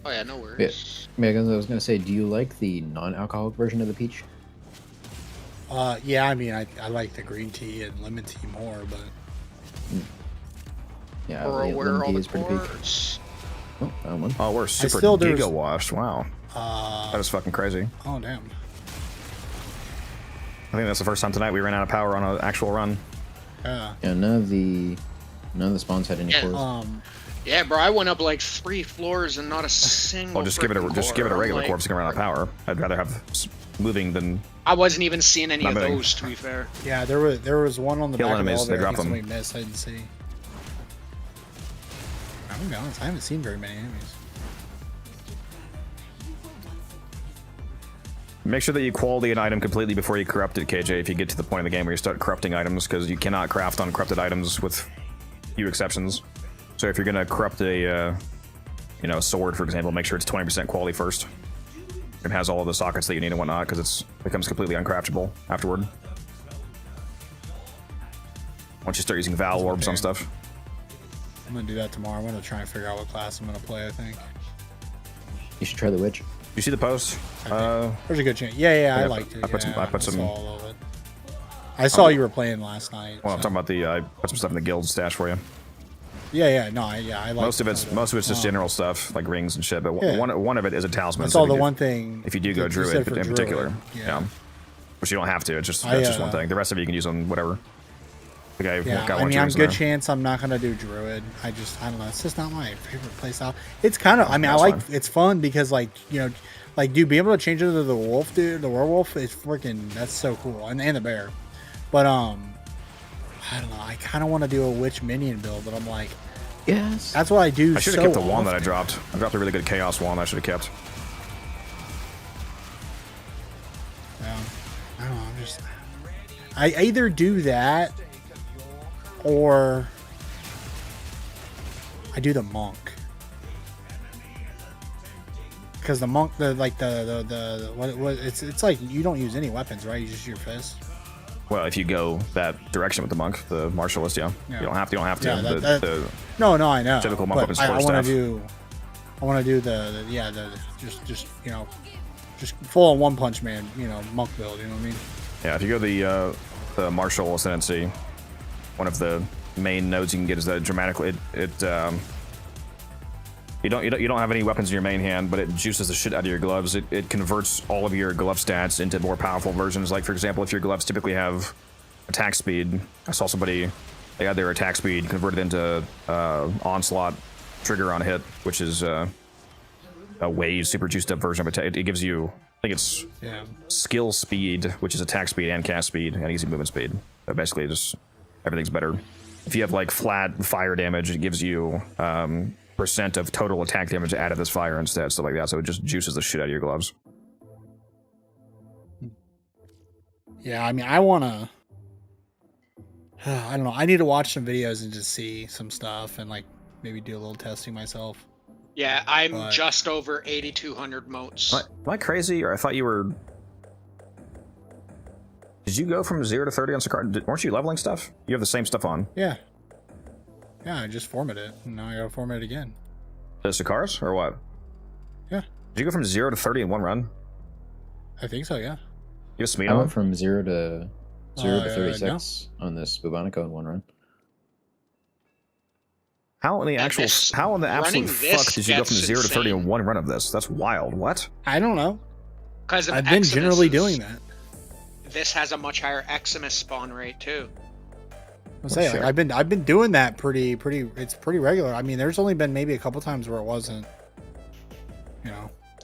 Oh yeah, no worries. Megan, I was gonna say, do you like the non-alcoholic version of the peach? Yeah, I mean, I like the green tea and lemon tea more, but Yeah, Bro, the where lemon are all tea the is pretty peach. cores? Oh, found one. Oh, we're super still- there's- giga washed. Wow. That is fucking crazy. oh damn. I think that's the first time tonight we ran out of power on an actual run. Yeah. Yeah, none of the spawns had any Yeah. cores. Yeah, bro, I went up like 3 floors and not a single. Well, just give it a freaking regular core. corpse to run out of power. I'd rather have moving than I wasn't even seeing any Not of moving. those, to be fair. Yeah, there was one on the Kill back enemies, of the they elevator. drop I think them. somebody missed. I didn't see. I'm gonna be honest, I haven't seen very many enemies. Make sure that you quality an item completely before you corrupt it, KJ, if you get to the point of the game where you start corrupting items, because you cannot craft on corrupted items with few exceptions. So if you're going to corrupt a sword, for example, make sure it's 20% quality first. It has all of the sockets that you need and whatnot, because it becomes completely uncraftable afterward. Once you start using Val orbs on stuff. I'm gonna do that tomorrow. I'm gonna try and figure out what class I'm gonna play. I think. You should try the witch. You see the post? There's a good chance. Yeah, I liked it. I put some. I put some. saw all of it. I saw you were playing last night. Well, I'm talking about the. I put some stuff in the guild stash for you. Yeah, no, I like Most of it's just general stuff like rings and shit, but Yeah. one of it is a talisman. I so saw if the you do- one thing. If you do go that you said druid for in druid, particular, yeah. Which you don't have to. It's just I, that's just one thing. The rest of it you can use on whatever. The guy Yeah, got I one mean, I'm choice good there. chance I'm not gonna do druid. I don't know. It's just not my favorite playstyle. It's kind of. I mean, I That's like. fine. It's fun because dude, being able to change into the wolf, dude, the werewolf is freaking. That's so cool, and the bear. But I don't know. I kind of want to do a witch minion build, but I'm like, yes, that's what I do. I should have so kept the wand that I often. dropped. I dropped a really good chaos wand I should have kept. Yeah. I don't know. I'm just. I either do that, or I do the monk. Because the monk, it's like you don't use any weapons, right? You just use your fist. Well, if you go that direction with the monk, the martialist, yeah. Yeah. You don't have to. Yeah, the No, I know. typical monk But weapons I for want staff. to do just full on one punch man, monk build. You know what I mean? Yeah, if you go the martial ascendancy, one of the main nodes you can get is that dramatically you don't have any weapons in your main hand, but it juices the shit out of your gloves. It converts all of your glove stats into more powerful versions. Like for example, if your gloves typically have attack speed, I saw somebody they had their attack speed converted into onslaught trigger on hit, which is a way super juiced up version of attack. It gives you, I think it's skill speed, which is attack speed and cast speed and easy movement speed. So basically, just everything's better. If you have like flat fire damage, it gives you percent of total attack damage added as fire instead, stuff like that. So it just juices the shit out of your gloves. Yeah, I mean, I want to. I don't know. I need to watch some videos and just see some stuff and like maybe do a little testing myself. Yeah, I'm But- just over 8,200 motes. Am I crazy, or I thought you were? Did you go from 0 to 30 on Sakar? Weren't you leveling stuff? You have the same stuff on. Yeah. Yeah, I just formatted it. And now I gotta format it again. The Sakars, or what? Yeah. Did you go from 0 to 30 in one run? I think so, yeah. You have speed I on? went from 0 to 36 no. on this Bubonico in one run. How in the actual? How in the absolute running this fuck did you go from gets 0 to 30 in insane. one run of this? That's wild. What? I don't know. Because I've been generally doing that. This has a much higher Eximus spawn rate too. I say like, I've been doing that pretty. It's pretty regular. I mean, there's only been maybe a couple times where it wasn't.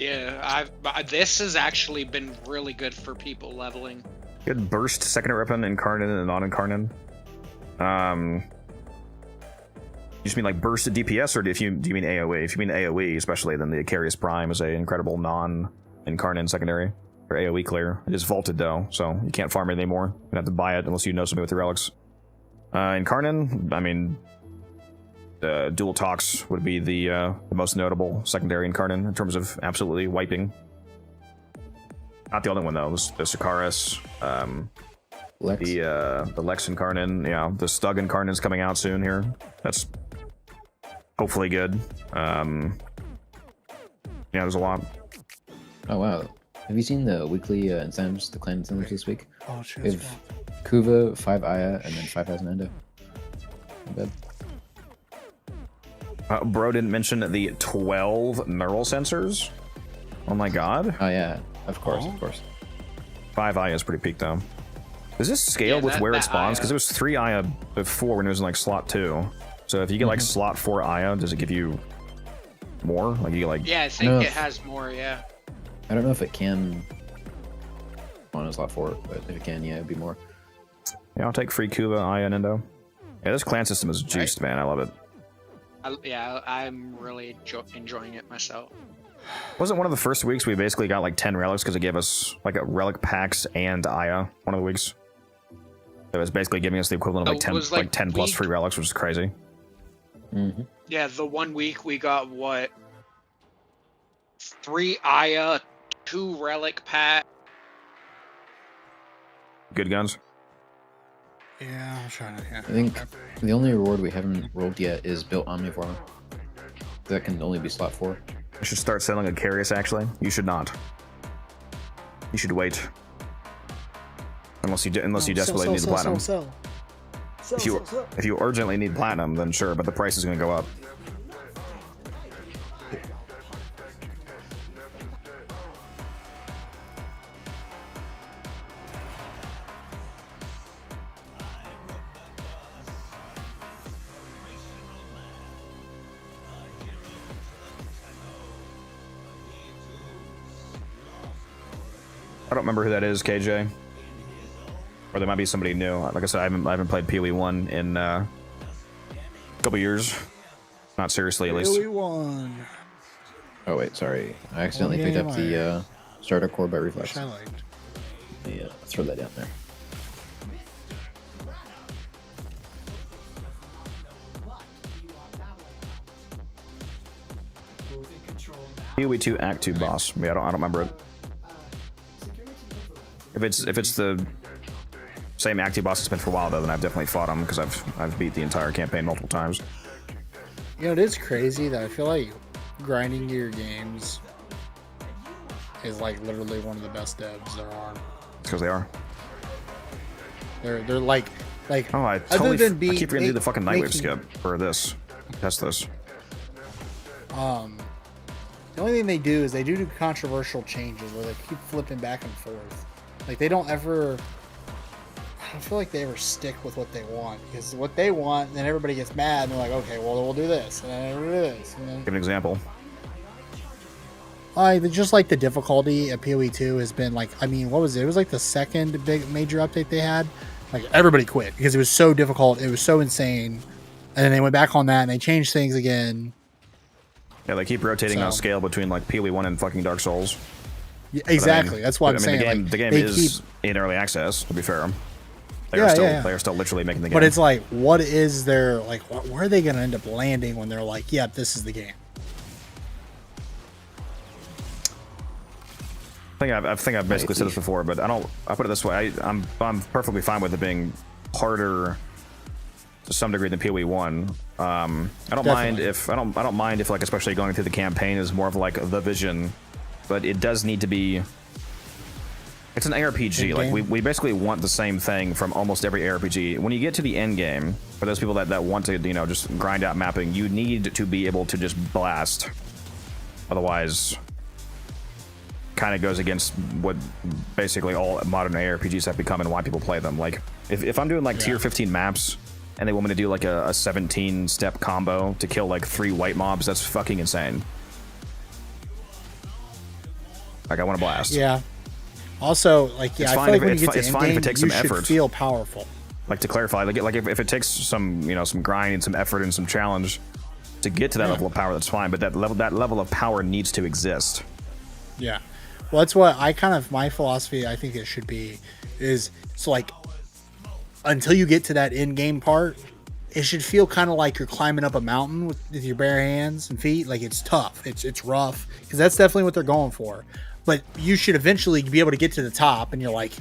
Yeah, this has actually been really good for people leveling. Good burst, secondary weapon, incarnate and non-incarnate. You just mean like burst to DPS, or do you mean AoE? If you mean AoE, especially, then the Icarius Prime is a incredible non-incarnate secondary or AoE clear. It is vaulted though, so you can't farm it anymore. You have to buy it unless you know something with the relics. Incarnate, I mean, Dual Tox would be the most notable secondary incarnate in terms of absolutely wiping. Not the only one though. There's Sakaris. Lex. The Lex Incarnate, yeah, the Stug Incarnate's coming out soon here. That's hopefully good. Yeah, there's a lot. Oh wow. Have you seen the weekly incentives, the clan incentives this week? Oh shit. We have Kuva, 5 Aya, and then 5,000 Endo. Not bad. Bro didn't mention the 12 neural sensors. Oh my god. Oh yeah, of course, of course. 5 Aya is pretty peak though. Does this scale with where it spawns? Because it was 3 Aya before when it was in like slot 2. So if you get like slot 4 Aya, does it give you more? Like you get like... Yeah, I think it has more, yeah. I don't know if it can on a slot 4, but if it can, yeah, it'd be more. Yeah, I'll take free Kuva, Aya, and Endo. Yeah, this clan system is juiced, man. I love it. Yeah, I'm really enjoying it myself. Wasn't one of the first weeks we basically got like 10 relics because it gave us like a relic packs and Aya one of the weeks? It was basically giving us the equivalent of like 10 plus free relics, which is crazy. Mm-hmm. Yeah, the 1 week we got what? 3 Aya, 2 relic pack. Good guns. Yeah, I'm trying to. Yeah. I think the only reward we haven't rolled yet is built Omnivore. That can only be slot 4. I should start selling a Carius, actually. You should not. You should wait. Unless you desperately need the platinum. If you urgently need platinum, then sure, but the price is going to go up. I don't remember who that is, KJ. Or there might be somebody new. Like I said, I haven't played PoE 1 in a couple years. Not seriously, at least. PoE 1. Oh wait, sorry. I accidentally picked up the starter core by Reflex. Which I liked. Yeah, let's throw that down there. PoE 2 Act 2 boss. Yeah, I don't remember it. If it's the same Act 2 boss it's been for a while though, then I've definitely fought him because I've beat the entire campaign multiple times. You know, it is crazy that I feel like grinding your games is like literally one of the best devs there are. Because they are. They're like oh, I totally I keep forgetting to do the fucking Nightwave skip for this. Test this. The only thing they do is they do controversial changes where they keep flipping back and forth. Like they don't ever. I don't feel like they ever stick with what they want, because what they want, then everybody gets mad and they're like, okay, well we'll do this and then we'll do this. And then... Give an example. Just like the difficulty at PoE 2 has been like, I mean, what was it? It was like the second big major update they had. Like everybody quit because it was so difficult, it was so insane, and then they went back on that and they changed things again. Yeah, they keep rotating on scale between like PoE 1 and fucking Dark Souls. Yeah, exactly. I mean, that's what I'm saying. The game is in early access, to be fair. They are still literally making the game. But it's like, what is their like? Where are they going to end up landing when they're like, "Yeah, this is the game"? I think I've basically said this before, but I put it this way: I'm perfectly fine with it being harder to some degree than PoE 1. I don't mind if like especially going through the campaign is more of like the vision, but it does need to be. It's an ARPG. Like we basically want the same thing from almost every ARPG. When you get to the end game, for those people that want to just grind out mapping, you need to be able to just blast. Otherwise, kind of goes against what basically all modern ARPGs have become and why people play them. Like if I'm doing like tier 15 maps and they want me to do like a 17-step combo to kill like 3 white mobs, that's fucking insane. Like I want to blast. Yeah. Also, like, yeah, I feel like when you get to end game, you should feel powerful. Like, to clarify, like if it takes some, some grind and some effort and some challenge to get to that level of power, that's fine. But that level of power needs to exist. Yeah. Well, that's what my philosophy, I think it should be, is so like, until you get to that end game part, it should feel kind of like you're climbing up a mountain with your bare hands and feet. Like, it's tough. It's rough. Because that's definitely what they're going for. But you should eventually be able to get to the top, and you're like,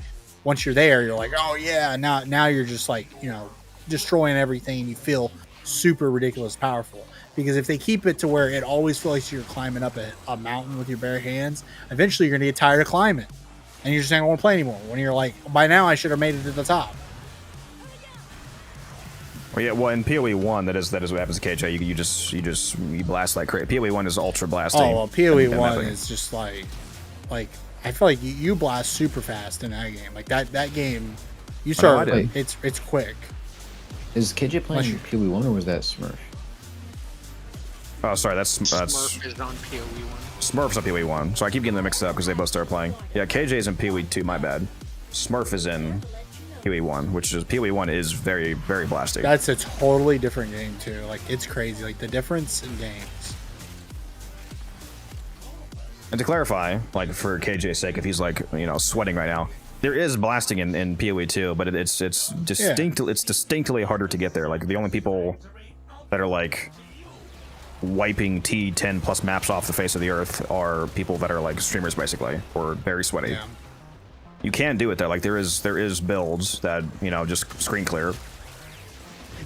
once you're there, you're like, oh yeah, now you're just like, you know, destroying everything, and you feel super ridiculous powerful. Because if they keep it to where it always feels like you're climbing up a mountain with your bare hands, eventually you're gonna get tired of climbing, and you're just not gonna want to play anymore. When you're like, by now I should have made it to the top. Well, yeah, well, in PoE 1, that is what happens to KJ. You blast like crazy. PoE 1 is ultra blasting. Oh well, PoE 1 is just like I feel like you blast super fast in that game. Like that game, you start it's quick. Is KJ playing PoE 1 or was that Smurf? Oh, sorry, that's Smurf is on PoE 1. Smurf's on PoE 1, so I keep getting them mixed up because they both started playing. Yeah, KJ's in PoE 2, my bad. Smurf is in PoE 1, which is PoE 1 is very, very blasting. That's a totally different game too. Like it's crazy, like the difference in games. And to clarify, like for KJ's sake, if he's like, you know, sweating right now, there is blasting in PoE 2, but it's distinctly harder to get there. Like the only people that are like wiping T10 plus maps off the face of the earth are people that are like streamers basically, or very sweaty. Yeah. You can do it though. Like there is builds that, you know, just screen clear.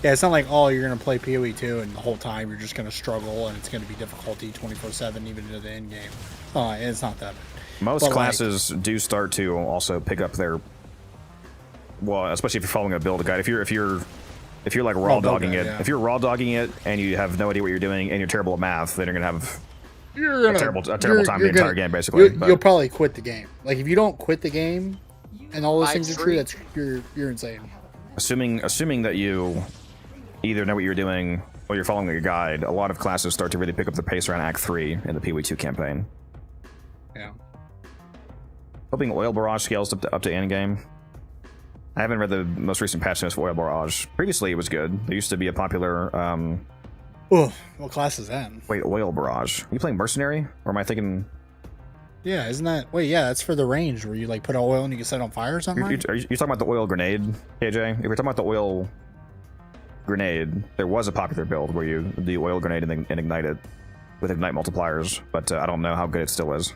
Yeah, it's not like, oh, you're gonna play PoE 2 and the whole time you're just gonna struggle and it's gonna be difficulty 24/7 even into the end game. It's not that bad. Most But, classes do start to also pick up their, well, especially if you're following a build guide. If you're like raw dogging it, if you're raw dogging it and you have no idea what you're doing and you're terrible at math, then you're gonna have a terrible time the entire game basically. You'll probably quit the game. Like if you don't quit the game and all those things are true, that's you're insane. Assuming that you either know what you're doing or you're following a guide, a lot of classes start to really pick up the pace around Act 3 in the PoE 2 campaign. Yeah. Hoping Oil Barrage scales up to endgame. I haven't read the most recent patch notes for Oil Barrage. Previously, it was good. There used to be a popular. Oh, what class is that? Wait, Oil Barrage. Are you playing Mercenary, or am I thinking? Yeah, isn't that? Wait, yeah, that's for the range where you like put oil and you can set on fire or something. You're talking about the Oil Grenade, KJ? If you're talking about the Oil Grenade, there was a popular build where you do Oil Grenade and ignite it with ignite multipliers, but I don't know how good it still is.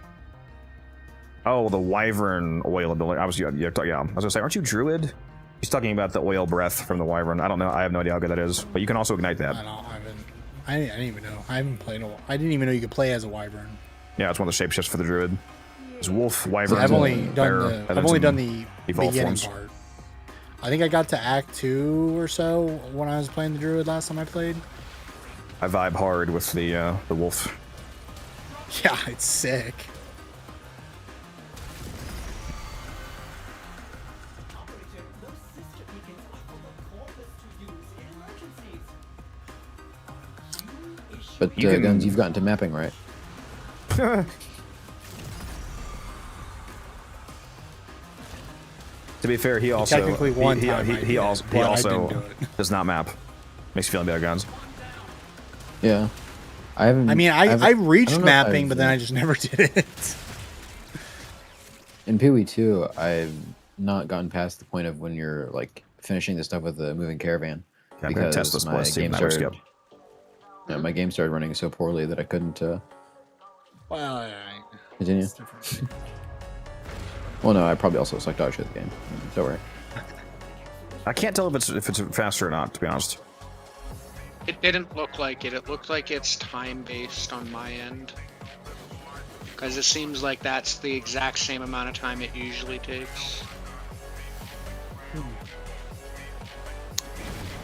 Oh, the Wyvern oil ability. I was gonna say, aren't you Druid? He's talking about the oil breath from the Wyvern. I don't know. I have no idea how good that is, but you can also ignite that. I didn't even know. I haven't played. I didn't even know you could play as a Wyvern. Yeah, it's one of the shapeshifts for the Druid. It's Wolf, Wyvern. I've only done the beginning forms. part. I think I got to Act 2 or so when I was playing the Druid last time I played. I vibe hard with the Wolf. Yeah, it's sick. But Guns, you've gotten to mapping, right? To be fair, he also technically one time he also does not map. Makes you feel better, Guns. Yeah, I haven't. I mean, I reached mapping, but then I just never did it. In PoE 2, I've not gotten past the point of when you're like finishing the stuff with the moving caravan. Yeah, because Tesla's my game started. Yeah, my game started running so poorly that I couldn't Well, continue. Well, no, I probably also sucked dog shit at the game. Don't worry. I can't tell if it's faster or not, to be honest. It didn't look like it. It looked like it's time-based on my end. Because it seems like that's the exact same amount of time it usually takes.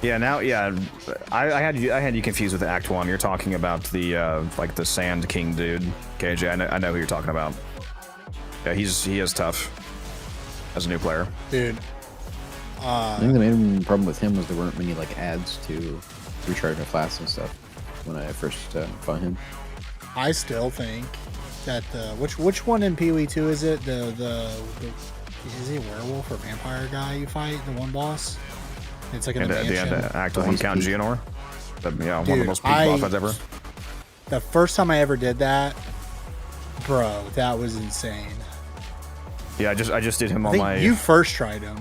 Yeah, I had you confused with Act 1. You're talking about the like the Sand King dude, KJ. I know who you're talking about. Yeah, he is tough as a new player. Dude. I think the main problem with him was there weren't many like ads to recharge my flasks and stuff when I first found him. I still think that which one in PoE 2 is it? The is he a werewolf or vampire guy you fight? The one boss? It's like in the mansion. At the end, Act 1 Count Geonor. Yeah, one of the most peak boss fights ever. The first time I ever did that, bro, that was insane. Yeah, I just did him on my. You first tried him.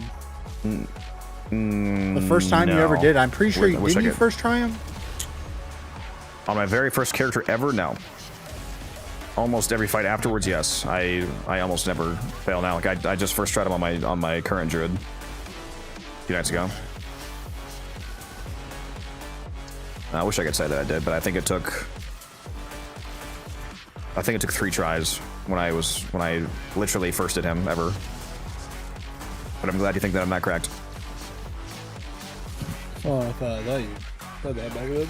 The first time you ever did, I'm pretty sure didn't you first try him? On my very first character ever, no. almost every fight afterwards, yes. I almost never fail now. Like I just first tried him on my current druid a few nights ago. I wish I could say that I did, but I think it took 3 tries when I literally first did him ever. But I'm glad you think that I'm not correct. Oh, I thought you said that back then.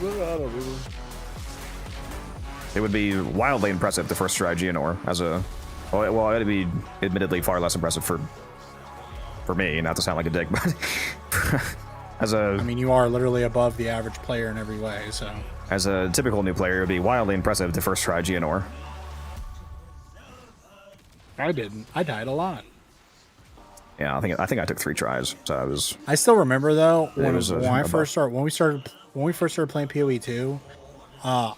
It would be wildly impressive the first try Geonor as a... Well, it'd be admittedly far less impressive for me, not to sound like a dick, but as a... I mean, you are literally above the average player in every way, so... As a typical new player, it would be wildly impressive to first try Geonor. I didn't. I died a lot. Yeah, I think I took 3 tries, so I was... I still remember though when we first started playing PoE 2,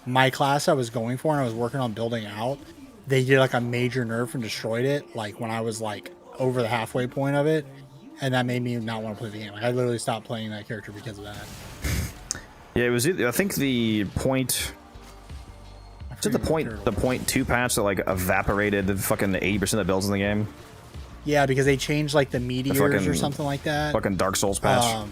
my class I was going for and I was working on building out, they did like a major nerf and destroyed it like when I was like over the halfway point of it, and that made me not want to play the game. Like I literally stopped playing that character because of that. Yeah, it was. I think the point. To the point 2 patch that like evaporated the fucking 80% of the builds in the game. Yeah, because they changed like the meteors or something like that. Fucking Dark Souls patch.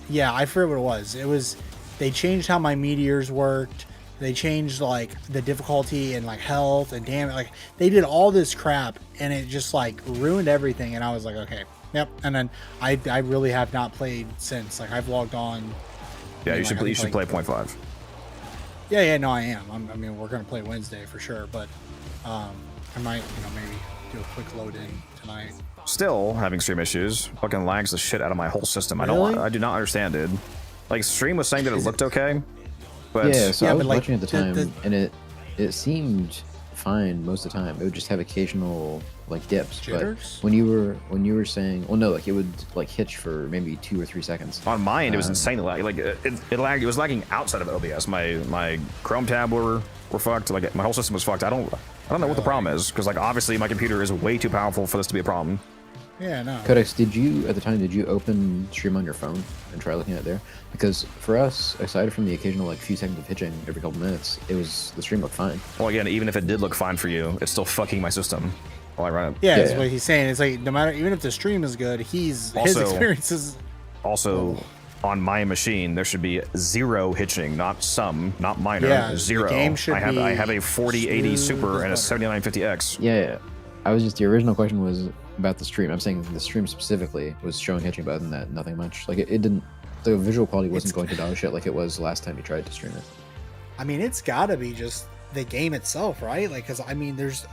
Yeah, I forget what it was. It was they changed how my meteors worked. They changed like the difficulty and like health and damage. Like they did all this crap and it just like ruined everything. And I was like, okay, yep. And then I really have not played since. Like I've logged on. Yeah, you should play 0.5. Yeah, no, I am. I mean, we're gonna play Wednesday for sure, but I might, maybe do a quick load in tonight. Still having stream issues. Fucking lags the shit out of my whole system. Really? I do not understand, dude. Like stream was saying that it looked okay, but yeah, so I was watching at the time, and it seemed fine most of the time. It would just have occasional like dips. Jitters? But when you were saying, well, no, like it would like hitch for maybe 2 or 3 seconds. On mine, it was insanely lag. Like it lagged. It was lagging outside of OBS. My Chrome tab were fucked. Like my whole system was fucked. I don't know what the problem is, because like obviously my computer is way too powerful for this to be a problem. Yeah, no. Codex, did you open stream on your phone and try looking at it there? Because for us, aside from the occasional like few seconds of hitching every couple minutes, the stream looked fine. Well, again, even if it did look fine for you, it's still fucking my system while I run it. Yeah, that's what he's saying. It's like no matter, even if the stream is good, his experiences. Also, on my machine, there should be 0 hitching, not minor. Yeah, 0. The game should I have a 4080 Super and a 7950X. Yeah. The original question was about the stream. I'm saying the stream specifically was showing hitching, but other than that, nothing much. Like it didn't. The visual quality wasn't going to dog shit like it was last time you tried to stream it. I mean, it's gotta be just the game itself, right? Like, because I mean, there's.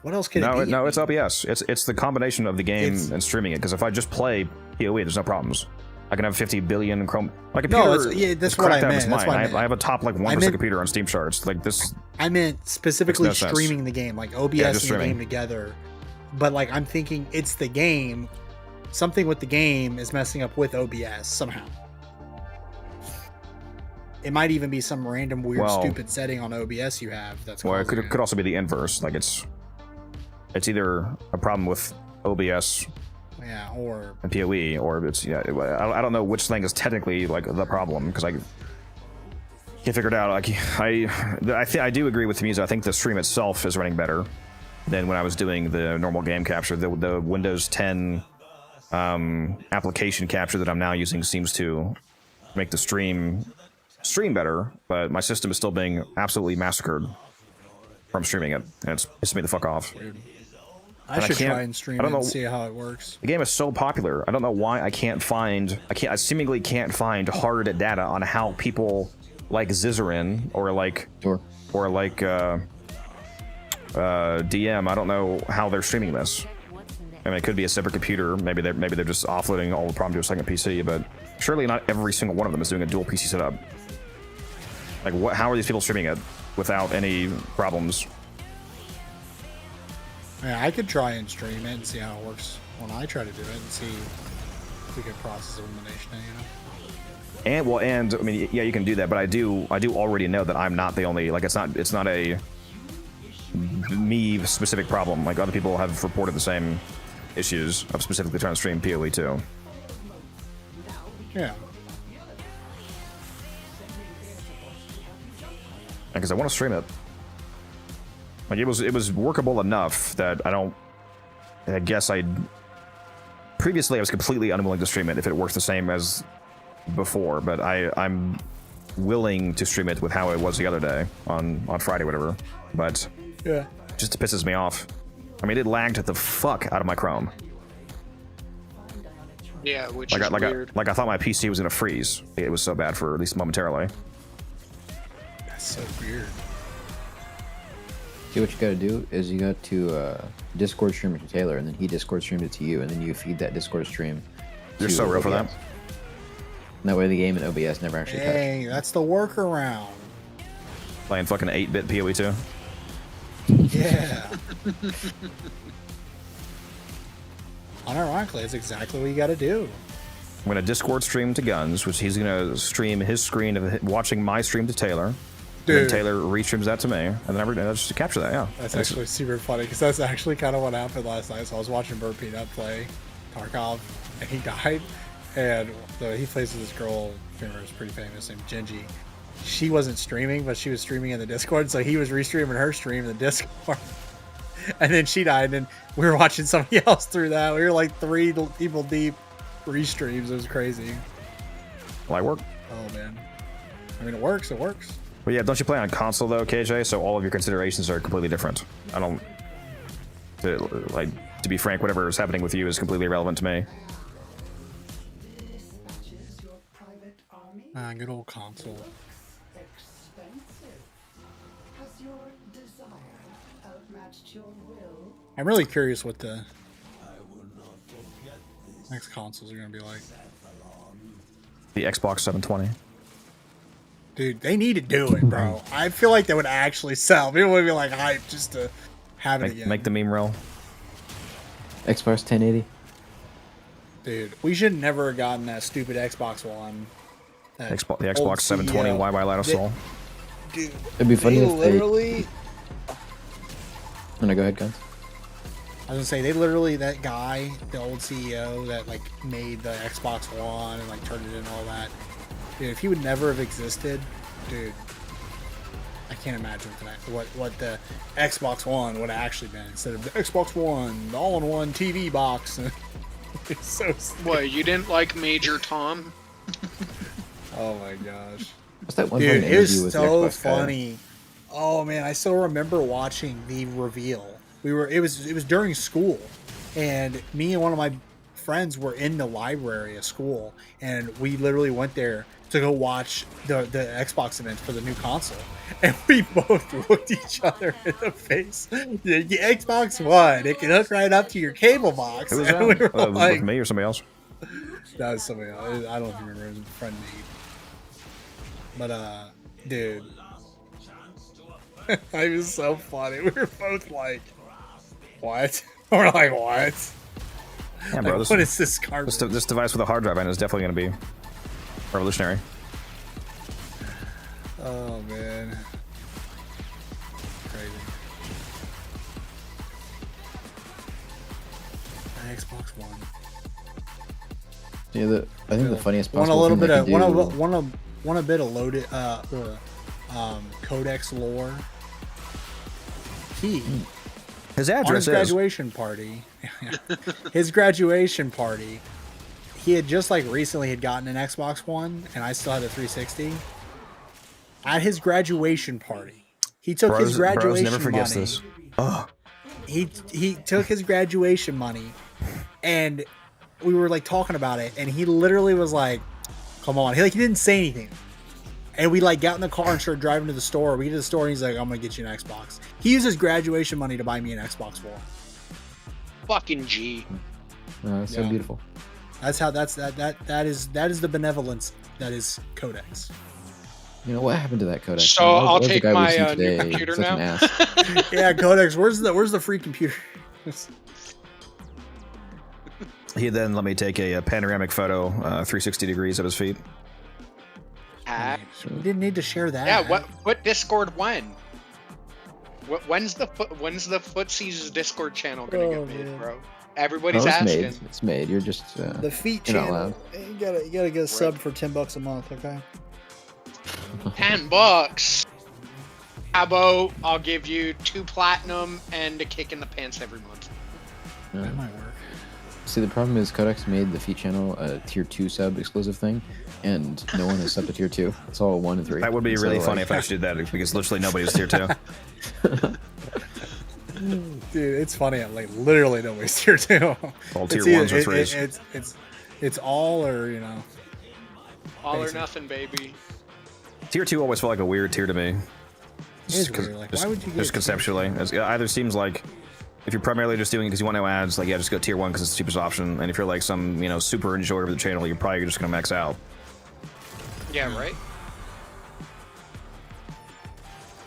What else can it be? No, it's OBS. It's the combination of the game and streaming it. Because if I just play PoE, there's no problems. I can have 50 billion Chrome. My computer. That's what I meant. I have a top like 1% computer on Steam charts. Like this. I meant specifically streaming the game, like OBS and the game together. But like I'm thinking, it's the game. Something with the game is messing up with OBS somehow. It might even be some random weird stupid setting on OBS you have. That's it could also be the inverse. Like it's either a problem with OBS. Yeah, or and PoE, or it's I don't know which thing is technically like the problem, because I can't figure it out. Like I do agree with Tamiza. I think the stream itself is running better than when I was doing the normal game capture. The Windows 10 application capture that I'm now using seems to make the stream better, but my system is still being absolutely massacred from streaming it, and it's pissing me the fuck off. Weird. I should try and stream it and see how it works. The game is so popular. I don't know why I seemingly can't find hard data on how people like Zizarin or like DM. I don't know how they're streaming this. I mean, it could be a separate computer. Maybe they're just offloading all the problem to a second PC. But surely not every single one of them is doing a dual PC setup. Like, how are these people streaming it without any problems? Yeah, I could try and stream it and see how it works when I try to do it, and see if we could process elimination, And I mean, yeah, you can do that, but I do already know that I'm not the only, like, it's not a me specific problem. Like, other people have reported the same issues of specifically trying to stream PoE too. Yeah. Because I want to stream it. Like it was workable enough that I guess previously I was completely unwilling to stream it if it worked the same as before, but I'm willing to stream it with how it was the other day on Friday, whatever. But Yeah. just pisses me off. I mean, it lagged the fuck out of my Chrome. Yeah, which Like is I weird. I thought my PC was gonna freeze. It was so bad for at least momentarily. That's so weird. See, what you gotta do is you got to Discord stream it to Taylor, and then he Discord streamed it to you, and then you feed that Discord stream. You're to so real for that. OBS. And that way the game and OBS never actually touch. Dang, that's the workaround. Playing fucking 8-bit PoE 2. Yeah. Unironically, that's exactly what you got to do. I'm gonna Discord stream to Guns, which he's gonna stream his screen of watching my stream to Taylor. And then Dude. Taylor restreams that to me, and then I'll just capture that. Yeah, That's actually super funny because that's actually kind of what happened last night. So I was watching Bird Peanut play Tarkov, and he died. And he plays with this girl, who's pretty famous, named Genji. She wasn't streaming, but she was streaming in the Discord, so he was restreaming her stream in the Discord. And then she died, and we were watching somebody else through that. We were like 3 people deep restreams. It was crazy. Will I work? Oh man, I mean it works. It works. But yeah, don't you play on console though, KJ? So all of your considerations are completely different. I don't to be frank, whatever is happening with you is completely irrelevant to me. Good old console. Expensive. Has your desire outmatched your will? I'm really curious what the next consoles are gonna be like. The Xbox 720. Dude, they need to do it, bro. I feel like that would actually sell. People would be like hyped just to have it again. Make the meme reel. Xbox 1080. Dude, we should never have gotten that stupid Xbox One. The Xbox 720 Why Light of Soul. Dude, It'd be funny they if they. literally. I'm gonna go ahead, guys. I was gonna say they literally, that guy, the old CEO that like made the Xbox One and like turned it into all that. Dude, if he would never have existed, dude, I can't imagine what the Xbox One would have actually been instead of the Xbox One, the all-in-one TV box. It's so stupid. What, you didn't like Major Tom? Oh my gosh. What's that one Dude, time it was interview with the so Xbox guy? funny. Oh man, I still remember watching the reveal. It was during school, and me and one of my friends were in the library at school, and we literally went there to go watch the Xbox event for the new console, and we both looked each other in the face. The Xbox One, it can hook right up to your cable box. Who was And that? we were Was it like, with me or somebody else? that was somebody else. I don't remember. It was a friend Nate. But dude, it was so funny. We were both like, "What?" We're like, "What?" Yeah, bro. Like, what is this garbage? This device with a hard drive in it is definitely going to be revolutionary. Oh man, crazy. An Xbox One. Yeah, I think the funniest Want a possible little thing bit of they could do. want a bit of loaded Codex lore. He His on address his is. graduation party. His graduation party. He had just like recently had gotten an Xbox One, and I still had a 360. At his graduation party, he took his graduation never forgets money. this. Oh, He took his graduation money, and we were like talking about it, and he literally was like, "Come on!" He didn't say anything, and we like got in the car and started driving to the store. We get to the store, and he's like, "I'm gonna get you an Xbox." He used his graduation money to buy me an Xbox One. Fucking G. It's so Yeah. beautiful. That's how that is the benevolence that is Codex. You know what happened to that Codex? So What I'll was the take guy we my seen new today? computer Such an now. ass. Yeah, Codex. Where's the free computer? he then let me take a panoramic photo, 360 degrees of his feet. We didn't need to share that. Yeah, what Discord when? When's the Footsie's Discord channel gonna Oh, get made, man. bro? Everybody's Oh, it's asking. made. It's made. You're just The feet you're not channel. allowed. You gotta get a sub for $10 a month, okay? $10. How about I'll give you 2 platinum and a kick in the pants every month. Yeah. That might work. See, the problem is Codex made the feat channel a tier 2 sub exclusive thing, and no one has subbed to tier 2. It's all 1 and 3. That would be So, really like- funny if I actually did that, because literally nobody's tier 2. Dude, it's funny. Like literally nobody's tier 2. All tier It's either- 1s or 3s. It's all or All or Basic. nothing, baby. Tier 2 always felt like a weird tier to me. It is weird. Like, why would you get Just conceptually. It either seems like if you're primarily just doing it because you want no ads, like, yeah, just go tier 1 because it's the cheapest option. And if you're like some, super enjoyer of the channel, you're probably just going to max out. Yeah, right?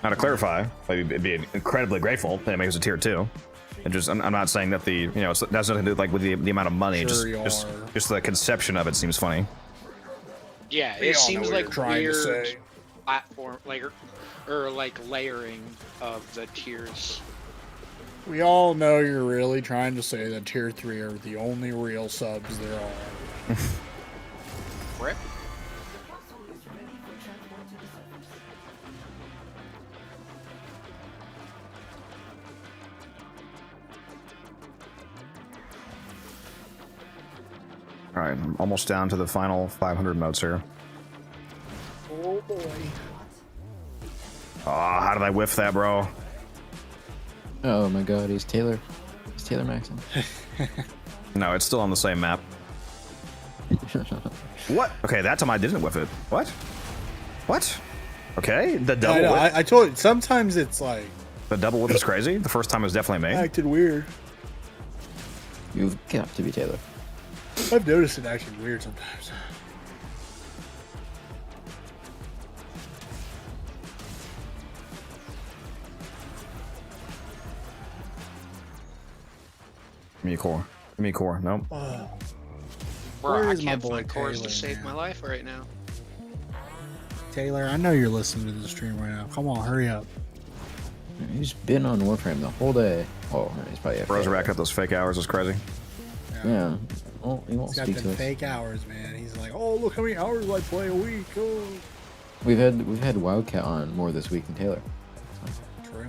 Now, to clarify, I'd be incredibly grateful that it makes a tier 2. And just, I'm not saying that the, that's nothing to do like with the amount of money. Sure you Just the conception of it seems funny. Yeah, We it all know seems what like you're trying to weird say. platform, or like layering of the tiers. We all know you're really trying to say that tier 3 are the only real subs there are. Rip. Alright, I'm almost down to the final 500 modes here. Oh boy. Oh, how did I whiff that, bro? Oh my god, he's Taylor. He's Taylor Maxon. No, it's still on the same map. What? Okay, that time I didn't whiff it. What? What? Okay, the double whiff. I told you, sometimes it's like The double whiff is crazy. The first time was definitely me. acted weird. You've got to be Taylor. I've noticed it acting weird sometimes. Give me a core. Give me a core. Nope. Oh, Bro, Where I is my can't boy find cores to Taylor, save man? my life right now. Taylor, I know you're listening to the stream right now. Come on, hurry up. He's been on Warframe the whole day. Oh, he's probably Bro's AFK. racked up those fake hours. It's crazy. Yeah. Well, he won't He's got speak them to us. fake hours, man. He's like, oh, look how many hours I play a week. Oh, We've had Wildcat on more this week than Taylor. true.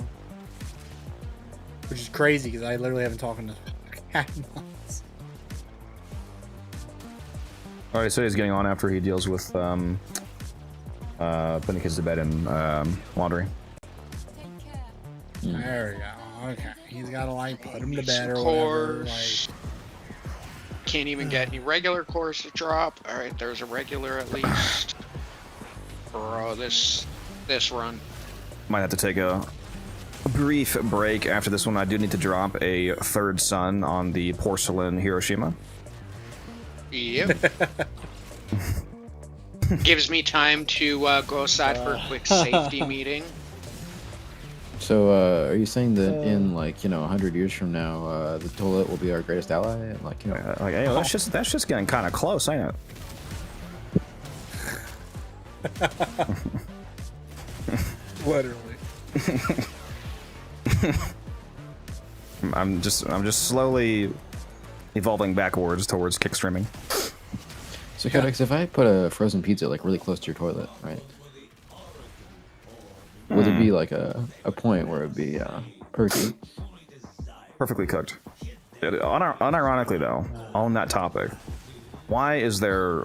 Which is crazy because I literally haven't talked to Cat in months. Alright, so he's getting on after he deals with putting kids to bed and laundry. There we go. Okay, he's got to like put him to bed or Some whatever. cores. Can't even get any regular cores to drop. All right, there's a regular at least. Bro, this run. Might have to take a brief break after this one. I do need to drop a third sun on the porcelain Hiroshima. Yep. Gives me time to go aside for a quick safety meeting. So, are you saying that in 100 years from now, the toilet will be our greatest ally? And Hey, that's just getting kind of close, ain't it? Literally. I'm just slowly evolving backwards towards kick streaming. So, Codex, if I put a frozen pizza really close to your toilet, right? Would there be a point where it'd be perky? Perfectly cooked. Unironically though, on that topic, why is there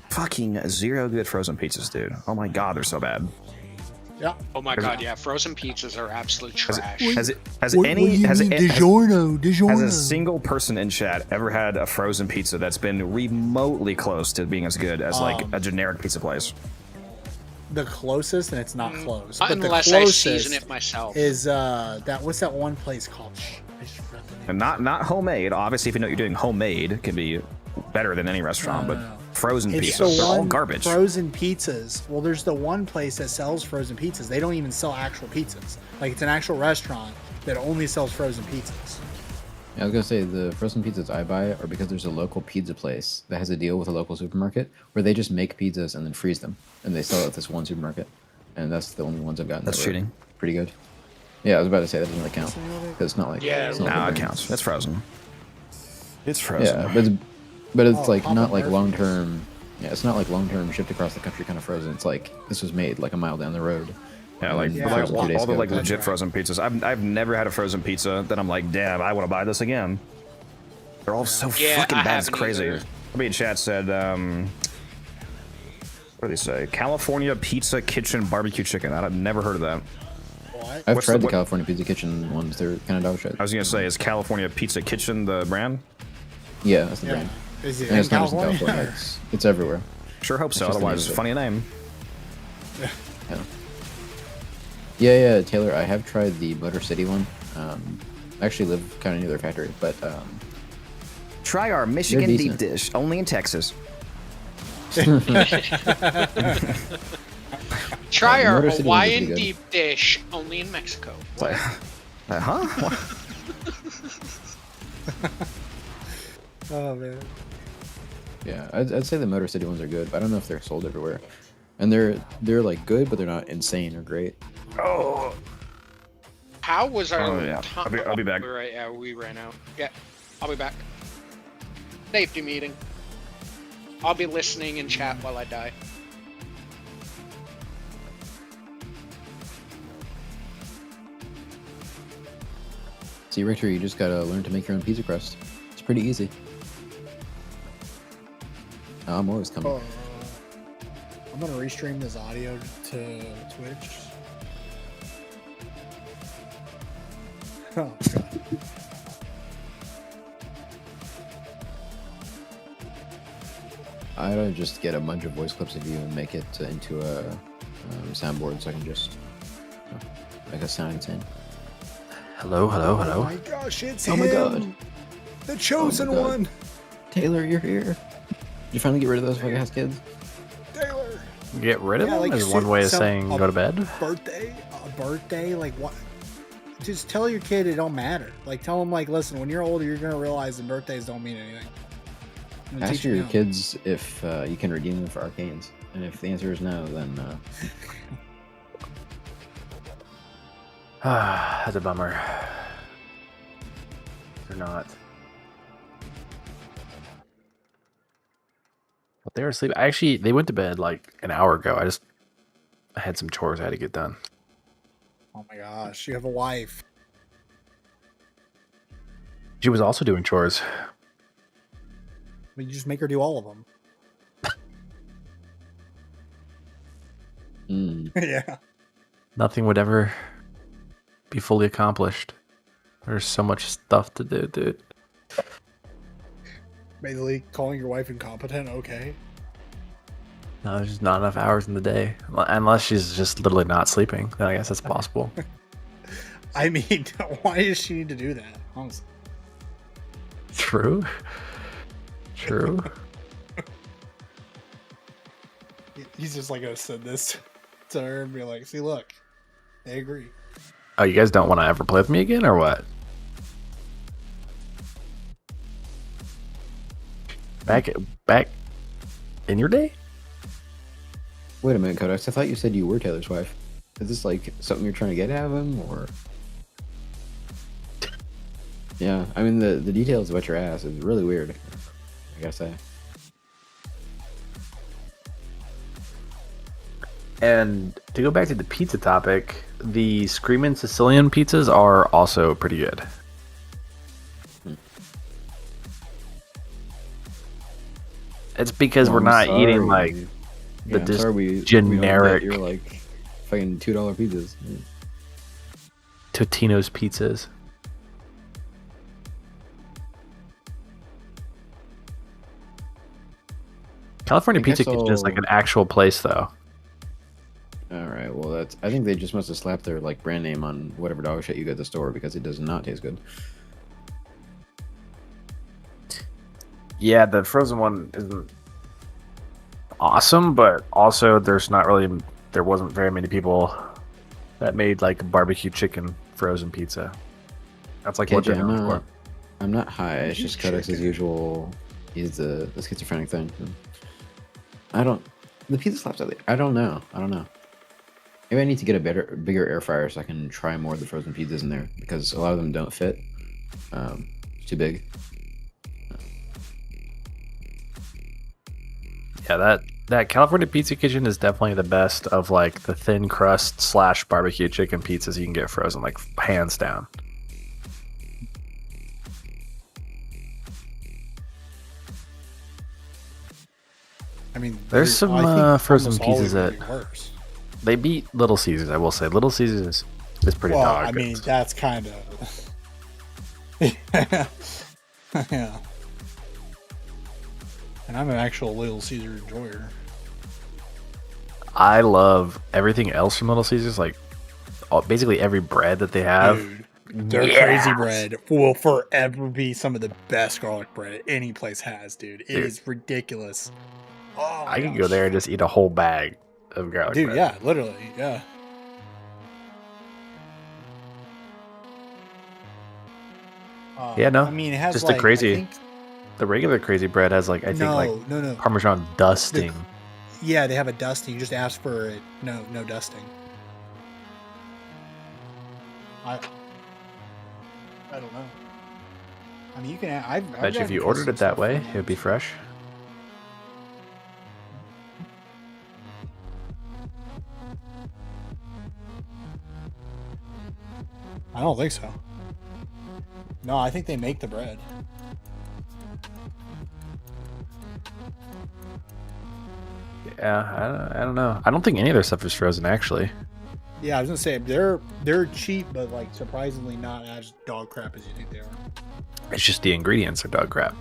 fucking zero good frozen pizzas, dude? Oh my god, they're so bad. Yeah. Oh my god, yeah, frozen pizzas are absolute trash. Has What do you mean, DiGiorno? Has a single person in chat ever had a frozen pizza that's been remotely close to being as good as a generic pizza place? The closest, and it's not close. Not but the unless I closest season it myself. is what's that one place called? I just forgot the name. And not homemade. Obviously, if you know what you're doing, homemade can be better than any restaurant. No. But frozen It's pizzas, the they're all one garbage. frozen pizzas. Well, there's the one place that sells frozen pizzas. They don't even sell actual pizzas. It's an actual restaurant that only sells frozen pizzas. Yeah, I was gonna say the frozen pizzas I buy are because there's a local pizza place that has a deal with a local supermarket where they just make pizzas and then freeze them, and they sell it at this one supermarket, and that's the only ones I've gotten. That's that were cheating. Pretty good. Yeah, I was about to say that doesn't really count because it's not like it's not Nah, like it a brand. counts. It's frozen. It's frozen. Yeah, but it's Oh, Papa not like Murphy's. long term. Yeah, it's not like long term shipped across the country kind of frozen. It's like this was made a mile down the road, Yeah, like, Yeah. but, like Frozen 2 days all the ago. like That's legit right. frozen pizzas. I've never had a frozen pizza that I'm like, damn, I want to buy this again. They're all so Yeah, fucking I bad. It's haven't crazy. either. Somebody in chat said, what do they say? California Pizza Kitchen Barbecue Chicken. I've never heard of that. What? I've What's tried the- the what- California Pizza Kitchen ones. They're kind of dog shit. I was gonna say, is California Pizza Kitchen the brand? Yeah, that's the Yeah. brand. Is it And in it's not just in California? California. It's everywhere. Sure hope so. It's just the Otherwise, name of it. funny name. Yeah, Taylor. I have tried the Motor City one. I actually live kind of near their factory, but Try our Michigan They're deep decent. dish, only in Texas. Try our Motor City ones are pretty Hawaiian good. deep dish, only in Mexico. It's like, huh? What? Oh man. yeah, I'd say the Motor City ones are good. But I don't know if they're sold everywhere. And they're like good, but they're not insane or great. Oh, How was our Oh, yeah. time? I'll be back. Right, yeah, we ran out. Yeah, I'll be back. Safety meeting. I'll be listening in chat while I die. See, Richter, you just gotta learn to make your own pizza crust. It's pretty easy. I'm always coming. Oh, I'm gonna restream this audio to Twitch. Oh god. I'd just get a bunch of voice clips of you and make it into a soundboard so I can just make us sound insane. Hello, hello, hello. Oh my gosh, it's Oh him! my god. The chosen God. one! Taylor, you're here. You finally get rid of those fucking ass kids? Taylor! Get rid of Yeah, them like, is one way of some- saying a go to bed. Birthday? Like what? Just tell your kid it don't matter. Like tell him like, listen, when you're older, you're gonna realize that birthdays don't mean anything. I'm gonna Ask teach you your now. kids if you can redeem them for arcanes. And if the answer is no, then That's a bummer. They're not. But they were asleep. Actually, they went to bed like an hour ago. I had some chores I had to get done. Oh my gosh, you have a wife. She was also doing chores. But you just make her do all of them. Yeah. Nothing would ever be fully accomplished. There's so much stuff to do, dude. Basically, calling your wife incompetent, okay. No, there's just not enough hours in the day. Unless she's just literally not sleeping. Then I guess that's possible. I mean, why does she need to do that? Honestly. True. True. He's just like gonna send this to her and be like, see, look, they agree. Oh, you guys don't want to ever play with me again, or what? Back in your day? Wait a minute, Codex. I thought you said you were Taylor's wife. Is this like something you're trying to get out of him, or? Yeah, I mean the details about your ass is really weird. I gotta say. And to go back to the pizza topic, the Screamin' Sicilian pizzas are also pretty good. It's because we're I'm not sorry. eating like the I'm just sorry we don't get generic your like fucking $2 pizzas. Yeah. Totino's pizzas. California I guess Pizza Kitchen is like I'll- an actual place, though. All right, well that's. I think they just must have slapped their like brand name on whatever dog shit you get at the store because it does not taste good. Yeah, the frozen one isn't awesome, but also there wasn't very many people that made like barbecue chicken frozen pizza. That's like what KJ, they're known for. I'm not high. It's just Codex as usual. He's the schizophrenic thing. I don't. The pizza slaps out there. I don't know. Maybe I need to get a bigger air fryer so I can try more of the frozen pizzas in there because a lot of them don't fit. It's too big. Yeah, That California Pizza Kitchen is definitely the best of like the thin crust / barbecue chicken pizzas you can get frozen, like hands down. I mean, There's some I think frozen almost always pizzas gonna that be worse. they beat Little Caesars. I will say Little Caesars is pretty Well, dog. I mean, that's kind of yeah. And I'm an actual Little Caesar enjoyer. I love everything else from Little Caesars, like basically every bread that they have. Dude, their crazy bread will forever be some of the best garlic bread any place has, dude. It Dude. is ridiculous. Oh, I could go there and just eat a whole bag of garlic dude, bread. yeah, literally, yeah. Yeah, no. I mean, it has just like, the crazy. I think, The regular crazy bread has like I think like no. Parmesan dusting. Yeah, they have a dusting. You just ask for it. No dusting. I don't know. I mean, you can. I've Bet you if you ordered it that way, it would be fresh. I don't think so. No, I think they make the bread. Yeah, I don't know. I don't think any of their stuff is frozen actually. Yeah, I was gonna say they're cheap, but like surprisingly not as dog crap as you think they are. It's just the ingredients are dog crap.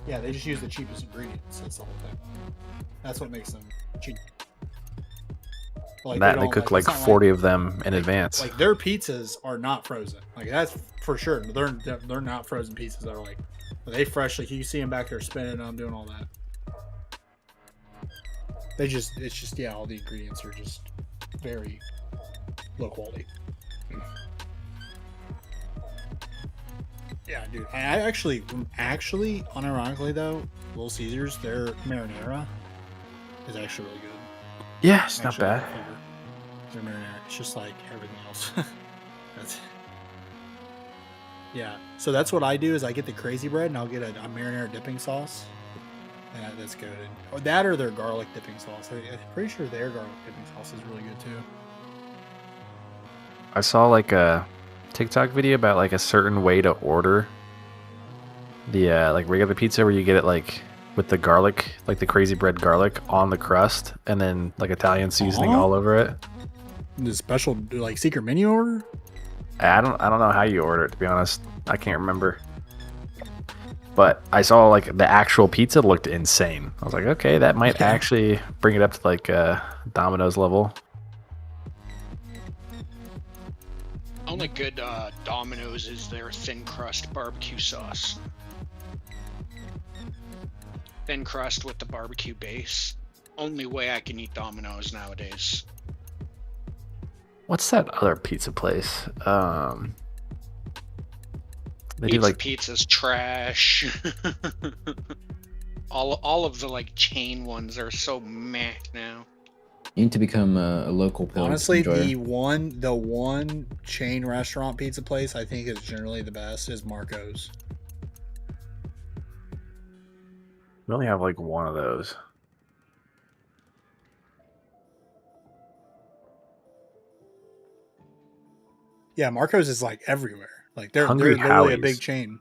Yeah, they just use the cheapest ingredients. That's the whole thing. That's what makes them cheap. Like, They cook like it's not 40 of them in advance. Like their pizzas are not frozen. Like that's for sure. They're not frozen pizzas. They're like they freshly. You see them back there spinning them, doing all that. It's just yeah. All the ingredients are just very low quality. Yeah, dude. I actually, unironically though, Little Caesars, their marinara is actually really good. Yeah, it's not bad. Their marinara, it's just like everything else. Yeah. So that's what I do is I get the crazy bread and I'll get a marinara dipping sauce. And that's good. Or that or their garlic dipping sauce. I'm pretty sure their garlic dipping sauce is really good too. I saw like a TikTok video about like a certain way to order the like regular pizza where you get it like with the garlic, like the crazy bread garlic on the crust and then like Italian seasoning all over it. The special like secret menu order? I don't know how you order it, to be honest. I can't remember. But I saw like the actual pizza looked insane. I was like, okay, that might actually bring it up to like Domino's level. Only good Domino's is their thin crust barbecue sauce. Thin crust with the barbecue base. Only way I can eat Domino's nowadays. What's that other pizza place? They Pizza do like Pizza's trash. all of the like chain ones are so meh now. You need to become a local pizza Honestly, enjoyer. the one chain restaurant pizza place I think is generally the best is Marco's. we only have like one of those. Yeah, Marco's is like everywhere. Like they're Hungry literally a Howie's. big chain.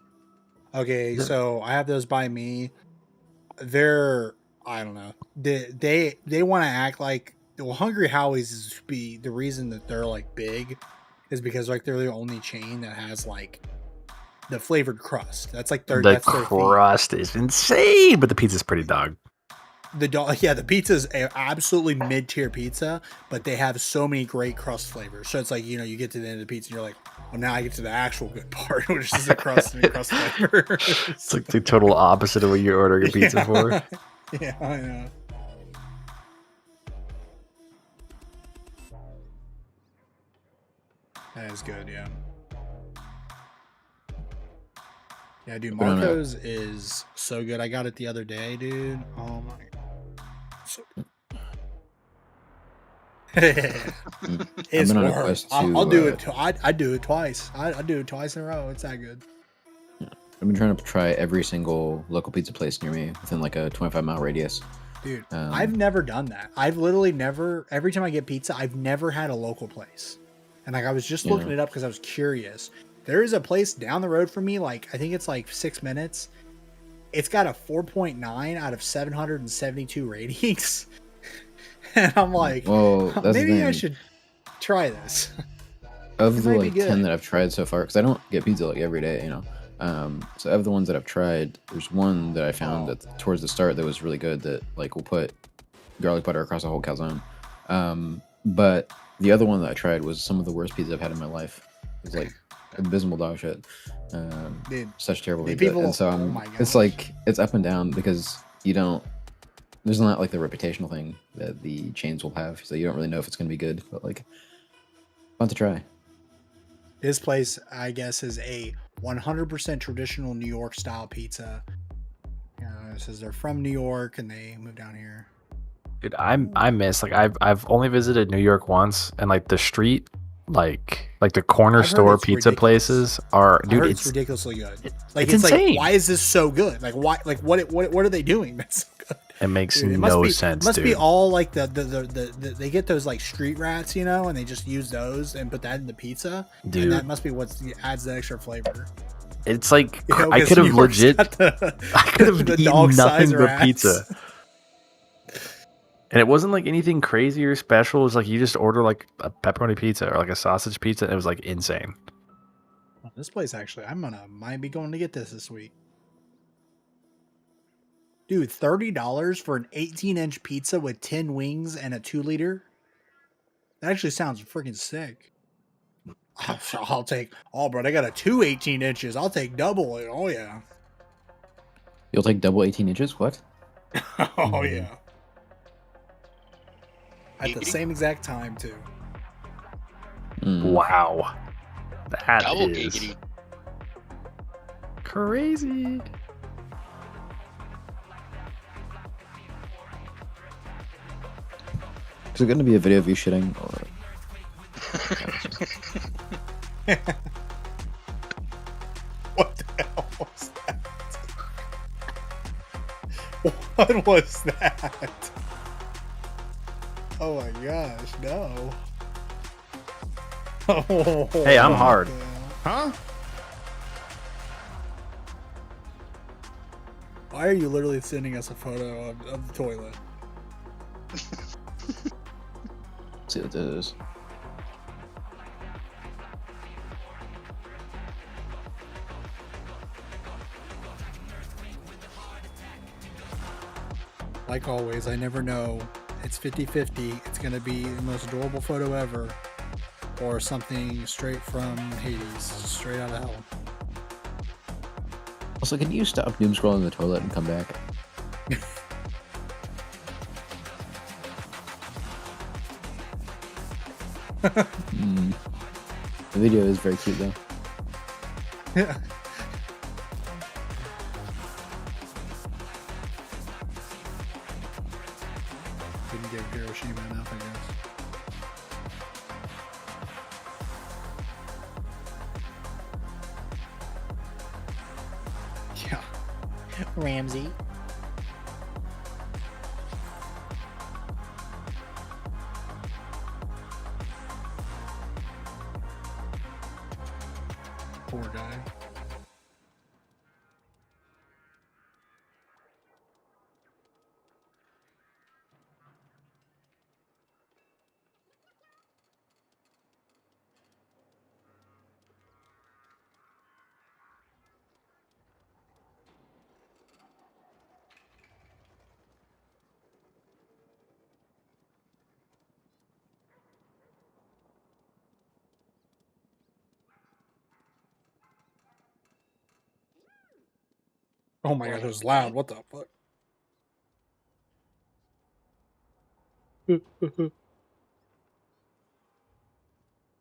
Okay, so I have those by me. They're I don't know. They want to act like Hungry Howie's is be the reason that they're like big is because like they're the only chain that has like the flavored crust. That's like The that's their theme. crust is insane, but the pizza's pretty dog. The pizza's absolutely mid-tier pizza, but they have so many great crust flavors. So it's like, you get to the end of the pizza and you're like, well, now I get to the actual good part, which is the crust and crust flavor. It's like the total opposite of what you're ordering a pizza for. Yeah, I know. That is good, yeah. Yeah, dude, But I don't know. Marco's is so good. I got it the other day, dude. Oh my god. So it's been on a worth. quest I'll to, do it. I do it twice. I do it twice in a row. It's that good. I've been trying to try every single local pizza place near me within like a 25-mile radius. Dude, I've never done that. I've literally never. Every time I get pizza, I've never had a local place. And like I was just looking it up because I was curious. There is a place down the road from me. Like I think it's like 6 minutes. It's got a 4.9 out of 772 ratings. And I'm like, well, that's the maybe thing. I should try this. Of the might be like good. 10 that I've tried so far, because I don't get pizza like every day, you know. So of the ones that I've tried, there's one that I found that towards the start that was really good that like will put garlic butter across a whole calzone. But the other one that I tried was some of the worst pizza I've had in my life. It was like abysmal dog shit. Dude, Such terrible the pizza. people- And so oh my it's like it's up and down because you don't. There's not like the reputational thing that the chains will have, so you don't really know if it's gonna be good. But like, fun to try. This place, I guess, is a 100% traditional New York style pizza. It says they're from New York and they moved down here. Dude, I miss like I've only visited New York once, and like the street, like the corner I've heard store it's pizza ridiculous. places are, I dude, heard it's ridiculously good. it's Like insane. like, why is this so good? Like why? Like what are they doing? That's so good. It makes Dude, no be, sense, Must dude. be all like the they get those like street rats, you know, and they just use those and put that in the pizza. Dude. And that must be what adds the extra flavor. It's like You know, I 'cause could have New York's legit, got the- I could have the eaten dog-sized nothing but rats. pizza. And it wasn't like anything crazy or special. It was like you just order like a pepperoni pizza or like a sausage pizza. And it was like insane. This place actually, might be going to get this week. Dude, $30 for an 18-inch pizza with 10 wings and a 2-liter? That actually sounds freaking sick. I'll take, bro, they got a 2 18 inches. I'll take double it. Oh, yeah. You'll take double 18 inches? What? Oh, yeah. At the same exact time, too. Wow. That Double is giggity. crazy. Is it going to be a video of you shitting? Or... What the hell was that? What was that? Oh my gosh, no. Hey, I'm hard. Huh? Why are you literally sending us a photo of the toilet? see what this is. Like always, I never know. It's 50-50. It's going to be the most adorable photo ever. Or something straight from Hades. Straight out of hell. Also, can you stop doom scrolling the toilet and come back? The video is very cute though. Yeah. Didn't give Hiroshima enough, I guess. Yeah. Ramsey. Poor guy. Oh my god, it was loud. What the fuck?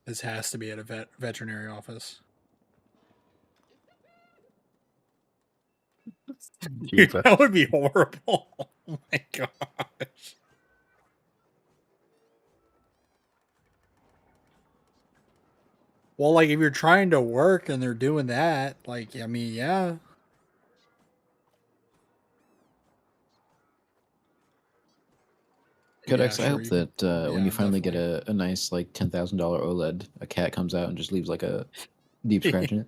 This has to be at a veterinary office. Dude, that would be horrible. Oh my gosh. Well, like if you're trying to work and they're doing that, like I mean, yeah. Codex, I sure, hope you that can- when yeah, you finally get definitely. a nice like $10,000 OLED, a cat comes out and just leaves like a deep scratch in it.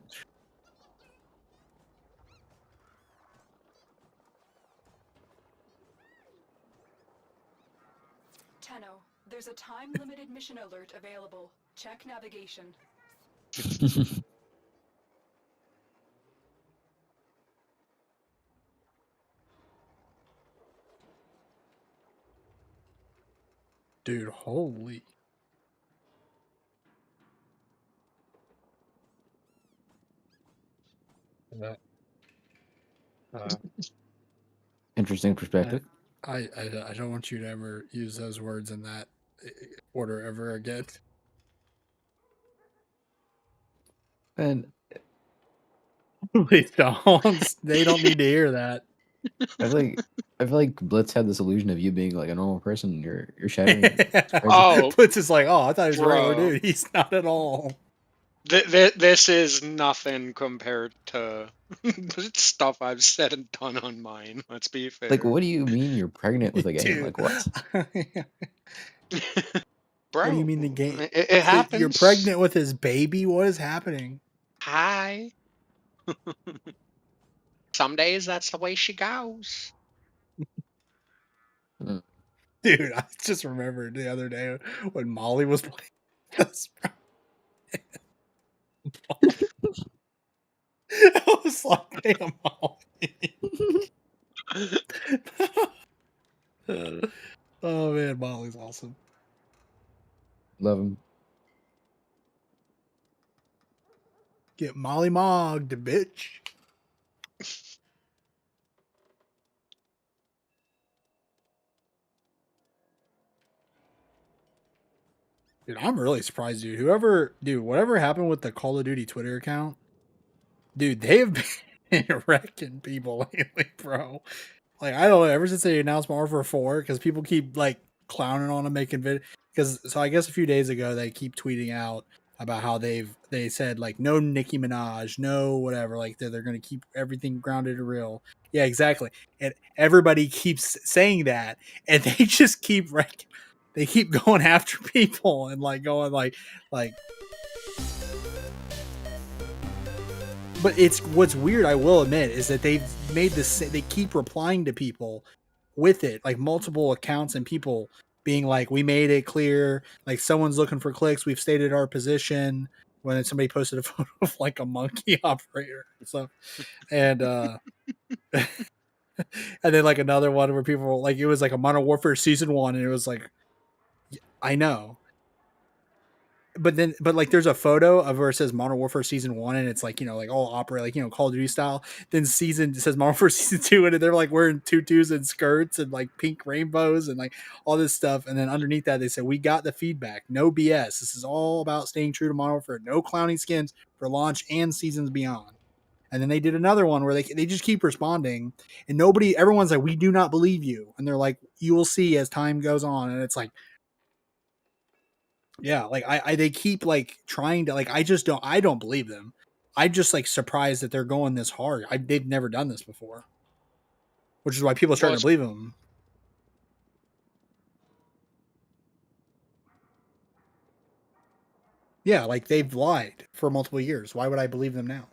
Tenno, there's a time-limited mission alert available. Check navigation. Dude, holy. Interesting perspective. I don't want you to ever use those words in that order ever again. And Please don't. They don't need to hear that. I feel like Blitz had this illusion of you being like a normal person. And you're shattering. It's crazy. Oh, Blitz is like, oh, I thought he was a regular bro. dude. He's not at all. This is nothing compared to the stuff I've said and done on mine. Let's be fair. Like, what do you mean you're pregnant with a game? Dude. Like, what? Bro, What do you mean the game? It happens. You're pregnant with his baby? What is happening? Hi. Some days that's the way she goes. Dude, I just remembered the other day when Molly was playing this. I was like, damn, Molly. Oh man, Molly's awesome. Love him. Get Molly mogged, bitch. Dude, I'm really surprised, dude. Whatever happened with the Call of Duty Twitter account, dude, they have been wrecking people lately, bro. Like, I don't know, ever since they announced Modern Warfare 4, because people keep like clowning on them, making videos. So I guess a few days ago they keep tweeting out about how they said like no Nicki Minaj, no whatever, like they're gonna keep everything grounded and real. Yeah, exactly. And everybody keeps saying that, and they just keep wrecking. They keep going after people and like going like. But it's what's weird, I will admit, is that they've made this. They keep replying to people with it, like multiple accounts and people being like, "We made it clear. Like someone's looking for clicks. We've stated our position." When somebody posted a photo of like a monkey operator and stuff, and and then like another one where people were, like it was like a Modern Warfare Season 1, and it was like, I know. But like there's a photo of where it says Modern Warfare Season 1, and it's like, like all opera, like, Call of Duty style. Then it says Modern Warfare Season 2, and they're like wearing tutus and skirts and like pink rainbows and like all this stuff. And then underneath that they said, "We got the feedback. No BS. This is all about staying true to Modern Warfare. No clowning skins for launch and seasons beyond." And then they did another one where they just keep responding, and everyone's like, "We do not believe you." And they're like, "You will see as time goes on." And it's like, yeah, like they keep like trying to, like, I don't believe them. I'm just like surprised that they're going this hard. They've never done this before, which is why people are starting to believe them. Yeah, like they've lied for multiple years. Why would I believe them now?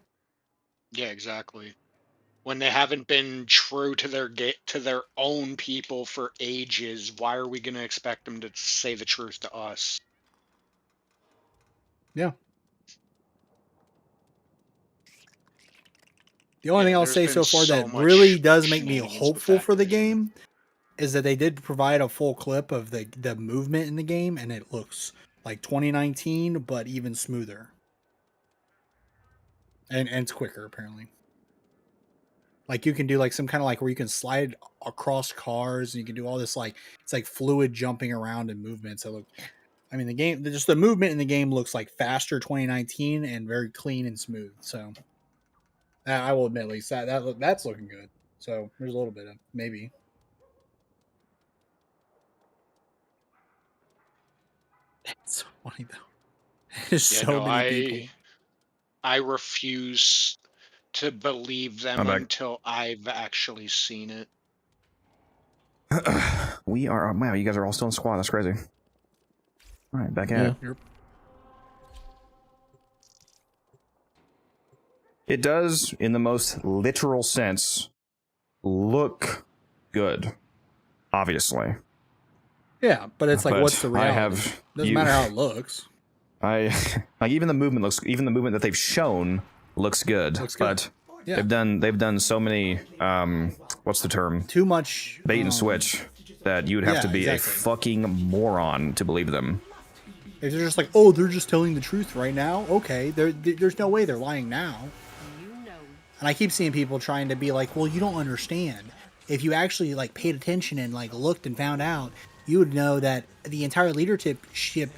Yeah, exactly. When they haven't been true to their own people for ages, why are we going to expect them to say the truth to us? Yeah. The only thing I'll say so far that really does make me hopeful for the game is that they did provide a full clip of the movement in the game, and it looks like 2019, but even smoother. And it's quicker, apparently. Like you can do like some kind of like where you can slide across cars, and you can do all this, like it's like fluid jumping around and movement. So the game, just the movement in the game looks like faster 2019 and very clean and smooth. So I will admit, at least that's looking good. So there's a little bit of maybe. It's so funny though. There's many people. I refuse to believe them until I've actually seen it. We are. Wow, you guys are all still in squad. That's crazy. All right, back at it. Yep. It does, in the most literal sense, look good. Obviously. Yeah, but it's like, But what's the reality? I have Doesn't matter how it looks. I like even the movement that they've shown looks good. Looks good. But Yeah. they've done so many what's the term? Too much Bait and switch that you'd have yeah, to be exactly. a fucking moron to believe them. If they're just like, oh, they're just telling the truth right now. Okay, there's no way they're lying now. And I keep seeing people trying to be like, well, you don't understand. If you actually like paid attention and like looked and found out, you would know that the entire leadership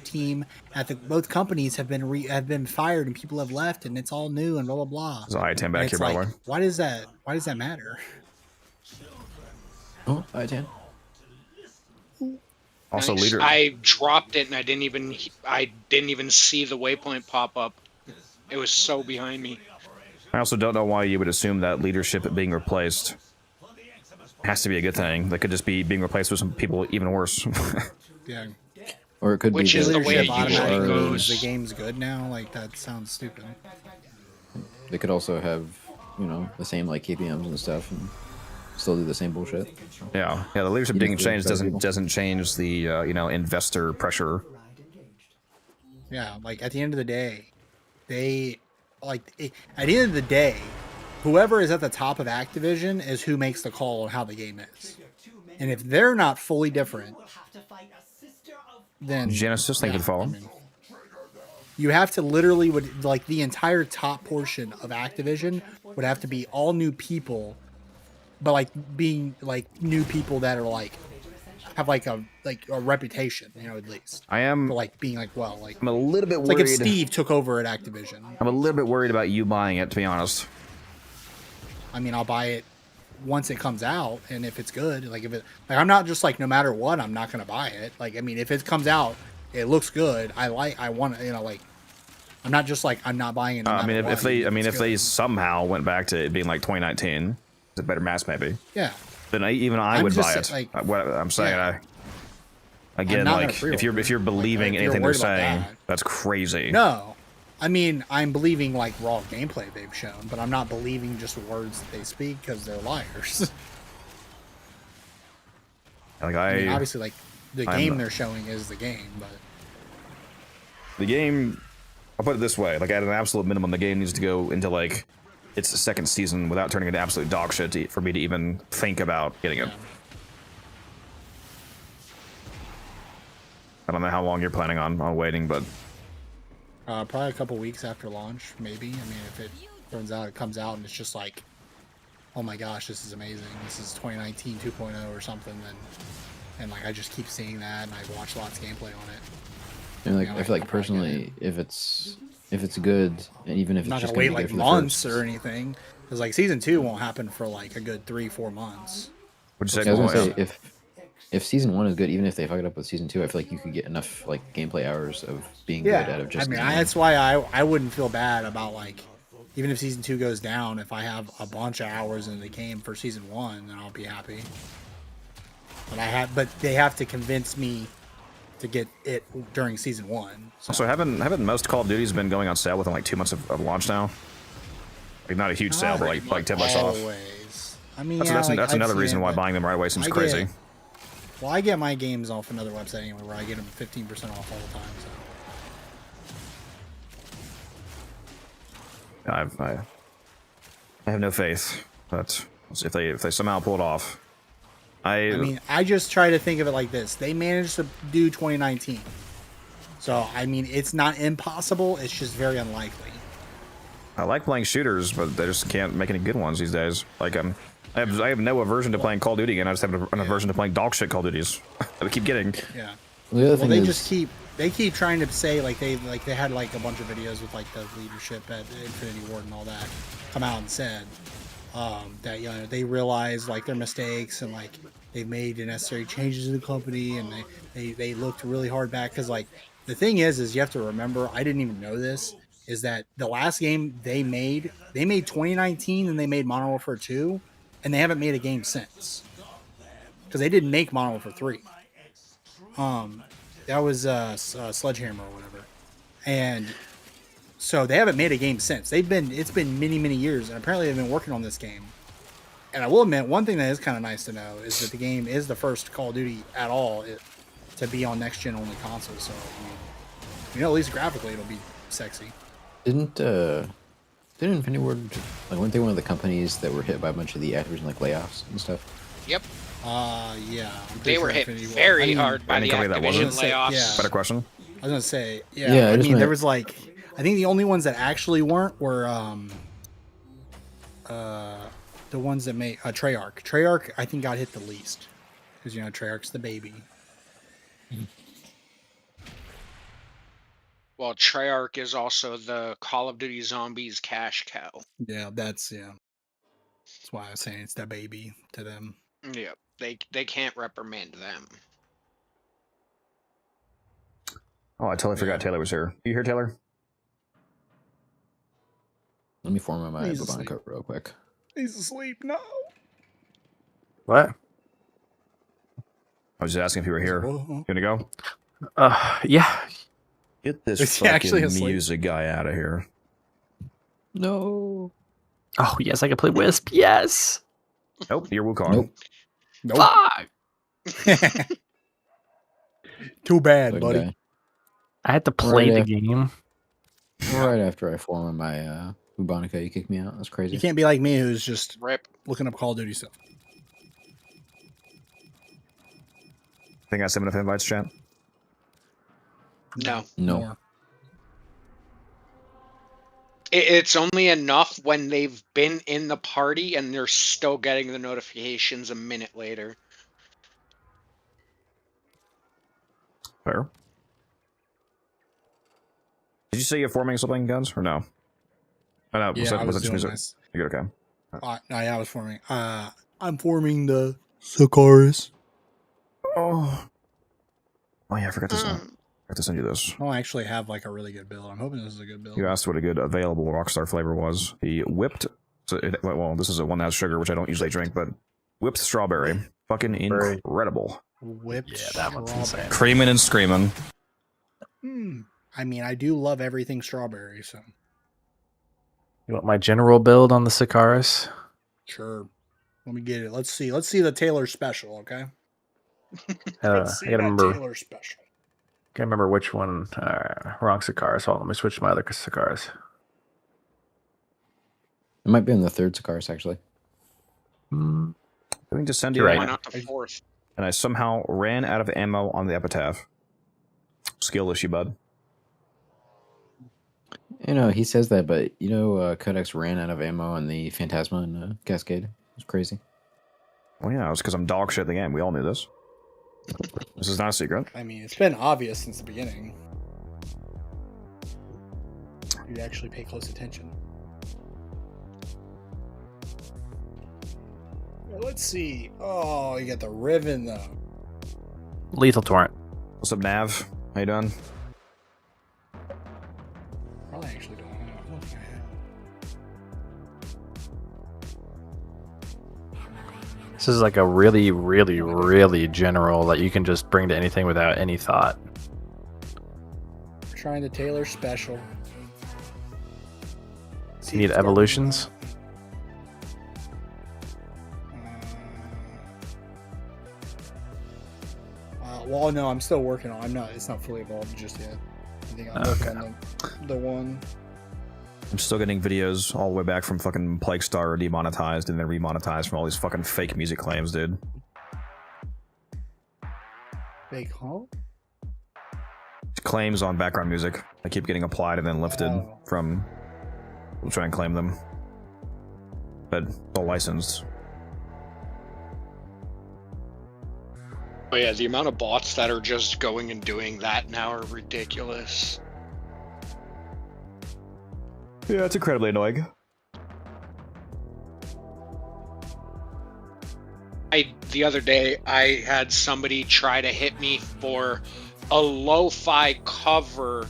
team at both companies have been fired and people have left and it's all new and blah blah blah. So I 10 back And here, it's by the like, way. Why does that matter? Oh, I 10. Also, Nice. leader. I dropped it and I didn't even see the waypoint pop up. It was so behind me. I also don't know why you would assume that leadership being replaced has to be a good thing. That could just be being replaced with some people even worse. Yeah. Or it could Which be is the that way it people usually are- goes. The game's good now. Like that sounds stupid. They could also have, you know, the same like KPMs and stuff, and still do the same bullshit. Yeah, the leadership You being just lose changed better people. doesn't change the investor pressure. Yeah, like at the end of the day, at the end of the day, whoever is at the top of Activision is who makes the call on how the game is. And if they're not fully different, then Genesis, thank you for following. you have to literally the entire top portion of Activision would have to be all new people, but like being like new people that are like have like a reputation, at least. I am for like being like I'm a little bit it's worried. like if Steve took over at Activision. I'm a little bit worried about you buying it, to be honest. I mean, I'll buy it once it comes out, and if it's good, I'm not just like no matter what, I'm not gonna buy it. Like, I mean, if it comes out, it looks good. I want it. I'm not just like I'm not buying it. No I mean, matter if what, they somehow went back to it being like 2019, it's a better mask maybe. yeah. Then I I'm would buy just it. like- What I'm saying, yeah. Again, I'm not like gonna if you're pre-order. believing Like, if you're anything they're worried about saying, that. that's crazy. No, I mean I'm believing like raw gameplay they've shown, but I'm not believing just words that they speak because they're liars. Like I mean, obviously, like the I'm- game they're showing is the game, but the game, I'll put it this way, like at an absolute minimum, the game needs to go into like its second season without turning into absolute dog shit for me to even think about getting it. I don't know how long you're planning on waiting, but probably a couple weeks after launch, maybe. I mean, if it turns out it comes out and it's just like, oh my gosh, this is amazing. This is 2019 2.0 or something, and like I just keep seeing that, and I watch lots of gameplay on it. And like Yeah, I feel like I'll probably personally, if it's good, and even if I'm it's not just gonna wait be good like for the months first- or anything, because like season 2 won't happen for like a good 3-4 months. Which I was gonna say if season 1 is good, even if they fuck it up with season 2, I feel like you could get enough like gameplay hours of being good out of just. I mean, season one. that's why I wouldn't feel bad about like, even if season 2 goes down, if I have a bunch of hours in the game for season 1, then I'll be happy. But they have to convince me to get it during season 1. So haven't most Call of Duties been going on sale within like 2 months of launch now? Like not a huge sale, but like $10 off. Always. I mean, That's like, that's I've another seen reason it, why but buying them right away seems I crazy. Well, I get my games off another website anyway, where I get them 15% off all the time. So. I have no faith, but if they somehow pull it off, I mean, I just try to think of it like this: they managed to do 2019, so I mean, it's not impossible. It's just very unlikely. I like playing shooters, but they just can't make any good ones these days. Like I have no aversion to playing Call of Duty again. I just have an aversion to playing dog shit Call of Duties that I keep getting. Yeah. Well, the other Well, thing they is, just keep trying to say like they had like a bunch of videos with like the leadership at Infinity Ward and all that come out and said that they realized like their mistakes and like they've made the necessary changes in the company and they looked really hard back because like the thing is you have to remember, I didn't even know this, is that the last game they made 2019 and they made Modern Warfare 2 and they haven't made a game since. because they didn't make Modern Warfare 3. That was Sledgehammer or whatever, and so they haven't made a game since. It's been many years, and apparently they've been working on this game. And I will admit, one thing that is kind of nice to know is that the game is the first Call of Duty at all to be on next gen only consoles. So at least graphically it'll be sexy. Didn't Infinity Ward, like, weren't they one of the companies that were hit by a bunch of the Activision like layoffs and stuff? Yep. Yeah. They were hit very hard by the Activision layoffs. Yeah. Better question. I was gonna say, Yeah, I mean, there was like, I think the only ones that actually weren't were the ones that made Treyarch. Treyarch, I think, got hit the least because Treyarch's the baby. Well, Treyarch is also the Call of Duty Zombies cash cow. Yeah, that's why I was saying it's the baby to them. Yeah, they can't reprimand them. Oh, I totally forgot Taylor was here. You here, Taylor? Let me form my He's Bobonica asleep. real quick. He's asleep. No. What? I was just asking if you were here. You gonna go? Yeah. Get this Is he actually fucking asleep? music guy out of here. No. Oh yes, I can play Wisp. Yes. Nope, you're Wukong. Nope. Fuck. Too bad, Good buddy. guy. I had to play Right the game. Right after I form my Bobonica, you kicked me out. That's crazy. You can't be like me, who's just Rip. looking up Call of Duty stuff. Think I sent enough invites, chat? No. No. More. It's only enough when they've been in the party and they're still getting the notifications a minute later. Fair. Did you say you're forming something, Guns, or no? Oh, no, Yeah, I was was that just doing music? this. You're okay. No, yeah, I was forming. I'm forming the Sakaris. Oh yeah, I forgot to send you this. I don't actually have like a really good build. I'm hoping this is a good build. You asked what a good available Rockstar flavor was. The whipped. Well, this is a one that has sugar, which I don't usually drink, but whipped strawberry, fucking incredible. Whipped. Yeah, that one's strawberry. insane. Creaming and screaming. I mean, I do love everything strawberry, so You want my general build on the Sakaris? sure. Let me get it. Let's see. Let's see the Taylor special, okay? I Let's see gotta that remember. Taylor special. Can't remember which one. Wrong Sakaris. Hold on, let me switch to my other Sakaris. It might be on the third Sakaris, actually. I think to send you You're right. Why not the fourth? and I somehow ran out of ammo on the epitaph. Skill issue, bud. He says that, but Codex ran out of ammo on the Phantasma and Cascade. It's crazy. Well, yeah, it was because I'm dog shit at the game. We all knew this. This is not a secret. I mean, it's been obvious since the beginning. You'd actually pay close attention. Let's see. Oh, you got the Riven though. Lethal Torrent. What's up, Nav? How you doing? Probably actually don't have. I don't think I have. This is like a really, really, really general that you can just bring to anything without any thought. Trying the Taylor special. You need evolutions? Well, no, I'm still working on. It's not fully evolved just yet. I think I'm working on the one. I'm still getting videos all the way back from fucking Plague Star demonetized and then remonetized from all these fucking fake music claims, dude. Fake, huh? Claims on background music. I keep getting applied and then lifted from people trying to claim them. But all licensed. Oh yeah, the amount of bots that are just going and doing that now are ridiculous. Yeah, it's incredibly annoying. The other day, I had somebody try to hit me for a lo-fi cover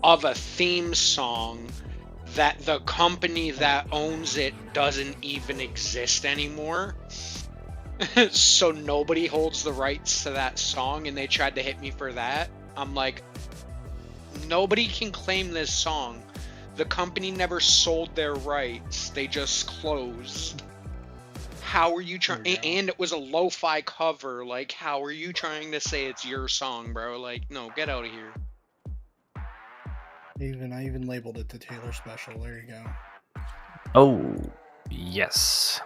of a theme song that the company that owns it doesn't even exist anymore. So nobody holds the rights to that song, and they tried to hit me for that. I'm like, nobody can claim this song. The company never sold their rights. They just closed. How are you trying? And it was a lo-fi cover. Like, how are you trying to say it's your song, bro? Like, no, get out of here. I even labeled it the Taylor special. There you go. Oh, yes.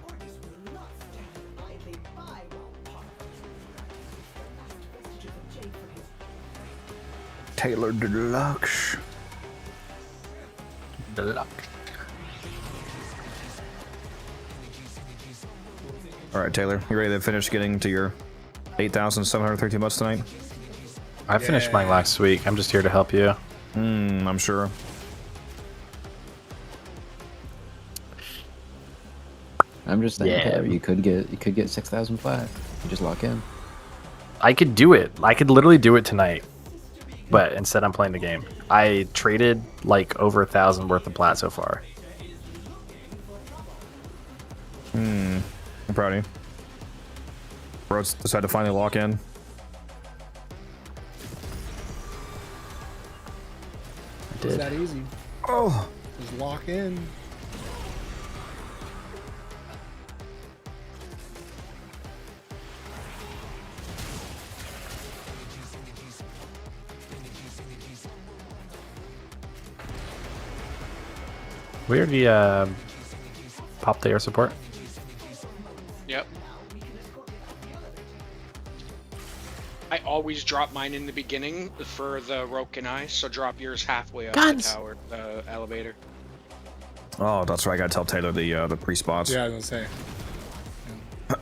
Orders will not stand idly by while Parthos retrieve the last vestiges of Jade from his Taylor Deluxe. All right, Taylor, you ready to finish getting to your 8,713 bucks tonight? I finished mine last week. I'm just here to help you. I'm sure. I'm just saying, Yeah. Taylor, you could get 6,005. You just lock in. I could do it. I could literally do it tonight. But instead, I'm playing the game. I traded like over 1,000 worth of plat so far. I'm proud of you. Bros decided to finally lock in. I It's did. that easy. Oh, Just lock in. We already popped the air support. Yep. I always drop mine in the beginning for the rope and eye, so drop yours halfway up the tower, elevator. oh, that's right. I gotta tell Taylor the pre-spots. Yeah, I was gonna say.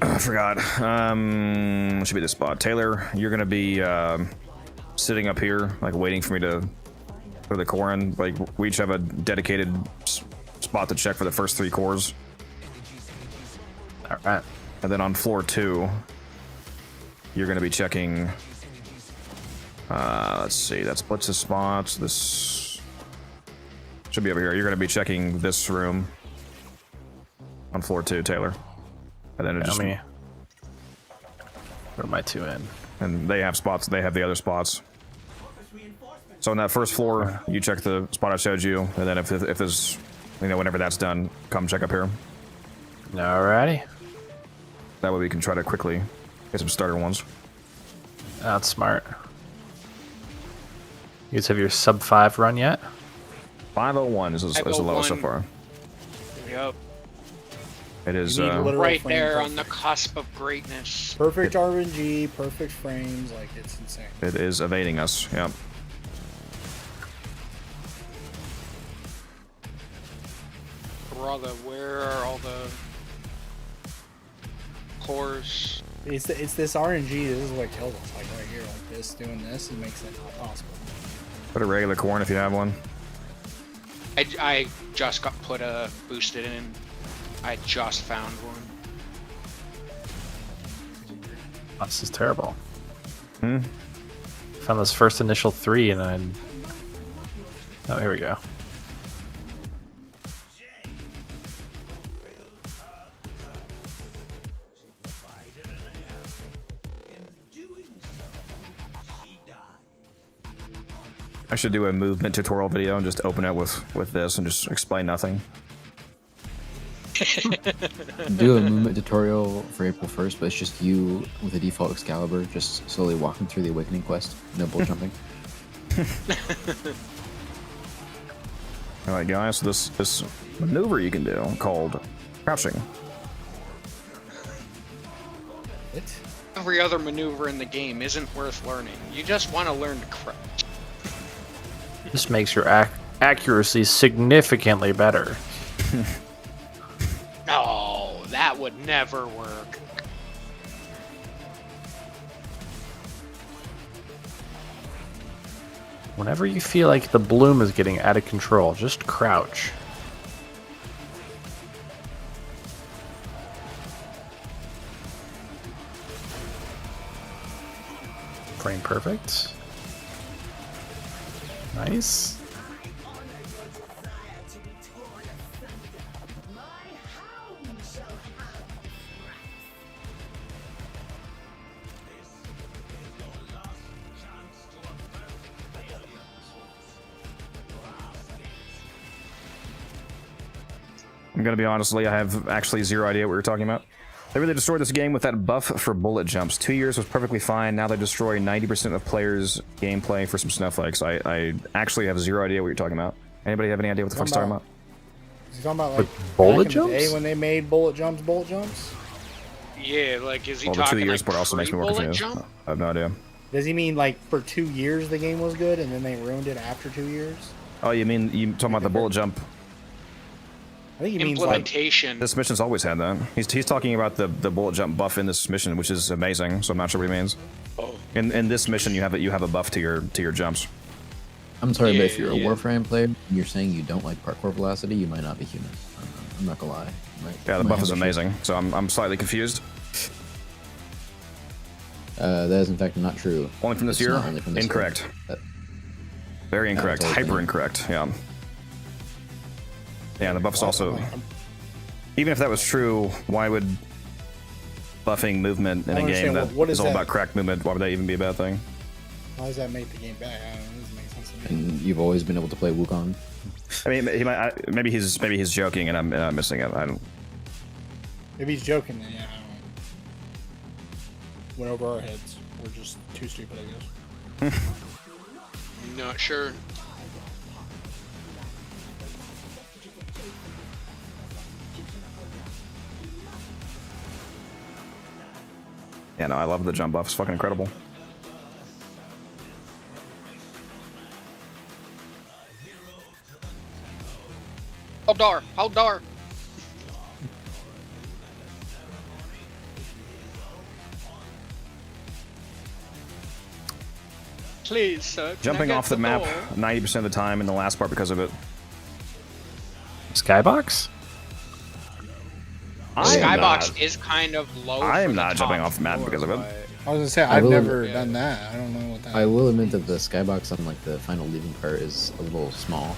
I forgot. It should be the spot. Taylor, you're gonna be sitting up here, like waiting for me to put the core in. Like we each have a dedicated spot to check for the first 3 cores. All right. And then on floor 2, you're gonna be checking. Let's see. That splits the spots. This should be over here. You're gonna be checking this room on floor 2, Taylor. And then it just. me. Where are my 2 in? And they have spots. They have the other spots. So on that first floor, you check the spot I showed you, and then if there's, whenever that's done, come check up here. Alrighty. That way we can try to quickly get some starter ones. That's smart. You guys have your sub 5 run yet? 501 is the lowest so 501. far. Yep. It is. You need literal Right frame there perfect. on the cusp of greatness. Perfect RNG, perfect frames, like it's insane. It is evading us. Yep. Brother, where are all the cores? It's this RNG. This is what kills us. Like right here, like this, doing this, it makes it not possible. Put a regular corn if you have one. I just got boosted in. I just found one. Oh, this is terrible. Hmm. Found those first initial 3 and then. Oh, here we go. I should do a movement tutorial video and just open it with this and just explain nothing. Do a movement tutorial for April 1st, but it's just you with a default Excalibur, just slowly walking through the Awakening quest. No bull jumping. All right, guys. So this maneuver you can do called crouching. What? Every other maneuver in the game isn't worth learning. You just want to learn to crouch. This makes your accuracy significantly better. No, that would never work. Whenever you feel like the bloom is getting out of control, just crouch. Frame perfect. Nice. I'm gonna be honest, Lee, I have actually zero idea what you're talking about. They really destroyed this game with that buff for bullet jumps. 2 years was perfectly fine. Now they destroy 90% of players' gameplay for some snowflakes. I actually have zero idea what you're talking about. Anybody have any idea what the fuck's talking about? Is he talking about like With bullet back in the day jumps? when they made bullet jumps? Yeah, like is he Well, the 2 talking years like part also makes me more pre-bullet confused. jump? I have no idea. Does he mean like for 2 years the game was good and then they ruined it after 2 years? Oh, you mean you talking about the bullet jump? I think he means like Implementation. This mission's always had that. He's talking about the bullet jump buff in this mission, which is amazing. So I'm not sure what he means. Oh. In this mission, you have a buff to your jumps. I'm sorry, but if Yeah, you're yeah. a Warframe player, and you're saying you don't like parkour velocity, you might not be human. I'm not gonna lie. Yeah, the buff is amazing. So I'm slightly confused. That is in fact not true. Only from this It's year? not only from this Incorrect. year. Very incorrect. totally Hyper incorrect. Yeah. Yeah, and the buff's also. Even if that was true, why would buffing movement in I a don't game understand, that what is is all that? about cracked movement? Why would that even be a bad thing? how does that make the game bad? I don't know. It doesn't make sense to me. And you've always been able to play Wukong. I mean, he might. Maybe he's joking, and I'm missing it. I don't. If he's joking, then yeah, I don't know. Went over our heads. We're just too stupid, I guess. Not sure. Yeah, no, I love the jump buff. It's fucking incredible. Hold door. Please, sir. can I Jumping get off the map door? 90% of the time in the last part because of it. Skybox? Skybox is kind of low. I for am the not top jumping off the map floor, because of it. but- I was gonna say I I've will- never Yeah. done that. I don't know what that. I will admit that the skybox on like the final leaving part is a little small.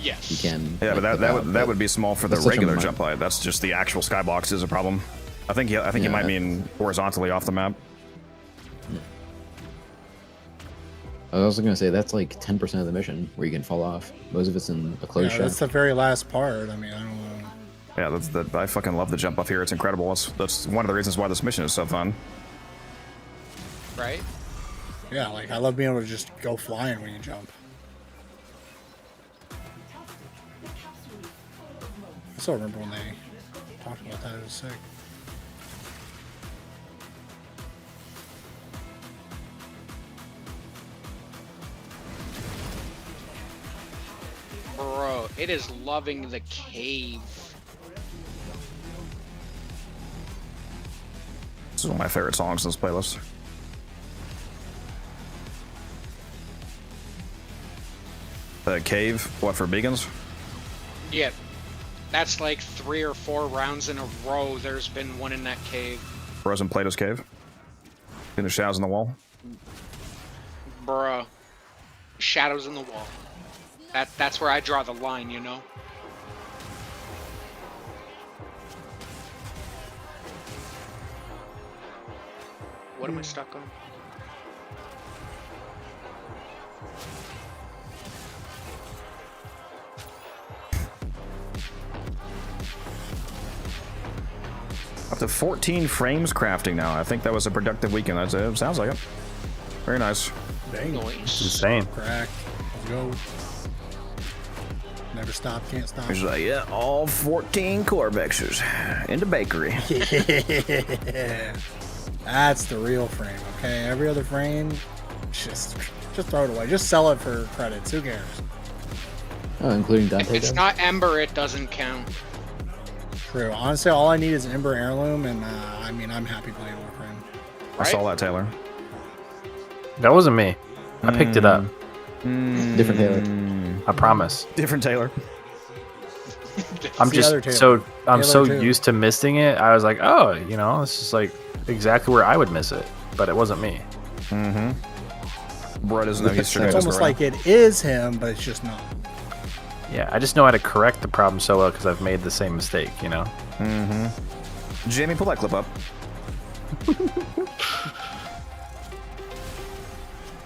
Yes. You can. Yeah, but like, that would be small for the that's such a regular mi- jump height. That's just the actual skybox is a problem. I think you Yeah, might that- mean horizontally off the map. I was also gonna say that's like 10% of the mission where you can fall off. Most of it's in a closed Yeah, shot. that's the very last part. I mean, I don't know. Yeah, I fucking love the jump buff here. It's incredible. That's one of the reasons why this mission is so fun. Right? Yeah, like I love being able to just go flying when you jump. I still remember when they talked about that. It was sick. Bro, it is loving the cave. This is one of my favorite songs in this playlist. The cave, what for vegans? Yeah. That's like 3 or 4 rounds in a row. There's been one in that cave. Frozen Plato's cave. In the shadows on the wall. Bruh. Shadows in the wall. That's where I draw the line, you know? What am I stuck on? Up to 14 frames crafting now. I think that was a productive weekend. It sounds like it. Very nice. Dang. Nice. Insane. Crack. Let's go. Never stop, can't stop. He's like, yeah, all 14 Corvexes in the bakery. Yeah. That's the real frame, okay? Every other frame, just throw it away. Just sell it for credits. Who cares? Oh, including If Dante. it's does? not Ember, it doesn't count. True. Honestly, all I need is an Ember Heirloom, and I mean, I'm happy playing Warframe. I saw that, Taylor. That wasn't me. I picked it up. Different Taylor. I promise. Different Taylor. I'm the other just Taylor. I'm Taylor so too. used to missing it. I was like, oh, this is like exactly where I would miss it, but it wasn't me. Mm-hmm. Bro doesn't know he's It's almost like it is him, but it's just not. Yeah, I just know how to correct the problem so well because I've made the same mistake, you know? Mm-hmm. Jamie, pull that clip up.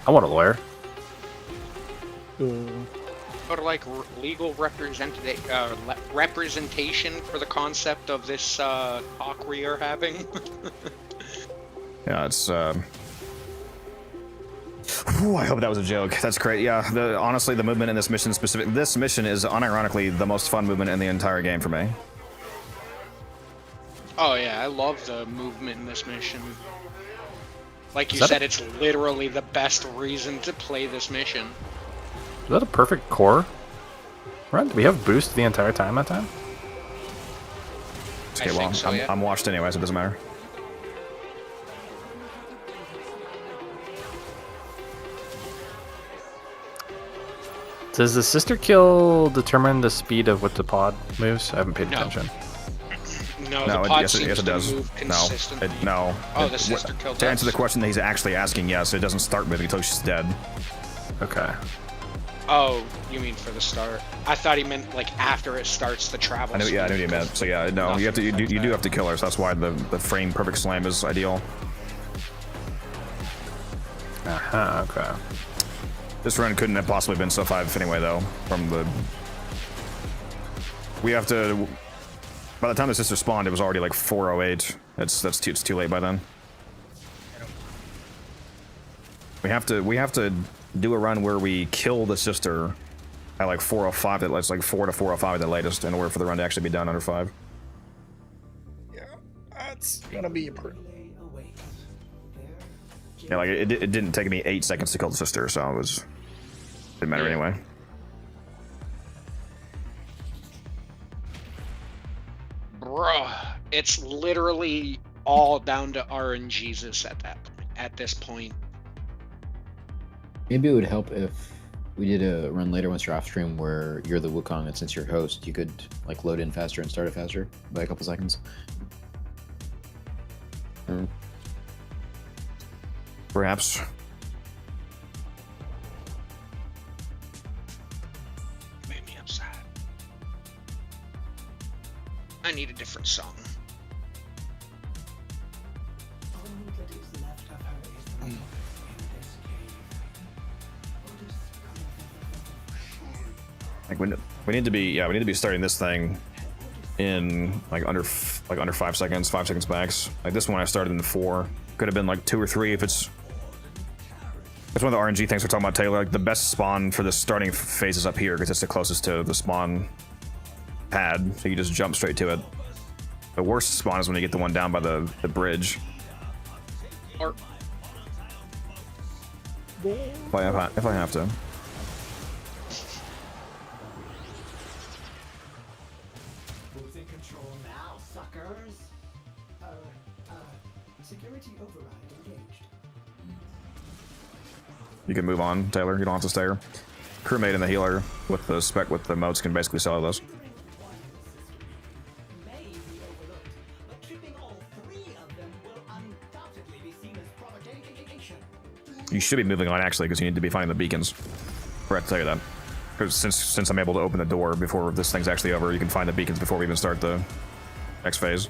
I want a lawyer. Or like legal representation for the concept of this talk we are having. Yeah, it's Whew, I hope that was a joke. That's great. Yeah, honestly, the movement in this mission specific. This mission is unironically the most fun movement in the entire game for me. Oh yeah, I love the movement in this mission. Like you said, it's literally the best reason to play this mission. Is that a perfect core run? Do we have boost the entire time that time? Okay, well, so, yeah. I'm washed anyway, so it doesn't matter. Does the sister kill determine the speed of what the pod moves? I haven't paid attention. No, the pod yes, seems it does. to move consistently. No. Oh, the sister killed To answer the question that he's actually asking, yes, it doesn't start moving until she's dead. Okay. Oh, you mean for the start? I thought he meant like after it starts the travel. I knew what you meant. So yeah, no, you have to. You do have to kill her. So that's why the frame perfect slam is ideal. Okay. This run couldn't have possibly been sub 5 anyway, though. From the, we have to. By the time the sister spawned, it was already like 4:08. It's too late by then. We have to do a run where we kill the sister at like 4:05. That's like 4 to 4:05 at the latest, in order for the run to actually be done under 5. Yeah, that's gonna be a pretty. Yeah, like it didn't take me 8 seconds to kill the sister, so it was didn't matter anyway. Bruh, it's literally all down to RNGesus at this point. Maybe it would help if we did a run later once you're off stream where you're the Wukong, and since you're host, you could like load in faster and start it faster by a couple seconds. Perhaps. Made me upset. I need a different song. Like we need to be starting this thing in like under 5 seconds, 5 seconds max. Like this one I started in 4. Could have been like 2 or 3 if it's. That's one of the RNG things we're talking about, Taylor. Like the best spawn for the starting phase is up here because it's the closest to the spawn pad, so you just jump straight to it. The worst spawn is when you get the one down by the bridge. Or if I have to. Who's in control now, suckers? Security override engaged. You can move on, Taylor. You don't have to stay here. Crewmate and the healer with the spec with the modes can basically sell those. You should be moving on actually, because you need to be finding the beacons. I forgot to tell you that. Because since I'm able to open the door before this thing's actually over, you can find the beacons before we even start the next phase.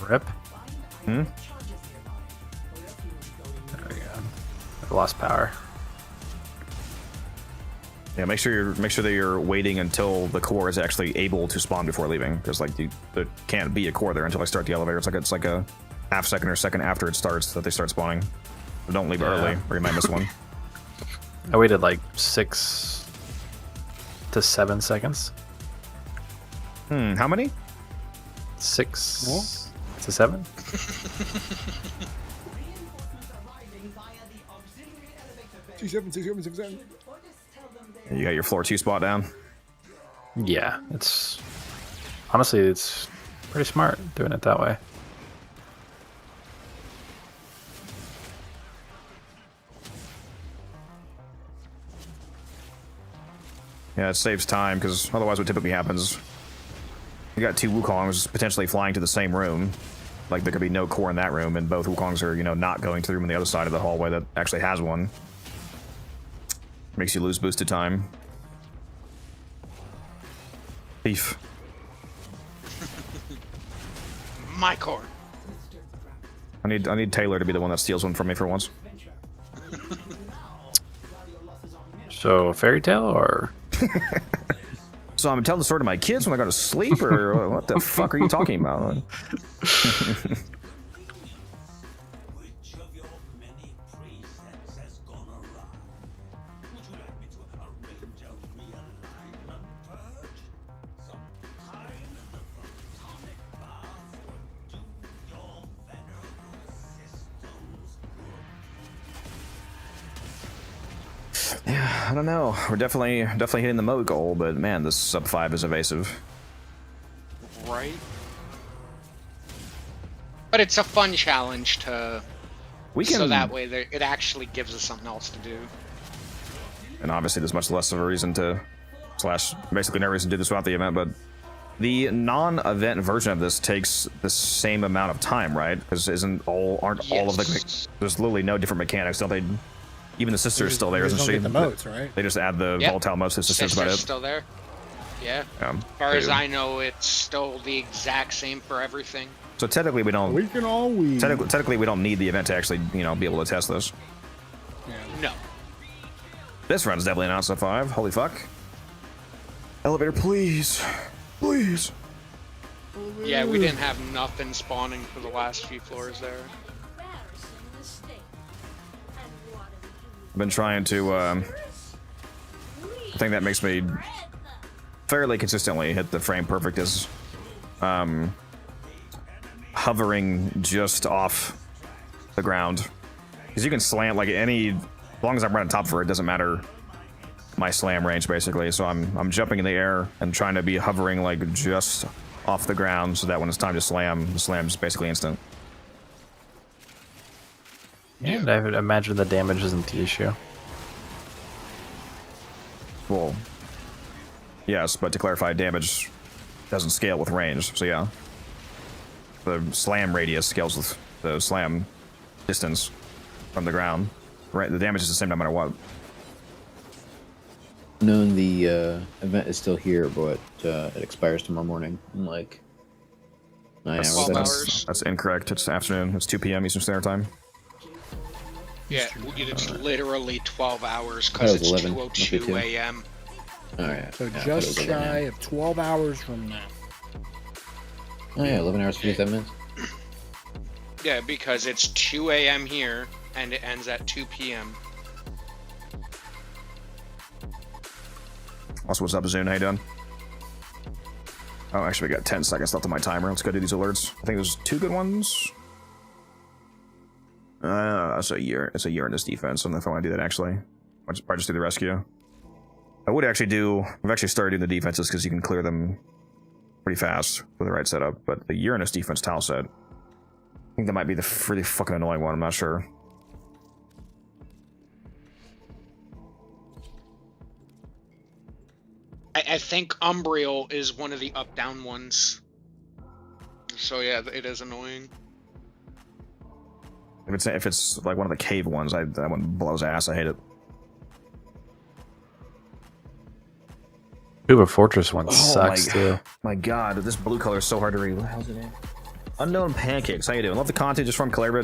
Rip. Hmm? There we go. I lost power. Yeah, make sure that you're waiting until the core is actually able to spawn before leaving, because like there can't be a core there until I start the elevator. It's like a half second or second after it starts that they start spawning. So don't leave early, or you might miss one. I waited like 6 to 7 seconds. How many? 6 to 7. You got your floor 2 spot down. Yeah, it's honestly it's pretty smart doing it that way. Yeah, it saves time, because otherwise what typically happens, you got two Wukongs potentially flying to the same room. Like, there could be no core in that room, and both Wukongs are, you know, not going to the room on the other side of the hallway that actually has one. Makes you lose boosted time. Thief. My core. I need Taylor to be the one that steals one from me for once. So, fairy tale or? So I'm telling the story to my kids when I go to sleep, or what the fuck are you talking about? Yeah, I don't know. We're definitely hitting the mode goal, but man, this sub 5 is evasive. Right. But it's a fun challenge to. So that way, it actually gives us something else to do. And obviously, there's much less of a reason to, basically no reason to do this without the event. But the non-event version of this takes the same amount of time, right? Because aren't all of the there's literally no different mechanics, don't they? Even the sister's still there, isn't she? The modes, right? They just add the volatile modes to the sisters, about it. Still there. Yeah. As far as I know, it's still the exact same for everything. So technically, we don't. We can always. Technically, we don't need the event to actually, you know, be able to test this. Yeah. No. This run's definitely not sub 5. Holy fuck. Elevator, please, please. Yeah, we didn't have nothing spawning for the last few floors there. I've been trying to, I think that makes me fairly consistently hit the frame perfect is, hovering just off the ground. Because you can slam, like, as long as I'm right on top of her, it doesn't matter my slam range, basically. So I'm jumping in the air and trying to be hovering, like, just off the ground so that when it's time to slam, the slam's basically instant. And I would imagine the damage isn't the issue. Well, yes, but to clarify, damage doesn't scale with range, so yeah. The slam radius scales with the slam distance from the ground. Right, the damage is the same no matter what. Knowing the event is still here, but it expires tomorrow morning in like 9 hours. That's incorrect. It's afternoon. It's 2 p.m. Eastern Standard Time. Yeah, it's literally 12 hours because it's 2:02 a.m. Oh yeah. So just shy of 12 hours from now. Oh yeah, 11 hours 57 minutes. Yeah, because it's 2 a.m. here and it ends at 2 p.m. Also, what's up, Zune? How you doing? Oh, actually, we got 10 seconds left on my timer. Let's go do these alerts. I think there's 2 good ones. It's a year. It's a year in this defense. I don't know if I want to do that, actually. I'll probably just do the rescue. I would actually do... We've actually started doing the defenses because you can clear them pretty fast with the right setup. But the Uranus defense tile set, I think that might be the really fucking annoying one. I'm not sure. I think Umbriel is one of the up-down ones. So yeah, it is annoying. If it's like one of the cave ones, that one blows ass. I hate it. Ooh, a fortress one sucks too. My god, this blue color is so hard to read. What the hell's it in? Unknown Pancakes, how you doing? Love the content just from Calabria.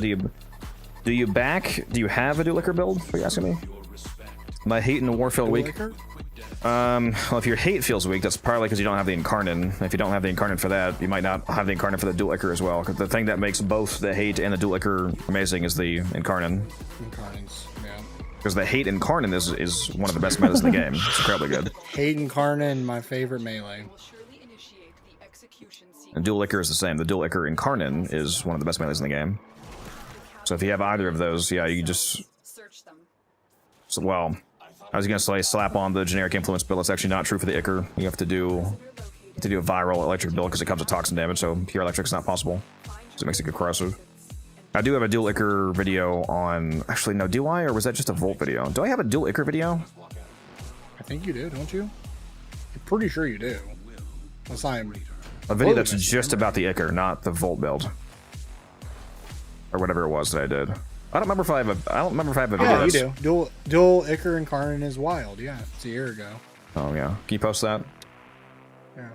Do you have a dual liquor build? Are you asking me? My hate in the Warfield week. Well, if your hate feels weak, that's probably because you don't have the Incarnate. If you don't have the Incarnate for that, you might not have the Incarnate for the dual liquor as well. Because the thing that makes both the hate and the dual liquor amazing is the Incarnate. Incarnates, yeah. Because the hate Incarnate is one of the best metas in the game. It's incredibly good. Hate Incarnate, my favorite melee. And dual liquor is the same. The dual liquor Incarnate is one of the best melees in the game. So if you have either of those, yeah, you just... So, well, I was gonna say slap on the generic influence build. It's actually not true for the Ichor. You have to do a viral electric build because it comes with toxin damage, so pure electric's not possible. So it makes it good corrosive. I do have a dual Ichor video on... Actually, no, do I? Or was that just a Volt video? Do I have a dual Ichor video? I think you do, don't you? I'm pretty sure you do. Unless I'm A video that's just about the Ichor, not the Volt build. Or whatever it was that I did. I don't remember if I have a video. Yeah, you do. Dual Ichor Incarnate is wild. Yeah, it's a year ago. Oh yeah. Can you post that? Yeah.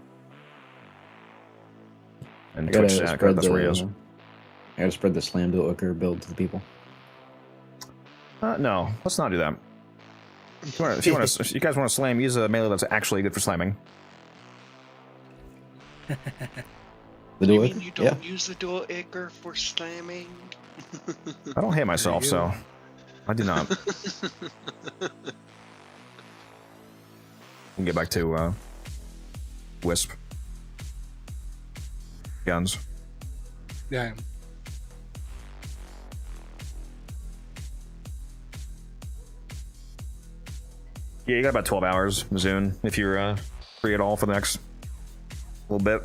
And I gotta Twitch chat, spread that's where he is. I gotta spread the Slam Dual Ichor build to the people. No, let's not do that. If you guys want to slam, use a melee that's actually good for slamming. The dual You mean Ichor? you don't use the dual Ichor for slamming? I don't hate myself, so I do not. We can get back to Wisp. Guns. Yeah. Yeah, you got about 12 hours, Zune, if you're free at all for the next little bit.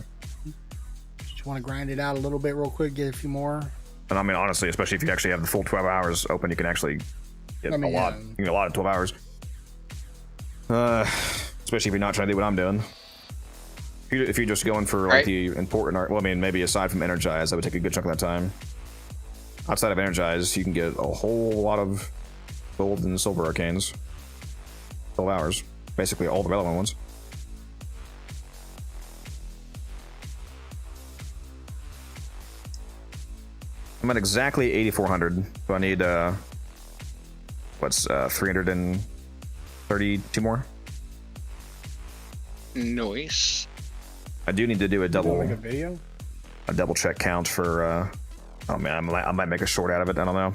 Just want to grind it out a little bit real quick, get a few more. And I mean, honestly, especially if you actually have the full 12 hours open, you can actually get a lot. You can get a lot of 12 hours. Especially if you're not trying to do what I'm doing. If you're just going for like the important art, well, I mean, maybe aside from Energize, that would take a good chunk of that time. Outside of Energize, you can get a whole lot of gold and silver arcanes. 12 hours, basically all the relevant ones. I'm at exactly 8,400, so I need, 332 more? Nice. I do need to do a double, Make a video? a double check count for, oh man, I might make a short out of it, I don't know.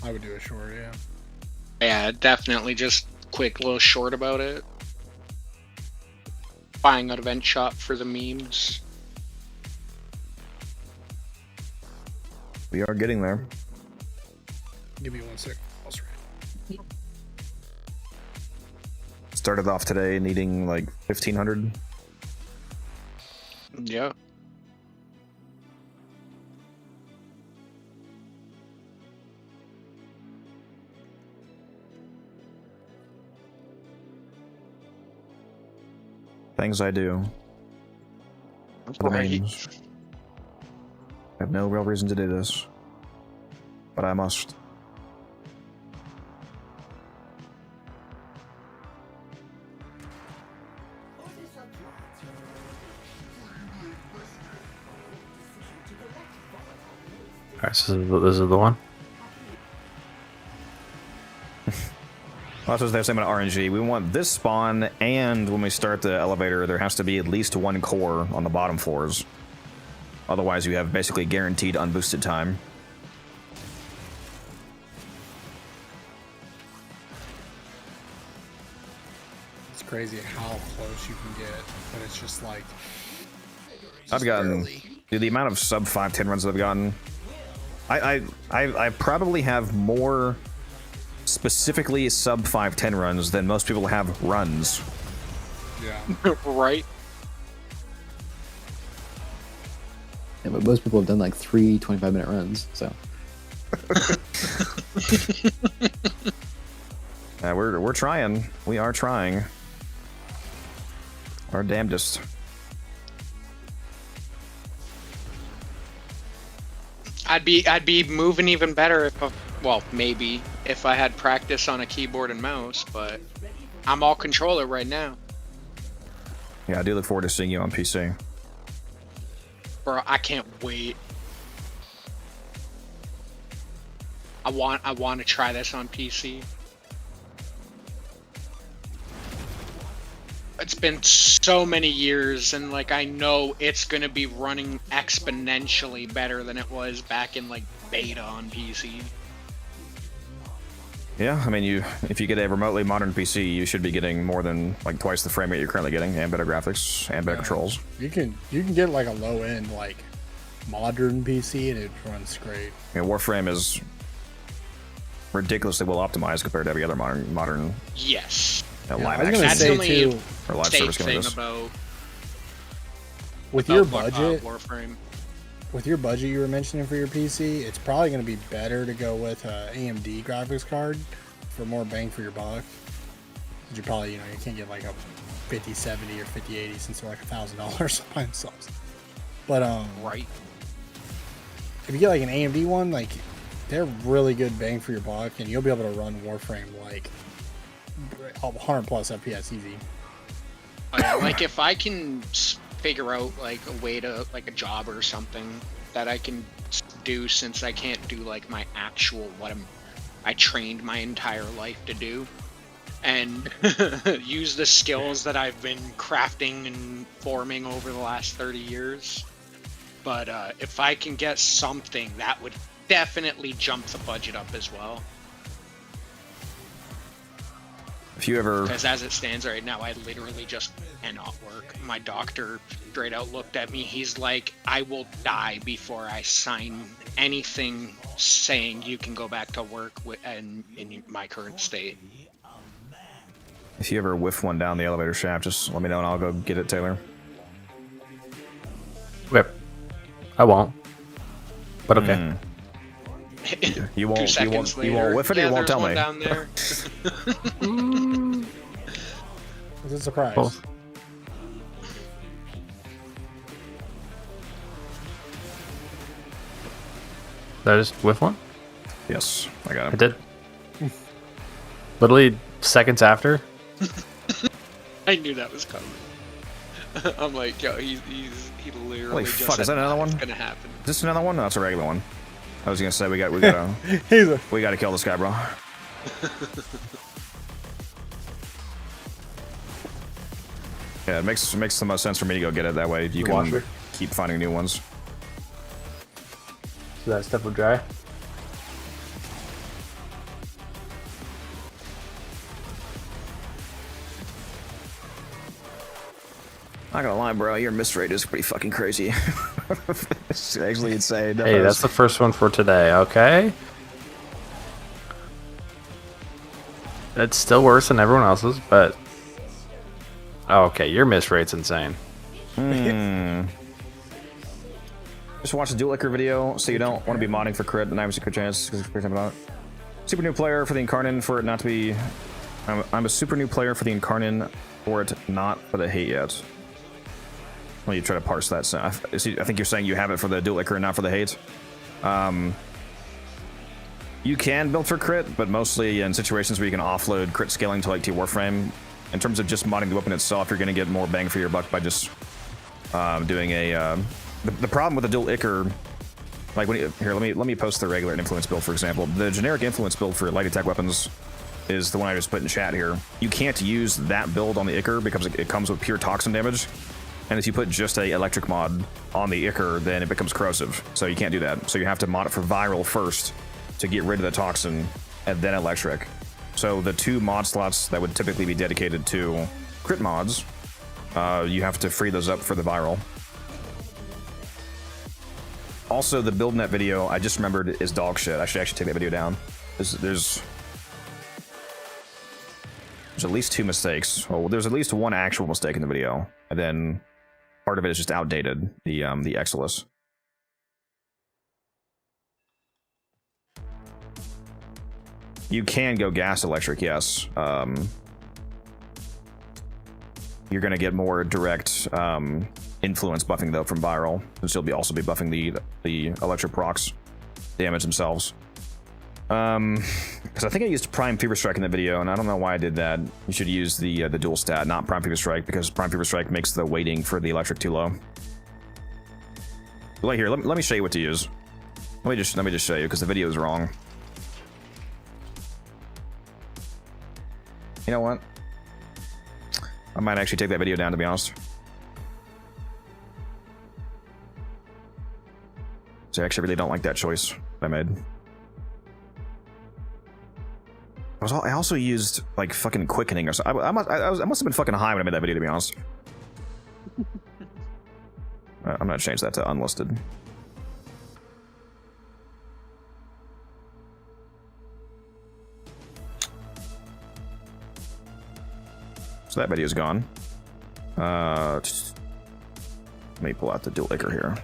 I would do a short, yeah. Yeah, definitely just quick little short about it. Buying an event shop for the memes. We are getting there. Give me 1 sec. I'll straight. Started off today needing like 1,500. Yeah. Things I do. For the Right. memes. I have no real reason to do this, but I must. Alright, so this is the one. Well, that's what they're saying about RNG. We want this spawn, and when we start the elevator, there has to be at least one core on the bottom floors. Otherwise, you have basically guaranteed unboosted time. It's crazy how close you can get, but it's just like... I've gotten the amount of sub 510 runs that I've gotten. I probably have more specifically sub 510 runs than most people have runs. Yeah. Right. Yeah, but most people have done like 3 25-minute runs, so. We're trying. We are trying. Our damnedest. I'd be moving even better if, well, maybe if I had practice on a keyboard and mouse, but I'm all controller right now. Yeah, I do look forward to seeing you on PC. Bro, I can't wait. I want to try this on PC. It's been so many years, and like I know it's gonna be running exponentially better than it was back in like beta on PC. Yeah, I mean, if you get a remotely modern PC, you should be getting more than like twice the frame rate you're currently getting, and better graphics, and better controls. You can get like a low end like modern PC and it runs great. I mean, Warframe is ridiculously well optimized compared to every other modern Yes. live I was action gonna say too, or live service game. Thing about with your about budget, Warframe. with your budget you were mentioning for your PC, it's probably going to be better to go with a AMD graphics card for more bang for your buck. You probably, you can't get like a 5070 or 5080 since they're like $1,000 by themselves. But Right. if you get like an AMD one, like they're really good bang for your buck, and you'll be able to run Warframe like 100 plus FPS easy. Oh, yeah, like if I can figure out like a way to like a job or something that I can do, since I can't do like my actual I trained my entire life to do, and use the skills that I've been crafting and forming over the last 30 years. But if I can get something, that would definitely jump the budget up as well. If you ever, Because as it stands right now, I literally just cannot work. My doctor straight out looked at me. He's like, I will die before I sign anything saying you can go back to work in my current state. if you ever whiff one down the elevator shaft, just let me know and I'll go get it, Taylor. Whip. I won't. But okay. You won't. 2 seconds later, whiff it. yeah, Or you won't there's tell one me. down there. It's a surprise. Both. Did I just whiff one? Yes, I got I it. did. Literally seconds after. I knew that was coming. I'm like, yo, he literally Holy just fuck! said Is that another one? it's gonna happen. Is this another one? No, it's a regular one. I was gonna say we gotta we gotta kill this guy, bro. Yeah, it makes the most sense for me to go get it. That way you can washer. keep finding new ones. So that stuff will dry. Not gonna lie, bro, your miss rate is pretty fucking crazy. It's actually insane. Hey, that's the first one for today, okay? It's still worse than everyone else's, but... Oh, okay, your miss rate's insane. Just watch the dual liquor video, so you don't want to be modding for crit, and I have a secret chance. Super new player for the Incarnate for it not to be... I'm a super new player for the Incarnate for it not for the hate yet. Well, you try to parse that. So I think you're saying you have it for the dual liquor and not for the hate. You can build for crit, but mostly in situations where you can offload crit scaling to like Warframe. In terms of just modding the weapon itself, you're going to get more bang for your buck by just doing a... The problem with the dual ichor, like when here, let me post the regular influence build, for example. The generic influence build for light attack weapons is the one I just put in chat here. You can't use that build on the ichor because it comes with pure toxin damage. And if you put just a electric mod on the ichor, then it becomes corrosive. So you can't do that. So you have to mod it for viral first to get rid of the toxin, and then electric. So the 2 mod slots that would typically be dedicated to crit mods, you have to free those up for the viral. Also, the build net video, I just remembered, is dog shit. I should actually take that video down. There's at least 2 mistakes. Well, there's at least 1 actual mistake in the video, and then part of it is just outdated. The Exilus. You can go gas electric, yes. You're gonna get more direct influence buffing though from viral, since you'll also be buffing the electric procs damage themselves. Because I think I used Prime Fever Strike in the video, and I don't know why I did that. You should use the dual stat, not Prime Fever Strike, because Prime Fever Strike makes the weighting for the electric too low. Like here, let me show you what to use. Let me just show you, because the video is wrong. You know what? I might actually take that video down, to be honest. So I actually really don't like that choice I made. I also used like fucking quickening or something. I must have been fucking high when I made that video, to be honest. I'm gonna change that to unlisted. So that video's gone. Let me pull out the dual liquor here.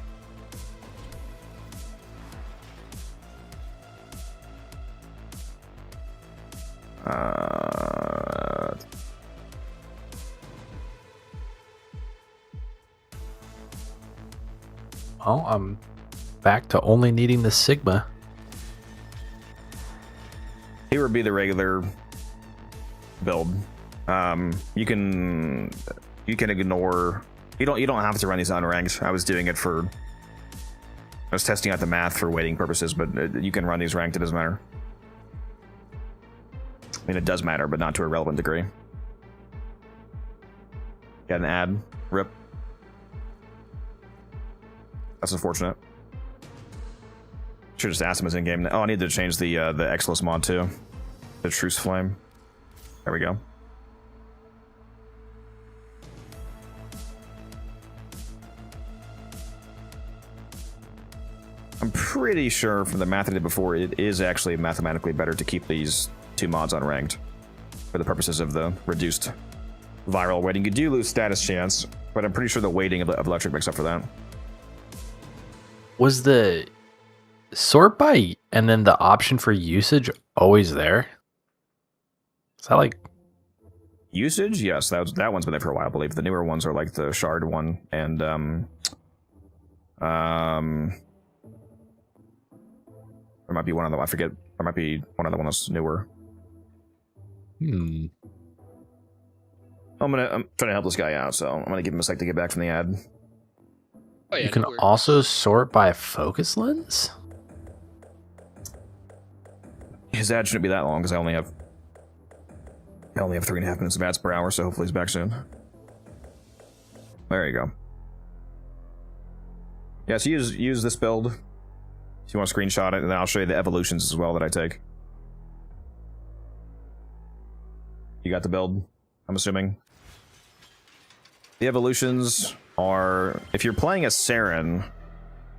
Well, I'm back to only needing the Sigma. Here would be the regular build. You can ignore. You don't have to run these unranked. I was doing it for. I was testing out the math for weighting purposes, but you can run these ranked. It doesn't matter. I mean, it does matter, but not to a relevant degree. Got an ad. Rip. That's unfortunate. Should just ask him as in game. Oh, I need to change the Exilus mod too. The Truce Flame. There we go. I'm pretty sure from the math I did before, it is actually mathematically better to keep these two mods unranked for the purposes of the reduced viral weighting. You do lose status chance, but I'm pretty sure the weighting of electric makes up for that. Was the sort by and then the option for usage always there? Is that like usage? Yes, that one's been there for a while, I believe. The newer ones are like the shard one and there might be one of them. I forget. There might be one of the ones that's newer. I'm trying to help this guy out, so I'm gonna give him a sec to get back from the ad. Oh, yeah, you can also sort by focus lens? His ad shouldn't be that long because I only have 3.5 minutes of ads per hour, so hopefully he's back soon. There you go. Yeah, so use this build if you want to screenshot it, and then I'll show you the evolutions as well that I take. You got the build, I'm assuming. The evolutions are, if you're playing a Saren,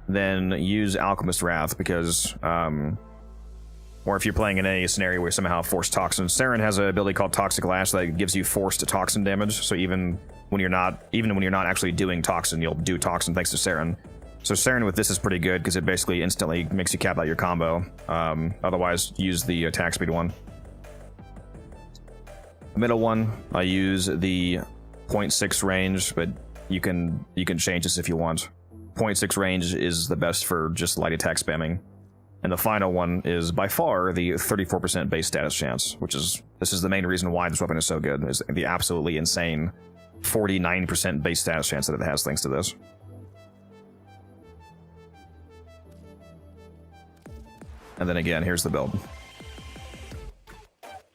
then use Alchemist Wrath, because, or if you're playing in any scenario where somehow force toxin. Saren has an ability called Toxic Lash that gives you forced toxin damage, so even when you're not actually doing toxin, you'll do toxin thanks to Saren. So Saren with this is pretty good because it basically instantly makes you cap out your combo. Otherwise, use the attack speed one. The middle one, I use the 0.6 range, but you can change this if you want. 0.6 range is the best for just light attack spamming. And the final one is by far the 34% base status chance, this is the main reason why this weapon is so good, is the absolutely insane 49% base status chance that it has thanks to this. And then again, here's the build.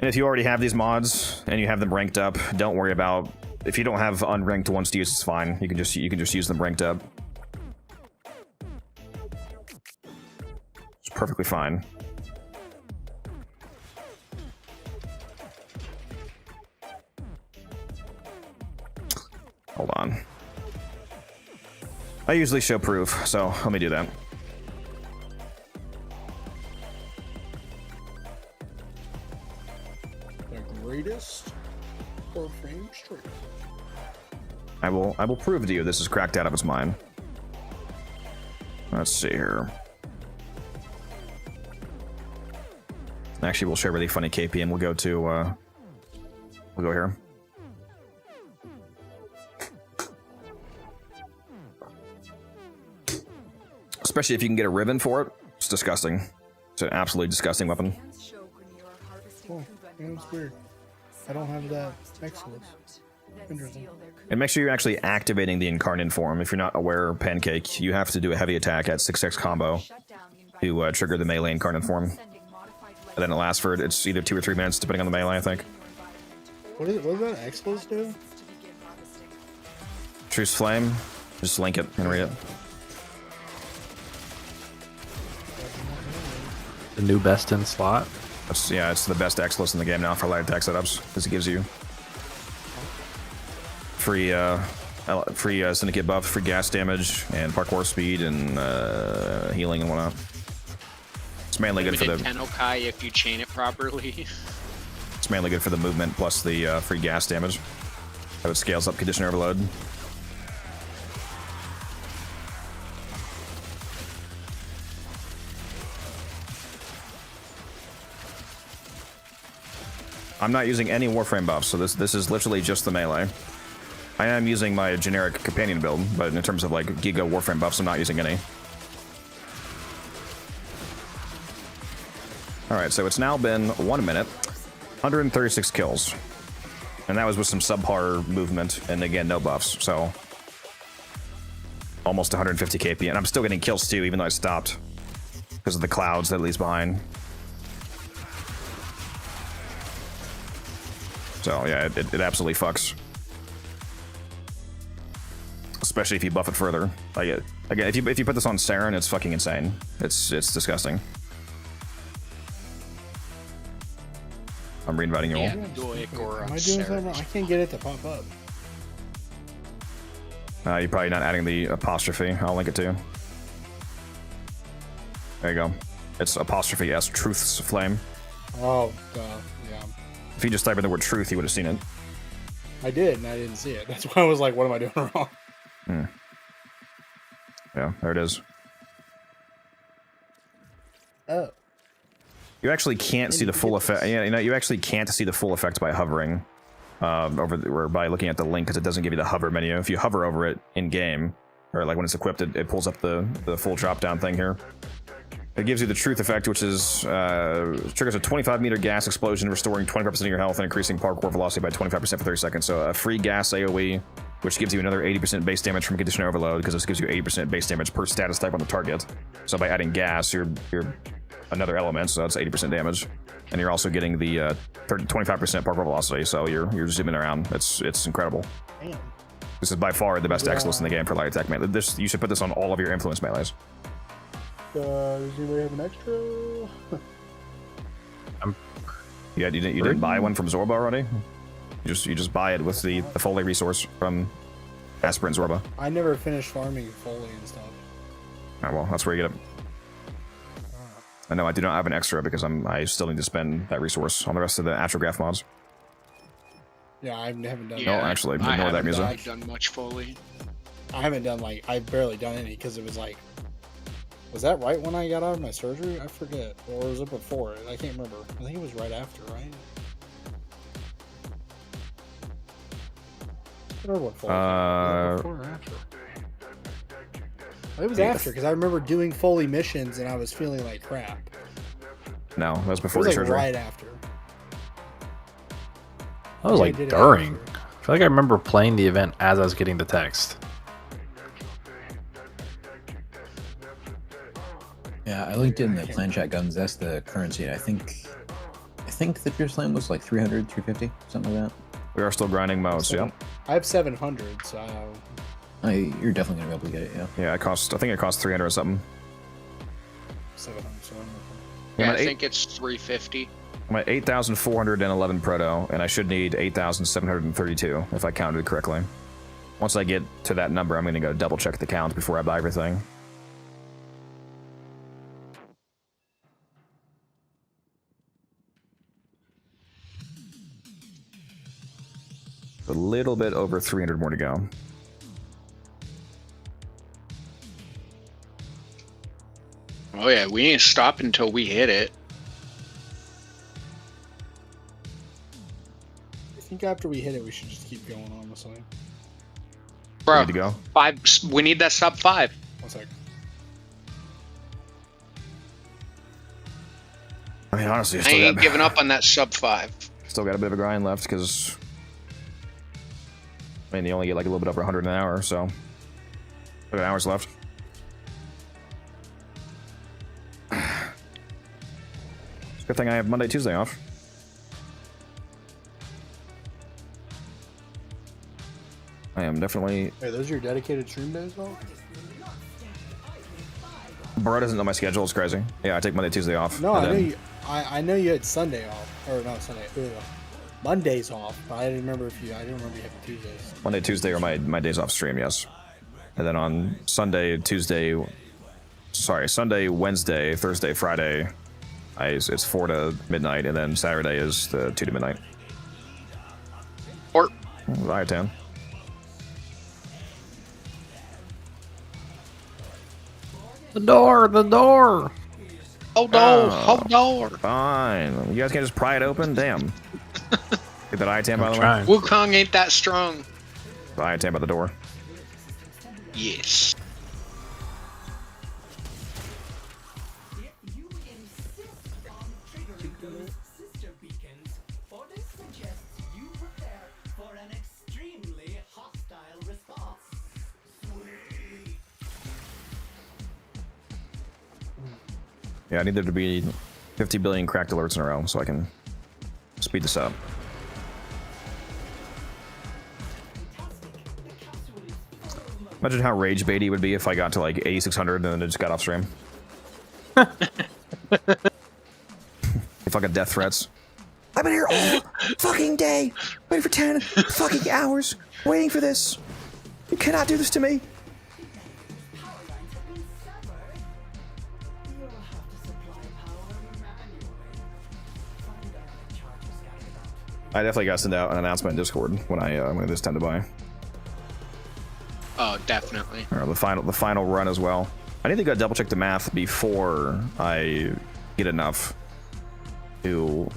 And if you already have these mods and you have them ranked up, don't worry about, if you don't have unranked ones to use, it's fine. You can just use them ranked up. It's perfectly fine. Hold on. I usually show proof, so let me do that. Greatest Warframe stream. I will prove to you this is cracked out of its mind. Let's see here. Actually, we'll share a really funny KP and we'll go here. Especially if you can get a ribbon for it. It's disgusting. It's an absolutely disgusting weapon. Oh, yeah, that's weird. I don't have that Exilus. Interesting. And make sure you're actually activating the Incarnate form. If you're not aware, Pancake, you have to do a heavy attack at 6x combo to trigger the melee Incarnate form. And then it lasts for, it's either 2 or 3 minutes, depending on the melee, I think. What does that Exilus do? Truce Flame. Just link it and read it. The new best in slot. Yeah, it's the best Exilus in the game now for light attack setups, because it gives you free syndicate buff, free gas damage, and parkour speed, and healing and whatnot. It's mainly good for the TennoCreate if you chain it properly. It's mainly good for the movement plus the free gas damage. How it scales up condition overload. I'm not using any Warframe buffs, so this is literally just the melee. I am using my generic companion build, but in terms of like Giga Warframe buffs, I'm not using any. Alright, so it's now been 1 minute, 136 kills. And that was with some subpar movement, and again, no buffs, so... Almost 150 KP, and I'm still getting kills too, even though I stopped. Because of the clouds that it leaves behind. So, yeah, it absolutely fucks. Especially if you buff it further. Like, again, if you put this on Saren, it's fucking insane. It's disgusting. I'm reinviting you all. Yeah, Doik or Am I doing something wrong? I can't get it to pop up. You're probably not adding the apostrophe. I'll link it to you. There you go. It's apostrophe S Truth's Flame. Oh, yeah. If you just type in the word truth, you would have seen it. I did, and I didn't see it. That's why I was like, what am I doing wrong? Hmm. Yeah, there it is. Oh. You actually can't see the full effect. Yeah, you know, you actually can't see the full effect by hovering or by looking at the link, because it doesn't give you the hover menu. If you hover over it in game, or like when it's equipped, it pulls up the full drop down thing here. It gives you the truth effect, which is triggers a 25-meter gas explosion, restoring 25% of your health and increasing parkour velocity by 25% for 30 seconds. So a free gas AoE, which gives you another 80% base damage from condition overload, because this gives you 80% base damage per status type on the target. So by adding gas, you're another element, so that's 80% damage, and you're also getting the 25% parkour velocity. So you're zooming around. It's incredible. Damn. This is by far the best X list in the game for light attack melee. You should put this on all of your influence melees. Does anybody have an extra? You didn't buy one from Zorba already? You just buy it with the Foley resource from Aspirant Zorba. I never finished farming Foley and stuff. Oh, well, that's where you get it. I know I do not have an extra because I still need to spend that resource on the rest of the Astrograph mods. Yeah, I haven't done. No, actually, ignore that music. I haven't done much Foley. I haven't done I've barely done any because it was like. Was that right when I got out of my surgery? I forget. Or was it before? I can't remember. I think it was right after, right? I don't know what before or after. It was after, because I remember doing Foley missions and I was feeling like crap. No, that was It before was your like surgery. right after. That was I like did it during. after. I feel like I remember playing the event as I was getting the text. Yeah, I linked in the clan chat guns. That's the currency. I think the Pure Slam was like 300, 350, something like that. We are still grinding modes, yeah. I have 700, so You're definitely gonna be able to get it, yeah. Yeah, I think it cost 300 or something. 700. Yeah, I I'm think it's 350. I'm at 8,411 proto, and I should need 8,732 if I counted correctly. Once I get to that number, I'm gonna go double check the count before I buy everything. A little bit over 300 more to go. Oh yeah, we ain't stop until we hit it. I think after we hit it, we should just keep going, honestly. Bro, Need to go? we need that sub 5. 1 sec. I mean, honestly, I ain't giving up on that sub 5. Still got a bit of a grind left, because I mean, you only get like a little bit over 100 an hour, so 7 hours left. It's a good thing I have Monday, Tuesday off. I am definitely... Hey, those are your dedicated stream days, though? Bro doesn't know my schedule. It's crazy. Yeah, I take Monday, Tuesday off. No, and I know then- you. I know you had Sunday off, or not Sunday. Mondays off, but I didn't remember if you. I didn't remember you having Tuesdays. Monday, Tuesday are my days off stream, yes. And then on Sunday, Sunday, Wednesday, Thursday, Friday, it's 4 to midnight, and then Saturday is the 2 to midnight. Or Alright, Dan. The door! The door! hold door. Fine. You guys can't just pry it open? Damn. Get that item, by the way. trying. Wukong ain't that strong. I am at the door. Yes. If you insist on triggering those sister beacons, Fortis suggests you prepare for an extremely hostile response. Sweet. Yeah, I need there to be 50 billion cracked alerts in a row so I can speed this up. Imagine how rage baity would be if I got to like 8600 and then it just got off stream. Fucking death threats. I've been here all fucking day, waiting for 10 fucking hours, waiting for this. You cannot do this to me. I definitely got to send out an announcement in Discord when when it's time to buy. Oh, definitely. Or the final run as well. I need to go double check the math before I get enough to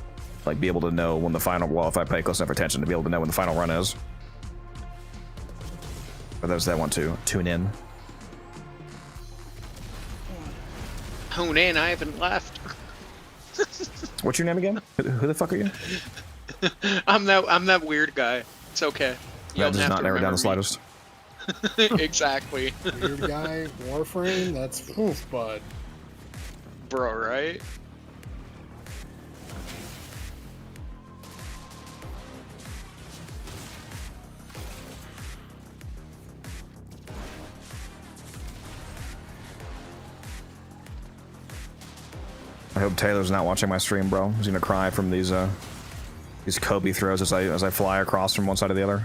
like be able to know when the final. Well, if I pay close enough attention to be able to know when the final run is. For those that want to tune in. Tune in. I haven't left. What's your name again? Who the fuck are you? I'm that weird guy. It's okay. You That don't does have not to narrow down the remember me. slightest. Exactly. Weird guy, Warframe, that's poof, bud. Bro, right? I hope Taylor's not watching my stream, bro. He's gonna cry from these Kobe throws as I fly across from one side to the other.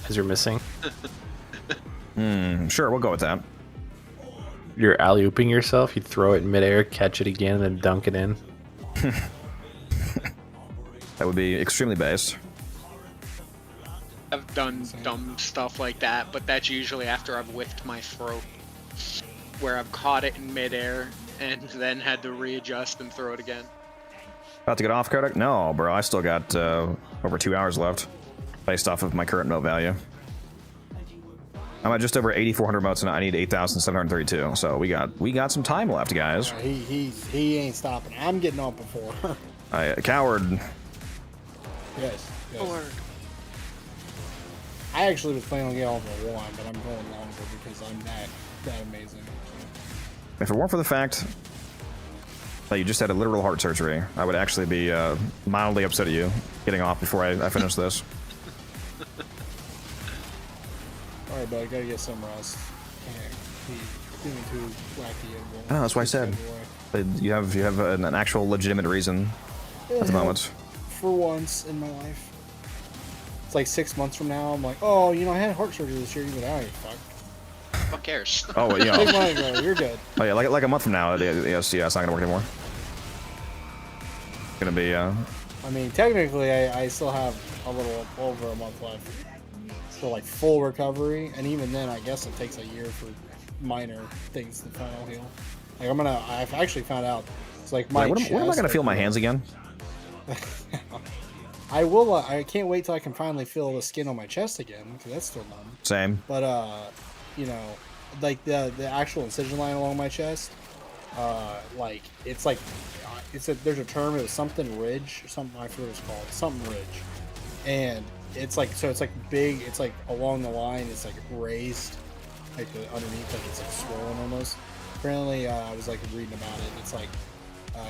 As you're missing. Sure, we'll go with that. You're alley-ooping yourself, you throw it in midair, catch it again, and then dunk it in. That would be extremely based. I've done dumb stuff like that, but that's usually after I've whiffed my throw. Where I've caught it in midair and then had to readjust and throw it again. About to get off, Kodak? No, bro. I still got over 2 hours left, based off of my current moat value. I'm at just over 8,400 moats, and I need 8,732. So we got some time left, guys. He ain't stopping. I'm getting on before. Coward. Yes. I actually was planning on getting over 1, but I'm going longer because I'm that amazing. If it weren't for the fact that you just had a literal heart surgery, I would actually be mildly upset at you getting off before I finish this. Alright, but I gotta get some rest. Can't be doing too wacky. Oh, that's why I said that you have an actual legitimate reason at the moment. For once in my life. It's like 6 months from now, I'm like, oh, you know, I had heart surgery this year. You go, fuck. Who cares? Oh, yeah. Big money, bro. You're good. Oh yeah, like a month from now, yeah, it's not gonna work anymore. It's gonna be. I mean, technically, I still have a little over a month left for like full recovery, and even then, I guess it takes a year for minor things to final heal. Like I've actually found out. It's like my. When am I gonna feel my hands again? I will. I can't wait till I can finally feel the skin on my chest again, because that's still numb. Same. But you know, like the actual incision line along my chest, like it's like there's a term. It was something ridge or something. I forget what it's called. Something ridge, and it's like it's like big. It's like along the line. It's like raised, like underneath, like it's like swollen almost. Apparently, I was like reading about it. It's like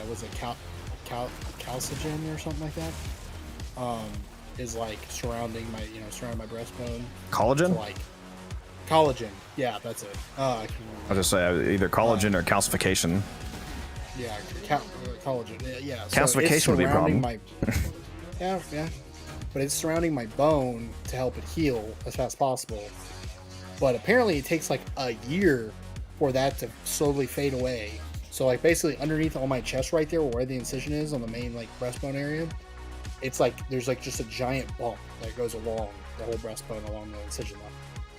was it calcigen or something like that? Is like surrounding my breastbone. Collagen? Like collagen. Yeah, that's it. I can remember. I was just say either collagen or calcification. Yeah, collagen. Yeah. Calcification would be a problem. Yeah. But it's surrounding my bone to help it heal as fast as possible. But apparently, it takes like a year for that to slowly fade away. So like basically underneath all my chest right there, where the incision is on the main like breastbone area. It's like there's like just a giant bump that goes along the whole breastbone along the incision line.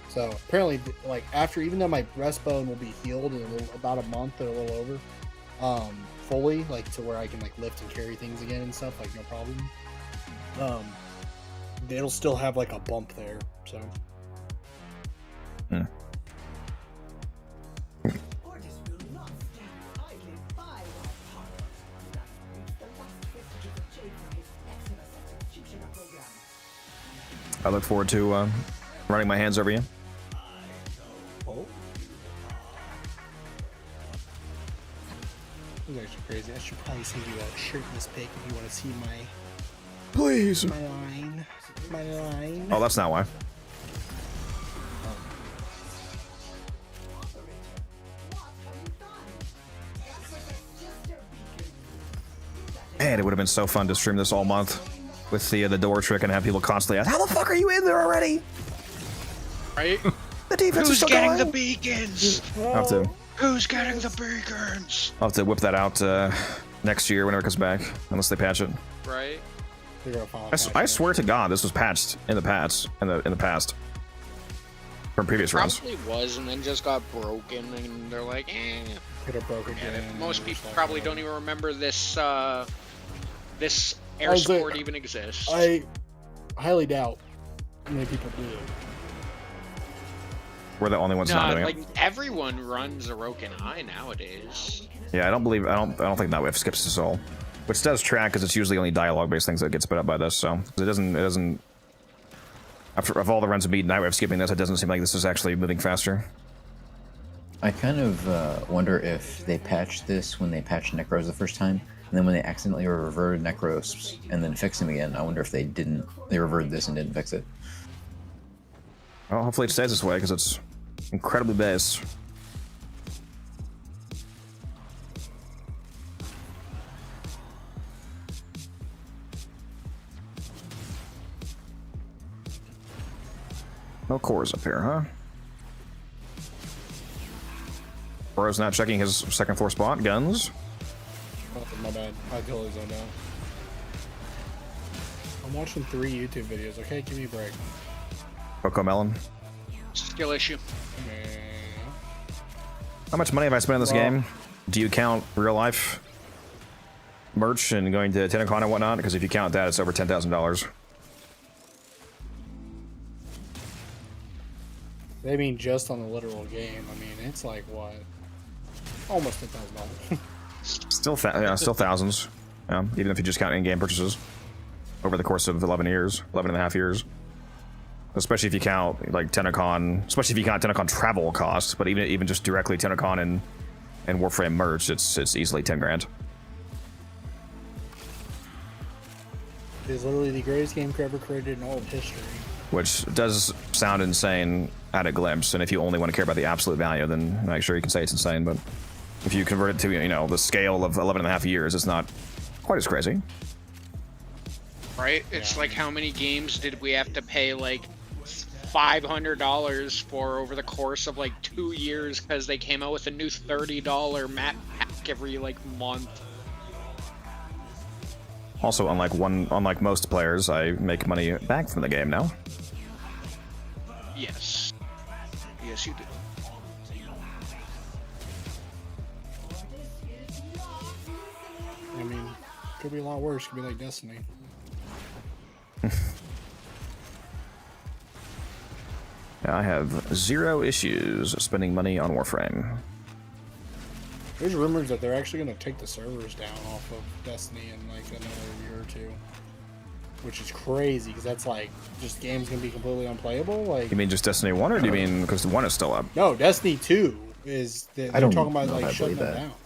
So apparently, like after, even though my breastbone will be healed in about a month or a little over, fully, like to where I can like lift and carry things again and stuff, like no problem. it'll still have like a bump there. So. Orders will not stand idly by while partners thus reach the last vestiges of Jade from his excellent execution program. I look forward to running my hands over you. Oh. That's actually crazy. I should probably send you a shirtless pic if you want to see my. Please. My line. My line. Oh, that's not why. Man, it would have been so fun to stream this all month with the door trick and have people constantly ask, "How the fuck are you in there already?" Right? The defense is Who's still getting going. the beacons? I'll have to, Who's getting the beacons? I'll have to whip that out next year whenever it comes back, unless they patch it. Right? I swear to God, this was patched in the past, in the past, from previous runs. Probably was, and then just got broken, and they're like, eh. Could have broken And most people probably don't even remember this this I air was like- support even exists. I highly doubt many people do. We're the only ones not Nah, doing like it. everyone runs Orokin High nowadays. Yeah, I don't think that wave skips to soul, which does track because it's usually only dialogue-based things that get spit up by this. So it doesn't. After of all the runs of beat Nightwave skipping this, it doesn't seem like this is actually moving faster. I kind of wonder if they patched this when they patched Necros the first time, and then when they accidentally reverted Necros and then fixed them again, I wonder if they reverted this and didn't fix it. Well, hopefully it stays this way because it's incredibly base. No cores up here, huh? Bro's not checking his second floor spot. Guns. Oh, my bad. I totally zoned out. I'm watching 3 YouTube videos. Okay, give me a break. Coco Melon. Skill issue. How much money have I spent on this game? Do you count real life merch and going to TennoCreate and whatnot? Because if you count that, it's over $10,000. They mean just on the literal game. I mean, it's like what? Almost $10,000. Still thousands. Yeah, even if you just count in-game purchases over the course of 11 and a half years. Especially if you count like TennoCreate, especially if you count TennoCreate travel costs, but even just directly TennoCreate and Warframe merch, it's easily 10 grand. It is literally the greatest game ever created in all of history. Which does sound insane at a glimpse, and if you only want to care about the absolute value, then I'm sure you can say it's insane, but if you convert it to, you know, the scale of 11 and a half years, it's not quite as crazy. Right? It's like how many games did we have to pay like $500 for over the course of like 2 years because they came out with a new $30 map pack every like month. Also, unlike most players, I make money back from the game now. Yes. Yes, you do. I mean, could be a lot worse. Could be like Destiny. I have zero issues spending money on Warframe. There's rumors that they're actually going to take the servers down off of Destiny in like another year or two, which is crazy because that's like just games going to be completely unplayable. Like, You mean just Destiny 1, or do you mean because the 1 is still up? no, Destiny 2 is they're I don't talking about know if like I shutting believe them that. down.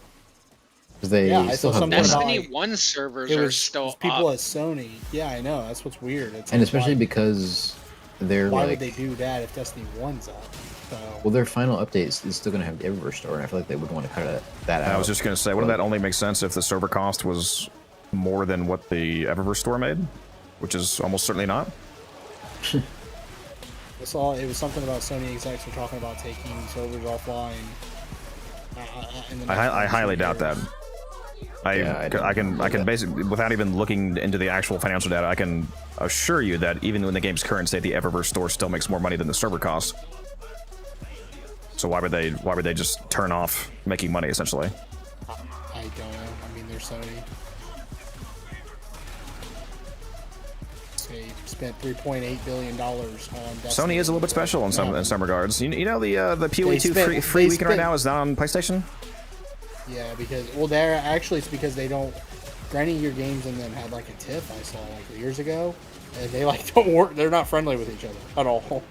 Because they Yeah, I still saw have something about, Destiny like, 1 servers It are was still people up. at Sony. Yeah, I know. That's what's weird. It's and like, especially why, because they're why like, would they do that if Destiny 1's up? So, well, their final update is still going to have the Eververse store, and I feel like they would want to cut that out. I was just going to say, wouldn't that only make sense if the server cost was more than what the Eververse store made? Which is almost certainly not. I saw it was something about Sony execs were talking about taking servers offline. In the next I highly 2 doubt that. years. I can basically, without even looking into the actual financial data, I can assure you that even in the game's current state, the Eververse store still makes more money than the server cost. So why would they just turn off making money essentially? I don't know. I mean, they're Sony. spent $3.8 billion on Destiny. Sony is a little bit special in some regards. You know the PoE 2 spent- free they weekend right spent- now is not on PlayStation. Yeah, because they're actually it's because they don't. Grinding Gear Games and them had like a tiff I saw like years ago, and they like don't work. They're not friendly with each other at all.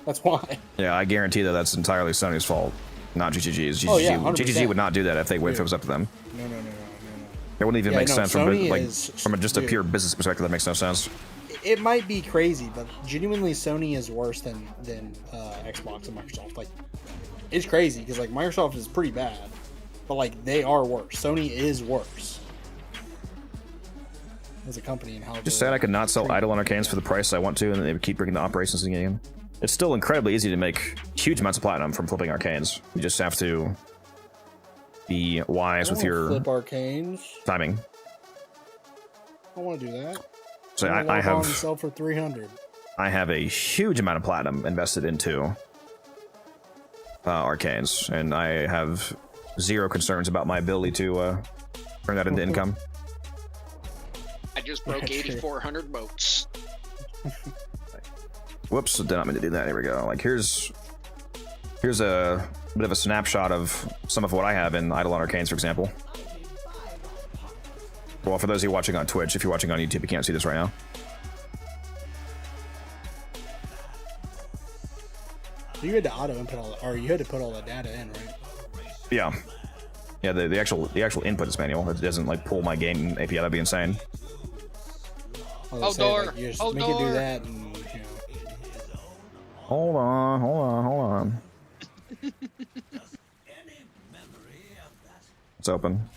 That's why. Yeah, I guarantee that's entirely Sony's fault, not GGG's. Oh, yeah, GGG 100%. would not do that if it was up to them. No. It wouldn't even Yeah, make no, sense Sony from just a dude. pure business perspective. That makes no sense. It might be crazy, but genuinely, Sony is worse than Xbox and Microsoft. Like, it's crazy because like Microsoft is pretty bad, but like they are worse. Sony is worse as a company and how. Just sad I could not sell Eidolon Arcanes for the price I want to, and they would keep bringing the operations in the game. It's still incredibly easy to make huge amounts of platinum from flipping Arcanes. You just have to be wise with your flip Arcanes. timing. I want to do that. So I I have sell for 300. I have a huge amount of platinum invested into Arcanes, and I have zero concerns about my ability to turn that into income. I just broke 8,400 boats. Whoops, did not mean to do that. Here we go. Like here's a bit of a snapshot of some of what I have in Eidolon Arcanes, for example. Well, for those of you watching on Twitch, if you're watching on YouTube, you can't see this right now. You had to auto input all, or you had to put all that data in, right? Yeah, yeah. The actual input is manual. It doesn't like pull my game API. That'd be insane. I was gonna say, like, you just make it do that, and you know. Hold on. It's open.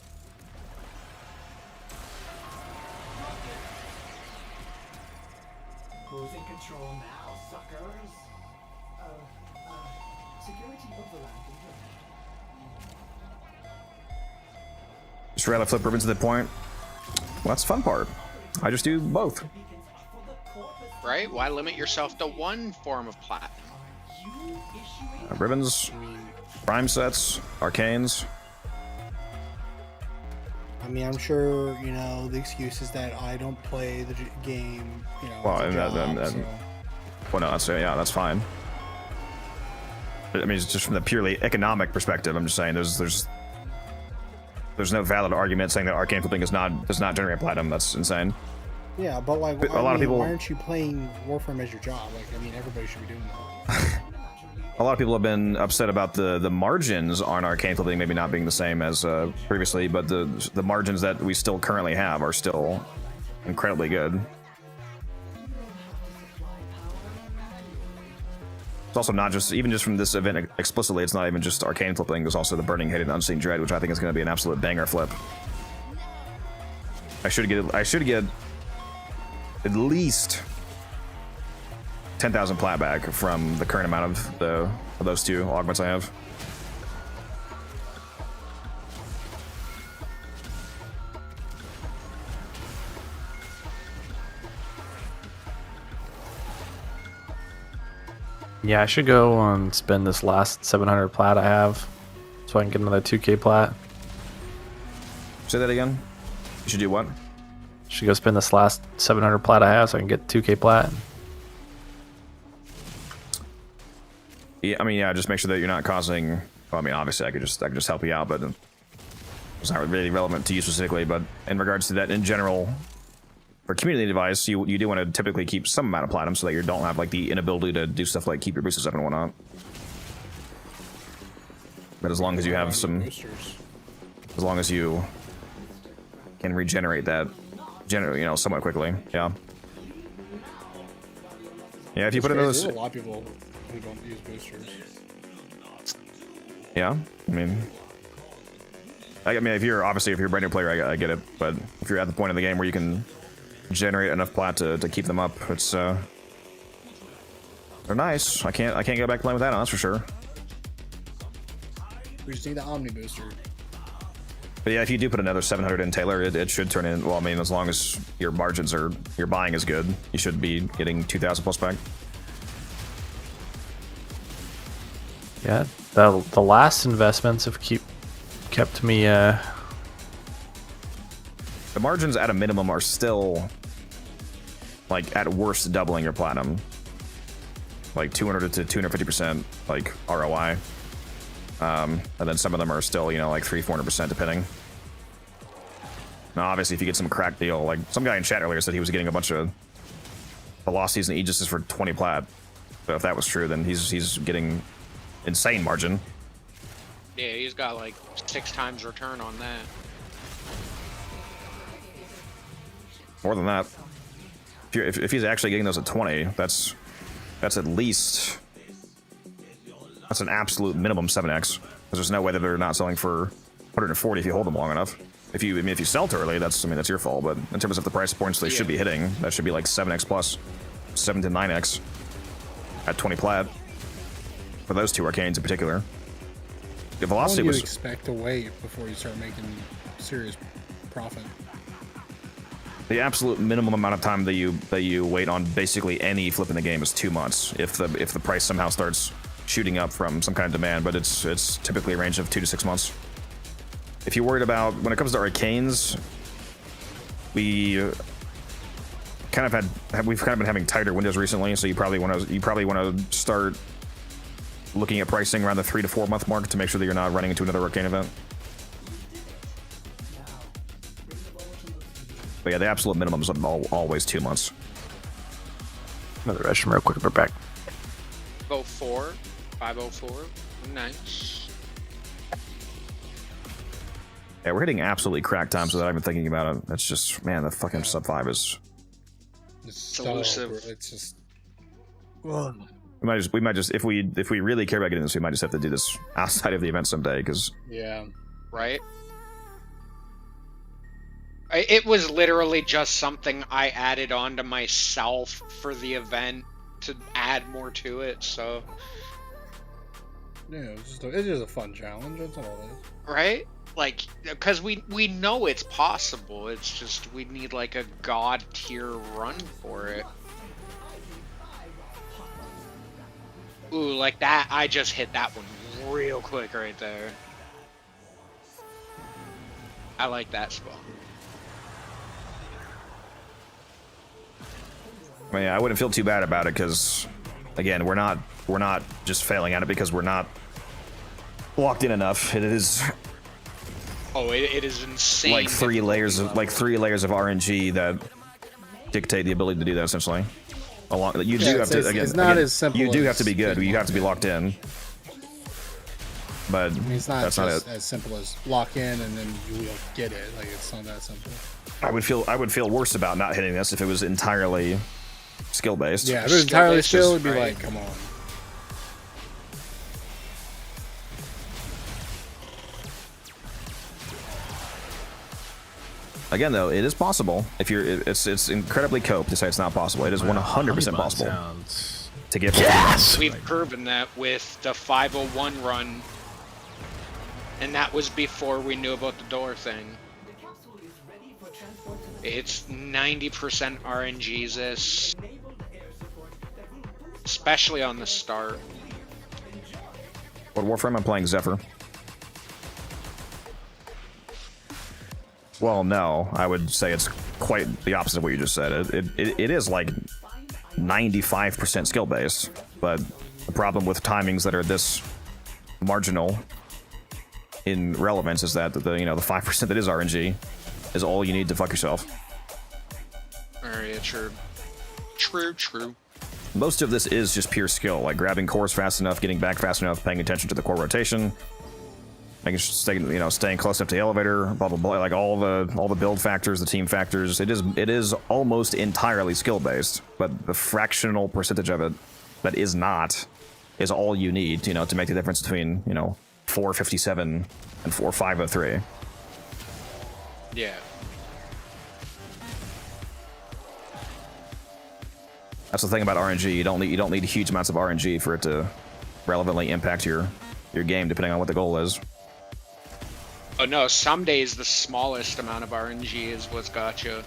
Who's in control now, suckers? Security of the land. Just rather flip ribbons to the point. Well, that's the fun part. I just do both. Right? Why limit yourself to one form of platinum? Ribbons, prime sets, arcanes. I mean, I'm sure you know the excuse is that I don't play the game. You know, Well, as a and job, so. well, no, that's fine. But, I mean, it's just from the purely economic perspective. I'm just saying there's no valid argument saying that arcane flipping does not generate platinum. That's insane. Yeah, but like A lot of people- why aren't you playing Warframe as your job? Like, I mean, everybody should be doing that. A lot of people have been upset about the margins on arcane flipping maybe not being the same as previously, but the margins that we still currently have are still incredibly good. It's also not just even from this event explicitly. It's not even just arcane flipping. There's also the Burning Hate and Unseen Dread, which I think is going to be an absolute banger flip. I should get at least 10,000 plat back from the current amount of those two augments I have. Yeah, I should go and spend this last 700 plat I have, so I can get another 2k plat. Say that again. You should do what? Should go spend this last 700 plat I have, so I can get 2k plat. Yeah, I mean, yeah, just make sure that you're not causing. Well, I mean, obviously, I could just help you out, but it's not really relevant to you specifically. But in regards to that, in general, for community device, you do want to typically keep some amount of platinum so that you don't have like the inability to do stuff like keep your boosters up and whatnot. But as long as you have some, as long as you can regenerate that, somewhat quickly, yeah. Yeah, if you put in those. There's a lot of people who don't use boosters. Yeah, I mean, if you're a brand new player, I get it. But if you're at the point in the game where you can generate enough plat to keep them up, it's they're nice. I can't go back playing with that on, that's for sure. We just need the Omni booster. But yeah, if you do put another 700 in Taylor, it should turn in. Well, I mean, as long as your margins are your buying is good, you should be getting 2,000 plus back. Yeah, the last investments have kept me. The margins at a minimum are still like at worst doubling your platinum, like 200 to 250% like ROI. And then some of them are still, you know, like 300-400% depending. Now, obviously, if you get some crack deal, like some guy in chat earlier said he was getting a bunch of velocities and aegises for 20 plat. So if that was true, then he's getting insane margin. Yeah, he's got like 6 times return on that. More than that. If he's actually getting those at 20, that's at least, that's an absolute minimum 7x. Because there's no way that they're not selling for 140 if you hold them long enough. If you sell too early, that's your fault. But in terms of the price points they should be hitting, that should be like 7x plus, 7 to 9x at 20 plat for those 2 arcanes in particular. The velocity How long do you was expect to wait before you start making serious profit? the absolute minimum amount of time that you wait on basically any flip in the game is 2 months. If the price somehow starts shooting up from some kind of demand, but it's typically a range of 2 to 6 months. If you're worried about, when it comes to arcanes, we've kind of been having tighter windows recently, so you probably want to start looking at pricing around the 3 to 4 month mark to make sure that you're not running into another arcane event. But yeah, the absolute minimum is always 2 months. Another restroom real quick, we're back. 504, 504, nice. Yeah, we're hitting absolutely cracked times without even thinking about it. That's just, man, the fucking sub 5 is. It's so elusive. it's just. We might just if we really care about getting this, we might just have to do this outside of the event someday, because Yeah. Right? It was literally just something I added on to myself for the event to add more to it, so. Yeah, it's just a fun challenge. That's all it is. Right? Like, because we know it's possible. It's just we need like a god tier run for it. Ooh, like that. I just hit that one real quick right there. I like that spot. I mean, I wouldn't feel too bad about it because, again, we're not just failing at it because we're not locked in enough. It is. Oh, it is insane. Like 3 layers of RNG that dictate the ability to do that essentially. You do have to again. It's not as simple. You do have to be good. You have to be locked in. But I mean, it's not that's not it. as simple as lock in and then you will get it. Like, it's not that simple. I would feel worse about not hitting this if it was entirely skill based. Yeah, if it was entirely Skill-based skill, is it'd be great. like, come on. Again, though, it is possible. If you're, it's incredibly cope to say it's not possible. It is 100% possible to get. Yes. We've proven that with the 501 run, and that was before we knew about the door thing. It's 90% RNGs this, especially on the start. What Warframe? I'm playing Zephyr. Well, no, I would say it's quite the opposite of what you just said. It is like 95% skill based, but the problem with timings that are this marginal in relevance is that the 5% that is RNG is all you need to fuck yourself. Alright, yeah, true. Most of this is just pure skill, like grabbing cores fast enough, getting back fast enough, paying attention to the core rotation, making sure staying close up to the elevator, blah blah blah, like all the build factors, the team factors. It is almost entirely skill based, but the fractional percentage of it that is not is all you need, to make the difference between 457 and 4503. Yeah. That's the thing about RNG. You don't need huge amounts of RNG for it to relevantly impact your game, depending on what the goal is. Oh no, some days the smallest amount of RNG is what's got you.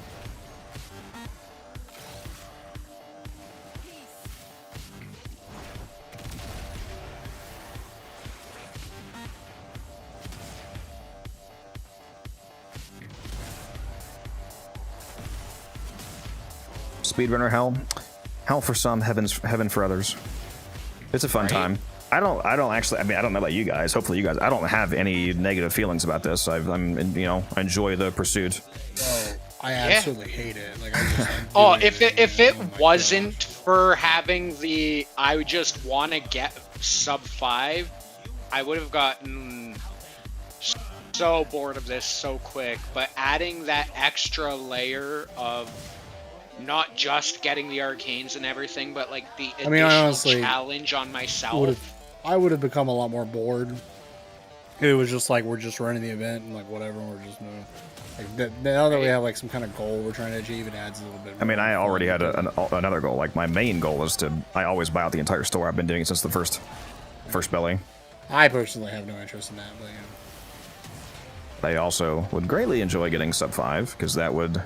Speedrunner hell for some, heaven for others. It's a fun time. I don't actually. I mean, I don't know about you guys. Hopefully, you guys. I don't have any negative feelings about this. I enjoy the pursuit. Oh, I absolutely hate it. Like, if it wasn't for having the I just want to get sub 5, I would have gotten so bored of this so quick. But adding that extra layer of not just getting the arcanes and everything, but like the additional challenge on myself. I would have become a lot more bored. It was just like, we're just running the event and like whatever, we're just now that we have like some kind of goal we're trying to achieve, it adds a little bit more. I mean, I already had another goal. Like, my main goal is I always buy out the entire store. I've been doing it since the first belly. I personally have no interest in that, but I also would greatly enjoy getting sub 5, because that would...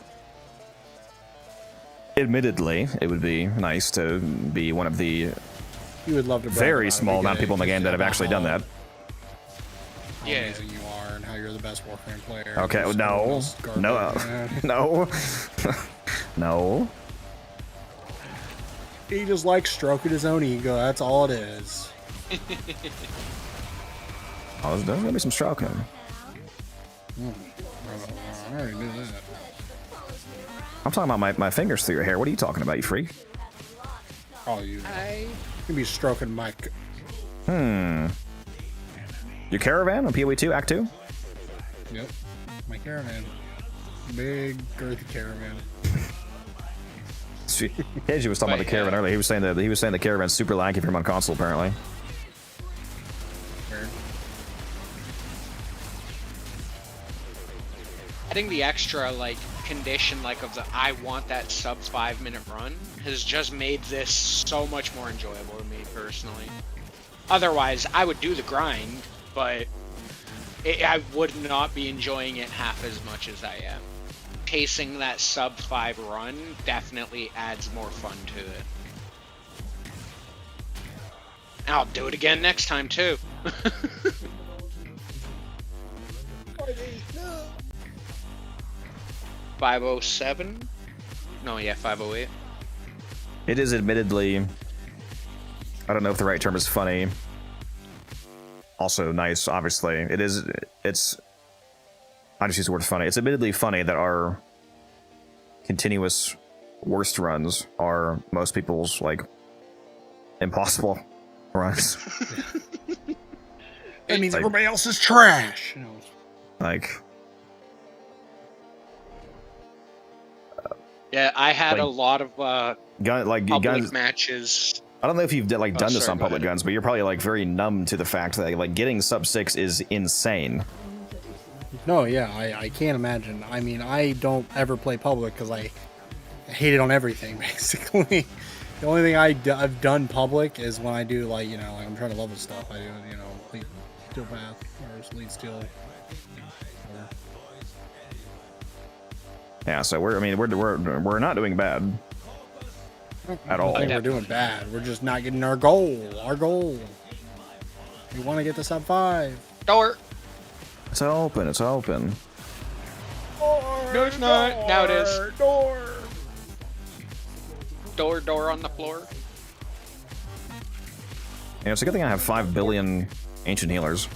Admittedly, it would be nice to be one of the you would love to very small amount of people in the game that have actually done that. How amazing you are and how you're the best Warframe player. Okay, no. No. He just likes stroking his own ego, that's all it is. Oh, there's gonna be some stroking. I already knew that. I'm talking about my fingers through your hair. What are you talking about, you freak? Oh, you can be stroking my... Your caravan on PoE 2, Act 2? Yep. My caravan. Big, girthy caravan. Keiji was talking about the caravan earlier. He was saying the caravan's super laggy for him on console, apparently. Adding the extra like condition of the I want that sub 5-minute run has just made this so much more enjoyable to me personally. Otherwise, I would do the grind, but I would not be enjoying it half as much as I am. Pacing that sub 5 run definitely adds more fun to it. I'll do it again next time too. 507? No, yeah, 508. It is admittedly, I don't know if the right term is funny. Also nice, obviously. It's, I just use the word funny. It's admittedly funny that our continuous worst runs are most people's, impossible runs. That means everybody else is trash. Yeah, I had a lot of public guns matches. I don't know if you've done this on public guns, but you're probably very numb to the fact that getting sub 6 is insane. No, yeah, I can't imagine. I mean, I don't ever play public because I hate it on everything, basically. The only thing I've done public is when I do I'm trying to level stuff. I do lead steel path or lead steel. Yeah, so we're not doing bad at all. I think we're doing bad. We're just not getting our goal. Our goal. We want to get to sub 5. Door. It's open. It's open. No, it's not. Now it is. Door on the floor. Yeah, it's a good thing I have 5 billion ancient healers.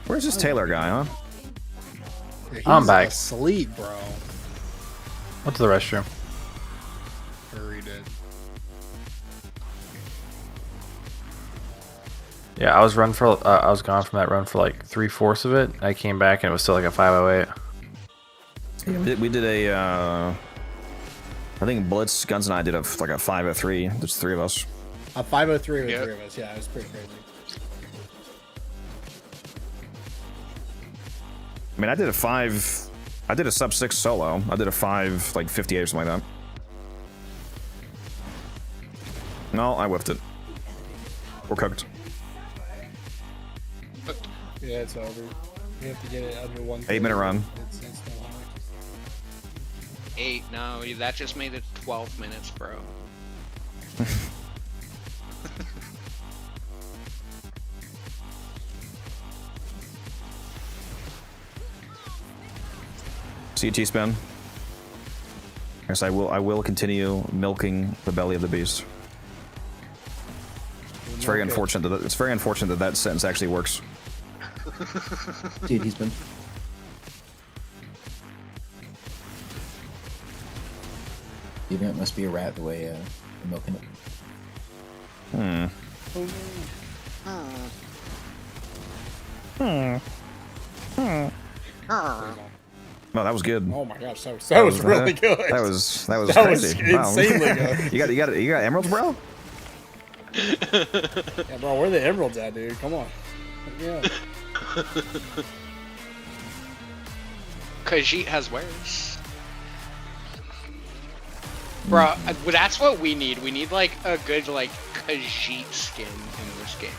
Where's this Taylor guy, huh? Yeah, I'm back. Asleep, bro. Went to the restroom. Hurry did. Yeah, I was gone from that run for 3/4 of it. I came back and it was still a 508. Yeah, we did a. I think Blitz, Guns, and I did a 503. There's 3 of us. A 503 with 3 of us. Yeah, it was pretty crazy. I mean, I did a sub 6 solo. I did a 558 or something like that. No, I whiffed it. We're cooked. Yeah, it's over. We have to get it under 1. 8-minute run. It's no hard. 8? No, that just made it 12 minutes, bro. CT spin. Yes, I will continue milking the belly of the beast. It's very unfortunate that that sentence actually works. Dude, he's been. Even it must be a rat the way I'm milking it. No, that was good. Oh my gosh, that was really good. That was That crazy. was insanely good. You got emeralds, bro? Yeah, bro, where the emeralds at, dude? Come on. Yeah. Khajiit has wares. Bro, that's what we need. We need like a good like Khajiit skin in this game.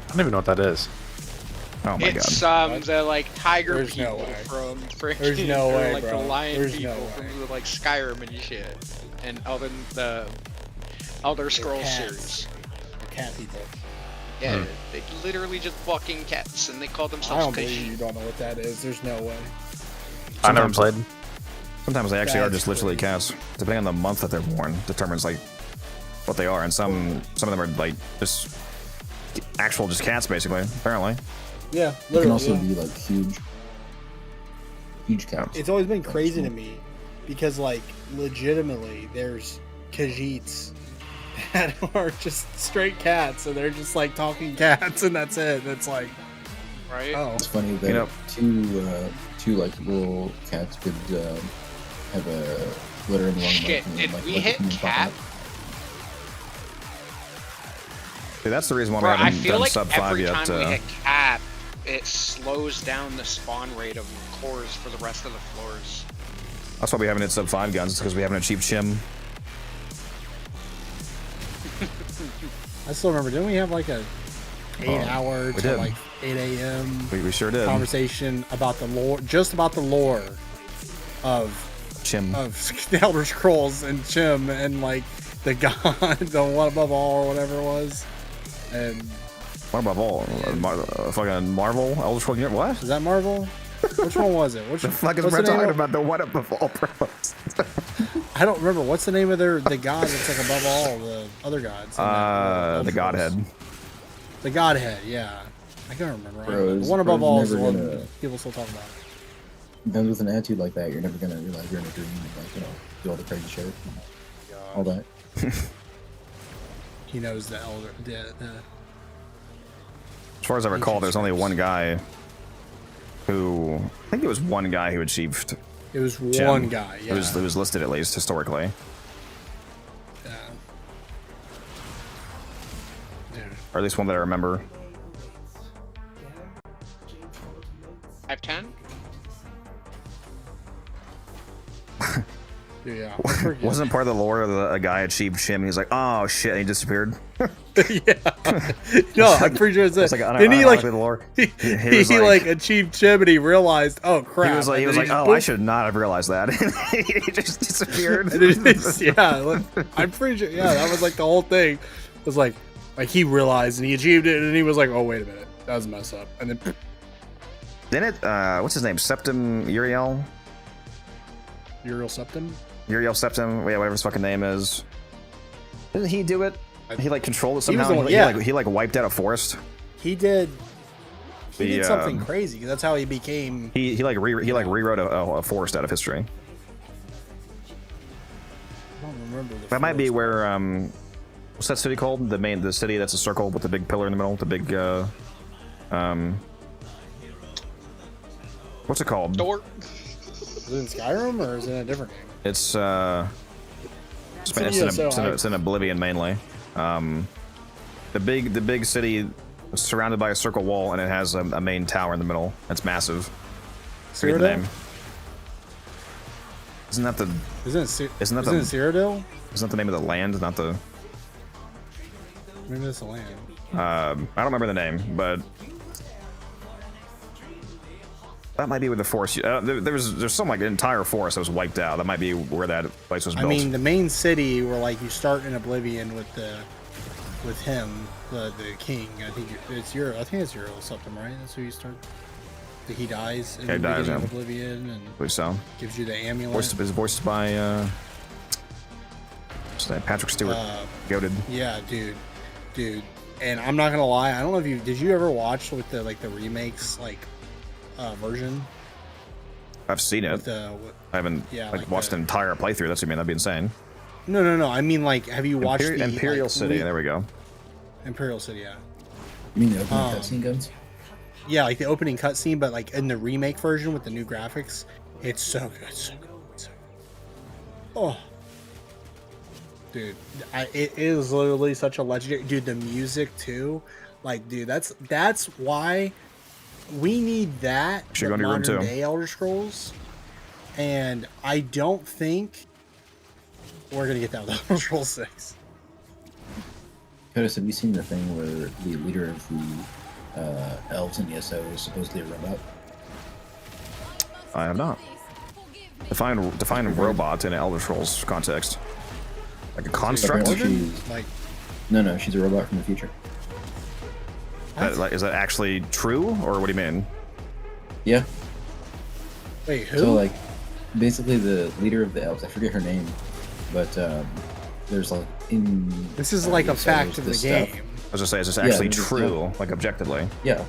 I don't even know what that is. Oh my It's god. the like tiger There's no people way. from freaking There's no way, like bro. the lion There's people no way. from like Skyrim and shit. And the Elder Scrolls cats. series. Cat people. Yeah, they literally just fucking cats and they call I themselves don't believe you Khajiit. don't know what that is. There's no way. I never played. Sometimes they actually are That's just literally cats. Depending on the month that they're born, determines like what they are, and some of them are like just actual just cats basically. Apparently. Yeah, It can literally. also yeah. be like huge cats. It's always been crazy to me because, like, legitimately, there's Khajiits that are just straight cats, and they're just like talking cats, and that's it. It's like, Right? oh, It's funny that You know- two like little cats could have a glittering long Shit, neck and, did like, we like a hit human popping cat? up. See, that's the reason why we Bro, I haven't feel done like sub 5 every yet. time we hit cat, it slows down the spawn rate of cores for the rest of the floors. That's why we haven't hit sub 5 guns, because we haven't achieved Chim. I still remember. Didn't we have like a 8-hour we to did. like 8 a.m. We sure did. conversation about the lore, just about the lore of Chim. the Elder Scrolls and Chim and like the god, the one above all or whatever it was, and What above all? Fucking Marvel? Elder Scrolls? What? is that Marvel? Which one was it? Which The fuck is what's Brett the name talking of- about? The what above all, bro? I don't remember. What's the name of the god that's like above all the other gods? in that Elder The Scrolls? Godhead. The Godhead, yeah. I can't remember. Bro, The one above all is the never one gonna- people still talk about. Guys with an attitude like that, you're never gonna realize you're in a dream and like, you know, do all the crazy shit. All that. He knows the elder. As far as I recall, there's only one guy who... I think it was one guy who achieved It was Chim. one guy. Yeah. It was listed at least, historically. Yeah. Or at least one that I remember. I have 10? Yeah. Wasn't part of the lore of a guy achieved Chim, and he's like, oh shit, and he disappeared. Yeah. No, I'm pretty sure it's that. It's like, Didn't he like unironically the lore. he was like achieved Chim and he realized, oh crap. He was like, and then oh, just I should not have realized that. He just disappeared. And then yeah, like, I'm pretty sure. Yeah, that was like the whole thing. It was like he realized and he achieved it, and he was like, oh wait a minute, that was a mess up. And then Didn't it? What's his name? Septim Uriel? Uriel Septim. Uriel Septim. Yeah, whatever his fucking name is. Didn't he do it? He like controlled it He was somehow. the one- yeah. He like wiped out a forest. He did. He The, did something crazy. 'Cause that's how he became. He rewrote a forest out of history. I don't remember. That might be where what's that city called? The city that's a circle with the big pillar in the middle. The big what's it called? Door. Is it in Skyrim or is it in a different game? It's It's in Oblivion mainly. The big city is surrounded by a circle wall, and it has a main tower in the middle. It's massive. Forget the Cyrodiil? name. Isn't that the? Isn't it Isn't that in the? Cyrodiil? Isn't that the name of the land? Not the. Maybe that's the land. I don't remember the name, but that might be where the forest. There's some like entire forest that was wiped out. That might be where that place was I built. mean, the main city where like you start in Oblivion with the with him, the king. I think it's your Septum, right? That's who you start. He dies in the beginning of Oblivion, and believe so. Gives you the amulet. Voiced by Patrick Stewart. Goated. Yeah, dude. And I'm not gonna lie, I don't know if did you ever watch with the remakes version? I've seen it. I haven't watched an entire playthrough. That's what I mean. That'd be insane. No. I mean, have you watched the Imperial City? There we go. Imperial City, yeah. You mean the opening cutscene guns? Yeah, like the opening cutscene, but in the remake version with the new graphics, it's so good, so good. Oh, dude, it is literally such a legendary. Dude, the music too, dude, that's why we need that. Should go to your room too. Modern day Elder Scrolls, and I don't think we're gonna get that with Elder Scrolls 6. Curtis, have you seen the thing where the leader of the elves in ESO is supposedly a robot? I have not. Define robot in an Elder Scrolls context. Like a construct? No, she's a robot from the future. Is that actually true, or what do you mean? Yeah. Wait, who? So basically the leader of the elves, I forget her name, but there's in. This is a fact of the game. I was just saying, is this actually true, objectively? Yeah,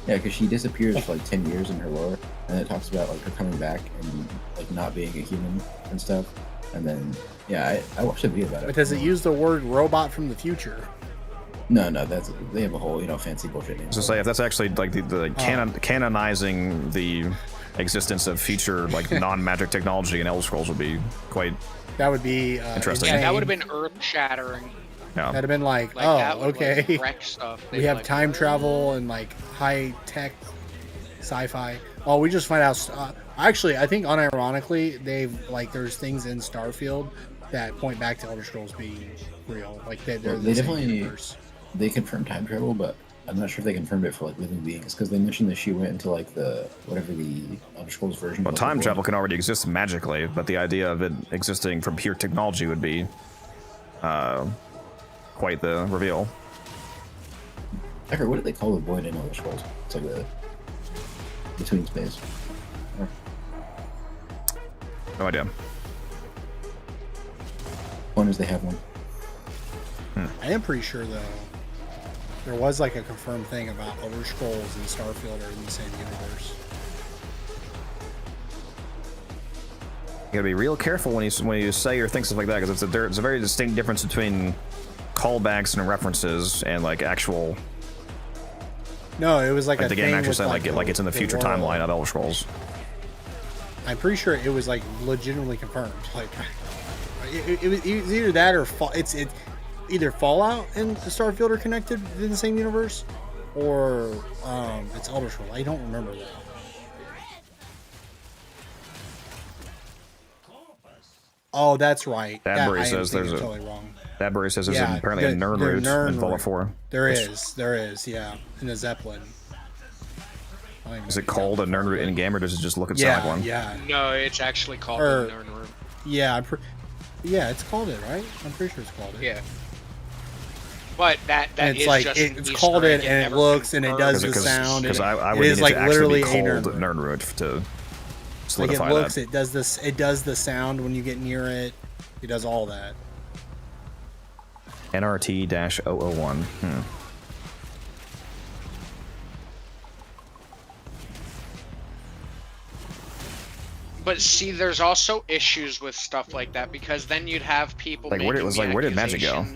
because she disappears for 10 years in her lore, and it talks about her coming back and not being a human and stuff. And then I watched a video about it. But does it use the word robot from the future? No, they have a whole fancy bullshit name. So say if that's actually canonizing the existence of future non-magic technology in Elder Scrolls would be quite. That would be interesting. Yeah, that would have been earth-shattering. Yeah. That'd have been okay. Wreck stuff. We have time travel and high-tech sci-fi. Oh, we just find out. Actually, I think unironically, they've there's things in Starfield that point back to Elder Scrolls being real. They definitely they confirmed time travel, but I'm not sure if they confirmed it for living beings because they mentioned that she went into the whatever the Elder Scrolls version. Well, time travel can already exist magically, but the idea of it existing from pure technology would be quite the reveal. I heard, what do they call the void in Elder Scrolls? It's the between space. No idea. One is they have one. I am pretty sure though there was a confirmed thing about Elder Scrolls and Starfield are in the same universe. You gotta be real careful when you say or think stuff like that, because there's a very distinct difference between callbacks and references and actual. No, it was the game actually said it's in the future timeline of Elder Scrolls. I'm pretty sure it was legitimately confirmed. It was either that or it's either Fallout and Starfield are connected in the same universe, or it's Elder Scrolls. I don't remember that. Oh, that's right. Badbury says there's totally wrong. Badbury says there's apparently a Nern route in Fallout 4. There is, yeah, in the Zeppelin. Is it called a Nern route in game, or does it just look sound like one? Yeah. No, it's actually called a Nern route. Yeah, it's called it, right? I'm pretty sure it's called it. Yeah. But that it's is just it's called it, and it looks and it does the sound. Because I would need it it to actually be literally called Nern route to solidify it looks, that. it does the sound when you get near it. It does all that. NRT-001. But see, there's also issues with stuff like that, because then you'd have people where did magic go?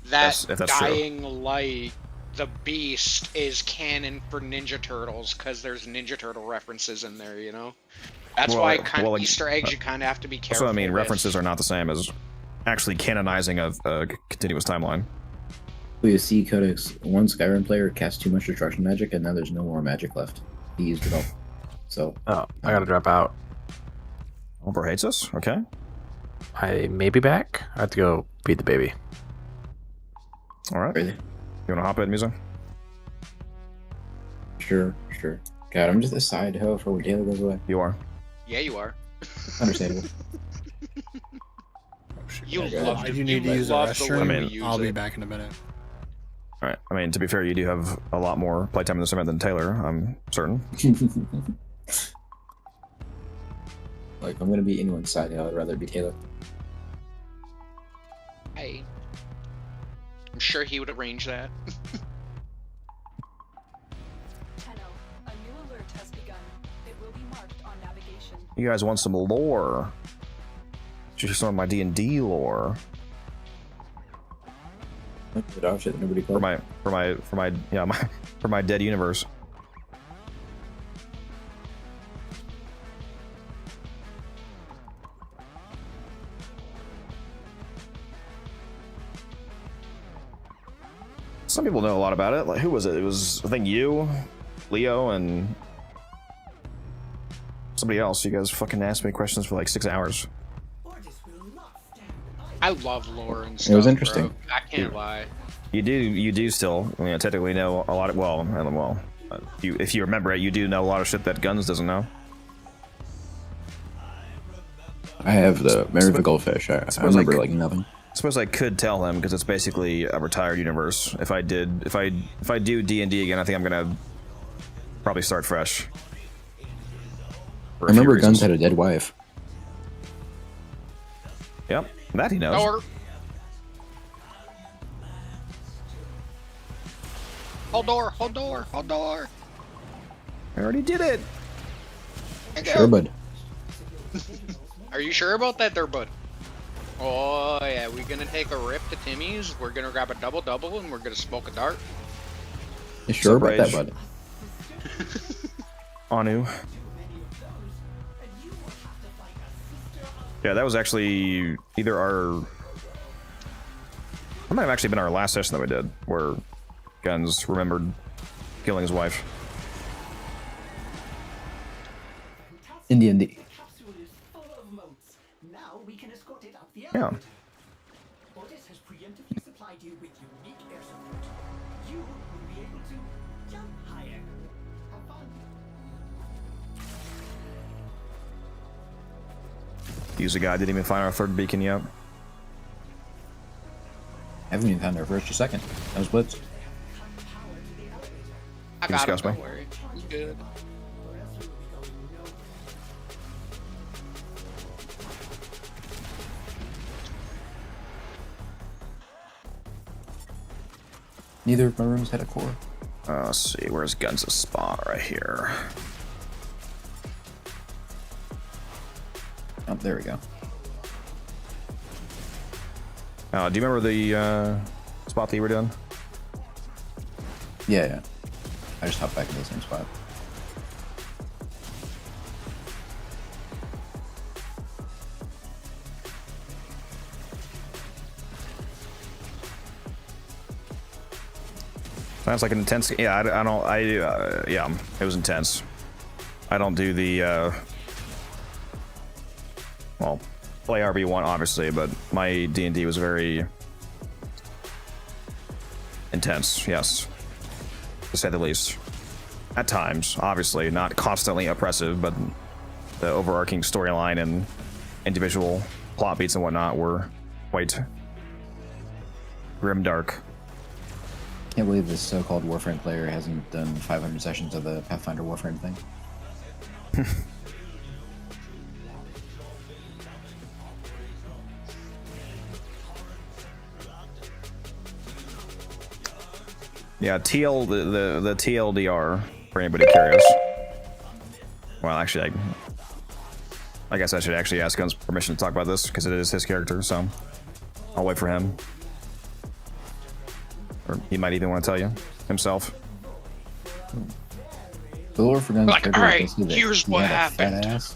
That if that's dying true. light, the beast, is canon for Ninja Turtles because there's Ninja Turtle references in there. That's why Easter eggs you kind of have to be careful. That's what I mean. with. References are not the same as actually canonizing a continuous timeline. We see Codex, one Skyrim player cast too much destruction magic, and now there's no more magic left. He used it all. So. Oh, I gotta drop out. Over hates us? Okay. I may be back. I have to go feed the baby. Alright. Really? You wanna hop in, Miso? Sure. God, I'm just a side hoe for when Taylor goes away. You are. Yeah, you are. Understandable. Oh, shoot. You Okay. love I to, do need to you use the love the way restroom. we I mean, use I'll be it. back in a minute. All right. I mean, to be fair, you do have a lot more playtime in this event than Taylor. I'm certain. Like, I'm gonna be anyone's side. I'd rather be Taylor. Hey. I'm sure he would arrange that. Tenno, a new alert has begun. It will be marked on navigation. You guys want some lore? Just some of my D&D lore The dog shit that nobody for played. for my dead universe. Some people know a lot about it. Like, who was it? It was, I think, you, Leo, and somebody else. You guys fucking asked me questions for like 6 hours. I love lore and stuff. It was interesting. Bro. I can't lie. You do still, technically know a lot of, if you remember it, you do know a lot of shit that Guns doesn't know. I have the Mary of the Goldfish. I remember like nothing. I suppose I could tell him because it's basically a retired universe. If I do D&D again, I think I'm gonna probably start fresh. I remember Guns had a dead wife. Yep, that he knows. Door. Hold door, hold door, hold door. I already did it. Sure, bud. Are you sure about that there, bud? Oh yeah, we're gonna take a rip to Timmy's, we're gonna grab a double-double, and we're gonna smoke a dart. You sure about that, Rage? bud? Anu. Yeah, that was actually either our... That might have actually been our last session that we did, where Guns remembered killing his wife. In D&D. Yeah. Otis has preemptively supplied you with unique air support. You will be able to jump higher. Have fun. Use a guy, didn't even find our third beacon yet. Haven't even found our first or second. That was Blitz. I You got him, discuss me. don't worry. He's good. Neither of my rooms had a core. Let's see, where's Guns' spot? Right here. Oh, there we go. Do you remember the spot that you were doing? Yeah. I just hopped back into the same spot. Sounds like an intense. Yeah, yeah, it was intense. I don't do the well, play however you want, obviously, but my D&D was very intense. Yes, to say the least. At times, obviously, not constantly oppressive, but the overarching storyline and individual plot beats and whatnot were quite grimdark. Can't believe this so-called Warframe player hasn't done 500 sessions of the Pathfinder Warframe thing. Yeah, the TLDR for anybody curious. Well, actually, I guess I should actually ask Gun's permission to talk about this because it is his character. So I'll wait for him, or he might even want to tell you himself. The lore for Guns Like, character alright, is basically that here's he what had a fat happened. ass,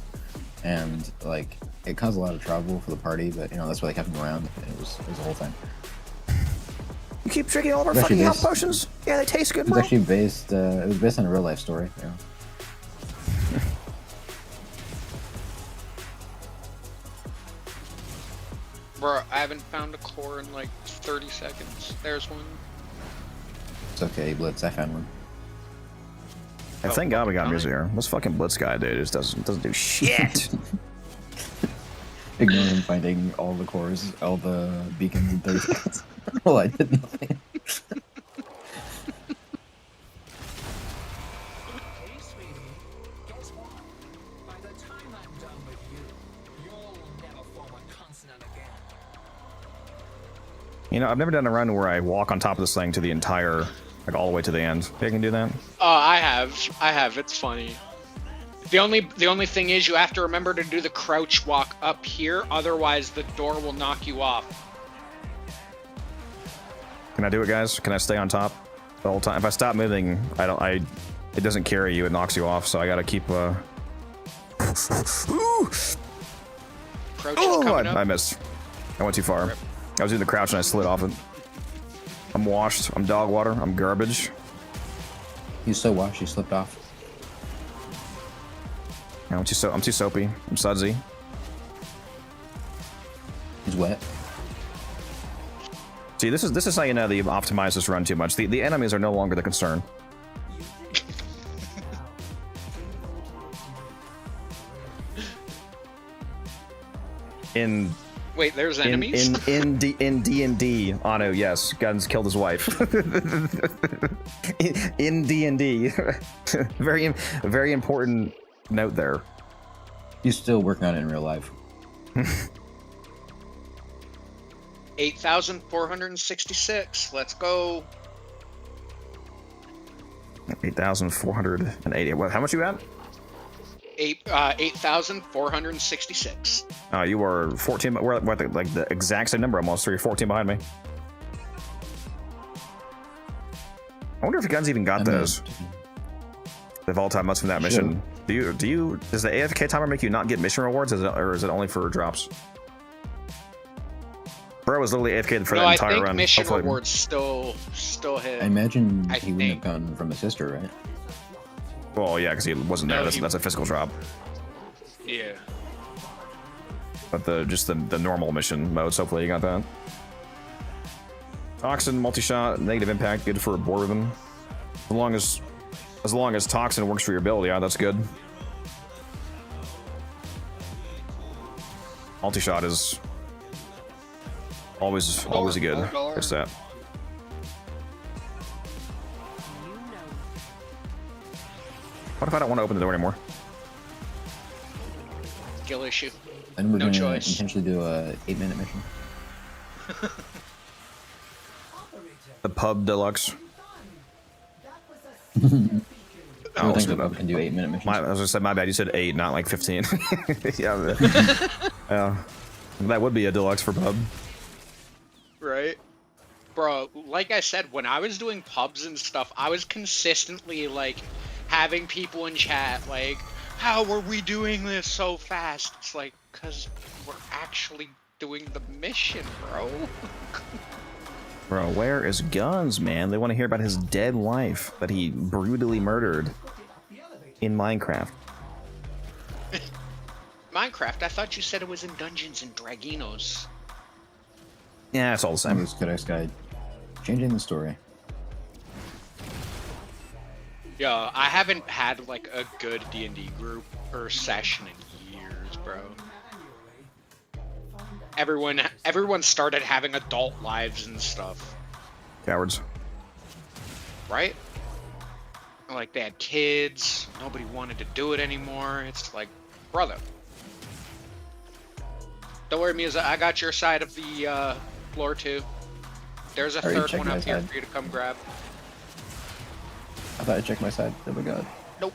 and like it caused a lot of trouble for the party, but you know that's why they kept him around. It was a whole thing. You keep drinking all of our It's actually fucking health based- potions. Yeah, they taste good, It was bro. actually based. It was based on a real life story. Yeah. Bro, I haven't found a core in like 30 seconds. There's one. It's okay, Blitz. I found one. And thank God we got music here. This fucking Blitz guy, dude, just doesn't do shit. Ignore him finding all the cores, all the beacons in 30 seconds. Well, I did nothing. Hey, sweetie. Guess what? By the time I'm done with you, you'll never form a consonant again. You know, I've never done a run where I walk on top of this thing to the entire, like all the way to the end. I can do that. I have. It's funny. The only thing is you have to remember to do the crouch walk up here, otherwise the door will knock you off. Can I do it, guys? Can I stay on top the whole time? If I stop moving, it doesn't carry you. It knocks you off. So I gotta keep. Ooh! Crouch is Oh, coming up. I missed. I went too far. I was doing the crouch and I slid off it. I'm washed. I'm dog water. I'm garbage. He's so washed, he slipped off. I'm too soapy. I'm sudsy. He's wet. See, this is how you know that you've optimized this run too much. The enemies are no longer the concern. Wait, there's enemies? In D&D, Anu, yes, Guns killed his wife. in D&D, very important note there. He's still working on it in real life. 8,466. Let's go. 8,480. What? How much you got? 8,466. You were 14. We're at the exact same number almost. So you're 14 behind me. I wonder if Guns even got those. The all-time must from that mission. Does the AFK timer make you not get mission rewards, or is it only for drops? Bro was literally AFK for that entire I think run. mission Hopefully. rewards still hit. I imagine he wouldn't have gone from his sister, right? Well, yeah, because he wasn't there. No, That's a physical drop. Yeah. But just the normal mission modes, hopefully you got that. Toxin, multi-shot, negative impact, good for a board ribbon. As long as Toxin works for your build, yeah, that's good. Multi-shot is always a good. What's that? What if I don't want to open the door anymore? Skill issue. And we're No gonna choice. intentionally do a 8-minute mission. The pub deluxe. I don't think we can do 8-minute missions. I was gonna say, my bad. You said 8, not like 15. Yeah, yeah. That would be a deluxe for pub. Right? Bro, like I said, when I was doing pubs and stuff, I was consistently, like, having people in chat, like, how are we doing this so fast? It's like, because we're actually doing the mission, bro. Bro, where is Guns, man? They want to hear about his dead wife that he brutally murdered in Minecraft. Minecraft, I thought you said it was in Dungeons and Draginos. Yeah, it's all the same. This Codex Guide. Changing the story. Yo, I haven't had, like, a good D&D group or session in years, bro. Everyone started having adult lives and stuff. Cowards. Right? Like, they had kids, nobody wanted to do it anymore. It's like, brother. Don't worry, Misa, I got your side of the floor too. There's a Already third checked one my up here side. for you to come grab. I thought I checked my side. Oh my god. Nope.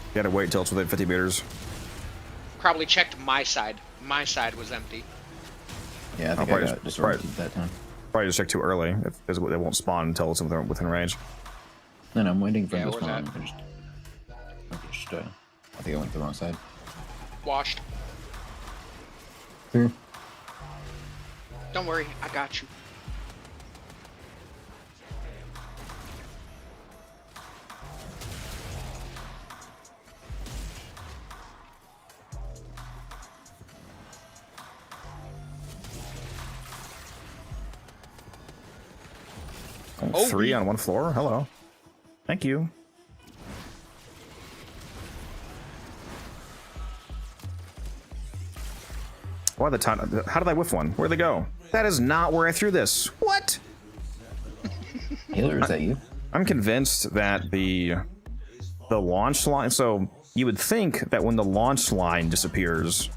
You gotta wait till it's within 50 meters. Probably checked my side. My side was empty. Yeah, I think I got disoriented that time. Probably just check too early. It won't spawn until it's within range. Then I'm waiting for Yeah, him to where's spawn. I think I went the wrong side. Washed. Here. Don't worry, I got you. Oh, 3 on one floor? Hello. Thank you. Why the time? How did I whiff one? Where'd they go? That is not where I threw this. What? Taylor, is that you? I'm convinced that the launch line. So you would think that when the launch line disappears,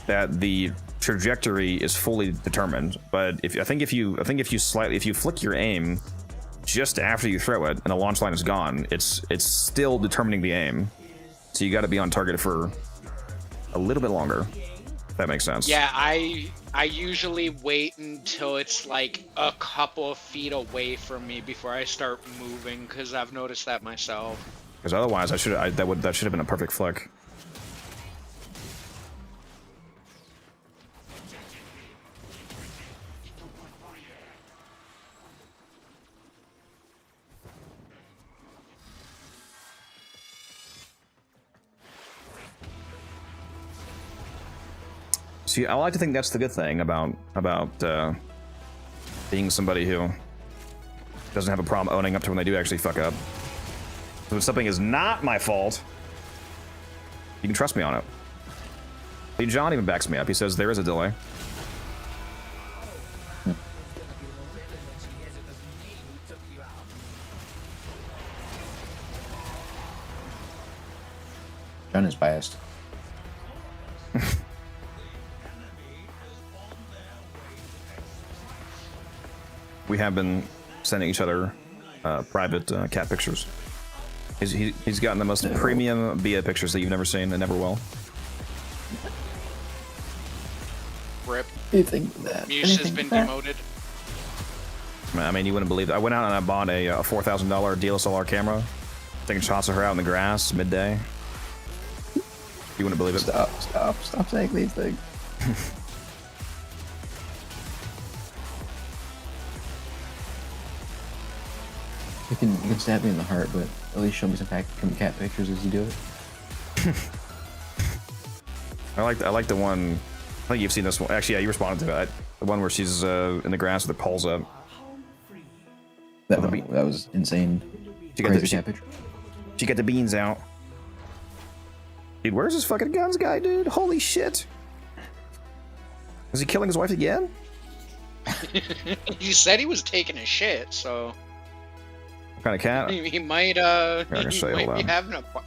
that the trajectory is fully determined. But if if you flick your aim just after you throw it and the launch line is gone, it's still determining the aim. So you got to be on target for a little bit longer. If that makes sense. Yeah, I usually wait until it's like a couple of feet away from me before I start moving, because I've noticed that myself. Because otherwise, that should have been a perfect flick. See, I like to think that's the good thing about being somebody who doesn't have a problem owning up to when they do actually fuck up. So when something is not my fault, you can trust me on it. Hey, John even backs me up. He says there is a delay. John is biased. We have been sending each other private cat pictures. He's gotten the most premium Bia pictures that you've never seen and never will. Rip. Anything that. Muse has been demoted. I mean, you wouldn't believe it. I went out and I bought a $4,000 DSLR camera, taking shots of her out in the grass midday. You wouldn't believe it. Stop saying these things. You can stab me in the heart, but at least show me some cat pictures as you do it. I like the one. I think you've seen this one. Actually, yeah, you responded to it. The one where she's in the grass with her paws up. That was insane. She got the beans out. Dude, where's his fucking guns guy, dude? Holy shit! Is he killing his wife again? He said he was taking a shit, so. What kind of cat? He might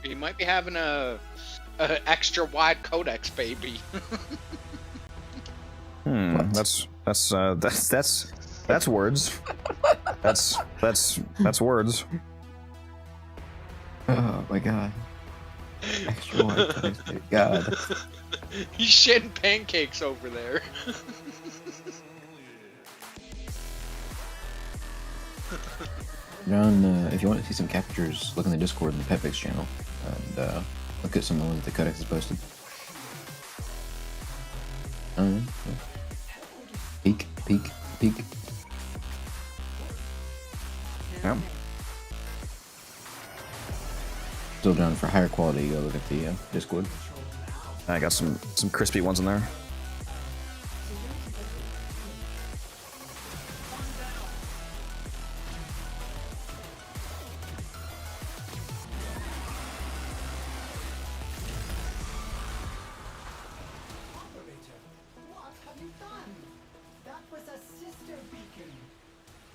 he might be having a extra wide codex baby. That's words. That's words. Oh my god. Extra wide codex baby. God. He's shitting pancakes over there. John, if you want to see some cat pictures, look in the Discord and the PetPix channel, and look at some of the ones that the Codex has posted. Peek. Yeah. Still, John, for higher quality, go look at the Discord. I got some crispy ones in there.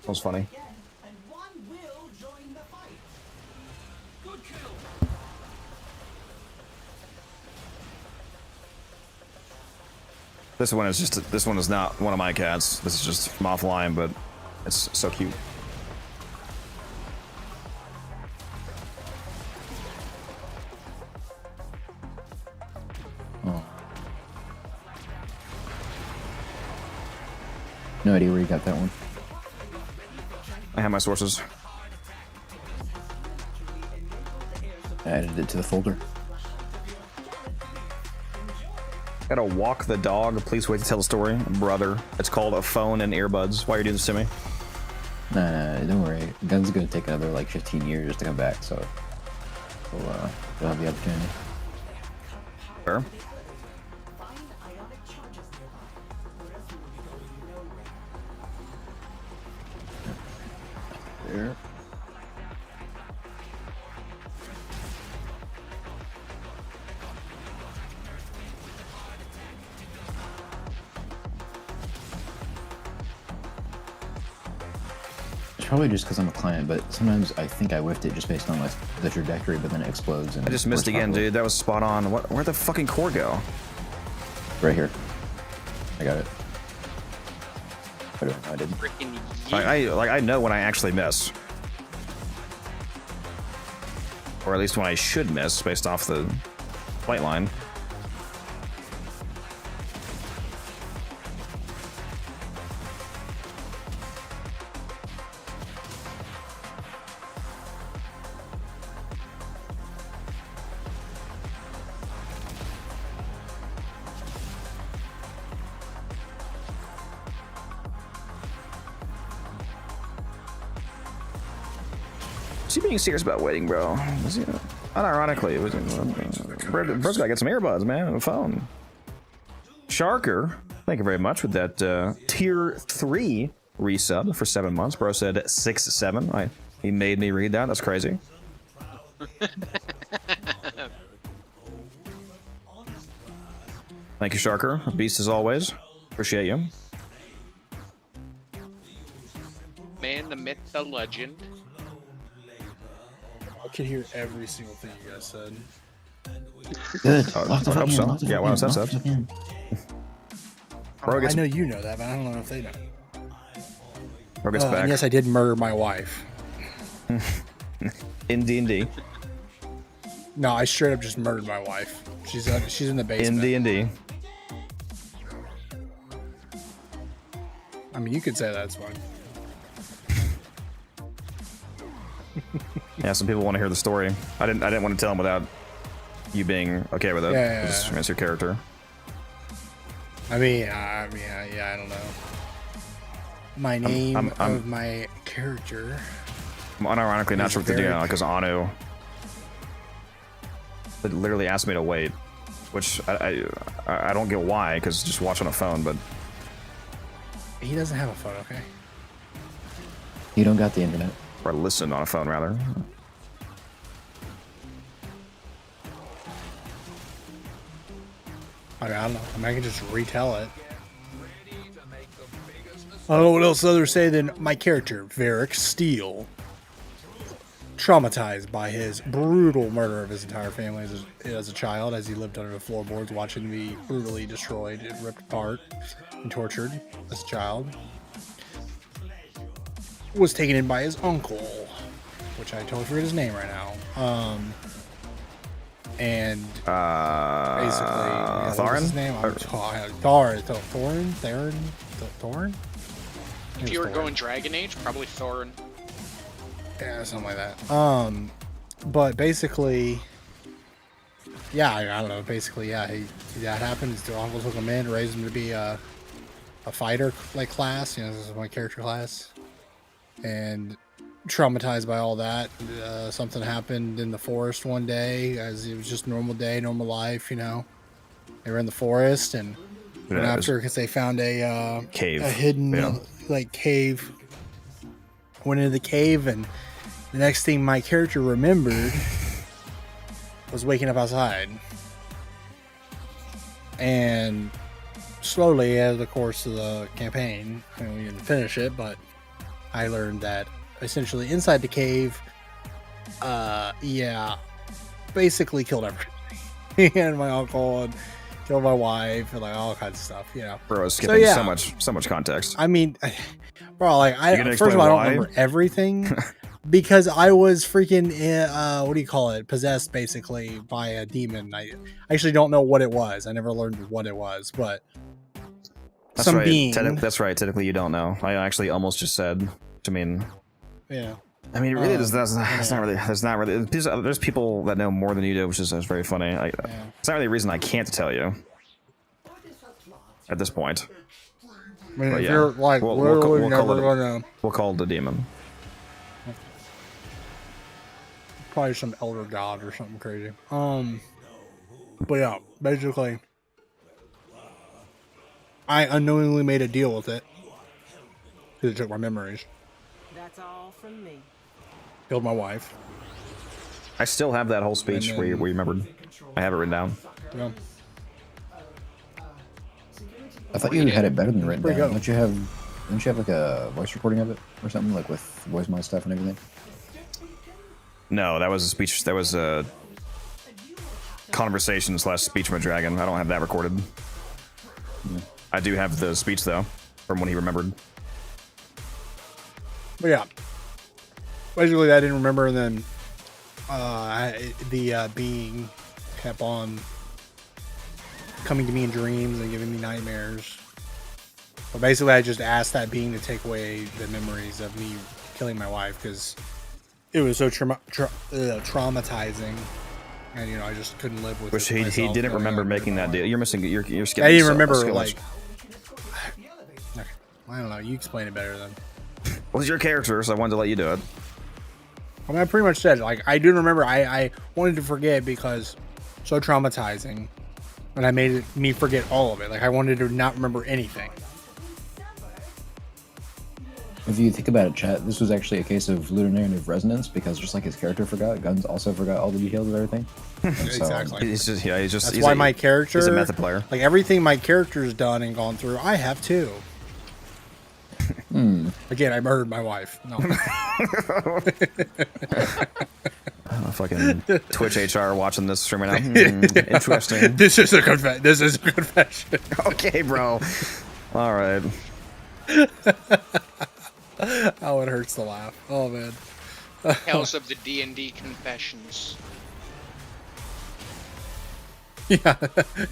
That was funny. This one is not one of my cats. This is just from offline, but it's so cute. Oh. No idea where you got that one. I have my sources. I added it to the folder. Gotta walk the dog. Please wait to tell the story, brother. It's called A Phone and Earbuds. Why are you doing this to me? Nah, don't worry. Gun's gonna take another like 15 years to come back, so we'll have the opportunity. Sure. There. probably just because I'm a client, but sometimes I think I whiffed it just based on like the trajectory, but then it explodes. And I just missed again, dude. That was spot on. Where'd the fucking core go? Right here. I got it. I didn't. Freaking I know when I actually miss. Or at least when I should miss based off the flight line. Is he being serious about waiting, bro? Unironically, it was. Bro's gotta get some earbuds, man, on the phone. Sharker, thank you very much with that tier 3 resub for 7 months. Bro said 6-7. He made me read that. That's crazy. Thank you, Sharker. Beast as always. Appreciate you. Man, the myth, the legend. I could hear every single thing you guys said. Good. Yeah, well, that's up. I know you know that, but I don't know if they know. Bro gets back. And yes, I did murder my wife. In D&D. No, I straight up just murdered my wife. She's in the basement. In D&D. I mean, you could say that's fine. Yeah, some people want to hear the story. I didn't want to tell them without you being okay with it. Yeah. It's your character. I mean, yeah, I don't know. My name of my character. I'm unironically not sure what to do now because Anu literally asked me to wait, which I don't get why, because just watch on a phone, but He doesn't have a phone, okay? You don't got the internet. Or listen on a phone, rather. I don't know. I can just retell it. I don't know what else others say than my character, Varric Steele. Traumatized by his brutal murder of his entire family as a child, as he lived under the floorboards watching to be brutally destroyed and ripped apart and tortured as a child. Was taken in by his uncle, which I totally forget his name right now. And basically, what was his name? Thorin? If you were going Dragon Age, probably Thorin. Yeah, something like that. But basically, yeah, I don't know. Basically, yeah, that happened. His uncle took him in, raised him to be a fighter like class. You know, this is my character class. And traumatized by all that, something happened in the forest one day, as it was just normal day, normal life. You know, they were in the forest and went after because they found a cave, a hidden like cave. Went into the cave, and the next thing my character remembered was waking up outside. And slowly, as the course of the campaign, and we didn't finish it, but I learned that essentially inside the cave, basically killed everything. And my uncle and killed my wife and like all kinds of stuff, you know. Bro, skipping so much context. I mean, bro, like first of all, I don't remember everything because I was freaking what do you call it? Possessed basically by a demon. I actually don't know what it was. I never learned what it was, but that's some right. being. That's right. Technically, you don't know. I actually almost just said. I mean, yeah. I mean, really, that's not really. There's not really. There's people that know more than you do, which is very funny. It's not really a reason I can't tell you at this point. I mean, but if yeah, you're like we'll call it the demon. Probably some elder god or something crazy. But yeah, basically, I unknowingly made a deal with it because it took my memories. That's all from me. Killed my wife. I still have that whole speech where you remembered. I have it written down. Yeah. I thought you had it better than written down. Don't you have Didn't you have like a voice recording of it or something, like with voice mod stuff and everything? No, that was a speech. That was a conversation / speech from a dragon. I don't have that recorded. I do have the speech though, from when he remembered. But yeah, basically I didn't remember, and then the being kept on coming to me in dreams and giving me nightmares. But basically, I just asked that being to take away the memories of me killing my wife because it was so traumatizing, and you know I just couldn't live with. Which it he didn't remember making that deal. You're missing. You're skipping. I didn't remember like. I don't know. You explain it better than. Well, it's your character, so I wanted to let you do it. I mean, I pretty much said, like, I do remember, I wanted to forget because so traumatizing, and I made me forget all of it. Like, I wanted to not remember anything. If you think about it, chat, this was actually a case of ludonarrative resonance, because just like his character forgot, Guns also forgot all the details of everything. Exactly. He's just, yeah, That's why my character, he's a method player. Like, everything my character's done and gone through, I have too. Again, I murdered my wife. No. Fucking Twitch HR watching this stream right now. Interesting. This is a confession. Okay, bro. All right. Oh, it hurts to laugh. Oh man. Tales of the D&D confessions. Yeah.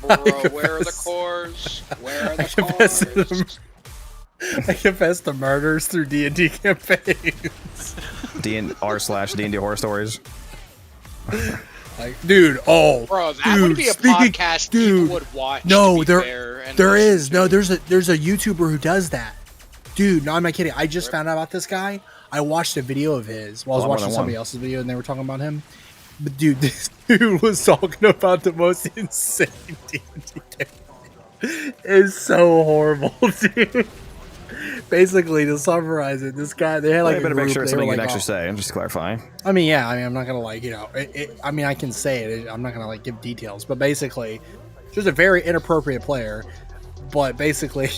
Bro, where are the cores? Where are the cores? I confess to murders through D&D campaigns. r/D&D horror stories. Like, dude, bro, that would be a podcast people would watch. No, there is. No, there's a YouTuber who does that. Dude, no, I'm not kidding. I just found out about this guy. I watched a video of his while I was watching somebody else's video, and they were talking about him. But dude, this dude was talking about the most insane D&D game. It's so horrible, dude. Basically, to summarize it, this guy, they had like a better group, make sure it's something you like, can actually say. I'm just clarifying. I mean, yeah, I mean, I'm not gonna like, you know, I mean, I can say it. I'm not gonna like give details, but basically, just a very inappropriate player. But basically,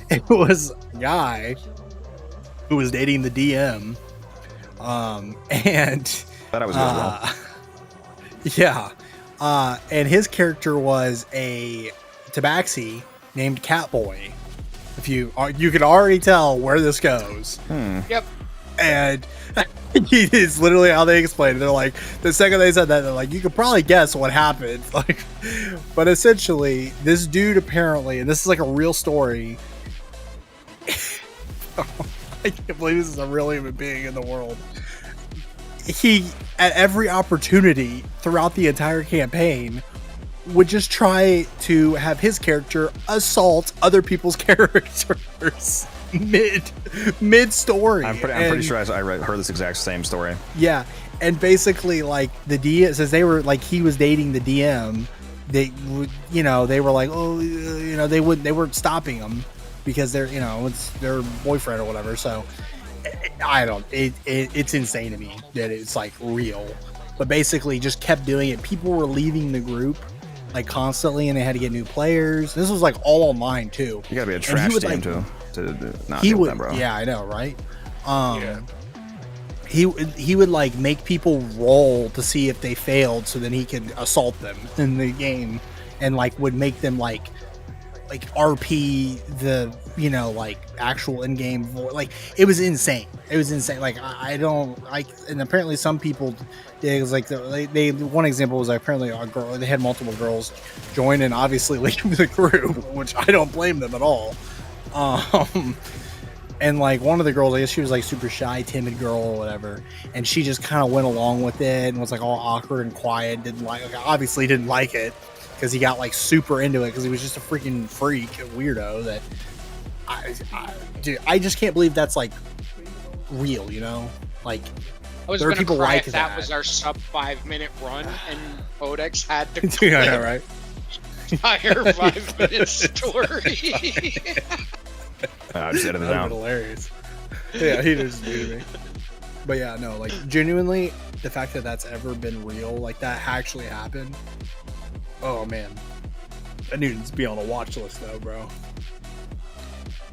it was a guy who was dating the DM, and thought I was doing well. Yeah, and his character was a tabaxi named Catboy. If you can already tell where this goes. Yep. And it's literally how they explained it. They're like, the second they said that, they're like, you could probably guess what happened. Like, but essentially, this dude apparently, and this is like a real story. I can't believe this is a real human being in the world. He, at every opportunity throughout the entire campaign, would just try to have his character assault other people's characters mid story. I'm pretty sure I heard this exact same story. Yeah, and basically, like the DM says they were like he was dating the DM. They would, you know, they were like, oh, you know, they weren't stopping him because they're, you know, it's their boyfriend or whatever. So it's insane to me that it's like real, but basically just kept doing it. People were leaving the group like constantly, and they had to get new players. This was like all online too. You gotta be a trash team like, to not he deal would, with that, bro. Yeah, I know, right? He would like make people roll to see if they failed, so then he could assault them in the game, and like would make them like RP the, you know, like actual in-game like it was insane. Like and apparently some people, it was like they one example was apparently a girl, they had multiple girls join and obviously leave the group, which I don't blame them at all. And like one of the girls, I guess she was like super shy, timid girl or whatever, and she just kind of went along with it and was like all awkward and quiet, obviously didn't like it because he got like super into it because he was just a freaking freak, a weirdo that I just can't believe that's like real, you know? Like I was there are gonna people cry like if that was our sub 5-minute run and Codex had to clip yeah, right. entire 5-minute story. I just edited it out. Hilarious. Yeah, he just did me. But yeah, no, like genuinely, the fact that that's ever been real, like that actually happened. Oh man, that needs to be on a watch list though, bro.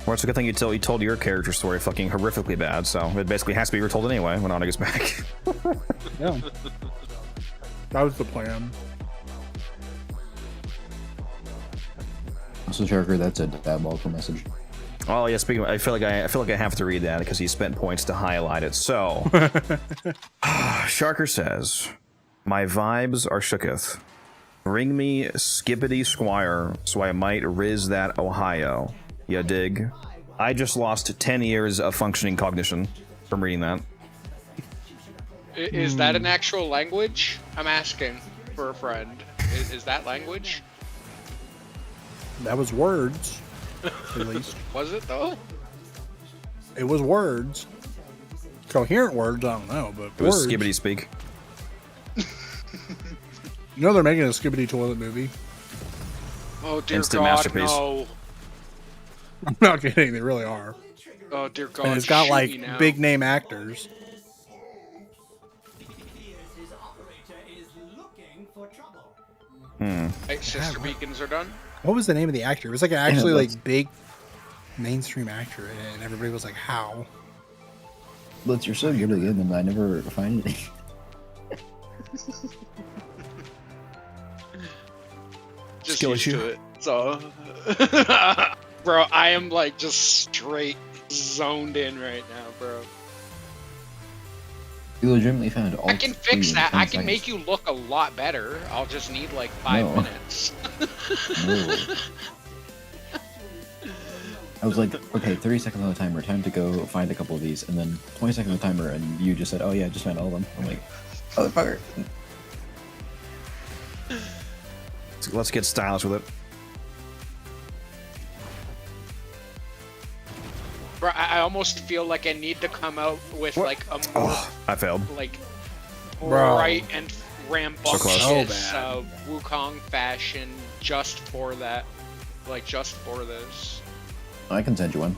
Well, it's a good thing you told your character story fucking horrifically bad, so it basically has to be retold anyway when Anna gets back. Yeah. That was the plan. So, Sharker, that's a diabolical message. Oh yeah, speaking of, I feel like I have to read that because he spent points to highlight it. So, Sharker says, "My vibes are shooketh. Bring me Skippity Squire so I might riz that Ohio. Ya dig? I just lost 10 years of functioning cognition from reading that." Is that an actual language? I'm asking for a friend. Is that language? That was words, at least. Was it though? It was words. Coherent words, I don't know, but It was words. Skibbity speak. You know they're making a Skibbity toilet movie. Oh dear Instant God, masterpiece. no! I'm not kidding, they really are. Oh dear God, And it's got shoot like me now. big name actors. Hey, sister beacons are done. What was the name of the actor? It was like an actually like big mainstream actor, and everybody was like, "How?" Blitz, you're so good at them, I never find anything. Just Skill used issue. to it. So, bro, I am like just straight zoned in right now, bro. You legitimately found all. I can fix that. I can make you look a lot better. I'll just need like 5 No. minutes. No. I was like, okay, 30 seconds on the timer, time to go find a couple of these, and then 20 seconds on the timer, and you just said, oh yeah, just found all of them. I'm like, motherfucker. Let's get stylish with it. Bro, I almost feel like I need to come out with like a more I failed. like Bro. bright and rambunctious So Wukong fashion just for that. Like just for this. I can send you one.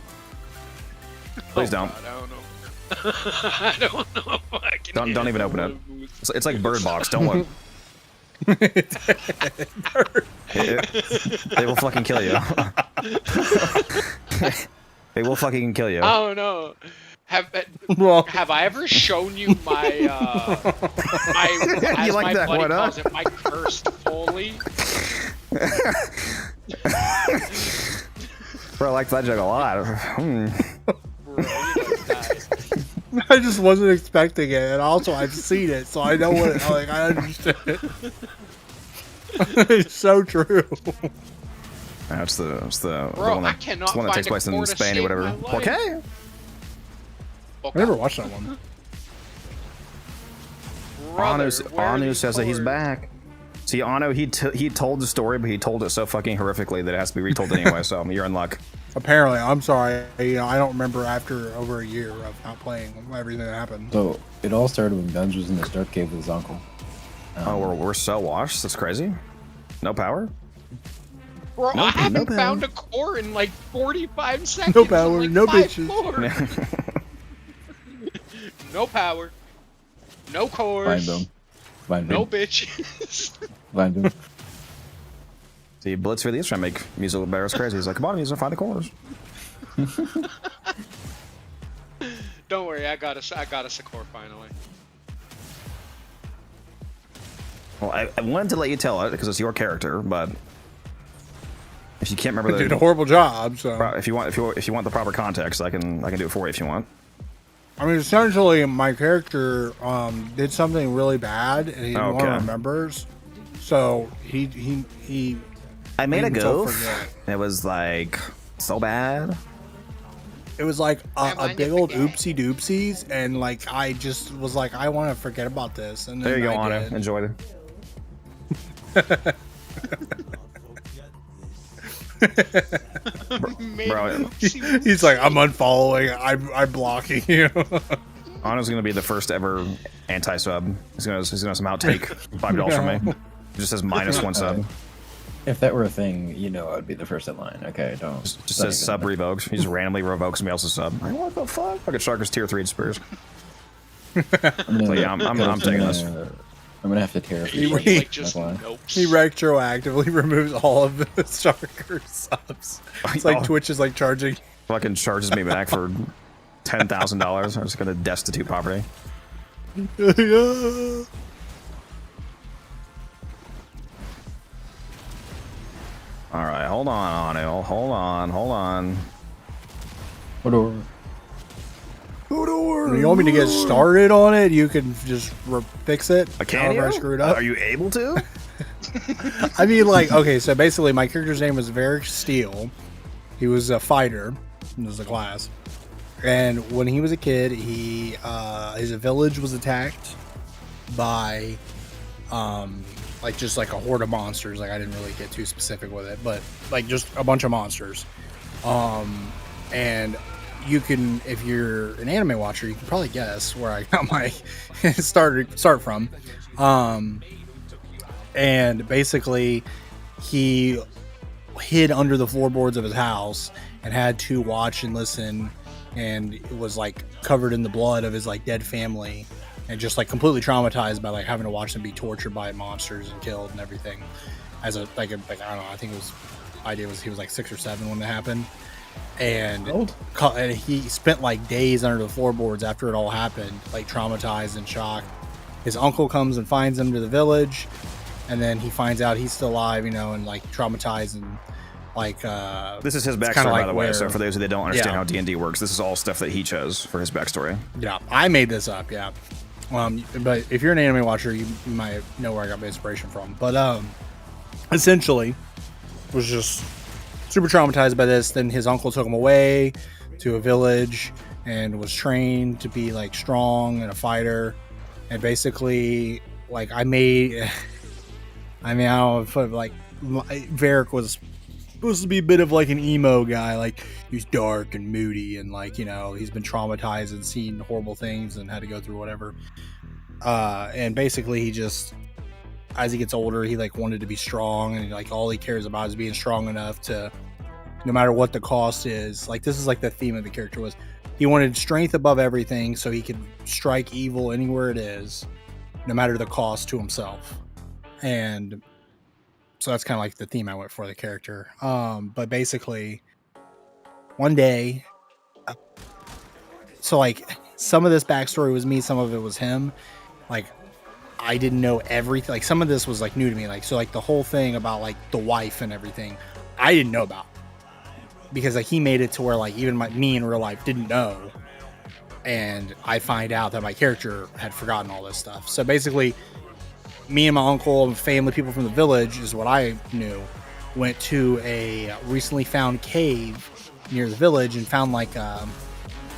Please Oh, don't. God, I don't know. I don't know if I can Don't even open it. It's like Bird Box. Don't look. They will fucking kill you. They will fucking kill you. I don't know. Have I ever shown you my my as You like my that buddy one, huh? calls it, my cursed foley? Bro, I like that joke a lot. Bro, you died. I just wasn't expecting it, and also I've seen it, so I know what it, like. I understand it. It's so true. That's the Bro, one I that, cannot it's the one that find takes a place in core to Spain or save whatever. my life. Okay. I never watched that one. Brother, where are Anu these says that he's cores? back. See, Anu, he told the story, but he told it so fucking horrifically that it has to be retold anyway. So you're in luck. Apparently, I'm sorry. You know, I don't remember after over a year of not playing everything that happened. So, it all started when Guns was in the Stark Cave with his uncle. Oh, we're so washed. That's crazy. No power. Bro, No- I haven't no found a core in like 45 seconds. No power, I'm like no 5 bitches. cores. No power. No cores. Find them. Find No them. bitches. Find them. See, Blitz for these trying to make musical bears crazy. He's like, come on, he's gonna find the cores. Don't worry, I got us a core finally. Well, I wanted to let you tell it because it's your character, but if you can't I remember did a the, horrible job. So if you want the proper context, I can do it for you if you want. I mean, essentially, my character did something really bad, and he no one Okay. remembers. So he I made a himself goof. forget. It was like so bad. It was like a mind big if old the guy- oopsie doopsies, and like I just was like, I want to forget about this. And then There you go, I Anna. did. Enjoy it. Bro, He's like, I'm unfollowing. I'm blocking you. Anna's gonna be the first ever anti-sub. He's gonna some outtake $5 from me. It just says -1 sub. If that were a thing, you know I would be the first in line. Okay, don't. Just says sub revoked. He just randomly revokes somebody else's sub. Like, what the fuck? Look at Sharker's tier 3 Spurs. So yeah, I'm taking this. I'm gonna have to tear. He That's like just why. nopes. He retroactively removes all of the Sharker subs. It's like Oh. Twitch is like charging fucking charges me back for $10,000. I'm just gonna destitute poverty. All right, hold on, Anil. Hold on. Whatever. You want me to get started on it? You can just fix it. Can you? I screwed up. Are you able to? I mean, like, okay, so basically my character's name was Varric Steele. He was a fighter. This was a class. And when he was a kid, his village was attacked by, like, just like a horde of monsters. Like, I didn't really get too specific with it, but like just a bunch of monsters. And you can, if you're an anime watcher, you can probably guess where I got my start from. And basically, he hid under the floorboards of his house and had to watch and listen, and it was like covered in the blood of his like dead family, and just like completely traumatized by like having to watch them be tortured by monsters and killed and everything. As a like I don't know, I think he was like 6 or 7 when it happened, and he spent like days under the floorboards after it all happened, like traumatized and shocked. His uncle comes and finds him to the village. And then he finds out he's still alive, you know, and like traumatized and like. This is his backstory, by the way. So for those who don't understand how D&D works, this is all stuff that he chose for his backstory. Yeah, I made this up. Yeah, but if you're an anime watcher, you might know where I got my inspiration from. But essentially, was just super traumatized by this. Then his uncle took him away to a village and was trained to be like strong and a fighter, and basically, like I don't know, like Varric was supposed to be a bit of like an emo guy, like he's dark and moody and like, you know, he's been traumatized and seen horrible things and had to go through whatever. And basically he just, as he gets older, he like wanted to be strong, and like all he cares about is being strong enough to, no matter what the cost is, like this is like the theme of the character was, he wanted strength above everything so he could strike evil anywhere it is, no matter the cost to himself. And so that's kind of like the theme I went for the character. But basically, one day, so like some of this backstory was me, some of it was him. Like I didn't know everything. Like some of this was like new to me. Like so, like the whole thing about like the wife and everything, I didn't know about, because like he made it to where like even me in real life didn't know, and I find out that my character had forgotten all this stuff. So basically, me and my uncle and family, people from the village, is what I knew, went to a recently found cave near the village and found like a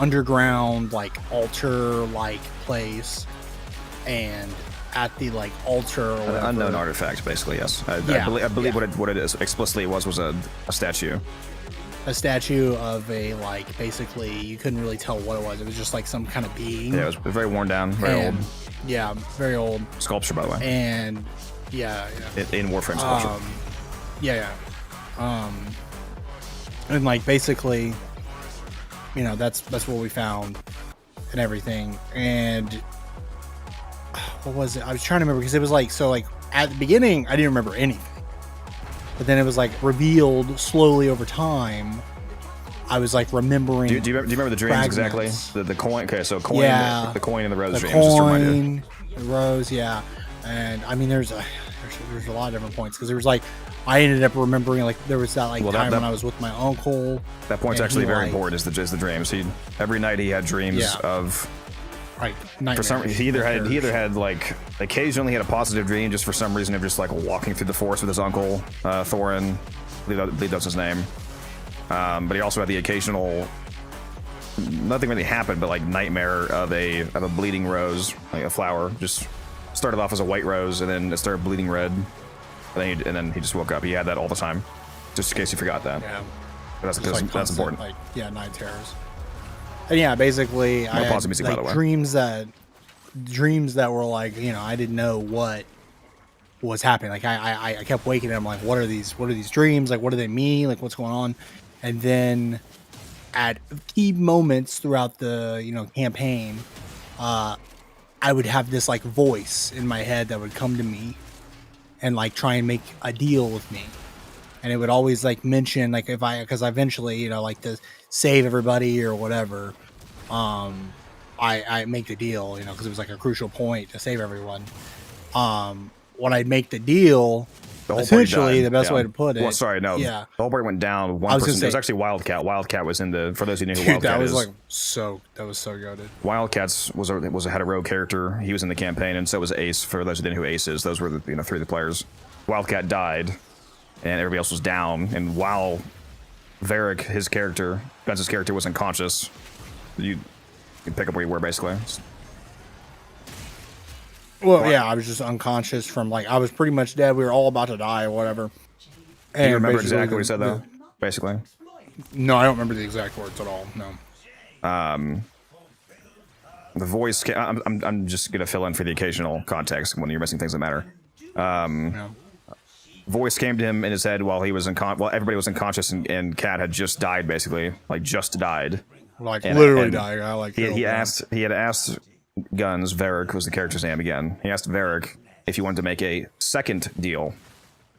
underground like altar like place, and at the like altar or an unknown artifact, basically. Yes, I believe what it is explicitly was a statue. A statue of a like, basically you couldn't really tell what it was. It was just like some kind of being. Yeah, it was very worn down, very old. Yeah, very old sculpture, by the way. And in Warframe sculpture. And like basically, you know, that's what we found and everything. And what was it? I was trying to remember, because it was like, so like at the beginning I didn't remember anything, but then it was like revealed slowly over time. I was like remembering. Do you remember the dreams fragments. exactly? The coin. Okay, so coin. Yeah, the coin and the rose the dreams. Coin, the rose. Yeah, and I mean, there's a lot of different points, because there was like, I ended up remembering like there was that like time when I was with my uncle. That point's actually very important. Is the dreams. Every night he had dreams of. Right. For some reason, he either had like occasionally had a positive dream just for some reason of just like walking through the forest with his uncle Thorin. I believe that's his name. But he also had the occasional, nothing really happened, but like nightmare of a bleeding rose, like a flower. Just started off as a white rose and then it started bleeding red, and then he just woke up. He had that all the time, just in case you forgot that. Yeah, that's like that's important. Like night terrors. And yeah, basically, I had music, like, by the way. dreams that were like, you know, I didn't know what was happening. Like I kept waking up, I'm like, what are these dreams? Like, what do they mean? Like, what's going on? And then at key moments throughout the, you know, campaign, I would have this like voice in my head that would come to me and like try and make a deal with me. And it would always like mention like because eventually, you know, like save everybody or whatever, I make the deal, you know, because it was like a crucial point to save everyone. When I make the deal, The whole party essentially died. the best Yeah. way to put it. Well, sorry, no. Yeah. The whole party went down. One I was gonna person. It was say- actually Wildcat. Wildcat was in the. For those who knew who Dude, Wildcat that was is. like that was so goated. Wildcats had a rogue character. He was in the campaign, and so was Ace. For those who didn't know who Ace is, those were the 3 of the players. Wildcat died, and everybody else was down. And while Varric, his character, Guns' character, was unconscious, you can pick up where you were basically. Well, yeah, I was just unconscious from like I was pretty much dead. We were all about to die or whatever. Do you remember basically exactly what he said though? Basically. No, I don't remember the exact words at all. No. The voice. I'm just gonna fill in for the occasional context when you're missing things that matter. Yeah. Voice came to him in his head while he was everybody was unconscious, and Cat had just died, basically, like just died. Like And- literally and died. I like he killed him. had asked Guns, Varric was the character's name again. He asked Varric if he wanted to make a second deal,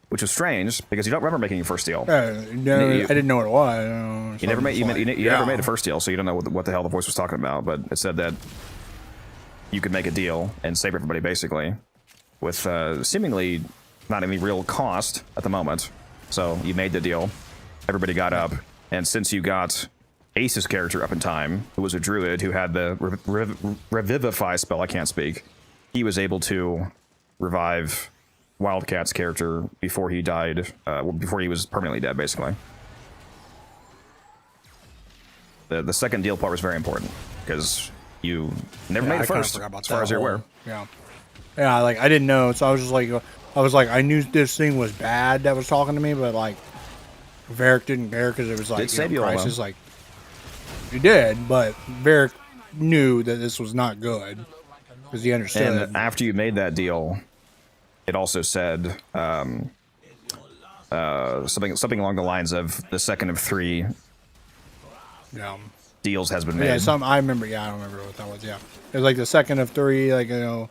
which was strange because you don't remember making your first deal. No, I didn't know what it was. You never made you Yeah. never made a first deal, so you don't know what the hell the voice was talking about. But it said that you could make a deal and save everybody basically, with seemingly not any real cost at the moment. So you made the deal. Everybody got up, and since you got Ace's character up in time, who was a druid who had the revivify spell, I can't speak. He was able to revive Wildcat's character before he died, before he was permanently dead, basically. The second deal part was very important because you never made I it kinda first, forgot about as far that as you're whole- aware. Yeah, like I didn't know, so I was like, I knew this thing was bad that was talking to me, but like, Varric didn't care because it was like, Did save you all, Crisis, though. like, he did, but Varric knew that this was not good because he understood. And after you made that deal, it also said something along the lines of the second of 3 Yeah. deals has been made. Yeah, I remember. Yeah, I don't remember what that was. Yeah, it was like the second of 3, like 2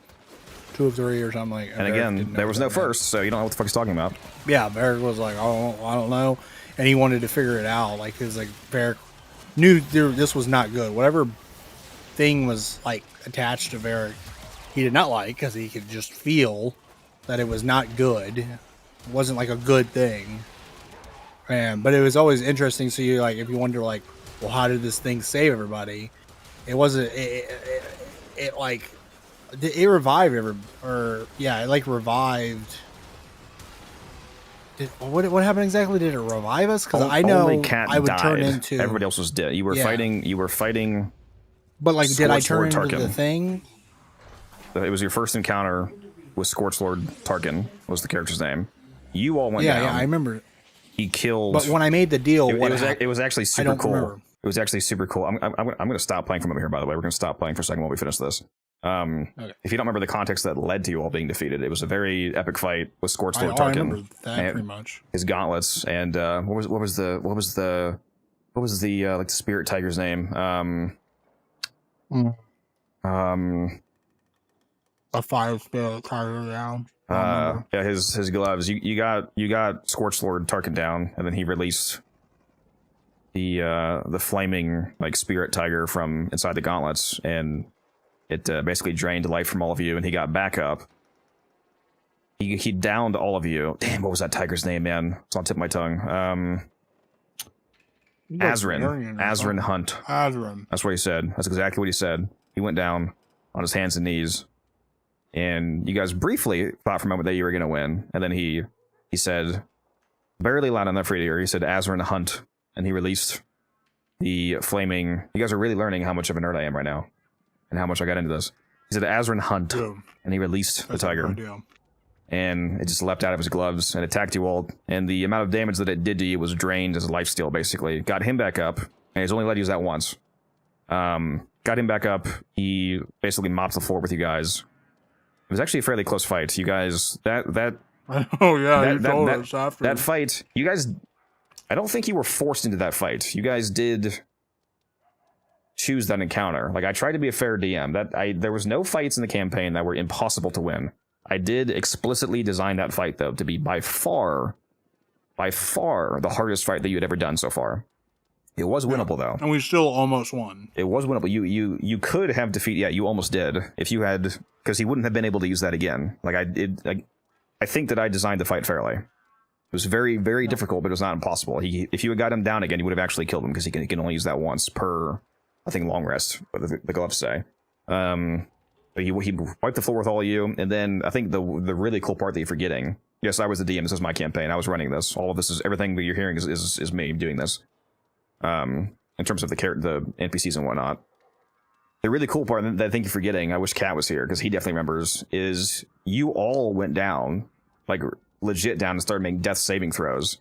of 3 or something like. And again, there was no first, so you don't know what the fuck he's talking about. Yeah, Varric was like, oh, I don't know, and he wanted to figure it out. Like, cause like Varric knew this was not good. Whatever thing was like attached to Varric, he did not like because he could just feel that it was not good. It wasn't like a good thing. But it was always interesting. So you like, if you wonder like, well, how did this thing save everybody? It wasn't. It like. It revived it like revived. What happened exactly? Did it revive us? Because I know Only Cat I would died. turn into. Everybody else was dead. You were fighting. But like, did I Scorched turn Lord into the Tarkin. thing? It was your first encounter with Scorched Lord Tarkin. Was the character's name? You all went Yeah, down. yeah, I remember. He killed. But when I made the deal, it what was happened? it was actually I super don't cool. remember. It was actually super cool. I'm going to stop playing from over here. By the way, we're going to stop playing for a second while we finish this. Okay. If you don't remember the context that led to you all being defeated, it was a very epic fight with Scorched Lord I Tarkin. remember that and pretty much. His gauntlets and what was the like the spirit tiger's name? A fire spirit tiger down. Yeah, his gloves. You got Scorched Lord Tarkin down, and then he released the flaming like spirit tiger from inside the gauntlets, and it basically drained life from all of you, and he got back up. He downed all of you. Damn, what was that tiger's name, man? It's on the tip of my tongue. Azrin Hunt. Azrin. That's what he said. That's exactly what he said. He went down on his hands and knees, and you guys briefly thought for a moment that you were going to win, and then he said, barely loud enough for you to hear, he said Azrin Hunt, and he released the flaming... You guys are really learning how much of a nerd I am right now, and how much I got into this. He said Azrin Hunt, and he released the tiger, and it just leapt out of his gloves and attacked you all, and the amount of damage that it did to you was drained as a lifesteal, basically. Got him back up, and he's only let you use that once. Got him back up, he basically mopped the floor with you guys. It was actually a fairly close fight. You guys, Oh yeah, you told us after that fight, you guys, I don't think you were forced into that fight. You guys did choose that encounter. Like, I tried to be a fair DM. There was no fights in the campaign that were impossible to win. I did explicitly design that fight, though, to be by far the hardest fight that you had ever done so far. It was winnable though, and we still almost won. It was winnable. You could have defeated. Yeah, you almost did if you had, because he wouldn't have been able to use that again. Like I think that I designed the fight fairly. It was very, very difficult, but it was not impossible. If you had got him down again, you would have actually killed him because he can only use that once per, I think, long rest. What the gloves say. But he wiped the floor with all of you, and then I think the really cool part that you're forgetting. Yes, I was the DM. This is my campaign. I was running this. All of this is everything that you're hearing is me doing this. In terms of the NPCs and whatnot. The really cool part that I think you're forgetting, I wish Kat was here because he definitely remembers, is you all went down, like legit down, and started making death saving throws.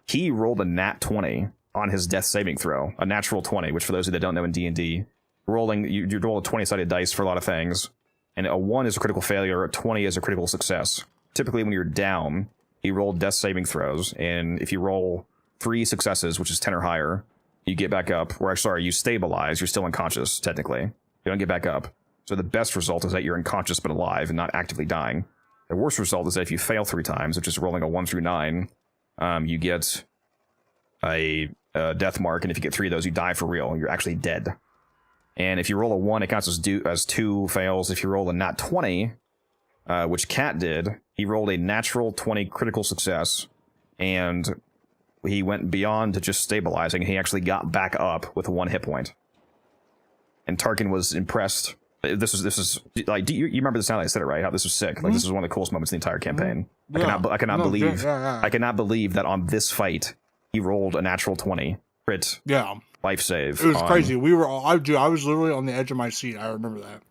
He rolled a nat 20 on his death saving throw, a natural 20, which for those of you that don't know in D&D, you roll a 20-sided dice for a lot of things, and a 1 is a critical failure, a 20 is a critical success. Typically when you're down, you roll death saving throws, and if you roll 3 successes, which is 10 or higher, you get back up, or sorry, you stabilize, you're still unconscious, technically. You don't get back up. So the best result is that you're unconscious but alive and not actively dying. The worst result is that if you fail 3 times, which is rolling a 1 through 9, you get a death mark, and if you get 3 of those, you die for real. You're actually dead. And if you roll a 1, it counts as 2 fails. If you roll a nat 20, which Kat did, he rolled a natural 20 critical success, and he went beyond to just stabilizing. He actually got back up with 1 hit point. And Tarkin was impressed. This is like, you remember this now that I said it, right? How this was sick. Like, this was one of the coolest moments in the entire campaign. Yeah. I cannot believe yeah. I cannot believe that on this fight he rolled a natural 20 crit. Yeah. Life save. It was crazy. We were all, I was literally on the edge of my seat. I remember that.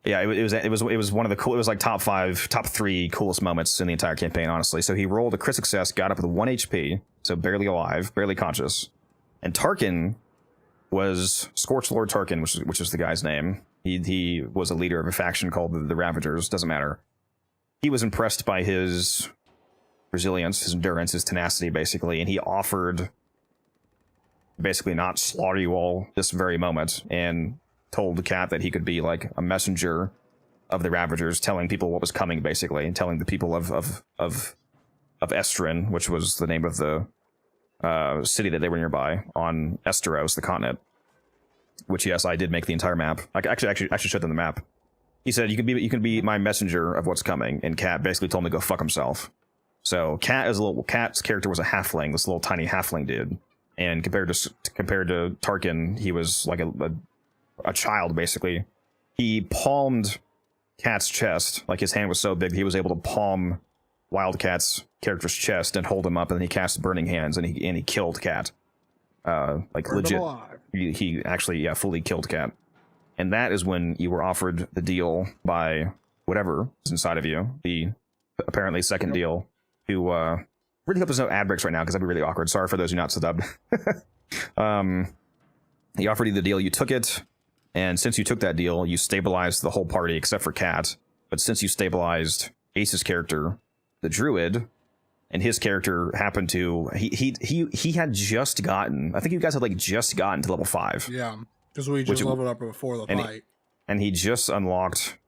Yeah, it was one of the cool. It was like top 3 coolest moments in the entire campaign, honestly. So he rolled a crit success, got up with 1 HP, so barely alive, barely conscious. And Tarkin was Scorched Lord Tarkin, which is the guy's name. He was a leader of a faction called the Ravagers. Doesn't matter. He was impressed by his resilience, his endurance, his tenacity, basically, and he offered basically not slaughter you all this very moment, and told the Cat that he could be like a messenger of the Ravagers, telling people what was coming, basically, and telling the people of Estrin, which was the name of the city that they were nearby on Esteros, the continent. Which, yes, I did make the entire map. I should show them the map. He said you can be my messenger of what's coming, and Cat basically told him to go fuck himself. So Cat's character was a halfling, this little tiny halfling dude, and compared to Tarkin, he was like a child, basically. He palmed Cat's chest, like his hand was so big he was able to palm Wildcat's character's chest and hold him up, and then he cast Burning Hands, and he killed Cat. Like legit, he actually fully killed Cat. And that is when you were offered the deal by whatever is inside of you, the apparently second deal, who really hope there's no ad breaks right now because that'd be really awkward. Sorry for those who are not subbed. He offered you the deal, you took it. And since you took that deal, you stabilized the whole party except for Cat. But since you stabilized Ace's character, the Druid, and his character happened to he had just gotten, I think you guys had like just gotten to level 5. Yeah, because we just leveled up before the fight. And he just unlocked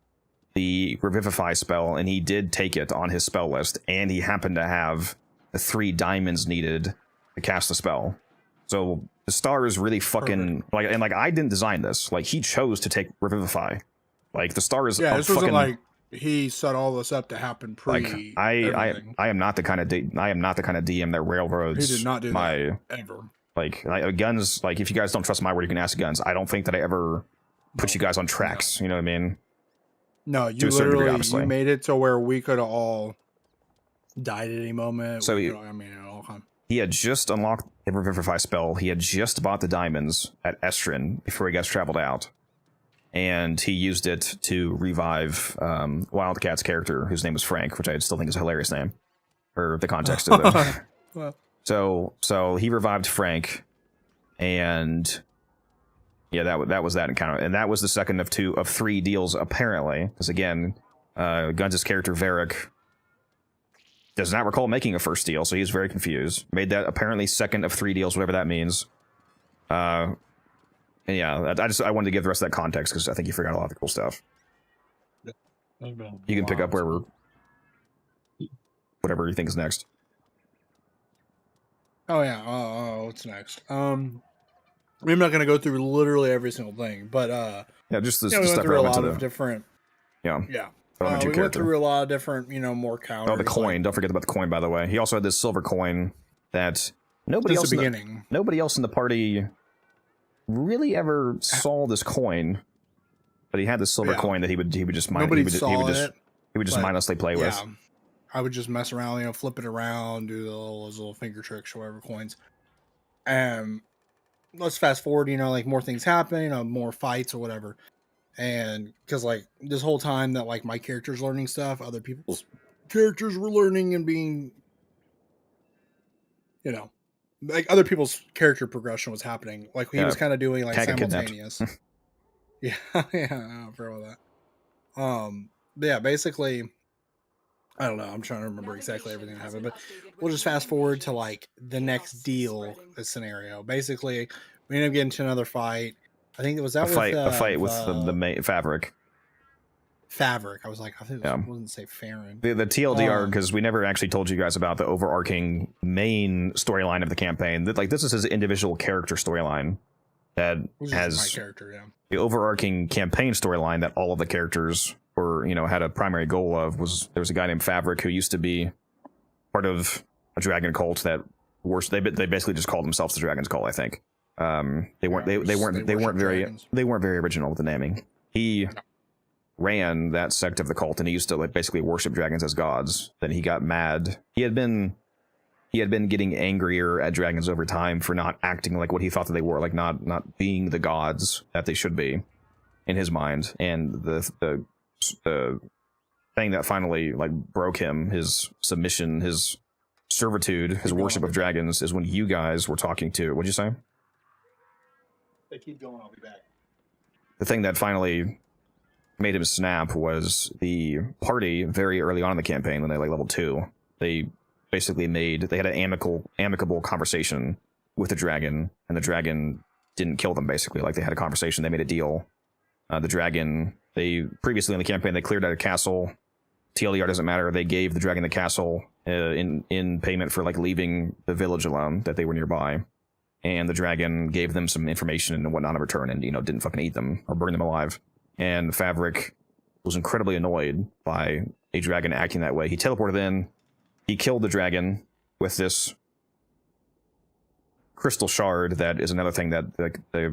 the Revivify spell, and he did take it on his spell list, and he happened to have the 3 diamonds needed to cast the spell. So the stars really fucking like, and like I didn't design this. Like he chose to take Revivify. Like the stars. Yeah, this wasn't like he set all this up to happen pre. Like I am not the kind of DM that railroads. He did not do that ever. Like guns. Like if you guys don't trust my word, you can ask guns. I don't think that I ever put you guys on tracks. You know what I mean? No, you literally you made it to where we could have all died at any moment. So all time. He had just unlocked the Revivify spell. He had just bought the diamonds at Estrin before he guys traveled out. And he used it to revive Wildcat's character, whose name was Frank, which I still think is a hilarious name for the context of it. Well. So he revived Frank, and yeah, that was that encounter. And that was the second of 3 deals, apparently. Because again, Guns' character, Varric, does not recall making a first deal, so he's very confused. Made that apparently second of 3 deals, whatever that means. And yeah, I wanted to give the rest of that context because I think you forgot a lot of the cool stuff. You can pick up whatever you think is next. Oh yeah. What's next? I'm not gonna go through literally every single thing, but Yeah, just the we went stuff through a relevant lot to of the different. yeah. Yeah. relevant to We your went character. through a lot of different, more counters. Oh, the coin! like, Don't forget about the coin, by the way. He also had this silver coin that nobody Since else the in beginning. nobody else in the party really ever saw this coin. But he had this silver Yeah. coin that he would just Nobody he would saw just it, he would just but, mindlessly play with. Yeah. I would just mess around, flip it around, do those little finger tricks or whatever coins. Let's fast forward, like more things happen, more fights or whatever. And because like this whole time that like my character's learning stuff, other people's characters were learning and being, like other people's character progression was happening. Like he was kind of doing like Can't get kidnapped. simultaneous. yeah, I forgot about that. But yeah, basically, I don't know. I'm trying to remember exactly everything that happened, but we'll just fast forward to like the next deal scenario. Basically, we end up getting to another fight. I think it was that a fight with the Fabric. Fabric. I was like, I think it wasn't say Farron. The TLDR, because we never actually told you guys about the overarching main storyline of the campaign. That like this is his individual character storyline that has my character. Yeah. The overarching campaign storyline that all of the characters were, had a primary goal of was there was a guy named Fabric who used to be part of a dragon cult that they basically just called themselves the Dragon's Cult, I think. They weren't very original with the naming. He ran that sect of the cult and he used to like basically worship dragons as gods. Then he got mad. He had been getting angrier at dragons over time for not acting like what he thought that they were, like not being the gods that they should be in his mind. And the thing that finally like broke him, his submission, his servitude, his worship of dragons, is when you guys were talking to, what'd you say? They keep going, I'll be back. The thing that finally made him snap was the party very early on in the campaign when they like level 2. They basically they had an amicable conversation with the dragon, and the dragon didn't kill them. Basically, like they had a conversation, they made a deal. The dragon, they previously in the campaign, they cleared out a castle. TLDR doesn't matter. They gave the dragon the castle in payment for like leaving the village alone that they were nearby. And the dragon gave them some information and whatnot in return, and didn't fucking eat them or burn them alive. And Fabric was incredibly annoyed by a dragon acting that way. He teleported in. He killed the dragon with this crystal shard. That is another thing that like they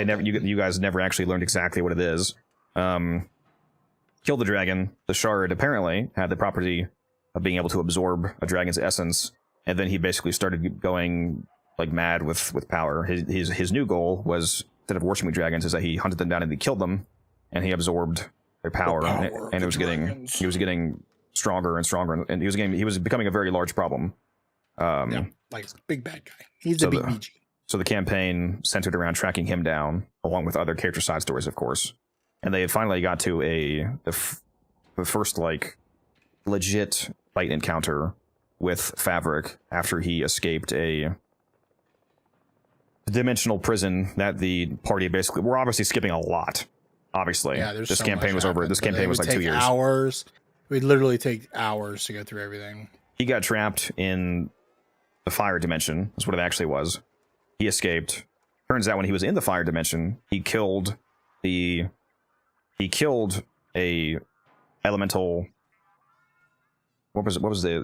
never you guys never actually learned exactly what it is. Killed the dragon. The shard apparently had the property of being able to absorb a dragon's essence. And then he basically started going like mad with power. His new goal was, instead of worshiping dragons, is that he hunted them down and he killed them, and he absorbed their power, and he was getting stronger and stronger, and he was becoming a very large problem. Like big bad guy. He's a big BG. So the campaign centered around tracking him down, along with other character side stories, of course. And they had finally got to the first like legit fight encounter with Fabric after he escaped a dimensional prison that the party basically, we're obviously skipping a lot. Obviously, this campaign was over. This campaign was like 2 years. Hours. We'd literally take hours to go through everything. He got trapped in the fire dimension. That's what it actually was. He escaped. Turns out when he was in the fire dimension, he killed a elemental.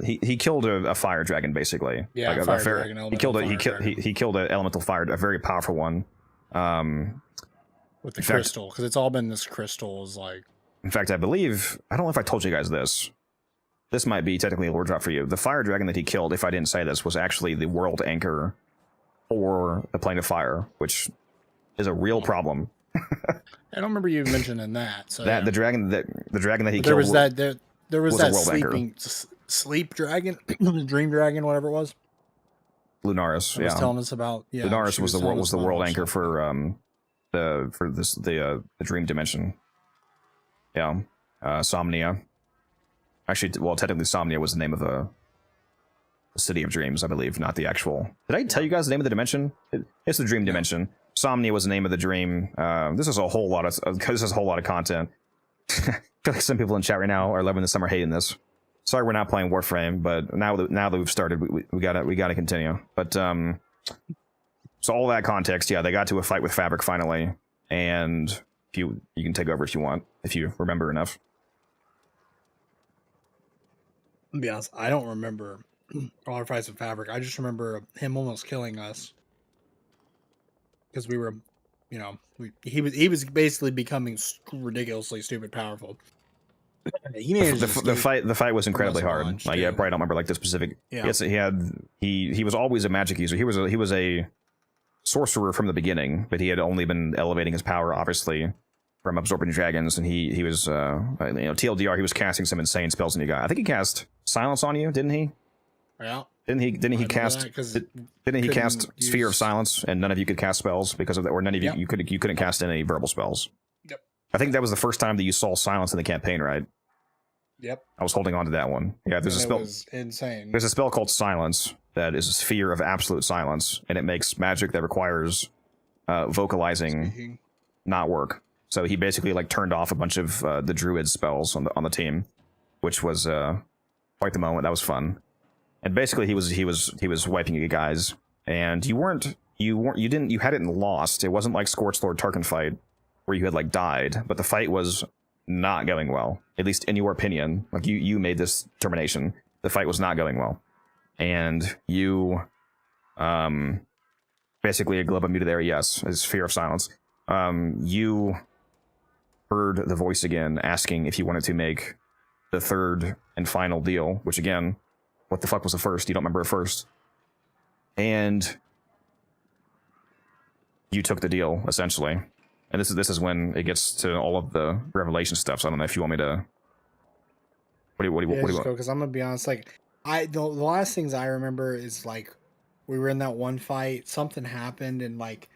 He killed a fire dragon, basically. Yeah, like fire dragon. He killed an elemental fire, a very powerful one. With the crystal, because it's all been this crystal is like. In fact, I believe, I don't know if I told you guys this. This might be technically a lore drop for you. The fire dragon that he killed, if I didn't say this, was actually the world anchor for the plane of fire, which is a real problem. I don't remember you mentioning that. So the dragon that he killed. There was that sleep dragon, dream dragon, whatever it was. Lunaris, was telling us about. Yeah, Lunaris was the world anchor for the dream dimension. Yeah, Somnia. Actually, well, technically, Somnia was the name of the city of dreams, I believe, not the actual. Did I tell you guys the name of the dimension? It's the dream dimension. Somnia was the name of the dream. This is a whole lot of content. I feel like some people in chat right now are loving this, some are hating this. Sorry, we're not playing Warframe, but now that we've started, we gotta continue. But so all that context, yeah, they got to a fight with Fabric finally, and if you can take over if you want, if you remember enough. To be honest, I don't remember all our fights with Fabric. I just remember him almost killing us because we were, you know, he was basically becoming ridiculously stupid powerful. He managed the fight was incredibly hard. Like, yeah, I probably don't remember like the specific. Yeah. Yes, he was always a magic user. He was a sorcerer from the beginning, but he had only been elevating his power, obviously, from absorbing dragons. And he was TLDR. He was casting some insane spells on you guys. I think he cast silence on you, didn't he? Yeah. Didn't he cast Sphere of Silence, and none of you could cast spells because of that, or none of you you couldn't cast any verbal spells. Yep. I think that was the first time that you saw silence in the campaign, right? Yep. I was holding on to that one. Yeah, there's a spell. It was insane. There's a spell called Silence that is a sphere of absolute silence, and it makes magic that requires vocalizing not work. So he basically like turned off a bunch of the druid spells on the team, which was quite the moment. That was fun. And basically he was wiping you guys, and you hadn't lost. It wasn't like Scorched Lord Tarkin fight where you had like died, but the fight was not going well, at least in your opinion. Like you made this determination. The fight was not going well, and you basically a glove of muted there. Yes, is Fear of Silence. You heard the voice again asking if you wanted to make the third and final deal, which again, what the fuck was the first? You don't remember it first. And you took the deal, essentially. And this is when it gets to all of the revelation stuff. So I don't know if you want me to. What do you want? Because I'm gonna be honest, like the last things I remember is like we were in that one fight. Something happened, and like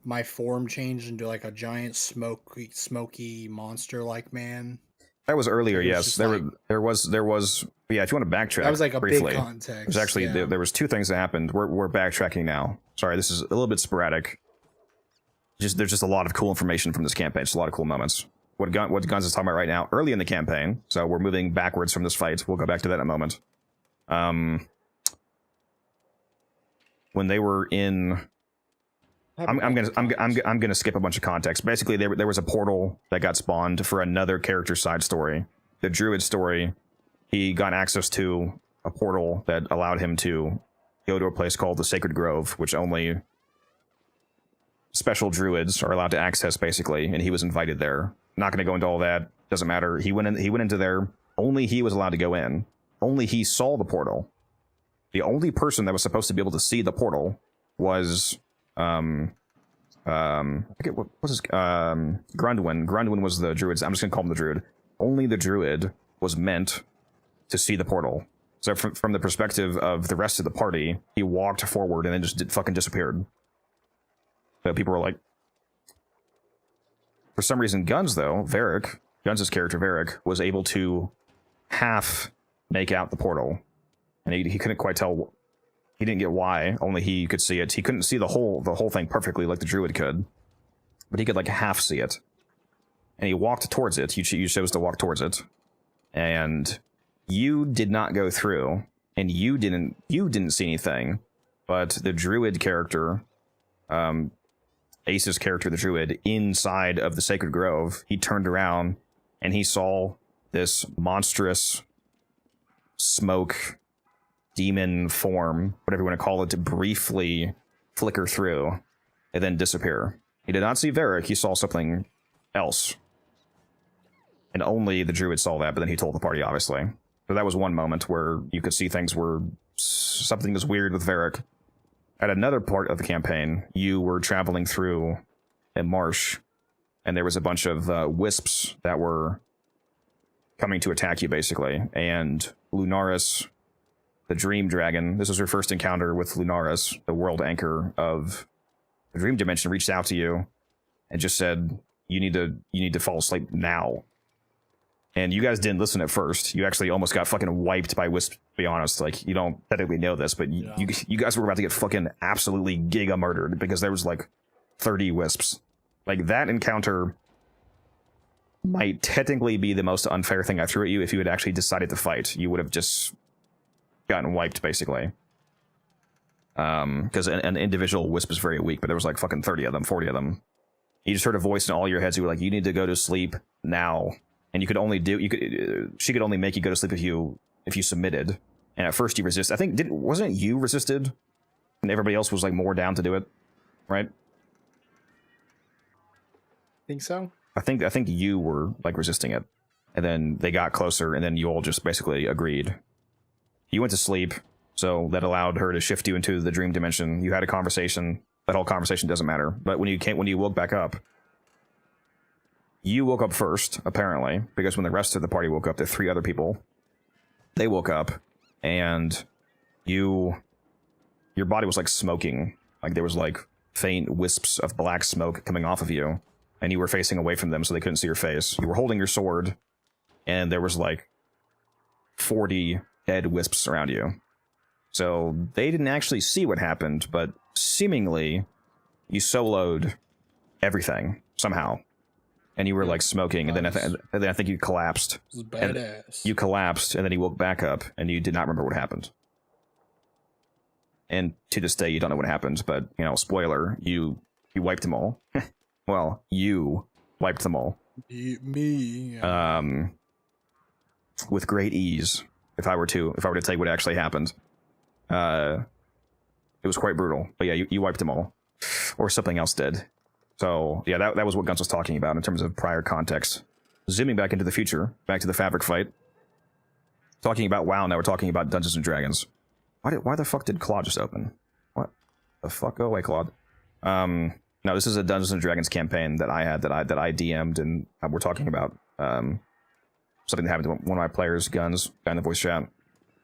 my form changed into like a giant smoky monster like man. That was earlier, yes. There was. Yeah, if you want to backtrack, that was like a briefly, big context. There's actually there was two things that happened. We're backtracking now. Sorry, this is a little bit sporadic. There's just a lot of cool information from this campaign. Just a lot of cool moments. What Guns is talking about right now, early in the campaign. So we're moving backwards from this fight. We'll go back to that in a moment. When they were in. I'm gonna skip a bunch of context. Basically, there was a portal that got spawned for another character's side story. The druid story, he got access to a portal that allowed him to go to a place called the Sacred Grove, which only special druids are allowed to access, basically. And he was invited there. Not going to go into all that. Doesn't matter. He went into there. Only he was allowed to go in. Only he saw the portal. The only person that was supposed to be able to see the portal was. I forget what was his Grundwin. Grundwin was the druid. I'm just gonna call him the druid. Only the druid was meant to see the portal. So from the perspective of the rest of the party, he walked forward and then just fucking disappeared. So people were like, for some reason, Guns Guns' character Varric was able to half make out the portal, and he couldn't quite tell. He didn't get why. Only he could see it. He couldn't see the whole thing perfectly like the druid could, but he could like half see it. And he walked towards it. You chose to walk towards it, and you did not go through, and you didn't see anything. But the druid character, Ace's character, the druid, inside of the Sacred Grove, he turned around and he saw this monstrous smoke demon form, whatever you want to call it, to briefly flicker through and then disappear. He did not see Varric, he saw something else. And only the druid saw that, but then he told the party, obviously. So that was one moment where you could see something was weird with Varric. At another part of the campaign, you were traveling through a marsh, and there was a bunch of wisps that were coming to attack you, basically. And Lunaris, the Dream Dragon, this was your first encounter with Lunaris, the world anchor of the Dream Dimension, reached out to you and just said, you need to fall asleep now. And you guys didn't listen at first. You actually almost got fucking wiped by wisps, to be honest. Like, you don't technically know this, but you guys were about to get fucking absolutely giga murdered because there was like 30 wisps. Like, that encounter might technically be the most unfair thing I threw at you if you had actually decided to fight. You would have just gotten wiped, basically. Because an individual wisp is very weak, but there was like fucking 30 of them, 40 of them. You just heard a voice in all your heads. You were like, you need to go to sleep now. And you could only she could only make you go to sleep if you submitted. And at first you resist. I think, wasn't it you resisted? And everybody else was like more down to do it, right? Think so? I think you were like resisting it. And then they got closer, and then you all just basically agreed. You went to sleep, so that allowed her to shift you into the dream dimension. You had a conversation. That whole conversation doesn't matter. But when you woke back up, you woke up first, apparently, because when the rest of the party woke up, the 3 other people, they woke up, and your body was like smoking. Like there was like faint wisps of black smoke coming off of you, and you were facing away from them so they couldn't see your face. You were holding your sword, and there was like 40 dead wisps around you. So they didn't actually see what happened, but seemingly you soloed everything somehow. And you were like smoking, and then I think you collapsed. This is badass. You collapsed, and then you woke back up, and you did not remember what happened. And to this day, you don't know what happened, but, you know, spoiler, you wiped them all. Well, you wiped them all. Me. Yeah. With great ease, if I were to tell you what actually happened. It was quite brutal. But yeah, you wiped them all. Or something else did. So, yeah, that was what Guns was talking about in terms of prior context. Zooming back into the future, back to the Fabric fight. Talking about WoW, now we're talking about Dungeons and Dragons. Why the fuck did Claude just open? What the fuck? Go away, Claude. No, this is a Dungeons and Dragons campaign that I had, that I DM'd, and we're talking about something that happened to one of my players, Guns, guy in the voice chat.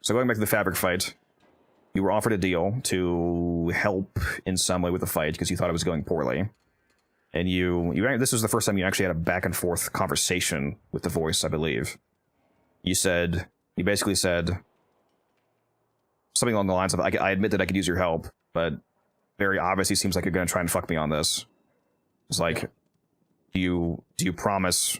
So going back to the Fabric fight, you were offered a deal to help in some way with the fight because you thought it was going poorly. And this was the first time you actually had a back and forth conversation with the voice, I believe. You basically said something along the lines of, I admit that I could use your help, but very obviously seems like you're going to try and fuck me on this. It's like, do you promise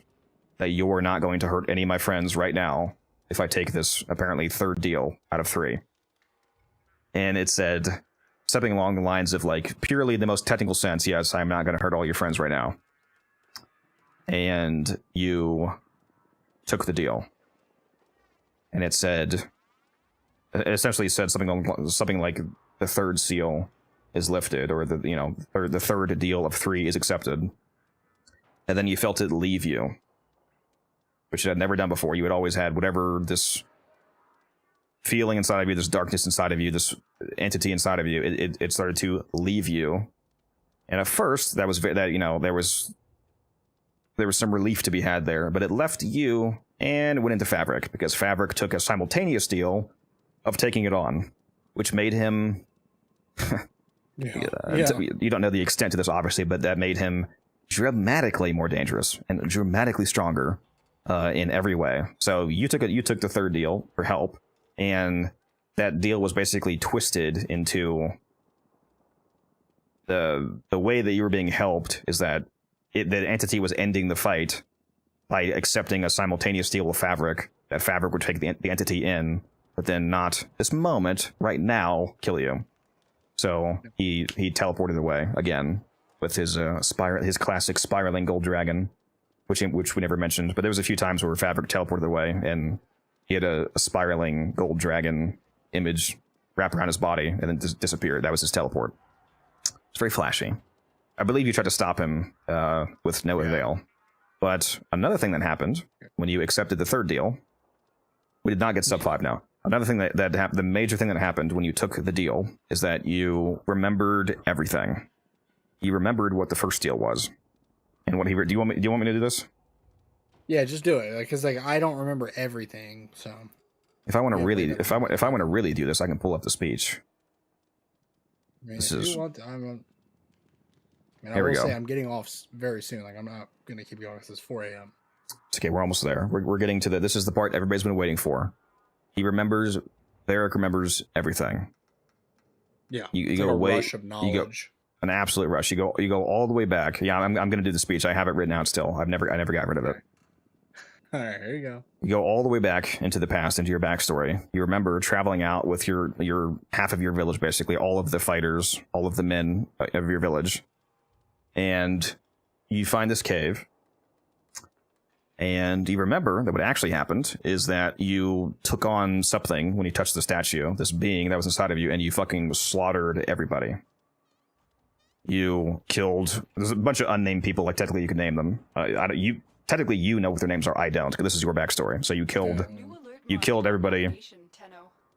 that you're not going to hurt any of my friends right now if I take this apparently 3rd deal out of 3? And it said something along the lines of, like, purely the most technical sense, yes, I'm not going to hurt all your friends right now. And you took the deal. And it essentially said something like the 3rd seal is lifted, or the 3rd deal of 3 is accepted. And then you felt it leave you, which you had never done before. You had always had whatever this feeling inside of you, this darkness inside of you, this entity inside of you, it started to leave you. And at first, there was some relief to be had there, but it left you and went into Fabric, because Fabric took a simultaneous deal of taking it on, which made him... You don't know the extent to this, obviously, but that made him dramatically more dangerous and dramatically stronger in every way. So you took the 3rd deal for help, and that deal was basically twisted into the way that you were being helped is that the entity was ending the fight by accepting a simultaneous deal with Fabric, that Fabric would take the entity in, but then not this moment, right now, kill you. So he teleported away again with his classic spiraling gold dragon, which we never mentioned. But there was a few times where Fabric teleported away, and he had a spiraling gold dragon image wrap around his body and then disappeared. That was his teleport. It's very flashy. I believe you tried to stop him with no avail. But another thing that happened when you accepted the 3rd deal, we did not get sub 5 now. Another thing that happened, the major thing that happened when you took the deal, is that you remembered everything. You remembered what the first deal was, and what he. Do you want me to do this? Yeah, just do it, because I don't remember everything. So if I want to if I want to really do this, I can pull up the speech. I mean, This if is. you want, I will Here say I'm getting off very soon. Like, I'm not gonna keep going because it's 4 a.m. It's okay. We're almost there. We're getting to this is the part everybody's been waiting for. He remembers. Varric remembers everything. Yeah, You go a way. rush of knowledge. You go an absolute rush. You go all the way back. Yeah, I'm going to do the speech. I have it written out still. I never got rid of it. All right, here you go. You go all the way back into the past, into your backstory. You remember traveling out with your half of your village, basically all of the fighters, all of the men of your village, and you find this cave. And you remember that what actually happened is that you took on something when you touched the statue, this being that was inside of you, and you fucking slaughtered everybody. You killed... There's a bunch of unnamed people, like technically you can name them. Technically you know what their names are, I don't, because this is your backstory. So you killed everybody,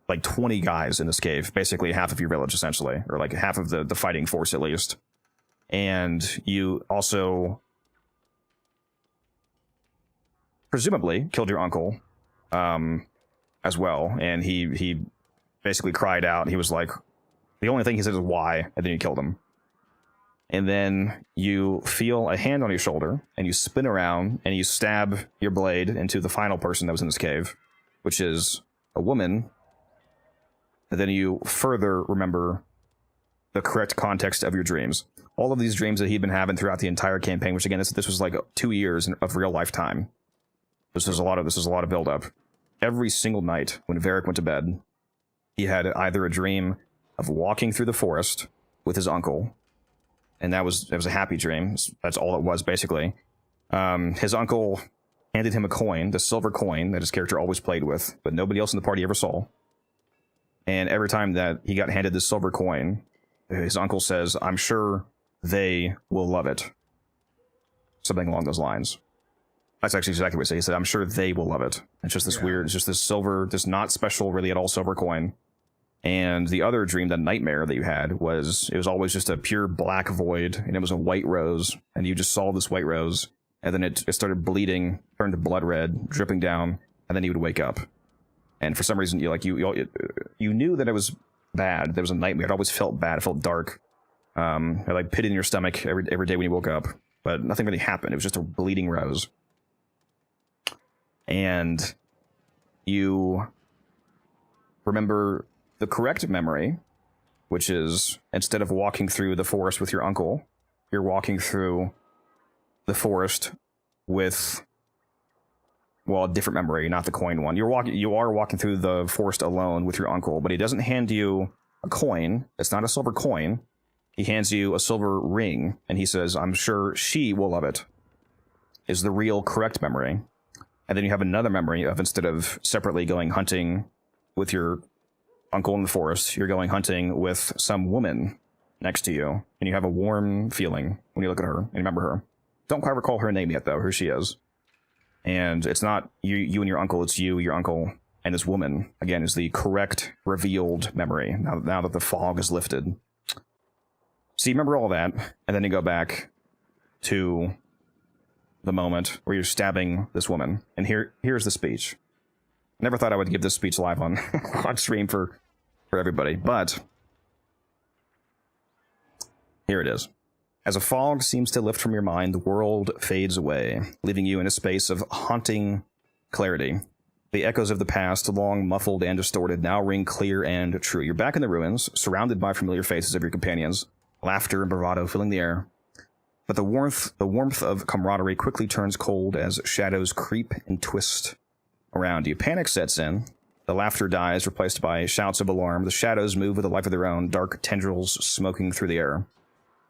like 20 guys in this cave, basically half of your village, essentially, or like half of the fighting force at least. And you also... presumably killed your uncle as well, and he basically cried out. He was like, the only thing he said was why, and then you killed him. And then you feel a hand on your shoulder, and you spin around, and you stab your blade into the final person that was in this cave, which is a woman. And then you further remember the correct context of your dreams. All of these dreams that he'd been having throughout the entire campaign, which again, this was like 2 years of real life time. This is a lot of build-up. Every single night when Varric went to bed, he had either a dream of walking through the forest with his uncle, and it was a happy dream. That's all it was, basically. His uncle handed him a coin, the silver coin that his character always played with, but nobody else in the party ever saw. And every time that he got handed this silver coin, his uncle says, "I'm sure they will love it." Something along those lines. That's actually exactly what he said. He said, "I'm sure they will love it." It's just this weird, it's just this silver, this not special really at all silver coin. And the other dream, the nightmare that you had, it was always just a pure black void, and it was a white rose, and you just saw this white rose, and then it started bleeding, turned blood red, dripping down, and then you would wake up. And for some reason, you knew that it was bad. There was a nightmare. It always felt bad. It felt dark. It like pit in your stomach every day when you woke up, but nothing really happened. It was just a bleeding rose. And you remember the correct memory, which is instead of walking through the forest with your uncle, you're walking through the forest with, well, a different memory, not the coin one. You are walking through the forest alone with your uncle, but he doesn't hand you a coin. It's not a silver coin. He hands you a silver ring, and he says, "I'm sure she will love it," is the real correct memory. And then you have another memory of, instead of separately going hunting with your uncle in the forest, you're going hunting with some woman next to you, and you have a warm feeling when you look at her and remember her. Don't quite recall her name yet, though, who she is. And it's not you and your uncle, it's you, your uncle, and this woman, again, is the correct revealed memory, now that the fog is lifted. So you remember all that, and then you go back to the moment where you're stabbing this woman, and here's the speech. Never thought I would give this speech live on stream for everybody, but here it is. As a fog seems to lift from your mind, the world fades away, leaving you in a space of haunting clarity. The echoes of the past, long muffled and distorted, now ring clear and true. You're back in the ruins, surrounded by familiar faces of your companions, laughter and bravado filling the air. But the warmth of camaraderie quickly turns cold as shadows creep and twist around you. Panic sets in. The laughter dies, replaced by shouts of alarm. The shadows move with a life of their own, dark tendrils smoking through the air.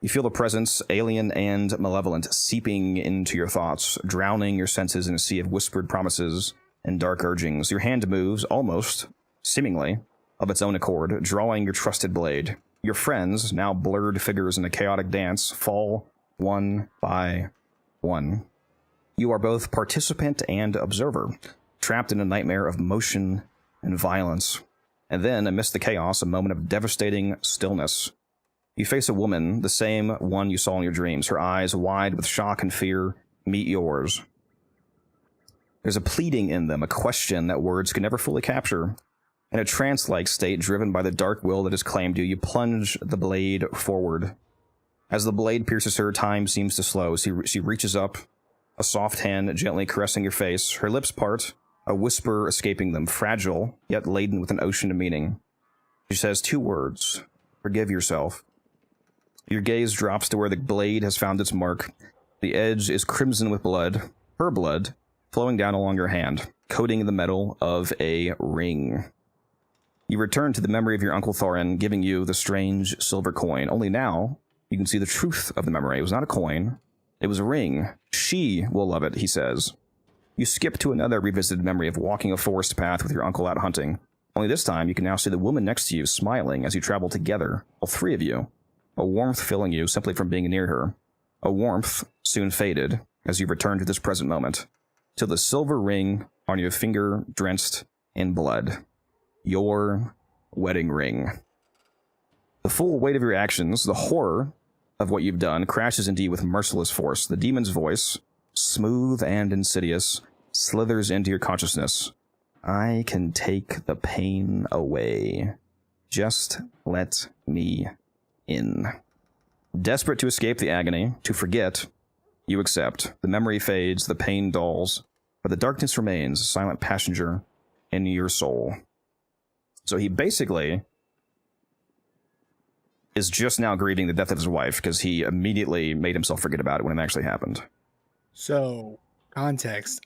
You feel the presence, alien and malevolent, seeping into your thoughts, drowning your senses in a sea of whispered promises and dark urgings. Your hand moves, almost, seemingly, of its own accord, drawing your trusted blade. Your friends, now blurred figures in a chaotic dance, fall one by one. You are both participant and observer, trapped in a nightmare of motion and violence. And then, amidst the chaos, a moment of devastating stillness. You face a woman, the same one you saw in your dreams, her eyes wide with shock and fear meet yours. There's a pleading in them, a question that words can never fully capture. In a trance-like state driven by the dark will that has claimed you, you plunge the blade forward. As the blade pierces her, time seems to slow. She reaches up, a soft hand gently caressing your face. Her lips part, a whisper escaping them, fragile, yet laden with an ocean of meaning. She says 2 words, "Forgive yourself." Your gaze drops to where the blade has found its mark. The edge is crimson with blood, her blood, flowing down along your hand, coating the metal of a ring. You return to the memory of your Uncle Thorin, giving you the strange silver coin. Only now, you can see the truth of the memory. It was not a coin. It was a ring. She will love it, he says. You skip to another revisited memory of walking a forest path with your uncle out hunting. Only this time, you can now see the woman next to you smiling as you travel together, all three of you. A warmth filling you simply from being near her. A warmth soon faded as you return to this present moment, till the silver ring on your finger drenched in blood. Your wedding ring. The full weight of your actions, the horror of what you've done, crashes into you with merciless force. The demon's voice, smooth and insidious, slithers into your consciousness. I can take the pain away. Just let me in. Desperate to escape the agony, to forget, you accept. The memory fades, the pain dulls, but the darkness remains, a silent passenger in your soul. So he basically is just now grieving the death of his wife because he immediately made himself forget about it when it actually happened. So, context.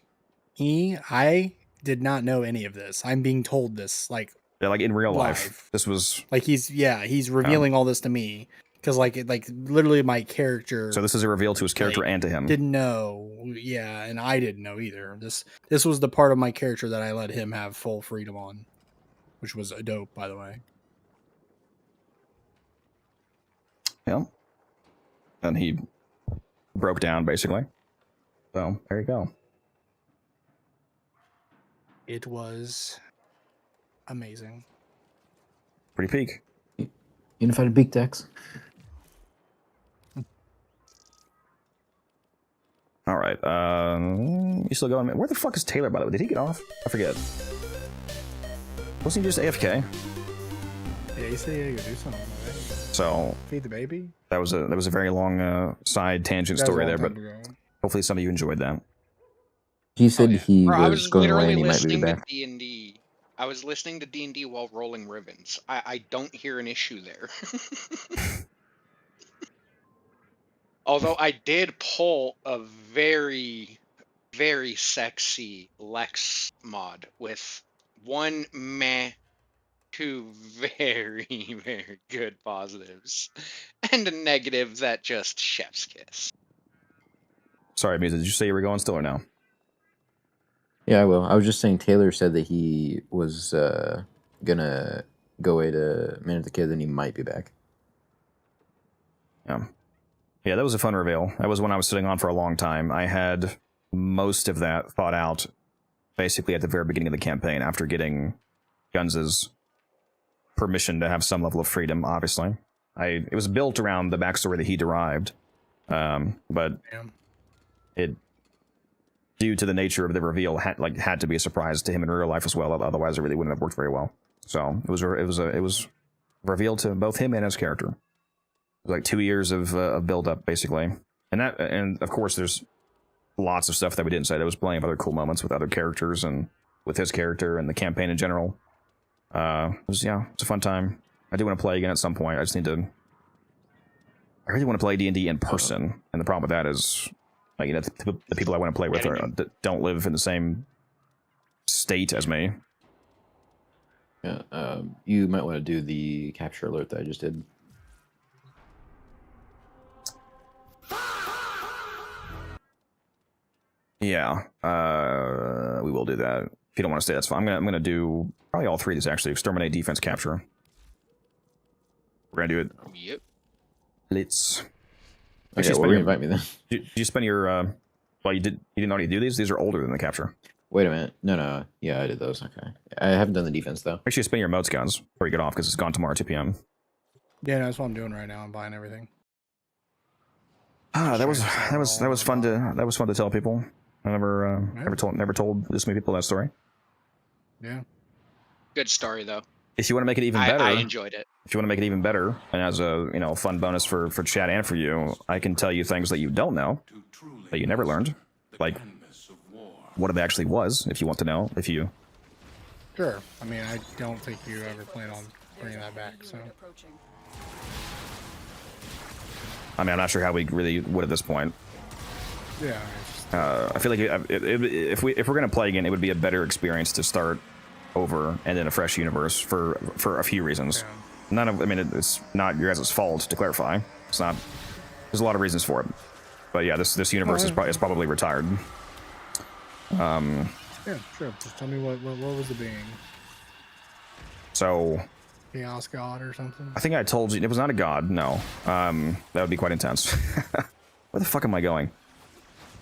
I did not know any of this. I'm being told this, like... Yeah, like in real live. life. This was... Like, he's revealing all this to me. Because, like, literally my character... So this is a reveal to his character and to him. Didn't know. Yeah, and I didn't know either. This was the part of my character that I let him have full freedom on. Which was dope, by the way. Yeah. And he broke down, basically. So, there you go. It was amazing. Pretty peak. Unified peak decks. All right. You still going? Where the fuck is Taylor, by the way? Did he get off? I forget. Wasn't he just AFK? Yeah, he said he had to go do something. Right? So Feed the baby? that was a very long side tangent That was a story long there, but time ago. hopefully some of you enjoyed that. He said he Bro, I was was going away literally and he might be listening to back. D&D. I was listening to D&D while rolling ribbons. I don't hear an issue there. Although I did pull a very, very sexy Lex mod with one meh, two very, very good positives, and a negative that just chef's kiss. Sorry, Misa, did you say you were going still or no? Yeah, I will. I was just saying Taylor said that he was gonna go away to manage the kids and he might be back. Yeah. Yeah, that was a fun reveal. That was one I was sitting on for a long time. I had most of that thought out basically at the very beginning of the campaign after getting Guns' permission to have some level of freedom, obviously. It was built around the backstory that he derived, but it, due to the nature of the reveal, had to be a surprise to him in real life as well. Otherwise, it really wouldn't have worked very well. So it was revealed to both him and his character. Like 2 years of build up, basically, and of course, there's lots of stuff that we didn't say. There was plenty of other cool moments with other characters and with his character and the campaign in general. It's a fun time. I do want to play again at some point. I really want to play D&D in person, and the problem with that is, like, you know, the people I want to play with don't live in the same state as me. Yeah, you might want to do the capture alert that I just did. Yeah, we will do that. If you don't want to stay, that's fine. I'm gonna do probably all three of these actually. Exterminate, defense, capture. We're gonna do it. Yep. Let's. Okay, well, invite me then. Did you spend your? Well, you didn't already do these. These are older than the capture. Wait a minute. No. Yeah, I did those. Okay. I haven't done the defense though. Make sure you spend your emotes, guns, before you get off, because it's gone tomorrow at 2 p.m. Yeah, that's what I'm doing right now. I'm buying everything. Ah, that was fun to tell people. I never told this many people that story. Yeah. Good story though. If you want to make it even better, I enjoyed it. If you want to make it even better, and as a fun bonus for chat and for you, I can tell you things that you don't know, that you never learned, like what it actually was. If you want to know, Sure. I mean, I don't think you ever plan on bringing that back. So. I mean, I'm not sure how we really would at this point. Yeah. I feel like if we're gonna play again, it would be a better experience to start over and in a fresh universe for a few reasons. Yeah. I mean, it's not your guys' fault, to clarify. It's not. There's a lot of reasons for it. But yeah, this universe is probably retired. Yeah, sure. Just tell me what was the being? So. Chaos god or something? I think I told you it was not a god. No. That would be quite intense. Where the fuck am I going?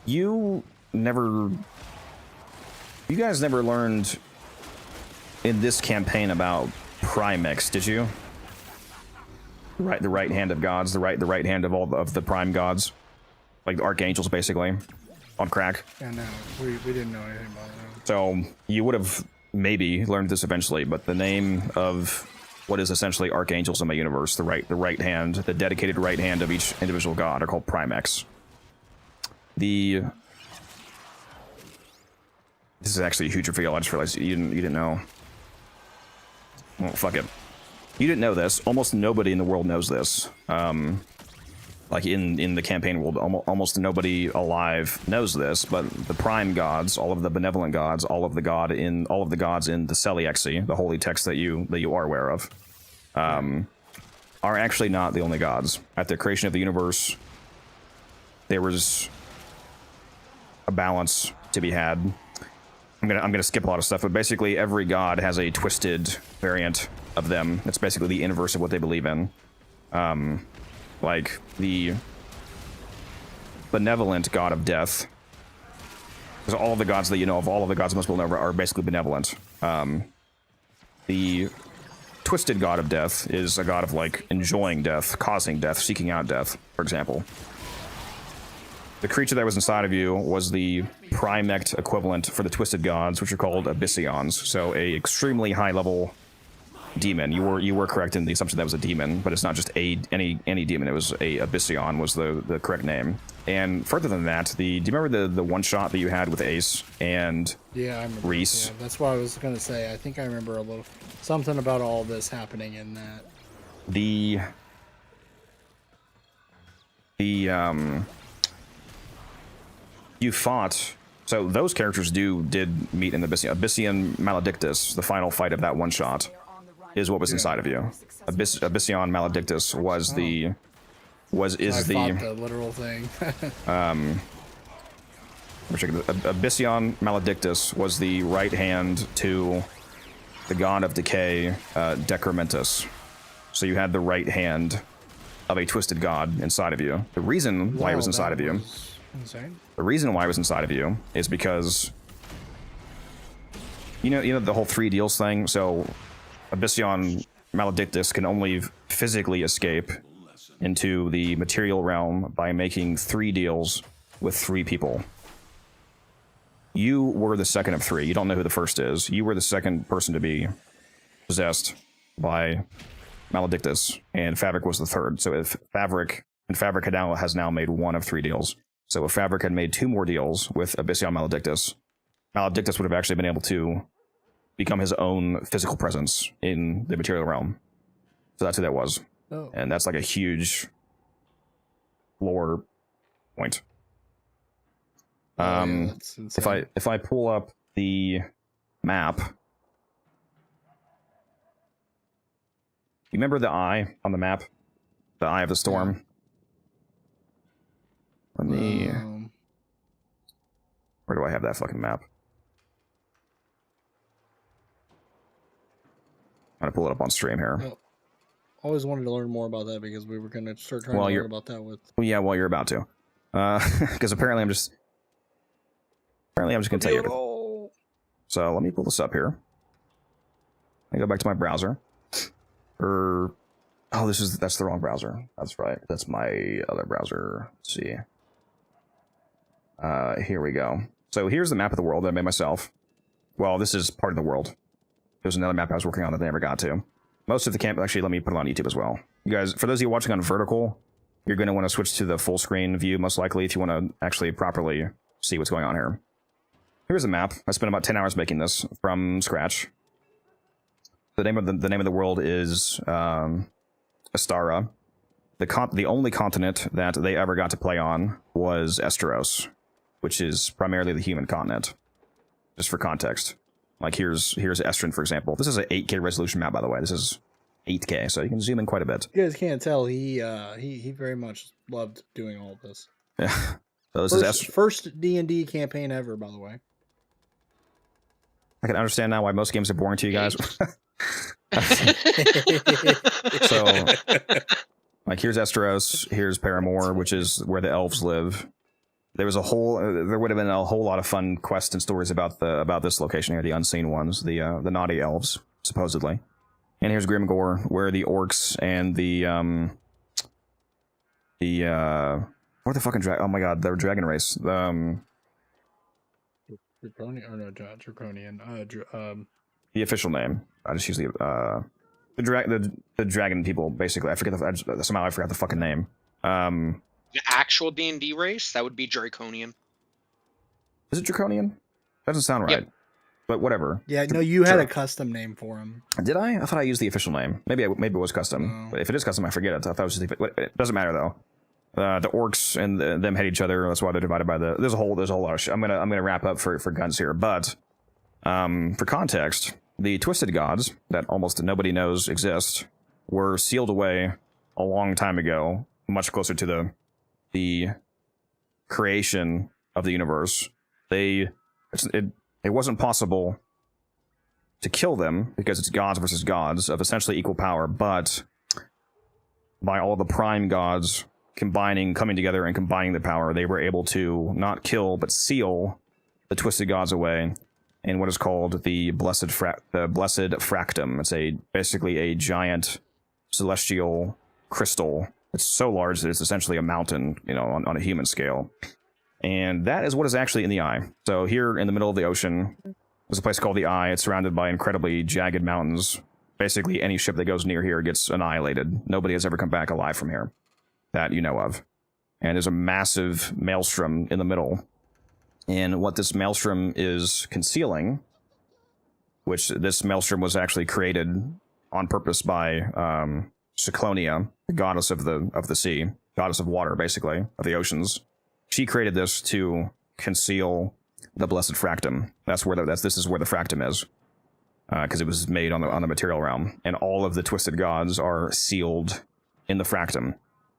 You guys never learned in this campaign about Primex, did you? Right, the right hand of gods, the right hand of all of the prime gods, like the archangels, basically, on crack. Yeah, no, we didn't know anything about that. So you would have maybe learned this eventually, but the name of what is essentially archangels in my universe, the right hand, the dedicated right hand of each individual god, are called Primex. This is actually a huge reveal. I just realized you didn't know. Well, fuck it. You didn't know this. Almost nobody in the world knows this. Like in the campaign world, almost nobody alive knows this. But the prime gods, all of the benevolent gods, all of the gods in the Celiaxi, the holy text that you are aware of, are actually not the only gods. At the creation of the universe, there was a balance to be had. I'm gonna skip a lot of stuff, but basically every god has a twisted variant of them. It's basically the inverse of what they believe in. Like the benevolent god of death, because all of the gods that you know of, all of the gods most people know are basically benevolent. The twisted god of death is a god of like enjoying death, causing death, seeking out death, for example. The creature that was inside of you was the primect equivalent for the twisted gods, which are called Abyssions. So a extremely high level demon. You were correct in the assumption that was a demon, but it's not just any demon. It was a Abyssion was the correct name. And further than that, do you remember the one shot that you had with Ace and I remember, Reese? Yeah, that's what I was gonna say. I think I remember a little something about all this happening in that. You fought. So those characters did meet in the Abyssion Maledictus. The final fight of that one shot is what was inside of you. Abyssion Maledictus was the literal thing. Abyssion Maledictus was the right hand to the god of decay, Decrementus. So you had the right hand of a twisted god inside of you. The reason why it was inside of you. Insane. The reason why it was inside of you is because you know the whole 3 deals thing. So Abyssion Maledictus can only physically escape into the material realm by making 3 deals with 3 people. You were the second of 3. You don't know who the first is. You were the second person to be possessed by Maledictus, and Fabric was the third. So if Fabric has now made 1 of 3 deals. So if Fabric had made 2 more deals with Abyssion Maledictus, Maledictus would have actually been able to become his own physical presence in the material realm. So that's who that was. Oh. And that's like a huge lore point. That's insane. If I pull up the map, you remember the eye on the map? The Eye of the Storm? Let me... Where do I have that fucking map? I'm gonna pull it up on stream here. I always wanted to learn more about that because we were gonna start trying to learn about that with... Well, yeah, well, you're about to. Because apparently I'm just gonna tell you. So let me pull this up here. I go back to my browser. Oh, that's the wrong browser. That's right. That's my other browser. Let's see. Here we go. So here's the map of the world that I made myself. Well, this is part of the world. There's another map I was working on that I never got to. Most of the camp, actually, let me put it on YouTube as well. You guys, for those of you watching on vertical, you're going to want to switch to the full screen view, most likely, if you want to actually properly see what's going on here. Here's a map. I spent about 10 hours making this from scratch. The name of the world is Astara. The only continent that they ever got to play on was Esteros. which is primarily the human continent. Just for context. Like here's Estrin, for example. This is an 8K resolution map, by the way. This is 8K, so you can zoom in quite a bit. You guys can't tell he very much loved doing all of this. Yeah. So this is first D&D campaign ever, by the way. I can understand now why most games are boring to you guys. So, like, here's Esteros, here's Paramore, which is where the elves live. There would have been a whole lot of fun quests and stories about this location here, the unseen ones, the naughty elves, supposedly. And here's Grimgore, where the orcs and what the fucking oh my god, the dragon race. Draconian. The official name. I just use the dragon people, basically. Somehow I forgot the fucking name. The actual D&D race, that would be Draconian. Is it Draconian? Doesn't sound right. Yep. But whatever. Yeah, no, you had a custom name for him. Did I? I thought I used the official name. Maybe it was custom. But if it is custom, I forget it. I thought it was just it doesn't matter though. The orcs and them hate each other. That's why they're divided by there's a whole lot of shit. I'm gonna wrap up for guns here, but for context, the Twisted Gods that almost nobody knows exist were sealed away a long time ago, much closer to the creation of the universe. It wasn't possible to kill them because it's gods versus gods of essentially equal power, but by all the prime gods coming together and combining the power, they were able to not kill but seal the Twisted Gods away in what is called the Blessed Fractum. It's basically a giant celestial crystal. It's so large that it's essentially a mountain, on a human scale. And that is what is actually in the Eye. So here in the middle of the ocean, there's a place called the Eye. It's surrounded by incredibly jagged mountains. Basically, any ship that goes near here gets annihilated. Nobody has ever come back alive from here that you know of. And there's a massive maelstrom in the middle. And what this maelstrom is concealing, which this maelstrom was actually created on purpose by Cyclonia, the goddess of the sea, goddess of water, basically, of the oceans. She created this to conceal the Blessed Fractum. This is where the Fractum is, because it was made on the material realm, and all of the Twisted Gods are sealed in the Fractum.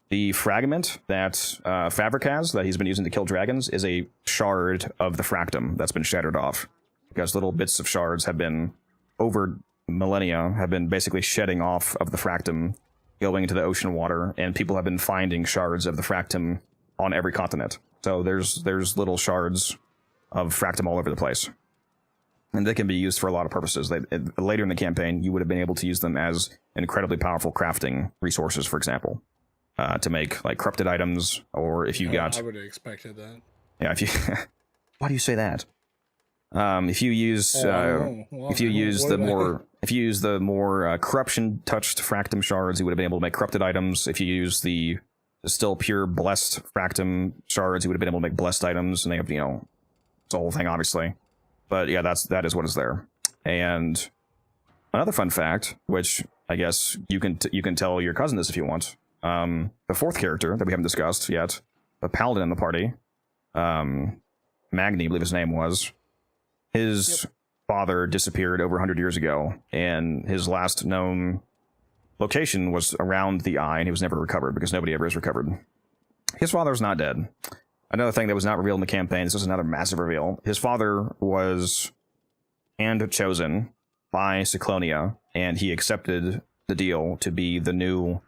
The fragment that Favrik has, that he's been using to kill dragons, is a shard of the Fractum that's been shattered off, because little bits of shards have been, over millennia, have been basically shedding off of the Fractum, going into the ocean water, and people have been finding shards of the Fractum on every continent. So there's little shards of Fractum all over the place. And they can be used for a lot of purposes. Later in the campaign, you would have been able to use them as incredibly powerful crafting resources, for example, to make like corrupted items, or if you got... I would have expected that. Yeah, if you... Why do you say that? If you use the more corruption touched Fractum shards, you would have been able to make corrupted items. If you use the still pure blessed Fractum shards, you would have been able to make blessed items, and they have, it's a whole thing, obviously. But yeah, that is what is there. And another fun fact, which I guess you can tell your cousin this if you want. The fourth character that we haven't discussed yet, the paladin in the party, Magni, I believe his name was. His father disappeared over 100 years ago, and his last known location was around the Eye, and he was never recovered because nobody ever is recovered. His father was not dead. Another thing that was not revealed in the campaign, this is another massive reveal. His father was chosen by Cyclonia, and he accepted the deal to be the new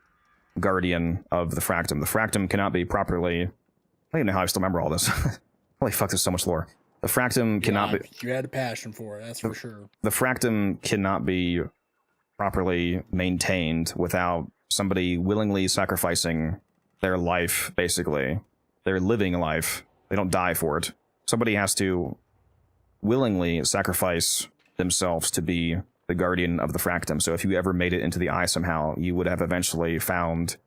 guardian of the Fractum. The Fractum cannot be properly... I don't even know how I still remember all this. Holy fuck, there's so much lore. The Fractum cannot be... You had a passion for it, that's for sure. The Fractum cannot be properly maintained without somebody willingly sacrificing their life, basically. Their living life. They don't die for it. Somebody has to willingly sacrifice themselves to be the guardian of the Fractum. So if you ever made it into the Eye somehow, you would have eventually found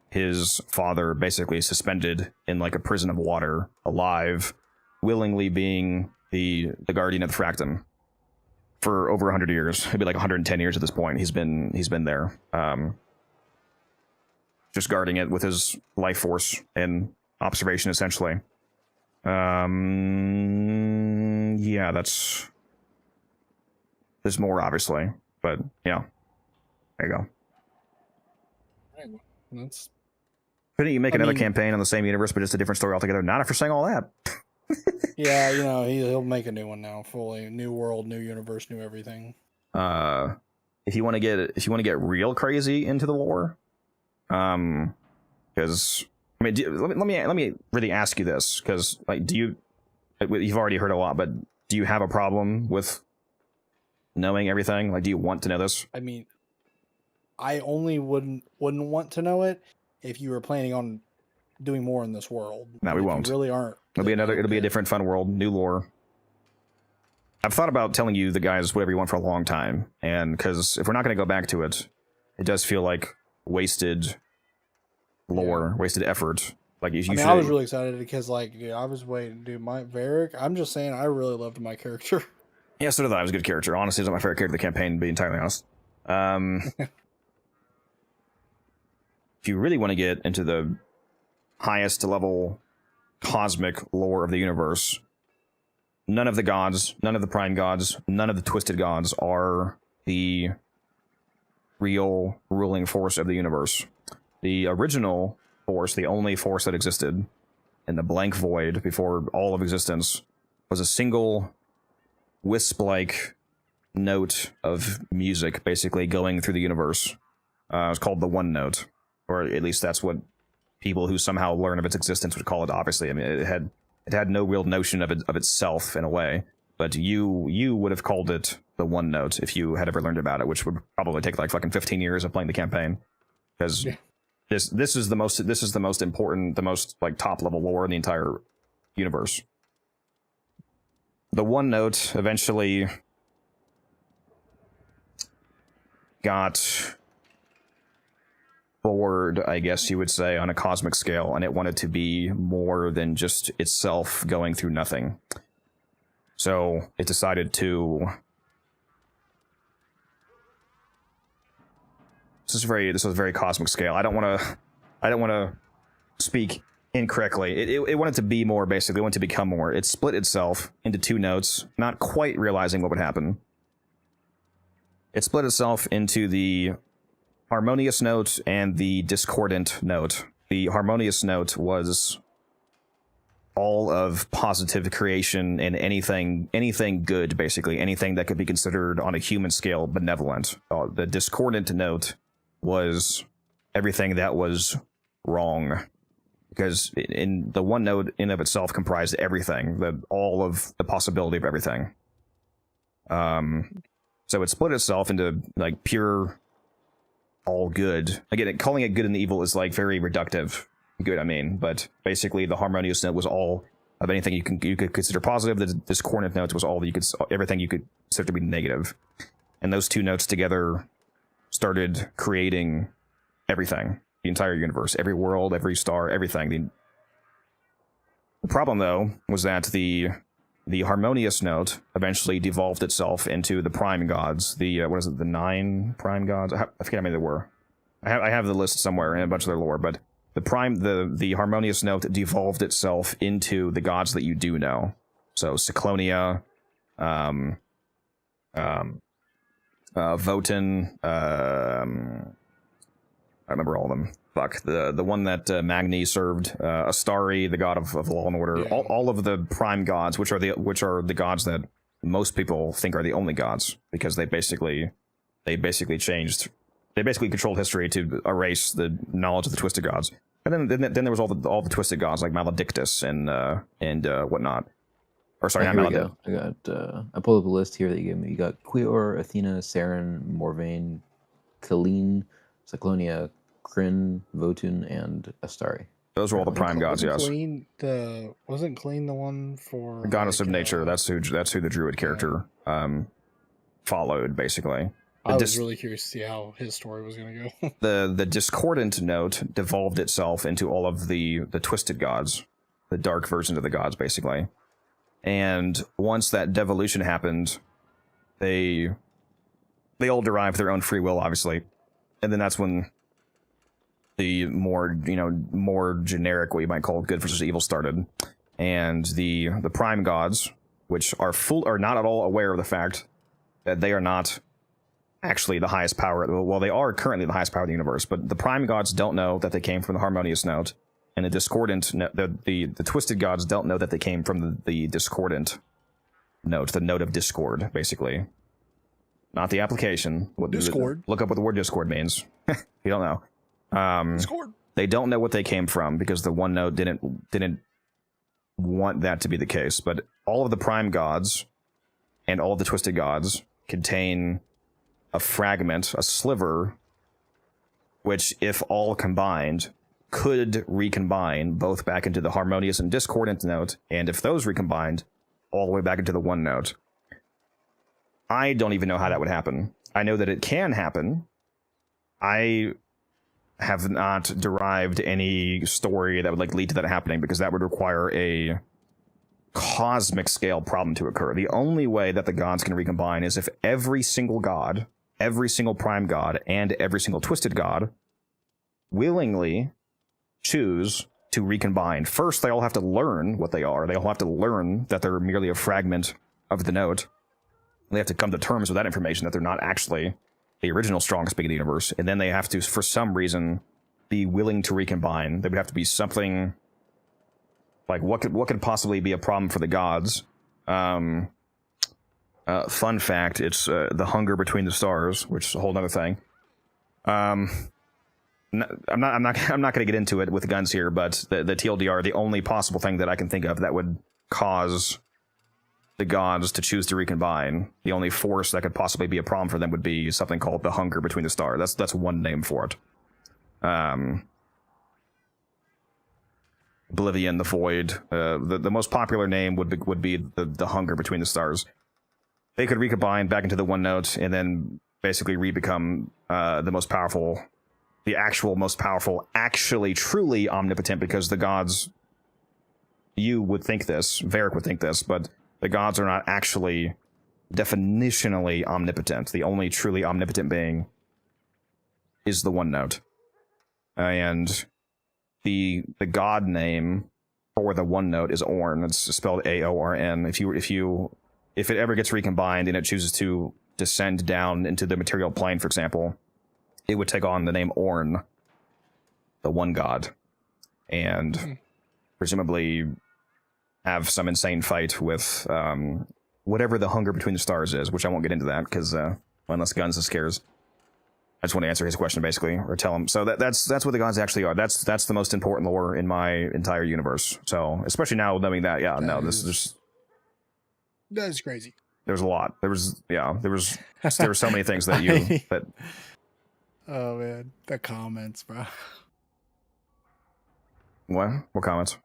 his father basically suspended in like a prison of water, alive, willingly being the guardian of the Fractum for over 100 years. It'd be like 110 years at this point. He's been there. Just guarding it with his life force and observation, essentially. Yeah, there's more obviously, but yeah, there you go. That's Couldn't you make I another mean- campaign on the same universe, but just a different story altogether? Not after saying all that. yeah, you know, he'll make a new one now, fully new world, new universe, new everything. If you want to get real crazy into the lore, because I mean, let me really ask you this, because like, you've already heard a lot, but do you have a problem with knowing everything? Like, do you want to know this? I mean, I only wouldn't want to know it if you were planning on doing more in this world. No, we If won't. You really aren't. It'll be a different fun world, new lore. I've thought about telling you the guys whatever you want for a long time, and because if we're not going to go back to it, it does feel like wasted lore, wasted effort. Like you I was really excited because, like, dude, I was waiting, dude. My Varric. I'm just saying, I really loved my character. Yeah, so did I. It was a good character. Honestly, it was my favorite character of the campaign, to be entirely honest. If you really want to get into the highest level cosmic lore of the universe, none of the gods, none of the prime gods, none of the twisted gods are the real ruling force of the universe. The original force, the only force that existed in the blank void before all of existence, was a single wisp-like note of music basically going through the universe. It was called the One Note, or at least that's what people who somehow learn of its existence would call it. Obviously, I mean, it had no real notion of itself in a way, but you would have called it the One Note if you had ever learned about it, which would probably take like fucking 15 years of playing the campaign, because this is the most important, the most like top level lore in the entire universe. The One Note eventually got bored, I guess you would say, on a cosmic scale, and it wanted to be more than just itself going through nothing. So it decided to... This was a very cosmic scale. I don't want to speak incorrectly. It wanted to be more, basically. It wanted to become more. It split itself into two notes, not quite realizing what would happen. It split itself into the harmonious note and the discordant note. The harmonious note was all of positive creation and anything good, basically. Anything that could be considered on a human scale benevolent. The discordant note was everything that was wrong, because in the One Note in of itself comprised everything, all of the possibility of everything. So it split itself into like pure all good. Again, calling it good and evil is like very reductive. Good, I mean, but basically the harmonious note was all of anything you could consider positive. The discordant note was all that everything you could consider to be negative. And those two notes together started creating everything, the entire universe, every world, every star, everything. The problem, though, was that the harmonious note eventually devolved itself into the prime gods. The 9 prime gods? I forget how many there were. I have the list somewhere in a bunch of their lore, but the harmonious note devolved itself into the gods that you do know. So Cyclonia, Votan, I remember all of them. Fuck, the one that Magni served, Astari, the god of law and order. Yeah. All of the prime gods, which are the gods that most people think are the only gods, because they basically controlled history to erase the knowledge of the twisted gods. And then there was all the twisted gods like Maledictus and whatnot. Or sorry, not Maledictus. I got I pulled up a list here that you gave me. You got Quior, Athena, Saren, Morvain, Kaline, Cyclonia, Kryn, Votun, and Astari. Those were all the prime gods, yes. Wasn't Clean the one for Goddess of Nature? That's who the druid character followed, basically. I was really curious to see how his story was going to go. The discordant note devolved itself into all of the twisted gods, the dark versions of the gods, basically. And once that devolution happened, they all derived their own free will, obviously. And then that's when the more generic, what you might call good versus evil started. and the prime gods, which are not at all aware of the fact that they are not actually the highest power. Well, they are currently the highest power in the universe, but the prime gods don't know that they came from the harmonious note, and the discordant, the twisted gods don't know that they came from the discordant note, the note of discord, basically. Not the application. Discord. Look up what the word discord means. You don't know. Discord. They don't know what they came from because the one note didn't want that to be the case. But all of the prime gods and all of the twisted gods contain a fragment, a sliver, which, if all combined, could recombine both back into the harmonious and discordant note, and if those recombined, all the way back into the one note. I don't even know how that would happen. I know that it can happen. I have not derived any story that would like lead to that happening, because that would require a cosmic scale problem to occur. The only way that the gods can recombine is if every single god, every single prime god, and every single twisted god willingly choose to recombine. First, they all have to learn what they are. They all have to learn that they're merely a fragment of the note. They have to come to terms with that information, that they're not actually the original strongest being in the universe. And then they have to, for some reason, be willing to recombine. There would have to be something like, what could possibly be a problem for the gods? Fun fact, it's the hunger between the stars, which is a whole other thing. I'm not going to get into it with guns here, but the TLDR, the only possible thing that I can think of that would cause the gods to choose to recombine, the only force that could possibly be a problem for them would be something called the hunger between the stars. That's one name for it. Oblivion, the void. The most popular name would be the hunger between the stars. They could recombine back into the one note and then basically re-become the most powerful, the actual most powerful, actually truly omnipotent, because the gods, you would think this, Varric would think this, but the gods are not actually definitionally omnipotent. The only truly omnipotent being is the one note. And the god name for the one note is Orn. It's spelled Aorn. If it ever gets recombined and it chooses to descend down into the material plane, for example, it would take on the name Orn, the one god, and presumably have some insane fight with whatever the hunger between the stars is, which I won't get into that, because unless guns and scares. I just want to answer his question, basically, or tell him. So that's what the gods actually are. That's the most important lore in my entire universe. So, especially now knowing that, this is just... That is crazy. There's a lot. There were so many things that you... that. Oh, man. The comments, bro. What? What comments?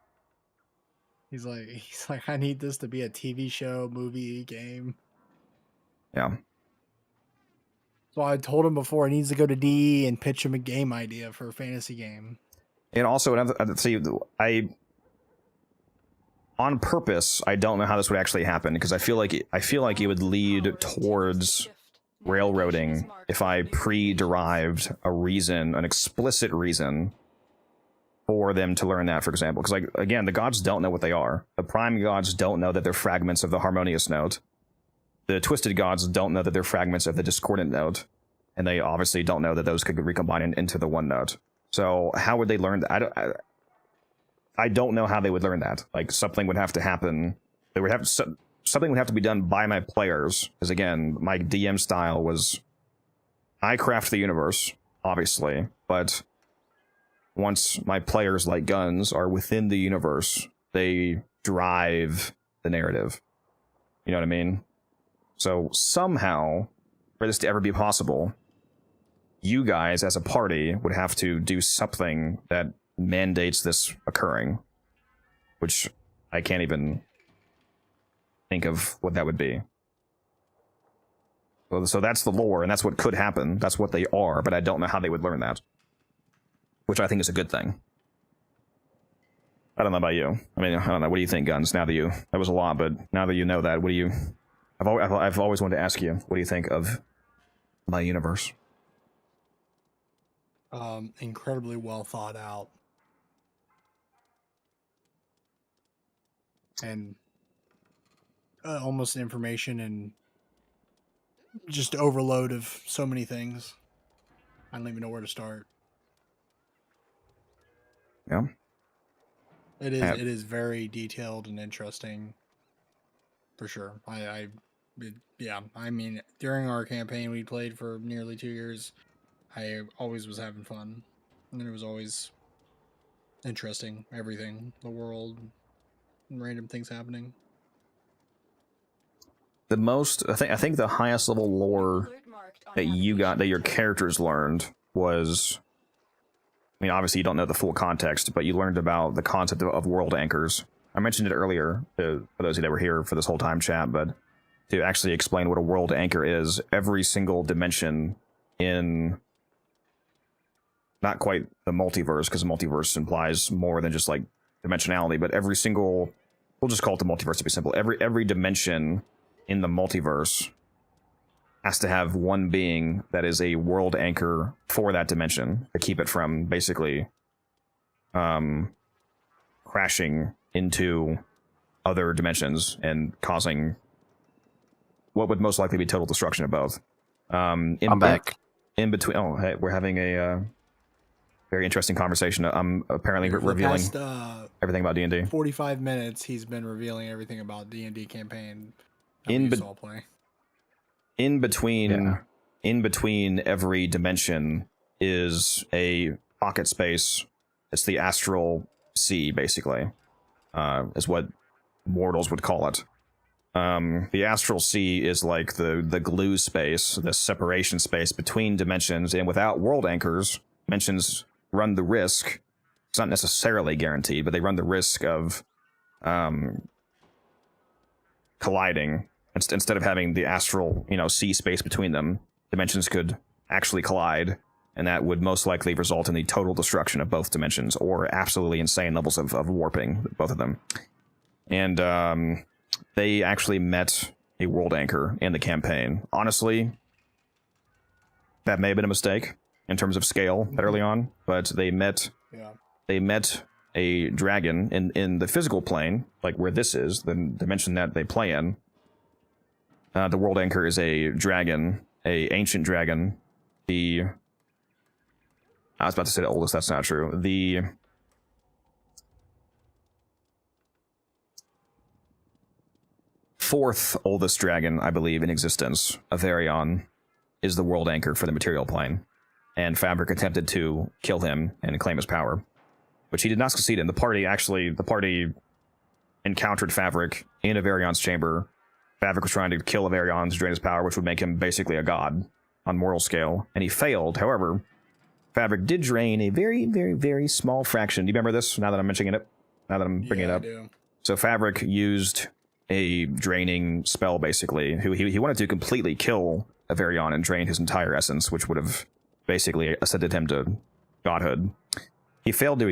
He's like, I need this to be a TV show, movie, game. Yeah. So I told him before he needs to go to DE and pitch him a game idea for a fantasy game. And also, on purpose, I don't know how this would actually happen, because I feel like it would lead towards railroading if I pre-derived a reason, an explicit reason for them to learn that, for example. Because, like, again, the gods don't know what they are. The prime gods don't know that they're fragments of the harmonious note. The twisted gods don't know that they're fragments of the discordant note. And they obviously don't know that those could recombine into the one note. So how would they learn that? I don't know how they would learn that. Like, something would have to happen. Something would have to be done by my players. Because, again, my DM style was... I craft the universe, obviously, but once my players, like guns, are within the universe, they drive the narrative. You know what I mean? So somehow, for this to ever be possible, you guys as a party would have to do something that mandates this occurring, which I can't even think of what that would be. So that's the lore, and that's what could happen. That's what they are, but I don't know how they would learn that, which I think is a good thing. I don't know about you. I mean, I don't know. What do you think, Guns? That was a lot, but now that you know that, what do you... I've always wanted to ask you, what do you think of my universe? Incredibly well thought out. and almost information and just overload of so many things. I don't even know where to start. Yeah. It is very detailed and interesting, for sure. Yeah, I mean, during our campaign we played for nearly 2 years, I always was having fun, and it was always interesting. Everything, the world, random things happening. The most, I think the highest level lore that your characters learned was, I mean, obviously you don't know the full context, but you learned about the concept of world anchors. I mentioned it earlier for those of you that were here for this whole time chat, but to actually explain what a world anchor is, every single dimension in, not quite the multiverse, because the multiverse implies more than just like dimensionality, but every single, we'll just call it the multiverse to be simple. Every dimension in the multiverse has to have one being that is a world anchor for that dimension to keep it from basically crashing into other dimensions and causing what would most likely be total destruction of both. I'm back. In between, oh, hey, we're having a very interesting conversation. I'm apparently revealing everything about D&D. 45 minutes, he's been revealing everything about D&D campaign. In Yeah. between every dimension is a pocket space. It's the astral sea, basically, is what mortals would call it. The astral sea is like the glue space, the separation space between dimensions, and without world anchors, dimensions run the risk. It's not necessarily guaranteed, but they run the risk of colliding. Instead of having the astral, sea space between them, dimensions could actually collide, and that would most likely result in the total destruction of both dimensions, or absolutely insane levels of warping, both of them. And they actually met a world anchor in the campaign. Honestly, that may have been a mistake in terms of scale early on, but they met a dragon in the physical plane, like where this is, the dimension that they play in. The world anchor is a dragon, a ancient dragon. I was about to say the oldest, that's not true. The fourth oldest dragon, I believe, in existence, Averion, is the world anchor for the material plane. And Fabric attempted to kill him and claim his power, which he did not succeed in. The party encountered Fabric in Averion's chamber. Fabric was trying to kill Averion to drain his power, which would make him basically a god on moral scale, and he failed. However, Fabric did drain a very, very, very small fraction. Do you remember this, now that I'm mentioning it? Now that I'm bringing it up? I do. So Fabric used a draining spell, basically. He wanted to completely kill Averion and drain his entire essence, which would have basically ascended him to godhood. He failed doing